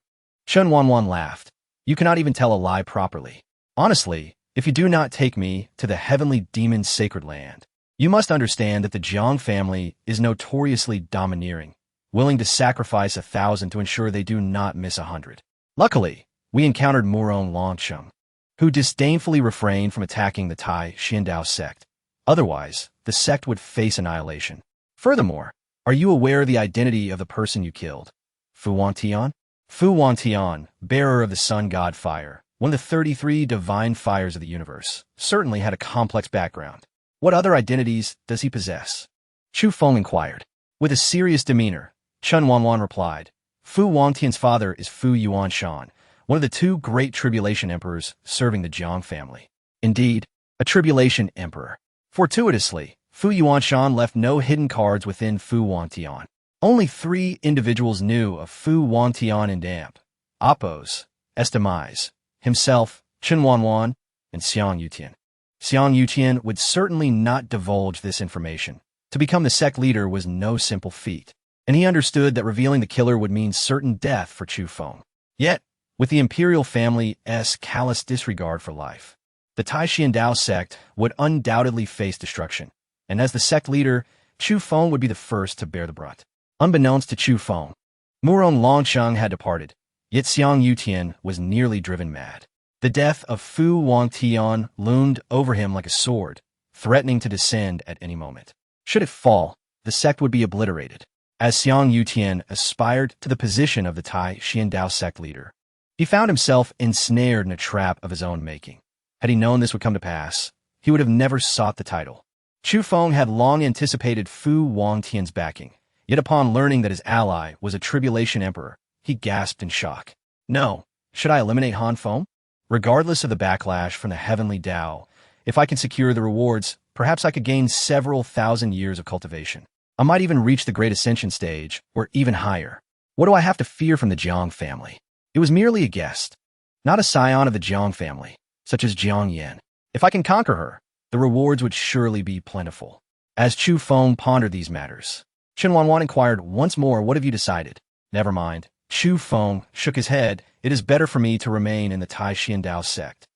Chen Wanwan laughed. You cannot even tell a lie properly. Honestly, if you do not take me to the heavenly demon's sacred land, you must understand that the Jiang family is notoriously domineering, willing to sacrifice 1,000 to ensure they do not miss 100. Luckily, we encountered Murong Longcheng, who disdainfully refrained from attacking the Taixuan Dao Sect. Otherwise, the sect would face annihilation. Furthermore, are you aware of the identity of the person you killed? Fu Wantian? Fu Wantian, bearer of the sun god fire, one of the 33 divine fires of the universe, certainly had a complex background. What other identities does he possess? Chu Feng inquired. With a serious demeanor, Chen Wanwan replied, Fu Wantian's father is Fu Yuanshan, one of the 2 great tribulation emperors serving the Jiang family. Indeed, a tribulation emperor. Fortuitously, Fu Yuanshan left no hidden cards within Fu Wantian. Only 3 individuals knew of Fu Wantian in Damp: Appos, Estimise, himself, Chen Wanwan, and Xiang Yutian. Xiang Yutian would certainly not divulge this information. To become the sect leader was no simple feat, and he understood that revealing the killer would mean certain death for Chu Feng. Yet, with the imperial family's callous disregard for life, the Taixuan Dao Sect would undoubtedly face destruction, and as the sect leader, Chu Feng would be the first to bear the brunt. Unbeknownst to Chu Feng, Murong Longcheng had departed, yet Xiang Yutian was nearly driven mad. The death of Fu Wantian loomed over him like a sword, threatening to descend at any moment. Should it fall, the sect would be obliterated. As Xiang Yutian aspired to the position of the Taixuan Dao Sect leader, he found himself ensnared in a trap of his own making. Had he known this would come to pass, he would have never sought the title. Chu Feng had long anticipated Fu Wantian's backing, yet upon learning that his ally was a tribulation emperor, he gasped in shock. No, should I eliminate Han Feng? Regardless of the backlash from the heavenly Dao, if I can secure the rewards, perhaps I could gain several thousand years of cultivation. I might even reach the Great Ascension stage, or even higher. What do I have to fear from the Jiang family? It was merely a guest, not a scion of the Jiang family, such as Jiang Yan. If I can conquer her, the rewards would surely be plentiful. As Chu Feng pondered these matters, Chen Wanwan inquired once more, what have you decided? Never mind. Chu Feng shook his head. It is better for me to remain in the Taixuan Dao Sect.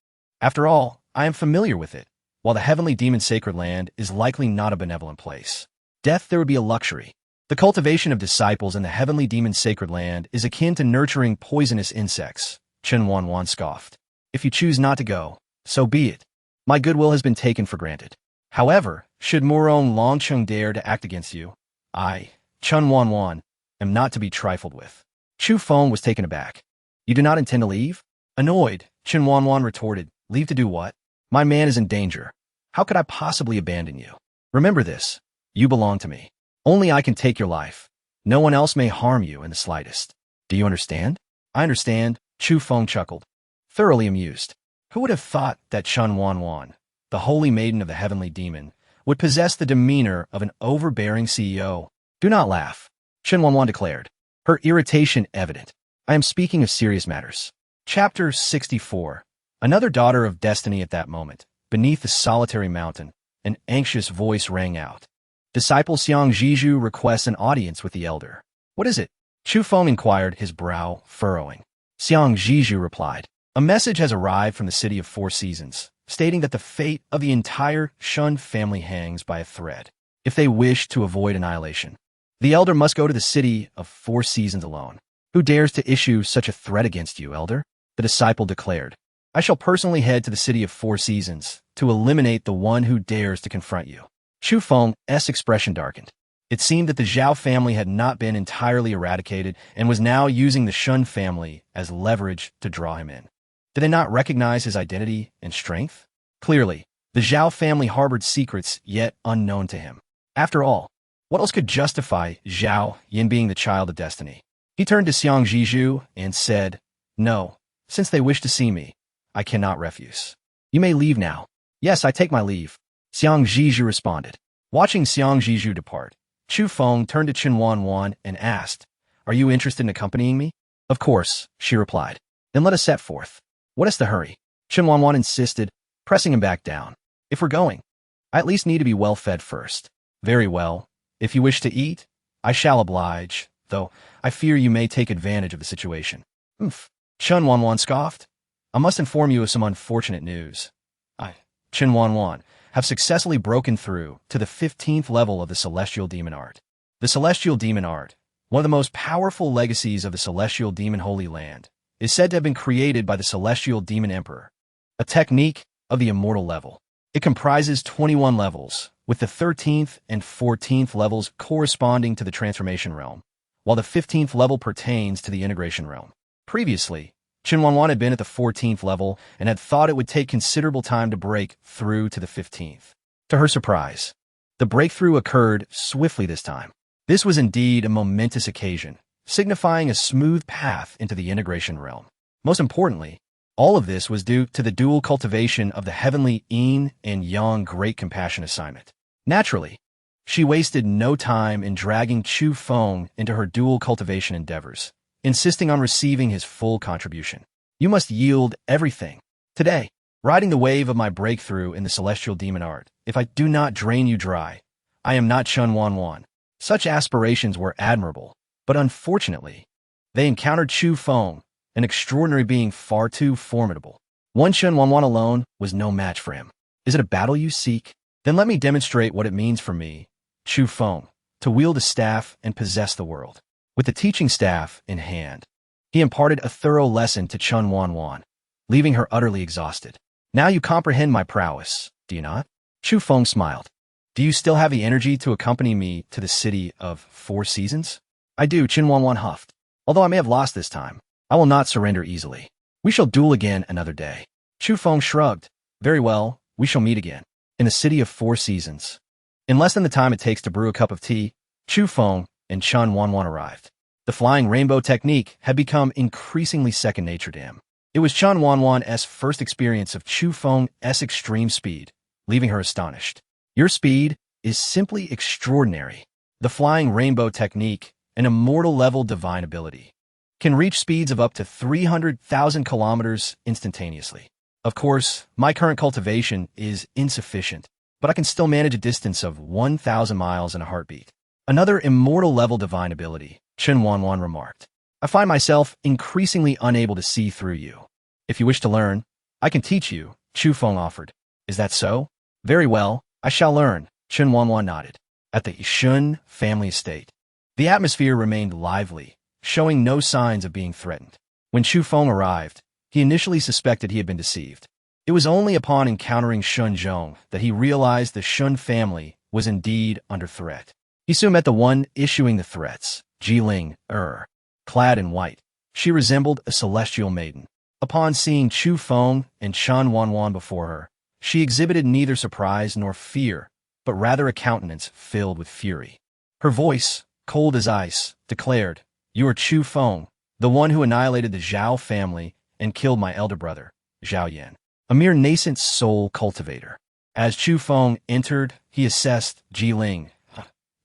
After all, I am familiar with it, while the heavenly demon sacred land is likely not a benevolent place. Death there would be a luxury. The cultivation of disciples in the heavenly demon sacred land is akin to nurturing poisonous insects, Chen Wanwan scoffed. If you choose not to go, so be it. My goodwill has been taken for granted. However, should Murong Longcheng dare to act against you, I, Chen Wanwan, am not to be trifled with. Chu Feng was taken aback. You do not intend to leave? Annoyed, Chen Wanwan retorted, leave to do what? My man is in danger. How could I possibly abandon you? Remember this, you belong to me. Only I can take your life. No one else may harm you in the slightest. Do you understand? I understand, Chu Feng chuckled, thoroughly amused. Who would have thought that Chen Wanwan, the holy maiden of the heavenly demon, would possess the demeanor of an overbearing CEO? Do not laugh, Chen Wanwan declared, her irritation evident. I am speaking of serious matters. Chapter 64. Another daughter of destiny. At that moment, beneath the solitary mountain, an anxious voice rang out. Disciple Xiang Zhizhu requests an audience with the elder. What is it? Chu Feng inquired, his brow furrowing. Xiang Zhizhu replied, a message has arrived from the city of 4 seasons, stating that the fate of the entire Shun family hangs by a thread. If they wish to avoid annihilation, the elder must go to the city of 4 seasons alone. Who dares to issue such a threat against you, elder? The disciple declared. I shall personally head to the city of 4 seasons to eliminate the one who dares to confront you. Chu Feng's expression darkened. It seemed that the Zhao family had not been entirely eradicated and was now using the Shun family as leverage to draw him in. Did they not recognize his identity and strength? Clearly, the Zhao family harbored secrets yet unknown to him. After all, what else could justify Zhao Yin being the child of destiny? He turned to Xiang Zhizhu and said, no, since they wish to see me, I cannot refuse. You may leave now. Yes, I take my leave, Xiang Zhizhu responded. Watching Xiang Zhizhu depart, Chu Feng turned to Chen Wanwan and asked, are you interested in accompanying me? Of course, she replied. Then let us set forth. What is the hurry? Chen Wanwan insisted, pressing him back down. If we're going, I at least need to be well fed first. Very well. If you wish to eat, I shall oblige, though I fear you may take advantage of the situation. Oomph. Chen Wanwan scoffed. I must inform you of some unfortunate news. Chen Wanwan, have successfully broken through to the 15th level of the Celestial Demon Art. The Celestial Demon Art, one of the most powerful legacies of the Celestial Demon Holy Land, is said to have been created by the Celestial Demon Emperor, a technique of the immortal level. It comprises 21 levels, with the 13th and 14th levels corresponding to the transformation realm, while the 15th level pertains to the integration realm. Previously, Chen Wanwan had been at the 14th level and had thought it would take considerable time to break through to the 15th. To her surprise, the breakthrough occurred swiftly this time. This was indeed a momentous occasion, signifying a smooth path into the integration realm. Most importantly, all of this was due to the dual cultivation of the heavenly Yin and Yang Great Compassion assignment. Naturally, she wasted no time in dragging Chu Feng into her dual cultivation endeavors, insisting on receiving his full contribution. You must yield everything. Today, riding the wave of my breakthrough in the Celestial Demon Art, if I do not drain you dry, I am not Chen Wanwan. Such aspirations were admirable, but unfortunately, they encountered Chu Feng, an extraordinary being far too formidable. One Chen Wanwan alone was no match for him. Is it a battle you seek? Then let me demonstrate what it means for me, Chu Feng, to wield a staff and possess the world. With the teaching staff in hand, he imparted a thorough lesson to Chen Wanwan, leaving her utterly exhausted. Now you comprehend my prowess, do you not? Chu Feng smiled. Do you still have the energy to accompany me to the city of 4 seasons? I do, Chen Wanwan huffed. Although I may have lost this time, I will not surrender easily. We shall duel again another day. Chu Feng shrugged. Very well, we shall meet again. In the city of 4 seasons. In less than the time it takes to brew a cup of tea, Chu Feng and Chen Wanwan arrived. The flying rainbow technique had become increasingly second nature to him. It was Chen Wanwan's first experience of Chu Feng's extreme speed, leaving her astonished. Your speed is simply extraordinary. The flying rainbow technique, an immortal level divine ability, can reach speeds of up to 300,000 kilometers instantaneously. Of course, my current cultivation is insufficient, but I can still manage a distance of 1,000 miles in a heartbeat. Another immortal level divine ability, Chen Wanwan remarked. I find myself increasingly unable to see through you. If you wish to learn, I can teach you, Chu Feng offered. Is that so? Very well, I shall learn, Chen Wanwan nodded. At the Yishun family estate, the atmosphere remained lively, showing no signs of being threatened. When Chu Feng arrived, he initially suspected he had been deceived. It was only upon encountering Shun Zhong that he realized the Shun family was indeed under threat. He soon met the one issuing the threats, Jiling, clad in white. She resembled a celestial maiden. Upon seeing Chu Feng and Chen Wanwan before her, she exhibited neither surprise nor fear, but rather a countenance filled with fury. Her voice, cold as ice, declared, You are Chu Feng, the one who annihilated the Zhao family and killed my elder brother, Zhao Yan, a mere nascent soul cultivator. As Chu Feng entered, he assessed Jiling,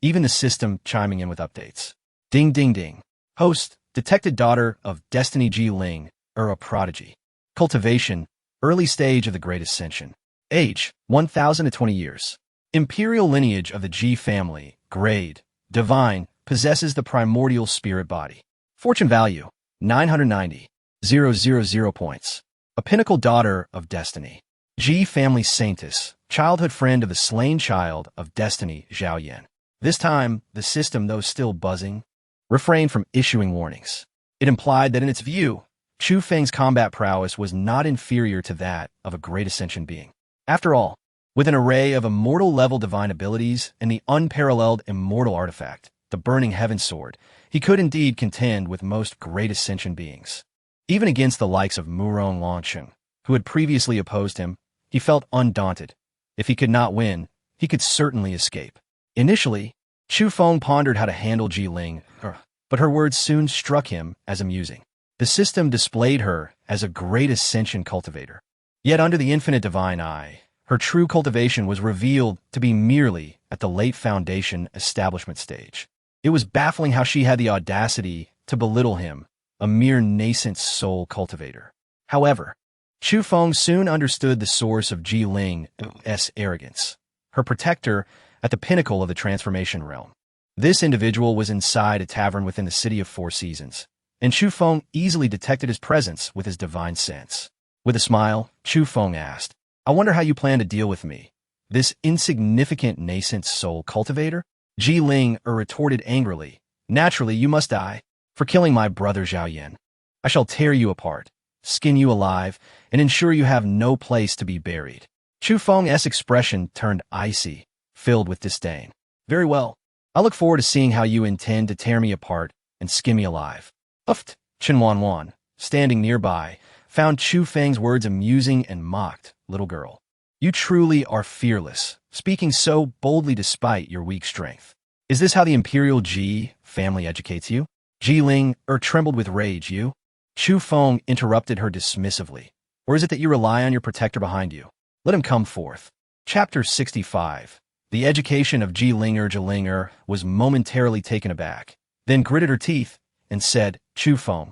even the system chiming in with updates. Ding ding ding. Host, detected daughter of Destiny Jiling, a prodigy. Cultivation, early stage of the Great Ascension. Age, 1,000 to 20 years. Imperial lineage of the Ji family, grade, divine, possesses the primordial spirit body. Fortune value, 990,000 points. A pinnacle daughter of Destiny. Ji family saintess, childhood friend of the slain child of Destiny, Zhao Yan. This time, the system, though still buzzing, refrained from issuing warnings. It implied that in its view, Chu Feng's combat prowess was not inferior to that of a Great Ascension being. After all, with an array of immortal-level divine abilities and the unparalleled immortal artifact, the Burning Heaven Sword, he could indeed contend with most Great Ascension beings. Even against the likes of Murong Longsheng, who had previously opposed him, he felt undaunted. If he could not win, he could certainly escape. Initially, Chu Feng pondered how to handle Jiling, but her words soon struck him as amusing. The system displayed her as a Great Ascension cultivator. Yet under the infinite divine eye, her true cultivation was revealed to be merely at the late foundation establishment stage. It was baffling how she had the audacity to belittle him, a mere nascent soul cultivator. However, Chu Feng soon understood the source of Ji Ling's arrogance, her protector at the pinnacle of the transformation realm. This individual was inside a tavern within the City of Four Seasons, and Chu Feng easily detected his presence with his divine sense. With a smile, Chu Feng asked, "I wonder how you plan to deal with me, this insignificant nascent soul cultivator?" Ji Ling retorted angrily, "Naturally, you must die for killing my brother Zhao Yan. I shall tear you apart, skin you alive, and ensure you have no place to be buried." Chu Feng's expression turned icy, filled with disdain. "Very well. I look forward to seeing how you intend to tear me apart and skin me alive." Uft! Chen Wanwan, standing nearby, found Chu Feng's words amusing and mocked, "Little girl, you truly are fearless, speaking so boldly despite your weak strength. Is this how the imperial Ji family educates you?" Ji Ling trembled with rage. "You?" Chu Feng interrupted her dismissively. "Or is it that you rely on your protector behind you? Let him come forth." Chapter 65. The education of Ji Linger was momentarily taken aback, then gritted her teeth and said, "Chu Feng,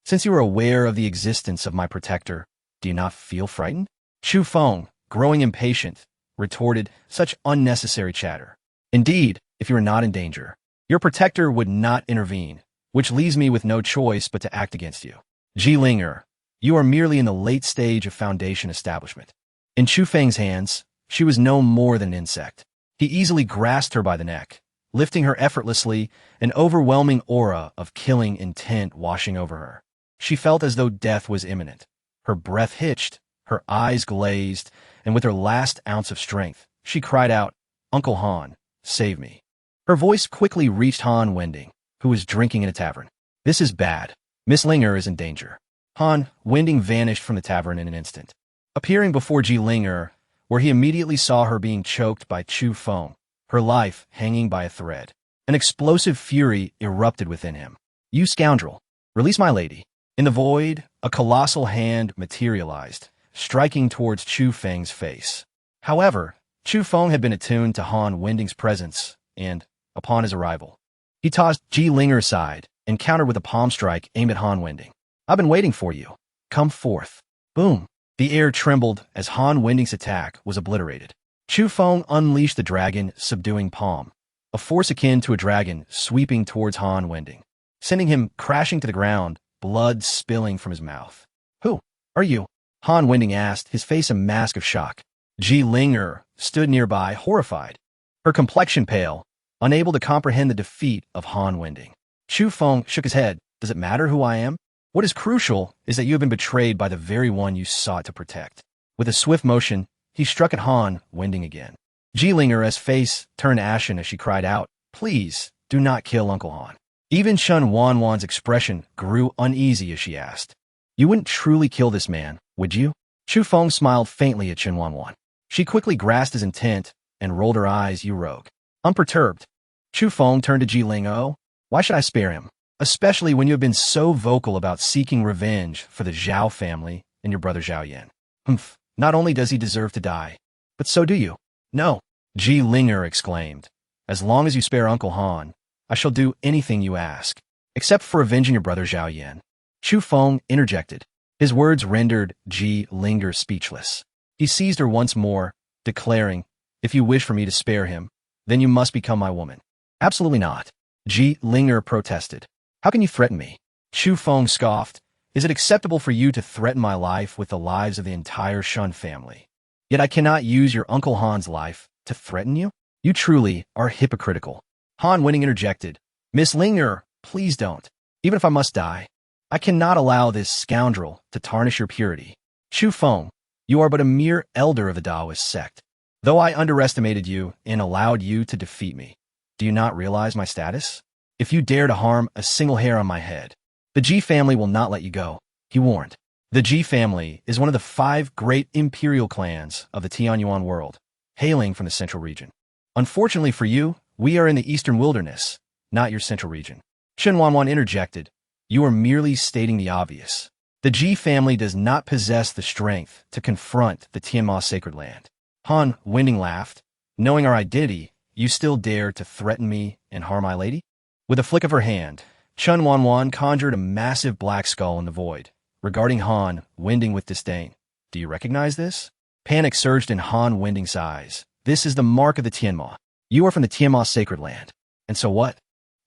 since you are aware of the existence of my protector, do you not feel frightened?" Chu Feng, growing impatient, retorted, "Such unnecessary chatter. Indeed, if you are not in danger, your protector would not intervene, which leaves me with no choice but to act against you. Ji Linger, you are merely in the late stage of foundation establishment." In Chu Feng's hands, she was no more than an insect. He easily grasped her by the neck, lifting her effortlessly, an overwhelming aura of killing intent washing over her. She felt as though death was imminent. Her breath hitched, her eyes glazed, and with her last ounce of strength, she cried out, "Uncle Han, save me." Her voice quickly reached Han Wending, who was drinking in a tavern. "This is bad. Miss Linger is in danger." Han Wending vanished from the tavern in an instant, appearing before Ji Linger, where he immediately saw her being choked by Chu Feng, her life hanging by a thread. An explosive fury erupted within him. "You scoundrel! Release my lady!" In the void, a colossal hand materialized, striking towards Chu Feng's face. However, Chu Feng had been attuned to Han Wending's presence, and, upon his arrival, he tossed Ji Linger aside and countered with a palm strike aimed at Han Wending. "I've been waiting for you. Come forth." Boom! The air trembled as Han Wending's attack was obliterated. Chu Feng unleashed the dragon subduing palm, a force akin to a dragon sweeping towards Han Wending, sending him crashing to the ground, blood spilling from his mouth. "Who are you?" Han Wending asked, his face a mask of shock. Ji Linger stood nearby, horrified, her complexion pale, unable to comprehend the defeat of Han Wending. Chu Feng shook his head. "Does it matter who I am? What is crucial is that you have been betrayed by the very one you sought to protect." With a swift motion, he struck at Han Wending again. Ji Linger's face turned ashen as she cried out, "Please, do not kill Uncle Han." Even Chen Wanwan's expression grew uneasy as she asked, "You wouldn't truly kill this man, would you?" Chu Feng smiled faintly at Chen Wanwan. She quickly grasped his intent and rolled her eyes. "You rogue." Unperturbed, Chu Feng turned to Ji Ling. "Oh, why should I spare him? Especially when you have been so vocal about seeking revenge for the Zhao family and your brother Zhao Yan. Humph, not only does he deserve to die, but so do you." "No," Ji Linger exclaimed. "As long as you spare Uncle Han, I shall do anything you ask, except for avenging your brother Zhao Yan." Chu Feng interjected. His words rendered Ji Linger speechless. He seized her once more, declaring, "If you wish for me to spare him, then you must become my woman." "Absolutely not," Ji Linger protested. "How can you threaten me?" Chu Feng scoffed. "Is it acceptable for you to threaten my life with the lives of the entire Shun family? Yet I cannot use your Uncle Han's life to threaten you? You truly are hypocritical." Han Wending interjected. "Miss Linger, please don't. Even if I must die, I cannot allow this scoundrel to tarnish your purity. Chu Feng, you are but a mere elder of the Taoist sect. Though I underestimated you and allowed you to defeat me, do you not realize my status? If you dare to harm a single hair on my head, the Ji family will not let you go," he warned. The Ji family is one of the 5 great imperial clans of the Tianyuan world, hailing from the central region. Unfortunately for you, we are in the eastern wilderness, not your central region. Chen Wanwan interjected. "You are merely stating the obvious. The Ji family does not possess the strength to confront the Tianma sacred land." Han Wending laughed. "Knowing our identity, you still dare to threaten me and harm my lady?" With a flick of her hand, Chen Wanwan conjured a massive black skull in the void, regarding Han Wending with disdain. Do you recognize this? Panic surged in Han Wending's eyes. This is the mark of the Tianma. You are from the Tianma sacred land. And so what?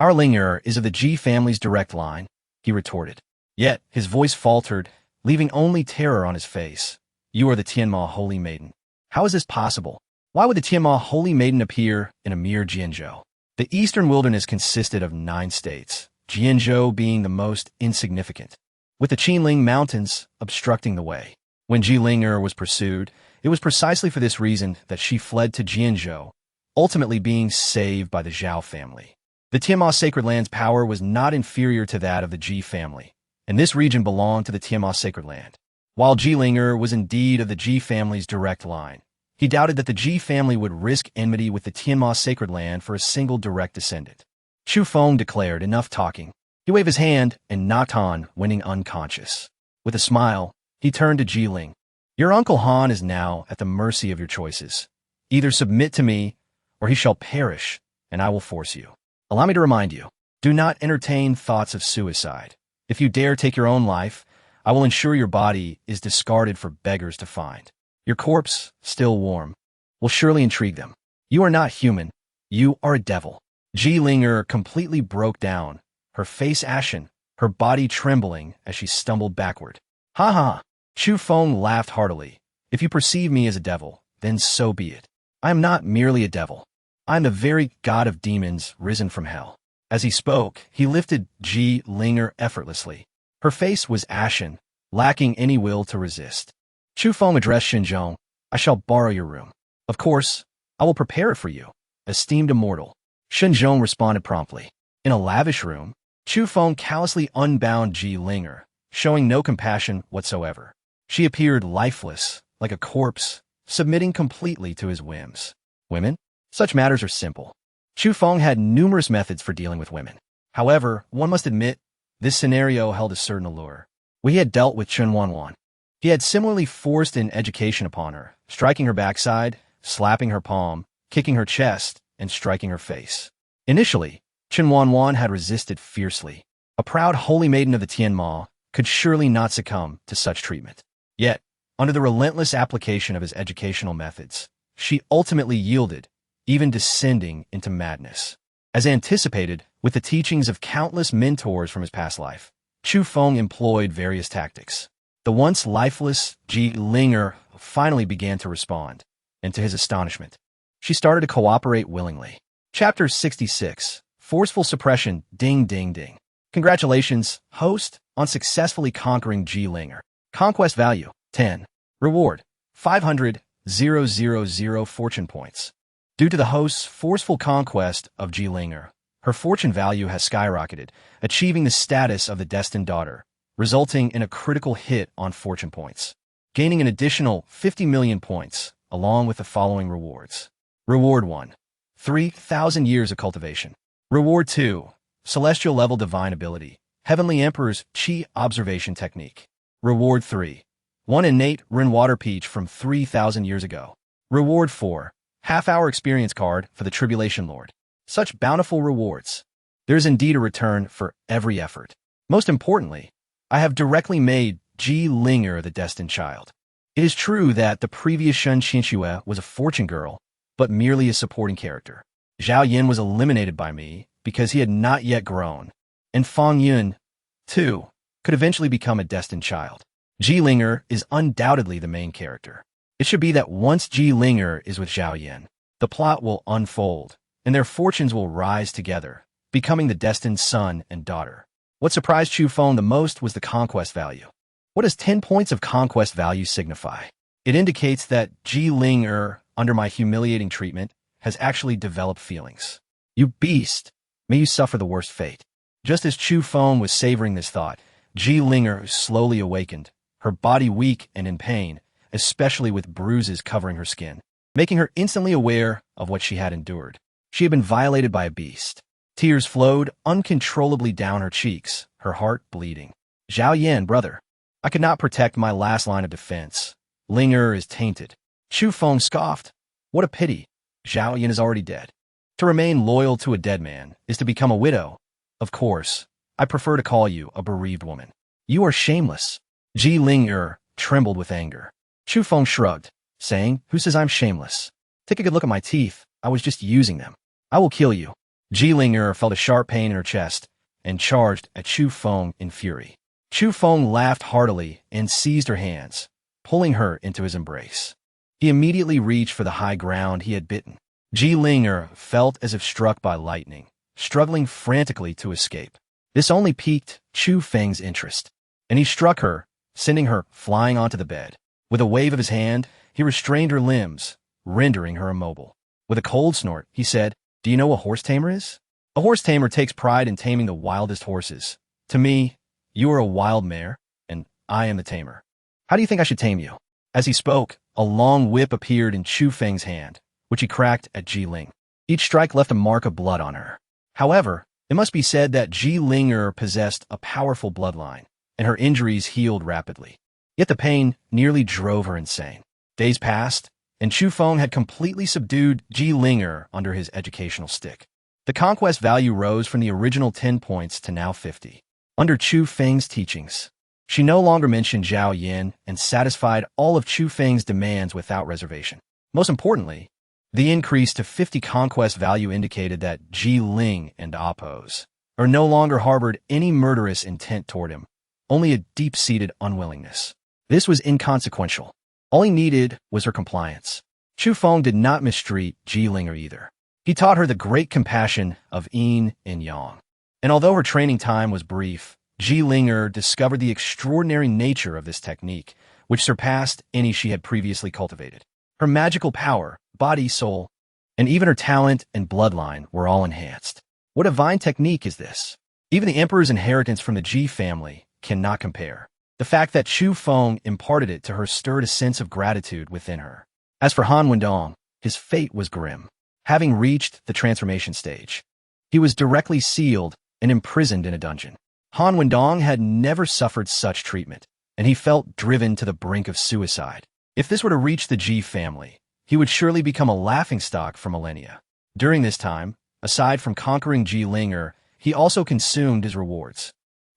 Our Lin Xiyue is of the Ji family's direct line, he retorted. Yet, his voice faltered, leaving only terror on his face. You are the Tianma Holy Maiden. How is this possible? Why would the Tianma Holy Maiden appear in a mere Jianzhou? The eastern wilderness consisted of 9 states, Jianzhou being the most insignificant, with the Qinling Mountains obstructing the way. When Ji Lin Xiyue was pursued, it was precisely for this reason that she fled to Jianzhou, ultimately being saved by the Zhao family. The Tianma Sacred Land's power was not inferior to that of the Ji family, and this region belonged to the Tianma Sacred Land. While Ji Lin Xiyue was indeed of the Ji family's direct line, he doubted that the Ji family would risk enmity with the Tianma Sacred Land for a single direct descendant. Chu Feng declared, enough talking. He waved his hand and knocked Han Wending unconscious. With a smile, he turned to Ji Ling. Your uncle Han is now at the mercy of your choices. Either submit to me, or he shall perish, and I will force you. Allow me to remind you, do not entertain thoughts of suicide. If you dare take your own life, I will ensure your body is discarded for beggars to find. Your corpse, still warm, will surely intrigue them. You are not human. You are a devil. Ji Lin Xiyue completely broke down, her face ashen, her body trembling as she stumbled backward. Ha ha! Chu Feng laughed heartily. If you perceive me as a devil, then so be it. I am not merely a devil. I am the very god of demons risen from hell. As he spoke, he lifted Ji Lin Xiyue effortlessly. Her face was ashen, lacking any will to resist. Chu Feng addressed Xinzhong. I shall borrow your room. Of course, I will prepare it for you, esteemed immortal. Xinzhong responded promptly. In a lavish room, Chu Feng callously unbound Ji Lin Xiyue, showing no compassion whatsoever. She appeared lifeless, like a corpse, submitting completely to his whims. Women? Such matters are simple. Chu Feng had numerous methods for dealing with women. However, one must admit, this scenario held a certain allure. We had dealt with Chen Wanwan. He had similarly forced an education upon her, striking her backside, slapping her palm, kicking her chest, and striking her face. Initially, Chen Wanwan had resisted fiercely. A proud holy maiden of the Tianma could surely not succumb to such treatment. Yet, under the relentless application of his educational methods, she ultimately yielded, even descending into madness. As anticipated, with the teachings of countless mentors from his past life, Chu Feng employed various tactics. The once lifeless Ji Lin Xiyue finally began to respond, and to his astonishment, she started to cooperate willingly. Chapter 66, Forceful Suppression, Ding Ding Ding. Congratulations, host, on successfully conquering Ji Lin Xiyue. Conquest value, 10. Reward, 500,000 fortune points. Due to the host's forceful conquest of Ji Lin Xiyue, her fortune value has skyrocketed, achieving the status of the destined daughter, resulting in a critical hit on fortune points, gaining an additional 50 million points, along with the following rewards. Reward 1. 3,000 years of cultivation. Reward 2. Celestial level divine ability, Heavenly Emperor's Qi observation technique. Reward 3. 1 innate Ren water peach from 3,000 years ago. Reward 4. Half-hour experience card for the Tribulation Lord. Such bountiful rewards. There is indeed a return for every effort. Most importantly, I have directly made Ji Lin Xiyue the destined child. It is true that the previous Lin Xiyue was a fortune girl, but merely a supporting character. Zhao Yin was eliminated by me because he had not yet grown, and Fang Yun, too, could eventually become a destined child. Ji Lin Xiyue is undoubtedly the main character. It should be that once Ji Lin Xiyue is with Zhao Yin, the plot will unfold, and their fortunes will rise together, becoming the destined son and daughter. What surprised Chu Feng the most was the conquest value. What does 10 points of conquest value signify? It indicates that Ji Lin Xiyue, under my humiliating treatment, has actually developed feelings. You beast! May you suffer the worst fate. Just as Chu Feng was savoring this thought, Ji Lin Xiyue slowly awakened, her body weak and in pain, especially with bruises covering her skin, making her instantly aware of what she had endured. She had been violated by a beast. Tears flowed uncontrollably down her cheeks, her heart bleeding. Zhao Yan, brother, I could not protect my last line of defense. Lin Xiyue is tainted. Chu Feng scoffed. What a pity. Zhao Yan is already dead. To remain loyal to a dead man is to become a widow. Of course, I prefer to call you a bereaved woman. You are shameless. Ji Lin Xiyue trembled with anger. Chu Feng shrugged, saying, "Who says I'm shameless? Take a good look at my teeth. I was just using them. I will kill you." Ji Ling'er felt a sharp pain in her chest and charged at Chu Feng in fury. Chu Feng laughed heartily and seized her hands, pulling her into his embrace. He immediately reached for the high ground he had bitten. Ji Ling'er felt as if struck by lightning, struggling frantically to escape. This only piqued Chu Feng's interest, and he struck her, sending her flying onto the bed. With a wave of his hand, he restrained her limbs, rendering her immobile. With a cold snort, he said, "Do you know what a horse tamer is? A horse tamer takes pride in taming the wildest horses. To me, you are a wild mare, and I am the tamer. How do you think I should tame you?" As he spoke, a long whip appeared in Chu Feng's hand, which he cracked at Ji Ling. Each strike left a mark of blood on her. However, it must be said that Ji Ling'er possessed a powerful bloodline, and her injuries healed rapidly. Yet the pain nearly drove her insane. Days passed, and Chu Feng had completely subdued Ji Ling'er under his educational stick. The conquest value rose from the original 10 points to now 50. Under Chu Feng's teachings, she no longer mentioned Zhao Yin and satisfied all of Chu Feng's demands without reservation. Most importantly, the increase to 50 conquest value indicated that Ji Ling and Oppos no longer harbored any murderous intent toward him, only a deep-seated unwillingness. This was inconsequential. All he needed was her compliance. Chu Feng did not mistreat Ji Ling'er either. He taught her the great compassion of yin and yang. And although her training time was brief, Ji Ling'er discovered the extraordinary nature of this technique, which surpassed any she had previously cultivated. Her magical power, body, soul, and even her talent and bloodline were all enhanced. What a divine technique is this? Even the emperor's inheritance from the Ji family cannot compare. The fact that Chu Feng imparted it to her stirred a sense of gratitude within her. As for Han Wendong, his fate was grim. Having reached the transformation stage, he was directly sealed and imprisoned in a dungeon. Han Wendong had never suffered such treatment, and he felt driven to the brink of suicide. If this were to reach the Ji family, he would surely become a laughingstock for millennia. During this time, aside from conquering Ji Ling'er, he also consumed his rewards.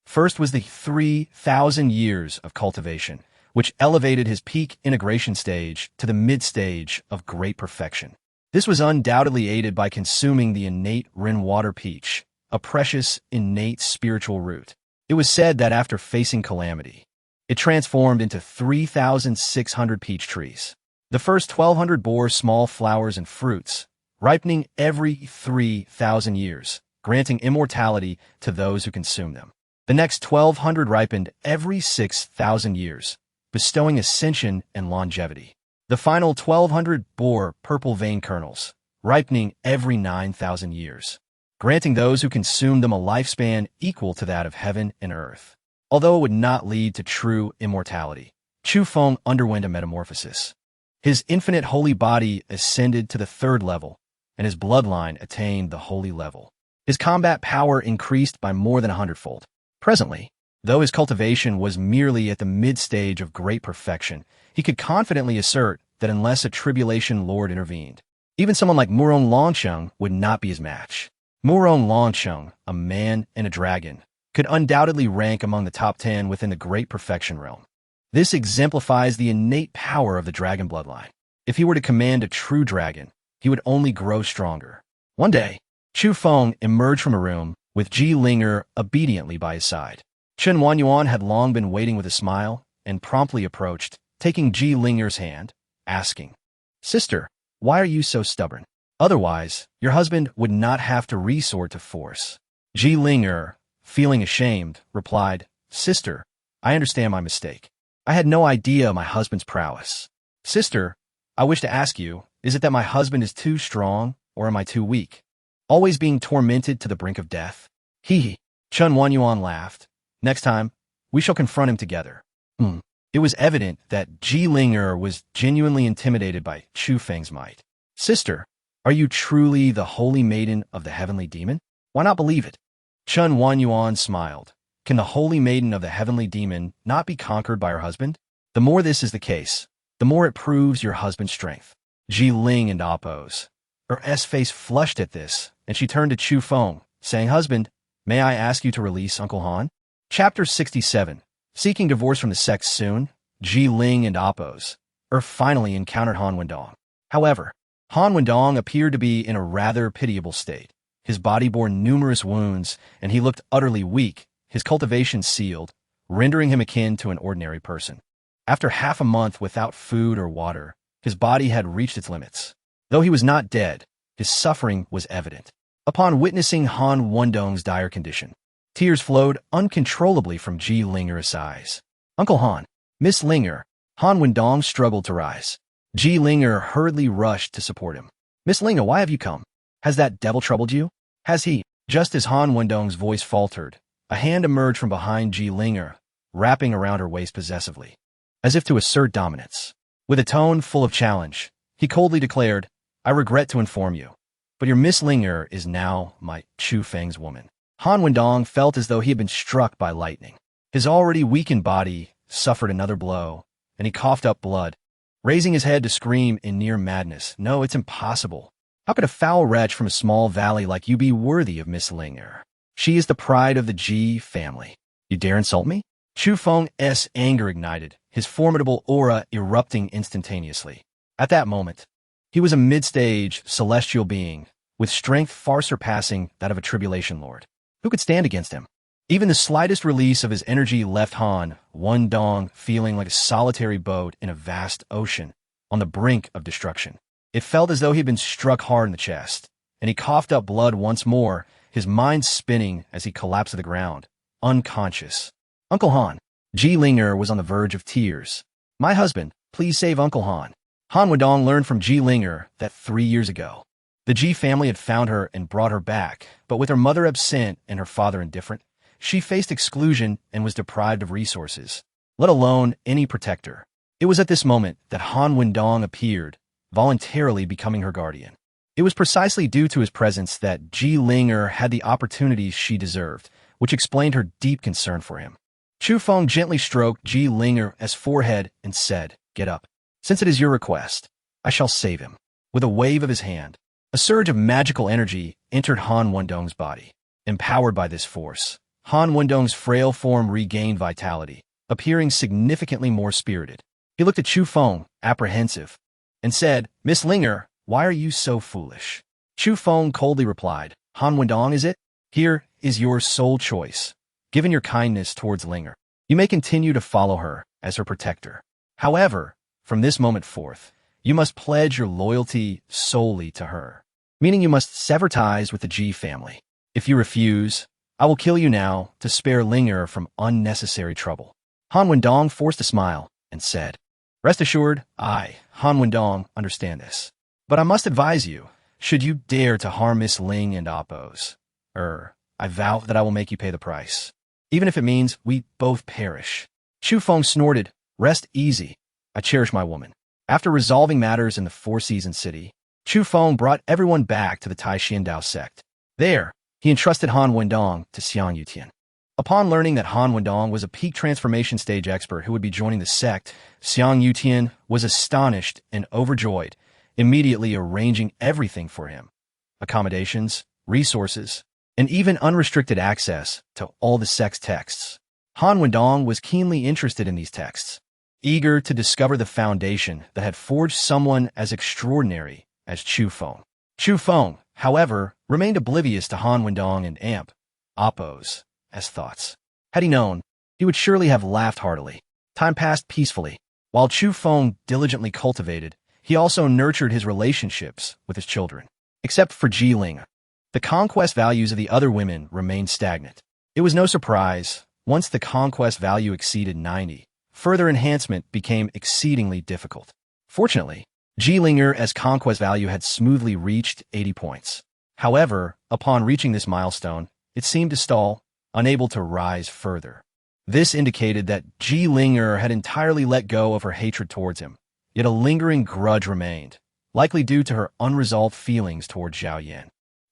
First was the 3,000 years of cultivation, which elevated his peak integration stage to the mid-stage of great perfection. This was undoubtedly aided by consuming the innate Ren-water peach, a precious, innate spiritual root. It was said that after facing calamity, it transformed into 3,600 peach trees. The first 1,200 bore small flowers and fruits, ripening every 3,000 years, granting immortality to those who consume them. The next 1,200 ripened every 6,000 years, bestowing ascension and longevity. The final 1,200 bore purple vein kernels, ripening every 9,000 years, granting those who consumed them a lifespan equal to that of heaven and earth. Although it would not lead to true immortality, Chu Feng underwent a metamorphosis. His infinite holy body ascended to the 3rd level, and his bloodline attained the holy level. His combat power increased by more than 100-fold. Presently, though his cultivation was merely at the mid-stage of great perfection, he could confidently assert that unless a tribulation lord intervened, even someone like Murong Longsheng would not be his match. Murong Longsheng, a man and a dragon, could undoubtedly rank among the top 10 within the great perfection realm. This exemplifies the innate power of the dragon bloodline. If he were to command a true dragon, he would only grow stronger. One day, Chu Feng emerged from a room with Ji Ling'er obediently by his side. Chen Wanyuan had long been waiting with a smile and promptly approached, taking Ji Ling'er's hand, asking, "Sister, why are you so stubborn? Otherwise, your husband would not have to resort to force." Ji Ling'er, feeling ashamed, replied, "Sister, I understand my mistake. I had no idea of my husband's prowess. Sister, I wish to ask you, is it that my husband is too strong, or am I too weak? Always being tormented to the brink of death?" Hee. Chen Wanyuan laughed. "Next time, we shall confront him together." It was evident that Ji Ling'er was genuinely intimidated by Chu Feng's might. "Sister, are you truly the holy maiden of the heavenly demon? Why not believe it?" Chen Wanyuan smiled. "Can the holy maiden of the heavenly demon not be conquered by her husband? The more this is the case, the more it proves your husband's strength." Ji Ling and Oppos. Her face flushed at this, and she turned to Chu Feng, saying, "Husband, may I ask you to release Uncle Han?" Chapter 67. Seeking divorce from the sect soon, Ji Ling and Oppos, finally encountered Han Wendong. However, Han Wendong appeared to be in a rather pitiable state. His body bore numerous wounds, and he looked utterly weak, his cultivation sealed, rendering him akin to an ordinary person. After half a month without food or water, his body had reached its limits. Though he was not dead, his suffering was evident. Upon witnessing Han Wendong's dire condition, tears flowed uncontrollably from Ji Ling'er's eyes. "Uncle Han, Miss Ling'er." Han Wendong struggled to rise. Ji Ling'er hurriedly rushed to support him. "Miss Ling'er, why have you come? Has that devil troubled you? Has he?" Just as Han Wendong's voice faltered, a hand emerged from behind Ji Ling'er, wrapping around her waist possessively, as if to assert dominance. With a tone full of challenge, he coldly declared, "I regret to inform you, but your Miss Ling'er is now my Chu Feng's woman." Han Wendong felt as though he had been struck by lightning. His already weakened body suffered another blow, and he coughed up blood, raising his head to scream in near madness. "No, it's impossible. How could a foul wretch from a small valley like you be worthy of Miss Ling'er? She is the pride of the Ji family. You dare insult me?" Chu Feng's anger ignited, his formidable aura erupting instantaneously. At that moment, he was a mid-stage celestial being, with strength far surpassing that of a tribulation lord. Who could stand against him? Even the slightest release of his energy left Han Wendong feeling like a solitary boat in a vast ocean, on the brink of destruction. It felt as though he had been struck hard in the chest, and he coughed up blood once more, his mind spinning as he collapsed to the ground, unconscious. "Uncle Han." Ji Ling'er was on the verge of tears. "My husband, please save Uncle Han." Han Wendong learned from Ji Ling'er that 3 years ago, the Ji family had found her and brought her back, but with her mother absent and her father indifferent, she faced exclusion and was deprived of resources, let alone any protector. It was at this moment that Han Wendong appeared, voluntarily becoming her guardian. It was precisely due to his presence that Ji Ling'er had the opportunities she deserved, which explained her deep concern for him. Chu Feng gently stroked Ji Ling'er's forehead and said, "Get up. Since it is your request, I shall save him." With a wave of his hand, a surge of magical energy entered Han Wendong's body. Empowered by this force, Han Wendong's frail form regained vitality, appearing significantly more spirited. He looked at Chu Feng, apprehensive, and said, "Miss Ling'er, why are you so foolish?" Chu Feng coldly replied, "Han Wendong, is it? Here is your sole choice. Given your kindness towards Ling'er, you may continue to follow her as her protector. However, from this moment forth, you must pledge your loyalty solely to her, meaning you must sever ties with the Ji family. If you refuse, I will kill you now to spare Ling'er from unnecessary trouble." Han Wendong forced a smile and said, "Rest assured, I, Han Wendong, understand this. But I must advise you, should you dare to harm Miss Ling and Oppos, I vow that I will make you pay the price, even if it means we both perish." Chu Feng snorted, "Rest easy. I cherish my woman." After resolving matters in the Four Seasons City, Chu Feng brought everyone back to the Taixuan Dao Sect. There, he entrusted Han Wendong to Xiang Yutian. Upon learning that Han Wendong was a peak transformation stage expert who would be joining the sect, Xiang Yutian was astonished and overjoyed, immediately arranging everything for him: accommodations, resources, and even unrestricted access to all the sect's texts. Han Wendong was keenly interested in these texts, eager to discover the foundation that had forged someone as extraordinary as Chu Feng. Chu Feng, however, remained oblivious to Han Wendong and Oppos' thoughts. Had he known, he would surely have laughed heartily. Time passed peacefully. While Chu Feng diligently cultivated, he also nurtured his relationships with his children. Except for Ji Ling, the conquest values of the other women remained stagnant. It was no surprise, once the conquest value exceeded 90, further enhancement became exceedingly difficult. Fortunately, Ji Ling'er's conquest value had smoothly reached 80 points. However, upon reaching this milestone, it seemed to stall, unable to rise further. This indicated that Ji Ling'er had entirely let go of her hatred towards him, yet a lingering grudge remained, likely due to her unresolved feelings toward Zhao Yan.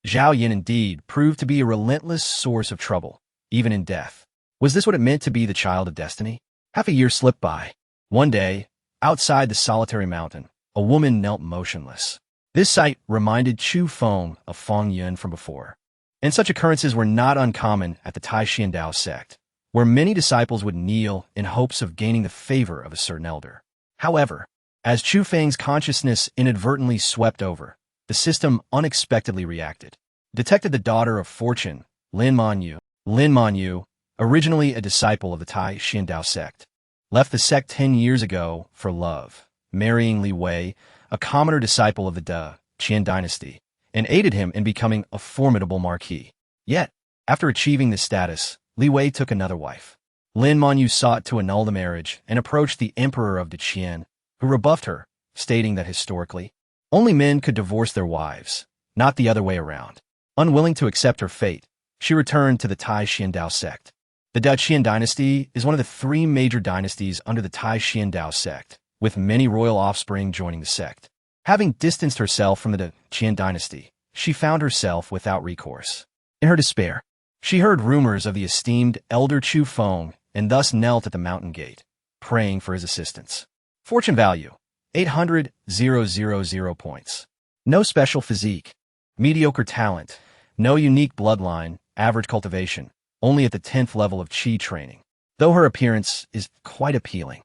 Zhao Yan indeed proved to be a relentless source of trouble, even in death. Was this what it meant to be the child of destiny? Half a year slipped by. One day, outside the solitary mountain, a woman knelt motionless. This sight reminded Chu Feng of Feng Yun from before. And such occurrences were not uncommon at the Taixuan Dao Sect, where many disciples would kneel in hopes of gaining the favor of a certain elder. However, As Chu Feng's consciousness inadvertently swept over, the system unexpectedly reacted. Detected the daughter of fortune, Lin Xiyue. Lin Xiyue, originally a disciple of the Taixuan Dao Sect, left the sect 10 years ago for love, marrying Li Wei, a commoner disciple of the Qin dynasty, and aided him in becoming a formidable marquis. Yet, after achieving this status, Li Wei took another wife. Lin Xiyue sought to annul the marriage and approached the emperor of the Qin, who rebuffed her, stating that historically, only men could divorce their wives, not the other way around. Unwilling to accept her fate, she returned to the Taixuan Dao Sect. The Qin dynasty is one of the 3 major dynasties under the Taixuan Dao Sect, with many royal offspring joining the sect. Having distanced herself from the Qin dynasty, she found herself without recourse. In her despair, she heard rumors of the esteemed elder Chu Feng and thus knelt at the mountain gate, praying for his assistance. Fortune value, 800,000 points. No special physique, mediocre talent, no unique bloodline, average cultivation, only at the 10th level of Qi training. Though her appearance is quite appealing,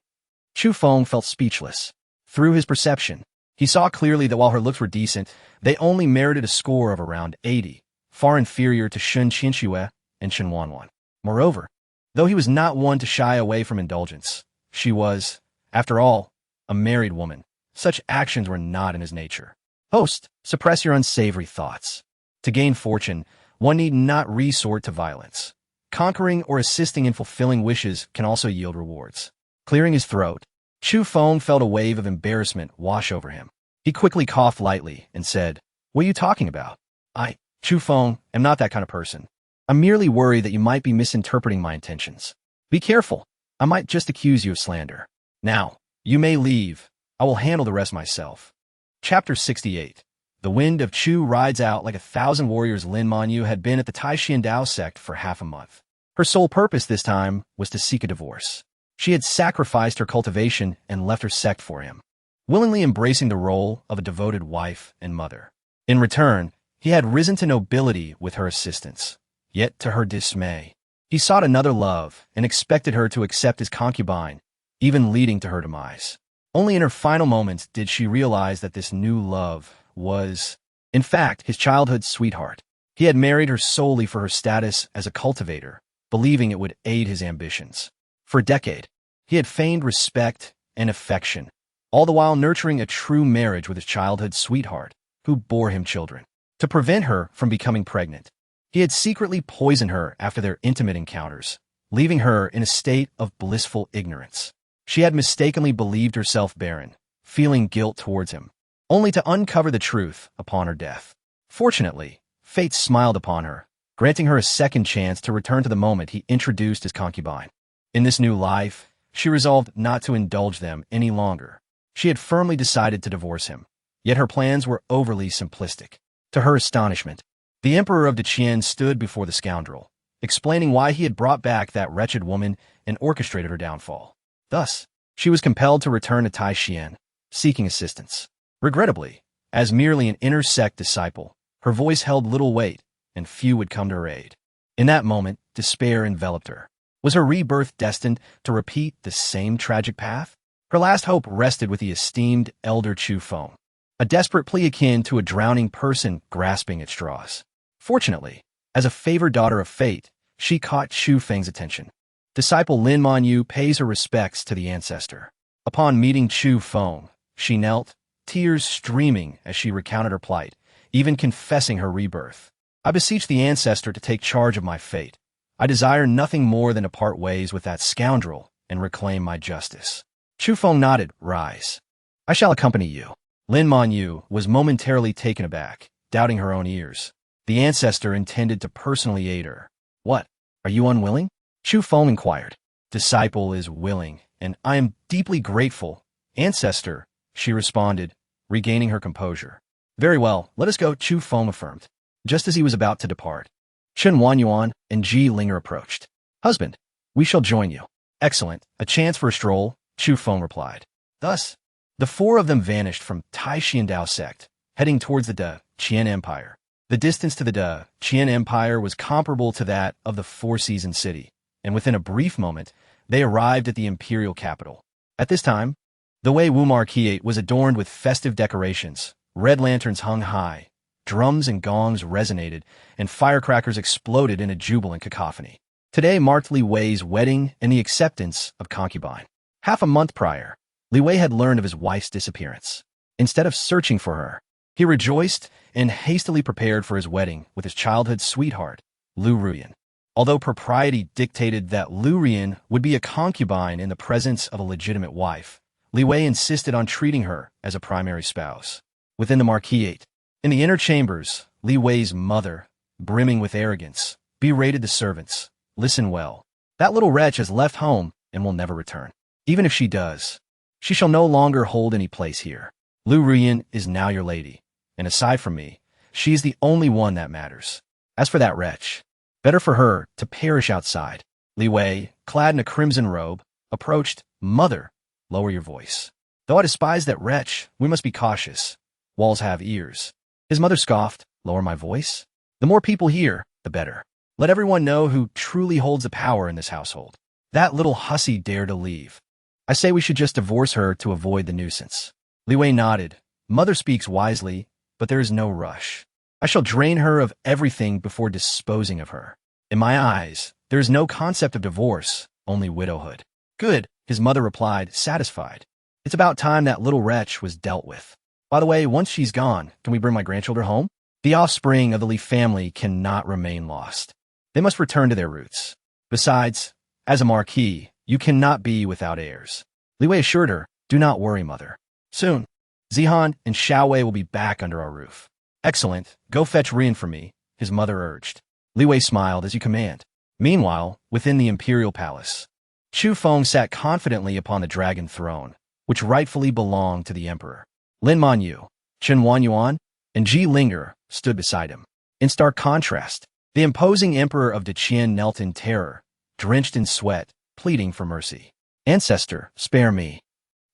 Chu Feng felt speechless. Through his perception, he saw clearly that while her looks were decent, they only merited a score of around 80, far inferior to Lin Xiyue and Chen Wanwan. Moreover, though he was not one to shy away from indulgence, she was, after all, a married woman. Such actions were not in his nature. Host, suppress your unsavory thoughts. To gain fortune, one need not resort to violence. Conquering or assisting in fulfilling wishes can also yield rewards. Clearing his throat, Chu Feng felt a wave of embarrassment wash over him. He quickly coughed lightly and said, "What are you talking about? I, Chu Feng, am not that kind of person. I'm merely worried that you might be misinterpreting my intentions. Be careful. I might just accuse you of slander. Now, you may leave. I will handle the rest myself." Chapter 68. The wind of Chu rides out like 1,000 warriors. Lin Xiyue had been at the Taixuan Dao Sect for half a month. Her sole purpose this time was to seek a divorce. She had sacrificed her cultivation and left her sect for him, willingly embracing the role of a devoted wife and mother. In return, he had risen to nobility with her assistance. Yet, to her dismay, he sought another love and expected her to accept his concubine, even leading to her demise. Only in her final moments did she realize that this new love was, in fact, his childhood sweetheart. He had married her solely for her status as a cultivator, believing it would aid his ambitions. For a decade, he had feigned respect and affection, all the while nurturing a true marriage with his childhood sweetheart, who bore him children. To prevent her from becoming pregnant, he had secretly poisoned her after their intimate encounters, leaving her in a state of blissful ignorance. She had mistakenly believed herself barren, feeling guilt towards him, only to uncover the truth upon her death. Fortunately, fate smiled upon her, granting her a second chance to return to the moment he introduced his concubine. In this new life, she resolved not to indulge them any longer. She had firmly decided to divorce him, yet her plans were overly simplistic. To her astonishment, the emperor of the Qin stood before the scoundrel, explaining why he had brought back that wretched woman and orchestrated her downfall. Thus, she was compelled to return to Taixuan, seeking assistance. Regrettably, as merely an inner sect disciple, her voice held little weight, and few would come to her aid. In that moment, despair enveloped her. Was her rebirth destined to repeat the same tragic path? Her last hope rested with the esteemed elder Chu Feng, a desperate plea akin to a drowning person grasping at straws. Fortunately, as a favored daughter of fate, she caught Chu Feng's attention. Disciple Lin Xiyue pays her respects to the ancestor. Upon meeting Chu Feng, she knelt, tears streaming as she recounted her plight, even confessing her rebirth. "I beseech the ancestor to take charge of my fate. I desire nothing more than to part ways with that scoundrel and reclaim my justice." Chu Feng nodded. "Rise. I shall accompany you." Lin Xiyue was momentarily taken aback, doubting her own ears. The ancestor intended to personally aid her. "What? Are you unwilling?" Chu Feng inquired. "Disciple is willing, and I am deeply grateful, ancestor," she responded, regaining her composure. "Very well, let us go," Chu Feng affirmed. Just as he was about to depart, Chen Wanyuan and Ji Linger approached. "Husband, we shall join you." "Excellent. A chance for a stroll," Chu Feng replied. Thus, the four of them vanished from Taixuan Dao Sect, heading towards the Qin Empire. The distance to the Qin Empire was comparable to that of the Four-Season City, and within a brief moment, they arrived at the imperial capital. At this time, The Wei Wu Marquee was adorned with festive decorations, red lanterns hung high, drums and gongs resonated, and firecrackers exploded in a jubilant cacophony. Today marked Li Wei's wedding and the acceptance of concubine. Half a month prior, Li Wei had learned of his wife's disappearance. Instead of searching for her, he rejoiced and hastily prepared for his wedding with his childhood sweetheart, Lu Ruyan. Although propriety dictated that Lu Ruyan would be a concubine in the presence of a legitimate wife, Li Wei insisted on treating her as a primary spouse. Within the Marquee, in the inner chambers, Li Wei's mother, brimming with arrogance, berated the servants. Listen well. That little wretch has left home and will never return. Even if she does, she shall no longer hold any place here. Lu Ruyan is now your lady, and aside from me, she is the only one that matters. As for that wretch, better for her to perish outside. Li Wei, clad in a crimson robe, approached. Mother, lower your voice. Though I despise that wretch, we must be cautious. Walls have ears. His mother scoffed. Lower my voice? The more people hear, the better. Let everyone know who truly holds the power in this household. That little hussy dared to leave. I say we should just divorce her to avoid the nuisance. Li Wei nodded. Mother speaks wisely, but there is no rush. I shall drain her of everything before disposing of her. In my eyes, there is no concept of divorce, only widowhood. Good, his mother replied, satisfied. It's about time that little wretch was dealt with. By the way, once she's gone, can we bring my grandchildren home? The offspring of the Li family cannot remain lost. They must return to their roots. Besides, as a marquis, you cannot be without heirs. Li Wei assured her, do not worry, mother. Soon, Zihan and Xiaowei will be back under our roof. Excellent, go fetch Rian for me, his mother urged. Li Wei smiled, as you command. Meanwhile, within the imperial palace, Chu Feng sat confidently upon the dragon throne, which rightfully belonged to the emperor. Lin Xiyue, Chen Wanyuan, and Ji Linger stood beside him. In stark contrast, the imposing emperor of Deqian knelt in terror, drenched in sweat, pleading for mercy. Ancestor, spare me.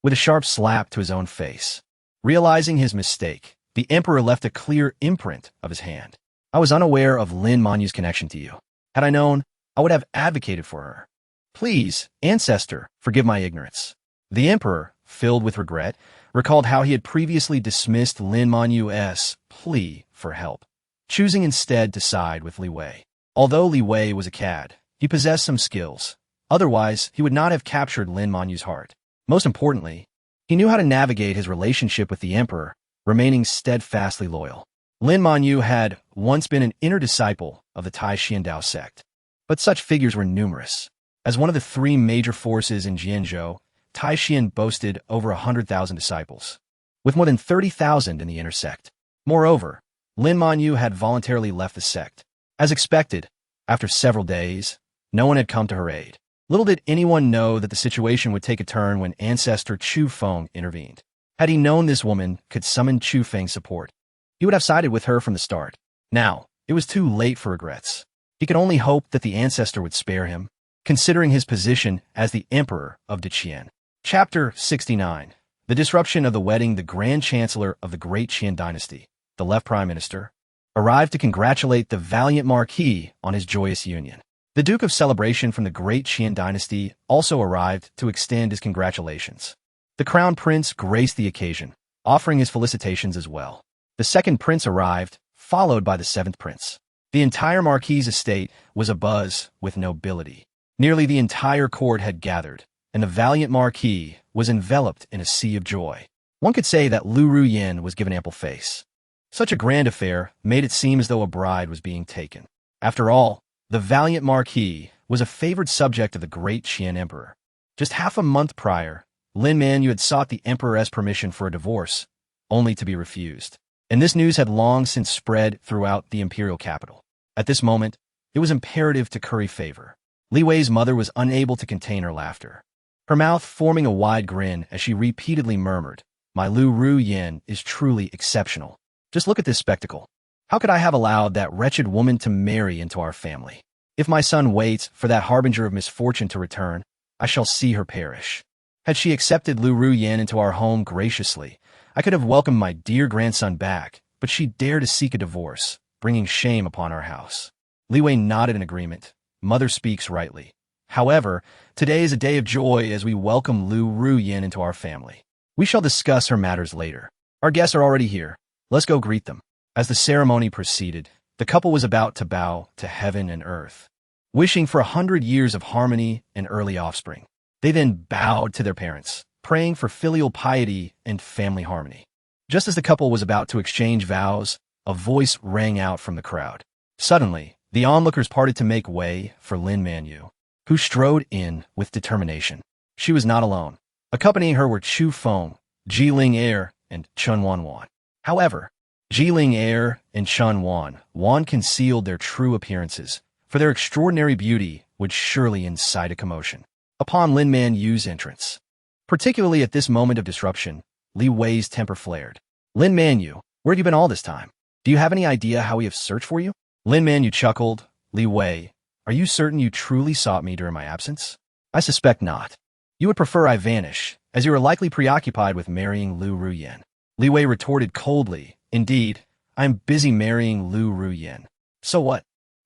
With a sharp slap to his own face. Realizing his mistake, the emperor left a clear imprint of his hand. I was unaware of Lin Xiyue's connection to you. Had I known, I would have advocated for her. Please, ancestor, forgive my ignorance. The emperor, filled with regret, recalled how he had previously dismissed Lin Xiyue's plea for help, choosing instead to side with Li Wei. Although Li Wei was a cad, he possessed some skills. Otherwise, he would not have captured Lin Xiyue's heart. Most importantly, he knew how to navigate his relationship with the emperor, remaining steadfastly loyal. Lin Xiyue had once been an inner disciple of the Taixuan Dao Sect, but such figures were numerous. As one of the three major forces in Jianzhou, Taixuan boasted over 100,000 disciples, with more than 30,000 in the inner sect. Moreover, Lin Xiyue had voluntarily left the sect. As expected, after several days, no one had come to her aid. Little did anyone know that the situation would take a turn when ancestor Chu Feng intervened. Had he known this woman could summon Chu Feng's support, he would have sided with her from the start. Now, it was too late for regrets. He could only hope that the ancestor would spare him, considering his position as the emperor of Deqian. Chapter 69. The disruption of the wedding. The Grand Chancellor of the Great Qian Dynasty, the left Prime Minister, arrived to congratulate the valiant Marquis on his joyous union. The Duke of Celebration from the Great Qian Dynasty also arrived to extend his congratulations. The Crown Prince graced the occasion, offering his felicitations as well. The second prince arrived, followed by the seventh prince. The entire Marquis' estate was abuzz with nobility. Nearly the entire court had gathered, and the valiant Marquis was enveloped in a sea of joy. One could say that Lu Ruyan was given ample face. Such a grand affair made it seem as though a bride was being taken. After all, the valiant Marquis was a favored subject of the great Qian Emperor. Just half a month prior, Lin Xiyue had sought the Emperor's permission for a divorce, only to be refused. And this news had long since spread throughout the imperial capital. At this moment, it was imperative to curry favor. Li Wei's mother was unable to contain her laughter, her mouth forming a wide grin as she repeatedly murmured, "My Lu Ruyan is truly exceptional. Just look at this spectacle. How could I have allowed that wretched woman to marry into our family? If my son waits for that harbinger of misfortune to return, I shall see her perish." Had she accepted Lu Ruyan into our home graciously, I could have welcomed my dear grandson back, but she dared to seek a divorce, bringing shame upon our house. Li Wei nodded in agreement. Mother speaks rightly. However, today is a day of joy as we welcome Lu Ruyan into our family. We shall discuss her matters later. Our guests are already here. Let's go greet them. As the ceremony proceeded, the couple was about to bow to heaven and earth, wishing for 100 years of harmony and early offspring. They then bowed to their parents, praying for filial piety and family harmony. Just as the couple was about to exchange vows, a voice rang out from the crowd. Suddenly, the onlookers parted to make way for Lin Xiyue, who strode in with determination. She was not alone. Accompanying her were Chu Feng, Jiling'er, and Chun Wan. However, Jiling'er and Chun Wan concealed their true appearances, for their extraordinary beauty would surely incite a commotion upon Lin Xiyue's entrance. Particularly at this moment of disruption, Li Wei's temper flared. Lin Xiyue, where have you been all this time? Do you have any idea how we have searched for you? Lin Xiyue chuckled. Li Wei, are you certain you truly sought me during my absence? I suspect not. You would prefer I vanish, as you are likely preoccupied with marrying Lu Ruyen. Li Wei retorted coldly. Indeed, I am busy marrying Lu Ruyen. So what?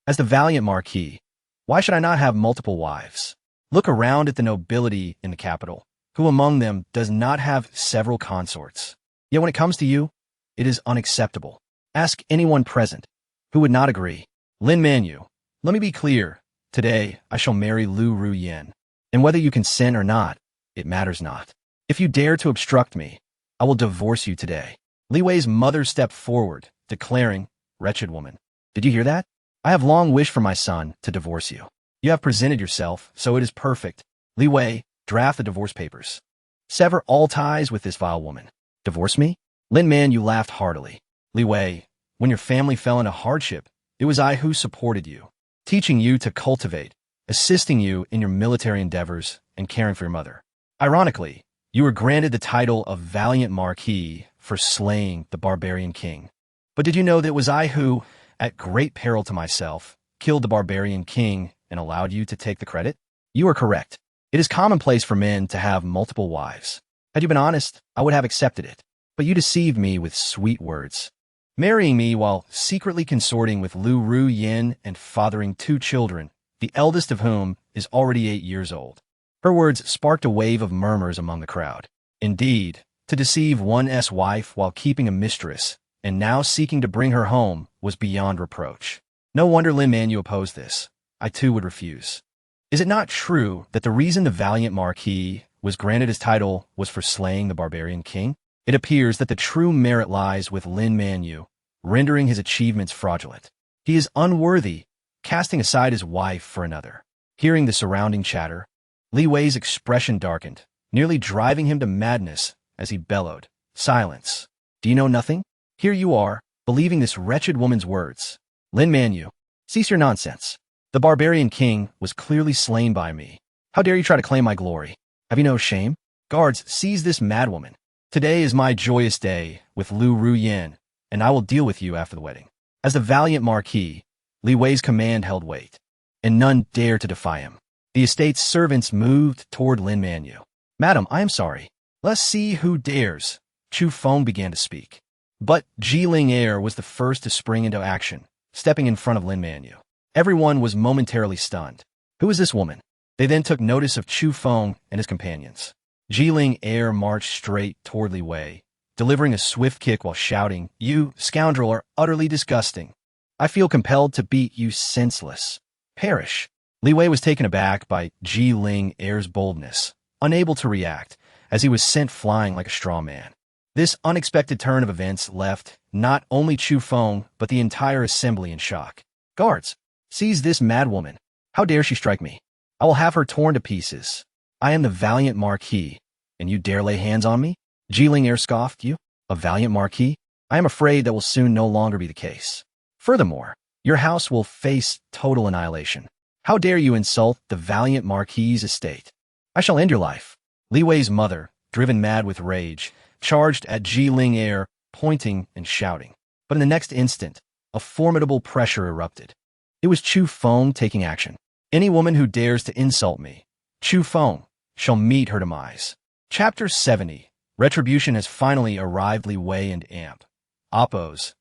As the valiant marquis, why should I not have multiple wives? Look around at the nobility in the capital. Who among them does not have several consorts? Yet when it comes to you, it is unacceptable. Ask anyone present who would not agree. Lin Xiyue, let me be clear. Today, I shall marry Lu Ruyen. And whether you consent or not, it matters not. If you dare to obstruct me, I will divorce you today. Li Wei's mother stepped forward, declaring, Wretched woman, did you hear that? I have long wished for my son to divorce you. You have presented yourself, so it is perfect. Li Wei, draft the divorce papers. Sever all ties with this vile woman. Divorce me? Lin Xiyue laughed heartily. Li Wei, when your family fell into hardship, it was I who supported you, teaching you to cultivate, assisting you in your military endeavors, and caring for your mother. Ironically, you were granted the title of Valiant Marquis for slaying the barbarian king. But did you know that it was I who, at great peril to myself, killed the barbarian king and allowed you to take the credit? You are correct. It is commonplace for men to have multiple wives. Had you been honest, I would have accepted it. But you deceived me with sweet words, marrying me while secretly consorting with Lu Ruyen and fathering 2 children, the eldest of whom is already 8 years old. Her words sparked a wave of murmurs among the crowd. Indeed, to deceive one's wife while keeping a mistress, and now seeking to bring her home, was beyond reproach. No wonder Lin Xiyue opposed this. I too would refuse. Is it not true that the reason the valiant marquis was granted his title was for slaying the barbarian king? It appears that the true merit lies with Lin Xiyue, rendering his achievements fraudulent. He is unworthy, casting aside his wife for another. Hearing the surrounding chatter, Li Wei's expression darkened, nearly driving him to madness as he bellowed, Silence! Do you know nothing? Here you are, believing this wretched woman's words. Lin Xiyue, cease your nonsense. The barbarian king was clearly slain by me. How dare you try to claim my glory? Have you no shame? Guards, seize this madwoman. Today is my joyous day with Lu Ruyen, and I will deal with you after the wedding. As the valiant marquis, Li Wei's command held weight, and none dared to defy him. The estate's servants moved toward Lin Xiyue. Madam, I am sorry. Let's see who dares. Chu Feng began to speak. But Jiling'er was the first to spring into action, stepping in front of Lin Xiyue. Everyone was momentarily stunned. Who is this woman? They then took notice of Chu Feng and his companions. Jiling'er marched straight toward Li Wei, delivering a swift kick while shouting, You, scoundrel, are utterly disgusting. I feel compelled to beat you senseless. Perish. Li Wei was taken aback by Jiling'er's boldness, unable to react, as he was sent flying like a straw man. This unexpected turn of events left not only Chu Feng, but the entire assembly in shock. Guards, seize this madwoman. How dare she strike me? I will have her torn to pieces. I am the valiant marquis, and you dare lay hands on me? Jiling'er scoffed. You, a valiant marquis? I am afraid that will soon no longer be the case. Furthermore, your house will face total annihilation. How dare you insult the valiant marquis's estate? I shall end your life. Li Wei's mother, driven mad with rage, charged at Jiling'er, pointing and shouting. But in the next instant, a formidable pressure erupted. It was Chu Feng taking action. Any woman who dares to insult me, Chu Feng, shall meet her demise. Chapter 70. Retribution has finally arrived. Li Wei and Amp. Appo's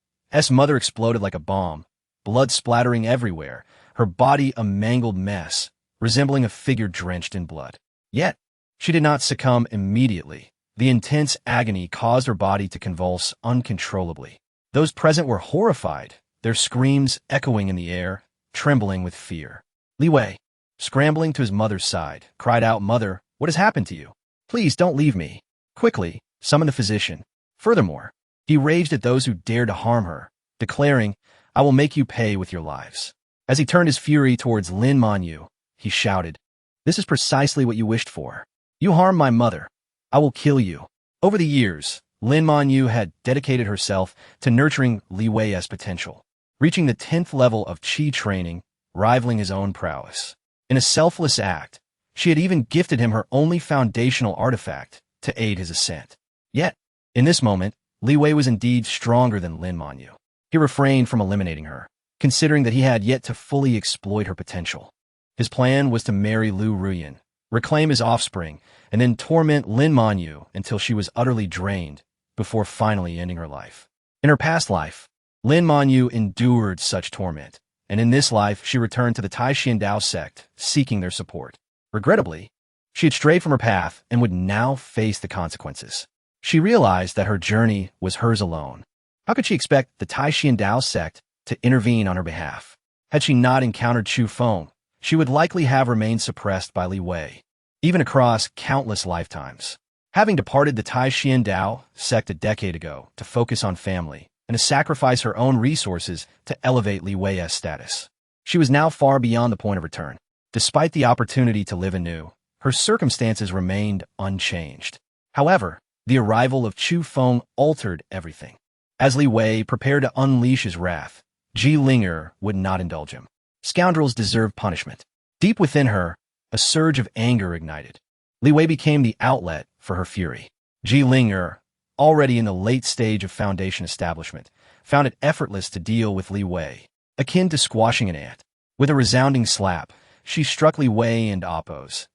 mother exploded like a bomb, blood splattering everywhere, her body a mangled mess, resembling a figure drenched in blood. Yet, she did not succumb immediately. The intense agony caused her body to convulse uncontrollably. Those present were horrified, their screams echoing in the air, trembling with fear. Li Wei, scrambling to his mother's side, cried out, "Mother, what has happened to you? Please don't leave me." Quickly, summon the physician. Furthermore, he raged at those who dared to harm her, declaring, "I will make you pay with your lives." As he turned his fury towards Lin Xiyue, he shouted, "This is precisely what you wished for. You harmed my mother. I will kill you." Over the years, Lin Xiyue had dedicated herself to nurturing Li Wei's potential, reaching the 10th level of qi training, rivaling his own prowess. In a selfless act, she had even gifted him her only foundational artifact to aid his ascent. Yet, in this moment, Li Wei was indeed stronger than Lin Xiyue. He refrained from eliminating her, considering that he had yet to fully exploit her potential. His plan was to marry Lu Ruyan, reclaim his offspring, and then torment Lin Xiyue until she was utterly drained, before finally ending her life. In her past life, Lin Xiyue endured such torment, and in this life she returned to the Taixuan Dao Sect, seeking their support. Regrettably, she had strayed from her path and would now face the consequences. She realized that her journey was hers alone. How could she expect the Taixuan Dao Sect to intervene on her behalf? Had she not encountered Chu Feng, she would likely have remained suppressed by Li Wei, even across countless lifetimes. Having departed the Taixuan Dao Sect a decade ago to focus on family and to sacrifice her own resources to elevate Li Wei's status, she was now far beyond the point of return. Despite the opportunity to live anew, her circumstances remained unchanged. However, the arrival of Chu Feng altered everything. As Li Wei prepared to unleash his wrath, Ji Ling'er would not indulge him. Scoundrels deserve punishment. Deep within her, a surge of anger ignited. Li Wei became the outlet for her fury. Ji Ling'er, already in the late stage of foundation establishment, found it effortless to deal with Li Wei, akin to squashing an ant. With a resounding slap, she struck Li Wei and Appo's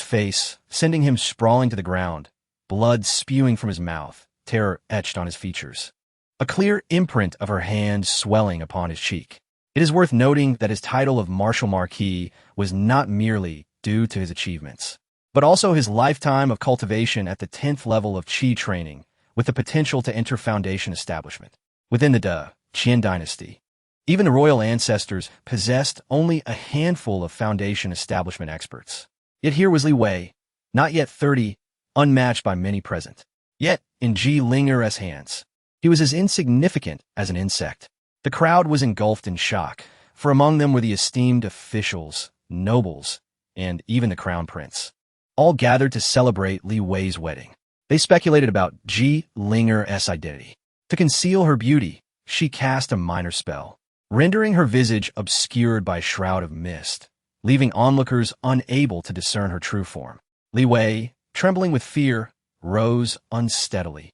face, sending him sprawling to the ground, blood spewing from his mouth, terror etched on his features. A clear imprint of her hand swelling upon his cheek. It is worth noting that his title of Martial Marquis was not merely due to his achievements, but also his lifetime of cultivation at the 10th level of qi training, with the potential to enter foundation establishment. Within the Qin dynasty, even the royal ancestors possessed only a handful of foundation establishment experts. Yet here was Li Wei, not yet 30, unmatched by many present. Yet, in Ji Ling'er's hands, he was as insignificant as an insect. The crowd was engulfed in shock, for among them were the esteemed officials, nobles, and even the crown prince, all gathered to celebrate Li Wei's wedding. They speculated about Ji Ling'er's identity. To conceal her beauty, she cast a minor spell, rendering her visage obscured by a shroud of mist, leaving onlookers unable to discern her true form. Li Wei, trembling with fear, rose unsteadily,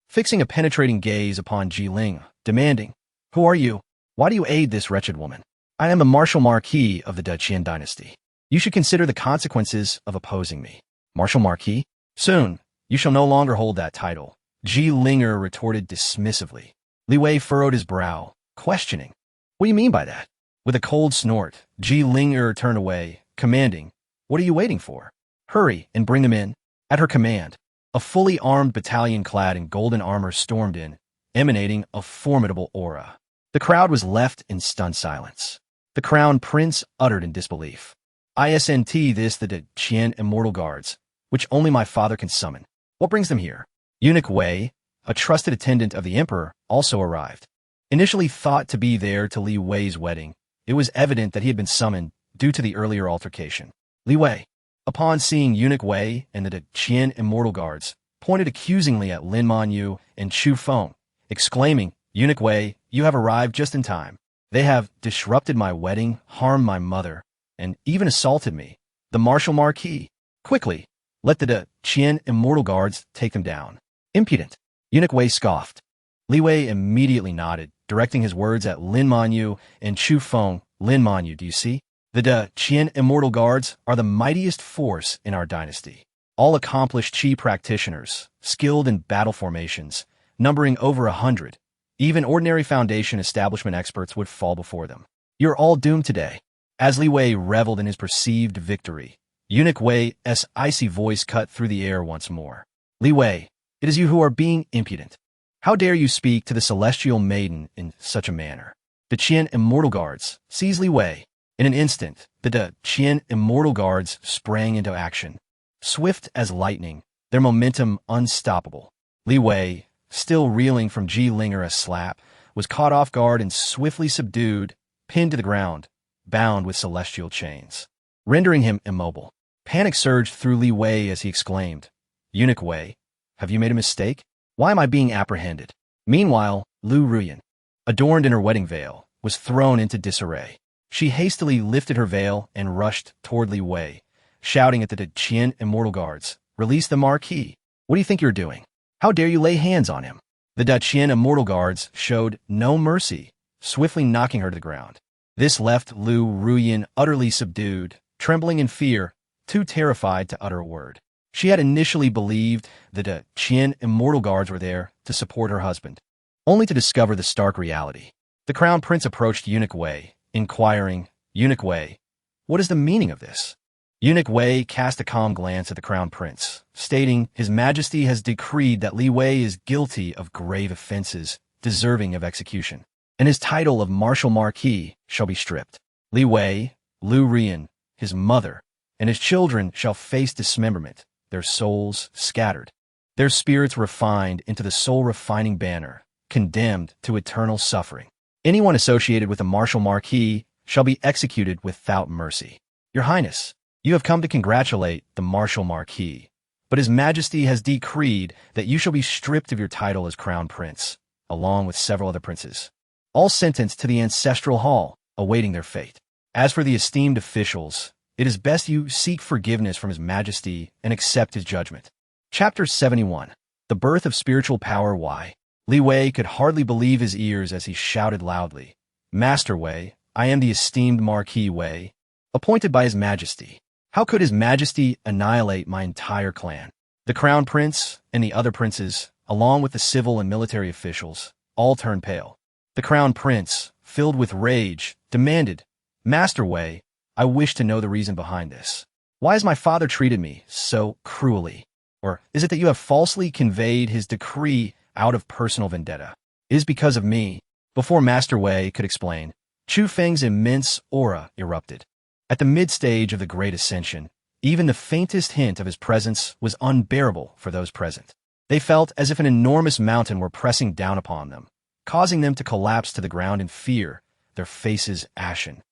fixing a penetrating gaze upon Ji Ling, demanding, "Who are you? Why do you aid this wretched woman?" "I am the Martial Marquis of the Qin dynasty. You should consider the consequences of opposing me." "Martial Marquis? Soon, you shall no longer hold that title," Ji Ling'er retorted dismissively. Li Wei furrowed his brow, questioning, "What do you mean by that?" With a cold snort, Ji Ling'er turned away, commanding, "What are you waiting for? Hurry and bring them in." At her command, a fully armed battalion clad in golden armor stormed in, emanating a formidable aura. The crowd was left in stunned silence. The crown prince uttered in disbelief, "Isn't this the Qin immortal guards, which only my father can summon? What brings them here?" Eunuch Wei, a trusted attendant of the emperor, also arrived. Initially thought to be there to Li Wei's wedding, it was evident that he had been summoned due to the earlier altercation. Li Wei, upon seeing Eunuch Wei and the Qin immortal guards, pointed accusingly at Lin Xiyue and Chu Feng, exclaiming, "Eunuch Wei, you have arrived just in time. They have disrupted my wedding, harmed my mother, and even assaulted me, the Martial Marquis. Quickly, let the Qin immortal guards take them down." "Impudent!" Eunuch Wei scoffed. Li Wei immediately nodded, directing his words at Lin Xiyue and Chu Feng. "Lin Xiyue, do you see? The Qin immortal guards are the mightiest force in our dynasty. All accomplished qi practitioners, skilled in battle formations, numbering over 100. Even ordinary foundation establishment experts would fall before them. You're all doomed today." As Li Wei reveled in his perceived victory, Eunuch Wei's icy voice cut through the air once more. Li Wei, it is you who are being impudent. How dare you speak to the celestial maiden in such a manner? The Qian immortal guards seized Li Wei. In an instant, the Qian immortal guards sprang into action. Swift as lightning, their momentum unstoppable. Li Wei, still reeling from Ji Lingera's slap, was caught off guard and swiftly subdued, pinned to the ground, bound with celestial chains, rendering him immobile. Panic surged through Li Wei as he exclaimed, "Eunuch Wei, have you made a mistake? Why am I being apprehended?" Meanwhile, Lu Ruyan, adorned in her wedding veil, was thrown into disarray. She hastily lifted her veil and rushed toward Li Wei, shouting at the Qian immortal guards, "Release the Marquis! What do you think you're doing? How dare you lay hands on him?" The Qian immortal guards showed no mercy, swiftly knocking her to the ground. This left Lu Ruyan utterly subdued, trembling in fear, too terrified to utter a word. She had initially believed the Qian immortal guards were there to support her husband, only to discover the stark reality. The crown prince approached Eunuch Wei, inquiring, "Eunuch Wei, what is the meaning of this?" Eunuch Wei cast a calm glance at the crown prince, stating, "His Majesty has decreed that Li Wei is guilty of grave offenses, deserving of execution, and his title of Martial Marquis shall be stripped. Li Wei, Lu Ruyan, his mother, and his children shall face dismemberment, their souls scattered, their spirits refined into the soul-refining banner, condemned to eternal suffering. Anyone associated with the Martial Marquis shall be executed without mercy. Your Highness, you have come to congratulate the Martial Marquis, but His Majesty has decreed that you shall be stripped of your title as Crown Prince, along with several other princes, all sentenced to the Ancestral Hall, awaiting their fate. As for the esteemed officials, it is best you seek forgiveness from His Majesty and accept his judgment." Chapter 71. The Birth of Spiritual Power. Why? Li Wei could hardly believe his ears as he shouted loudly, "Master Wei, I am the esteemed Marquis Wei, appointed by His Majesty. How could His Majesty annihilate my entire clan?" The Crown Prince and the other princes, along with the civil and military officials, all turned pale. The Crown Prince, filled with rage, demanded, "Master Wei, I wish to know the reason behind this. Why has my father treated me so cruelly? Or is it that you have falsely conveyed his decree out of personal vendetta? It is because of me." Before Master Wei could explain, Chu Feng's immense aura erupted. At the mid-stage of the Great Ascension, even the faintest hint of his presence was unbearable for those present. They felt as if an enormous mountain were pressing down upon them, causing them to collapse to the ground in fear, their faces ashen,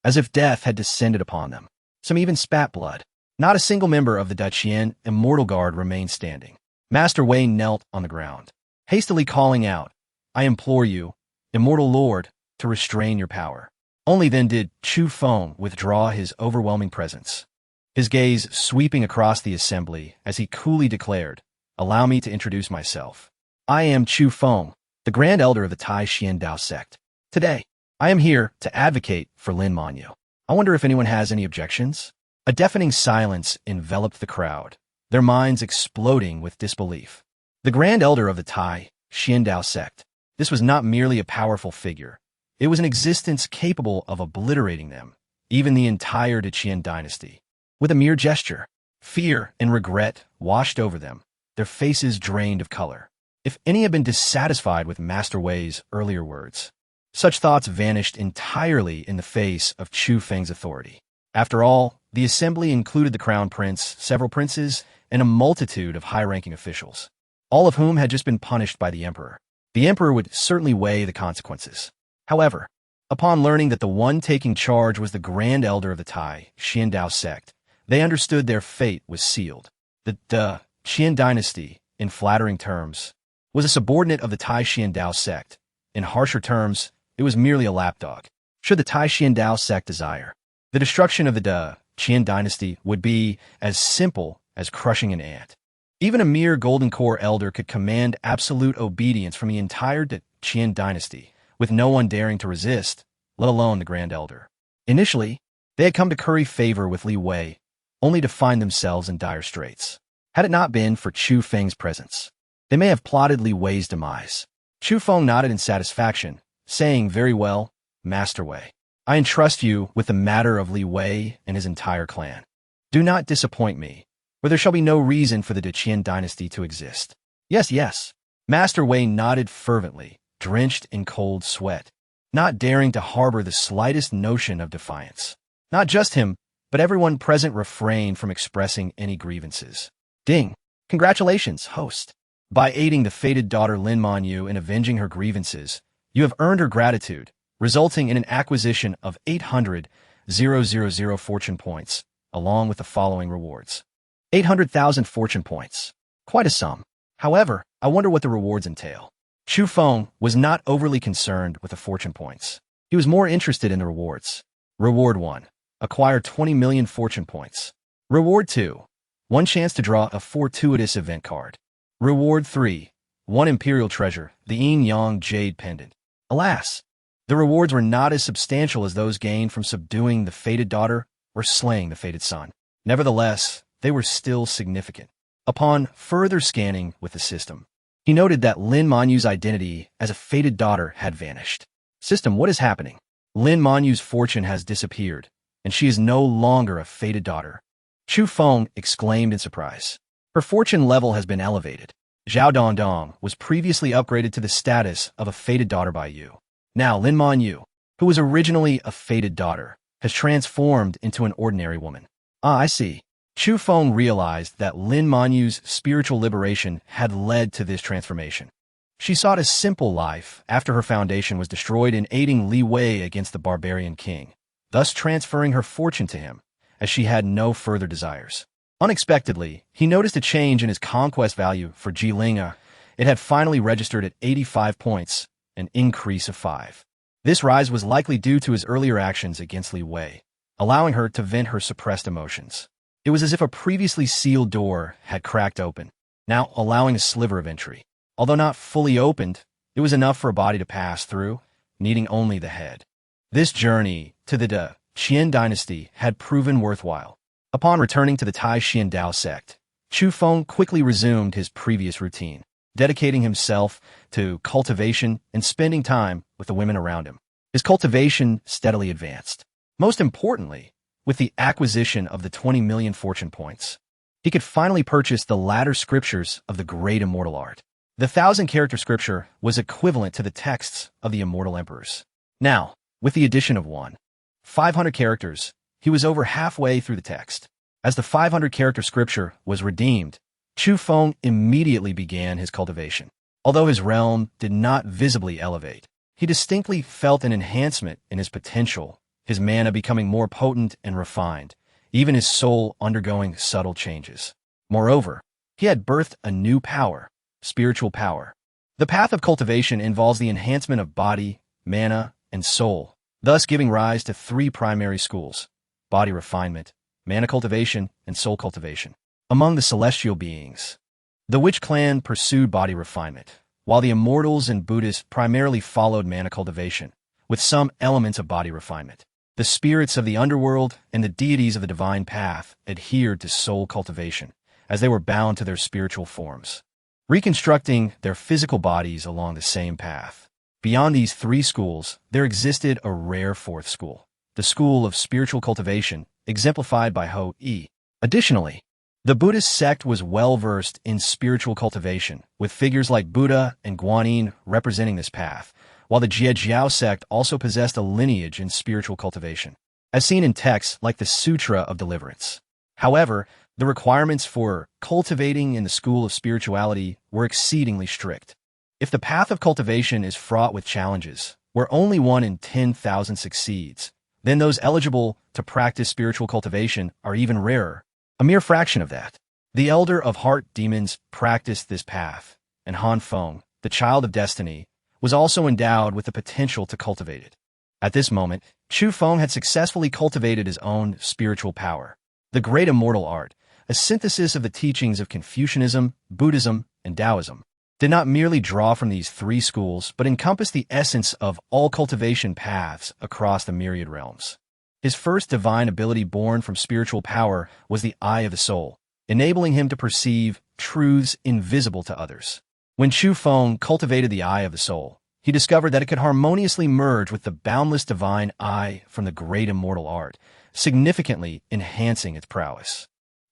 as if death had descended upon them. Some even spat blood. Not a single member of the Qian Immortal Guard remained standing. Master Wei knelt on the ground, hastily calling out, "I implore you, Immortal Lord, to restrain your power." Only then did Chu Feng withdraw his overwhelming presence, his gaze sweeping across the assembly as he coolly declared, "Allow me to introduce myself. I am Chu Feng, the Grand Elder of the Taixuan Dao Sect. Today, I am here to advocate for Lin Xiyue. I wonder if anyone has any objections?" A deafening silence enveloped the crowd, their minds exploding with disbelief. The Grand Elder of the Taixuan Dao Sect. This was not merely a powerful figure. It was an existence capable of obliterating them, even the entire Qian dynasty. With a mere gesture, fear and regret washed over them, their faces drained of color. If any had been dissatisfied with Master Wei's earlier words, such thoughts vanished entirely in the face of Chu Feng's authority. After all, the assembly included the Crown Prince, several princes, and a multitude of high-ranking officials, all of whom had just been punished by the Emperor. The Emperor would certainly weigh the consequences. However, upon learning that the one taking charge was the Grand Elder of the Taixuan Dao Sect, they understood their fate was sealed. The Qian dynasty, in flattering terms, was a subordinate of the Taixuan Dao Sect. In harsher terms, it was merely a lapdog. Should the Taixuan Dao Sect desire, the destruction of the Qian dynasty would be as simple as crushing an ant. Even a mere Golden Core elder could command absolute obedience from the entire Qian dynasty, with no one daring to resist, let alone the Grand Elder. Initially, they had come to curry favor with Li Wei, only to find themselves in dire straits. Had it not been for Chu Feng's presence, they may have plotted Li Wei's demise. Chu Feng nodded in satisfaction, saying, "Very well, Master Wei. I entrust you with the matter of Li Wei and his entire clan. Do not disappoint me, where there shall be no reason for the Taixuan dynasty to exist. Yes, yes. Master Wei nodded fervently, drenched in cold sweat, not daring to harbor the slightest notion of defiance. Not just him, but everyone present refrained from expressing any grievances. Ding! Congratulations, host. By aiding the fated daughter Lin Xiyue in avenging her grievances, you have earned her gratitude, resulting in an acquisition of 800,000 fortune points, along with the following rewards. 800,000 fortune points. Quite a sum. However, I wonder what the rewards entail. Chu Feng was not overly concerned with the fortune points. He was more interested in the rewards. Reward 1. Acquire 20 million fortune points. Reward 2. 1 chance to draw a fortuitous event card. Reward 3. 1 imperial treasure, the yin-yang jade pendant. Alas, the rewards were not as substantial as those gained from subduing the fated daughter or slaying the fated son. Nevertheless, they were still significant. Upon further scanning with the system, he noted that Lin Xiyue's identity as a fated daughter had vanished. System, what is happening? Lin Xiyue's fortune has disappeared, and she is no longer a fated daughter. Chu Feng exclaimed in surprise. Her fortune level has been elevated. Zhao Dongdong was previously upgraded to the status of a fated daughter by you. Now Lin Xiyue, who was originally a fated daughter, has transformed into an ordinary woman. Ah, I see. Chu Feng realized that Lin Xiyue's spiritual liberation had led to this transformation. She sought a simple life after her foundation was destroyed in aiding Li Wei against the barbarian king, thus transferring her fortune to him, as she had no further desires. Unexpectedly, he noticed a change in his conquest value for Jiling'a. It had finally registered at 85 points, an increase of 5. This rise was likely due to his earlier actions against Li Wei, allowing her to vent her suppressed emotions. It was as if a previously sealed door had cracked open, now allowing a sliver of entry. Although not fully opened, it was enough for a body to pass through, needing only the head. This journey to the Taixuan dynasty had proven worthwhile. Upon returning to the Taixuan Dao Sect, Chu Feng quickly resumed his previous routine, dedicating himself to cultivation and spending time with the women around him. His cultivation steadily advanced. Most importantly, with the acquisition of the 20 million fortune points, he could finally purchase the latter scriptures of the great immortal art. The 1,000-character scripture was equivalent to the texts of the immortal emperors. Now, with the addition of 500 characters, he was over halfway through the text. As the 500-character scripture was redeemed, Chu Feng immediately began his cultivation. Although his realm did not visibly elevate, he distinctly felt an enhancement in his potential, his mana becoming more potent and refined, even his soul undergoing subtle changes. Moreover, he had birthed a new power, spiritual power. The path of cultivation involves the enhancement of body, mana, and soul, thus giving rise to 3 primary schools: body refinement, mana cultivation, and soul cultivation. Among the celestial beings, the Witch clan pursued body refinement, while the immortals and Buddhists primarily followed mana cultivation, with some elements of body refinement. The spirits of the underworld and the deities of the divine path adhered to soul cultivation, as they were bound to their spiritual forms, reconstructing their physical bodies along the same path. Beyond these 3 schools, there existed a rare 4th school, the school of spiritual cultivation, exemplified by Ho-E. Additionally, the Buddhist sect was well-versed in spiritual cultivation, with figures like Buddha and Guanyin representing this path, while the Jiejiao sect also possessed a lineage in spiritual cultivation, as seen in texts like the Sutra of Deliverance. However, the requirements for cultivating in the school of spirituality were exceedingly strict. If the path of cultivation is fraught with challenges, where only 1 in 10,000 succeeds, then those eligible to practice spiritual cultivation are even rarer, a mere fraction of that. The Elder of Heart Demons practiced this path, and Han Feng, the Child of Destiny, was also endowed with the potential to cultivate it. At this moment, Chu Feng had successfully cultivated his own spiritual power. The great immortal art, a synthesis of the teachings of Confucianism, Buddhism, and Taoism, did not merely draw from these 3 schools, but encompassed the essence of all cultivation paths across the myriad realms. His first divine ability born from spiritual power was the Eye of the Soul, enabling him to perceive truths invisible to others. When Chu Feng cultivated the Eye of the Soul, he discovered that it could harmoniously merge with the boundless divine eye from the great immortal art, significantly enhancing its prowess.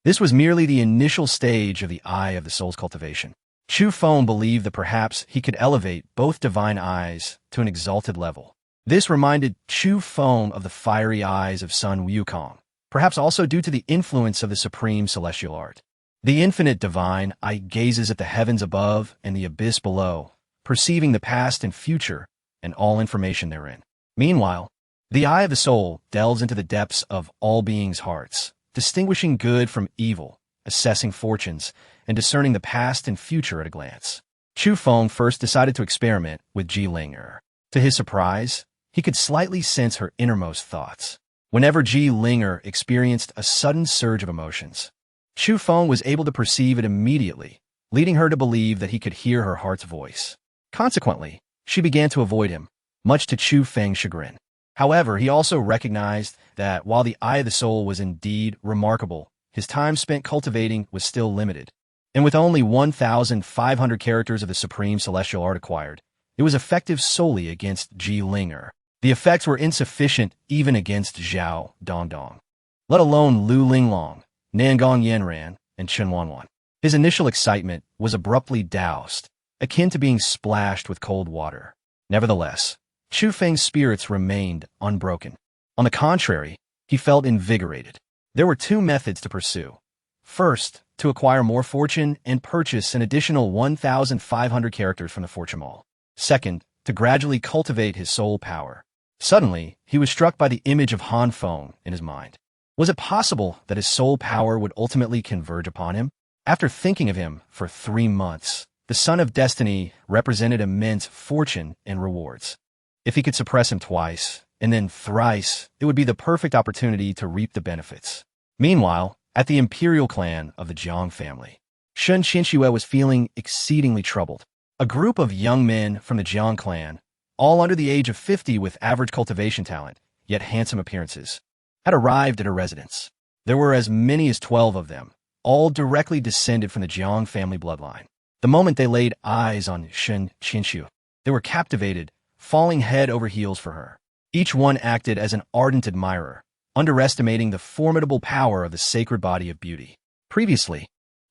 This was merely the initial stage of the eye of the soul's cultivation. Chu Feng believed that perhaps he could elevate both divine eyes to an exalted level. This reminded Chu Feng of the fiery eyes of Sun Wukong, perhaps also due to the influence of the supreme celestial art. The infinite divine eye gazes at the heavens above and the abyss below, perceiving the past and future and all information therein. Meanwhile, the eye of the soul delves into the depths of all beings' hearts, distinguishing good from evil, assessing fortunes, and discerning the past and future at a glance. Chu Feng first decided to experiment with Ji Ling'er. To his surprise, he could slightly sense her innermost thoughts. Whenever Ji Ling'er experienced a sudden surge of emotions, Chu Feng was able to perceive it immediately, leading her to believe that he could hear her heart's voice. Consequently, she began to avoid him, much to Chu Feng's chagrin. However, he also recognized that while the eye of the soul was indeed remarkable, his time spent cultivating was still limited. And with only 1,500 characters of the supreme celestial art acquired, it was effective solely against Ji Ling'er. The effects were insufficient even against Zhao Dongdong, let alone Lu Linglong, Nangong Yanran, and Chen Wanwan. His initial excitement was abruptly doused, akin to being splashed with cold water. Nevertheless, Chu Feng's spirits remained unbroken. On the contrary, he felt invigorated. There were two methods to pursue. First, to acquire more fortune and purchase an additional 1,500 characters from the fortune mall. Second, to gradually cultivate his soul power. Suddenly, he was struck by the image of Han Feng in his mind. Was it possible that his soul power would ultimately converge upon him? After thinking of him for 3 months, the Son of Destiny represented immense fortune and rewards. If he could suppress him twice, and then thrice, it would be the perfect opportunity to reap the benefits. Meanwhile, at the imperial clan of the Jiang family, Lin Xiyue was feeling exceedingly troubled. A group of young men from the Jiang clan, all under the age of 50 with average cultivation talent, yet handsome appearances, had arrived at her residence. There were as many as 12 of them, all directly descended from the Jiang family bloodline. The moment they laid eyes on Lin Xiyue, they were captivated, falling head over heels for her. Each one acted as an ardent admirer, underestimating the formidable power of the sacred body of beauty. Previously,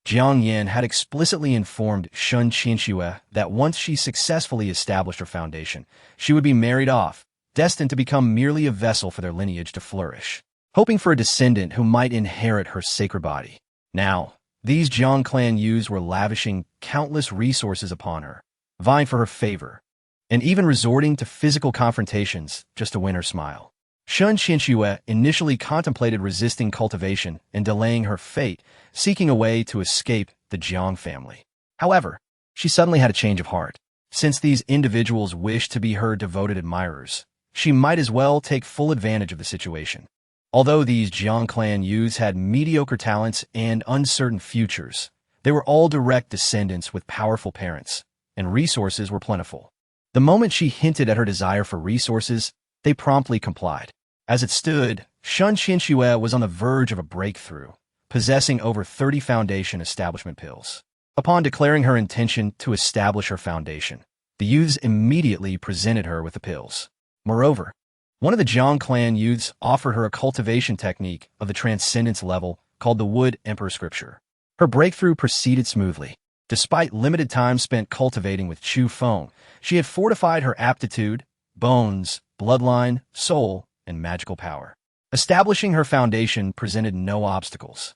Jiang Yan had explicitly informed Lin Xiyue that once she successfully established her foundation, she would be married off, destined to become merely a vessel for their lineage to flourish, hoping for a descendant who might inherit her sacred body. Now, these Jiang clan youths were lavishing countless resources upon her, vying for her favor, and even resorting to physical confrontations just to win her smile. Lin Xiyue initially contemplated resisting cultivation and delaying her fate, seeking a way to escape the Jiang family. However, she suddenly had a change of heart. Since these individuals wished to be her devoted admirers, she might as well take full advantage of the situation. Although these Jiang clan youths had mediocre talents and uncertain futures, they were all direct descendants with powerful parents, and resources were plentiful. The moment she hinted at her desire for resources, they promptly complied. As it stood, Lin Xiyue was on the verge of a breakthrough, possessing over 30 foundation establishment pills. Upon declaring her intention to establish her foundation, the youths immediately presented her with the pills. Moreover, one of the Jiang clan youths offered her a cultivation technique of the transcendence level called the Wood Emperor Scripture. Her breakthrough proceeded smoothly. Despite limited time spent cultivating with Chu Feng, she had fortified her aptitude, bones, bloodline, soul, and magical power. Establishing her foundation presented no obstacles.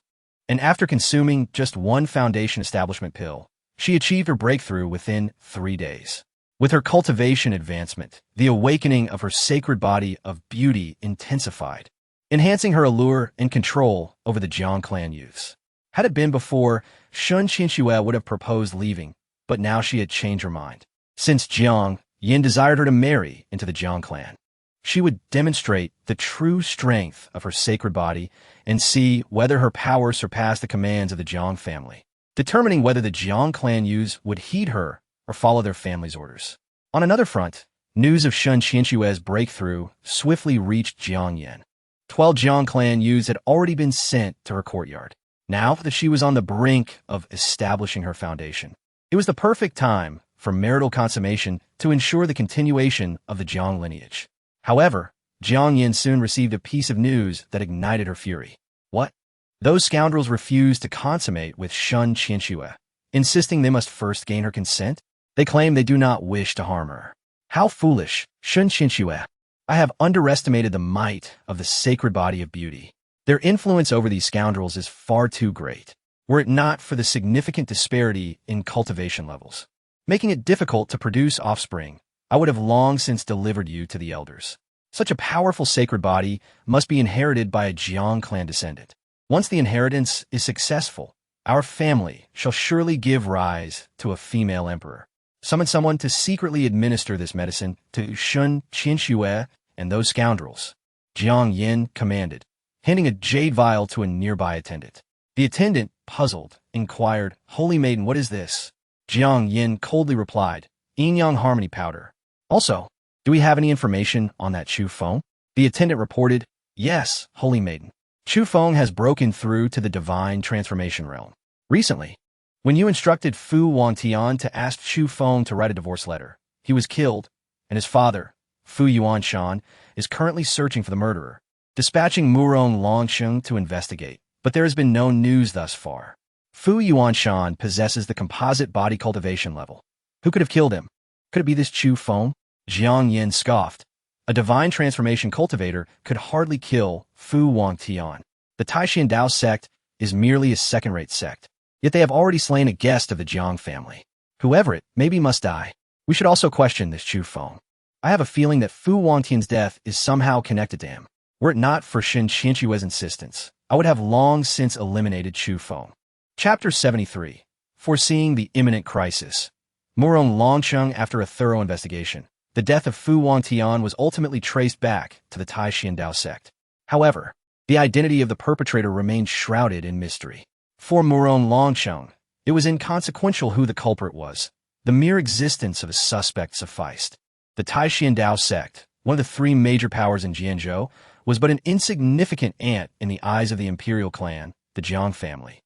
And after consuming just one foundation establishment pill, she achieved her breakthrough within 3 days. With her cultivation advancement, the awakening of her sacred body of beauty intensified, enhancing her allure and control over the Jiang clan youths. Had it been before, Lin Xiyue would have proposed leaving, but now she had changed her mind. Since Jiang Yin desired her to marry into the Jiang clan, she would demonstrate the true strength of her sacred body and see whether her power surpassed the commands of the Jiang family, determining whether the Jiang clan youths would heed her or follow their family's orders. On another front, news of Lin Xijue's breakthrough swiftly reached Jiang Yin. 12 Jiang clan youths had already been sent to her courtyard. Now that she was on the brink of establishing her foundation, it was the perfect time for marital consummation to ensure the continuation of the Jiang lineage. However, Jiang Yin soon received a piece of news that ignited her fury. What? Those scoundrels refused to consummate with Lin Xiyue, insisting they must first gain her consent. They claim they do not wish to harm her. How foolish, Lin Xiyue! I have underestimated the might of the sacred body of beauty. Their influence over these scoundrels is far too great, were it not for the significant disparity in cultivation levels, making it difficult to produce offspring. I would have long since delivered you to the elders. Such a powerful sacred body must be inherited by a Jiang clan descendant. Once the inheritance is successful, our family shall surely give rise to a female emperor. Summon someone to secretly administer this medicine to Lin Xiyue and those scoundrels. Jiang Yin commanded, handing a jade vial to a nearby attendant. The attendant, puzzled, inquired, "Holy maiden, what is this?" Jiang Yin coldly replied, "Yin-yang harmony powder." Also, do we have any information on that Chu Feng? The attendant reported, "Yes, holy maiden. Chu Feng has broken through to the divine transformation realm. Recently, when you instructed Fu Wangtian to ask Chu Feng to write a divorce letter, he was killed, and his father, Fu Yuanshan, is currently searching for the murderer, dispatching Murong Longsheng to investigate, but there has been no news thus far. Fu Yuanshan possesses the composite body cultivation level. Who could have killed him? Could it be this Chu Feng?" Jiang Yin scoffed. A divine transformation cultivator could hardly kill Fu Wangtian. The Taixuan Dao Sect is merely a second-rate sect, yet they have already slain a guest of the Jiang family. Whoever it maybe must die. We should also question this Chu Feng. I have a feeling that Fu Wangtian's death is somehow connected to him. Were it not for Lin Xijue's insistence, I would have long since eliminated Chu Feng. Chapter 73. Foreseeing the imminent crisis. Murong Longsheng. After a thorough investigation, the death of Fu Wangtian was ultimately traced back to the Taixuan Dao Sect. However, the identity of the perpetrator remained shrouded in mystery. For Murong Longsheng, it was inconsequential who the culprit was. The mere existence of a suspect sufficed. The Taixuan Dao Sect, one of the three major powers in Jianzhou, was but an insignificant ant in the eyes of the imperial clan, the Jiang family.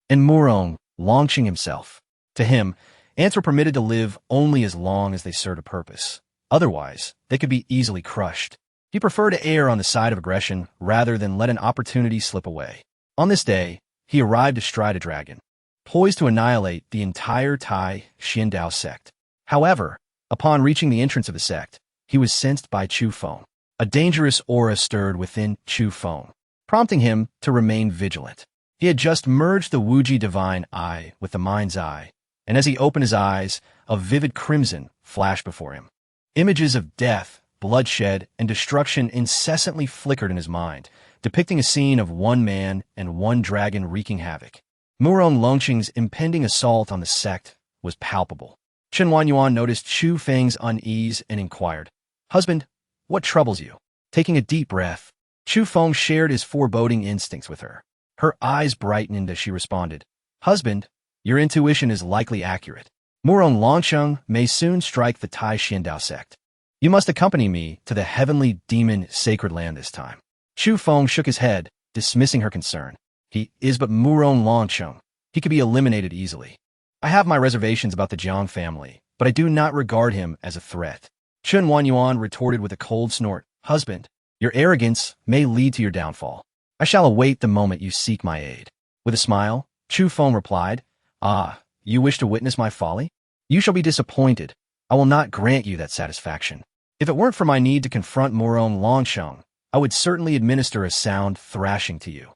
And Murong Longsheng himself. To him, ants were permitted to live only as long as they served a purpose. Otherwise, they could be easily crushed. He preferred to err on the side of aggression rather than let an opportunity slip away. On this day, he arrived astride a dragon, poised to annihilate the entire Taixuan Dao Sect. However, upon reaching the entrance of the sect, he was sensed by Chu Feng. A dangerous aura stirred within Chu Feng, prompting him to remain vigilant. He had just merged the Wuji divine eye with the mind's eye, and as he opened his eyes, a vivid crimson flashed before him. Images of death, bloodshed, and destruction incessantly flickered in his mind, depicting a scene of one man and one dragon wreaking havoc. Murong Longsheng's impending assault on the sect was palpable. Chen Wanyuan noticed Chu Feng's unease and inquired, "Husband, what troubles you?" Taking a deep breath, Chu Feng shared his foreboding instincts with her. Her eyes brightened as she responded, "Husband, your intuition is likely accurate. Murong Longsheng may soon strike the Taixuan Dao Sect. You must accompany me to the heavenly demon sacred land this time." Chu Feng shook his head, dismissing her concern. "He is but Murong Longsheng. He could be eliminated easily. I have my reservations about the Jiang family, but I do not regard him as a threat." Chen Wanyuan retorted with a cold snort, "Husband, your arrogance may lead to your downfall. I shall await the moment you seek my aid." With a smile, Chu Feng replied, "Ah, you wish to witness my folly? You shall be disappointed. I will not grant you that satisfaction. If it weren't for my need to confront Murong Longsheng, I would certainly administer a sound thrashing to you."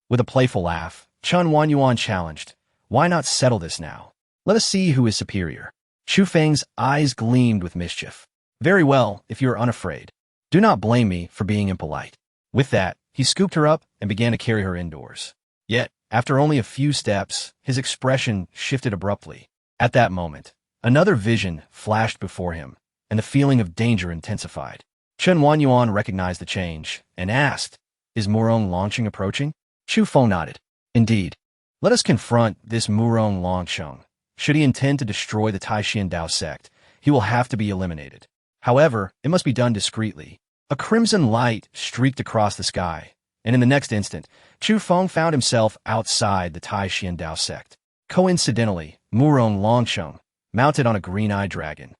With a playful laugh, Chen Wanyuan challenged, "Why not settle this now? Let us see who is superior." Chu Feng's eyes gleamed with mischief. "Very well, if you are unafraid. Do not blame me for being impolite." With that, he scooped her up and began to carry her indoors. Yet, after only a few steps, his expression shifted abruptly. At that moment, another vision flashed before him, and the feeling of danger intensified. Chen Wanyuan recognized the change and asked, "Is Murong Longsheng approaching?" Chu Feng nodded. "Indeed. Let us confront this Murong Longsheng. Should he intend to destroy the Taixuan Dao Sect, he will have to be eliminated. However, it must be done discreetly." A crimson light streaked across the sky, and in the next instant, Chu Feng found himself outside the Taixuan Dao Sect. Coincidentally, Murong Longsheng, mounted on a green-eyed dragon,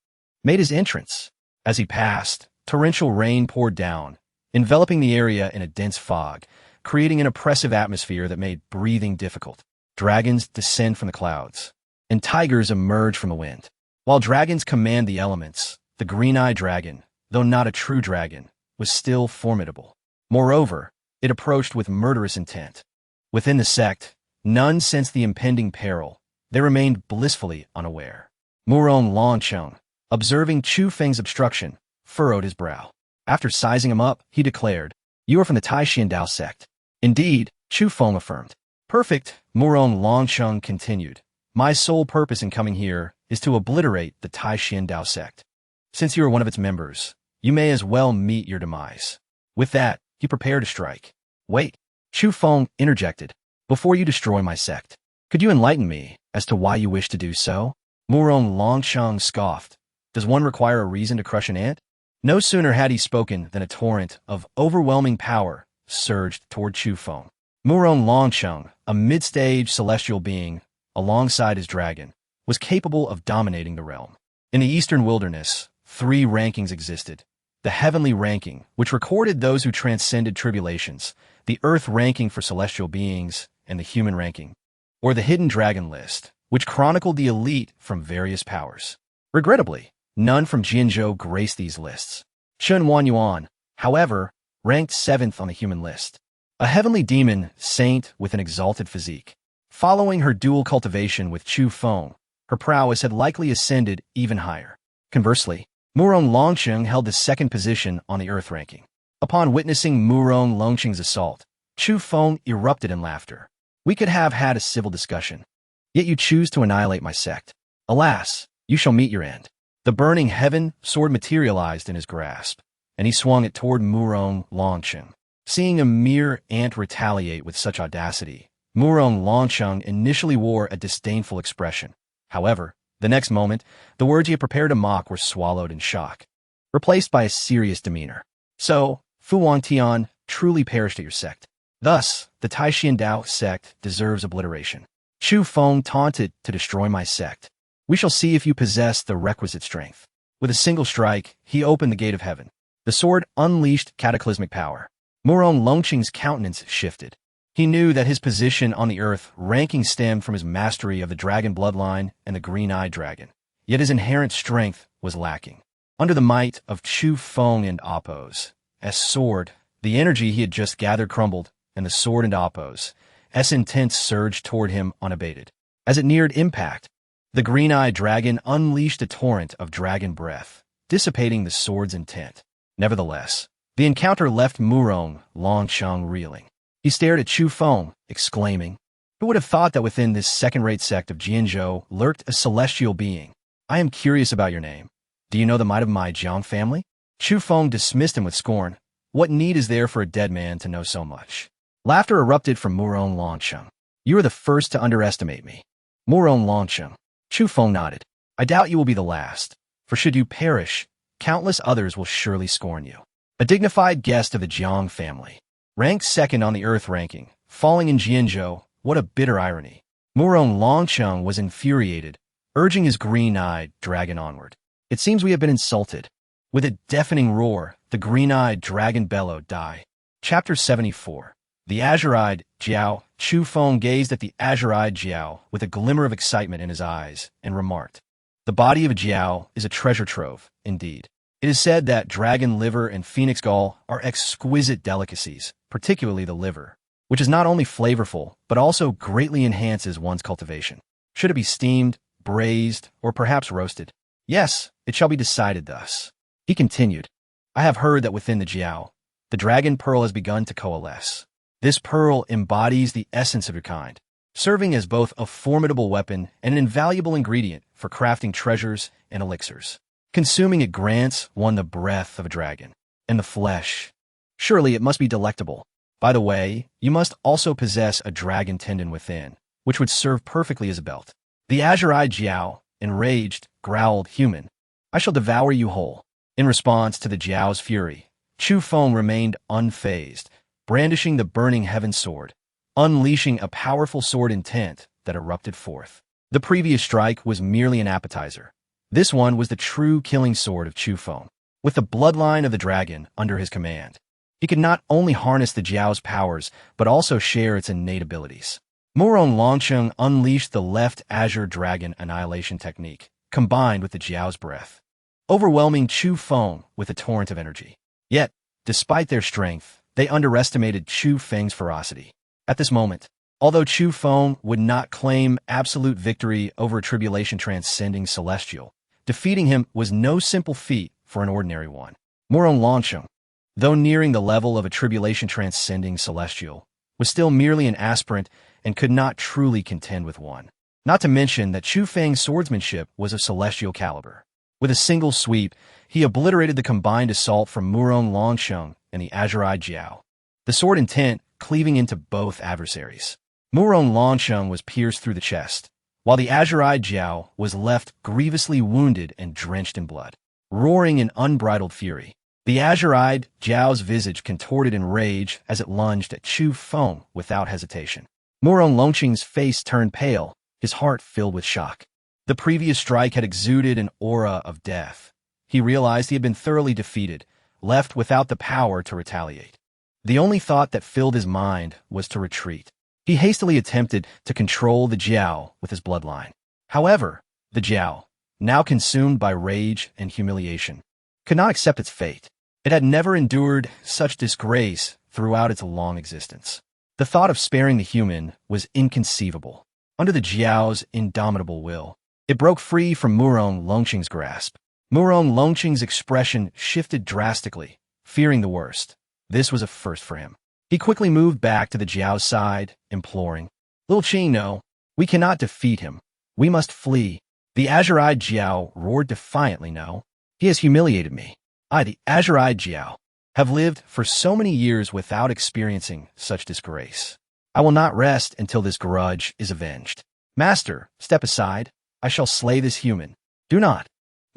made his entrance. As he passed, torrential rain poured down, enveloping the area in a dense fog, creating an oppressive atmosphere that made breathing difficult. Dragons descend from the clouds, and tigers emerge from the wind. While dragons command the elements, the green-eyed dragon, though not a true dragon, was still formidable. Moreover, it approached with murderous intent. Within the sect, none sensed the impending peril. They remained blissfully unaware. Murong Longcheng, observing Chu Feng's obstruction, furrowed his brow. After sizing him up, he declared, "You are from the Taixuan Dao Sect." "Indeed," Chu Feng affirmed. "Perfect," Murong Longcheng continued. "My sole purpose in coming here is to obliterate the Taixuan Dao Sect. Since you are one of its members, you may as well meet your demise." With that, he prepared to strike. "Wait," Chu Feng interjected. "Before you destroy my sect, could you enlighten me as to why you wish to do so?" Murong Longcheng scoffed. "Does one require a reason to crush an ant?" No sooner had he spoken than a torrent of overwhelming power surged toward Chu Feng. Murong Longcheng, a mid-stage celestial being, alongside his dragon, was capable of dominating the realm. In the eastern wilderness, 3 rankings existed. The heavenly ranking, which recorded those who transcended tribulations, the earth ranking for celestial beings, and the human ranking, or the hidden dragon list, which chronicled the elite from various powers. Regrettably, none from Jianzhou graced these lists. Chen Wanyuan, however, ranked 7th on the human list. A heavenly demon saint with an exalted physique. Following her dual cultivation with Chu Feng, her prowess had likely ascended even higher. Conversely, Murong Longcheng held the 2nd position on the earth ranking. Upon witnessing Murong Longcheng's assault, Chu Feng erupted in laughter. "We could have had a civil discussion. Yet you choose to annihilate my sect. Alas, you shall meet your end." The burning heaven sword materialized in his grasp, and he swung it toward Murong Longcheng. Seeing a mere ant retaliate with such audacity, Murong Longcheng initially wore a disdainful expression. However, the next moment, the words he had prepared to mock were swallowed in shock, replaced by a serious demeanor. "So, Fu Wangtian truly perished at your sect. Thus, the Taixuan Dao Sect deserves obliteration. Chu Feng taunted to destroy my sect. We shall see if you possess the requisite strength." With a single strike, he opened the gate of heaven. The sword unleashed cataclysmic power. Murong Longcheng's countenance shifted. He knew that his position on the earth ranking stemmed from his mastery of the dragon bloodline and the green-eyed dragon. Yet his inherent strength was lacking. Under the might of Chu Feng and Appo's sword, the energy he had just gathered crumbled, and the sword and Appo's intense surged toward him unabated. As it neared impact, the green-eyed dragon unleashed a torrent of dragon breath, dissipating the sword's intent. Nevertheless, the encounter left Murong Longcheng reeling. He stared at Chu Feng, exclaiming, "Who would have thought that within this second-rate sect of Jianzhou lurked a celestial being? I am curious about your name. Do you know the might of my Jiang family?" Chu Feng dismissed him with scorn. "What need is there for a dead man to know so much?" Laughter erupted from Murong Longcheng. "You are the first to underestimate me." Murong Longcheng. Chu Feng nodded. "I doubt you will be the last, for should you perish, countless others will surely scorn you. A dignified guest of the Jiang family, ranked 2nd on the earth ranking, falling in Jianzhou, what a bitter irony." Murong Longcheng was infuriated, urging his green-eyed dragon onward. "It seems we have been insulted." With a deafening roar, the green-eyed dragon bellowed, "Die." Chapter 74. The azure-eyed Jiao. Chu Feng gazed at the azure-eyed Jiao with a glimmer of excitement in his eyes and remarked, "The body of a Jiao is a treasure trove, indeed. It is said that dragon liver and phoenix gall are exquisite delicacies, particularly the liver, which is not only flavorful, but also greatly enhances one's cultivation. Should it be steamed, braised, or perhaps roasted? Yes, it shall be decided thus." He continued, "I have heard that within the Jiao, the dragon pearl has begun to coalesce. This pearl embodies the essence of your kind, serving as both a formidable weapon and an invaluable ingredient for crafting treasures and elixirs. Consuming it grants one the breath of a dragon, and the flesh. Surely it must be delectable. By the way, you must also possess a dragon tendon within, which would serve perfectly as a belt." The azure-eyed Jiao, enraged, growled, "Human, I shall devour you whole." In response to the Jiao's fury, Chu Feng remained unfazed, brandishing the burning heaven sword, unleashing a powerful sword intent that erupted forth. The previous strike was merely an appetizer. This one was the true killing sword of Chu Feng. With the bloodline of the dragon under his command, He could not only harness the Jiao's powers, but also share its innate abilities. Murong Longsheng unleashed the left Azure Dragon Annihilation technique, combined with the Jiao's breath, overwhelming Chu Feng with a torrent of energy. Yet, despite their strength, they underestimated Chu Feng's ferocity. At this moment, although Chu Feng would not claim absolute victory over a tribulation transcending celestial, defeating him was no simple feat for an ordinary one. Murong Longsheng, though nearing the level of a tribulation transcending celestial, was still merely an aspirant and could not truly contend with one. Not to mention that Chu Feng's swordsmanship was of celestial caliber. With a single sweep, he obliterated the combined assault from Murong Longsheng and the Azure-eyed Jiao, the sword intent cleaving into both adversaries. Murong Longsheng was pierced through the chest, while the Azure-eyed Jiao was left grievously wounded and drenched in blood. Roaring in unbridled fury, the Azure-eyed Jiao's visage contorted in rage as it lunged at Chu Feng without hesitation. Murong Longsheng's face turned pale, his heart filled with shock. The previous strike had exuded an aura of death. He realized he had been thoroughly defeated, left without the power to retaliate. The only thought that filled his mind was to retreat. He hastily attempted to control the Jiao with his bloodline. However, the Jiao, now consumed by rage and humiliation, could not accept its fate. It had never endured such disgrace throughout its long existence. The thought of sparing the human was inconceivable. Under the Jiao's indomitable will, it broke free from Murong Longsheng's grasp. Murong Longsheng's expression shifted drastically, fearing the worst. This was a first for him. He quickly moved back to the Jiao's side, imploring, "Little Qing, no, we cannot defeat him. We must flee." The Azure-eyed Jiao roared defiantly, "No, he has humiliated me. I, the Azure-eyed Jiao, have lived for so many years without experiencing such disgrace. I will not rest until this grudge is avenged. Master, step aside. I shall slay this human." "Do not,"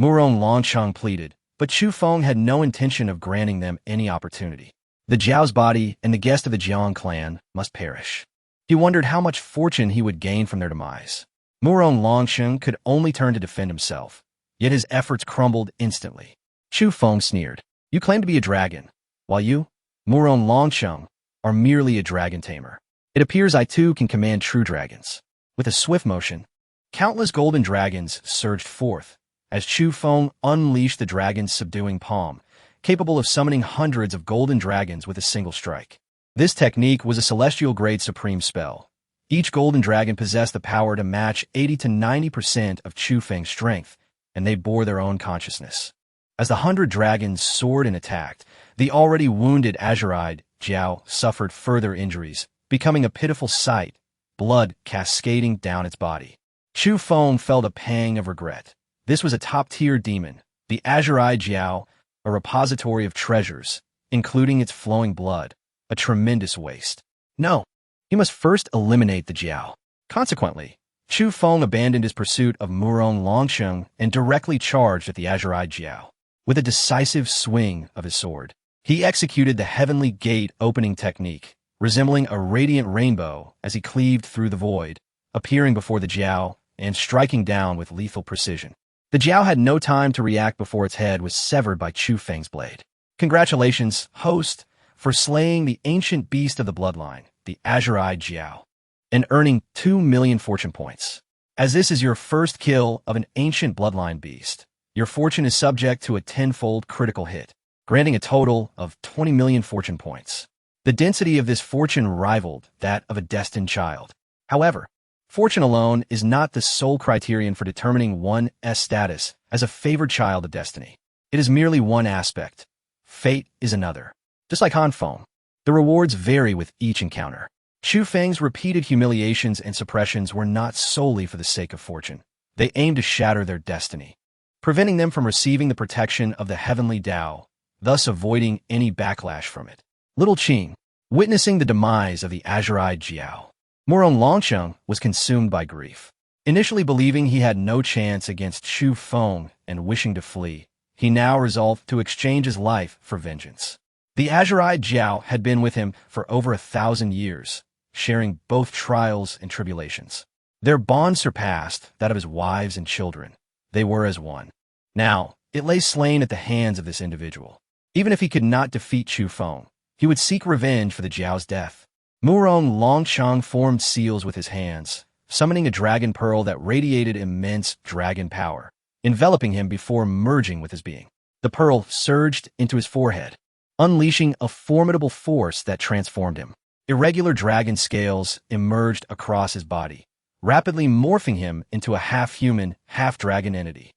Murong Longsheng pleaded, but Chu Feng had no intention of granting them any opportunity. The Jiao's body and the guest of the Jiang clan must perish. He wondered how much fortune he would gain from their demise. Murong Longsheng could only turn to defend himself, yet his efforts crumbled instantly. Chu Feng sneered, "You claim to be a dragon, while you, Murong Longsheng, are merely a dragon tamer. It appears I too can command true dragons." With a swift motion, countless golden dragons surged forth, as Chu Feng unleashed the dragon's subduing palm, capable of summoning hundreds of golden dragons with a single strike. This technique was a celestial-grade supreme spell. Each golden dragon possessed the power to match 80 to 90% of Chu Feng's strength, and they bore their own consciousness. As the 100 dragons soared and attacked, the already wounded Azure-eyed Jiao suffered further injuries, becoming a pitiful sight, blood cascading down its body. Chu Feng felt a pang of regret. This was a top-tier demon, the Azure-eyed Jiao, a repository of treasures, including its flowing blood, a tremendous waste. No, he must first eliminate the Jiao. Consequently, Chu Feng abandoned his pursuit of Murong Longsheng and directly charged at the Azure-eyed Jiao. With a decisive swing of his sword, he executed the heavenly gate opening technique, resembling a radiant rainbow as he cleaved through the void, appearing before the Jiao and striking down with lethal precision. The Jiao had no time to react before its head was severed by Chu Feng's blade. "Congratulations, host, for slaying the ancient beast of the bloodline, the Azure-eyed Jiao, and earning 2 million fortune points. As this is your first kill of an ancient bloodline beast, your fortune is subject to a 10-fold critical hit, granting a total of 20 million fortune points. The density of this fortune rivaled that of a destined child. However, fortune alone is not the sole criterion for determining one's status as a favored child of destiny. It is merely one aspect. Fate is another. Just like Han Feng, the rewards vary with each encounter. Chu Feng's repeated humiliations and suppressions were not solely for the sake of fortune. They aimed to shatter their destiny, preventing them from receiving the protection of the heavenly Tao, thus avoiding any backlash from it. Little Qing, witnessing the demise of the Azure-eyed Jiao, Murong Longsheng was consumed by grief. Initially believing he had no chance against Chu Feng and wishing to flee, he now resolved to exchange his life for vengeance. The Azure-eyed Jiao had been with him for over 1,000 years, sharing both trials and tribulations. Their bond surpassed that of his wives and children. They were as one. Now, it lay slain at the hands of this individual. Even if he could not defeat Chu Feng, he would seek revenge for the Jiao's death. Murong Longcheng formed seals with his hands, summoning a dragon pearl that radiated immense dragon power, enveloping him before merging with his being. The pearl surged into his forehead, unleashing a formidable force that transformed him. Irregular dragon scales emerged across his body, rapidly morphing him into a half-human, half-dragon entity.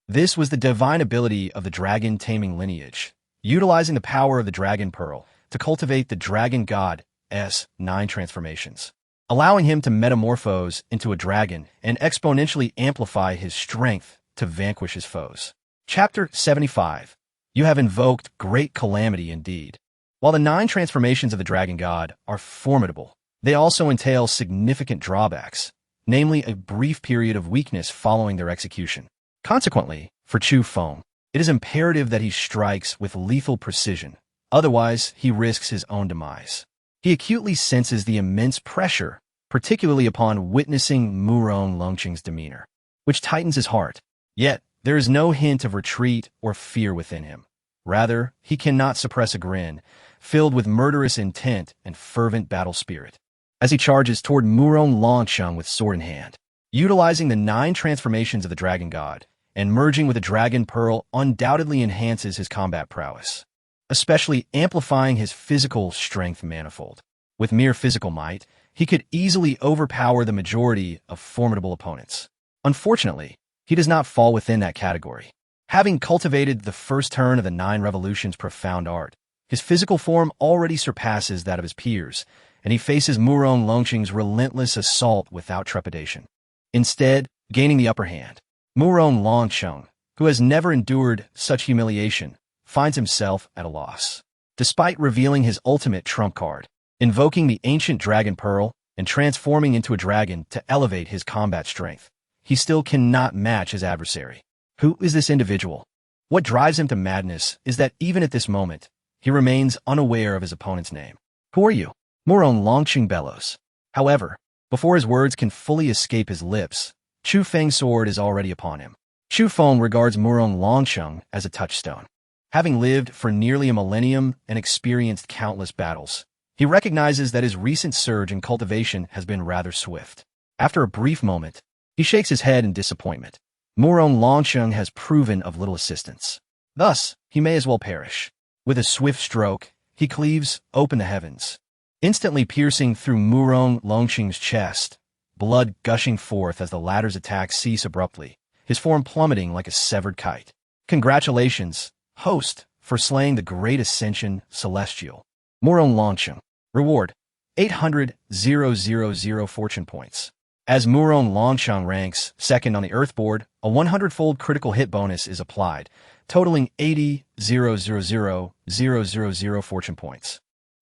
This was the divine ability of the dragon-taming lineage, utilizing the power of the dragon pearl to cultivate the dragon god's 9 transformations, allowing him to metamorphose into a dragon and exponentially amplify his strength to vanquish his foes. Chapter 75. You have invoked great calamity indeed. While the 9 transformations of the dragon god are formidable, they also entail significant drawbacks, namely a brief period of weakness following their execution. Consequently, for Chu Feng, it is imperative that he strikes with lethal precision, otherwise he risks his own demise. He acutely senses the immense pressure, particularly upon witnessing Murong Longcheng's demeanor, which tightens his heart. Yet, there is no hint of retreat or fear within him. Rather, he cannot suppress a grin, filled with murderous intent and fervent battle spirit, as he charges toward Murong Longcheng with sword in hand. Utilizing the 9 transformations of the dragon god, and merging with a dragon pearl undoubtedly enhances his combat prowess, especially amplifying his physical strength manifold. With mere physical might, he could easily overpower the majority of formidable opponents. Unfortunately, he does not fall within that category. Having cultivated the first turn of the 9 revolutions' profound art, his physical form already surpasses that of his peers, and he faces Murong Longcheng's relentless assault without trepidation. Instead, gaining the upper hand, Murong Longcheng, who has never endured such humiliation, finds himself at a loss. Despite revealing his ultimate trump card, invoking the ancient dragon pearl and transforming into a dragon to elevate his combat strength, he still cannot match his adversary. Who is this individual? What drives him to madness is that even at this moment, he remains unaware of his opponent's name. Who are you? Murong Longcheng bellows. However, before his words can fully escape his lips, Chu Feng's sword is already upon him. Chu Feng regards Murong Longcheng as a touchstone. Having lived for nearly a millennium and experienced countless battles, he recognizes that his recent surge in cultivation has been rather swift. After a brief moment, he shakes his head in disappointment. Murong Longcheng has proven of little assistance. Thus, he may as well perish. With a swift stroke, he cleaves open the heavens, instantly piercing through Murong Longcheng's chest, blood gushing forth as the latter's attacks cease abruptly, his form plummeting like a severed kite. Congratulations, host, for slaying the great ascension celestial. Murong Longcheng. Reward: 800,000 fortune points. As Murong Longcheng ranks second on the Earth board, a 100-fold critical hit bonus is applied, totaling 80,000 fortune points.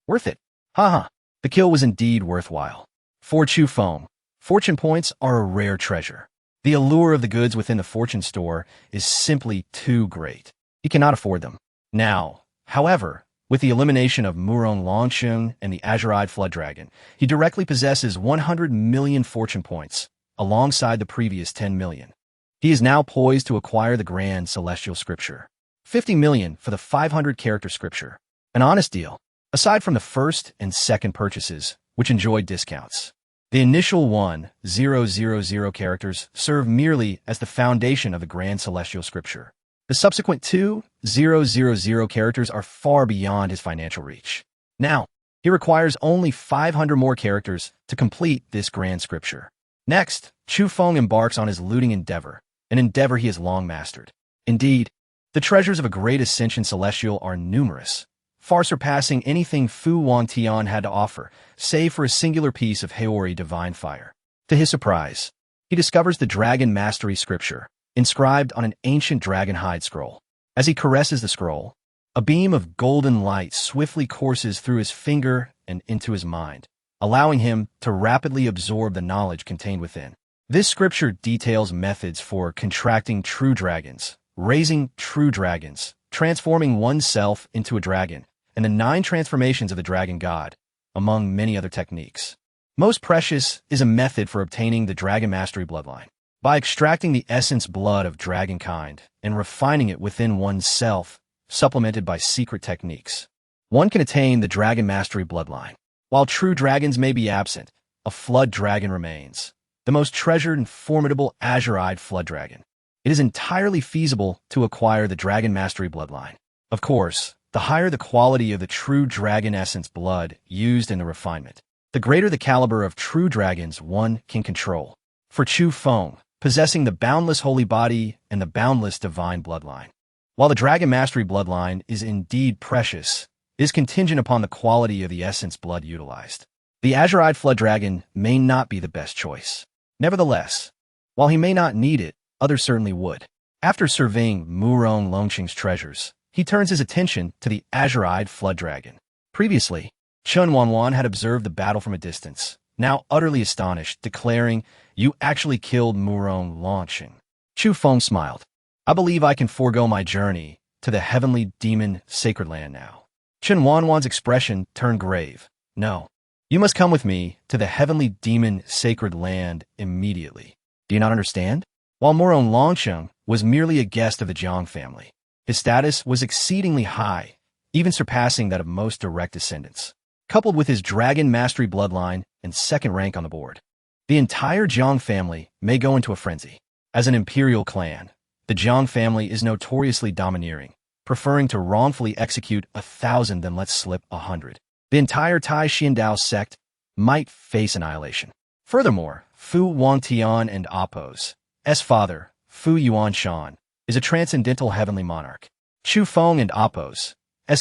Worth it. Haha. The kill was indeed worthwhile. For Chu Feng, fortune points are a rare treasure. The allure of the goods within the fortune store is simply too great. He cannot afford them. Now, however, with the elimination of Murong Longcheng and the azure-eyed flood dragon, he directly possesses 100 million fortune points, alongside the previous 10 million. He is now poised to acquire the grand celestial scripture. 50 million for the 500-character scripture. An honest deal, aside from the first and second purchases, which enjoyed discounts. The initial 1,000 characters serve merely as the foundation of the grand celestial scripture. The subsequent 2,000 characters are far beyond his financial reach. Now, he requires only 500 more characters to complete this grand scripture. Next, Chu Feng embarks on his looting endeavor, an endeavor he has long mastered. Indeed, the treasures of a great ascension celestial are numerous, far surpassing anything Fu Wangtian had to offer, save for a singular piece of Haori divine fire. To his surprise, he discovers the Dragon Mastery Scripture, inscribed on an ancient dragon hide scroll. As he caresses the scroll, a beam of golden light swiftly courses through his finger and into his mind, allowing him to rapidly absorb the knowledge contained within. This scripture details methods for contracting true dragons, raising true dragons, transforming oneself into a dragon, and the 9 transformations of the dragon god, among many other techniques. Most precious is a method for obtaining the Dragon Mastery bloodline. By extracting the essence blood of dragonkind and refining it within oneself, supplemented by secret techniques. one can attain the dragon mastery bloodline. While true dragons may be absent, a flood dragon remains, the most treasured and formidable azure-eyed flood dragon. It is entirely feasible to acquire the dragon mastery bloodline. Of course, the higher the quality of the true dragon essence blood used in the refinement, the greater the caliber of true dragons one can control. For Chu Feng, possessing the boundless holy body and the boundless divine bloodline. While the dragon mastery bloodline is indeed precious, it is contingent upon the quality of the essence blood utilized. The azure-eyed flood dragon may not be the best choice. Nevertheless, while he may not need it, others certainly would. After surveying Murong Longqing's treasures, he turns his attention to the azure-eyed flood dragon. Previously, Chen Wanwan had observed the battle from a distance, now utterly astonished, declaring, "You actually killed Murong Longqing." Chu Feng smiled. "I believe I can forego my journey to the heavenly demon sacred land now." Chen Wanwan's expression turned grave. "No, you must come with me to the heavenly demon sacred land immediately. Do you not understand?" While Murong Longqing was merely a guest of the Jiang family, his status was exceedingly high, even surpassing that of most direct descendants. Coupled with his dragon mastery bloodline and second rank on the board, the entire Jiang family may go into a frenzy. As an imperial clan, the Jiang family is notoriously domineering, preferring to wrongfully execute 1,000 than let slip 100. The entire Taixuan Dao Sect might face annihilation. Furthermore, Fu Wangtian and Appo's father, Fu Yuanshan, is a transcendental heavenly monarch. Chu Feng and Appo's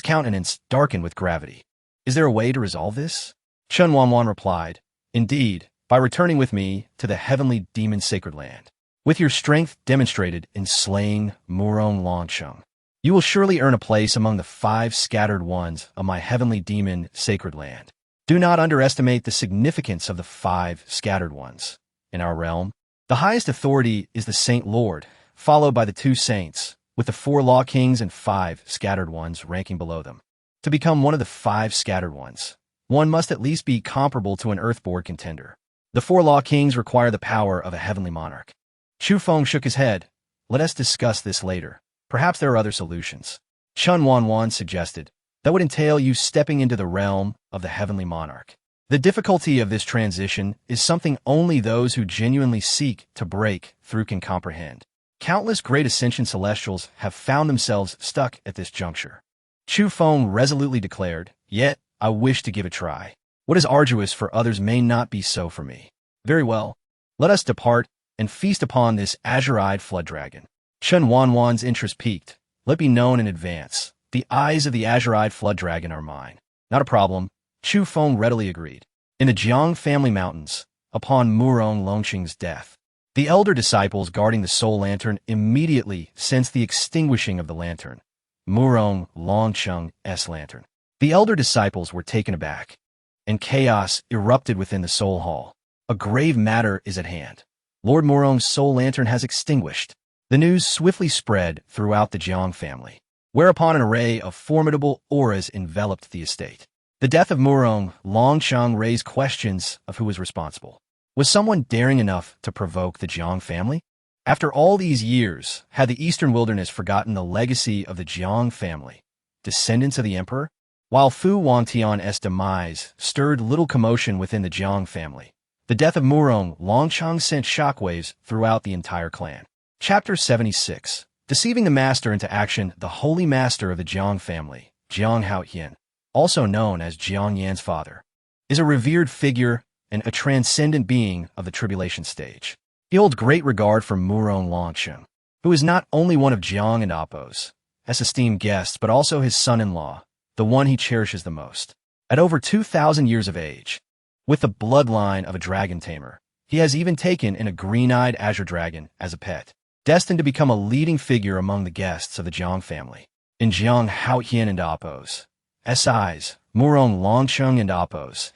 countenance darkened with gravity. "Is there a way to resolve this?" Chen Wanwan replied, "Indeed, by returning with me to the heavenly demon sacred land. With your strength demonstrated in slaying Murong Longqing, you will surely earn a place among the 5 scattered ones of my heavenly demon sacred land. Do not underestimate the significance of the 5 scattered ones. In our realm, the highest authority is the Saint Lord, followed by the 2 saints, with the 4 law kings and 5 scattered ones ranking below them. To become one of the 5 scattered ones, one must at least be comparable to an earthborn contender. The 4 law kings require the power of a heavenly monarch." Chu Feng shook his head. "Let us discuss this later. Perhaps there are other solutions." Chen Wanwan suggested, "That would entail you stepping into the realm of the heavenly monarch. The difficulty of this transition is something only those who genuinely seek to break through can comprehend. Countless great ascension celestials have found themselves stuck at this juncture." Chu Feng resolutely declared, "Yet, I wish to give a try. What is arduous for others may not be so for me." "Very well. Let us depart and feast upon this azure-eyed flood dragon." Chen Wanwan's interest piqued. "Let be known in advance. The eyes of the azure-eyed flood dragon are mine." "Not a problem," Chu Feng readily agreed. In the Jiang family mountains, upon Murong Longqing's death, the elder disciples guarding the soul lantern immediately sensed the extinguishing of the lantern, Murong Longqing's lantern. The elder disciples were taken aback, and chaos erupted within the soul hall. "A grave matter is at hand. Lord Murong's soul lantern has extinguished." The news swiftly spread throughout the Jiang family, whereupon an array of formidable auras enveloped the estate. The death of Murong Longqing raised questions of who was responsible. Was someone daring enough to provoke the Jiang family? After all these years, had the Eastern Wilderness forgotten the legacy of the Jiang family, descendants of the emperor? While Fu Wangtian's demise stirred little commotion within the Jiang family, the death of Murong Longqing sent shockwaves throughout the entire clan. Chapter 76. Deceiving the master into action. The holy master of the Jiang family, Jiang Haotian, also known as Jiang Yan's father, is a revered figure and a transcendent being of the tribulation stage. He holds great regard for Murong Longqing, who is not only one of Jiang and Appo's esteemed guests, but also his son-in-law, the one he cherishes the most. At over 2,000 years of age, with the bloodline of a dragon tamer, he has even taken in a green-eyed azure dragon as a pet, destined to become a leading figure among the guests of the Jiang family. In Jiang Haotian and Appo's eyes, Murong Longqing and Appo's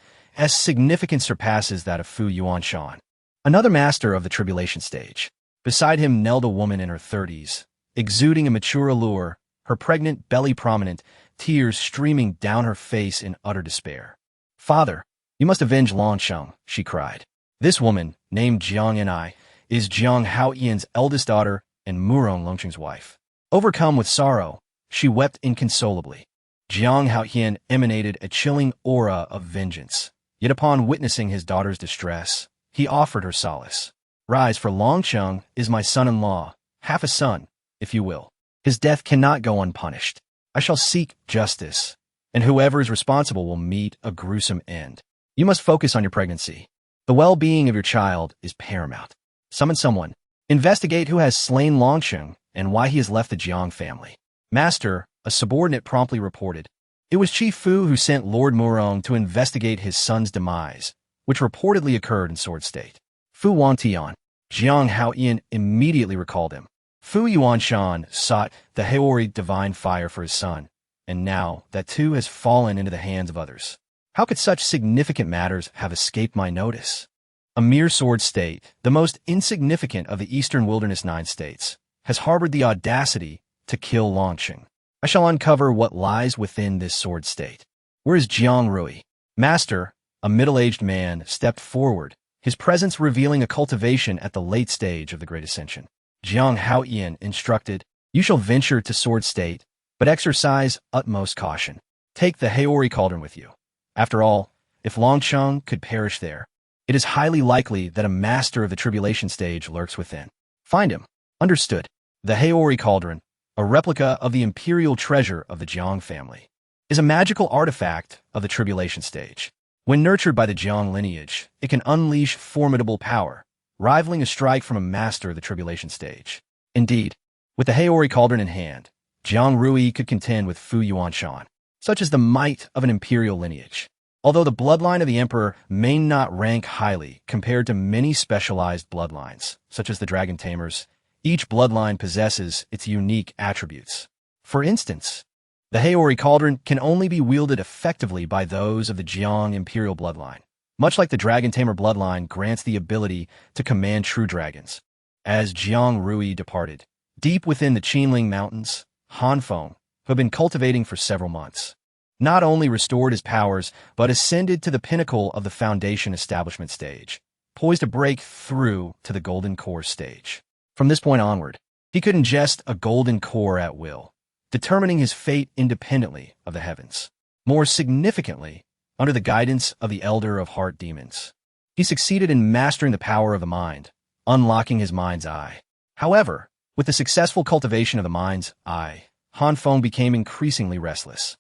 significance surpasses that of Fu Yuanshan, another master of the tribulation stage. Beside him knelt a woman in her 30s, exuding a mature allure, her pregnant belly prominent, tears streaming down her face in utter despair. "Father, you must avenge Longqing," she cried. This woman, named Jiang Ni, is Jiang Haotian's eldest daughter and Murong Longqing's wife. Overcome with sorrow, she wept inconsolably. Jiang Haoyan emanated a chilling aura of vengeance. Yet upon witnessing his daughter's distress, he offered her solace. Rise, for Longcheng is my son-in-law, half a son, if you will. His death cannot go unpunished. I shall seek justice, and whoever is responsible will meet a gruesome end. You must focus on your pregnancy. The well-being of your child is paramount. Summon someone. Investigate who has slain Longcheng and why he has left the Jiang family. Master, a subordinate promptly reported. It was Chief Fu who sent Lord Murong to investigate his son's demise, which reportedly occurred in Sword State. Fu Wantian. Jiang Haoyan immediately recalled him. Fu Yuanshan sought the Haori divine fire for his son, and now that too has fallen into the hands of others. How could such significant matters have escaped my notice? A mere Sword State, the most insignificant of the Eastern Wilderness 9 states, has harbored the audacity to kill Longcheng. I shall uncover what lies within this Sword State. Where is Jiang Rui? Master, a middle-aged man, stepped forward, his presence revealing a cultivation at the late stage of the Great Ascension. Jiang Haoyan instructed, you shall venture to Sword State, but exercise utmost caution. Take the Haori cauldron with you. After all, if Longcheng could perish there, it is highly likely that a master of the tribulation stage lurks within. Find him. Understood. The Haori cauldron, a replica of the imperial treasure of the Jiang family, is a magical artifact of the tribulation stage. When nurtured by the Jiang lineage, it can unleash formidable power, rivaling a strike from a master of the tribulation stage. Indeed, with the Haori cauldron in hand, Jiang Rui could contend with Fu Yuanshan, such as the might of an imperial lineage. Although the bloodline of the emperor may not rank highly compared to many specialized bloodlines, such as the dragon tamers, each bloodline possesses its unique attributes. For instance, the Haori cauldron can only be wielded effectively by those of the Jiang imperial bloodline, much like the dragon tamer bloodline grants the ability to command true dragons. As Jiang Rui departed, deep within the Qinling Mountains, Han Feng, who had been cultivating for several months, not only restored his powers, but ascended to the pinnacle of the foundation establishment stage, poised to break through to the golden core stage. From this point onward, he could ingest a golden core at will, determining his fate independently of the heavens. More significantly, under the guidance of the Elder of Heart Demons, he succeeded in mastering the power of the mind, unlocking his mind's eye. However, with the successful cultivation of the mind's eye, Han Feng became increasingly restless.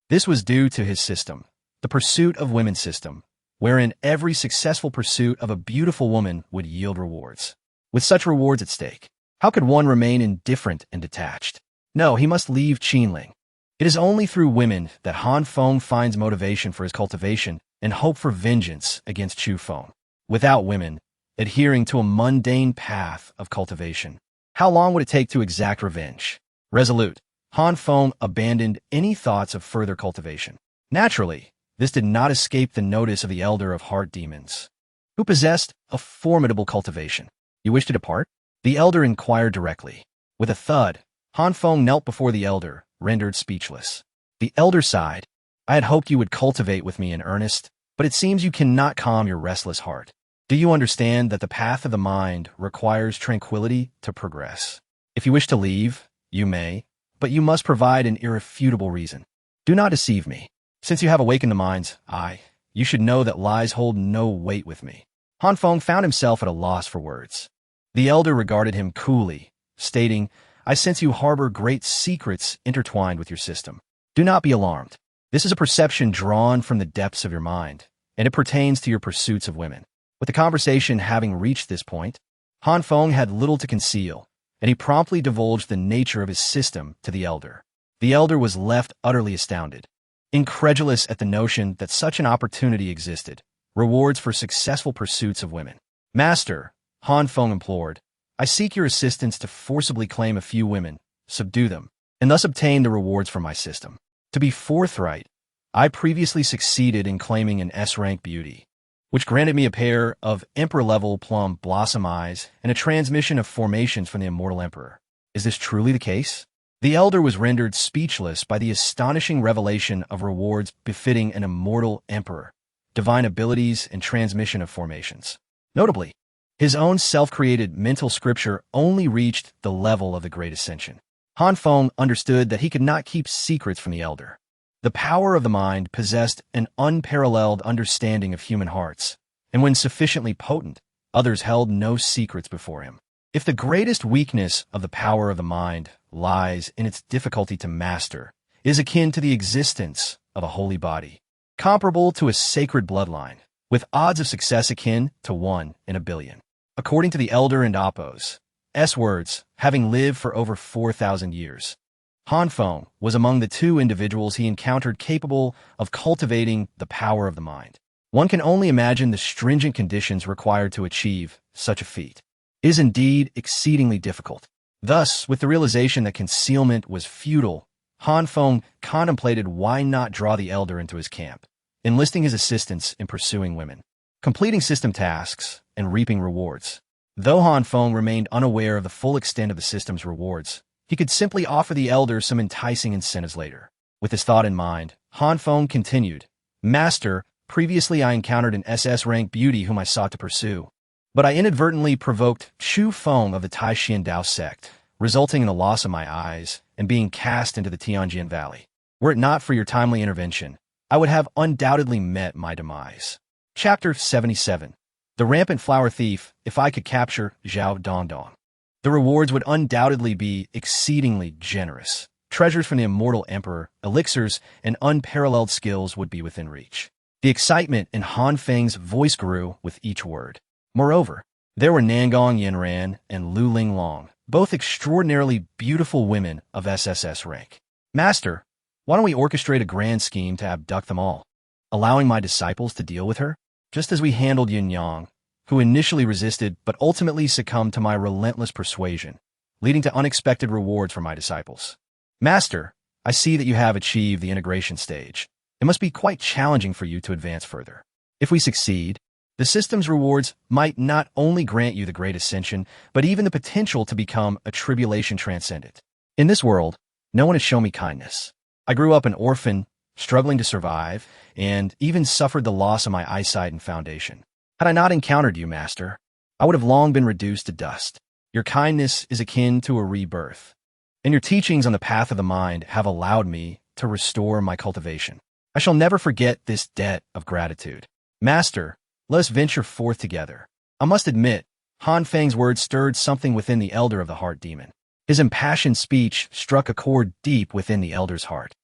This was due to his system, the pursuit of women system, wherein every successful pursuit of a beautiful woman would yield rewards. With such rewards at stake, how could one remain indifferent and detached? No, he must leave Qinling. It is only through women that Han Feng finds motivation for his cultivation and hope for vengeance against Chu Feng. Without women, adhering to a mundane path of cultivation, how long would it take to exact revenge? Resolute, Han Feng abandoned any thoughts of further cultivation. Naturally, this did not escape the notice of the Elder of Heart Demons, who possessed a formidable cultivation. You wish to depart? The Elder inquired directly. With a thud, Han Feng knelt before the Elder, rendered speechless. The Elder sighed. I had hoped you would cultivate with me in earnest, but it seems you cannot calm your restless heart. Do you understand that the path of the mind requires tranquility to progress? If you wish to leave, you may, but you must provide an irrefutable reason. Do not deceive me. Since you have awakened the mind's eye, you should know that lies hold no weight with me. Han Feng found himself at a loss for words. The Elder regarded him coolly, stating, I sense you harbor great secrets intertwined with your system. Do not be alarmed. This is a perception drawn from the depths of your mind, and it pertains to your pursuits of women. With the conversation having reached this point, Han Feng had little to conceal, and he promptly divulged the nature of his system to the Elder. The Elder was left utterly astounded, incredulous at the notion that such an opportunity existed, rewards for successful pursuits of women. Master, Han Feng implored, I seek your assistance to forcibly claim a few women, subdue them, and thus obtain the rewards from my system. To be forthright, I previously succeeded in claiming an S-rank beauty, which granted me a pair of emperor-level plum blossom eyes and a transmission of formations from the immortal emperor. Is this truly the case? The Elder was rendered speechless by the astonishing revelation of rewards befitting an immortal emperor, divine abilities, and transmission of formations. Notably, his own self-created mental scripture only reached the level of the Great Ascension. Han Feng understood that he could not keep secrets from the Elder. The power of the mind possessed an unparalleled understanding of human hearts, and when sufficiently potent, others held no secrets before him. If the greatest weakness of the power of the mind lies in its difficulty to master, it is akin to the existence of a holy body, comparable to a sacred bloodline, with odds of success akin to 1 in a billion. According to the elder and Appo's words, having lived for over 4,000 years, Han Feng was among the 2 individuals he encountered capable of cultivating the power of the mind. One can only imagine the stringent conditions required to achieve such a feat. It is indeed exceedingly difficult. Thus, with the realization that concealment was futile, Han Feng contemplated why not draw the elder into his camp, enlisting his assistance in pursuing women, completing system tasks, and reaping rewards. Though Han Feng remained unaware of the full extent of the system's rewards, he could simply offer the elder some enticing incentives later. With this thought in mind, Han Feng continued, "Master, previously I encountered an SS-rank beauty whom I sought to pursue, but I inadvertently provoked Chu Feng of the Taixuan Dao Sect, resulting in the loss of my eyes and being cast into the Tianjin Valley. Were it not for your timely intervention, I would have undoubtedly met my demise." Chapter 77. The Rampant Flower Thief. If I could capture Zhao Dongdong, the rewards would undoubtedly be exceedingly generous. Treasures from the immortal emperor, elixirs, and unparalleled skills would be within reach. The excitement in Han Feng's voice grew with each word. Moreover, there were Nangong Yanran and Lu Linglong, both extraordinarily beautiful women of SSS rank. "Master, why don't we orchestrate a grand scheme to abduct them all, allowing my disciples to deal with her, just as we handled Yin Yang, who initially resisted but ultimately succumbed to my relentless persuasion, leading to unexpected rewards for my disciples." "Master, I see that you have achieved the integration stage. It must be quite challenging for you to advance further. If we succeed, the system's rewards might not only grant you the great ascension, but even the potential to become a tribulation transcendent. In this world, no one has shown me kindness. I grew up an orphan, struggling to survive, and even suffered the loss of my eyesight and foundation. Had I not encountered you, Master, I would have long been reduced to dust. Your kindness is akin to a rebirth, and your teachings on the path of the mind have allowed me to restore my cultivation. I shall never forget this debt of gratitude. Master, let us venture forth together." I must admit, Han Feng's words stirred something within the elder of the heart demon. His impassioned speech struck a chord deep within the elder's heart.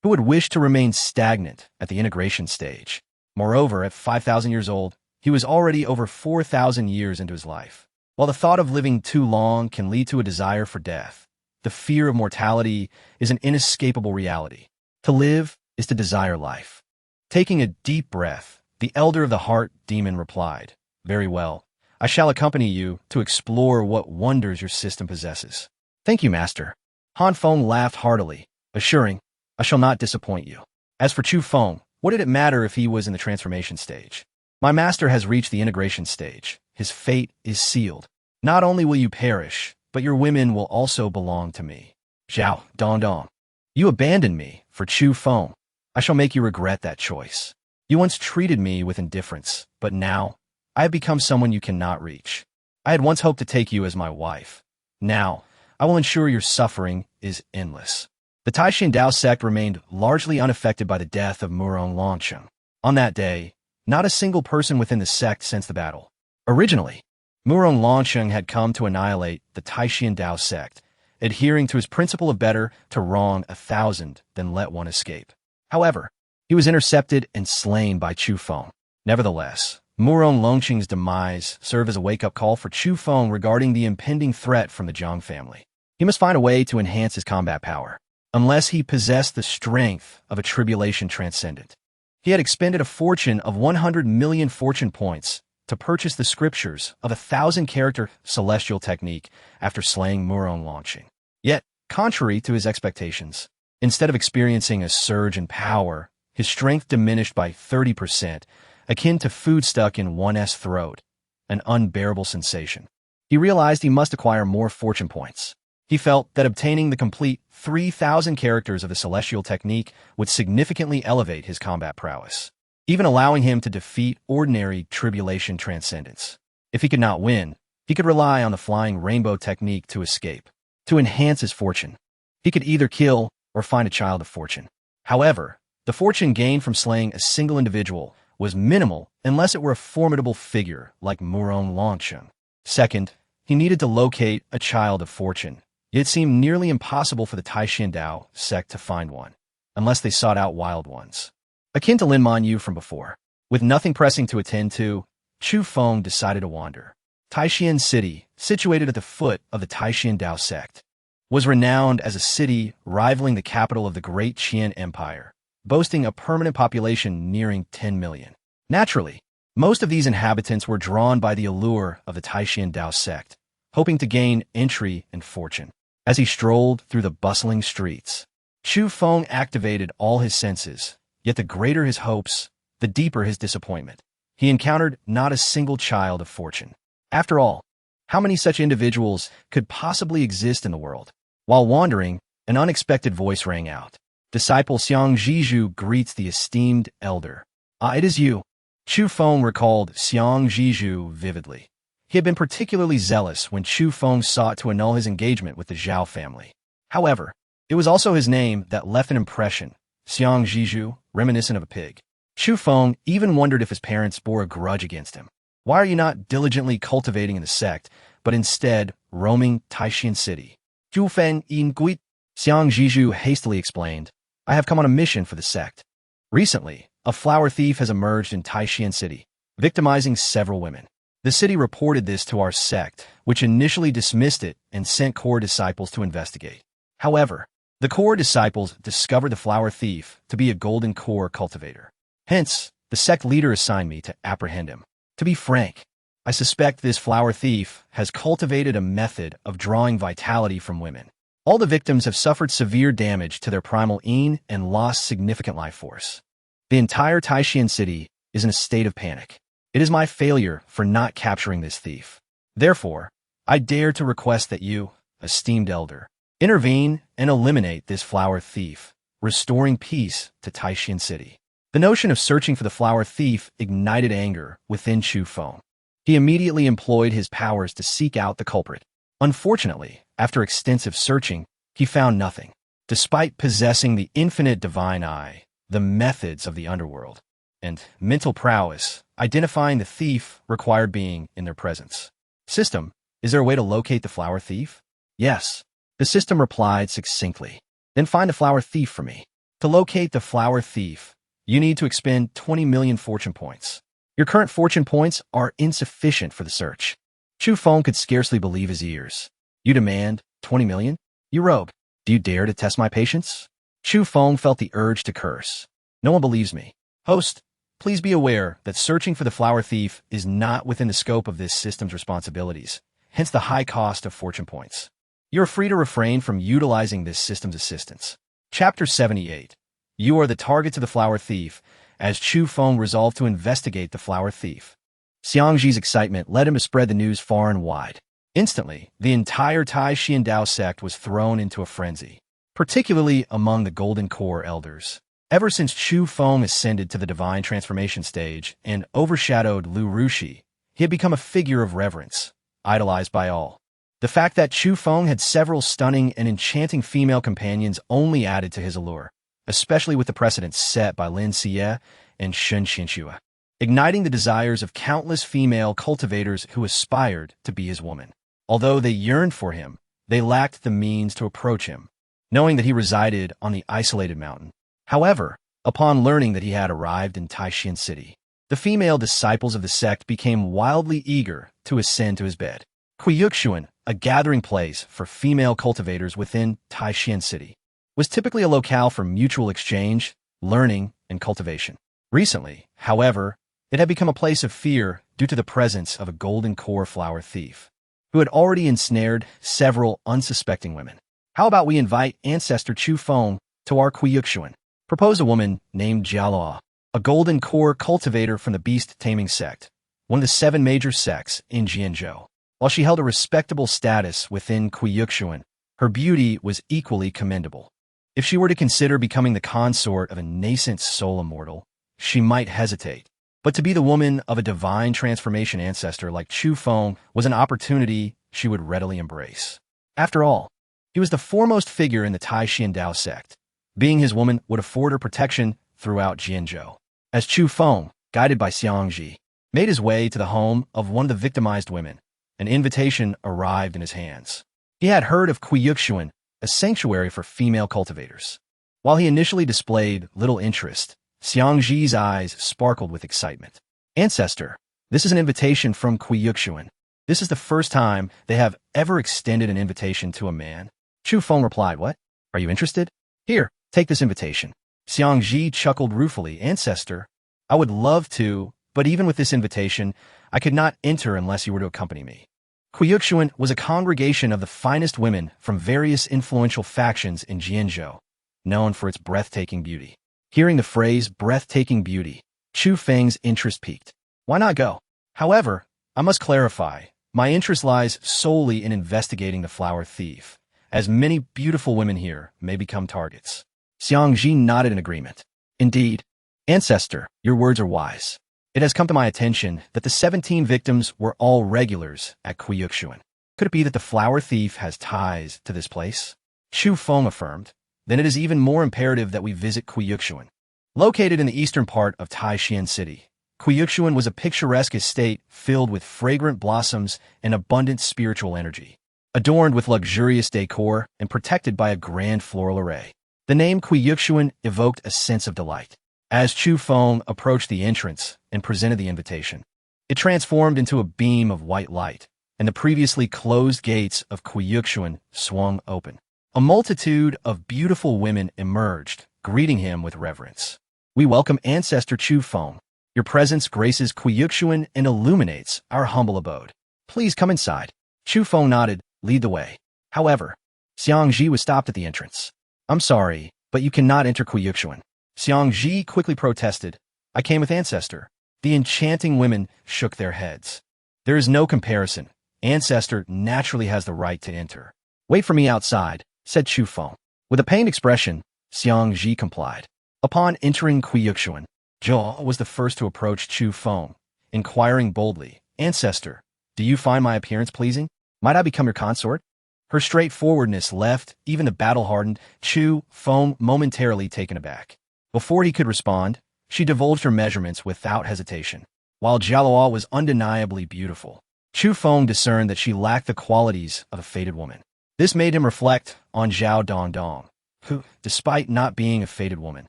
Who would wish to remain stagnant at the integration stage? Moreover, at 5,000 years old, he was already over 4,000 years into his life. While the thought of living too long can lead to a desire for death, the fear of mortality is an inescapable reality. To live is to desire life. Taking a deep breath, the elder of the heart demon replied, "Very well. I shall accompany you to explore what wonders your system possesses." "Thank you, Master." Han Feng laughed heartily, assuring, "I shall not disappoint you." As for Chu Feng, what did it matter if he was in the transformation stage? My master has reached the integration stage. His fate is sealed. Not only will you perish, but your women will also belong to me. Zhao Dongdong, you abandoned me for Chu Feng. I shall make you regret that choice. You once treated me with indifference, but now I have become someone you cannot reach. I had once hoped to take you as my wife. Now, I will ensure your suffering is endless. The Taixuan Dao Sect remained largely unaffected by the death of Murong Longsheng. On that day, not a single person within the sect sensed the battle. Originally, Murong Longsheng had come to annihilate the Taixuan Dao Sect, adhering to his principle of better to wrong 1,000 than let one escape. However, he was intercepted and slain by Chu Feng. Nevertheless, Murong Longsheng's demise served as a wake-up call for Chu Feng regarding the impending threat from the Zhang family. He must find a way to enhance his combat power, unless he possessed the strength of a tribulation transcendent. He had expended a fortune of 100 million fortune points to purchase the scriptures of 1,000-character celestial technique after slaying Murong Longsheng. Yet, contrary to his expectations, instead of experiencing a surge in power, his strength diminished by 30%, akin to food stuck in one's throat, an unbearable sensation. He realized he must acquire more fortune points. He felt that obtaining the complete 3,000 characters of the celestial technique would significantly elevate his combat prowess, even allowing him to defeat ordinary tribulation transcendents. If he could not win, he could rely on the flying rainbow technique to escape. To enhance his fortune, he could either kill or find a child of fortune. However, The fortune gained from slaying a single individual was minimal unless it were a formidable figure like Murong Longsheng. Second, he needed to locate a child of fortune. It seemed nearly impossible for the Taixuan Dao Sect to find one, unless they sought out wild ones. Akin to Lin Xiyue from before. With nothing pressing to attend to, Chu Feng decided to wander. Taixuan City, situated at the foot of the Taixuan Dao Sect, was renowned as a city rivaling the capital of the Great Qian Empire, boasting a permanent population nearing 10 million. Naturally, most of these inhabitants were drawn by the allure of the Taixuan Dao Sect, hoping to gain entry and fortune. As he strolled through the bustling streets, Chu Feng activated all his senses, yet the greater his hopes, the deeper his disappointment. He encountered not a single child of fortune. After all, how many such individuals could possibly exist in the world? While wandering, an unexpected voice rang out. Disciple Xiang Zhizhu greets the esteemed elder. Ah, it is you. Chu Feng recalled Xiang Zhizhu vividly. He had been particularly zealous when Chu Feng sought to annul his engagement with the Zhao family. However, it was also his name that left an impression, Xiang Zhizhu, reminiscent of a pig. Chu Feng even wondered if his parents bore a grudge against him. Why are you not diligently cultivating in the sect, but instead roaming Taixuan City? Chu Feng.Clad, Xiang Zhizhu hastily explained, I have come on a mission for the sect. Recently, a flower thief has emerged in Taixuan City, victimizing several women. The city reported this to our sect, which initially dismissed it and sent core disciples to investigate. However, the core disciples discovered the flower thief to be a golden core cultivator. Hence, the sect leader assigned me to apprehend him. To be frank, I suspect this flower thief has cultivated a method of drawing vitality from women. All the victims have suffered severe damage to their primal yin and lost significant life force. The entire Taixuan City is in a state of panic. It is my failure for not capturing this thief. Therefore, I dare to request that you, esteemed elder, intervene and eliminate this flower thief, restoring peace to Taixuan City. The notion of searching for the flower thief ignited anger within Chu Feng. He immediately employed his powers to seek out the culprit. Unfortunately, after extensive searching, he found nothing. Despite possessing the infinite divine eye, the methods of the underworld, and mental prowess, identifying the thief required being in their presence. System, is there a way to locate the flower thief? Yes. The system replied succinctly. Then find the flower thief for me. To locate the flower thief, you need to expend 20 million fortune points. Your current fortune points are insufficient for the search. Chu Feng could scarcely believe his ears. You demand 20 million? You rogue. Do you dare to test my patience? Chu Feng felt the urge to curse. No one believes me. Host, please be aware that searching for the flower thief is not within the scope of this system's responsibilities, hence the high cost of fortune points. You are free to refrain from utilizing this system's assistance. Chapter 78. You are the target to the flower thief, as Chu Feng resolved to investigate the flower thief. Xiangji's excitement led him to spread the news far and wide. Instantly, the entire Taixuan Dao Sect was thrown into a frenzy, particularly among the Golden Core elders. Ever since Chu Feng ascended to the divine transformation stage and overshadowed Lu Rushi, he had become a figure of reverence, idolized by all. The fact that Chu Feng had several stunning and enchanting female companions only added to his allure, especially with the precedents set by Lin Xiyue and Lin Xiyue, igniting the desires of countless female cultivators who aspired to be his woman. Although they yearned for him, they lacked the means to approach him, knowing that he resided on the isolated mountain. However, upon learning that he had arrived in Taixuan City, the female disciples of the sect became wildly eager to ascend to his bed. Guiyuxuan, a gathering place for female cultivators within Taixuan City, was typically a locale for mutual exchange, learning, and cultivation. Recently, however, it had become a place of fear due to the presence of a golden core flower thief, who had already ensnared several unsuspecting women. How about we invite ancestor Chu Feng to our Guiyuxuan? Proposed a woman named Jialuo, a golden core cultivator from the beast-taming sect, one of the 7 major sects in Jianzhou. While she held a respectable status within Guiyuxuan, her beauty was equally commendable. If she were to consider becoming the consort of a nascent soul immortal, she might hesitate. But to be the woman of a divine transformation ancestor like Chu Feng was an opportunity she would readily embrace. After all, he was the foremost figure in the Taixuan Dao Sect. Being his woman would afford her protection throughout Jianzhou. As Chu Feng, guided by Xiangji, made his way to the home of one of the victimized women, an invitation arrived in his hands. He had heard of Guiyuxuan, a sanctuary for female cultivators. While he initially displayed little interest, Xiangji's eyes sparkled with excitement. Ancestor, this is an invitation from Guiyuxuan. This is the first time they have ever extended an invitation to a man. Chu Feng replied, what? Are you interested? Here, take this invitation. Xiangji chuckled ruefully. Ancestor, I would love to, but even with this invitation, I could not enter unless you were to accompany me. Guiyuxuan was a congregation of the finest women from various influential factions in Jianzhou, known for its breathtaking beauty. Hearing the phrase breathtaking beauty, Chu Feng's interest peaked. Why not go? However, I must clarify, my interest lies solely in investigating the flower thief, as many beautiful women here may become targets. Xiangji nodded in agreement. Indeed, Ancestor, your words are wise. It has come to my attention that the 17 victims were all regulars at Guiyuxuan. Could it be that the flower thief has ties to this place? Chu Feng affirmed. Then it is even more imperative that we visit Guiyuxuan. Located in the eastern part of Taixuan City, Guiyuxuan was a picturesque estate filled with fragrant blossoms and abundant spiritual energy, adorned with luxurious decor and protected by a grand floral array. The name Guiyuxuan evoked a sense of delight. As Chu Feng approached the entrance and presented the invitation, it transformed into a beam of white light, and the previously closed gates of Guiyuxuan swung open. A multitude of beautiful women emerged, greeting him with reverence. We welcome Ancestor Chu Feng. Your presence graces Guiyuxuan and illuminates our humble abode. Please come inside. Chu Feng nodded, lead the way. However, Xiangji was stopped at the entrance. I'm sorry, but you cannot enter Guiyuxuan. Xiangji quickly protested. I came with Ancestor. The enchanting women shook their heads. There is no comparison. Ancestor naturally has the right to enter. Wait for me outside, said Chu Feng. With a pained expression, Xiangji complied. Upon entering Guiyuxuan, Zhou was the first to approach Chu Feng, inquiring boldly, Ancestor, do you find my appearance pleasing? Might I become your consort? Her straightforwardness left even the battle-hardened Chu Feng momentarily taken aback. Before he could respond, she divulged her measurements without hesitation. While Jialuo was undeniably beautiful, Chu Feng discerned that she lacked the qualities of a fated woman. This made him reflect on Zhao Dongdong, who, despite not being a fated woman,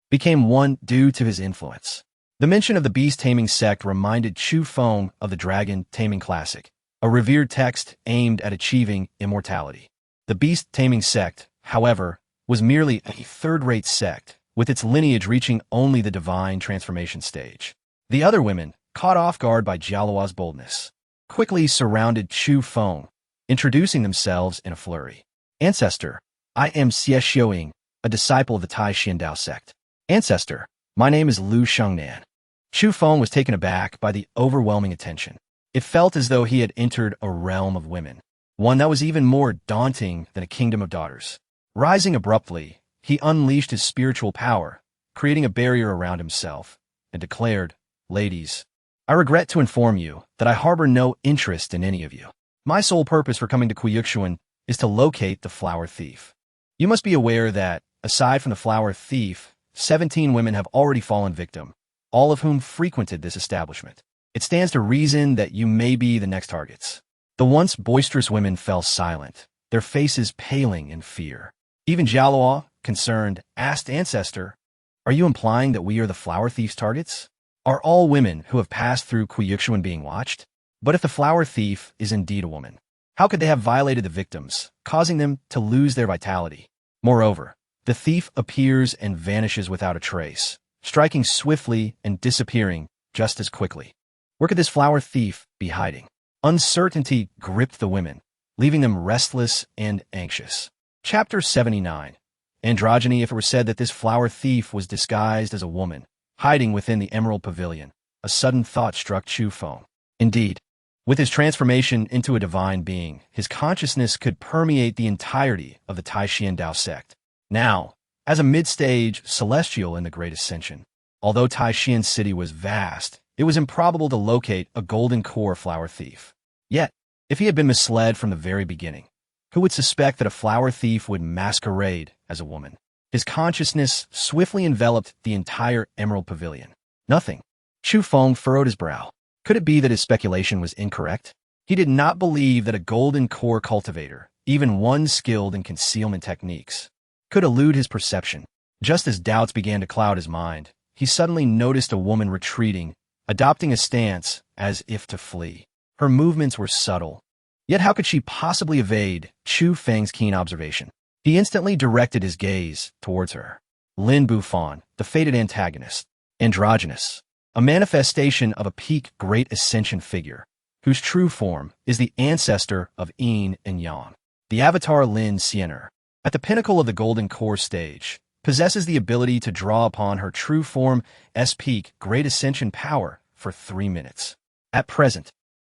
became one due to his influence. The mention of the beast-taming sect reminded Chu Feng of the Dragon Taming Classic, a revered text aimed at achieving immortality. The beast-taming sect, however, was merely a third-rate sect, with its lineage reaching only the divine transformation stage. The other women, caught off guard by Jialuo's boldness, quickly surrounded Chu Feng, introducing themselves in a flurry. Ancestor, I am Xie Xiuying, a disciple of the Taixuan Dao Sect. Ancestor, my name is Lu Shengnan. Chu Feng was taken aback by the overwhelming attention. It felt as though he had entered a realm of women, one that was even more daunting than a kingdom of daughters. Rising abruptly, he unleashed his spiritual power, creating a barrier around himself, and declared, Ladies, I regret to inform you that I harbor no interest in any of you. My sole purpose for coming to Guiyuxuan is to locate the flower thief. You must be aware that, aside from the flower thief, 17 women have already fallen victim, all of whom frequented this establishment. It stands to reason that you may be the next targets. The once boisterous women fell silent, their faces paling in fear. Even Jialuo, concerned, asked Ancestor, Are you implying that we are the flower thief's targets? Are all women who have passed through Guiyuxuan being watched? But if the flower thief is indeed a woman, how could they have violated the victims, causing them to lose their vitality? Moreover, the thief appears and vanishes without a trace, striking swiftly and disappearing just as quickly. Where could this flower thief be hiding? Uncertainty gripped the women, leaving them restless and anxious. Chapter 79. Androgyny. If it were said that this flower thief was disguised as a woman, hiding within the Emerald Pavilion, a sudden thought struck Chu Feng. Indeed, with his transformation into a divine being, his consciousness could permeate the entirety of the Taixuan Dao Sect. Now, as a mid-stage celestial in the Great Ascension, although Taixuan City was vast, it was improbable to locate a golden core flower thief. Yet, if he had been misled from the very beginning, who would suspect that a flower thief would masquerade as a woman? His consciousness swiftly enveloped the entire Emerald Pavilion. Nothing. Chu Feng furrowed his brow. Could it be that his speculation was incorrect? He did not believe that a golden core cultivator, even one skilled in concealment techniques, could elude his perception. Just as doubts began to cloud his mind, he suddenly noticed a woman retreating, adopting a stance as if to flee. Her movements were subtle. Yet how could she possibly evade Chu Feng's keen observation? He instantly directed his gaze towards her. Lin Bufan, the fated antagonist, androgynous, a manifestation of a peak great ascension figure, whose true form is the ancestor of yin and yang. The avatar Lin Xiyue, at the pinnacle of the golden core stage, possesses the ability to draw upon her true form's peak great ascension power for 3 minutes. At present,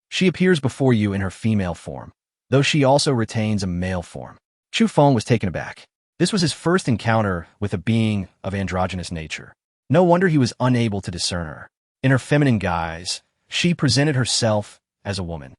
she appears before you in her female form, though she also retains a male form. Chu Feng was taken aback. This was his first encounter with a being of androgynous nature. No wonder he was unable to discern her. In her feminine guise, she presented herself as a woman.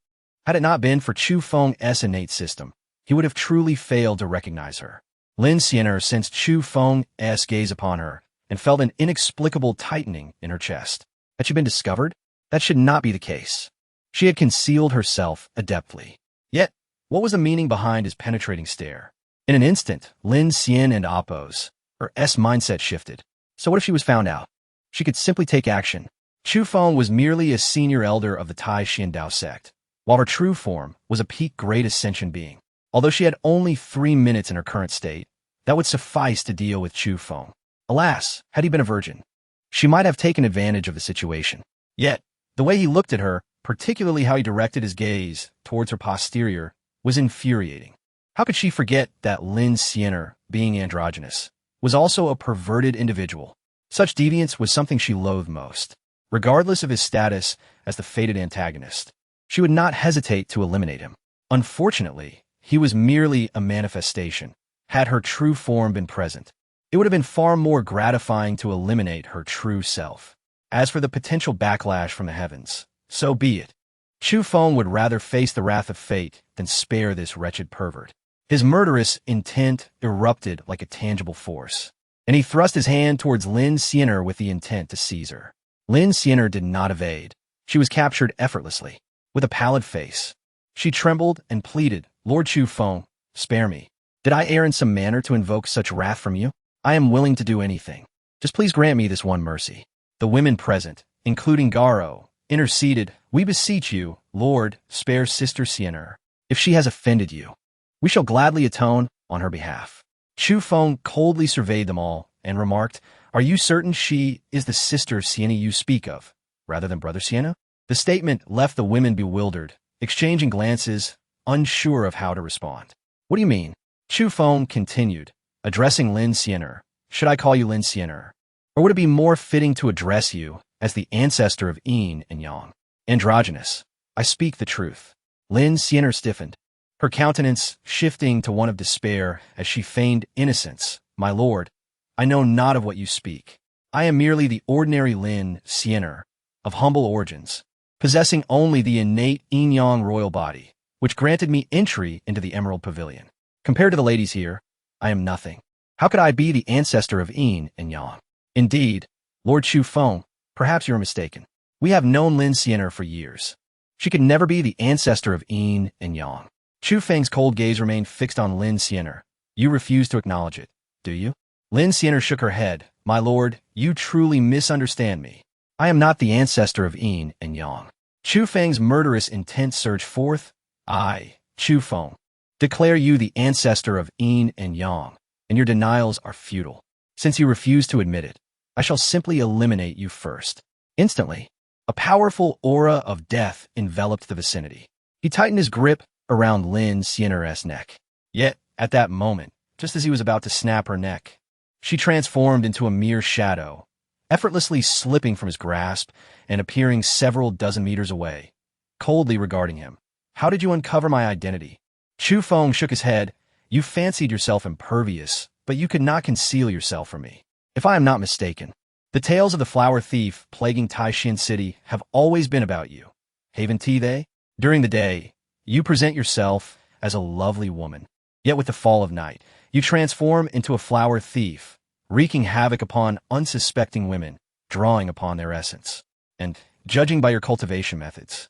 Had it not been for Chu Feng's innate system, he would have truly failed to recognize her. Lin Xiyue sensed Chu Feng's gaze upon her and felt an inexplicable tightening in her chest. Had she been discovered? That should not be the case. She had concealed herself adeptly. Yet, what was the meaning behind his penetrating stare? In an instant, Lin Xiyue and Appo's, her mindset shifted. So what if she was found out? She could simply take action. Chu Feng was merely a senior elder of the Taixuan Dao Sect, while her true form was a peak great ascension being. Although she had only 3 minutes in her current state, that would suffice to deal with Chu Feng. Alas, had he been a virgin, she might have taken advantage of the situation. Yet, the way he looked at her, particularly how he directed his gaze towards her posterior, was infuriating. How could she forget that Lin Xiyue, being androgynous, was also a perverted individual? Such deviance was something she loathed most. Regardless of his status as the fated antagonist, she would not hesitate to eliminate him. Unfortunately, he was merely a manifestation. Had her true form been present, it would have been far more gratifying to eliminate her true self. As for the potential backlash from the heavens, so be it. Chu Feng would rather face the wrath of fate than spare this wretched pervert. His murderous intent erupted like a tangible force, and he thrust his hand towards Lin Xiyue with the intent to seize her. Lin Xiyue did not evade. She was captured effortlessly. With a pallid face, she trembled and pleaded, "Lord Chu Feng, spare me. Did I err in some manner to invoke such wrath from you? I am willing to do anything. Just please grant me this one mercy." The women present, including Garo, interceded, "We beseech you, Lord, spare Sister Xiyue. If she has offended you, we shall gladly atone on her behalf." Chu Feng coldly surveyed them all and remarked, "Are you certain she is the Sister Xiyue you speak of, rather than Brother Xiyue?" The statement left the women bewildered, exchanging glances, unsure of how to respond. "What do you mean?" Chu Feng continued, addressing Lin Xiyue. "Should I call you Lin Xiyue? Or would it be more fitting to address you as the ancestor of yin and yang? Androgynous. I speak the truth." Lin Xiyue stiffened, her countenance shifting to one of despair as she feigned innocence. "My lord, I know not of what you speak. I am merely the ordinary Lin Xiyue, of humble origins, possessing only the innate yin-yang royal body, which granted me entry into the Emerald Pavilion. Compared to the ladies here, I am nothing. How could I be the ancestor of yin and yang? Indeed, Lord Chu Feng, perhaps you are mistaken. We have known Lin Xiyue for years. She could never be the ancestor of yin and yang." Chu Feng's cold gaze remained fixed on Lin Xiyue. "You refuse to acknowledge it, do you?" Lin Xiyue shook her head. "My lord, you truly misunderstand me. I am not the ancestor of yin and yang." Chu Feng's murderous intent surged forth. "I, Chu Feng, declare you the ancestor of yin and yang, and your denials are futile. Since you refuse to admit it, I shall simply eliminate you first." Instantly, a powerful aura of death enveloped the vicinity. He tightened his grip around Lin Xiyue's neck. Yet, at that moment, just as he was about to snap her neck, she transformed into a mere shadow, effortlessly slipping from his grasp and appearing several dozen meters away, coldly regarding him. "How did you uncover my identity?" Chu Feng shook his head. "You fancied yourself impervious, but you could not conceal yourself from me. If I am not mistaken, the tales of the flower thief plaguing Taixuan City have always been about you, haven't they? During the day, you present yourself as a lovely woman. Yet with the fall of night, You transform into a flower thief, wreaking havoc upon unsuspecting women, drawing upon their essence. And, judging by your cultivation methods,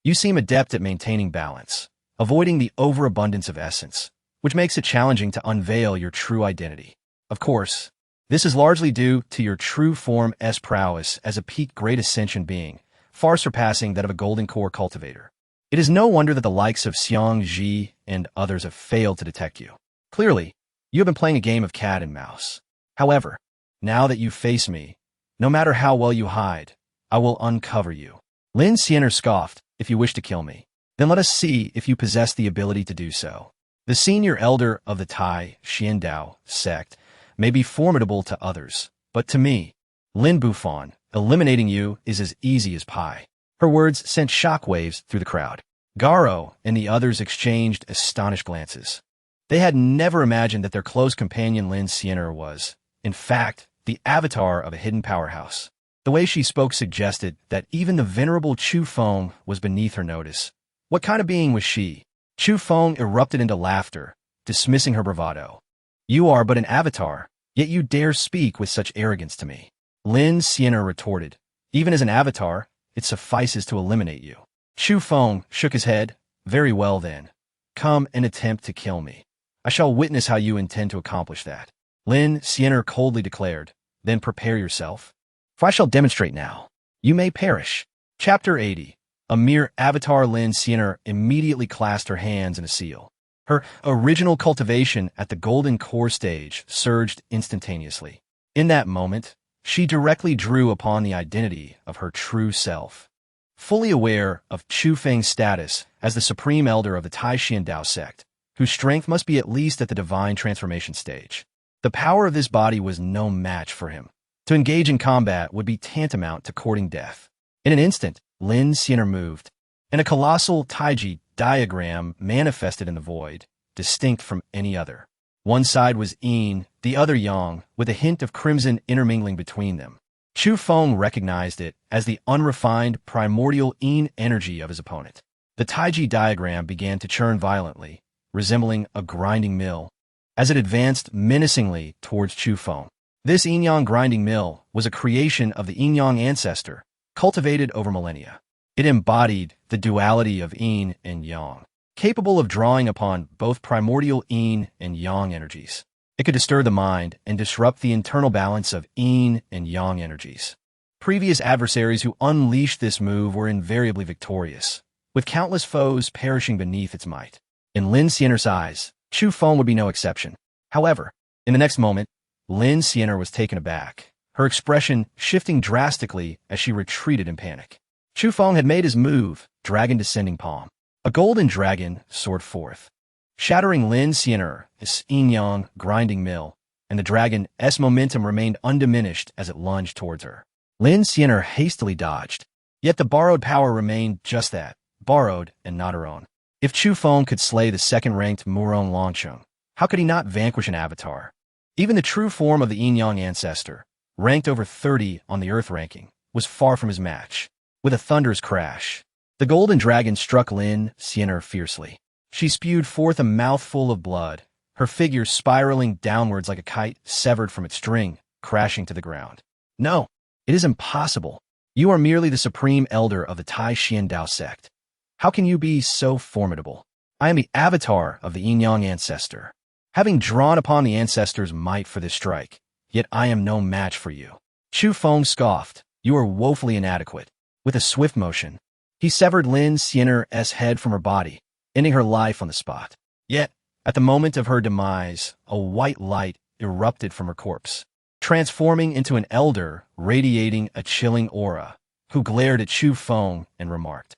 you seem adept at maintaining balance, avoiding the overabundance of essence, which makes it challenging to unveil your true identity. Of course, this is largely due to your true form's prowess as a peak great ascension being, far surpassing that of a golden core cultivator. It is no wonder that the likes of Xiang Ji and others have failed to detect you. Clearly, you have been playing a game of cat and mouse. However, now that you face me, no matter how well you hide, I will uncover you. Lin Xiyue scoffed, if you wish to kill me, then let us see if you possess the ability to do so. The senior elder of the Taixuan Dao Sect may be formidable to others, but to me, Lin Buffon, eliminating you is as easy as pie. Her words sent shockwaves through the crowd. Garo and the others exchanged astonished glances. They had never imagined that their close companion Lin Xiyue was, in fact, the avatar of a hidden powerhouse. The way she spoke suggested that even the venerable Chu Feng was beneath her notice. What kind of being was she? Chu Feng erupted into laughter, dismissing her bravado. You are but an avatar, yet you dare speak with such arrogance to me. Lin Xiyue retorted, even as an avatar, it suffices to eliminate you. Chu Feng shook his head. Very well then. Come and attempt to kill me. I shall witness how you intend to accomplish that. Lin Xiyue coldly declared, then prepare yourself, for I shall demonstrate now. You may perish. Chapter 80. A mere avatar. Lin Xiyue immediately clasped her hands in a seal. Her original cultivation at the golden core stage surged instantaneously. In that moment, she directly drew upon the identity of her true self. Fully aware of Chu Feng's status as the supreme elder of the Taixuan Dao Sect, whose strength must be at least at the divine transformation stage, the power of this body was no match for him. To engage in combat would be tantamount to courting death. In an instant, Lin Xiyue moved, and a colossal taiji diagram manifested in the void, distinct from any other. One side was yin, the other yang, with a hint of crimson intermingling between them. Chu Feng recognized it as the unrefined, primordial yin energy of his opponent. The taiji diagram began to churn violently, resembling a grinding mill, as it advanced menacingly towards Chu Feng. This yin-yang grinding mill was a creation of the yin-yang ancestor, cultivated over millennia. It embodied the duality of yin and yang, capable of drawing upon both primordial yin and yang energies. It could disturb the mind and disrupt the internal balance of yin and yang energies. Previous adversaries who unleashed this move were invariably victorious, with countless foes perishing beneath its might. In Lin Xiyue's eyes, Chu Feng would be no exception. However, in the next moment, Lin Xiyue was taken aback, her expression shifting drastically as she retreated in panic. Chu Feng had made his move, dragon descending palm. A golden dragon soared forth, shattering Lin Xiyue's yin-yang grinding mill, and the dragon's momentum remained undiminished as it lunged towards her. Lin Xiyue hastily dodged, yet the borrowed power remained just that, borrowed and not her own. If Chu Feng could slay the second-ranked Murong Longcheng, how could he not vanquish an avatar? Even the true form of the yin-yang ancestor, ranked over 30 on the Earth ranking, was far from his match. With a thunderous crash, the golden dragon struck Lin Xiyue fiercely. She spewed forth a mouthful of blood, her figure spiraling downwards like a kite severed from its string, crashing to the ground. No, it is impossible. You are merely the supreme elder of the Taixuan Dao Sect. How can you be so formidable? I am the avatar of the yin-yang ancestor, having drawn upon the ancestor's might for this strike, yet I am no match for you. Chu Feng scoffed. You are woefully inadequate. With a swift motion, he severed Lin Xiyue's head from her body, ending her life on the spot. Yet, at the moment of her demise, a white light erupted from her corpse, transforming into an elder radiating a chilling aura, who glared at Chu Feng and remarked,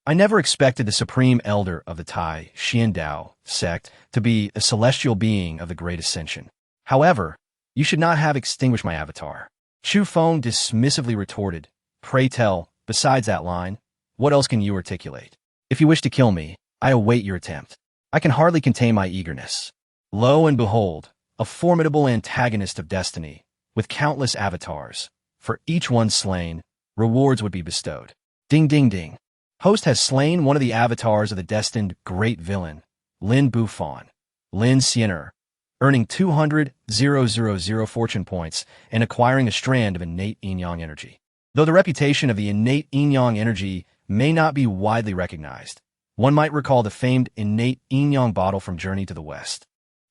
I never expected the supreme elder of the Taixuan Dao Sect to be a celestial being of the Great Ascension. However, you should not have extinguished my avatar. Chu Feng dismissively retorted, Pray tell, besides that line, what else can you articulate? If you wish to kill me, I await your attempt. I can hardly contain my eagerness. Lo and behold, a formidable antagonist of destiny, with countless avatars. For each one slain, rewards would be bestowed. Ding ding ding. Host has slain one of the avatars of the destined great villain, Lin Buffon. Lin Xiyue, earning 200,000 fortune points and acquiring a strand of innate yin-yang energy. Though the reputation of the innate yin-yang energy may not be widely recognized, one might recall the famed innate yin-yang bottle from Journey to the West,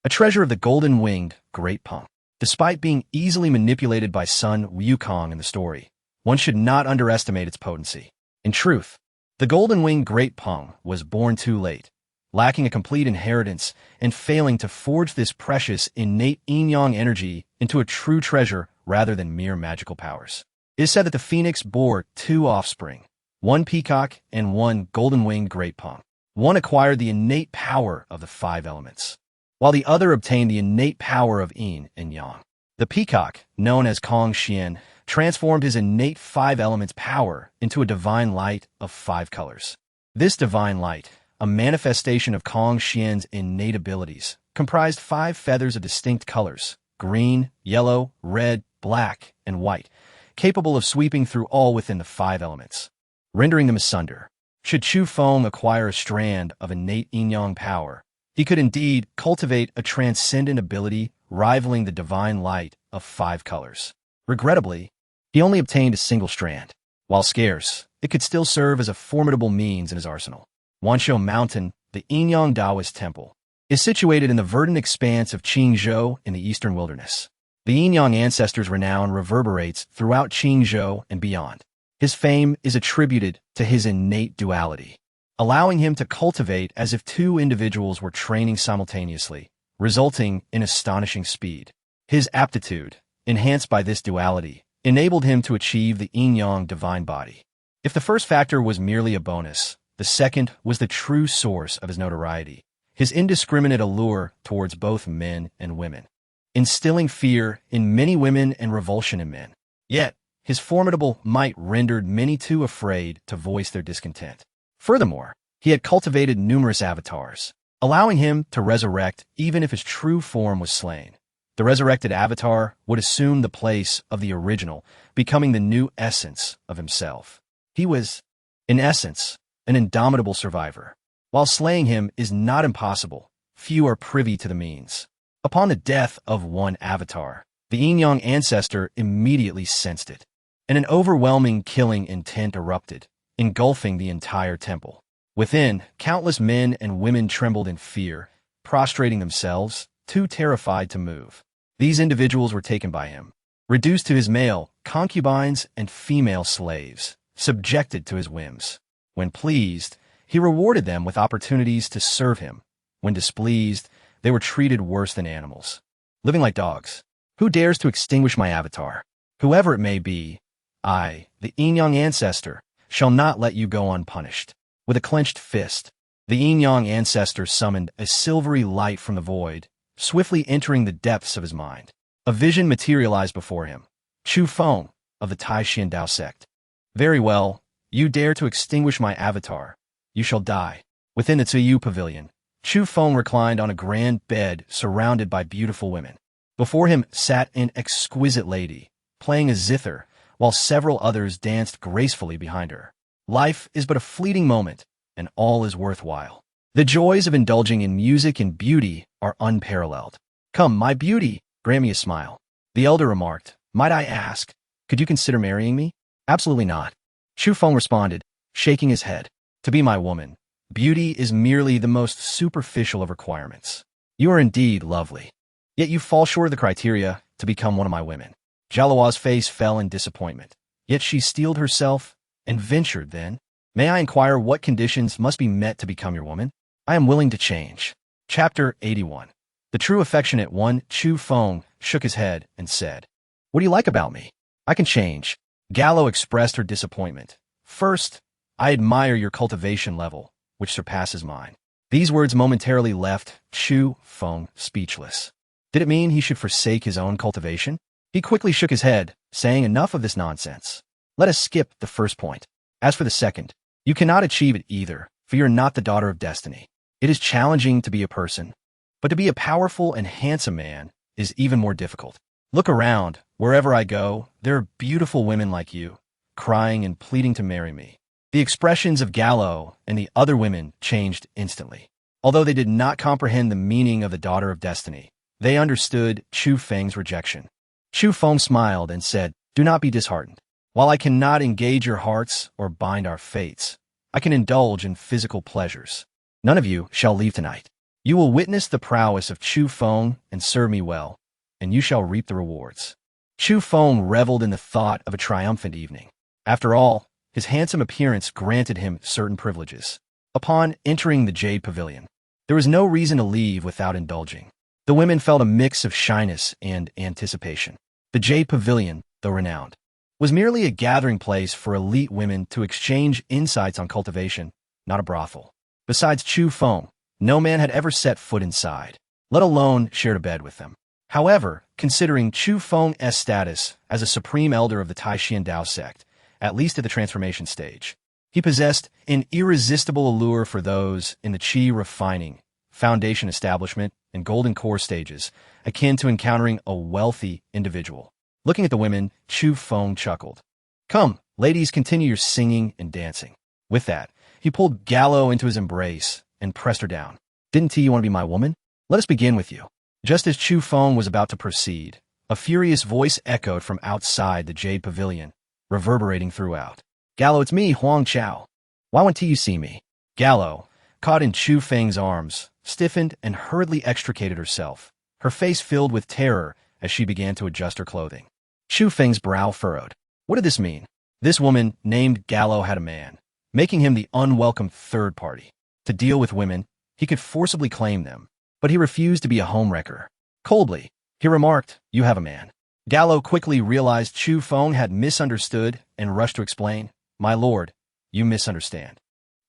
a treasure of the golden-winged great punk. Despite being easily manipulated by Sun Wukong in the story, one should not underestimate its potency. In truth, the golden-winged great punk was born too late, lacking a complete inheritance and failing to forge this precious innate yin-yang energy into a true treasure rather than mere magical powers. It is said that the phoenix bore 2 offspring, one peacock and one golden-winged great punk. One acquired the innate power of the 5 elements, while the other obtained the innate power of yin and yang. The peacock, known as Kong Xian, transformed his innate 5 elements power into a divine light of 5 colors. This divine light, a manifestation of Kong Xian's innate abilities, comprised 5 feathers of distinct colors, green, yellow, red, black, and white, capable of sweeping through all within the 5 elements, rendering them asunder. Should Chu Feng acquire a strand of innate yin-yang power, he could indeed cultivate a transcendent ability rivaling the divine light of 5 colors. Regrettably, he only obtained a single strand. While scarce, it could still serve as a formidable means in his arsenal. Wanshou Mountain, the yin-yang Taoist temple, is situated in the verdant expanse of Qingzhou in the eastern wilderness. The yin-yang ancestor's renown reverberates throughout Qingzhou and beyond. His fame is attributed to his innate duality, allowing him to cultivate as if 2 individuals were training simultaneously, resulting in astonishing speed. His aptitude, enhanced by this duality, enabled him to achieve the yin-yang divine body. If the first factor was merely a bonus, the second was the true source of his notoriety, his indiscriminate allure towards both men and women, instilling fear in many women and revulsion in men. Yet, his formidable might rendered many too afraid to voice their discontent. Furthermore, he had cultivated numerous avatars, allowing him to resurrect even if his true form was slain. The resurrected avatar would assume the place of the original, becoming the new essence of himself. He was, in essence, an indomitable survivor. While slaying him is not impossible, few are privy to the means. Upon the death of one avatar, the yin-yang ancestor immediately sensed it, and an overwhelming killing intent erupted, engulfing the entire temple. Within, countless men and women trembled in fear, prostrating themselves, too terrified to move. These individuals were taken by him, reduced to his male concubines and female slaves, subjected to his whims. When pleased, he rewarded them with opportunities to serve him. When displeased, they were treated worse than animals, living like dogs. Who dares to extinguish my avatar? Whoever it may be, I, the yin-yang ancestor, shall not let you go unpunished. With a clenched fist, the yin-yang ancestor summoned a silvery light from the void, swiftly entering the depths of his mind. A vision materialized before him. Chu Feng, of the Taixuan Dao Sect. Very well, you dare to extinguish my avatar. You shall die. Within the Zhiyu pavilion, Chu Feng reclined on a grand bed surrounded by beautiful women. Before him sat an exquisite lady, playing a zither, while several others danced gracefully behind her. Life is but a fleeting moment, and all is worthwhile. The joys of indulging in music and beauty are unparalleled. Come, my beauty, grant me a smile. The elder remarked, might I ask, could you consider marrying me? Absolutely not. Chu Feng responded, shaking his head. To be my woman, beauty is merely the most superficial of requirements. You are indeed lovely, yet you fall short of the criteria to become one of my women. Jalawa's face fell in disappointment, yet she steeled herself and ventured then, may I inquire what conditions must be met to become your woman? I am willing to change. Chapter 81. The true affectionate one, Chu Feng, shook his head and said, what do you like about me? I can change. Gallo expressed her disappointment. First, I admire your cultivation level, which surpasses mine. These words momentarily left Chu Feng speechless. Did it mean he should forsake his own cultivation? He quickly shook his head, saying enough of this nonsense. Let us skip the first point. As for the second, you cannot achieve it either, for you are not the daughter of destiny. It is challenging to be a person, but to be a powerful and handsome man is even more difficult. Look around. Wherever I go, there are beautiful women like you, crying and pleading to marry me. The expressions of Gallo and the other women changed instantly. Although they did not comprehend the meaning of the daughter of destiny, They understood Chu Feng's rejection. Chu Feng smiled and said, "Do not be disheartened. While I cannot engage your hearts or bind our fates, I can indulge in physical pleasures. None of you shall leave tonight. You will witness the prowess of Chu Feng and serve me well, and you shall reap the rewards." Chu Feng reveled in the thought of a triumphant evening. After all, his handsome appearance granted him certain privileges. Upon entering the Jade Pavilion, there was no reason to leave without indulging. The women felt a mix of shyness and anticipation. The Jade Pavilion, though renowned, was merely a gathering place for elite women to exchange insights on cultivation, not a brothel. Besides Chu Feng, no man had ever set foot inside, let alone shared a bed with them. However, considering Chu Feng's status as a supreme elder of the Taixuan Dao Sect, at least at the transformation stage, he possessed an irresistible allure for those in the Qi refining, foundation establishment, and golden core stages, akin to encountering a wealthy individual. Looking at the women, Chu Feng chuckled. "Come, ladies, continue your singing and dancing." With that, he pulled Gallo into his embrace and pressed her down. "Didn't you want to be my woman? Let us begin with you." Just as Chu Feng was about to proceed, a furious voice echoed from outside the Jade Pavilion, reverberating throughout. "Gallo, it's me, Huang Chao. Why won't you see me?" Gallo, caught in Chu Feng's arms, stiffened and hurriedly extricated herself, her face filled with terror as she began to adjust her clothing. Chu Feng's brow furrowed. What did this mean? This woman named Gallo had a man, making him the unwelcome third party. To deal with women, he could forcibly claim them, but he refused to be a homewrecker. Coldly, he remarked, "You have a man." Gallo quickly realized Chu Feng had misunderstood and rushed to explain, "My lord, you misunderstand.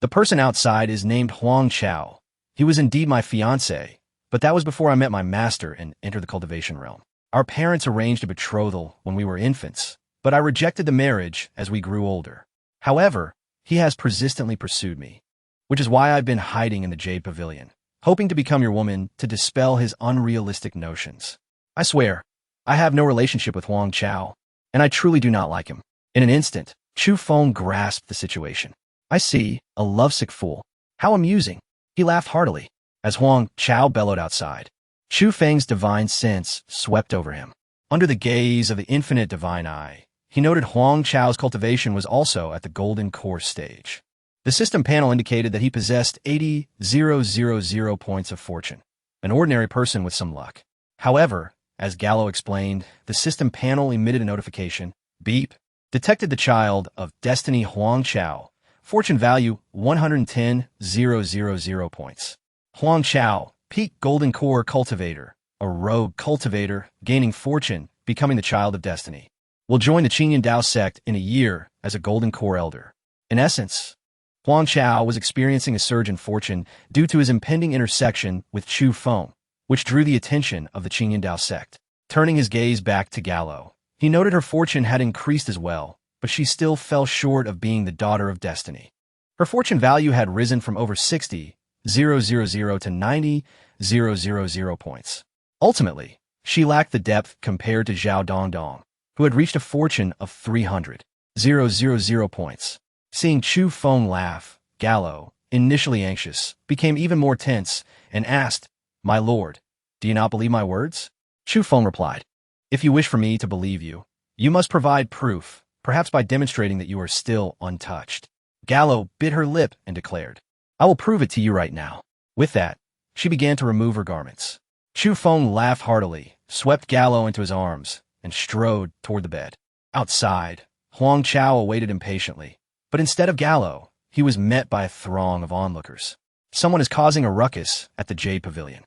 The person outside is named Huang Chao. He was indeed my fiancé, but that was before I met my master and entered the cultivation realm. Our parents arranged a betrothal when we were infants, but I rejected the marriage as we grew older. However, he has persistently pursued me, which is why I've been hiding in the Jade Pavilion, hoping to become your woman to dispel his unrealistic notions. I swear, I have no relationship with Huang Chao, and I truly do not like him." In an instant, Chu Feng grasped the situation. "I see, a lovesick fool. How amusing." He laughed heartily, as Huang Chao bellowed outside. Chu Feng's divine sense swept over him. Under the gaze of the infinite divine eye, he noted Huang Chao's cultivation was also at the golden core stage. The system panel indicated that he possessed 80,000 points of fortune, an ordinary person with some luck. However, as Gallo explained, the system panel emitted a notification, beep, detected the child of destiny Huang Chao, fortune value 110,000 points. Huang Chao, peak golden core cultivator, a rogue cultivator, gaining fortune, becoming the child of destiny, will join the Taixuan Dao Sect in a year as a golden core elder. In essence, Huang Chao was experiencing a surge in fortune due to his impending intersection with Chu Feng, which drew the attention of the Taixuan Dao Sect. Turning his gaze back to Gallo, he noted her fortune had increased as well, but she still fell short of being the daughter of destiny. Her fortune value had risen from over 60,000 to 90,000 points. Ultimately, she lacked the depth compared to Zhao Dongdong, who had reached a fortune of 300,000 points. Seeing Chu Feng laugh, Gallo, initially anxious, became even more tense and asked, "My lord, do you not believe my words?" Chu Feng replied, "If you wish for me to believe you, you must provide proof, perhaps by demonstrating that you are still untouched." Gallo bit her lip and declared, "I will prove it to you right now." With that, she began to remove her garments. Chu Feng laughed heartily, swept Gallo into his arms, and strode toward the bed. Outside, Huang Chao awaited impatiently, but instead of Gallo, he was met by a throng of onlookers. Someone is causing a ruckus at the Jade Pavilion.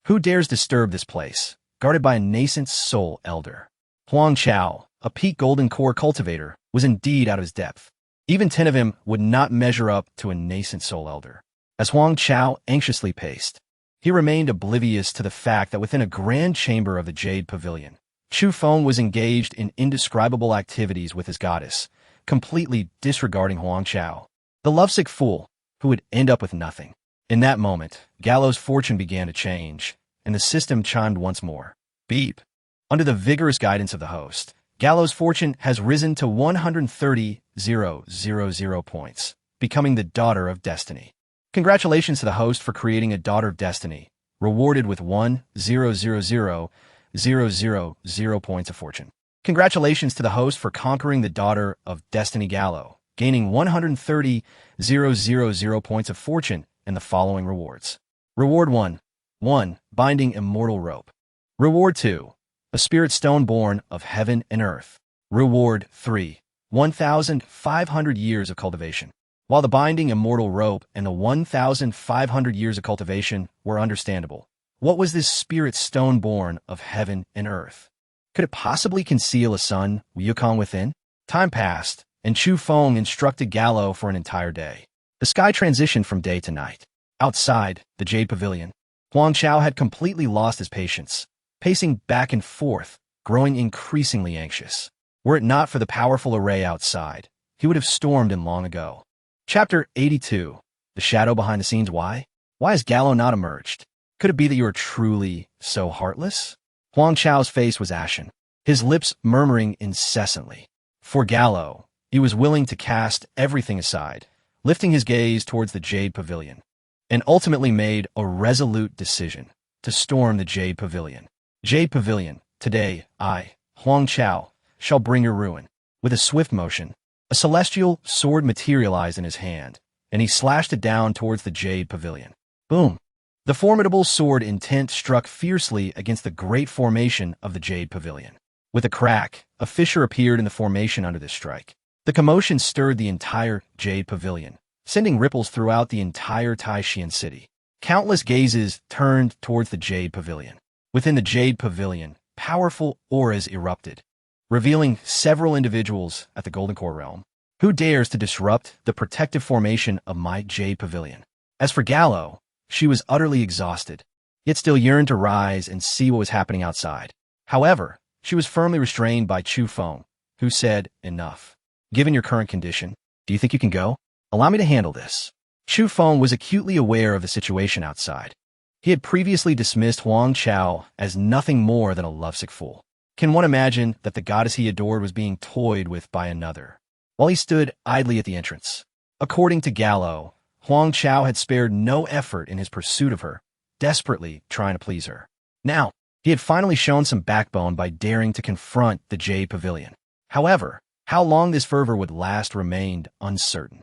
Who dares disturb this place, guarded by a Nascent Soul elder? Huang Chao, a peak golden core cultivator, was indeed out of his depth. Even 10 of him would not measure up to a Nascent Soul elder. As Huang Chao anxiously paced, he remained oblivious to the fact that within a grand chamber of the Jade Pavilion, Chu Feng was engaged in indescribable activities with his goddess, completely disregarding Huang Chao, the lovesick fool who would end up with nothing. In that moment, Gallo's fortune began to change, and the system chimed once more. Beep. Under the vigorous guidance of the host, Gallo's fortune has risen to 130,000 points, becoming the daughter of destiny. Congratulations to the host for creating a daughter of destiny, rewarded with 1,000,000 points of fortune. Congratulations to the host for conquering the daughter of Destiny Gallo, gaining 130,000 points of fortune and the following rewards. Reward 1. 1. Binding immortal rope. Reward 2. A spirit stone born of heaven and earth. Reward 3. 1,500 years of cultivation. While the binding immortal rope and the 1,500 years of cultivation were understandable, what was this spirit stone born of heaven and earth? Could it possibly conceal a sun, Wukong within? Time passed, and Chu Feng instructed Gallo for an entire day. The sky transitioned from day to night. Outside the Jade Pavilion, Huang Chao had completely lost his patience, pacing back and forth, growing increasingly anxious. Were it not for the powerful array outside, he would have stormed in long ago. Chapter 82. The Shadow Behind the Scenes. Why? Why has Gallo not emerged? Could it be that you are truly so heartless? Huang Chao's face was ashen, his lips murmuring incessantly. For Gallo, he was willing to cast everything aside, lifting his gaze towards the Jade Pavilion, and ultimately made a resolute decision to storm the Jade Pavilion. Jade Pavilion, today, I, Huang Chao, shall bring your ruin. With a swift motion, a celestial sword materialized in his hand, and he slashed it down towards the Jade Pavilion. Boom! The formidable sword intent struck fiercely against the great formation of the Jade Pavilion. With a crack, a fissure appeared in the formation under this strike. The commotion stirred the entire Jade Pavilion, sending ripples throughout the entire Taixuan city. Countless gazes turned towards the Jade Pavilion. Within the Jade Pavilion, powerful auras erupted, revealing several individuals at the Golden Core realm. Who dares to disrupt the protective formation of my Jade Pavilion? As for Gallo, she was utterly exhausted, yet still yearned to rise and see what was happening outside. However, she was firmly restrained by Chu Feng, who said, "Enough. Given your current condition, do you think you can go? Allow me to handle this." Chu Feng was acutely aware of the situation outside. He had previously dismissed Huang Chao as nothing more than a lovesick fool. Can one imagine that the goddess he adored was being toyed with by another, while he stood idly at the entrance? According to Gallo, Huang Chao had spared no effort in his pursuit of her, desperately trying to please her. Now, he had finally shown some backbone by daring to confront the Jade Pavilion. However, how long this fervor would last remained uncertain.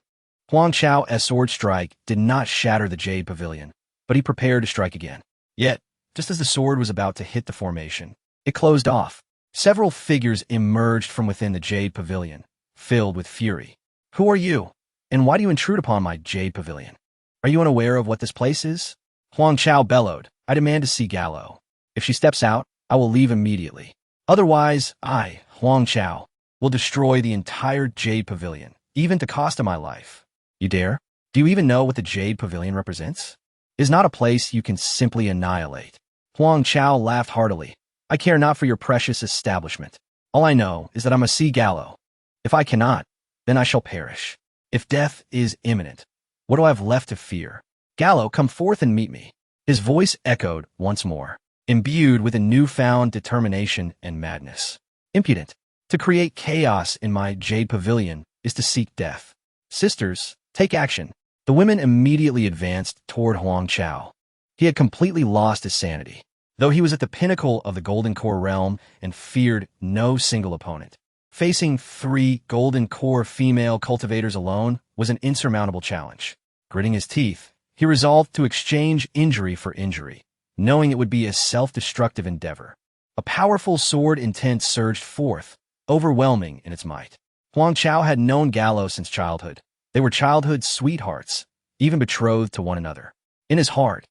Huang Chao's sword strike did not shatter the Jade Pavilion, but he prepared to strike again. Yet, just as the sword was about to hit the formation, it closed off. Several figures emerged from within the Jade Pavilion, filled with fury. Who are you? And why do you intrude upon my Jade Pavilion? Are you unaware of what this place is? Huang Chao bellowed. I demand to see Gallo. If she steps out, I will leave immediately. Otherwise, I, Huang Chao, will destroy the entire Jade Pavilion, even to cost of my life. You dare? Do you even know what the Jade Pavilion represents? It is not a place you can simply annihilate. Huang Chao laughed heartily. I care not for your precious establishment. All I know is that I must see Gallo. If I cannot, then I shall perish. If death is imminent, what do I have left to fear? Gallo, come forth and meet me. His voice echoed once more, imbued with a newfound determination and madness. Impudent. To create chaos in my Jade Pavilion is to seek death. Sisters, take action. The women immediately advanced toward Huang Chao. He had completely lost his sanity. Though he was at the pinnacle of the Golden Core realm and feared no single opponent, facing 3 Golden Core female cultivators alone was an insurmountable challenge. Gritting his teeth, he resolved to exchange injury for injury, knowing it would be a self-destructive endeavor. A powerful sword intent surged forth, overwhelming in its might. Huang Chao had known Gallo since childhood. They were childhood sweethearts, even betrothed to one another. In his heart,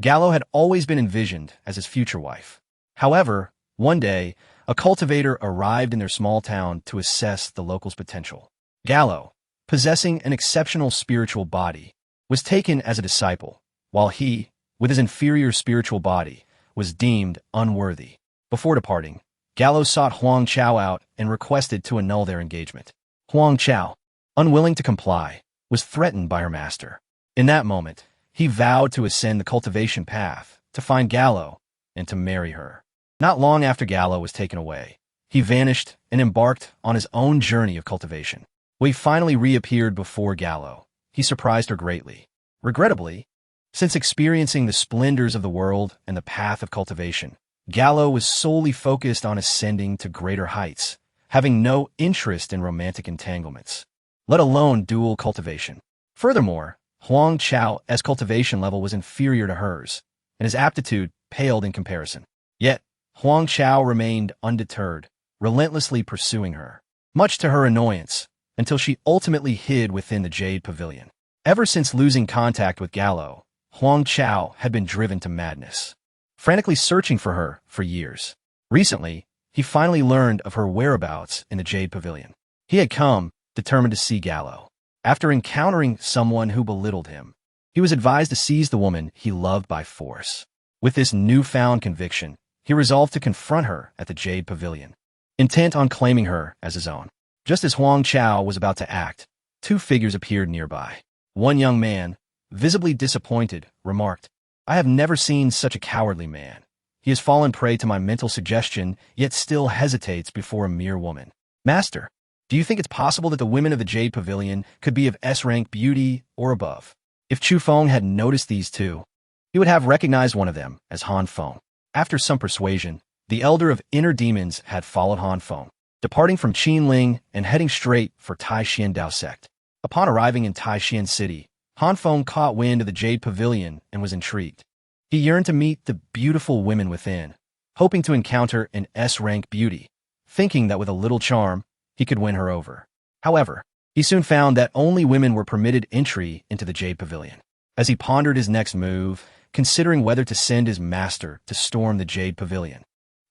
Gallo had always been envisioned as his future wife. However, one day, a cultivator arrived in their small town to assess the locals' potential. Gallo, possessing an exceptional spiritual body, was taken as a disciple, while he, with his inferior spiritual body, was deemed unworthy. Before departing, Gallo sought Huang Chao out and requested to annul their engagement. Huang Chao, unwilling to comply, was threatened by her master. In that moment, he vowed to ascend the cultivation path, to find Gallo, and to marry her. Not long after Gallo was taken away, he vanished and embarked on his own journey of cultivation. When he finally reappeared before Gallo, he surprised her greatly. Regrettably, Since experiencing the splendors of the world and the path of cultivation, Gallo was solely focused on ascending to greater heights, having no interest in romantic entanglements, let alone dual cultivation. Furthermore, Huang Chao's cultivation level was inferior to hers, and his aptitude paled in comparison. Yet, Huang Chao remained undeterred, relentlessly pursuing her, much to her annoyance, until she ultimately hid within the Jade Pavilion. Ever since losing contact with Gallo, Huang Chao had been driven to madness, frantically searching for her for years. Recently, he finally learned of her whereabouts in the Jade Pavilion. He had come, determined to see Gallo. After encountering someone who belittled him, he was advised to seize the woman he loved by force. With this newfound conviction, he resolved to confront her at the Jade Pavilion, intent on claiming her as his own. Just as Huang Chao was about to act, two figures appeared nearby. One young man, visibly disappointed, remarked, "I have never seen such a cowardly man. He has fallen prey to my mental suggestion, yet still hesitates before a mere woman. Master, do you think it's possible that the women of the Jade Pavilion could be of S-rank beauty or above?" If Chu Feng had noticed these two, he would have recognized one of them as Han Feng. After some persuasion, the elder of inner demons had followed Han Feng, departing from Qinling and heading straight for Taixuan Dao Sect. Upon arriving in Taixuan City, Han Feng caught wind of the Jade Pavilion and was intrigued. He yearned to meet the beautiful women within, hoping to encounter an S-rank beauty, thinking that with a little charm, he could win her over. However, he soon found that only women were permitted entry into the Jade Pavilion. As he pondered his next move, considering whether to send his master to storm the Jade Pavilion,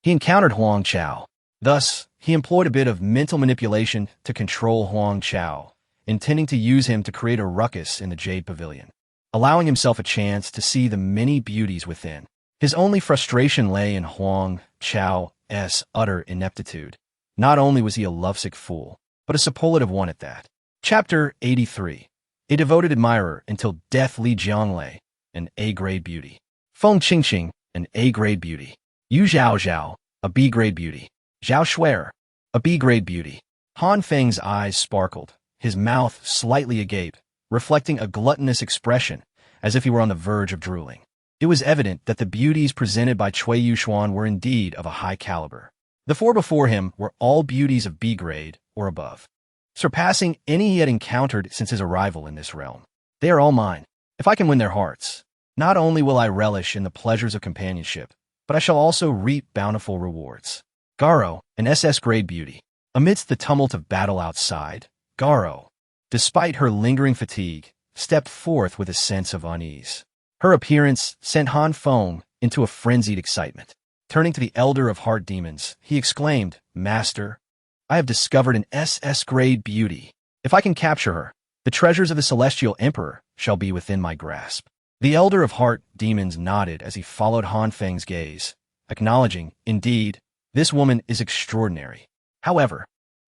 he encountered Huang Chao. Thus, he employed a bit of mental manipulation to control Huang Chao, intending to use him to create a ruckus in the Jade Pavilion, allowing himself a chance to see the many beauties within. His only frustration lay in Huang Chao's utter ineptitude. Not only was he a lovesick fool, but a superlative one at that. Chapter 83. A devoted admirer until death. Li Jianglei, an A-grade beauty. Feng Qingqing, an A-grade beauty. Yu Zhao Zhao, a B-grade beauty. Zhao Shuer, a B-grade beauty. Han Feng's eyes sparkled, his mouth slightly agape, reflecting a gluttonous expression, as if he were on the verge of drooling. It was evident that the beauties presented by Cui Yuxuan were indeed of a high caliber. The four before him were all beauties of B-grade or above, surpassing any he had encountered since his arrival in this realm. They are all mine. If I can win their hearts, not only will I relish in the pleasures of companionship, but I shall also reap bountiful rewards. Garo, an SS-grade beauty. Amidst the tumult of battle outside, Garo, despite her lingering fatigue, stepped forth with a sense of unease. Her appearance sent Han Feng into a frenzied excitement. Turning to the Elder of Heart Demons, he exclaimed, "Master, I have discovered an SS-grade beauty. If I can capture her, the treasures of the Celestial Emperor shall be within my grasp." The Elder of Heart Demons nodded as he followed Han Feng's gaze, acknowledging, "Indeed, this woman is extraordinary." However,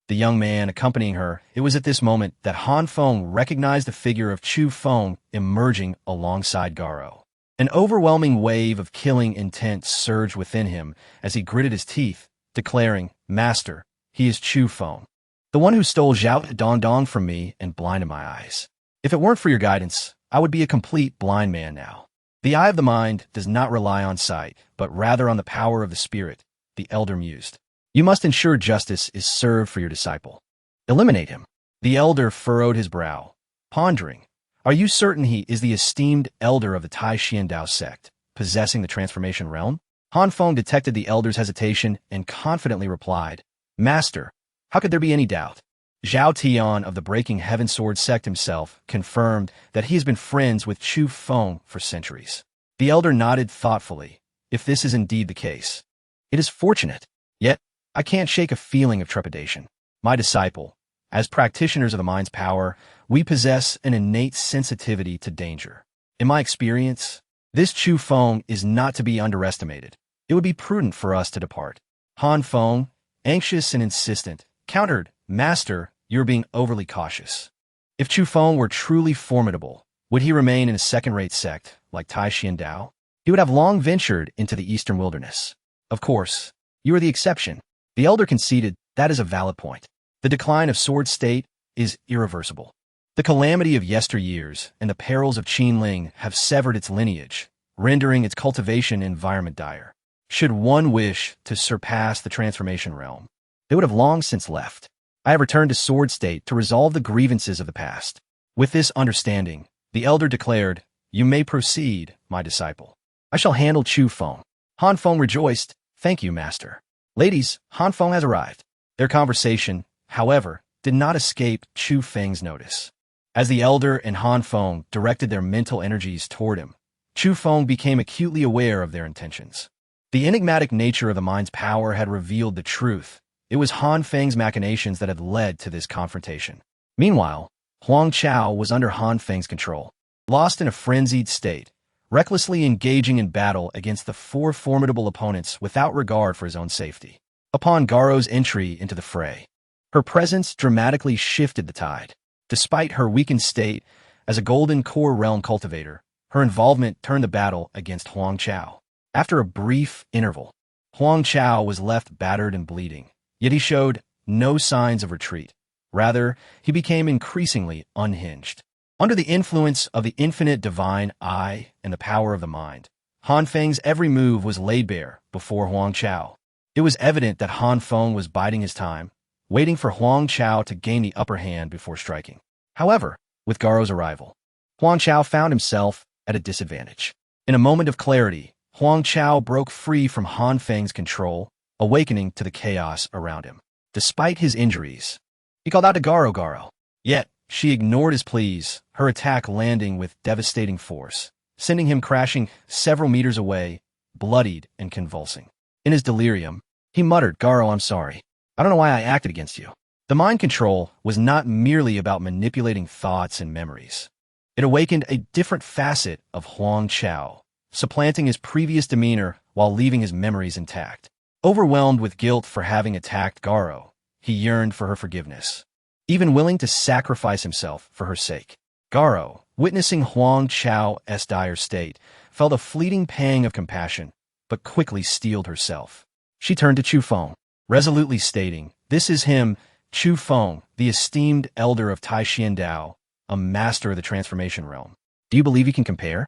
the young man accompanying her, it was at this moment that Han Feng recognized the figure of Chu Feng emerging alongside Garo. An overwhelming wave of killing intent surged within him as he gritted his teeth, declaring, "Master, he is Chu Feng, the one who stole Zhao Dongdong from me and blinded my eyes. If it weren't for your guidance, I would be a complete blind man now." The eye of the mind does not rely on sight, but rather on the power of the spirit, the elder mused. "You must ensure justice is served for your disciple. Eliminate him." The elder furrowed his brow, pondering, "Are you certain he is the esteemed elder of the Taixuan Dao Sect, possessing the transformation realm?" Han Feng detected the elder's hesitation and confidently replied, "Master, how could there be any doubt?" Zhao Tian of the Breaking Heaven Sword Sect himself confirmed that he has been friends with Chu Feng for centuries. The elder nodded thoughtfully. "If this is indeed the case, it is fortunate. Yet, I can't shake a feeling of trepidation. My disciple, as practitioners of the mind's power, we possess an innate sensitivity to danger. In my experience, this Chu Feng is not to be underestimated. It would be prudent for us to depart." Han Feng, anxious and insistent, countered, "Master, you're being overly cautious. If Chu Feng were truly formidable, would he remain in a second-rate sect like Taixuan Dao? He would have long ventured into the eastern wilderness. Of course, you are the exception." The elder conceded, "That is a valid point. The decline of sword state is irreversible. The calamity of yesteryears and the perils of Qinling have severed its lineage, rendering its cultivation environment dire. Should one wish to surpass the transformation realm, they would have long since left. I have returned to Sword State to resolve the grievances of the past. With this understanding, the elder declared, "You may proceed, my disciple. I shall handle Chu Feng." Han Feng rejoiced, "Thank you, master." "Ladies, Han Feng has arrived." Their conversation, however, did not escape Chu Feng's notice. As the elder and Han Feng directed their mental energies toward him, Chu Feng became acutely aware of their intentions. The enigmatic nature of the mind's power had revealed the truth. It was Han Feng's machinations that had led to this confrontation. Meanwhile, Huang Chao was under Han Feng's control, lost in a frenzied state, recklessly engaging in battle against the four formidable opponents without regard for his own safety. Upon Garo's entry into the fray, her presence dramatically shifted the tide. Despite her weakened state as a golden core realm cultivator, her involvement turned the battle against Huang Chao. After a brief interval, Huang Chao was left battered and bleeding, yet he showed no signs of retreat. Rather, he became increasingly unhinged. Under the influence of the infinite divine I and the power of the mind, Han Feng's every move was laid bare before Huang Chao. It was evident that Han Feng was biding his time, waiting for Huang Chao to gain the upper hand before striking. However, with Garo's arrival, Huang Chao found himself at a disadvantage. In a moment of clarity, Huang Chao broke free from Han Feng's control, awakening to the chaos around him. Despite his injuries, he called out to Garo. Yet, she ignored his pleas, her attack landing with devastating force, sending him crashing several meters away, bloodied and convulsing. In his delirium, he muttered, "Garo, I'm sorry. I don't know why I acted against you." The mind control was not merely about manipulating thoughts and memories. It awakened a different facet of Huang Chao, supplanting his previous demeanor while leaving his memories intact. Overwhelmed with guilt for having attacked Garo, he yearned for her forgiveness, even willing to sacrifice himself for her sake. Garo, witnessing Huang Chao's dire state, felt a fleeting pang of compassion, but quickly steeled herself. She turned to Chu Feng, resolutely stating, "This is him, Chu Feng, the esteemed elder of Taixuan Dao, a master of the transformation realm. Do you believe he can compare?"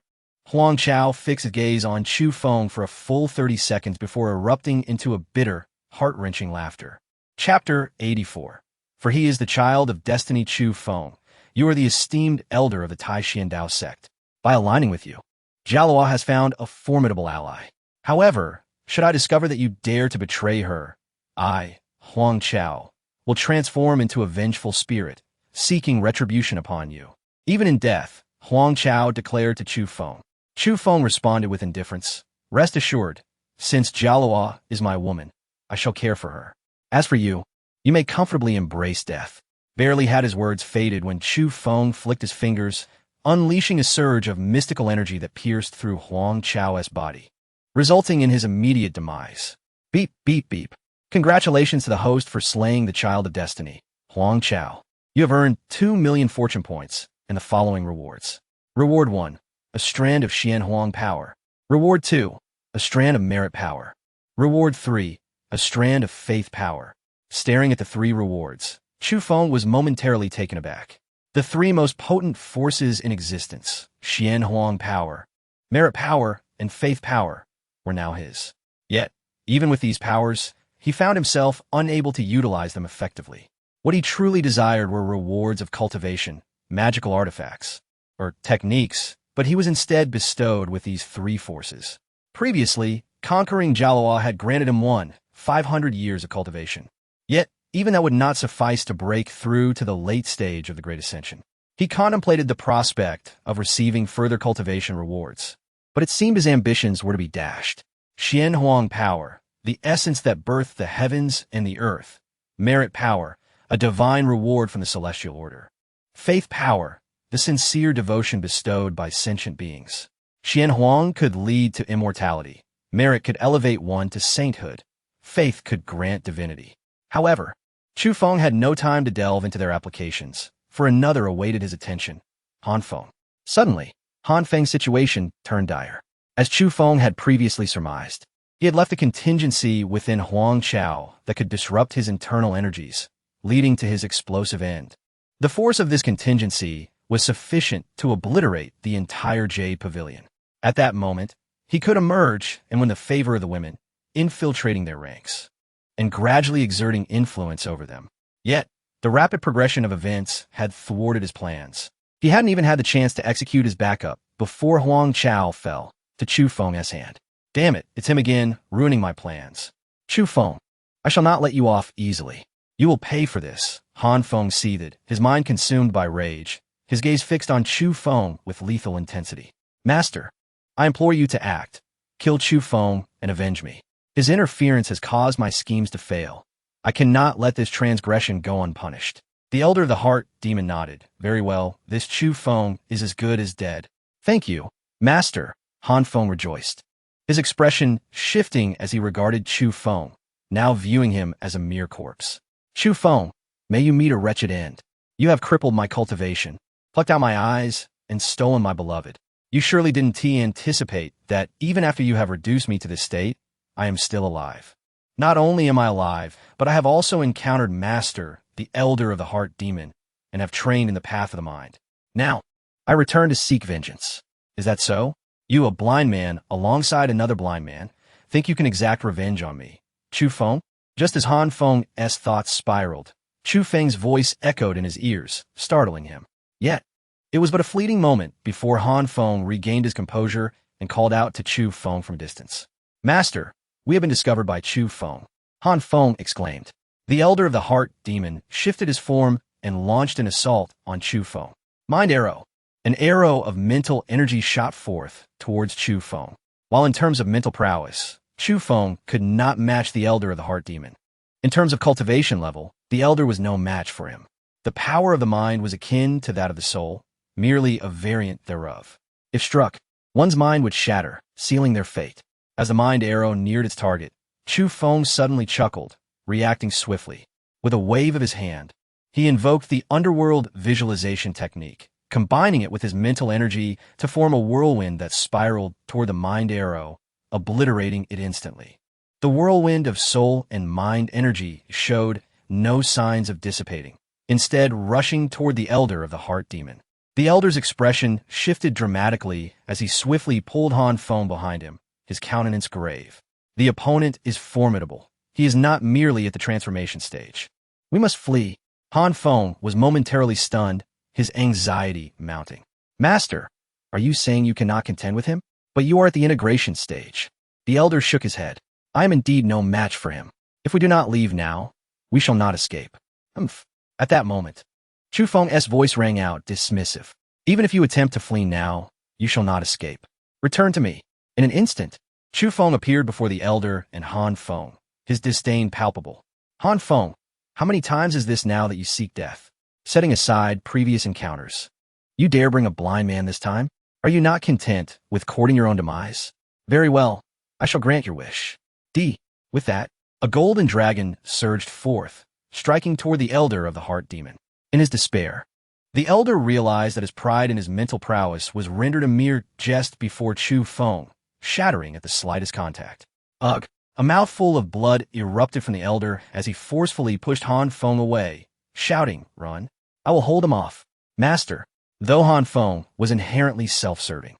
Huang Chao fixed his gaze on Chu Feng for a full 30 seconds before erupting into a bitter, heart-wrenching laughter. Chapter 84. For he is the child of destiny. Chu Feng, you are the esteemed elder of the Taixuan Dao Sect. By aligning with you, Jialua has found a formidable ally. However, should I discover that you dare to betray her, I, Huang Chao, will transform into a vengeful spirit, seeking retribution upon you. Even in death, Huang Chao declared to Chu Feng. Chu Feng responded with indifference. Rest assured, since Jialua is my woman, I shall care for her. As for you, you may comfortably embrace death. Barely had his words faded when Chu Feng flicked his fingers, unleashing a surge of mystical energy that pierced through Huang Chao's body, resulting in his immediate demise. Beep, beep, beep. Congratulations to the host for slaying the child of destiny, Huang Chao. You have earned 2 million fortune points and the following rewards. Reward 1, a strand of Xian Huang power. Reward 2, a strand of merit power. Reward 3, a strand of faith power. Staring at the 3 rewards, Chu Feng was momentarily taken aback. The 3 most potent forces in existence, Xian Huang power, merit power, and faith power, were now his. Yet, even with these powers, he found himself unable to utilize them effectively. What he truly desired were rewards of cultivation, magical artifacts, or techniques, but he was instead bestowed with these 3 forces. Previously, conquering Jialua had granted him 500 years of cultivation. Yet, even that would not suffice to break through to the late stage of the Great Ascension. He contemplated the prospect of receiving further cultivation rewards, but it seemed his ambitions were to be dashed. Xian Huang power, the essence that birthed the heavens and the earth. Merit power, a divine reward from the celestial order. Faith power, the sincere devotion bestowed by sentient beings. Xian Huang could lead to immortality. Merit could elevate one to sainthood. Faith could grant divinity. However, Chu Feng had no time to delve into their applications, for another awaited his attention, Han Feng. Suddenly, Han Feng's situation turned dire. As Chu Feng had previously surmised, he had left a contingency within Huang Chao that could disrupt his internal energies, leading to his explosive end. The force of this contingency was sufficient to obliterate the entire Jade Pavilion. At that moment, he could emerge and win the favor of the women, infiltrating their ranks and gradually exerting influence over them. Yet, the rapid progression of events had thwarted his plans. He hadn't even had the chance to execute his backup before Huang Chao fell to Chu Feng's hand. Damn it, it's him again, ruining my plans. Chu Feng, I shall not let you off easily. You will pay for this. Han Feng seethed, his mind consumed by rage, his gaze fixed on Chu Feng with lethal intensity. Master, I implore you to act. Kill Chu Feng and avenge me. His interference has caused my schemes to fail. I cannot let this transgression go unpunished. The Elder of the Heart demon nodded. Very well, this Chu Feng is as good as dead. Thank you, Master, Han Feng rejoiced, his expression shifting as he regarded Chu Feng, now viewing him as a mere corpse. Chu Feng, may you meet a wretched end. You have crippled my cultivation, plucked out my eyes, and stolen my beloved. You surely didn't anticipate that even after you have reduced me to this state, I am still alive. Not only am I alive, but I have also encountered Master, the Elder of the Heart demon, and have trained in the path of the mind. Now, I return to seek vengeance. Is that so? You, a blind man, alongside another blind man, think you can exact revenge on me. Chu Feng? Just as Han Feng's thoughts spiraled, Chu Feng's voice echoed in his ears, startling him. Yet, it was but a fleeting moment before Han Feng regained his composure and called out to Chu Feng from a distance. Master, we have been discovered by Chu Feng. Han Feng exclaimed. The Elder of the Heart demon shifted his form and launched an assault on Chu Feng. Mind arrow. An arrow of mental energy shot forth towards Chu Feng. While in terms of mental prowess, Chu Feng could not match the Elder of the Heart demon. In terms of cultivation level, the Elder was no match for him. The power of the mind was akin to that of the soul, merely a variant thereof. If struck, one's mind would shatter, sealing their fate. As the mind arrow neared its target, Chu Feng suddenly chuckled, reacting swiftly. With a wave of his hand, he invoked the underworld visualization technique, combining it with his mental energy to form a whirlwind that spiraled toward the mind arrow, obliterating it instantly. The whirlwind of soul and mind energy showed no signs of dissipating, instead rushing toward the Elder of the Heart demon. The Elder's expression shifted dramatically as he swiftly pulled Han Feng behind him, his countenance grave. The opponent is formidable. He is not merely at the transformation stage. We must flee. Han Feng was momentarily stunned, his anxiety mounting. Master, are you saying you cannot contend with him? But you are at the integration stage. The Elder shook his head. I am indeed no match for him. If we do not leave now, we shall not escape. Humph. At that moment, Chu Feng's voice rang out, dismissive. Even if you attempt to flee now, you shall not escape. Return to me. In an instant, Chu Feng appeared before the Elder and Han Feng, his disdain palpable. Han Feng, how many times is this now that you seek death? Setting aside previous encounters, you dare bring a blind man this time? Are you not content with courting your own demise? Very well, I shall grant your wish. With that, a golden dragon surged forth, striking toward the Elder of the Heart demon. In his despair, the Elder realized that his pride in his mental prowess was rendered a mere jest before Chu Feng, shattering at the slightest contact. Ugh! A mouthful of blood erupted from the Elder as he forcefully pushed Han Feng away, shouting, Run! I will hold him off. Master, though Han Feng was inherently self-serving,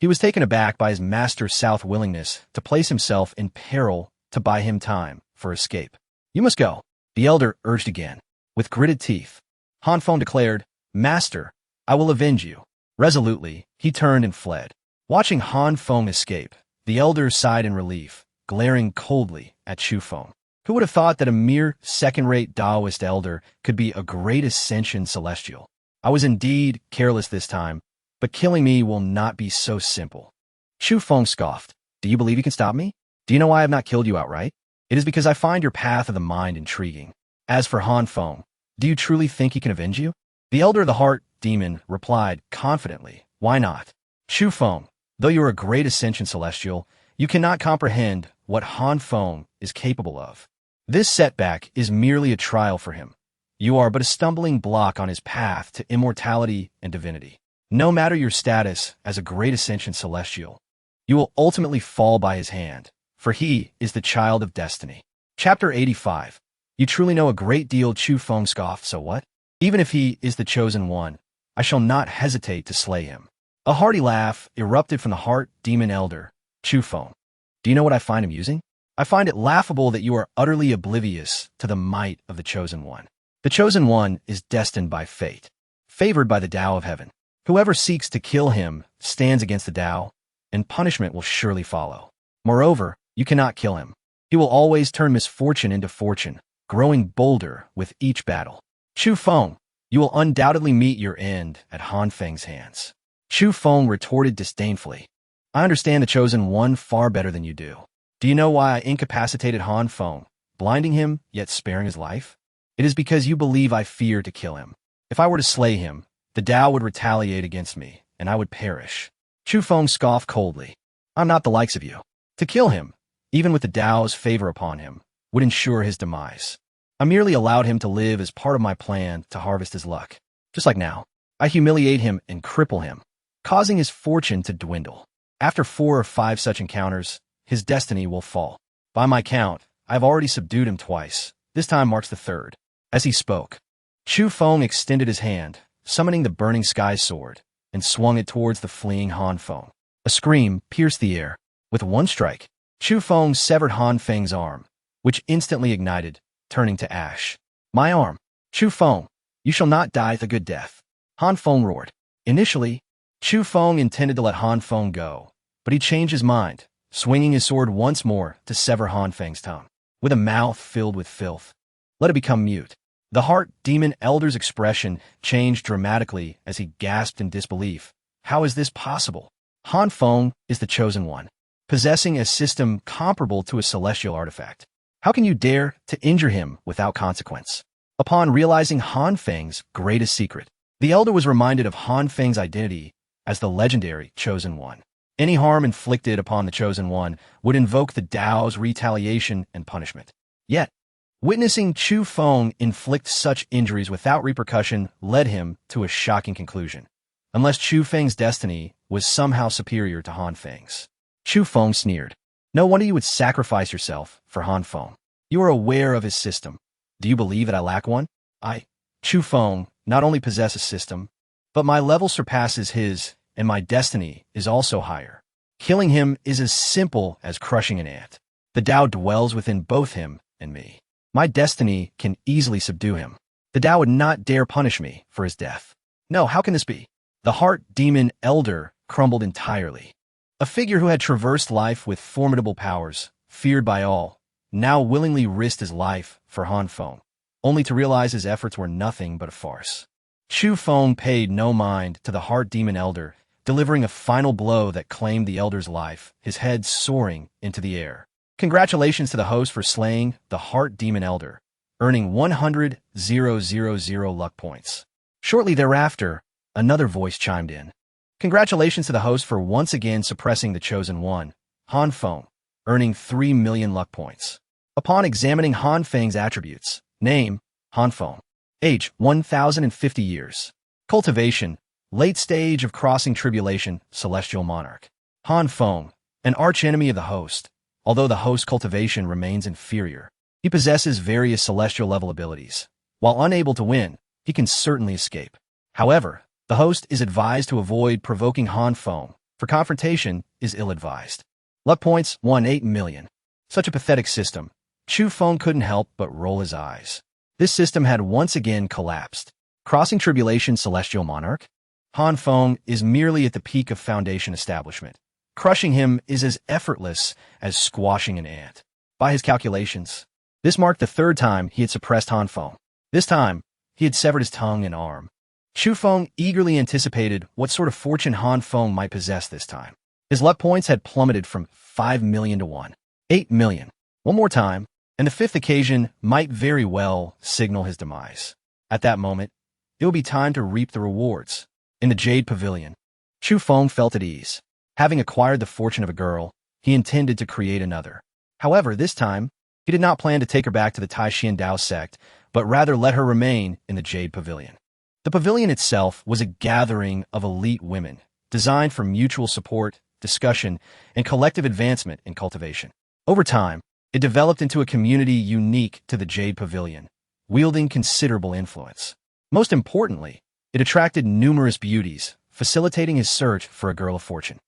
he was taken aback by his master's willingness to place himself in peril to buy him time for escape. You must go, the Elder urged again. With gritted teeth, Han Feng declared, Master, I will avenge you. Resolutely, he turned and fled. Watching Han Feng escape, the Elder sighed in relief, glaring coldly at Chu Feng. Who would have thought that a mere second-rate Taoist elder could be a great ascension celestial? I was indeed careless this time, but killing me will not be so simple. Chu Feng scoffed. Do you believe you can stop me? Do you know why I have not killed you outright? It is because I find your path of the mind intriguing. As for Han Feng, do you truly think he can avenge you? The Elder of the Heart demon replied confidently, Why not? Chu Feng, though you are a great ascension celestial, you cannot comprehend what Han Feng is capable of. This setback is merely a trial for him. You are but a stumbling block on his path to immortality and divinity. No matter your status as a great ascension celestial, you will ultimately fall by his hand, for he is the child of destiny. Chapter 85. You truly know a great deal, Chu Feng scoffed, so what? Even if he is the chosen one, I shall not hesitate to slay him." A hearty laugh erupted from the heart demon elder, Chu Feng. "Do you know what I find amusing? I find it laughable that you are utterly oblivious to the might of the chosen one. The chosen one is destined by fate, favored by the Tao of heaven. Whoever seeks to kill him stands against the Tao, and punishment will surely follow. Moreover, you cannot kill him. He will always turn misfortune into fortune, growing bolder with each battle. Chu Feng, you will undoubtedly meet your end at Han Feng's hands." Chu Feng retorted disdainfully. "I understand the chosen one far better than you do. Do you know why I incapacitated Han Feng, blinding him yet sparing his life? It is because you believe I fear to kill him. If I were to slay him, the Tao would retaliate against me, and I would perish." Chu Feng scoffed coldly. "I'm not the likes of you. To kill him, even with the Tao's favor upon him, would ensure his demise. I merely allowed him to live as part of my plan to harvest his luck. Just like now, I humiliate him and cripple him, causing his fortune to dwindle. After 4 or 5 such encounters, his destiny will fall. By my count, I have already subdued him twice. This time marks the 3rd. As he spoke, Chu Feng extended his hand, summoning the burning sky sword, and swung it towards the fleeing Han Feng. A scream pierced the air. With one strike, Chu Feng severed Han Feng's arm, which instantly ignited, turning to ash. "My arm! Chu Feng, you shall not die the good death!" Han Feng roared. Initially, Chu Feng intended to let Han Feng go, but he changed his mind, swinging his sword once more to sever Han Feng's tongue. With a mouth filled with filth, let it become mute. The heart demon elder's expression changed dramatically as he gasped in disbelief. How is this possible? Han Feng is the chosen one, possessing a system comparable to a celestial artifact. How can you dare to injure him without consequence? Upon realizing Han Feng's greatest secret, the elder was reminded of Han Feng's identity as the legendary chosen one. Any harm inflicted upon the chosen one would invoke the Tao's retaliation and punishment. Yet, witnessing Chu Feng inflict such injuries without repercussion led him to a shocking conclusion. Unless Chu Feng's destiny was somehow superior to Han Feng's. Chu Feng sneered. "No wonder you would sacrifice yourself for Han Feng. You are aware of his system. Do you believe that I lack one? I, Chu Feng, not only possess a system, but my level surpasses his, and my destiny is also higher. Killing him is as simple as crushing an ant. The Tao dwells within both him and me. My destiny can easily subdue him. The Tao would not dare punish me for his death. No, how can this be?" The heart demon elder crumbled entirely. A figure who had traversed life with formidable powers, feared by all, now willingly risked his life for Han Feng, only to realize his efforts were nothing but a farce. Chu Feng paid no mind to the heart demon elder, delivering a final blow that claimed the elder's life, his head soaring into the air. Congratulations to the host for slaying the heart demon elder, earning 100,000 luck points. Shortly thereafter, another voice chimed in. Congratulations to the host for once again suppressing the chosen one, Han Feng, earning 3 million luck points. Upon examining Han Feng's attributes, name, Han Feng. Age, 1,050 years. Cultivation, late stage of crossing tribulation, celestial monarch. Han Feng, an archenemy of the host. Although the host's cultivation remains inferior, he possesses various celestial level abilities. While unable to win, he can certainly escape. However, the host is advised to avoid provoking Han Feng, for confrontation is ill-advised. Luck points, 1.8 million. Such a pathetic system. Chu Feng couldn't help but roll his eyes. This system had once again collapsed. Crossing tribulation celestial monarch? Han Feng is merely at the peak of foundation establishment. Crushing him is as effortless as squashing an ant. By his calculations, this marked the 3rd time he had suppressed Han Feng. This time, he had severed his tongue and arm. Chu Feng eagerly anticipated what sort of fortune Han Feng might possess this time. His luck points had plummeted from 5 million to 1.8 million. One more time, and the 5th occasion might very well signal his demise. At that moment, it would be time to reap the rewards. In the Jade Pavilion, Chu Feng felt at ease. Having acquired the fortune of a girl, he intended to create another. However, this time, he did not plan to take her back to the Taixuan Dao Sect, but rather let her remain in the Jade Pavilion. The pavilion itself was a gathering of elite women, designed for mutual support, discussion, and collective advancement in cultivation. Over time, it developed into a community unique to the Jade Pavilion, wielding considerable influence. Most importantly, it attracted numerous beauties, facilitating his search for a girl of fortune.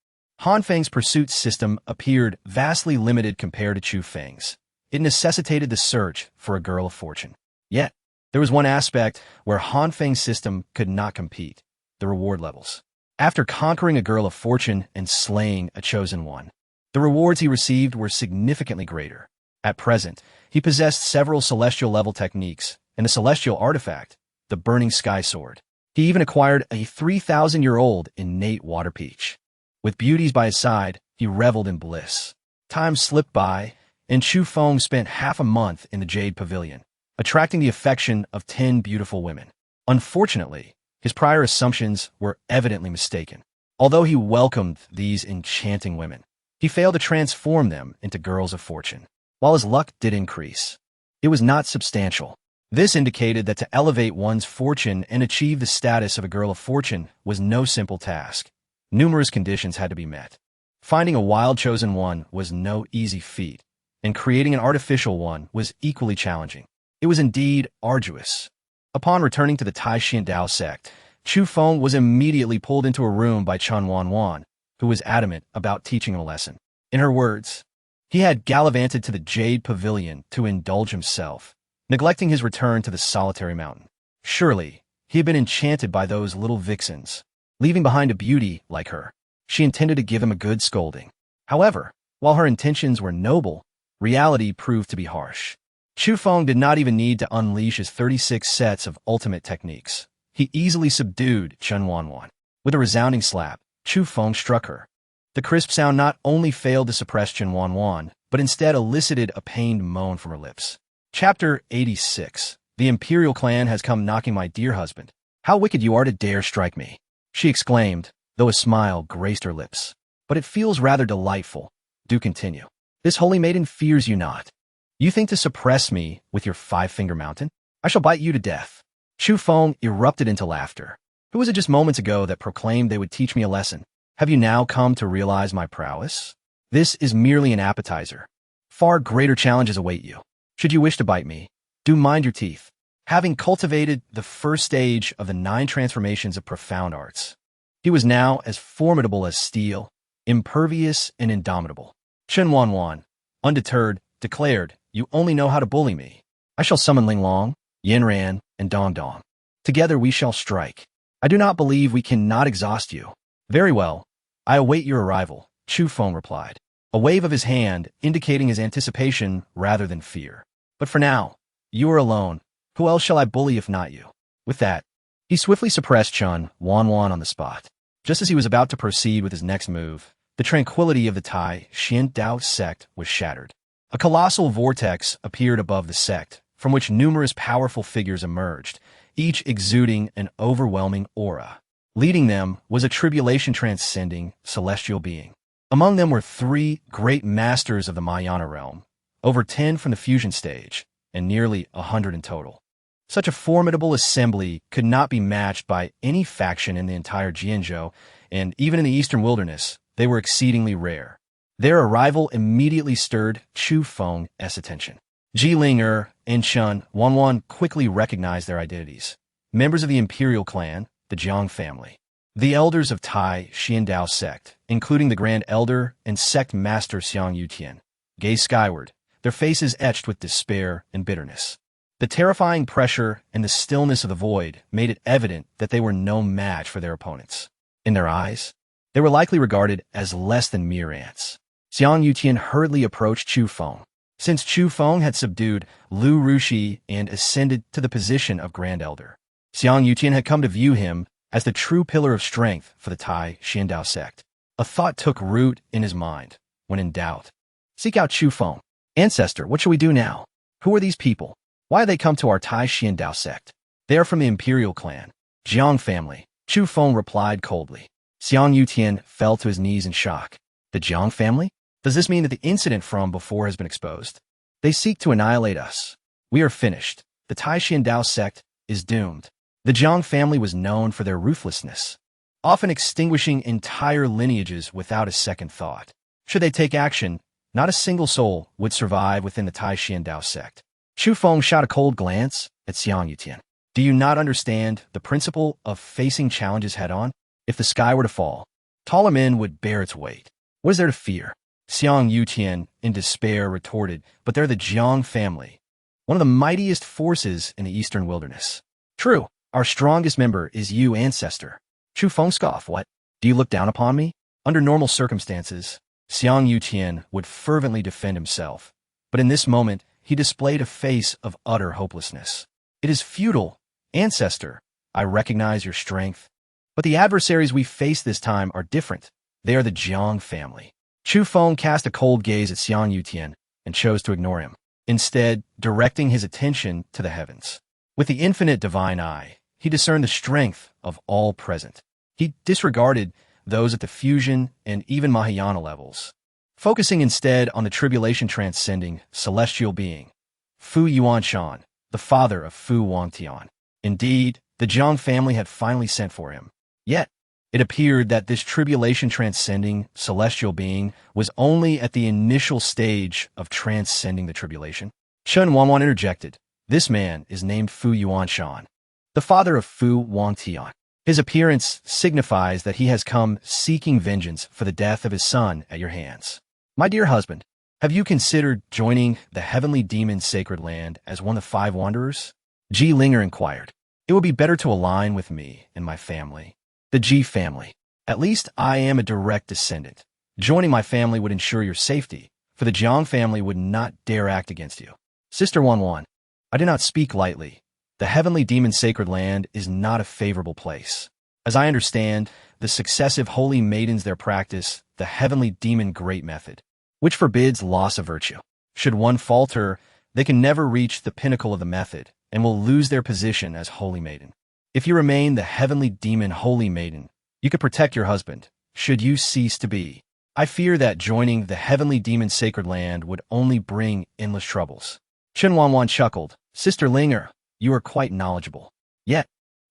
Han Feng's pursuit system appeared vastly limited compared to Chu Feng's. It necessitated the search for a girl of fortune. Yet, there was one aspect where Han Feng's system could not compete: the reward levels. After conquering a girl of fortune and slaying a chosen one, the rewards he received were significantly greater. At present, he possessed several celestial-level techniques and a celestial artifact, the Burning Sky Sword. He even acquired a 3,000-year-old innate water peach. With beauties by his side, he reveled in bliss. Time slipped by, and Chu Feng spent half a month in the Jade Pavilion, attracting the affection of 10 beautiful women. Unfortunately, his prior assumptions were evidently mistaken. Although he welcomed these enchanting women, he failed to transform them into girls of fortune. While his luck did increase, it was not substantial. This indicated that to elevate one's fortune and achieve the status of a girl of fortune was no simple task. Numerous conditions had to be met. Finding a wild chosen one was no easy feat, and creating an artificial one was equally challenging. It was indeed arduous. Upon returning to the Taixuan Dao Sect, Chu Feng was immediately pulled into a room by Chen Wanwan, who was adamant about teaching him a lesson. In her words, he had gallivanted to the Jade Pavilion to indulge himself, neglecting his return to the solitary mountain. Surely, he had been enchanted by those little vixens. Leaving behind a beauty like her, she intended to give him a good scolding. However, while her intentions were noble, reality proved to be harsh. Chu Feng did not even need to unleash his 36 sets of ultimate techniques. He easily subdued Chen Wanwan. With a resounding slap, Chu Feng struck her. The crisp sound not only failed to suppress Chen Wanwan, but instead elicited a pained moan from her lips. Chapter 86. The Imperial Clan has come knocking, my dear husband. How wicked you are to dare strike me, she exclaimed, though a smile graced her lips. But it feels rather delightful. Do continue. This holy maiden fears you not. You think to suppress me with your 5-finger mountain? I shall bite you to death. Chu Feng erupted into laughter. Who was it just moments ago that proclaimed they would teach me a lesson? Have you now come to realize my prowess? This is merely an appetizer. Far greater challenges await you. Should you wish to bite me, do mind your teeth. Having cultivated the first stage of the 9 transformations of profound arts, he was now as formidable as steel, impervious and indomitable. Chen Wanwan, undeterred, declared, you only know how to bully me. I shall summon Ling Long, Yin Ran, and Dong Dong. Together we shall strike. I do not believe we cannot exhaust you. Very well. I await your arrival, Chu Feng replied, a wave of his hand indicating his anticipation rather than fear. But for now, you are alone. Who else shall I bully if not you? With that, he swiftly suppressed Chen Wanwan on the spot. Just as he was about to proceed with his next move, the tranquility of the Taixuan Dao Sect was shattered. A colossal vortex appeared above the sect, from which numerous powerful figures emerged, each exuding an overwhelming aura. Leading them was a tribulation-transcending celestial being. Among them were 3 great masters of the Mayana realm, over 10 from the fusion stage, and nearly 100 in total. Such a formidable assembly could not be matched by any faction in the entire Jianzhou, and even in the eastern wilderness, they were exceedingly rare. Their arrival immediately stirred Chu Feng's attention. Ji Ling and Chen Wanwan quickly recognized their identities. Members of the Imperial Clan, the Jiang family. The elders of Taixuan Dao Sect, including the Grand Elder and Sect Master Xiang Yutian, gazed skyward, their faces etched with despair and bitterness. The terrifying pressure and the stillness of the void made it evident that they were no match for their opponents. In their eyes, they were likely regarded as less than mere ants. Xiang Yutian hurriedly approached Chu Feng. Since Chu Feng had subdued Lu Rushi and ascended to the position of Grand Elder, Xiang Yutian had come to view him as the true pillar of strength for the Taixuan Dao Sect. A thought took root in his mind. When in doubt, seek out Chu Feng. Ancestor, what shall we do now? Who are these people? Why have they come to our Taixuan Dao Sect? They are from the Imperial Clan, Jiang family, Chu Feng replied coldly. Xiang Yutian fell to his knees in shock. The Jiang family? Does this mean that the incident from before has been exposed? They seek to annihilate us. We are finished. The Taixuan Dao Sect is doomed. The Jiang family was known for their ruthlessness, often extinguishing entire lineages without a second thought. Should they take action, not a single soul would survive within the Taixuan Dao Sect. Chu Feng shot a cold glance at Xiang Yutian. Do you not understand the principle of facing challenges head-on? If the sky were to fall, taller men would bear its weight. What is there to fear? Xiang Yutian, in despair, retorted, but they're the Jiang family, one of the mightiest forces in the eastern wilderness. True, our strongest member is you, ancestor. Chu Feng scoffed. What? Do you look down upon me? Under normal circumstances, Xiang Yutian would fervently defend himself, but in this moment, he displayed a face of utter hopelessness. It is futile, ancestor. I recognize your strength, but the adversaries we face this time are different. They are the Jiang family. Chu Feng cast a cold gaze at Xiang Yutian and chose to ignore him, instead directing his attention to the heavens. With the infinite divine eye, he discerned the strength of all present. He disregarded those at the fusion and even Mahayana levels, focusing instead on the tribulation-transcending celestial being, Fu Yuanshan, the father of Fu Wangtian. Indeed, the Jiang family had finally sent for him. Yet, it appeared that this tribulation-transcending celestial being was only at the initial stage of transcending the tribulation. Chen Wanwan interjected. This man is named Fu Yuanshan, the father of Fu Wangtian. His appearance signifies that he has come seeking vengeance for the death of his son at your hands. My dear husband, have you considered joining the heavenly demon sacred land as one of the 5 wanderers? Ji Linger inquired. It would be better to align with me and my family. The Ji family. At least I am a direct descendant. Joining my family would ensure your safety, for the Jiang family would not dare act against you. Sister Wanwan, I do not speak lightly. The heavenly demon sacred land is not a favorable place. As I understand, the successive holy maidens there practice the heavenly demon great method, which forbids loss of virtue. Should one falter, they can never reach the pinnacle of the method and will lose their position as holy maiden. If you remain the heavenly demon holy maiden, you could protect your husband, should you cease to be. I fear that joining the heavenly demon sacred land would only bring endless troubles. Chen Wanwan chuckled. Sister Linger, you are quite knowledgeable. Yet,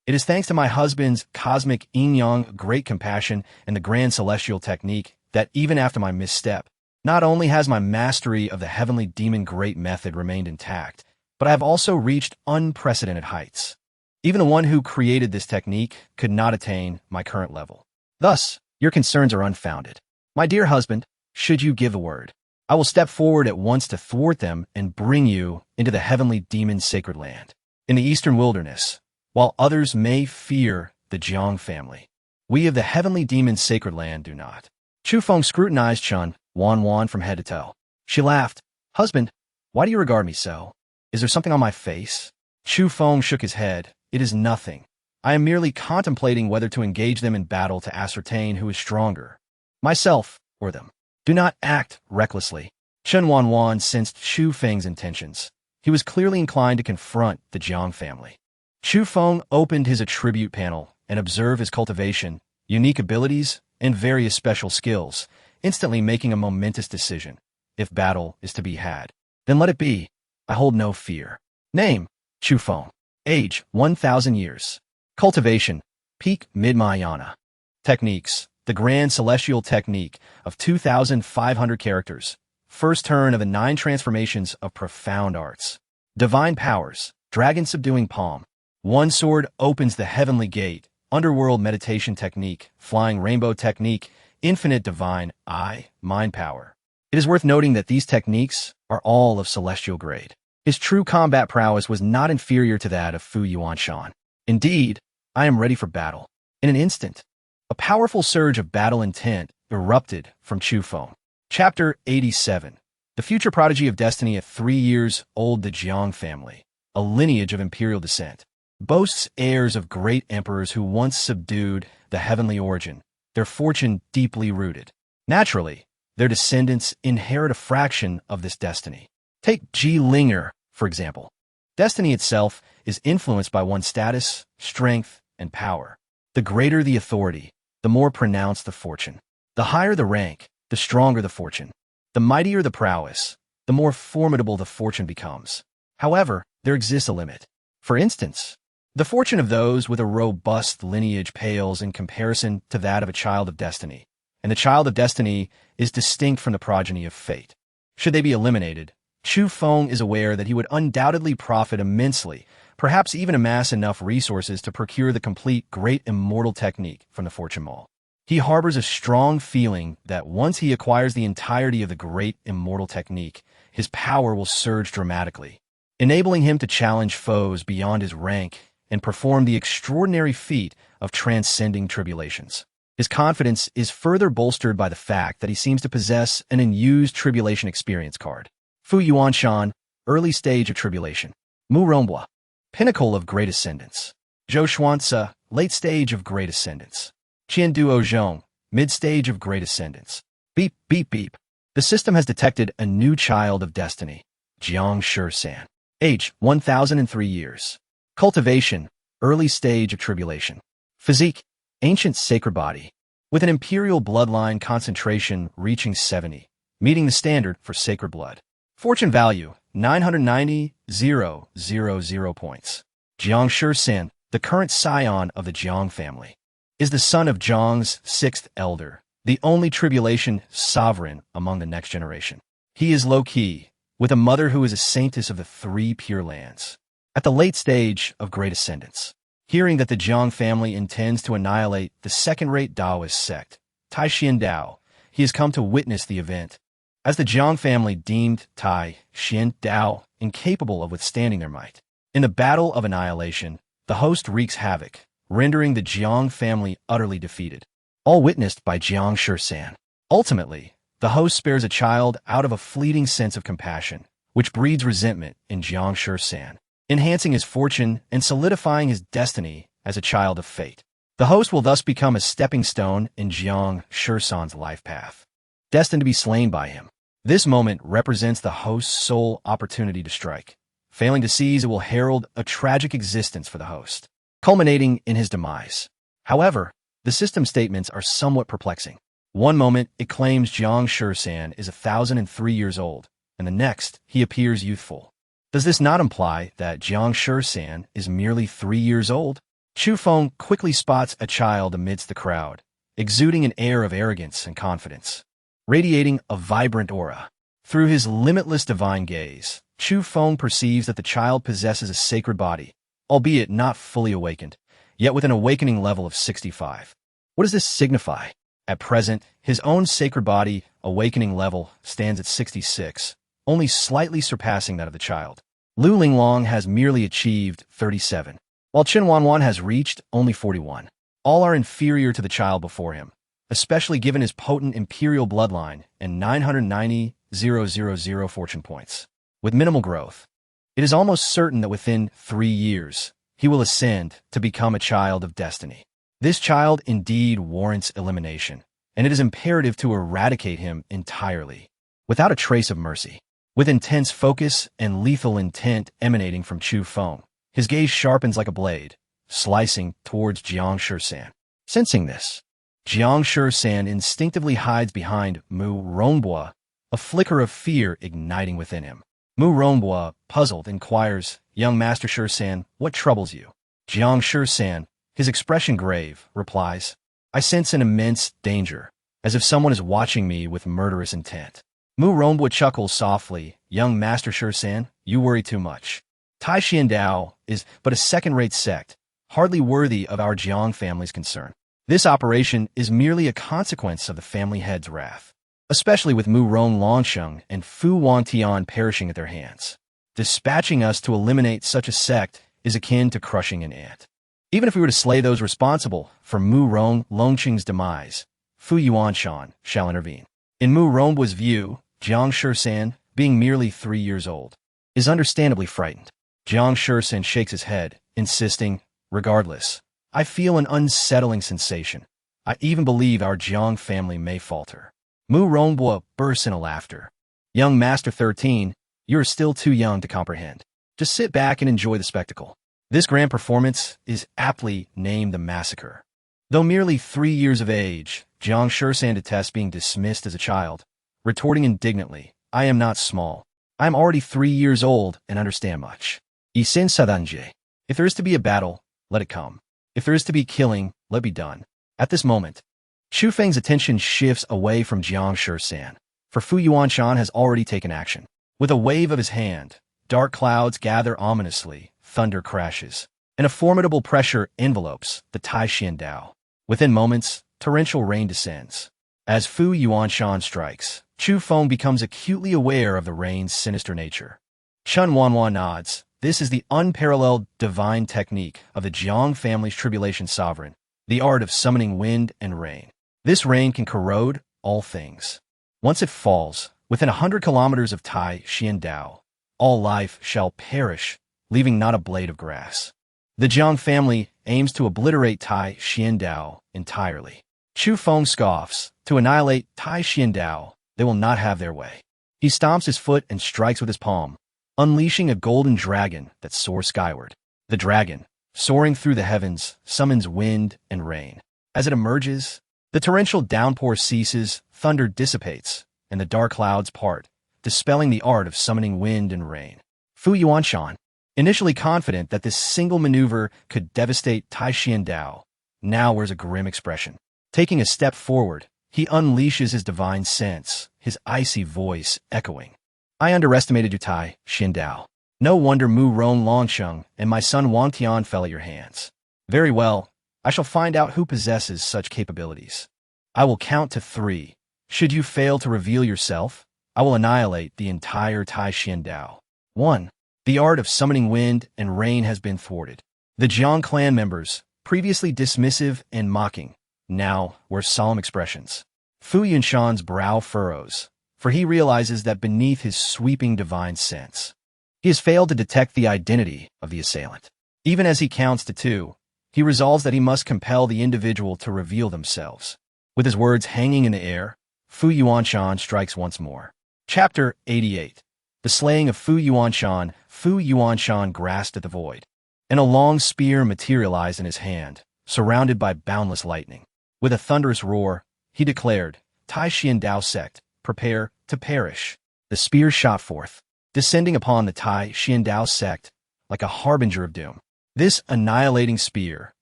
it is thanks to my husband's cosmic yin-yang great compassion and the grand celestial technique that even after my misstep, not only has my mastery of the heavenly demon great method remained intact, but I have also reached unprecedented heights. Even the one who created this technique could not attain my current level. Thus, your concerns are unfounded. My dear husband, should you give the word, I will step forward at once to thwart them and bring you into the heavenly demon sacred land. In the eastern wilderness, while others may fear the Jiang family, we of the heavenly demon sacred land do not. Chu Feng scrutinized Chen Wanwan from head to toe. She laughed. Husband, why do you regard me so? Is there something on my face? Chu Feng shook his head. It is nothing. I am merely contemplating whether to engage them in battle to ascertain who is stronger, myself or them. Do not act recklessly. Chen Wanwan sensed Chu Feng's intentions. He was clearly inclined to confront the Jiang family. Chu Feng opened his attribute panel and observed his cultivation, unique abilities, and various special skills, instantly making a momentous decision. If battle is to be had, then let it be. I hold no fear. Name, Chu Feng. Age, 1,000 years. Cultivation, peak mid-Mahayana. Techniques, the grand celestial technique of 2,500 characters. First turn of the 9 transformations of profound arts. Divine powers, dragon subduing palm. One sword opens the heavenly gate. Underworld meditation technique, flying rainbow technique, infinite divine eye, mind power. It is worth noting that these techniques are all of celestial grade. His true combat prowess was not inferior to that of Fu Yuanshan. Indeed, I am ready for battle. In an instant, a powerful surge of battle intent erupted from Chu Feng. Chapter 87. The future prodigy of destiny at 3 years old, the Jiang family, a lineage of imperial descent, boasts heirs of great emperors who once subdued the heavenly origin, their fortune deeply rooted. Naturally, their descendants inherit a fraction of this destiny. Take Ji Linger, for example. Destiny itself is influenced by one's status, strength, and power. The greater the authority, the more pronounced the fortune. The higher the rank, the stronger the fortune. The mightier the prowess, the more formidable the fortune becomes. However, there exists a limit. For instance, the fortune of those with a robust lineage pales in comparison to that of a child of destiny, and the child of destiny is distinct from the progeny of fate. Should they be eliminated, Chu Feng is aware that he would undoubtedly profit immensely perhaps even amass enough resources to procure the complete Great Immortal technique from the fortune mall. He harbors a strong feeling that once he acquires the entirety of the Great Immortal technique, his power will surge dramatically, enabling him to challenge foes beyond his rank and perform the extraordinary feat of transcending tribulations. His confidence is further bolstered by the fact that he seems to possess an unused tribulation experience card. Fu Yuanshan, early stage of tribulation. Mu Rongbua, pinnacle of great ascendance. Zhou Xuanzi, late stage of great ascendance. Qian Duo Zhong, mid stage of great ascendance. Beep, beep, beep. The system has detected a new child of destiny, Jiang Shi-san. Age, 1003 years. Cultivation, early stage of tribulation. Physique, ancient sacred body, with an imperial bloodline concentration reaching 70, meeting the standard for sacred blood. Fortune value, 990,000 points. Jiang Shi-san, the current scion of the Jiang family, is the son of Jiang's sixth elder, the only tribulation sovereign among the next generation. He is low-key, with a mother who is a saintess of the three pure lands. At the late stage of great ascendance, hearing that the Jiang family intends to annihilate the second-rate Taoist sect, Taixuan Dao, he has come to witness the event, as the Jiang family deemed Taixuan Dao incapable of withstanding their might. In the battle of annihilation, the host wreaks havoc, rendering the Jiang family utterly defeated, all witnessed by Jiang Shi-san. Ultimately, the host spares a child out of a fleeting sense of compassion, which breeds resentment in Jiang Shi-san, enhancing his fortune and solidifying his destiny as a child of fate. The host will thus become a stepping stone in Jiang Shi-san's life path, destined to be slain by him. This moment represents the host's sole opportunity to strike. Failing to seize, it will herald a tragic existence for the host, culminating in his demise. However, the system statements are somewhat perplexing. One moment, it claims Jiang Shi-san is 1,003 years old, and the next, he appears youthful. Does this not imply that Jiang Shi-san is merely 3 years old? Chu Feng quickly spots a child amidst the crowd, exuding an air of arrogance and confidence, radiating a vibrant aura. Through his limitless divine gaze, Chu Feng perceives that the child possesses a sacred body, albeit not fully awakened, yet with an awakening level of 65. What does this signify? At present, his own sacred body awakening level stands at 66, only slightly surpassing that of the child. Lu Linglong has merely achieved 37, while Chen Wanwan has reached only 41. All are inferior to the child before him, especially given his potent imperial bloodline and 990,000 fortune points. With minimal growth, it is almost certain that within 3 years, he will ascend to become a child of destiny. This child indeed warrants elimination, and it is imperative to eradicate him entirely, without a trace of mercy. With intense focus and lethal intent emanating from Chu Feng, his gaze sharpens like a blade, slicing towards Jiang Shi-san. Sensing this, Jiang Shi-san instinctively hides behind Mu Rongbua, a flicker of fear igniting within him. Mu Rongbua, puzzled, inquires, "Young Master Shi-san, what troubles you?" Jiang Shi-san, his expression grave, replies, "I sense an immense danger, as if someone is watching me with murderous intent." Mu Rongbua chuckles softly, "Young Master Shi-san, you worry too much. Taixuan Dao is but a second-rate sect, hardly worthy of our Jiang family's concern. This operation is merely a consequence of the family head's wrath, especially with Mu Rong Longsheng and Fu Wangtian perishing at their hands. Dispatching us to eliminate such a sect is akin to crushing an ant. Even if we were to slay those responsible for Mu Rong Longsheng's demise, Fu Yuanshan shall intervene." In Mu Rongbua's view, Jiang Shi-san, being merely 3 years old, is understandably frightened. Jiang Shi-san shakes his head, insisting, "Regardless, I feel an unsettling sensation. I even believe our Jiang family may falter." Mu Rongbua bursts into laughter. "Young Master 13, you are still too young to comprehend. Just sit back and enjoy the spectacle." This grand performance is aptly named the massacre. Though merely 3 years of age, Jiang Shi-san detests being dismissed as a child, retorting indignantly, "I am not small. I am already 3 years old and understand much. Isen Sadanje. If there is to be a battle, let it come. If there is to be killing, let it be done." At this moment, Chu Feng's attention shifts away from Jiang Shi-san, for Fu Yuanshan has already taken action. With a wave of his hand, dark clouds gather ominously, thunder crashes, and a formidable pressure envelopes the Taixuan Dao. Within moments, torrential rain descends. As Fu Yuanshan strikes, Chu Feng becomes acutely aware of the rain's sinister nature. Chun Wanhua nods. This is the unparalleled divine technique of the Jiang family's tribulation sovereign, the art of summoning wind and rain. This rain can corrode all things. Once it falls, within 100 kilometers of Taixuan Dao, all life shall perish, leaving not a blade of grass. The Jiang family aims to obliterate Taixuan Dao entirely. Chu Feng scoffs. To annihilate Taixuan Dao, they will not have their way. He stomps his foot and strikes with his palm, unleashing a golden dragon that soars skyward. The dragon, soaring through the heavens, summons wind and rain. As it emerges, the torrential downpour ceases, thunder dissipates, and the dark clouds part, dispelling the art of summoning wind and rain. Fu Yuanshan, initially confident that this single maneuver could devastate Taixuan Dao, now wears a grim expression. Taking a step forward, he unleashes his divine sense, his icy voice echoing. I underestimated you, Taixuan Dao. No wonder Mu Rong Longsheng and my son Wang Tian fell at your hands. Very well, I shall find out who possesses such capabilities. I will count to 3. Should you fail to reveal yourself, I will annihilate the entire Taixuan Dao. 1. The art of summoning wind and rain has been thwarted. The Jiang clan members, previously dismissive and mocking, now wear solemn expressions. Fu Yunshan's brow furrows, for he realizes that beneath his sweeping divine sense, he has failed to detect the identity of the assailant. Even as he counts to 2, he resolves that he must compel the individual to reveal themselves. With his words hanging in the air, Fu Yuanshan strikes once more. Chapter 88. The slaying of Fu Yuanshan. Fu Yuanshan grasped at the void, and a long spear materialized in his hand, surrounded by boundless lightning. With a thunderous roar, he declared, Taixuan Dao Sect, prepare to perish. The spear shot forth, descending upon the Taixuan Dao Sect like a harbinger of doom. This annihilating spear,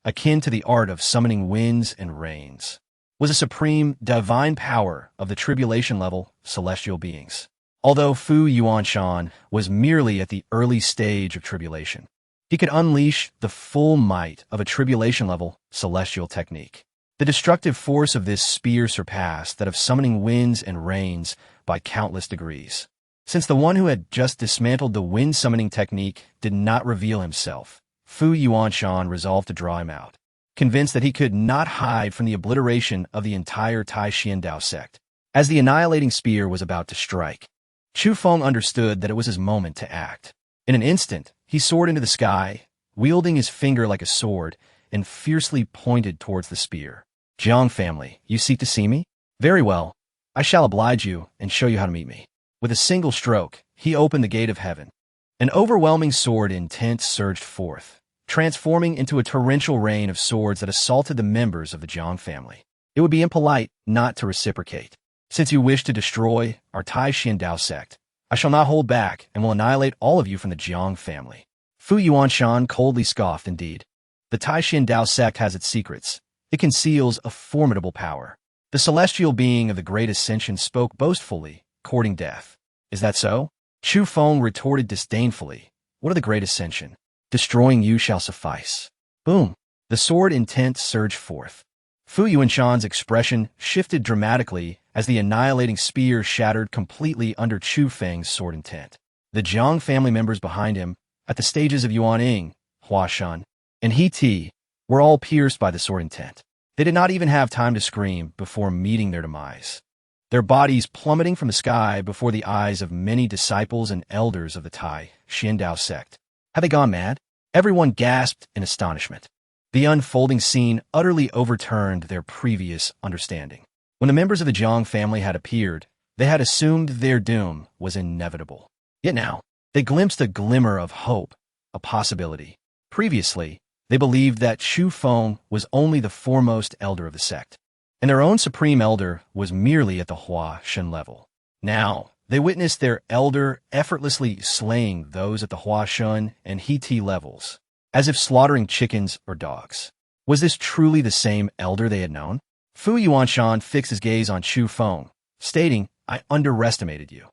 akin to the art of summoning winds and rains, was a supreme divine power of the tribulation-level celestial beings. Although Fu Yuanshan was merely at the early stage of tribulation, he could unleash the full might of a tribulation-level celestial technique. The destructive force of this spear surpassed that of summoning winds and rains by countless degrees. Since the one who had just dismantled the wind-summoning technique did not reveal himself, Fu Yuanshan resolved to draw him out, convinced that he could not hide from the obliteration of the entire Taixuan Dao Sect. As the annihilating spear was about to strike, Chu Feng understood that it was his moment to act. In an instant, he soared into the sky, wielding his finger like a sword, and fiercely pointed towards the spear. Jiang family, you seek to see me? Very well. I shall oblige you and show you how to meet me. With a single stroke, he opened the gate of heaven. An overwhelming sword intent surged forth, transforming into a torrential rain of swords that assaulted the members of the Jiang family. It would be impolite not to reciprocate. Since you wish to destroy our Taixuan Dao Sect, I shall not hold back and will annihilate all of you from the Jiang family. Fu Yuanshan coldly scoffed indeed. The Taixuan Dao Sect has its secrets. It conceals a formidable power. The celestial being of the Great Ascension spoke boastfully, courting death. Is that so? Chu Feng retorted disdainfully. What of the Great Ascension? Destroying you shall suffice. Boom! The sword intent surged forth. Fu Yuanshan's expression shifted dramatically as the annihilating spear shattered completely under Chu Feng's sword intent. The Jiang family members behind him, at the stages of Yuanying, Huashan, and He Ti, were all pierced by the sword intent. They did not even have time to scream before meeting their demise, their bodies plummeting from the sky before the eyes of many disciples and elders of the Taixuan Dao Sect. Had they gone mad? Everyone gasped in astonishment. The unfolding scene utterly overturned their previous understanding. When the members of the Jiang family had appeared, they had assumed their doom was inevitable. Yet now, they glimpsed a glimmer of hope, a possibility. Previously, they believed that Chu Feng was only the foremost elder of the sect, and their own supreme elder was merely at the Huashan level. Now, they witnessed their elder effortlessly slaying those at the Huashan and He Ti levels, as if slaughtering chickens or dogs. Was this truly the same elder they had known? Fu Yuanshan fixed his gaze on Chu Feng, stating, I underestimated you.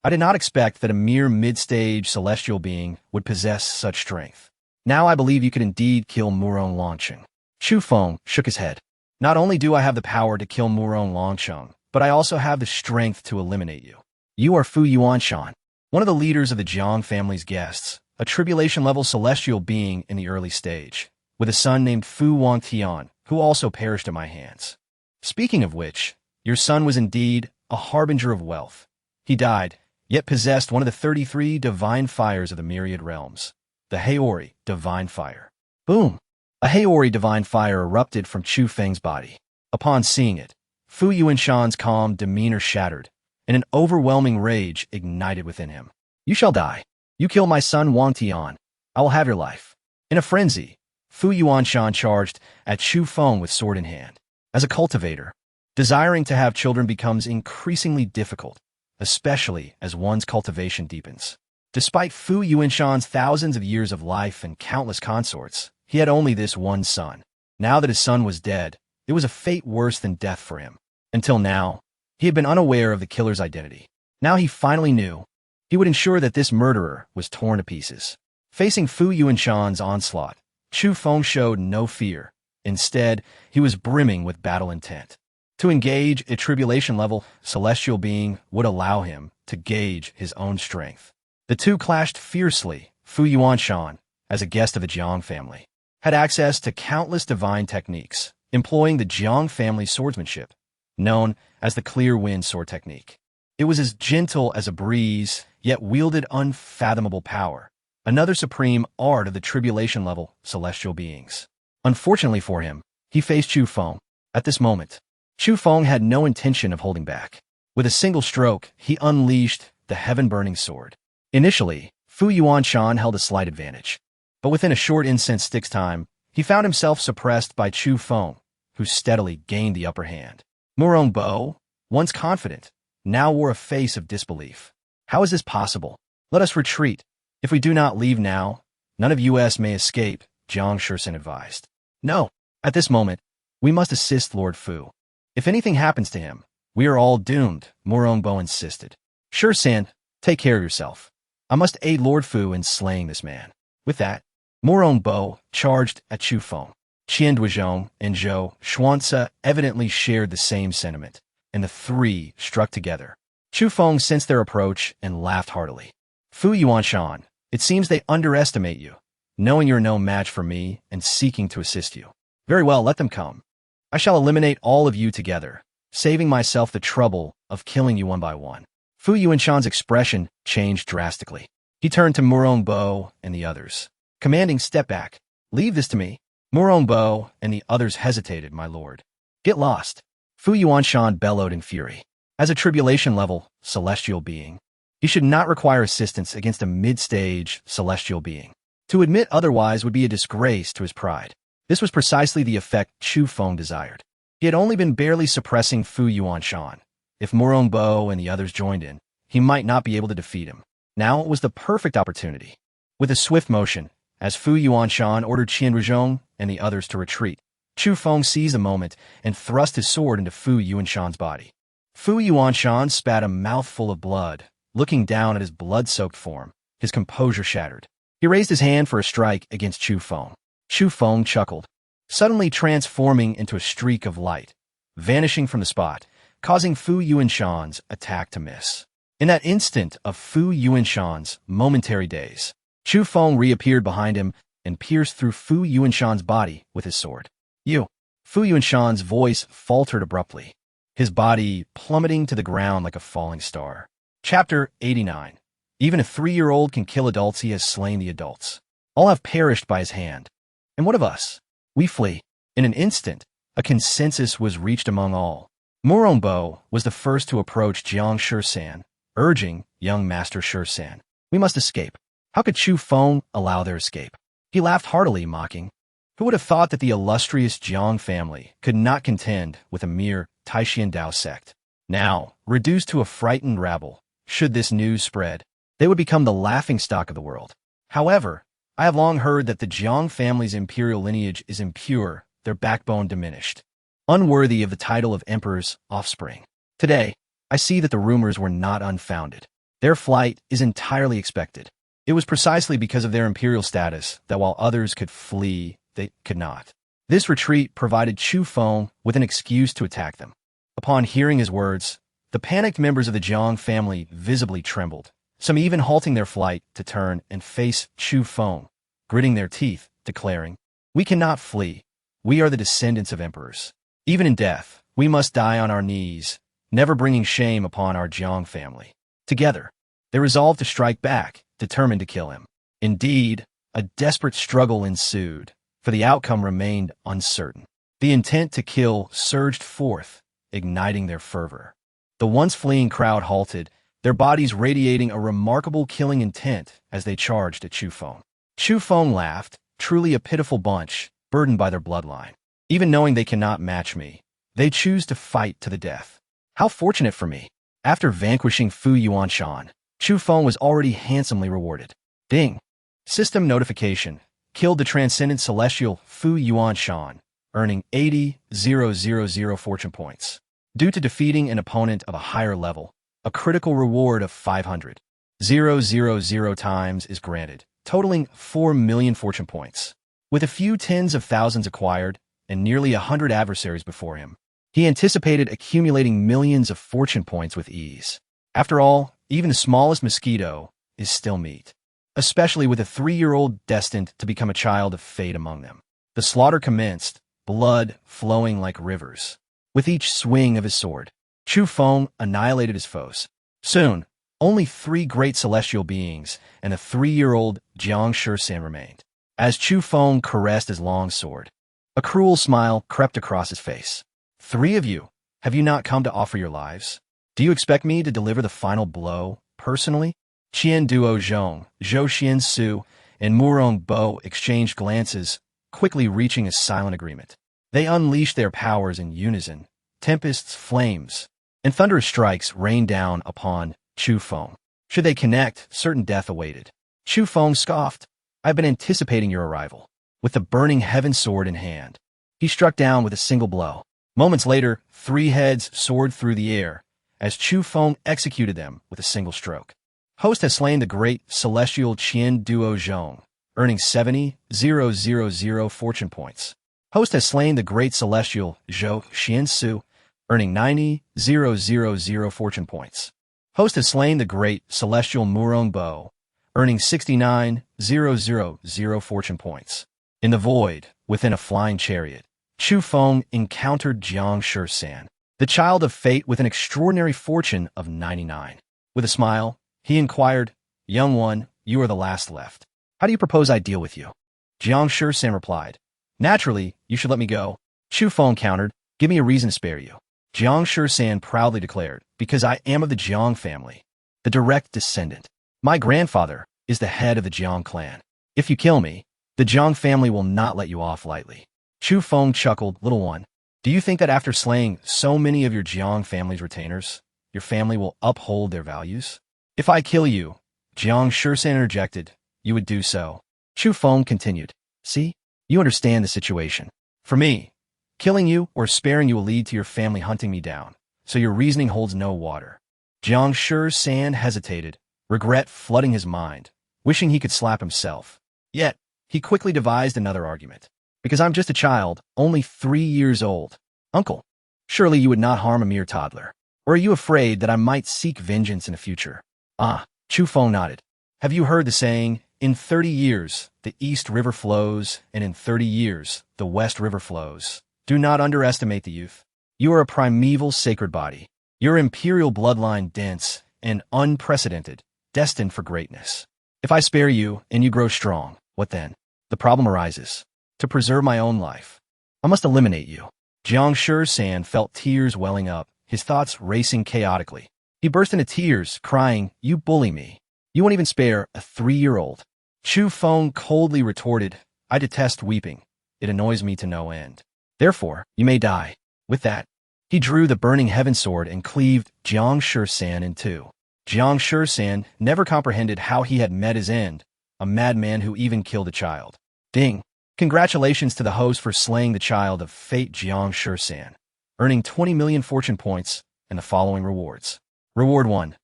I did not expect that a mere mid-stage celestial being would possess such strength. Now I believe you could indeed kill Murong Longsheng. Chu Feng shook his head. Not only do I have the power to kill Murong Longsheng, but I also have the strength to eliminate you. You are Fu Yuanshan, one of the leaders of the Jiang family's guests, a tribulation-level celestial being in the early stage, with a son named Fu Wangtian, who also perished at my hands. Speaking of which, your son was indeed a harbinger of wealth. He died, yet possessed one of the 33 divine fires of the myriad realms, the Haori divine fire. Boom! A Haori divine fire erupted from Chu Feng's body. Upon seeing it, Fu Yuanshan's calm demeanor shattered, and an overwhelming rage ignited within him. You shall die. You kill my son Wang Tian. I will have your life. In a frenzy, Fu Yuanshan charged at Chu Feng with sword in hand. As a cultivator, desiring to have children becomes increasingly difficult, especially as one's cultivation deepens. Despite Fu Yuanshan's thousands of years of life and countless consorts, he had only this one son. Now that his son was dead, it was a fate worse than death for him. Until now, he had been unaware of the killer's identity. Now he finally knew. He would ensure that this murderer was torn to pieces. Facing Fu Yuanshan's onslaught, Chu Feng showed no fear. Instead, he was brimming with battle intent. To engage a tribulation-level celestial being would allow him to gauge his own strength. The two clashed fiercely. Fu Yuanshan, as a guest of the Jiang family, had access to countless divine techniques, employing the Jiang family swordsmanship, known as the clear wind sword technique. It was as gentle as a breeze, yet wielded unfathomable power, another supreme art of the tribulation-level celestial beings. Unfortunately for him, he faced Chu Feng. At this moment, Chu Feng had no intention of holding back. With a single stroke, he unleashed the heaven-burning sword. Initially, Fu Yuanshan held a slight advantage, but within a short incense stick's time, he found himself suppressed by Chu Feng, who steadily gained the upper hand. Murong Bo, once confident, now wore a face of disbelief. How is this possible? Let us retreat. If we do not leave now, none of us may escape, Jiang Shursen advised. No, at this moment, we must assist Lord Fu. If anything happens to him, we are all doomed, Murong Bo insisted. Shursen, take care of yourself. I must aid Lord Fu in slaying this man. With that, Murong Bo charged at Chu Feng. Qian Duizhong and Zhou Xuanzi evidently shared the same sentiment, and the three struck together. Chu Feng sensed their approach and laughed heartily. Fu Yuanshan, it seems they underestimate you, knowing you're no match for me and seeking to assist you. Very well, let them come. I shall eliminate all of you together, saving myself the trouble of killing you one by one. Fu Yuanshan's expression changed drastically. He turned to Murong Bo and the others, commanding, step back. Leave this to me. Murong Bo and the others hesitated, my lord. Get lost. Fu Yuanshan bellowed in fury. As a tribulation-level celestial being, he should not require assistance against a mid-stage celestial being. To admit otherwise would be a disgrace to his pride. This was precisely the effect Chu Feng desired. He had only been barely suppressing Fu Yuanshan. If Murong Bo and the others joined in, he might not be able to defeat him. Now it was the perfect opportunity. With a swift motion, as Fu Yuanshan ordered Qian Duizhong and the others to retreat, Chu Feng seized the moment and thrust his sword into Fu Yuanshan's body. Fu Yuanshan spat a mouthful of blood. Looking down at his blood-soaked form, his composure shattered. He raised his hand for a strike against Chu Feng. Chu Feng chuckled, suddenly transforming into a streak of light, vanishing from the spot, causing Fu Yuanshan's attack to miss. In that instant of Fu Yuanshan's momentary daze, Chu Feng reappeared behind him and pierced through Fu Yuanshan's body with his sword. You! Fu Yuanshan's voice faltered abruptly, his body plummeting to the ground like a falling star. Chapter 89. Even a 3-year-old can kill adults. He has slain the adults. All have perished by his hand. And what of us? We flee. In an instant, a consensus was reached among all. Murong Bo was the first to approach Jiang Shursen, urging young Master Shursen, we must escape. How could Chu Feng allow their escape? He laughed heartily, mocking. Who would have thought that the illustrious Jiang family could not contend with a mere Taixuan Dao Sect? Now, reduced to a frightened rabble, should this news spread, they would become the laughingstock of the world. However, I have long heard that the Jiang family's imperial lineage is impure, their backbone diminished, unworthy of the title of emperor's offspring. Today, I see that the rumors were not unfounded. Their flight is entirely expected. It was precisely because of their imperial status that while others could flee, they could not. This retreat provided Chu Feng with an excuse to attack them. Upon hearing his words, the panicked members of the Jiang family visibly trembled, some even halting their flight to turn and face Chu Feng, gritting their teeth, declaring, "We cannot flee. We are the descendants of emperors. Even in death, we must die on our knees, never bringing shame upon our Jiang family." Together, they resolved to strike back, determined to kill him. Indeed, a desperate struggle ensued, for the outcome remained uncertain. The intent to kill surged forth, igniting their fervor. The once fleeing crowd halted, their bodies radiating a remarkable killing intent as they charged at Chu Feng. Chu Feng laughed, truly a pitiful bunch, burdened by their bloodline. Even knowing they cannot match me, they choose to fight to the death. How fortunate for me. After vanquishing Fu Yuanshan, Chu Feng was already handsomely rewarded. Ding! System notification. Killed the transcendent celestial Fu Yuanshan, earning 80,000 fortune points. Due to defeating an opponent of a higher level, a critical reward of 500,000 times is granted, totaling 4 million fortune points. With a few tens of thousands acquired and nearly 100 adversaries before him, he anticipated accumulating millions of fortune points with ease. After all, even the smallest mosquito is still meat, especially with a 3-year-old destined to become a child of fate among them. The slaughter commenced, blood flowing like rivers. With each swing of his sword, Chu Feng annihilated his foes. Soon, only 3 great celestial beings and a 3-year-old Jiang Shisan remained. As Chu Feng caressed his long sword, a cruel smile crept across his face. 3 of you, have you not come to offer your lives? Do you expect me to deliver the final blow, personally? Qian Duo Zhong, Zhou Xian Su, and Murong Bo exchanged glances, quickly reaching a silent agreement. They unleashed their powers in unison. Tempests, flames, and thunderous strikes rained down upon Chu Feng. Should they connect, certain death awaited. Chu Feng scoffed, "I've been anticipating your arrival." With the burning heaven sword in hand, he struck down with a single blow. Moments later, 3 heads soared through the air as Chu Feng executed them with a single stroke. Host has slain the great celestial Qian Duo Zhong, earning 70,000 fortune points. Host has slain the great celestial Zhou Xiansu, earning 90,000 fortune points. Host has slain the great celestial Murong Bo, earning 69,000 fortune points. In the void, within a flying chariot, Chu Feng encountered Jiang Shisan, the child of fate with an extraordinary fortune of 99. With a smile, he inquired, "Young one, you are the last left. How do you propose I deal with you?" Jiang Shisan replied, "Naturally, you should let me go." Chu Feng countered, "Give me a reason to spare you." Jiang Shisan proudly declared, "Because I am of the Jiang family, the direct descendant. My grandfather is the head of the Jiang clan. If you kill me, the Jiang family will not let you off lightly." Chu Feng chuckled, "Little one, do you think that after slaying so many of your Jiang family's retainers, your family will uphold their values? If I kill you," Jiang Shisan interjected, "you would do so." Chu Feng continued, "See, you understand the situation. For me, killing you or sparing you will lead to your family hunting me down, so your reasoning holds no water." Jiang Shisan hesitated, regret flooding his mind, wishing he could slap himself. Yet, he quickly devised another argument. "Because I'm just a child, only 3 years old. Uncle, surely you would not harm a mere toddler. Or are you afraid that I might seek vengeance in the future?" "Ah," Chu Feng nodded. "Have you heard the saying, in 30 years, the East River flows, and in 30 years, the West River flows? Do not underestimate the youth. You are a primeval sacred body. Your imperial bloodline dense and unprecedented, destined for greatness. If I spare you and you grow strong, what then? The problem arises. To preserve my own life, I must eliminate you." Jiang Shisan felt tears welling up, his thoughts racing chaotically. He burst into tears, crying, "You bully me. You won't even spare a 3-year-old. Chu Feng coldly retorted, "I detest weeping. It annoys me to no end. Therefore, you may die." With that, he drew the burning heaven sword and cleaved Jiang Shisan in 2. Jiang Shisan never comprehended how he had met his end, a madman who even killed a child. Ding! Congratulations to the host for slaying the child of fate Jiang Shisan, earning 20 million fortune points and the following rewards. Reward 1.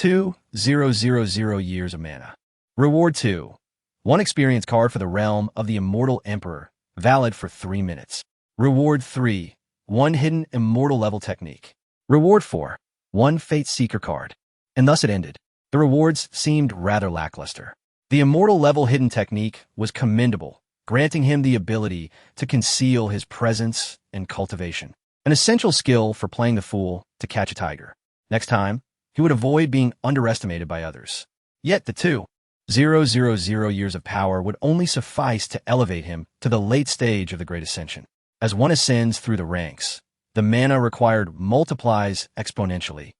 2,000 years of mana. Reward 2. 1 experience card for the realm of the Immortal Emperor, valid for 3 minutes. Reward 3. 1 hidden immortal level technique. Reward 4. 1 Fate Seeker card. And thus it ended. The rewards seemed rather lackluster. The immortal level hidden technique was commendable, granting him the ability to conceal his presence and cultivation. An essential skill for playing the fool to catch a tiger. Next time, he would avoid being underestimated by others. Yet the 2,000 years of power would only suffice to elevate him to the late stage of the Great Ascension. As one ascends through the ranks, the mana required multiplies exponentially.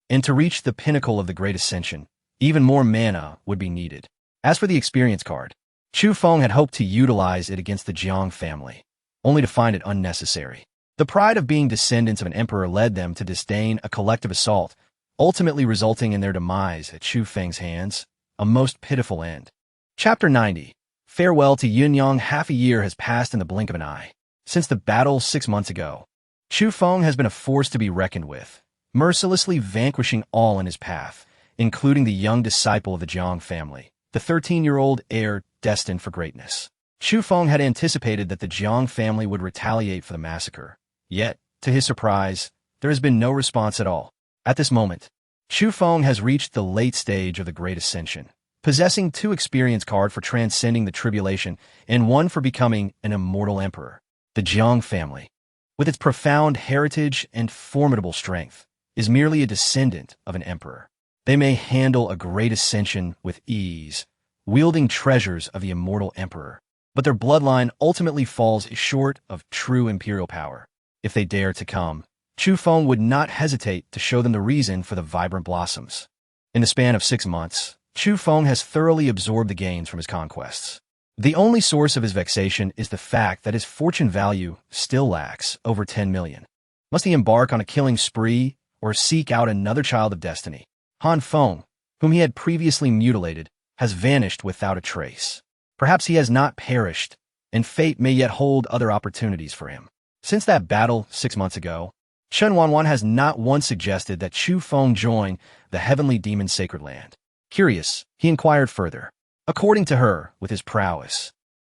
And to reach the pinnacle of the Great Ascension, even more mana would be needed. As for the experience card, Chu Feng had hoped to utilize it against the Jiang family, only to find it unnecessary. The pride of being descendants of an emperor led them to disdain a collective assault, ultimately resulting in their demise at Chu Feng's hands, a most pitiful end. Chapter 90. Farewell to Yunyang. Half a year has passed in the blink of an eye. Since the battle 6 months ago, Chu Feng has been a force to be reckoned with, mercilessly vanquishing all in his path, including the young disciple of the Jiang family, the 13-year-old heir destined for greatness. Chu Feng had anticipated that the Jiang family would retaliate for the massacre. Yet, to his surprise, there has been no response at all. At this moment, Chu Feng has reached the late stage of the Great Ascension, possessing 2 experience cards for transcending the tribulation and 1 for becoming an immortal emperor. The Jiang family, with its profound heritage and formidable strength, is merely a descendant of an emperor. They may handle a great ascension with ease, wielding treasures of the immortal emperor, but their bloodline ultimately falls short of true imperial power. If they dare to come, Chu Feng would not hesitate to show them the reason for the vibrant blossoms. In the span of 6 months, Chu Feng has thoroughly absorbed the gains from his conquests. The only source of his vexation is the fact that his fortune value still lacks over 10 million. Must he embark on a killing spree or seek out another child of destiny? Han Feng, whom he had previously mutilated, has vanished without a trace. Perhaps he has not perished, and fate may yet hold other opportunities for him. Since that battle 6 months ago, Chen Wanwan has not once suggested that Chu Feng join the heavenly demon sacred land. Curious, he inquired further. According to her, with his prowess,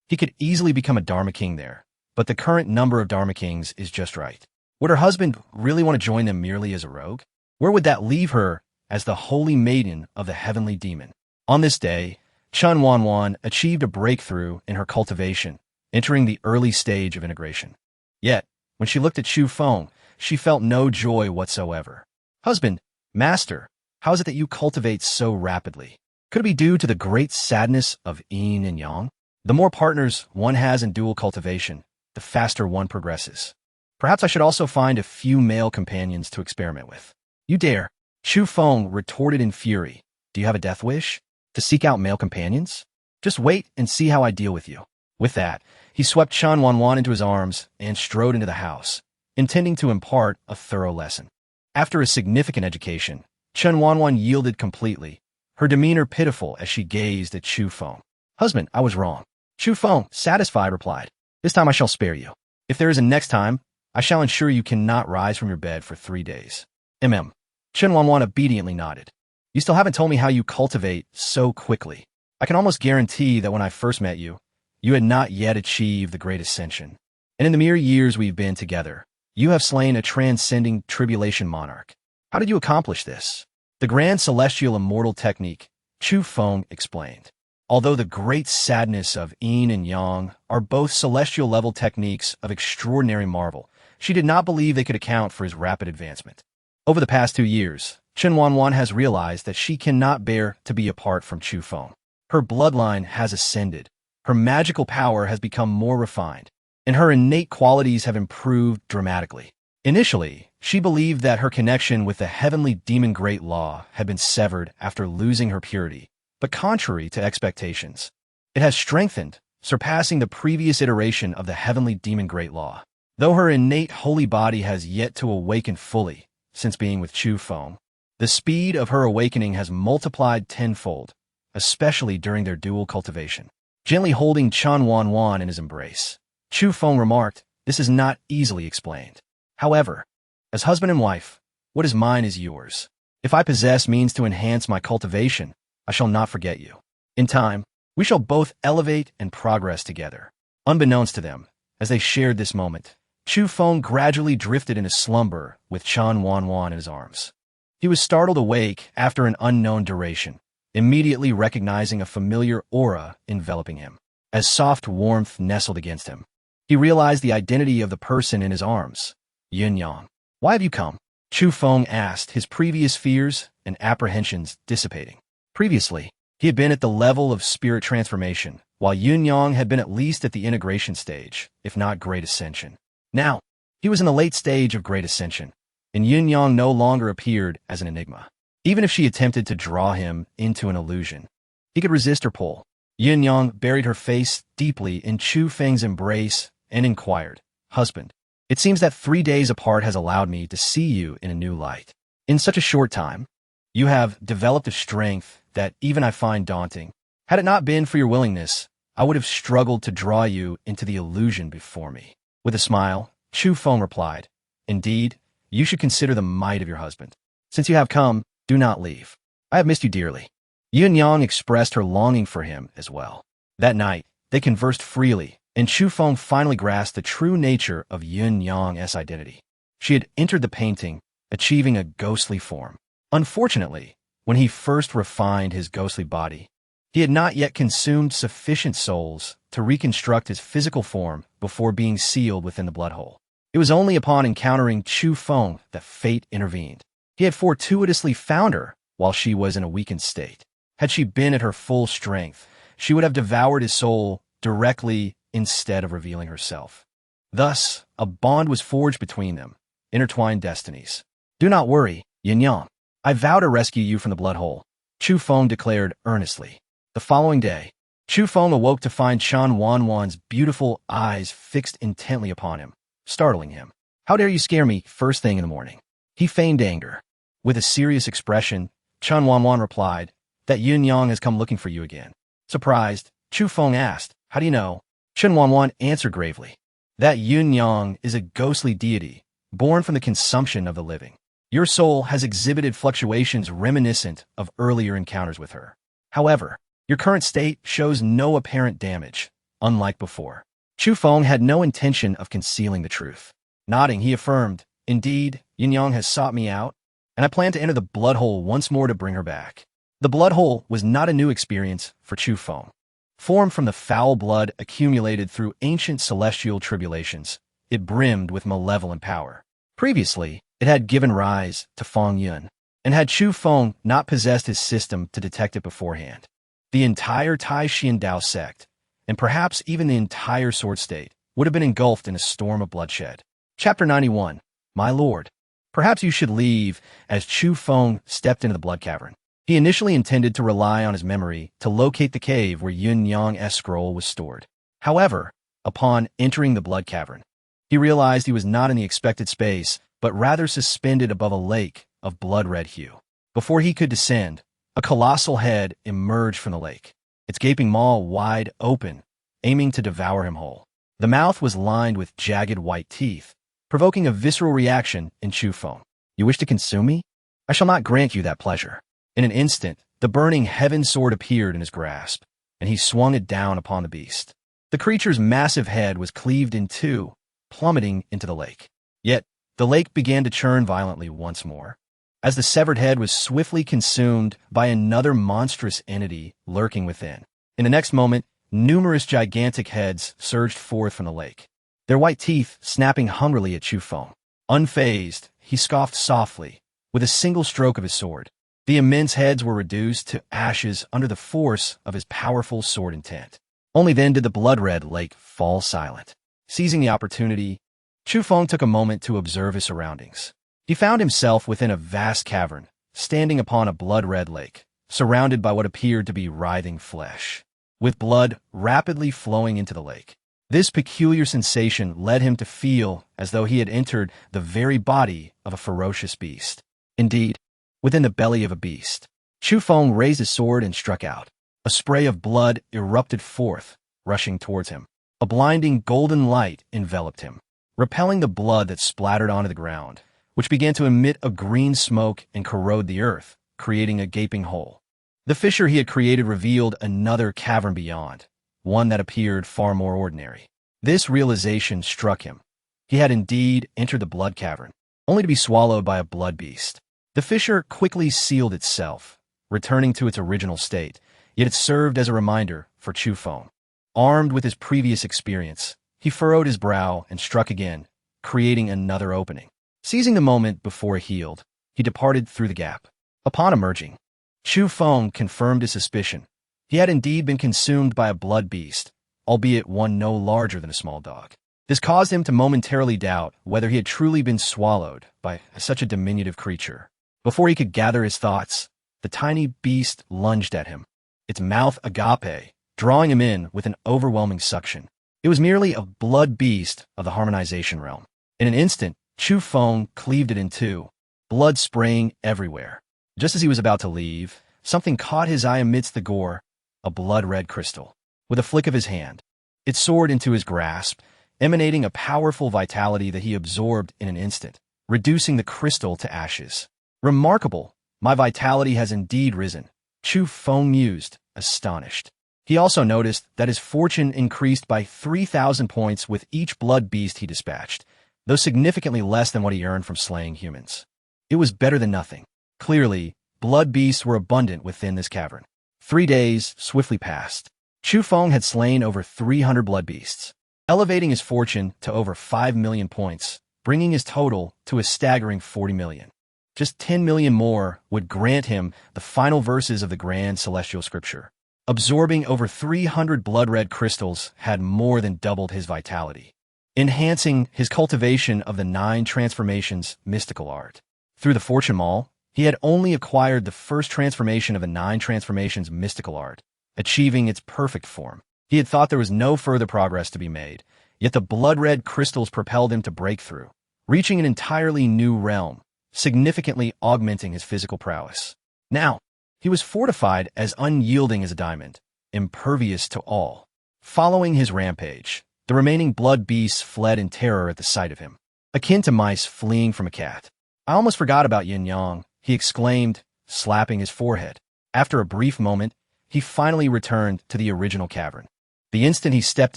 he could easily become a Dharma King there, but the current number of Dharma Kings is just right. Would her husband really want to join them merely as a rogue? Where would that leave her as the holy maiden of the heavenly demon? On this day, Chen Wanwan achieved a breakthrough in her cultivation, entering the early stage of integration. Yet, when she looked at Chu Feng, she felt no joy whatsoever. Husband, master, how is it that you cultivate so rapidly? Could it be due to the great sadness of yin and yang? The more partners one has in dual cultivation, the faster one progresses. Perhaps I should also find a few male companions to experiment with. You dare? Chu Feng retorted in fury. Do you have a death wish? To seek out male companions? Just wait and see how I deal with you. With that, he swept Chen Wanwan into his arms and strode into the house, intending to impart a thorough lesson. After a significant education, Chen Wanwan yielded completely, her demeanor pitiful as she gazed at Chu Feng. Husband, I was wrong. Chu Feng, satisfied, replied. This time I shall spare you. If there is a next time, I shall ensure you cannot rise from your bed for 3 days. Chen Wanwan obediently nodded. You still haven't told me how you cultivate so quickly. I can almost guarantee that when I first met you, you had not yet achieved the Great Ascension. And in the mere years we've been together, you have slain a transcending tribulation monarch. How did you accomplish this? The grand celestial immortal technique, Chu Feng explained. Although the great sadness of yin and yang are both celestial level techniques of extraordinary marvel, she did not believe they could account for his rapid advancement. Over the past 2 years, Chen Wanwan has realized that she cannot bear to be apart from Chu Feng. Her bloodline has ascended, her magical power has become more refined, and her innate qualities have improved dramatically. Initially, she believed that her connection with the heavenly demon Great Law had been severed after losing her purity, but contrary to expectations, it has strengthened, surpassing the previous iteration of the heavenly demon Great Law. Though her innate holy body has yet to awaken fully since being with Chu Feng, the speed of her awakening has multiplied tenfold, especially during their dual cultivation. Gently holding Chen Wanwan in his embrace, Chu Feng remarked, "This is not easily explained. However, as husband and wife, what is mine is yours. If I possess means to enhance my cultivation, I shall not forget you. In time, we shall both elevate and progress together. Unbeknownst to them, as they shared this moment, Chu Feng gradually drifted into slumber with Chan Wanwan in his arms. He was startled awake after an unknown duration, immediately recognizing a familiar aura enveloping him. As soft warmth nestled against him, he realized the identity of the person in his arms, Yin Yang. Why have you come? Chu Feng asked, his previous fears and apprehensions dissipating. Previously, he had been at the level of spirit transformation, while Yin Yang had been at least at the integration stage, if not great ascension. Now, he was in the late stage of great ascension, and Yin Yang no longer appeared as an enigma. Even if she attempted to draw him into an illusion, he could resist her pull. Yin Yang buried her face deeply in Chu Feng's embrace and inquired, "Husband, it seems that 3 days apart has allowed me to see you in a new light. In such a short time, you have developed a strength that even I find daunting. Had it not been for your willingness, I would have struggled to draw you into the illusion before me." With a smile, Chu Feng replied, "Indeed, you should consider the might of your husband. Since you have come, do not leave. I have missed you dearly." Yin Yang expressed her longing for him as well. That night, they conversed freely, and Chu Feng finally grasped the true nature of Yin Yang's identity. She had entered the painting, achieving a ghostly form. Unfortunately, when he first refined his ghostly body, he had not yet consumed sufficient souls to reconstruct his physical form before being sealed within the blood hole. It was only upon encountering Chu Feng that fate intervened. He had fortuitously found her while she was in a weakened state. Had she been at her full strength, she would have devoured his soul directly instead of revealing herself. Thus, a bond was forged between them, intertwined destinies. "Do not worry, Yin Yang. I vow to rescue you from the blood hole," Chu Feng declared earnestly. The following day, Chu Feng awoke to find Chan Wanwan's beautiful eyes fixed intently upon him, startling him. "How dare you scare me first thing in the morning?" He feigned anger. With a serious expression, Chan Wanwan replied, "That Yin Yang has come looking for you again." Surprised, Chu Feng asked, "How do you know?" Chan Wanwan answered gravely, "That Yin Yang is a ghostly deity, born from the consumption of the living. Your soul has exhibited fluctuations reminiscent of earlier encounters with her. However, your current state shows no apparent damage, unlike before." Chu Feng had no intention of concealing the truth. Nodding, he affirmed, "Indeed, Yin Yang has sought me out, and I plan to enter the blood hole once more to bring her back." The blood hole was not a new experience for Chu Feng. Formed from the foul blood accumulated through ancient celestial tribulations, it brimmed with malevolent power. Previously, it had given rise to Feng Yun, and had Chu Feng not possessed his system to detect it beforehand, the entire Taixuan Dao Sect, and perhaps even the entire Sword State, would have been engulfed in a storm of bloodshed. Chapter 91. My Lord. Perhaps you should leave, as Chu Feng stepped into the blood cavern. He initially intended to rely on his memory to locate the cave where Yin Yang's scroll was stored. However, upon entering the blood cavern, he realized he was not in the expected space, but rather suspended above a lake of blood-red hue. Before he could descend, a colossal head emerged from the lake, its gaping maw wide open, aiming to devour him whole. The mouth was lined with jagged white teeth, provoking a visceral reaction in Chu Feng. "You wish to consume me? I shall not grant you that pleasure." In an instant, the burning heaven sword appeared in his grasp, and he swung it down upon the beast. The creature's massive head was cleaved in two, plummeting into the lake. Yet, the lake began to churn violently once more, as the severed head was swiftly consumed by another monstrous entity lurking within. In the next moment, numerous gigantic heads surged forth from the lake, their white teeth snapping hungrily at Chu Feng. Unfazed, he scoffed softly, with a single stroke of his sword. The immense heads were reduced to ashes under the force of his powerful sword intent. Only then did the blood-red lake fall silent. Seizing the opportunity, Chu Feng took a moment to observe his surroundings. He found himself within a vast cavern, standing upon a blood-red lake, surrounded by what appeared to be writhing flesh, with blood rapidly flowing into the lake. This peculiar sensation led him to feel as though he had entered the very body of a ferocious beast. Indeed, within the belly of a beast. Chu Feng raised his sword and struck out. A spray of blood erupted forth, rushing towards him. A blinding golden light enveloped him, repelling the blood that splattered onto the ground. which began to emit a green smoke and corrode the earth, creating a gaping hole. The fissure he had created revealed another cavern beyond, one that appeared far more ordinary. This realization struck him. He had indeed entered the blood cavern, only to be swallowed by a blood beast. The fissure quickly sealed itself, returning to its original state, yet it served as a reminder for Chu Feng. Armed with his previous experience, he furrowed his brow and struck again, creating another opening. Seizing the moment before it healed, he departed through the gap. Upon emerging, Chu Feng confirmed his suspicion. He had indeed been consumed by a blood beast, albeit one no larger than a small dog. This caused him to momentarily doubt whether he had truly been swallowed by such a diminutive creature. Before he could gather his thoughts, the tiny beast lunged at him, its mouth agape, drawing him in with an overwhelming suction. It was merely a blood beast of the harmonization realm. In an instant, Chu Feng cleaved it in two, blood spraying everywhere. Just as he was about to leave, something caught his eye amidst the gore, a blood-red crystal. With a flick of his hand, it soared into his grasp, emanating a powerful vitality that he absorbed in an instant, reducing the crystal to ashes. Remarkable! My vitality has indeed risen, Chu Feng mused, astonished. He also noticed that his fortune increased by 3,000 points with each blood beast he dispatched, though significantly less than what he earned from slaying humans. It was better than nothing. Clearly, blood beasts were abundant within this cavern. 3 days swiftly passed. Chu Feng had slain over 300 blood beasts, elevating his fortune to over 5 million points, bringing his total to a staggering 40 million. Just 10 million more would grant him the final verses of the grand celestial scripture. Absorbing over 300 blood-red crystals had more than doubled his vitality, enhancing his cultivation of the 9 transformations mystical art. Through the fortune mall, he had only acquired the first transformation of the 9 transformations mystical art, achieving its perfect form. He had thought there was no further progress to be made, yet the blood-red crystals propelled him to breakthrough, reaching an entirely new realm, significantly augmenting his physical prowess. Now, he was fortified as unyielding as a diamond, impervious to all. Following his rampage, the remaining blood beasts fled in terror at the sight of him, akin to mice fleeing from a cat. I almost forgot about Yin Yang, he exclaimed, slapping his forehead. After a brief moment, he finally returned to the original cavern. The instant he stepped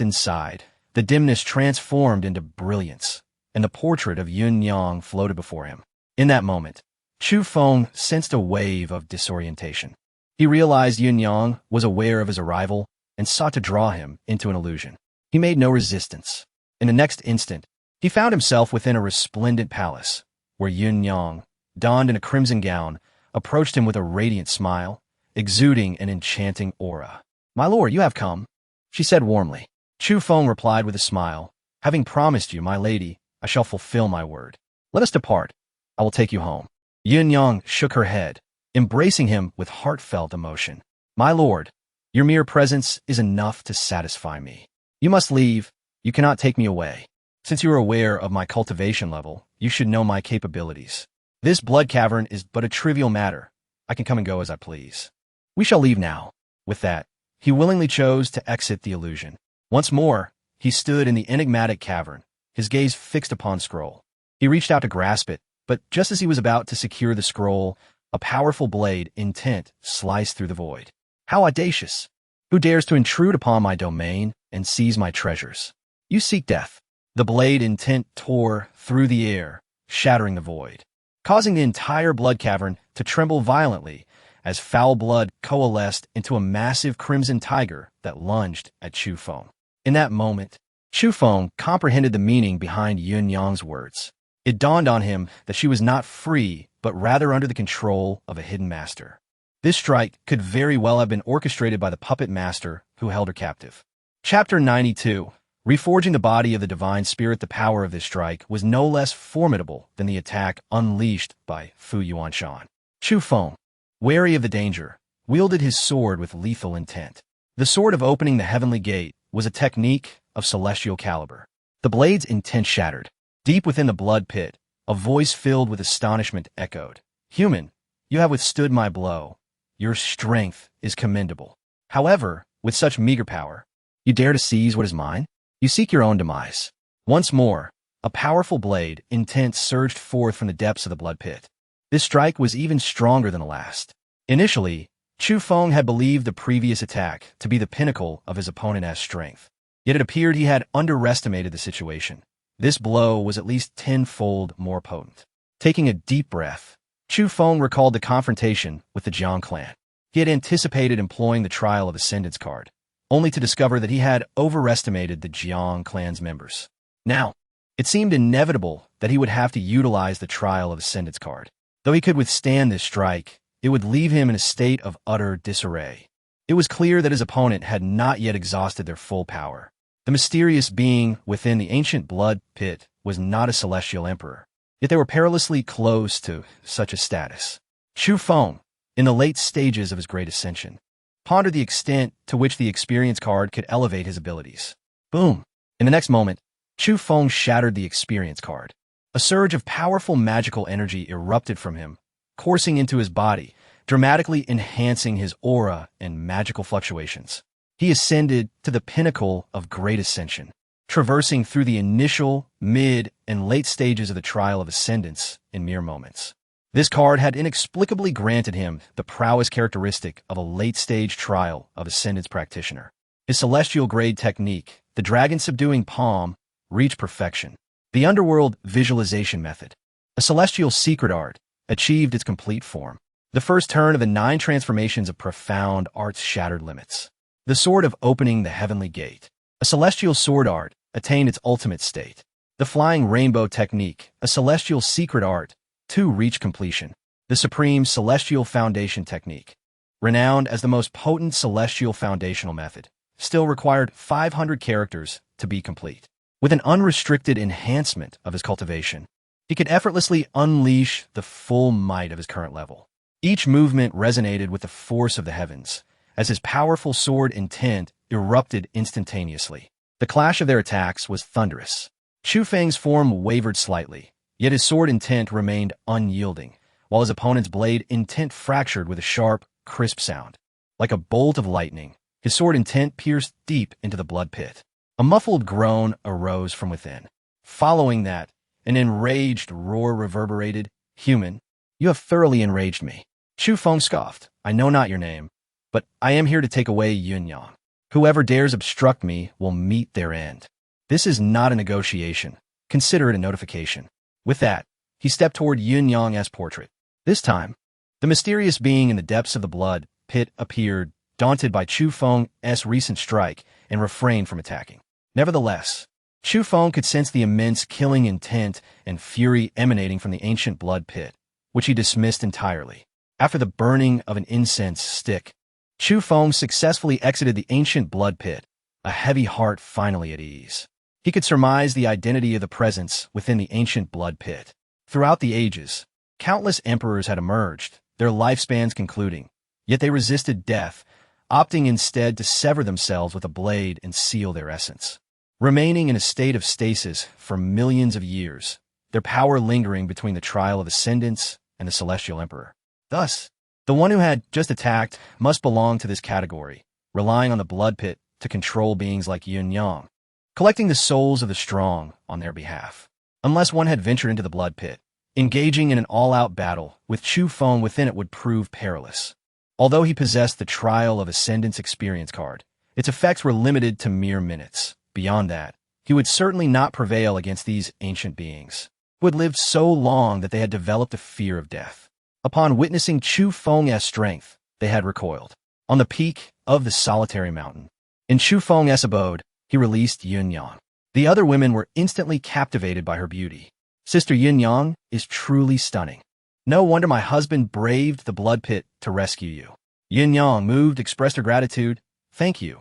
inside, the dimness transformed into brilliance, and the portrait of Yin Yang floated before him. In that moment, Chu Feng sensed a wave of disorientation. He realized Yin Yang was aware of his arrival and sought to draw him into an illusion. He made no resistance. In the next instant, he found himself within a resplendent palace, where Yin Yang, donned in a crimson gown, approached him with a radiant smile, exuding an enchanting aura. "My lord, you have come," she said warmly. Chu Feng replied with a smile, "Having promised you, my lady, I shall fulfill my word. Let us depart. I will take you home." Yin Yang shook her head, embracing him with heartfelt emotion. "My lord, your mere presence is enough to satisfy me. You must leave. You cannot take me away. Since you are aware of my cultivation level, you should know my capabilities. This blood cavern is but a trivial matter. I can come and go as I please. We shall leave now." With that, he willingly chose to exit the illusion. Once more, he stood in the enigmatic cavern, his gaze fixed upon scroll. He reached out to grasp it, but just as he was about to secure the scroll, a powerful blade, intent, sliced through the void. "How audacious! Who dares to intrude upon my domain and seize my treasures? You seek death." The blade, intent, tore through the air, shattering the void, causing the entire blood cavern to tremble violently as foul blood coalesced into a massive crimson tiger that lunged at Chu Feng. In that moment, Chu Feng comprehended the meaning behind Yin Yang's words. It dawned on him that she was not free, but rather under the control of a hidden master. This strike could very well have been orchestrated by the puppet master who held her captive. Chapter 92. Reforging the body of the divine spirit. The power of this strike was no less formidable than the attack unleashed by Fu Yuanshan. Chu Feng, wary of the danger, wielded his sword with lethal intent. The sword of opening the heavenly gate was a technique of celestial caliber. The blade's intent shattered. Deep within the blood pit, a voice filled with astonishment echoed. "Human, you have withstood my blow. Your strength is commendable. However, with such meager power, you dare to seize what is mine? You seek your own demise." Once more, A powerful blade, intense, surged forth from the depths of the blood pit. This strike was even stronger than the last. Initially, Chu Feng had believed the previous attack to be the pinnacle of his opponent's strength. Yet it appeared he had underestimated the situation. This blow was at least tenfold more potent. Taking a deep breath, Chu Feng recalled the confrontation with the Jiang clan. He had anticipated employing the Trial of Ascendance card, only to discover that he had overestimated the Jiang clan's members. Now, it seemed inevitable that he would have to utilize the Trial of Ascendance card. Though he could withstand this strike, it would leave him in a state of utter disarray. It was clear that his opponent had not yet exhausted their full power. The mysterious being within the ancient blood pit was not a celestial emperor, yet they were perilously close to such a status. Chu Feng, in the late stages of his great ascension, pondered the extent to which the experience card could elevate his abilities. Boom! In the next moment, Chu Feng shattered the experience card. A surge of powerful magical energy erupted from him, coursing into his body, dramatically enhancing his aura and magical fluctuations. He ascended to the pinnacle of great ascension, traversing through the initial, mid, and late stages of the Trial of Ascendance in mere moments. This card had inexplicably granted him the prowess characteristic of a late-stage Trial of Ascendance practitioner. His celestial grade technique, the dragon-subduing palm, reached perfection. The underworld visualization method, a celestial secret art, achieved its complete form. The first turn of the 9 transformations of profound arts shattered limits. The sword of opening the heavenly gate, a celestial sword art, attained its ultimate state. The flying rainbow technique, a celestial secret art, too reached completion. The supreme celestial foundation technique, renowned as the most potent celestial foundational method, still required 500 characters to be complete. With an unrestricted enhancement of his cultivation, he could effortlessly unleash the full might of his current level. Each movement resonated with the force of the heavens, as his powerful sword intent erupted instantaneously. The clash of their attacks was thunderous. Chu Feng's form wavered slightly, yet his sword intent remained unyielding, while his opponent's blade intent fractured with a sharp, crisp sound. Like a bolt of lightning, his sword intent pierced deep into the blood pit. A muffled groan arose from within. Following that, an enraged roar reverberated. "Human, you have thoroughly enraged me." Chu Feng scoffed. "I know not your name, but I am here to take away Yun Yang. Whoever dares obstruct me will meet their end. This is not a negotiation. Consider it a notification." With that, he stepped toward Yun Yang's portrait. This time, the mysterious being in the depths of the blood pit appeared, daunted by Chu Feng's recent strike, and refrained from attacking. Nevertheless, Chu Feng could sense the immense killing intent and fury emanating from the ancient blood pit, which he dismissed entirely. After the burning of an incense stick, Chu Feng successfully exited the ancient blood pit, a heavy heart finally at ease. He could surmise the identity of the presence within the ancient blood pit. Throughout the ages, countless emperors had emerged, their lifespans concluding, yet they resisted death, opting instead to sever themselves with a blade and seal their essence. Remaining in a state of stasis for millions of years, their power lingering between the Trial of Ascendance and the Celestial Emperor. Thus, the one who had just attacked must belong to this category, relying on the blood pit to control beings like Yun Yang, collecting the souls of the strong on their behalf. Unless one had ventured into the blood pit, engaging in an all-out battle with Chu Feng within it would prove perilous. Although he possessed the Trial of Ascendance experience card, its effects were limited to mere minutes. Beyond that, he would certainly not prevail against these ancient beings, who had lived so long that they had developed a fear of death. Upon witnessing Chu Feng's strength, they had recoiled. On the peak of the solitary mountain, in Chu Feng's abode, he released Yun Yang. The other women were instantly captivated by her beauty. "Sister Yun Yang is truly stunning. No wonder my husband braved the blood pit to rescue you." Yun Yang, moved, expressed her gratitude. Thank you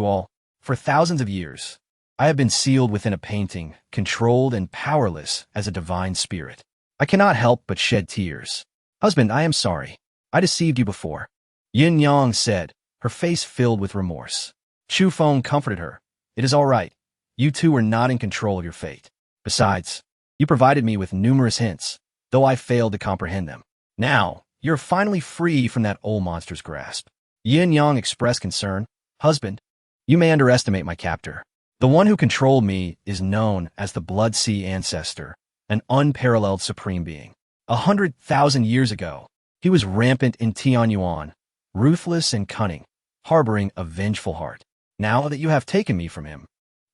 all. For thousands of years, I have been sealed within a painting, controlled and powerless as a divine spirit. I cannot help but shed tears. Husband, I am sorry. I deceived you before." Yun Yang said, her face filled with remorse. Chu Feng comforted her. "It is all right. You two are not in control of your fate. Besides, you provided me with numerous hints, though I failed to comprehend them. Now, you're finally free from that old monster's grasp." Yin Yang expressed concern. "Husband, you may underestimate my captor. The The one who controlled me is known as the Blood Sea Ancestor, an unparalleled supreme being. 100,000 years ago, he was rampant in Tianyuan, ruthless and cunning, harboring a vengeful heart. Now that you have taken me from him,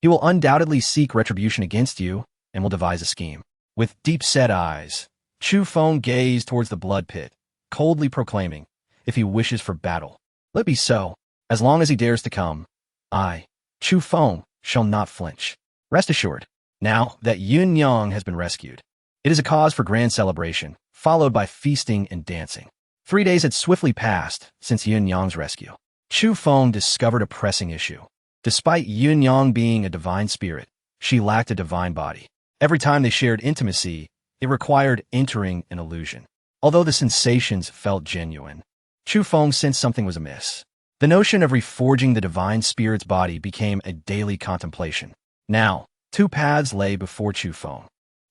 he will undoubtedly seek retribution against you and will devise a scheme. With deep-set eyes, Chu Feng gazed towards the blood pit, coldly proclaiming, if he wishes for battle, let it be so. As long as he dares to come, I, Chu Feng, shall not flinch. Rest assured, now that Yun Yang has been rescued, it is a cause for grand celebration, followed by feasting and dancing. 3 days had swiftly passed since Yun Yang's rescue. Chu Feng discovered a pressing issue. Despite Yun Yang being a divine spirit, she lacked a divine body. Every time they shared intimacy, it required entering an illusion. Although the sensations felt genuine, Chu Feng sensed something was amiss. The notion of reforging the divine spirit's body became a daily contemplation. Now, 2 paths lay before Chu Feng.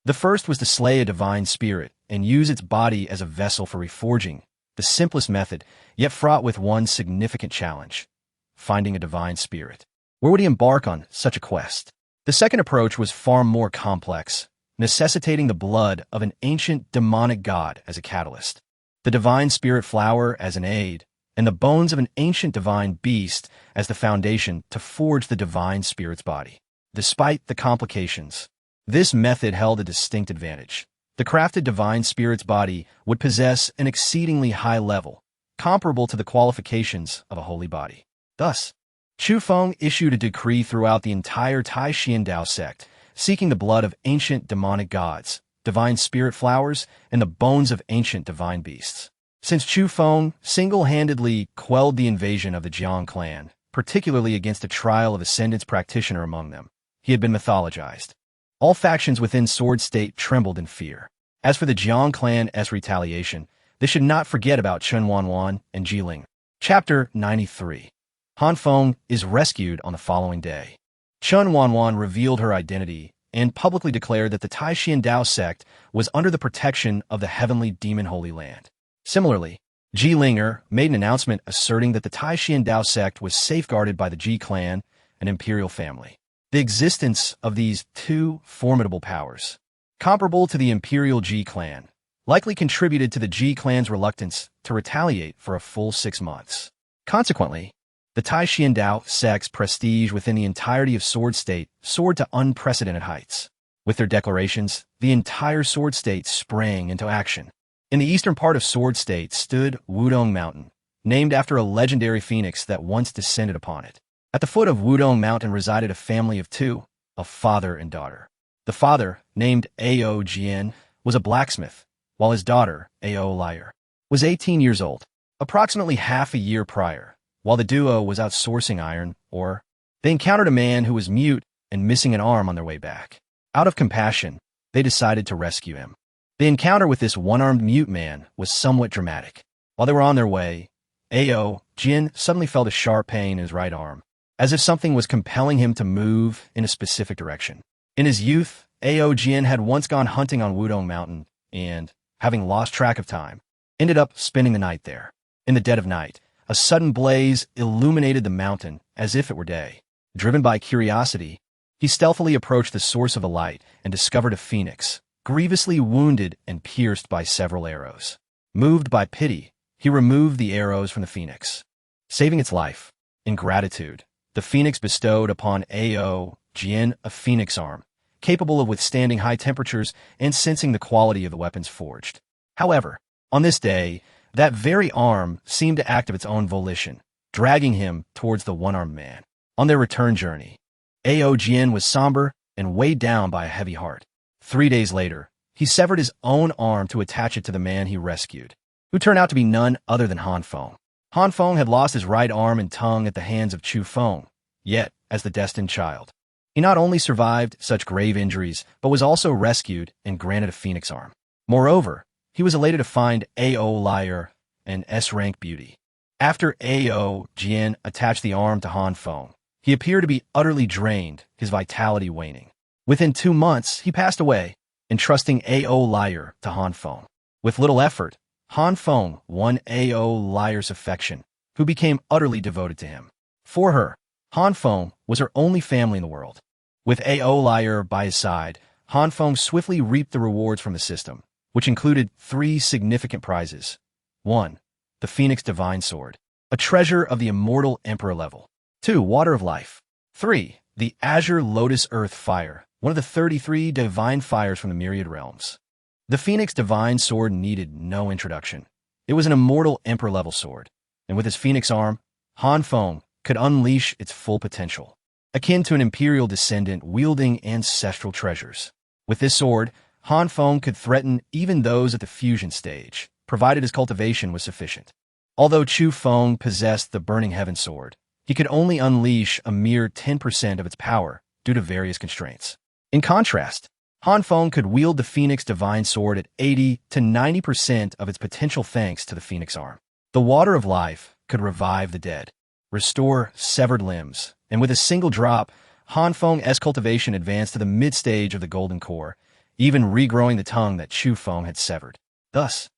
The first was to slay a divine spirit and use its body as a vessel for reforging, the simplest method, yet fraught with one significant challenge: finding a divine spirit. Where would he embark on such a quest? The second approach was far more complex, necessitating the blood of an ancient demonic god as a catalyst, the divine spirit flower as an aid, and the bones of an ancient divine beast as the foundation to forge the divine spirit's body. Despite the complications, this method held a distinct advantage. The crafted divine spirit's body would possess an exceedingly high level, comparable to the qualifications of a holy body. Thus, Chu Feng issued a decree throughout the entire Taixuan Dao Sect, seeking the blood of ancient demonic gods, divine spirit flowers, and the bones of ancient divine beasts. Since Chu Feng single-handedly quelled the invasion of the Jiang clan, particularly against a trial of ascendance practitioner among them, he had been mythologized. All factions within Sword State trembled in fear. As for the Jiang clan's retaliation, they should not forget about Chen Wanwan and Jiling. Chapter 93. Han Feng is rescued on the following day. Chen Wanwan revealed her identity and publicly declared that the Taixuan Dao Sect was under the protection of the heavenly demon Holy Land. Similarly, Ji Linger made an announcement asserting that the Taixuan Dao Sect was safeguarded by the Ji clan, an imperial family. The existence of these 2 formidable powers, comparable to the imperial Ji clan, likely contributed to the Ji clan's reluctance to retaliate for a full 6 months. Consequently, the Taixuan Dao Sect's prestige within the entirety of Sword State soared to unprecedented heights. With their declarations, the entire Sword State sprang into action. In the eastern part of Sword State stood Wudong Mountain, named after a legendary phoenix that once descended upon it. At the foot of Wudong Mountain resided a family of 2, a father and daughter. The father, named Ao Jian, was a blacksmith, while his daughter, Ao Liar, was 18 years old. Approximately half a year prior, while the duo was outsourcing iron ore, they encountered a man who was mute and missing an arm on their way back. Out of compassion, they decided to rescue him. The encounter with this one-armed mute man was somewhat dramatic. While they were on their way, Ao Jian suddenly felt a sharp pain in his right arm, as if something was compelling him to move in a specific direction. In his youth, Ao Jian had once gone hunting on Wudong Mountain and, having lost track of time, ended up spending the night there. In the dead of night, a sudden blaze illuminated the mountain as if it were day. Driven by curiosity, he stealthily approached the source of the light and discovered a phoenix, grievously wounded and pierced by several arrows. Moved by pity, he removed the arrows from the phoenix, saving its life. In gratitude, the phoenix bestowed upon Ao Jian a phoenix arm, capable of withstanding high temperatures and sensing the quality of the weapons forged. However, on this day, that very arm seemed to act of its own volition, dragging him towards the one-armed man. On their return journey, Ao Jian was somber and weighed down by a heavy heart. 3 days later, he severed his own arm to attach it to the man he rescued, who turned out to be none other than Han Feng. Han Feng had lost his right arm and tongue at the hands of Chu Feng, yet, as the destined child, he not only survived such grave injuries, but was also rescued and granted a phoenix arm. Moreover, he was elated to find Ao Liar, an S-rank beauty. After Ao Jian attached the arm to Han Feng, he appeared to be utterly drained, his vitality waning. Within 2 months, he passed away, entrusting Ao Liar to Han Feng. With little effort, Han Feng won Ao Liar's affection, who became utterly devoted to him. For her, Han Feng was her only family in the world. With A.O. Liar by his side, Han Feng swiftly reaped the rewards from the system, which included 3 significant prizes. 1. The Phoenix Divine Sword, a treasure of the immortal Emperor level. 2. Water of Life. 3. The Azure Lotus Earth Fire, one of the 33 divine fires from the myriad realms. The Phoenix Divine Sword needed no introduction. It was an immortal Emperor-level sword, and with his Phoenix arm, Han Feng could unleash its full potential, akin to an imperial descendant wielding ancestral treasures. With this sword, Han Feng could threaten even those at the fusion stage, provided his cultivation was sufficient. Although Chu Feng possessed the Burning Heaven Sword, he could only unleash a mere 10% of its power due to various constraints. In contrast, Han Feng could wield the Phoenix Divine Sword at 80 to 90% of its potential thanks to the Phoenix arm. The Water of Life could revive the dead, restore severed limbs, and with a single drop, Han Feng's cultivation advanced to the mid-stage of the Golden Core, even regrowing the tongue that Chu Feng had severed. Thus,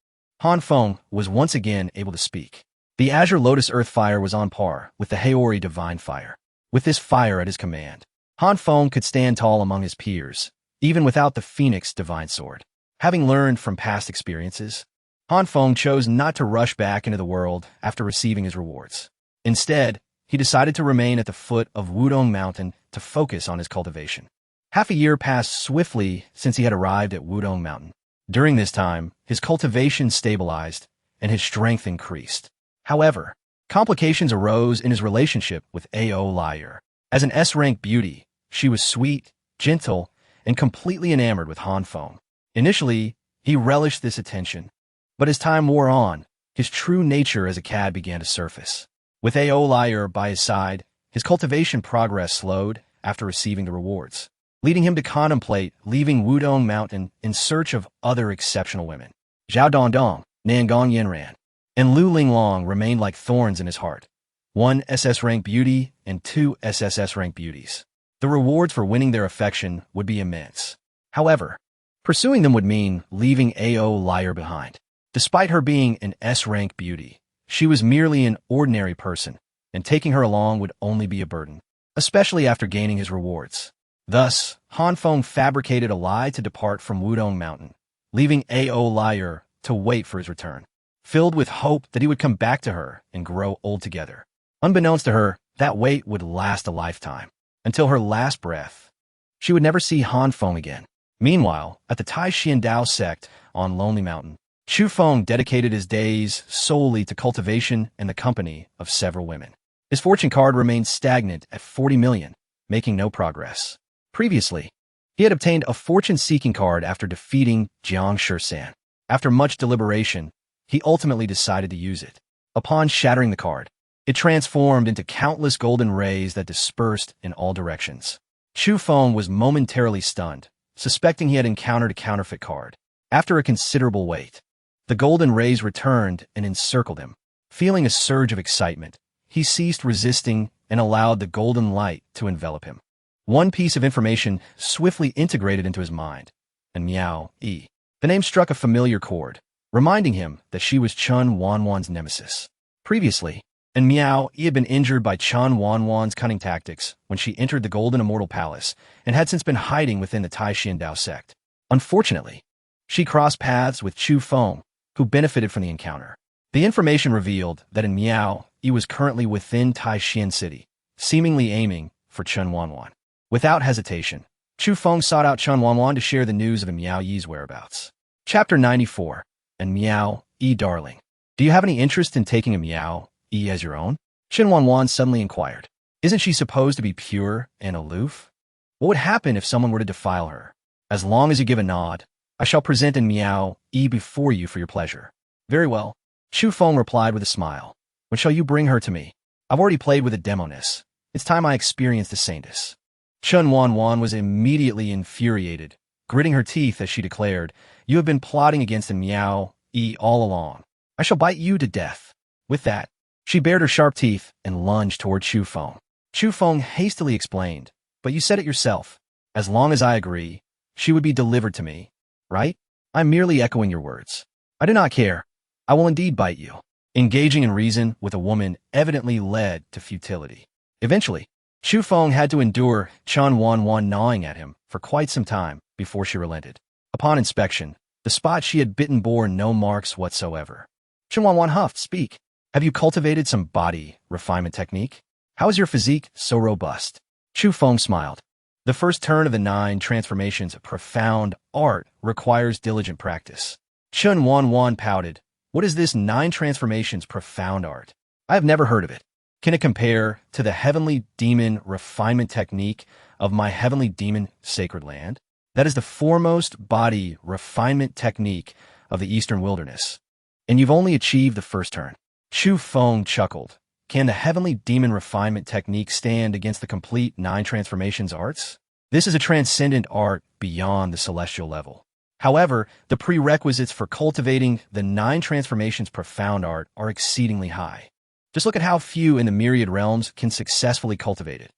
Han Feng was once again able to speak. The Azure Lotus Earth Fire was on par with the Haori Divine Fire. With this fire at his command, Han Feng could stand tall among his peers, even without the Phoenix Divine Sword. Having learned from past experiences, Han Feng chose not to rush back into the world after receiving his rewards. Instead, he decided to remain at the foot of Wudong Mountain to focus on his cultivation. Half a year passed swiftly since he had arrived at Wudong Mountain. During this time, his cultivation stabilized and his strength increased. However, complications arose in his relationship with A.O. Liar. As an S-rank beauty, she was sweet, gentle, and completely enamored with Han Feng. Initially, he relished this attention, but as time wore on, his true nature as a cad began to surface. With A.O. Liar by his side, his cultivation progress slowed after receiving the rewards, leading him to contemplate leaving Wudong Mountain in search of other exceptional women. Zhao Dongdong, Nangong Yanran, and Lu Linglong remained like thorns in his heart. 1 SS-rank beauty and 2 SSS-rank beauties. The rewards for winning their affection would be immense. However, pursuing them would mean leaving A.O. Liar behind. Despite her being an S-rank beauty, she was merely an ordinary person, and taking her along would only be a burden, especially after gaining his rewards. Thus, Han Feng fabricated a lie to depart from Wudong Mountain, leaving A.O. Liar to wait for his return, filled with hope that he would come back to her and grow old together. Unbeknownst to her, that wait would last a lifetime, until her last breath. She would never see Han Feng again. Meanwhile, at the Taixuan Dao Sect on Lonely Mountain, Chu Feng dedicated his days solely to cultivation and the company of several women. His fortune card remained stagnant at 40 million, making no progress. Previously, he had obtained a fortune-seeking card after defeating Jiang Shisan. After much deliberation, he ultimately decided to use it. Upon shattering the card, it transformed into countless golden rays that dispersed in all directions. Chu Feng was momentarily stunned, suspecting he had encountered a counterfeit card. After a considerable wait, the golden rays returned and encircled him. Feeling a surge of excitement, he ceased resisting and allowed the golden light to envelop him. One piece of information swiftly integrated into his mind, and Miao Yi. The name struck a familiar chord, reminding him that she was Chun Wanwan's nemesis. Previously, and Miao Yi had been injured by Chun Wanwan's cunning tactics when she entered the Golden Immortal Palace and had since been hiding within the Taixuan Dao Sect. Unfortunately, she crossed paths with Chu Feng, who benefited from the encounter. The information revealed that in Miao Yi was currently within Taixuan City, seemingly aiming for Chun Wanwan. Without hesitation, Chu Feng sought out Chun Wanwan to share the news of Miao Yi's whereabouts. Chapter 94. And Miao Yi, darling, do you have any interest in taking a Miao Yi as your own? Chun Wanwan suddenly inquired. Isn't she supposed to be pure and aloof? What would happen if someone were to defile her? As long as you give a nod, I shall present in Miao Yi before you for your pleasure. Very well, Chu Feng replied with a smile. When shall you bring her to me? I've already played with a demoness. It's time I experienced the saintess. Chun Wanwan was immediately infuriated, gritting her teeth as she declared, You have been plotting against a Miao Yi all along. I shall bite you to death. With that, she bared her sharp teeth and lunged toward Chu Feng. Chu Feng hastily explained, But you said it yourself. As long as I agree, she would be delivered to me, right? I'm merely echoing your words. I do not care. I will indeed bite you. Engaging in reason with a woman evidently led to futility. Eventually, Chu Feng had to endure Chen Wanwan gnawing at him for quite some time before she relented. Upon inspection, the spot she had bitten bore no marks whatsoever. Chen Wanwan huffed, "Speak. Have you cultivated some body refinement technique? How is your physique so robust?" Chu Feng smiled. The first turn of the 9 transformations of profound art requires diligent practice. Chen Wanwan pouted. "What is this 9 transformations profound art? I have never heard of it. Can it compare to the heavenly demon refinement technique of my heavenly demon sacred land? That is the foremost body refinement technique of the eastern wilderness. And you've only achieved the first turn." Chu Feng chuckled. "Can the heavenly demon refinement technique stand against the complete 9 transformations arts? This is a transcendent art beyond the celestial level. However, the prerequisites for cultivating the 9 transformations profound art are exceedingly high. Just look at how few in the myriad realms can successfully cultivate it.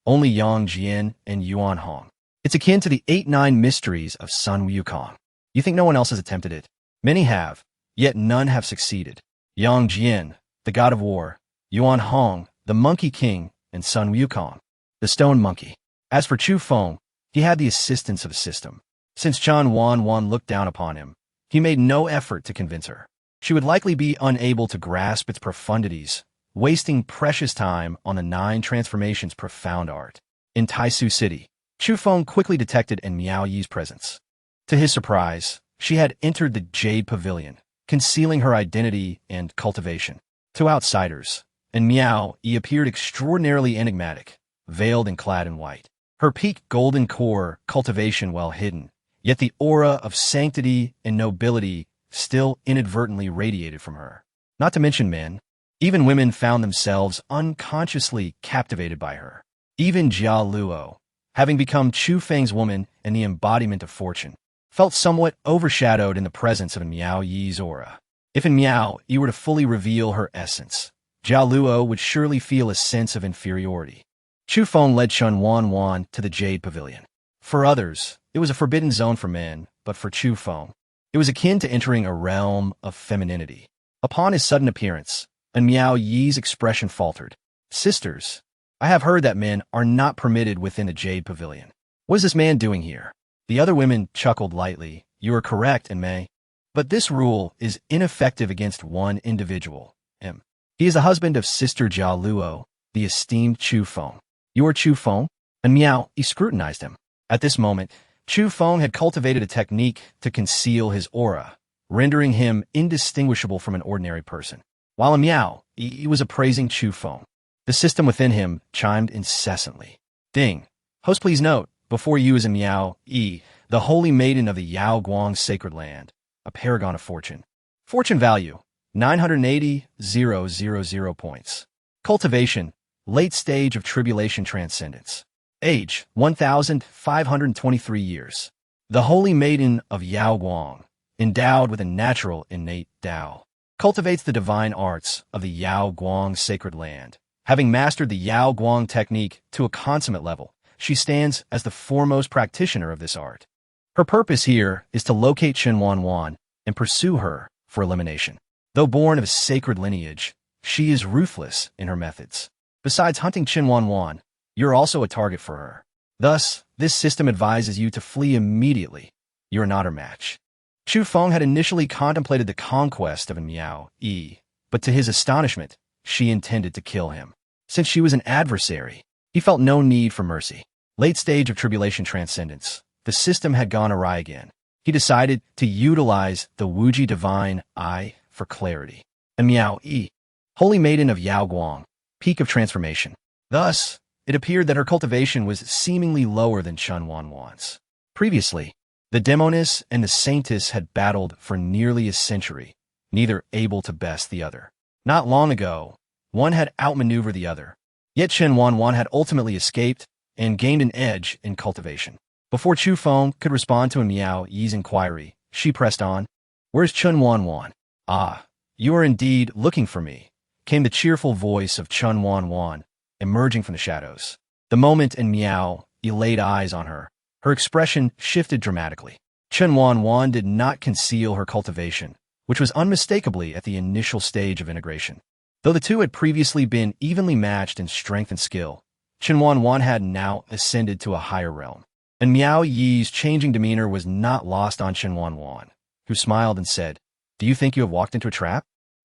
Only Yang Jian and Yuan Hong. It's akin to the 8-9 mysteries of Sun Wukong. You think no one else has attempted it? Many have, yet none have succeeded. Yang Jian, the god of war, Yuan Hong, the monkey king, and Sun Wukong, the stone monkey. As for Chu Feng, he had the assistance of a system. Since Chen Wanwan looked down upon him, he made no effort to convince her. She would likely be unable to grasp its profundities, wasting precious time on the 9 transformations profound art. In Taixuan City, Chu Feng quickly detected in Miao Yi's presence. To his surprise, she had entered the Jade Pavilion, concealing her identity and cultivation. To outsiders, in Miao Yi appeared extraordinarily enigmatic, veiled and clad in white. Her peak golden core cultivation well hidden, yet the aura of sanctity and nobility still inadvertently radiated from her. Not to mention men. Even women found themselves unconsciously captivated by her. Even Jia Luo, having become Chu Feng's woman and the embodiment of fortune, felt somewhat overshadowed in the presence of Miao Yi's aura. If in Miao Yi were to fully reveal her essence, Jia Luo would surely feel a sense of inferiority. Chu Feng led Chen Wanwan to the Jade Pavilion. For others, it was a forbidden zone for men, but for Chu Feng, it was akin to entering a realm of femininity. Upon his sudden appearance, and Miao Yi's expression faltered. "Sisters, I have heard that men are not permitted within the Jade Pavilion. What is this man doing here?" The other women chuckled lightly. "You are correct, May. But this rule is ineffective against one individual, him. He is the husband of Sister Jia Luo, the esteemed Chu Feng." "You are Chu Feng?" And Miao Yi scrutinized him. At this moment, Chu Feng had cultivated a technique to conceal his aura, rendering him indistinguishable from an ordinary person. While Miao Yi was appraising Chu Feng, the system within him chimed incessantly. "Ding. Host, please note, before you is a Miao Yi, the holy maiden of the Yao Guang sacred land, a paragon of fortune. Fortune value, 980,000 points. Cultivation, late stage of tribulation transcendence. Age, 1,523 years. The holy maiden of Yao Guang, endowed with a natural innate Tao, cultivates the divine arts of the Yao Guang sacred land. Having mastered the Yao Guang technique to a consummate level, she stands as the foremost practitioner of this art. Her purpose here is to locate Chen Wanwan and pursue her for elimination. Though born of a sacred lineage, she is ruthless in her methods. Besides hunting Chen Wanwan, you're also a target for her. Thus, this system advises you to flee immediately. You're not her match." Chu Feng had initially contemplated the conquest of Miao Yi, but to his astonishment, she intended to kill him. Since she was an adversary, he felt no need for mercy. Late stage of tribulation transcendence, the system had gone awry again. He decided to utilize the Wuji divine eye for clarity. And Miao Yi, holy maiden of Yao Guang, peak of transformation. Thus, it appeared that her cultivation was seemingly lower than Chen Wanwan's. Previously, the demoness and the saintess had battled for nearly a century, neither able to best the other. Not long ago, one had outmaneuvered the other, yet Chen Wanwan had ultimately escaped and gained an edge in cultivation. Before Chu Feng could respond to Miao Yi's inquiry, she pressed on. "Where's Chen Wanwan?" "Ah, you are indeed looking for me," came the cheerful voice of Chen Wanwan, emerging from the shadows. The moment Miao Yi laid eyes on her, her expression shifted dramatically. Chen Wanwan did not conceal her cultivation, which was unmistakably at the initial stage of integration. Though the two had previously been evenly matched in strength and skill, Chen Wanwan had now ascended to a higher realm, and Miao Yi's changing demeanor was not lost on Chen Wanwan, who smiled and said, "Do you think you have walked into a trap?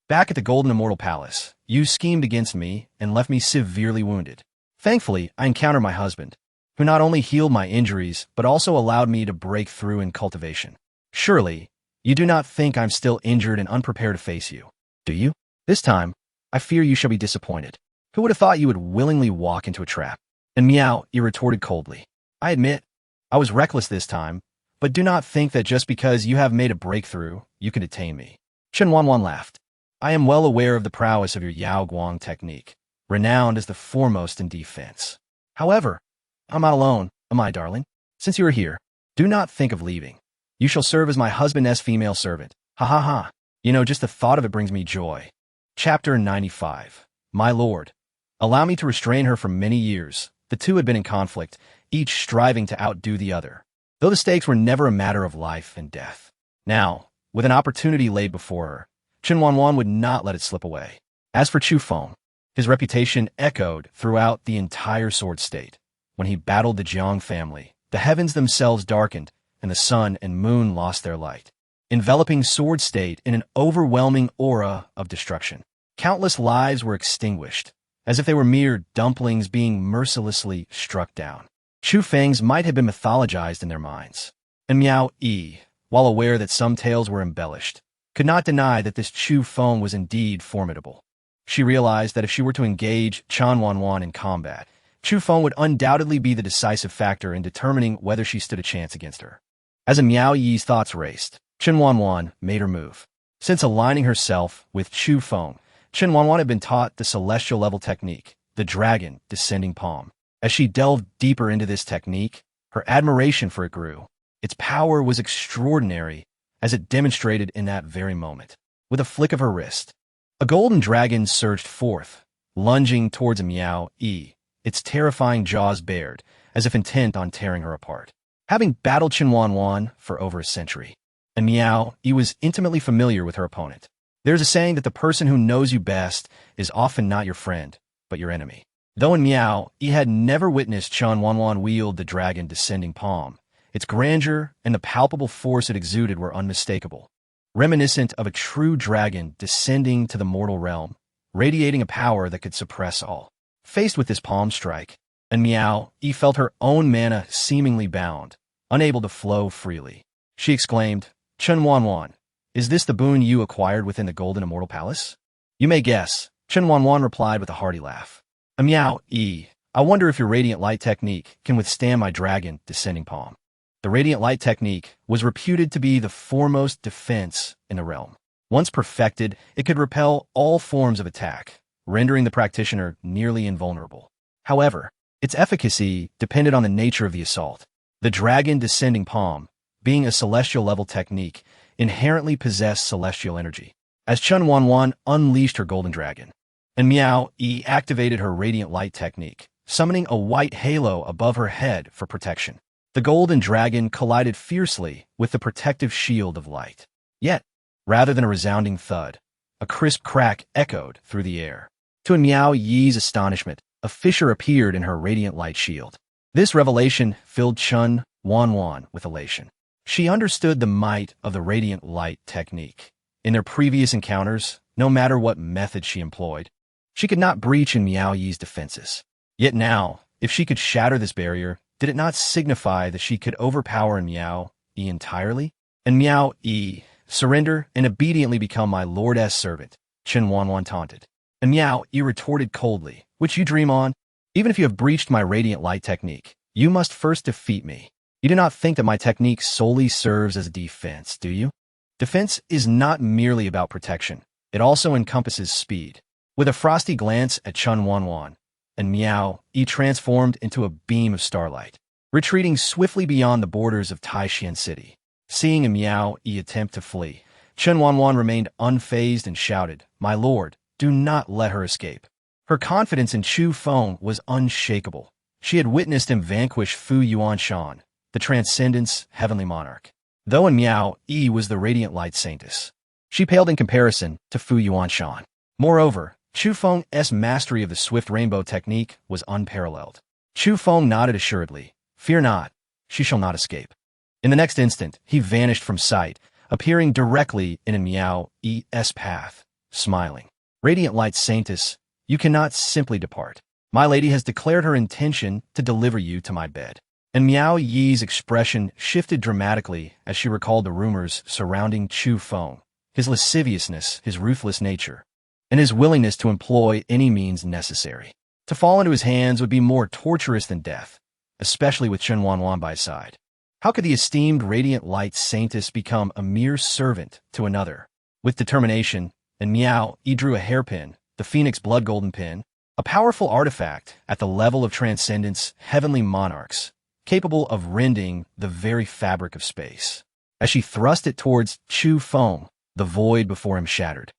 Back at the Golden Immortal Palace, you schemed against me and left me severely wounded. Thankfully, I encountered my husband, who not only healed my injuries, but also allowed me to break through in cultivation. Surely, you do not think I'm still injured and unprepared to face you, do you? This time, I fear you shall be disappointed. Who would have thought you would willingly walk into a trap?" And Miao Yi retorted coldly, "I admit, I was reckless this time, but do not think that just because you have made a breakthrough, you can detain me." Chen Wanwan laughed. "I am well aware of the prowess of your Yao Guang technique, renowned as the foremost in defense. However, I'm not alone, am I, darling? Since you are here, do not think of leaving. You shall serve as my husband's female servant. Ha ha ha. Just the thought of it brings me joy." Chapter 95. My lord. Allow me to restrain her for many years. The two had been in conflict, each striving to outdo the other, though the stakes were never a matter of life and death. Now, with an opportunity laid before her, Chen Wanwan would not let it slip away. As for Chu Feng, his reputation echoed throughout the entire sword state. When he battled the Jiang family, the heavens themselves darkened, and the sun and moon lost their light, enveloping sword state in an overwhelming aura of destruction. Countless lives were extinguished, as if they were mere dumplings being mercilessly struck down. Chu Feng's might had been mythologized in their minds, and Miao Yi, while aware that some tales were embellished, could not deny that this Chu Feng was indeed formidable. She realized that if she were to engage Chen Wanwan in combat, Chu Feng would undoubtedly be the decisive factor in determining whether she stood a chance against her. As Miao Yi's thoughts raced, Chen Wanwan made her move. Since aligning herself with Chu Feng, Chen Wanwan had been taught the celestial level technique, the dragon descending palm. As she delved deeper into this technique, her admiration for it grew. Its power was extraordinary, as it demonstrated in that very moment. With a flick of her wrist, a golden dragon surged forth, lunging towards Miao Yi, its terrifying jaws bared, as if intent on tearing her apart. Having battled Chen Wanwan for over a century, and Miao Yi was intimately familiar with her opponent. There's a saying that the person who knows you best is often not your friend, but your enemy. Though in Miao Yi had never witnessed Chen Wanwan wield the dragon descending palm, its grandeur and the palpable force it exuded were unmistakable, reminiscent of a true dragon descending to the mortal realm, radiating a power that could suppress all. Faced with this palm strike, and Miao Yi felt her own mana seemingly bound, unable to flow freely. She exclaimed, "Chen Wanwan, is this the boon you acquired within the Golden Immortal Palace?" "You may guess," Chen Wanwan replied with a hearty laugh. "Miao Yi, I wonder if your radiant light technique can withstand my dragon descending palm." The radiant light technique was reputed to be the foremost defense in the realm. Once perfected, it could repel all forms of attack, rendering the practitioner nearly invulnerable. However, its efficacy depended on the nature of the assault. The dragon descending palm, being a celestial level technique, inherently possessed celestial energy. As Chen Wanwan unleashed her golden dragon, and Miao Yi activated her radiant light technique, summoning a white halo above her head for protection. The golden dragon collided fiercely with the protective shield of light. Yet, rather than a resounding thud, a crisp crack echoed through the air. To Miao Yi's astonishment, a fissure appeared in her radiant light shield. This revelation filled Chen Wanwan with elation. She understood the might of the radiant light technique. In their previous encounters, no matter what method she employed, she could not breach in Miao Yi's defenses. Yet now, if she could shatter this barrier, did it not signify that she could overpower Miao Yi entirely? And Miao Yi, surrender and obediently become my lord's servant, Chen Wanwan taunted. And Miao Yi retorted coldly, "Which you dream on? Even if you have breached my radiant light technique, you must first defeat me. You do not think that my technique solely serves as a defense, do you? Defense is not merely about protection. It also encompasses speed." With a frosty glance at Chen Wanwan, and Miao Yi transformed into a beam of starlight, retreating swiftly beyond the borders of Taixuan City. Seeing Miao Yi attempt to flee, Chen Wanwan remained unfazed and shouted, "My lord, do not let her escape." Her confidence in Chu Feng was unshakable. She had witnessed him vanquish Fu Yuanshan, the Transcendent's heavenly monarch. Though Miao Yi was the radiant light saintess, she paled in comparison to Fu Yuanshan. Moreover, Chu Feng's mastery of the swift rainbow technique was unparalleled. Chu Feng nodded assuredly. Fear not, she shall not escape. In the next instant, he vanished from sight, appearing directly in Miao's path, smiling. Radiant Light Saintess, you cannot simply depart. My lady has declared her intention to deliver you to my bed. And Miao Yi's expression shifted dramatically as she recalled the rumors surrounding Chu Feng, his lasciviousness, his ruthless nature, and his willingness to employ any means necessary. To fall into his hands would be more torturous than death, especially with Chen Wanwan by his side. How could the esteemed Radiant Light Saintess become a mere servant to another? With determination, and Miao Yi drew a hairpin, the Phoenix Blood Golden Pin, a powerful artifact at the level of transcendence, heavenly monarchs, capable of rending the very fabric of space. As she thrust it towards Chu Feng, the void before him shattered,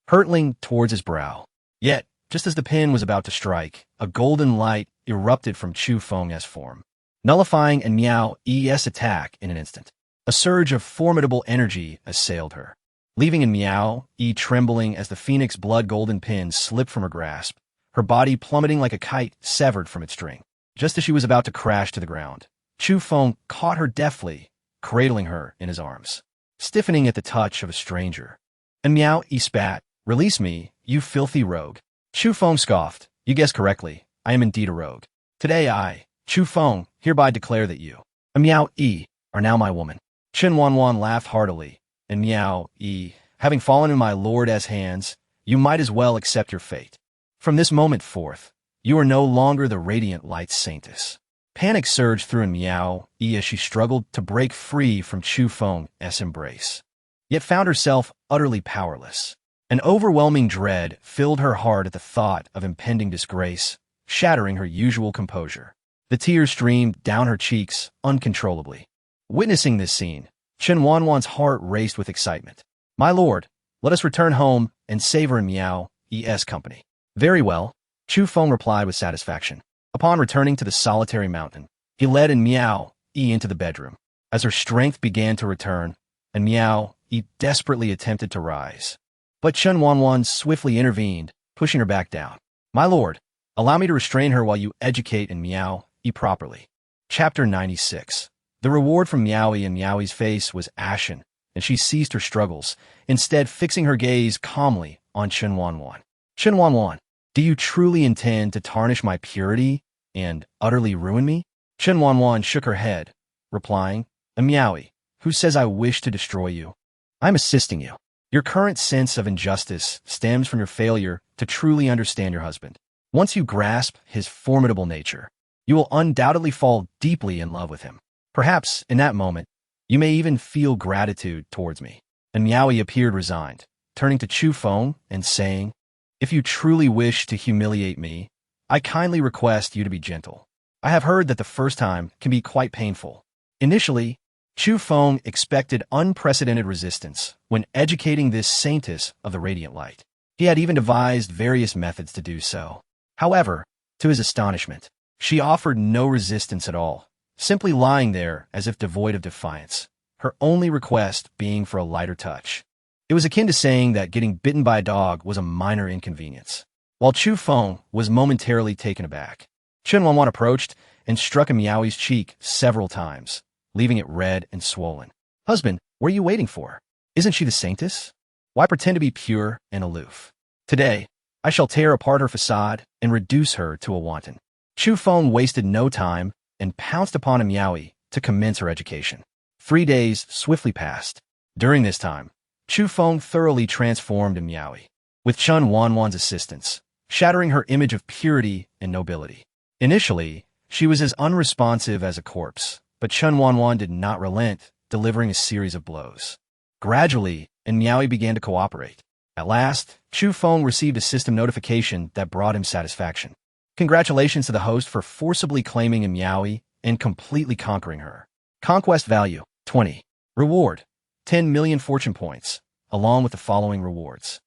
hurtling towards his brow. Yet, just as the pin was about to strike, a golden light erupted from Chu Feng's form, nullifying Miao's attack in an instant. A surge of formidable energy assailed her, leaving Miao Yi trembling as the Phoenix Blood Golden Pin slipped from her grasp, her body plummeting like a kite severed from its string. Just as she was about to crash to the ground, Chu Feng caught her deftly, cradling her in his arms, stiffening at the touch of a stranger. And Miao Yi spat, "Release me, you filthy rogue." Chu Feng scoffed, "You guessed correctly, I am indeed a rogue. Today I, Chu Feng, hereby declare that you, and Miao Yi, are now my woman." Chen Wanwan laughed heartily, and Miao Yi, having fallen in my lord's hands, you might as well accept your fate. From this moment forth, you are no longer the Radiant Light Saintess. Panic surged through Miao Yi as she struggled to break free from Chu Feng's embrace, yet found herself utterly powerless. An overwhelming dread filled her heart at the thought of impending disgrace, shattering her usual composure. The tears streamed down her cheeks uncontrollably. Witnessing this scene, Chen Wanwan's heart raced with excitement. "My lord, let us return home and savor in Miao's company." "Very well," Chu Feng replied with satisfaction. Upon returning to the solitary mountain, he led Miao Yi into the bedroom. As her strength began to return, and Miao Yi desperately attempted to rise, but Chen Wanwan swiftly intervened, pushing her back down. "My lord, allow me to restrain her while you educate Miao Yi properly." Chapter 96. The reward from Miao Yi and Miao Yi's face was ashen, and she ceased her struggles, instead fixing her gaze calmly on Chen Wanwan. "Chen Wanwan, do you truly intend to tarnish my purity and utterly ruin me?" Chen Wanwan shook her head, replying, "Miao Yi, who says I wish to destroy you? I'm assisting you. Your current sense of injustice stems from your failure to truly understand your husband. Once you grasp his formidable nature, you will undoubtedly fall deeply in love with him. Perhaps, in that moment, you may even feel gratitude towards me." And Miao Yi appeared resigned, turning to Chu Feng and saying, "If you truly wish to humiliate me, I kindly request you to be gentle. I have heard that the first time can be quite painful." Initially, Chu Feng expected unprecedented resistance when educating this saintess of the radiant light. He had even devised various methods to do so. However, to his astonishment, she offered no resistance at all, simply lying there as if devoid of defiance, her only request being for a lighter touch. It was akin to saying that getting bitten by a dog was a minor inconvenience. While Chu Feng was momentarily taken aback, Chen Wanwan approached and struck Miao Yi's cheek several times, leaving it red and swollen. "Husband, what are you waiting for? Isn't she the saintess? Why pretend to be pure and aloof? Today, I shall tear apart her facade and reduce her to a wanton." Chu Feng wasted no time and pounced upon Miao Yi to commence her education. 3 days swiftly passed. During this time, Chu Feng thoroughly transformed Miao Yi, with Chen Wanwan's assistance, shattering her image of purity and nobility. Initially, she was as unresponsive as a corpse, but Chen Wanwan did not relent, delivering a series of blows. Gradually, Miao Yi began to cooperate. At last, Chu Feng received a system notification that brought him satisfaction. Congratulations to the host for forcibly claiming Miao Yi and completely conquering her. Conquest value, 20. Reward, 10 million fortune points, along with the following rewards.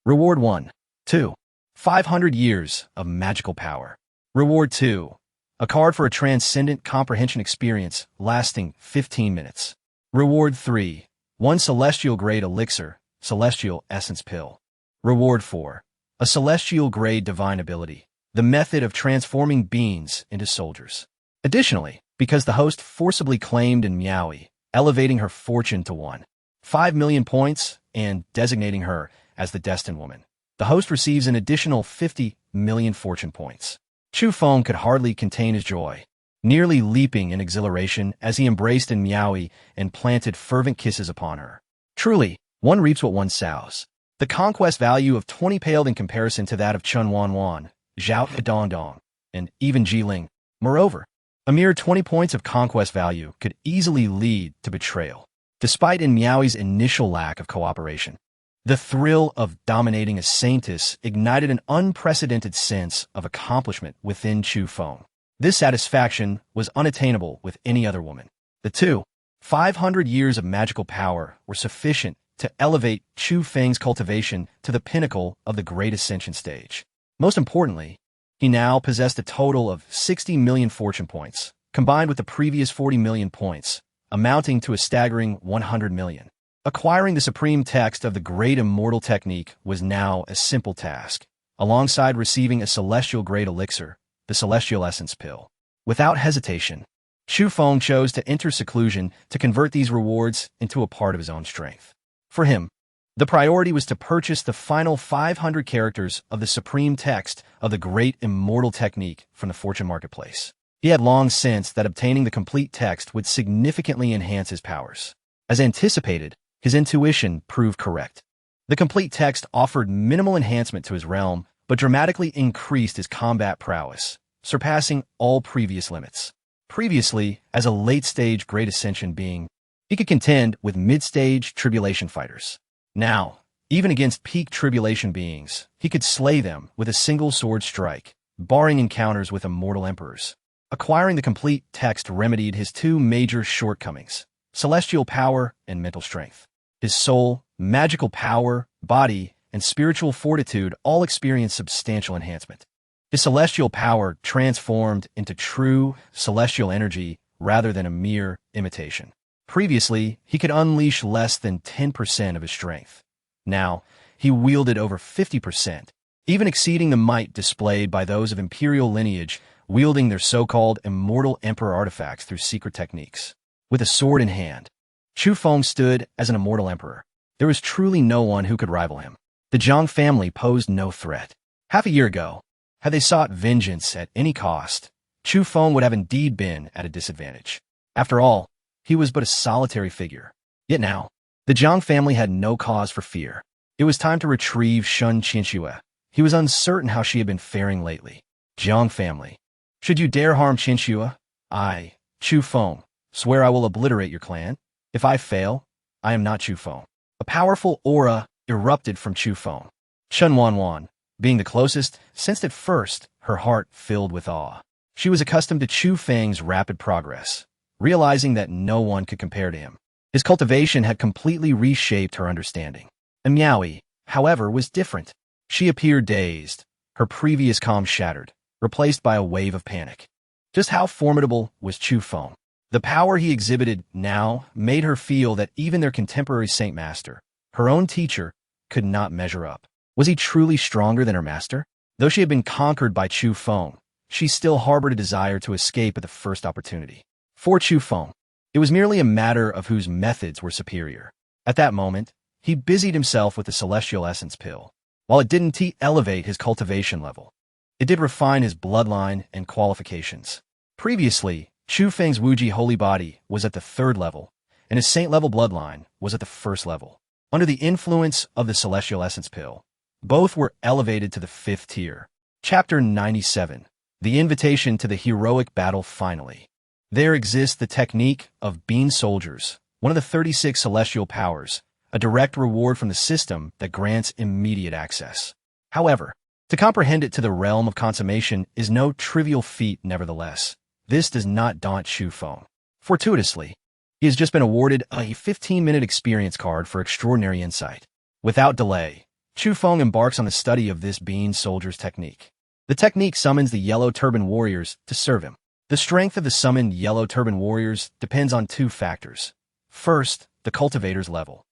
Reward 1. 2. 500 years of magical power. Reward 2. A card for a transcendent comprehension experience lasting 15 minutes. Reward 3. 1 celestial grade elixir, celestial essence pill. Reward 4. a celestial-grade divine ability, the method of transforming beings into soldiers. Additionally, because the host forcibly claimed in Miaoyi, elevating her fortune to 1.5 million points and designating her as the destined woman, the host receives an additional 50 million fortune points. Chu Feng could hardly contain his joy, nearly leaping in exhilaration as he embraced in Miaoyi and planted fervent kisses upon her. Truly, one reaps what one sows. The conquest value of 20 paled in comparison to that of Chun Wanwan, Zhao Hedongdong, and even Jiling. Moreover, a mere 20 points of conquest value could easily lead to betrayal. Despite in Miaoyi's initial lack of cooperation, the thrill of dominating a saintess ignited an unprecedented sense of accomplishment within Chu Feng. This satisfaction was unattainable with any other woman. The 500 years of magical power were sufficient to elevate Chu Feng's cultivation to the pinnacle of the Great Ascension stage. Most importantly, he now possessed a total of 60 million fortune points, combined with the previous 40 million points, amounting to a staggering 100 million. Acquiring the supreme text of the Great Immortal Technique was now a simple task, alongside receiving a celestial-grade elixir, the Celestial Essence Pill. Without hesitation, Chu Feng chose to enter seclusion to convert these rewards into a part of his own strength. For him, the priority was to purchase the final 500 characters of the supreme text of the Great Immortal Technique from the Fortune Marketplace. He had long sensed that obtaining the complete text would significantly enhance his powers. As anticipated, his intuition proved correct. The complete text offered minimal enhancement to his realm, but dramatically increased his combat prowess, surpassing all previous limits. Previously, as a late-stage Great Ascension being, he could contend with mid-stage Tribulation fighters. Now, even against peak Tribulation beings, he could slay them with a single sword strike, barring encounters with immortal emperors. Acquiring the complete text remedied his two major shortcomings: celestial power and mental strength. His soul, magical power, body, and spiritual fortitude all experienced substantial enhancement. His celestial power transformed into true celestial energy rather than a mere imitation. Previously, he could unleash less than 10% of his strength. Now, he wielded over 50%, even exceeding the might displayed by those of imperial lineage wielding their so-called immortal emperor artifacts through secret techniques. With a sword in hand, Chu Feng stood as an immortal emperor. There was truly no one who could rival him. The Zhang family posed no threat. Half a year ago, had they sought vengeance at any cost, Chu Feng would have indeed been at a disadvantage. After all, he was but a solitary figure. Yet now, the Zhang family had no cause for fear. It was time to retrieve Lin Xiyue. He was uncertain how she had been faring lately. Zhang family, should you dare harm Lin Xiyue, I, Chu Feng, swear I will obliterate your clan. If I fail, I am not Chu Feng. A powerful aura erupted from Chu Feng. Chun Wanwan, being the closest, sensed at first her heart filled with awe. She was accustomed to Chu Feng's rapid progress, realizing that no one could compare to him. His cultivation had completely reshaped her understanding. And Miaoyi, however, was different. She appeared dazed, her previous calm shattered, replaced by a wave of panic. Just how formidable was Chu Feng? The power he exhibited now made her feel that even their contemporary Saint Master, her own teacher, could not measure up. Was he truly stronger than her master? Though she had been conquered by Chu Feng, she still harbored a desire to escape at the first opportunity. For Chu Feng, it was merely a matter of whose methods were superior. At that moment, he busied himself with the Celestial Essence Pill. While it didn't elevate his cultivation level, it did refine his bloodline and qualifications. Previously, Chu Feng's Wuji holy body was at the 3rd level, and his saint-level bloodline was at the 1st level. Under the influence of the Celestial Essence Pill, both were elevated to the 5th tier. Chapter 97. The Invitation to the Heroic Battle Finally. There exists the technique of Bean Soldiers, one of the 36 celestial powers, a direct reward from the system that grants immediate access. However, to comprehend it to the realm of consummation is no trivial feat nevertheless. This does not daunt Chu Feng. Fortuitously, he has just been awarded a 15-minute experience card for extraordinary insight. Without delay, Chu Feng embarks on the study of this Bean Soldier's technique. The technique summons the Yellow Turban Warriors to serve him. The strength of the summoned Yellow Turban Warriors depends on 2 factors. First, the cultivator's level,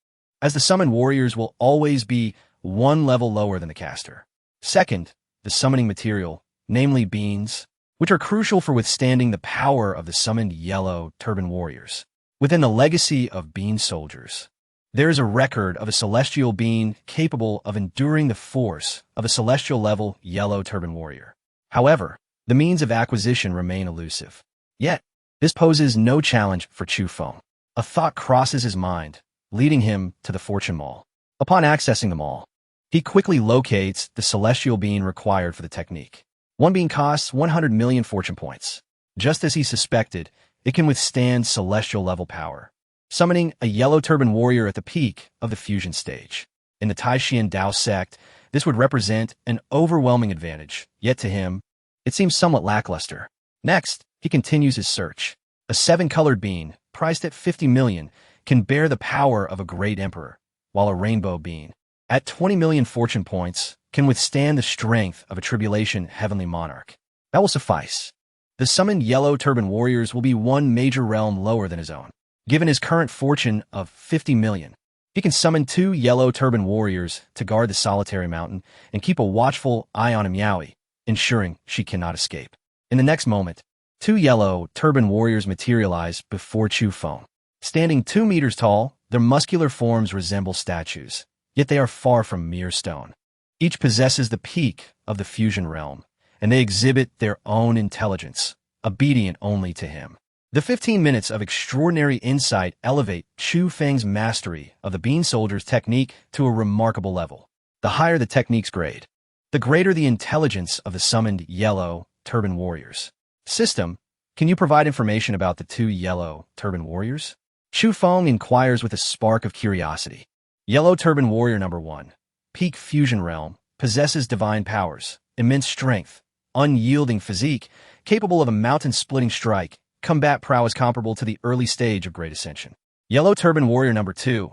as the summoned warriors will always be 1 level lower than the caster. Second, the summoning material, namely beans, which are crucial for withstanding the power of the summoned yellow turban warriors. Within the legacy of bean soldiers, there is a record of a celestial being capable of enduring the force of a celestial-level yellow turban warrior. However, the means of acquisition remain elusive. Yet, this poses no challenge for Chu Feng. A thought crosses his mind, leading him to the fortune mall. Upon accessing the mall, he quickly locates the celestial being required for the technique. One being costs 100 million fortune points. Just as he suspected, it can withstand celestial-level power, summoning a yellow turban warrior at the peak of the fusion stage. In the Taixuan Dao Sect, this would represent an overwhelming advantage, yet to him, it seems somewhat lackluster. Next, he continues his search. A 7-colored bean, priced at 50 million, can bear the power of a great emperor, while a rainbow bean, at 20 million fortune points, can withstand the strength of a tribulation heavenly monarch. That will suffice. The summoned yellow turban warriors will be one major realm lower than his own. Given his current fortune of 50 million, he can summon 2 yellow turban warriors to guard the solitary mountain and keep a watchful eye on Immoortal, ensuring she cannot escape. In the next moment, 2 yellow turban warriors materialize before Chu Feng. Standing 2 meters tall, their muscular forms resemble statues, yet they are far from mere stone. Each possesses the peak of the fusion realm, and they exhibit their own intelligence, obedient only to him. The 15 minutes of extraordinary insight elevate Chu Feng's mastery of the bean soldier's technique to a remarkable level. The higher the technique's grade, the greater the intelligence of the summoned yellow turban warriors. System, can you provide information about the 2 yellow turban warriors? Chu Feng inquires with a spark of curiosity. Yellow turban warrior number 1, peak fusion realm, possesses divine powers, immense strength, unyielding physique, capable of a mountain-splitting strike, combat prowess comparable to the early stage of Great Ascension. Yellow turban warrior number 2,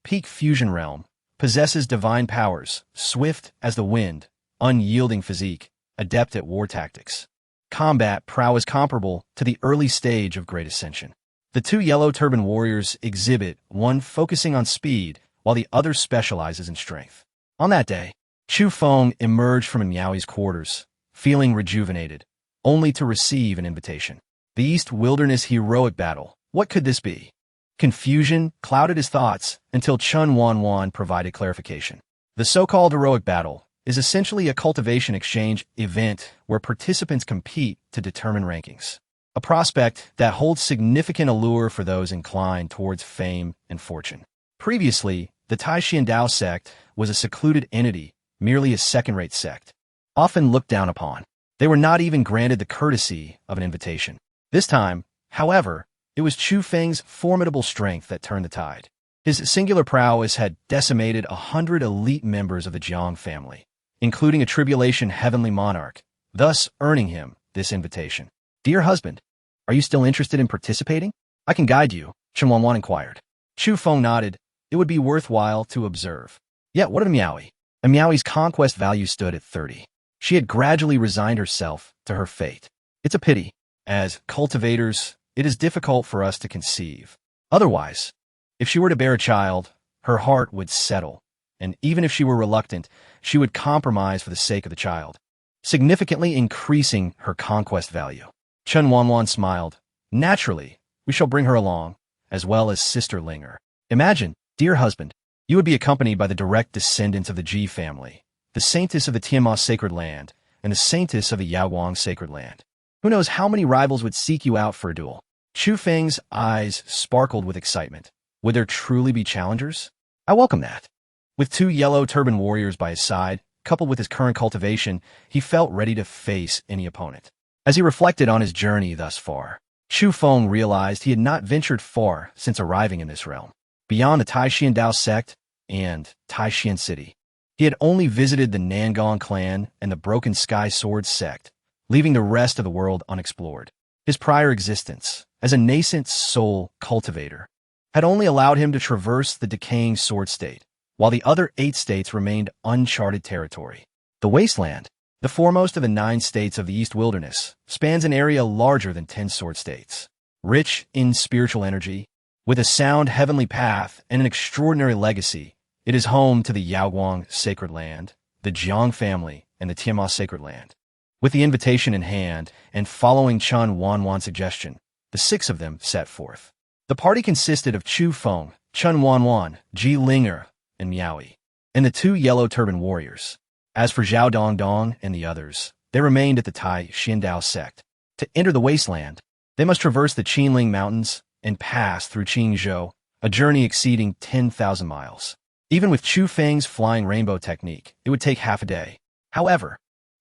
peak fusion realm, possesses divine powers, swift as the wind, unyielding physique, adept at war tactics. Combat prowess comparable to the early stage of Great Ascension. The 2 yellow turban warriors exhibit, one focusing on speed, while the other specializes in strength. On that day, Chu Feng emerged from Immoortal's quarters, feeling rejuvenated, only to receive an invitation. The East Wilderness heroic battle. What could this be? Confusion clouded his thoughts until Chun Wanwan provided clarification. The so-called heroic battle is essentially a cultivation exchange event where participants compete to determine rankings. A prospect that holds significant allure for those inclined towards fame and fortune. Previously, the Taixuan Dao Sect was a secluded entity, merely a second-rate sect, often looked down upon. They were not even granted the courtesy of an invitation. This time, however, it was Chu Feng's formidable strength that turned the tide. His singular prowess had decimated 100 elite members of the Jiang family, including a tribulation heavenly monarch, thus earning him this invitation. Dear husband, are you still interested in participating? I can guide you, Chen Wanwan inquired. Chu Feng nodded. It would be worthwhile to observe. Yet what of Immoortal? Immoortal's conquest value stood at 30. She had gradually resigned herself to her fate. It's a pity. As cultivators, it is difficult for us to conceive. Otherwise, if she were to bear a child, her heart would settle, and even if she were reluctant, she would compromise for the sake of the child, significantly increasing her conquest value. Chen Wanwan smiled. Naturally, we shall bring her along, as well as Sister Linger. Imagine, dear husband, you would be accompanied by the direct descendants of the Ji family, the saintess of the Tianma sacred land, and the saintess of the Yaoguang sacred land. Who knows how many rivals would seek you out for a duel? Chu Feng's eyes sparkled with excitement. Would there truly be challengers? I welcome that. With 2 yellow turban warriors by his side, coupled with his current cultivation, he felt ready to face any opponent. As he reflected on his journey thus far, Chu Feng realized he had not ventured far since arriving in this realm. Beyond the Taixuan Dao Sect and Taixuan City, he had only visited the Nangong clan and the Broken Sky Sword Sect, leaving the rest of the world unexplored. His prior existence, as a nascent soul cultivator, had only allowed him to traverse the decaying sword state, while the other 8 states remained uncharted territory. The wasteland, the foremost of the 9 states of the East Wilderness, spans an area larger than 10 sword states. Rich in spiritual energy, with a sound heavenly path and an extraordinary legacy, it is home to the Yaoguang sacred land, the Jiang family, and the Tianma sacred land. With the invitation in hand, and following Chen Wanwan's suggestion, the 6 of them set forth. The party consisted of Chu Feng, Chen Wanwan, Ji Ling'er, and Miaoyi, and the 2 yellow turban warriors. As for Zhao Dongdong and the others, they remained at the Taixuan Dao Sect. To enter the wasteland, they must traverse the Qinling Mountains and pass through Qingzhou, a journey exceeding 10,000 miles. Even with Chu Feng's flying rainbow technique, it would take half a day. However,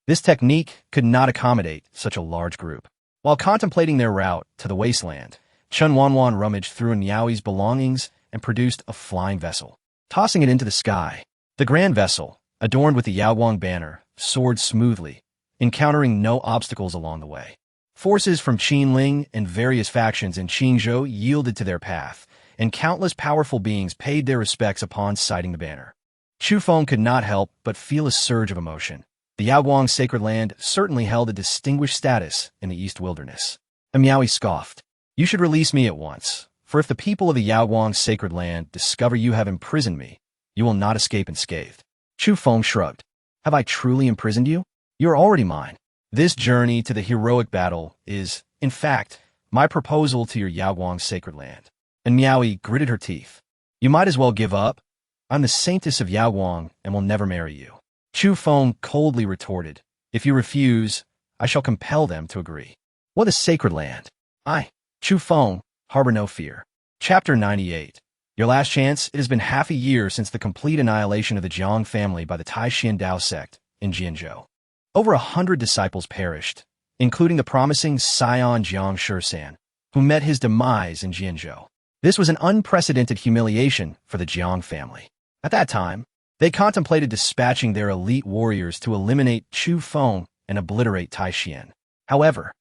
this technique could not accommodate such a large group. While contemplating their route to the wasteland, Chen Wanwan rummaged through Niaoi's belongings and produced a flying vessel. Tossing it into the sky, the grand vessel, adorned with the Yaoguang banner, soared smoothly, encountering no obstacles along the way. Forces from Qinling and various factions in Qingzhou yielded to their path, and countless powerful beings paid their respects upon sighting the banner. Chu Feng could not help but feel a surge of emotion. The Yaoguang sacred land certainly held a distinguished status in the East Wilderness. Miaoyi scoffed. You should release me at once, for if the people of the Yaoguang sacred land discover you have imprisoned me, you will not escape unscathed. Chu Feng shrugged. Have I truly imprisoned you? You are already mine. This journey to the heroic battle is, in fact, my proposal to your Yaoguang sacred land. And Miaoyi gritted her teeth. You might as well give up. I'm the saintess of Yaoguang and will never marry you. Chu Feng coldly retorted, if you refuse, I shall compel them to agree. What a sacred land! Chu Feng, harbor no fear. Chapter 98. Your last chance. It has been half a year since the complete annihilation of the Jiang family by the Taixuan Dao Sect in Jianzhou. Over 100 disciples perished, including the promising scion Jiang Shusan, who met his demise in Jianzhou. This was an unprecedented humiliation for the Jiang family. At that time, they contemplated dispatching their elite warriors to eliminate Chu Feng and obliterate Taixuan. However,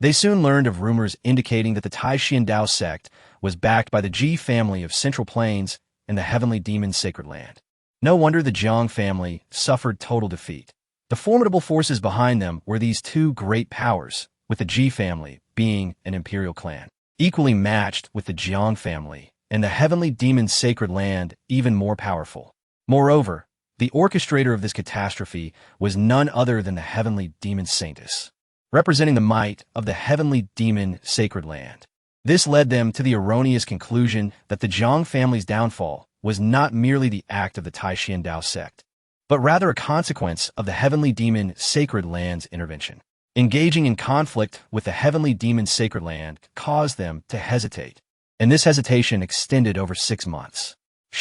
they soon learned of rumors indicating that the Taixuan Dao Sect was backed by the Ji family of Central Plains and the Heavenly Demon Sacred Land. No wonder the Jiang family suffered total defeat. The formidable forces behind them were these 2 great powers, with the Ji family being an imperial clan, equally matched with the Jiang family, and the Heavenly Demon Sacred Land even more powerful. Moreover, the orchestrator of this catastrophe was none other than the Heavenly Demon Saintess, representing the might of the Heavenly Demon Sacred Land. This led them to the erroneous conclusion that the Jiang family's downfall was not merely the act of the Taixuan Dao Sect, but rather a consequence of the Heavenly Demon Sacred Land's intervention. Engaging in conflict with the Heavenly Demon Sacred Land caused them to hesitate, and this hesitation extended over 6 months.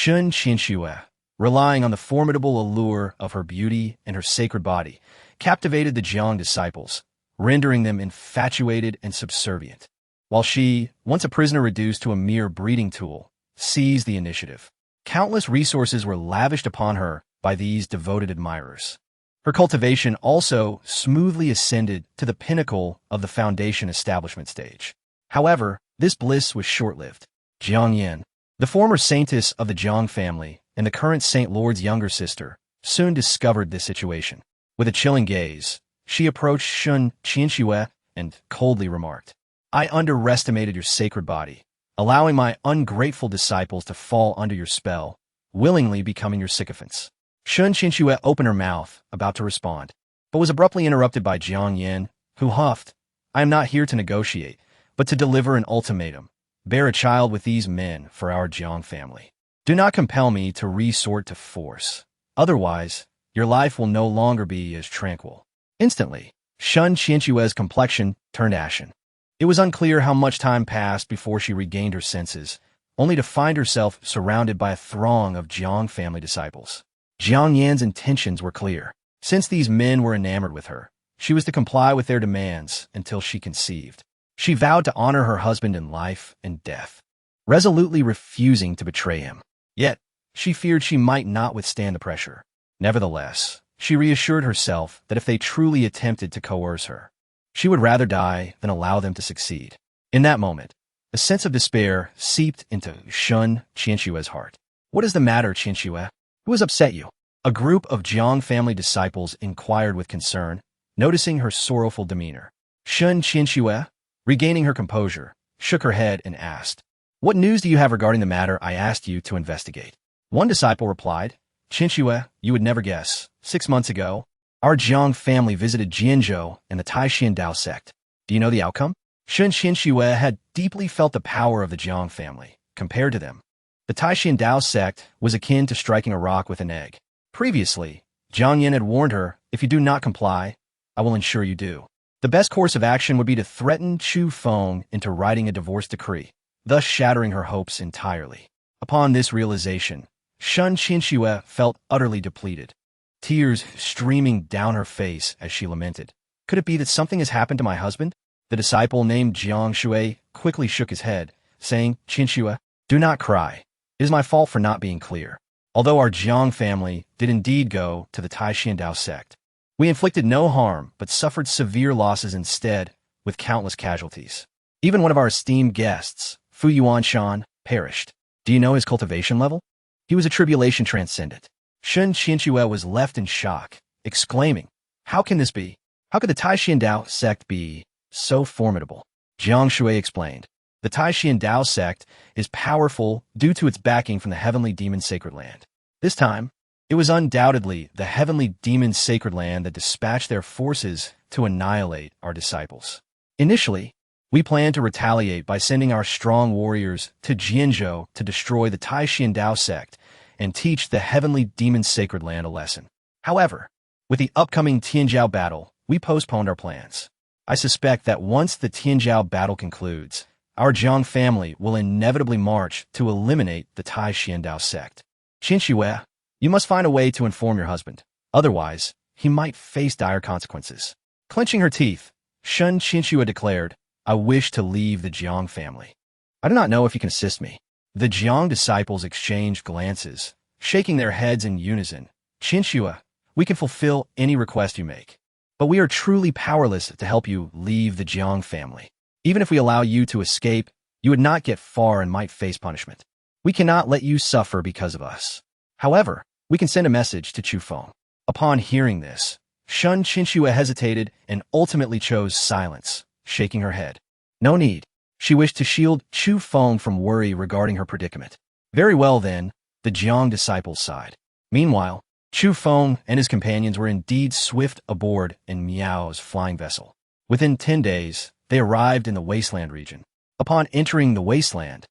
Lin Xiyue, relying on the formidable allure of her beauty and her sacred body, captivated the Jiang disciples, rendering them infatuated and subservient. While she, once a prisoner reduced to a mere breeding tool, seized the initiative. Countless resources were lavished upon her by these devoted admirers. Her cultivation also smoothly ascended to the pinnacle of the foundation establishment stage. However, this bliss was short-lived. Jiang Yan, the former saintess of the Jiang family and the current Saint Lord's younger sister, soon discovered this situation. With a chilling gaze, she approached Lin Xiyue and coldly remarked, I underestimated your sacred body, allowing my ungrateful disciples to fall under your spell, willingly becoming your sycophants. Lin Xiyue opened her mouth, about to respond, but was abruptly interrupted by Jiang Yan, who huffed, I am not here to negotiate, but to deliver an ultimatum. Bear a child with these men for our Jiang family. Do not compel me to resort to force. Otherwise, your life will no longer be as tranquil. Instantly, Lin Xijue's complexion turned ashen. It was unclear how much time passed before she regained her senses, only to find herself surrounded by a throng of Jiang family disciples. Jiang Yan's intentions were clear. Since these men were enamored with her, she was to comply with their demands until she conceived. She vowed to honor her husband in life and death, resolutely refusing to betray him. Yet, she feared she might not withstand the pressure. Nevertheless, she reassured herself that if they truly attempted to coerce her, she would rather die than allow them to succeed. In that moment, a sense of despair seeped into Lin Xijue's heart. What is the matter, Xiyue? Who has upset you? A group of Jiang family disciples inquired with concern, noticing her sorrowful demeanor. Lin Xiyue, regaining her composure, shook her head and asked, What news do you have regarding the matter I asked you to investigate? One disciple replied, Xiyue, you would never guess. 6 months ago, Our Jiang family visited Jianzhou and the Taixuan Dao Sect. Do you know the outcome? Lin Xiyue had deeply felt the power of the Jiang family. Compared to them, the Taixuan Dao Sect was akin to striking a rock with an egg. Previously, Jiang Yin had warned her, if you do not comply, I will ensure you do. The best course of action would be to threaten Chu Feng into writing a divorce decree, thus shattering her hopes entirely. Upon this realization, Lin Xiyue felt utterly depleted, tears streaming down her face as she lamented. Could it be that something has happened to my husband? The disciple named Jiang Shui quickly shook his head, saying, Xiyue, do not cry. It is my fault for not being clear. Although our Jiang family did indeed go to the Taixuan Dao Sect, we inflicted no harm but suffered severe losses instead, with countless casualties. Even one of our esteemed guests, Fu Yuanshan, perished. Do you know his cultivation level? He was a tribulation transcendent. Lin Xiyue was left in shock, exclaiming, how can this be? How could the Taixuan Dao Sect be so formidable? Jiang Shui explained. The Taixuan Dao Sect is powerful due to its backing from the heavenly demon sacred land. This time, it was undoubtedly the heavenly demon sacred land that dispatched their forces to annihilate our disciples. Initially, we planned to retaliate by sending our strong warriors to Jianzhou to destroy the Taixuan Dao Sect and teach the heavenly demon sacred land a lesson. However, with the upcoming Tianjiao battle, we postponed our plans. I suspect that once the Tianjiao battle concludes, our Jiang family will inevitably march to eliminate the Taixuan Dao Sect. Xiyue, you must find a way to inform your husband. Otherwise, he might face dire consequences. Clenching her teeth, Lin Xiyue declared, I wish to leave the Jiang family. I do not know if you can assist me. The Jiang disciples exchanged glances, shaking their heads in unison. Xiyue, we can fulfill any request you make, but we are truly powerless to help you leave the Jiang family. Even if we allow you to escape, you would not get far and might face punishment. We cannot let you suffer because of us. However, we can send a message to Chu Feng. Upon hearing this, Lin Xiyue hesitated and ultimately chose silence, shaking her head. No need. She wished to shield Chu Feng from worry regarding her predicament. Very well then, the Jiang disciples sighed. Meanwhile, Chu Feng and his companions were indeed swift aboard in Miao's flying vessel. Within 10 days, they arrived in the wasteland region. Upon entering the wasteland,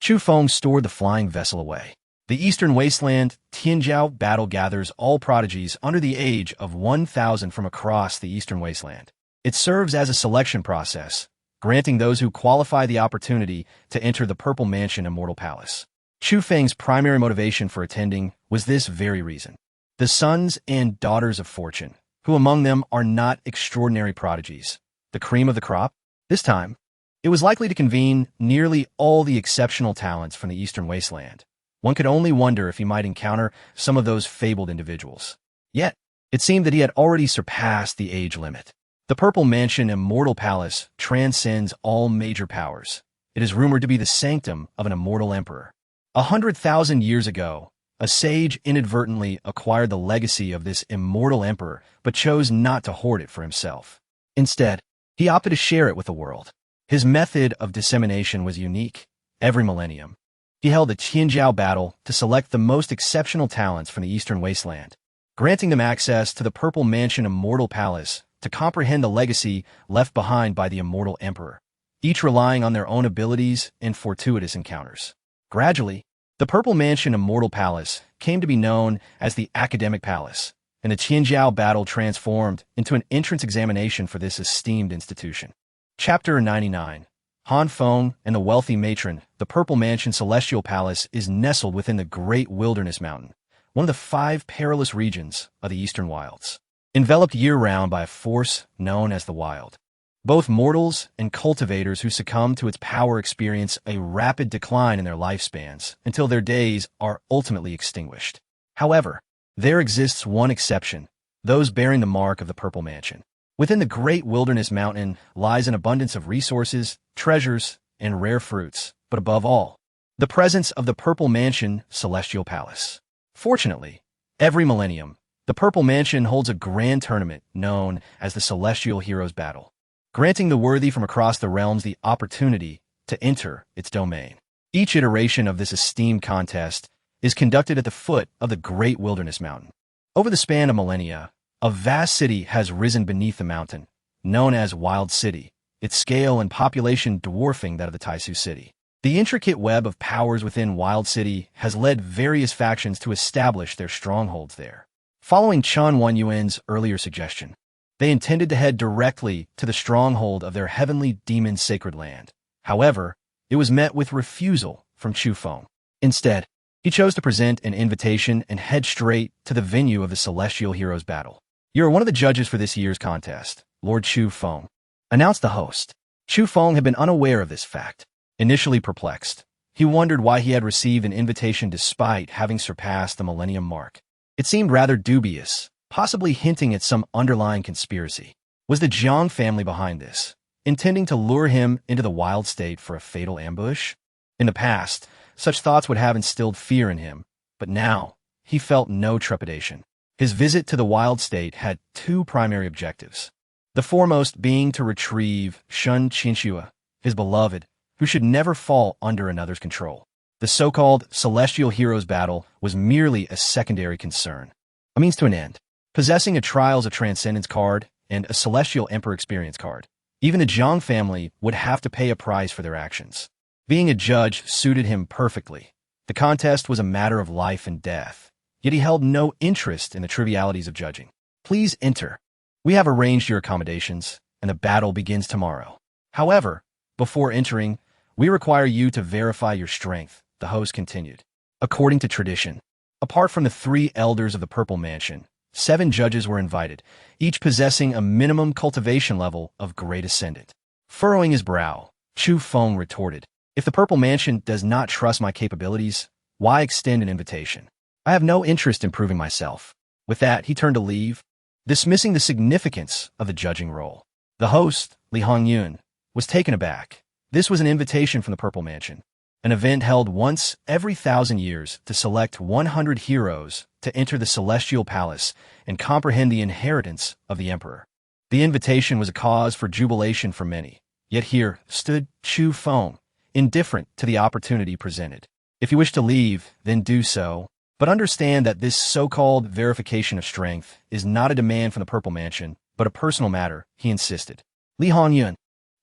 Chu Feng stored the flying vessel away. The eastern wasteland Tianjiao battle gathers all prodigies under the age of 1,000 from across the eastern wasteland. It serves as a selection process, granting those who qualify the opportunity to enter the Purple Mansion Immortal Palace. Chu Feng's primary motivation for attending was this very reason. The sons and daughters of fortune, who among them are not extraordinary prodigies, the cream of the crop, this time, it was likely to convene nearly all the exceptional talents from the eastern wasteland. One could only wonder if he might encounter some of those fabled individuals. Yet, it seemed that he had already surpassed the age limit. The Purple Mansion Immortal Palace transcends all major powers. It is rumored to be the sanctum of an immortal emperor. 100,000 years ago, a sage inadvertently acquired the legacy of this immortal emperor, but chose not to hoard it for himself. Instead, he opted to share it with the world. His method of dissemination was unique. Every millennium, he held a Tianjiao battle to select the most exceptional talents from the eastern wasteland, granting them access to the Purple Mansion Immortal Palace to comprehend the legacy left behind by the immortal emperor, each relying on their own abilities and fortuitous encounters. Gradually, the Purple Mansion Immortal Palace came to be known as the Academic Palace, and the Tianjiao battle transformed into an entrance examination for this esteemed institution. Chapter 99. Han Feng and the Wealthy Matron. The Purple Mansion Celestial Palace is nestled within the Great Wilderness Mountain, one of the 5 perilous regions of the Eastern Wilds, enveloped year-round by a force known as the Wild. Both mortals and cultivators who succumb to its power experience a rapid decline in their lifespans until their days are ultimately extinguished. However, there exists one exception, those bearing the mark of the Purple Mansion. Within the Great Wilderness Mountain lies an abundance of resources, treasures, and rare fruits, but above all, the presence of the Purple Mansion Celestial Palace. Fortunately, every millennium, the Purple Mansion holds a grand tournament known as the Celestial Heroes Battle, granting the worthy from across the realms the opportunity to enter its domain. Each iteration of this esteemed contest is conducted at the foot of the Great Wilderness Mountain. Over the span of millennia, A vast city has risen beneath the mountain, known as Wild City, its scale and population dwarfing that of the Taixuan city. The intricate web of powers within Wild City has led various factions to establish their strongholds there. Following Chen Wenyuan's earlier suggestion, they intended to head directly to the stronghold of their heavenly demon sacred land. However, it was met with refusal from Chu Feng. Instead, he chose to present an invitation and head straight to the venue of the Celestial Heroes battle. "You are one of the judges for this year's contest, Lord Chu Feng," announced the host. Chu Feng had been unaware of this fact. Initially perplexed, he wondered why he had received an invitation despite having surpassed the millennium mark. It seemed rather dubious, possibly hinting at some underlying conspiracy. Was the Jiang family behind this, intending to lure him into the wild state for a fatal ambush? In the past, such thoughts would have instilled fear in him, but now he felt no trepidation. His visit to the wild state had two primary objectives. The foremost being to retrieve Lin Xiyue, his beloved, who should never fall under another's control. The so-called Celestial Heroes battle was merely a secondary concern, a means to an end. Possessing a Trials of Transcendence card and a Celestial Emperor Experience card, even the Jiang family would have to pay a price for their actions. Being a judge suited him perfectly. The contest was a matter of life and death, yet he held no interest in the trivialities of judging. "Please enter. We have arranged your accommodations, and the battle begins tomorrow. However, before entering, we require you to verify your strength," the host continued. According to tradition, apart from the 3 elders of the Purple Mansion, 7 judges were invited, each possessing a minimum cultivation level of Great Ascendant. Furrowing his brow, Chu Feng retorted, "If the Purple Mansion does not trust my capabilities, why extend an invitation? I have no interest in proving myself." With that, he turned to leave, dismissing the significance of the judging role. The host, Lin Xiyue, was taken aback. This was an invitation from the Purple Mansion, an event held once every 1,000 years to select 100 heroes to enter the Celestial Palace and comprehend the inheritance of the Emperor. The invitation was a cause for jubilation for many, yet here stood Chu Feng, indifferent to the opportunity presented. "If you wish to leave, then do so, but understand that this so-called verification of strength is not a demand from the Purple Mansion, but a personal matter," he insisted. Lin Xiyue,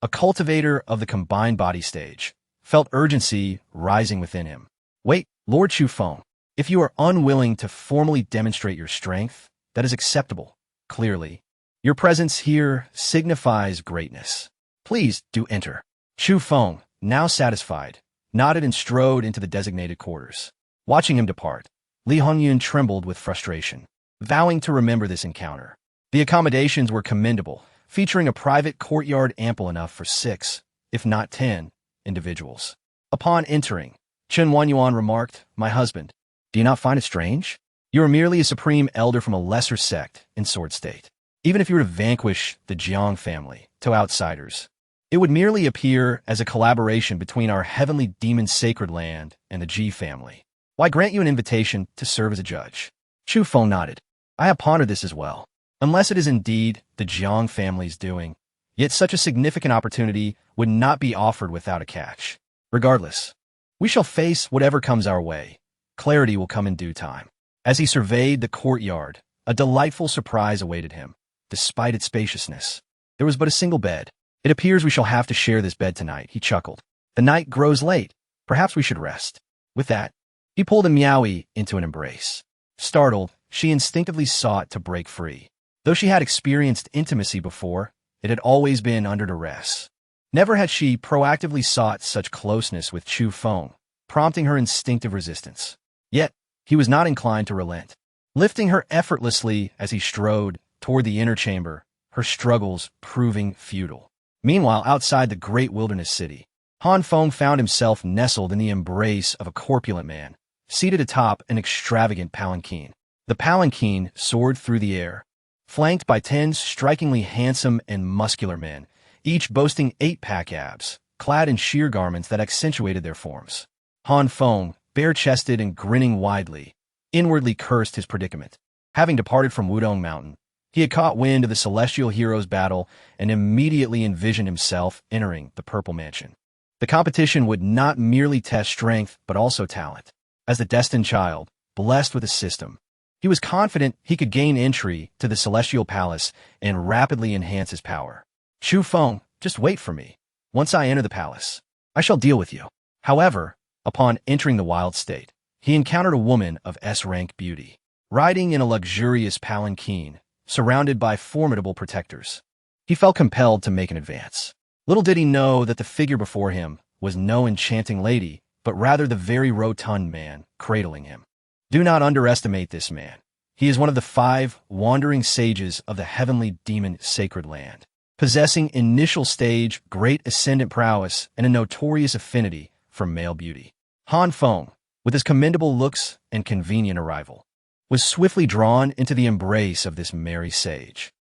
a cultivator of the combined body stage, felt urgency rising within him. "Wait, Lord Chu Feng, if you are unwilling to formally demonstrate your strength, that is acceptable, clearly. Your presence here signifies greatness. Please do enter." Chu Feng, now satisfied, nodded and strode into the designated quarters. Watching him depart, Lin Xiyue trembled with frustration, vowing to remember this encounter. The accommodations were commendable, featuring a private courtyard ample enough for 6, if not 10, individuals. Upon entering, Chen Wenyuan remarked, "My husband, do you not find it strange? You are merely a supreme elder from a lesser sect in Sword State. Even if you were to vanquish the Jiang family to outsiders, it would merely appear as a collaboration between our heavenly demon sacred land and the Ji family. Why grant you an invitation to serve as a judge?" Chu Feng nodded. "I have pondered this as well. Unless it is indeed the Jiang family's doing, yet such a significant opportunity would not be offered without a catch. Regardless, we shall face whatever comes our way. Clarity will come in due time." As he surveyed the courtyard, a delightful surprise awaited him. Despite its spaciousness, there was but a single bed. "It appears we shall have to share this bed tonight," he chuckled. "The night grows late. Perhaps we should rest." With that, he pulled Miaoyi into an embrace. Startled, she instinctively sought to break free. Though she had experienced intimacy before, it had always been under duress. Never had she proactively sought such closeness with Chu Feng, prompting her instinctive resistance. Yet, he was not inclined to relent. Lifting her effortlessly as he strode toward the inner chamber, her struggles proving futile. Meanwhile, outside the great wilderness city, Han Feng found himself nestled in the embrace of a corpulent man, seated atop an extravagant palanquin. The palanquin soared through the air, flanked by 10 strikingly handsome and muscular men, each boasting 8-pack abs, clad in sheer garments that accentuated their forms. Han Feng, bare-chested and grinning widely, inwardly cursed his predicament. Having departed from Wudong Mountain, he had caught wind of the Celestial Heroes battle and immediately envisioned himself entering the Purple Mansion. The competition would not merely test strength, but also talent. As the destined child, blessed with a system, He was confident he could gain entry to the celestial palace and rapidly enhance his power. Chu Feng, just wait for me. Once I enter the palace, I shall deal with you. However, upon entering the wild state, he encountered a woman of S-rank beauty, riding in a luxurious palanquin, surrounded by formidable protectors. He felt compelled to make an advance. Little did he know that the figure before him was no enchanting lady, but rather the very rotund man cradling him. Do not underestimate this man. He is one of the 5 wandering sages of the heavenly demon sacred land, possessing initial stage great ascendant prowess and a notorious affinity for male beauty. Han Feng, with his commendable looks and convenient arrival, was swiftly drawn into the embrace of this merry sage.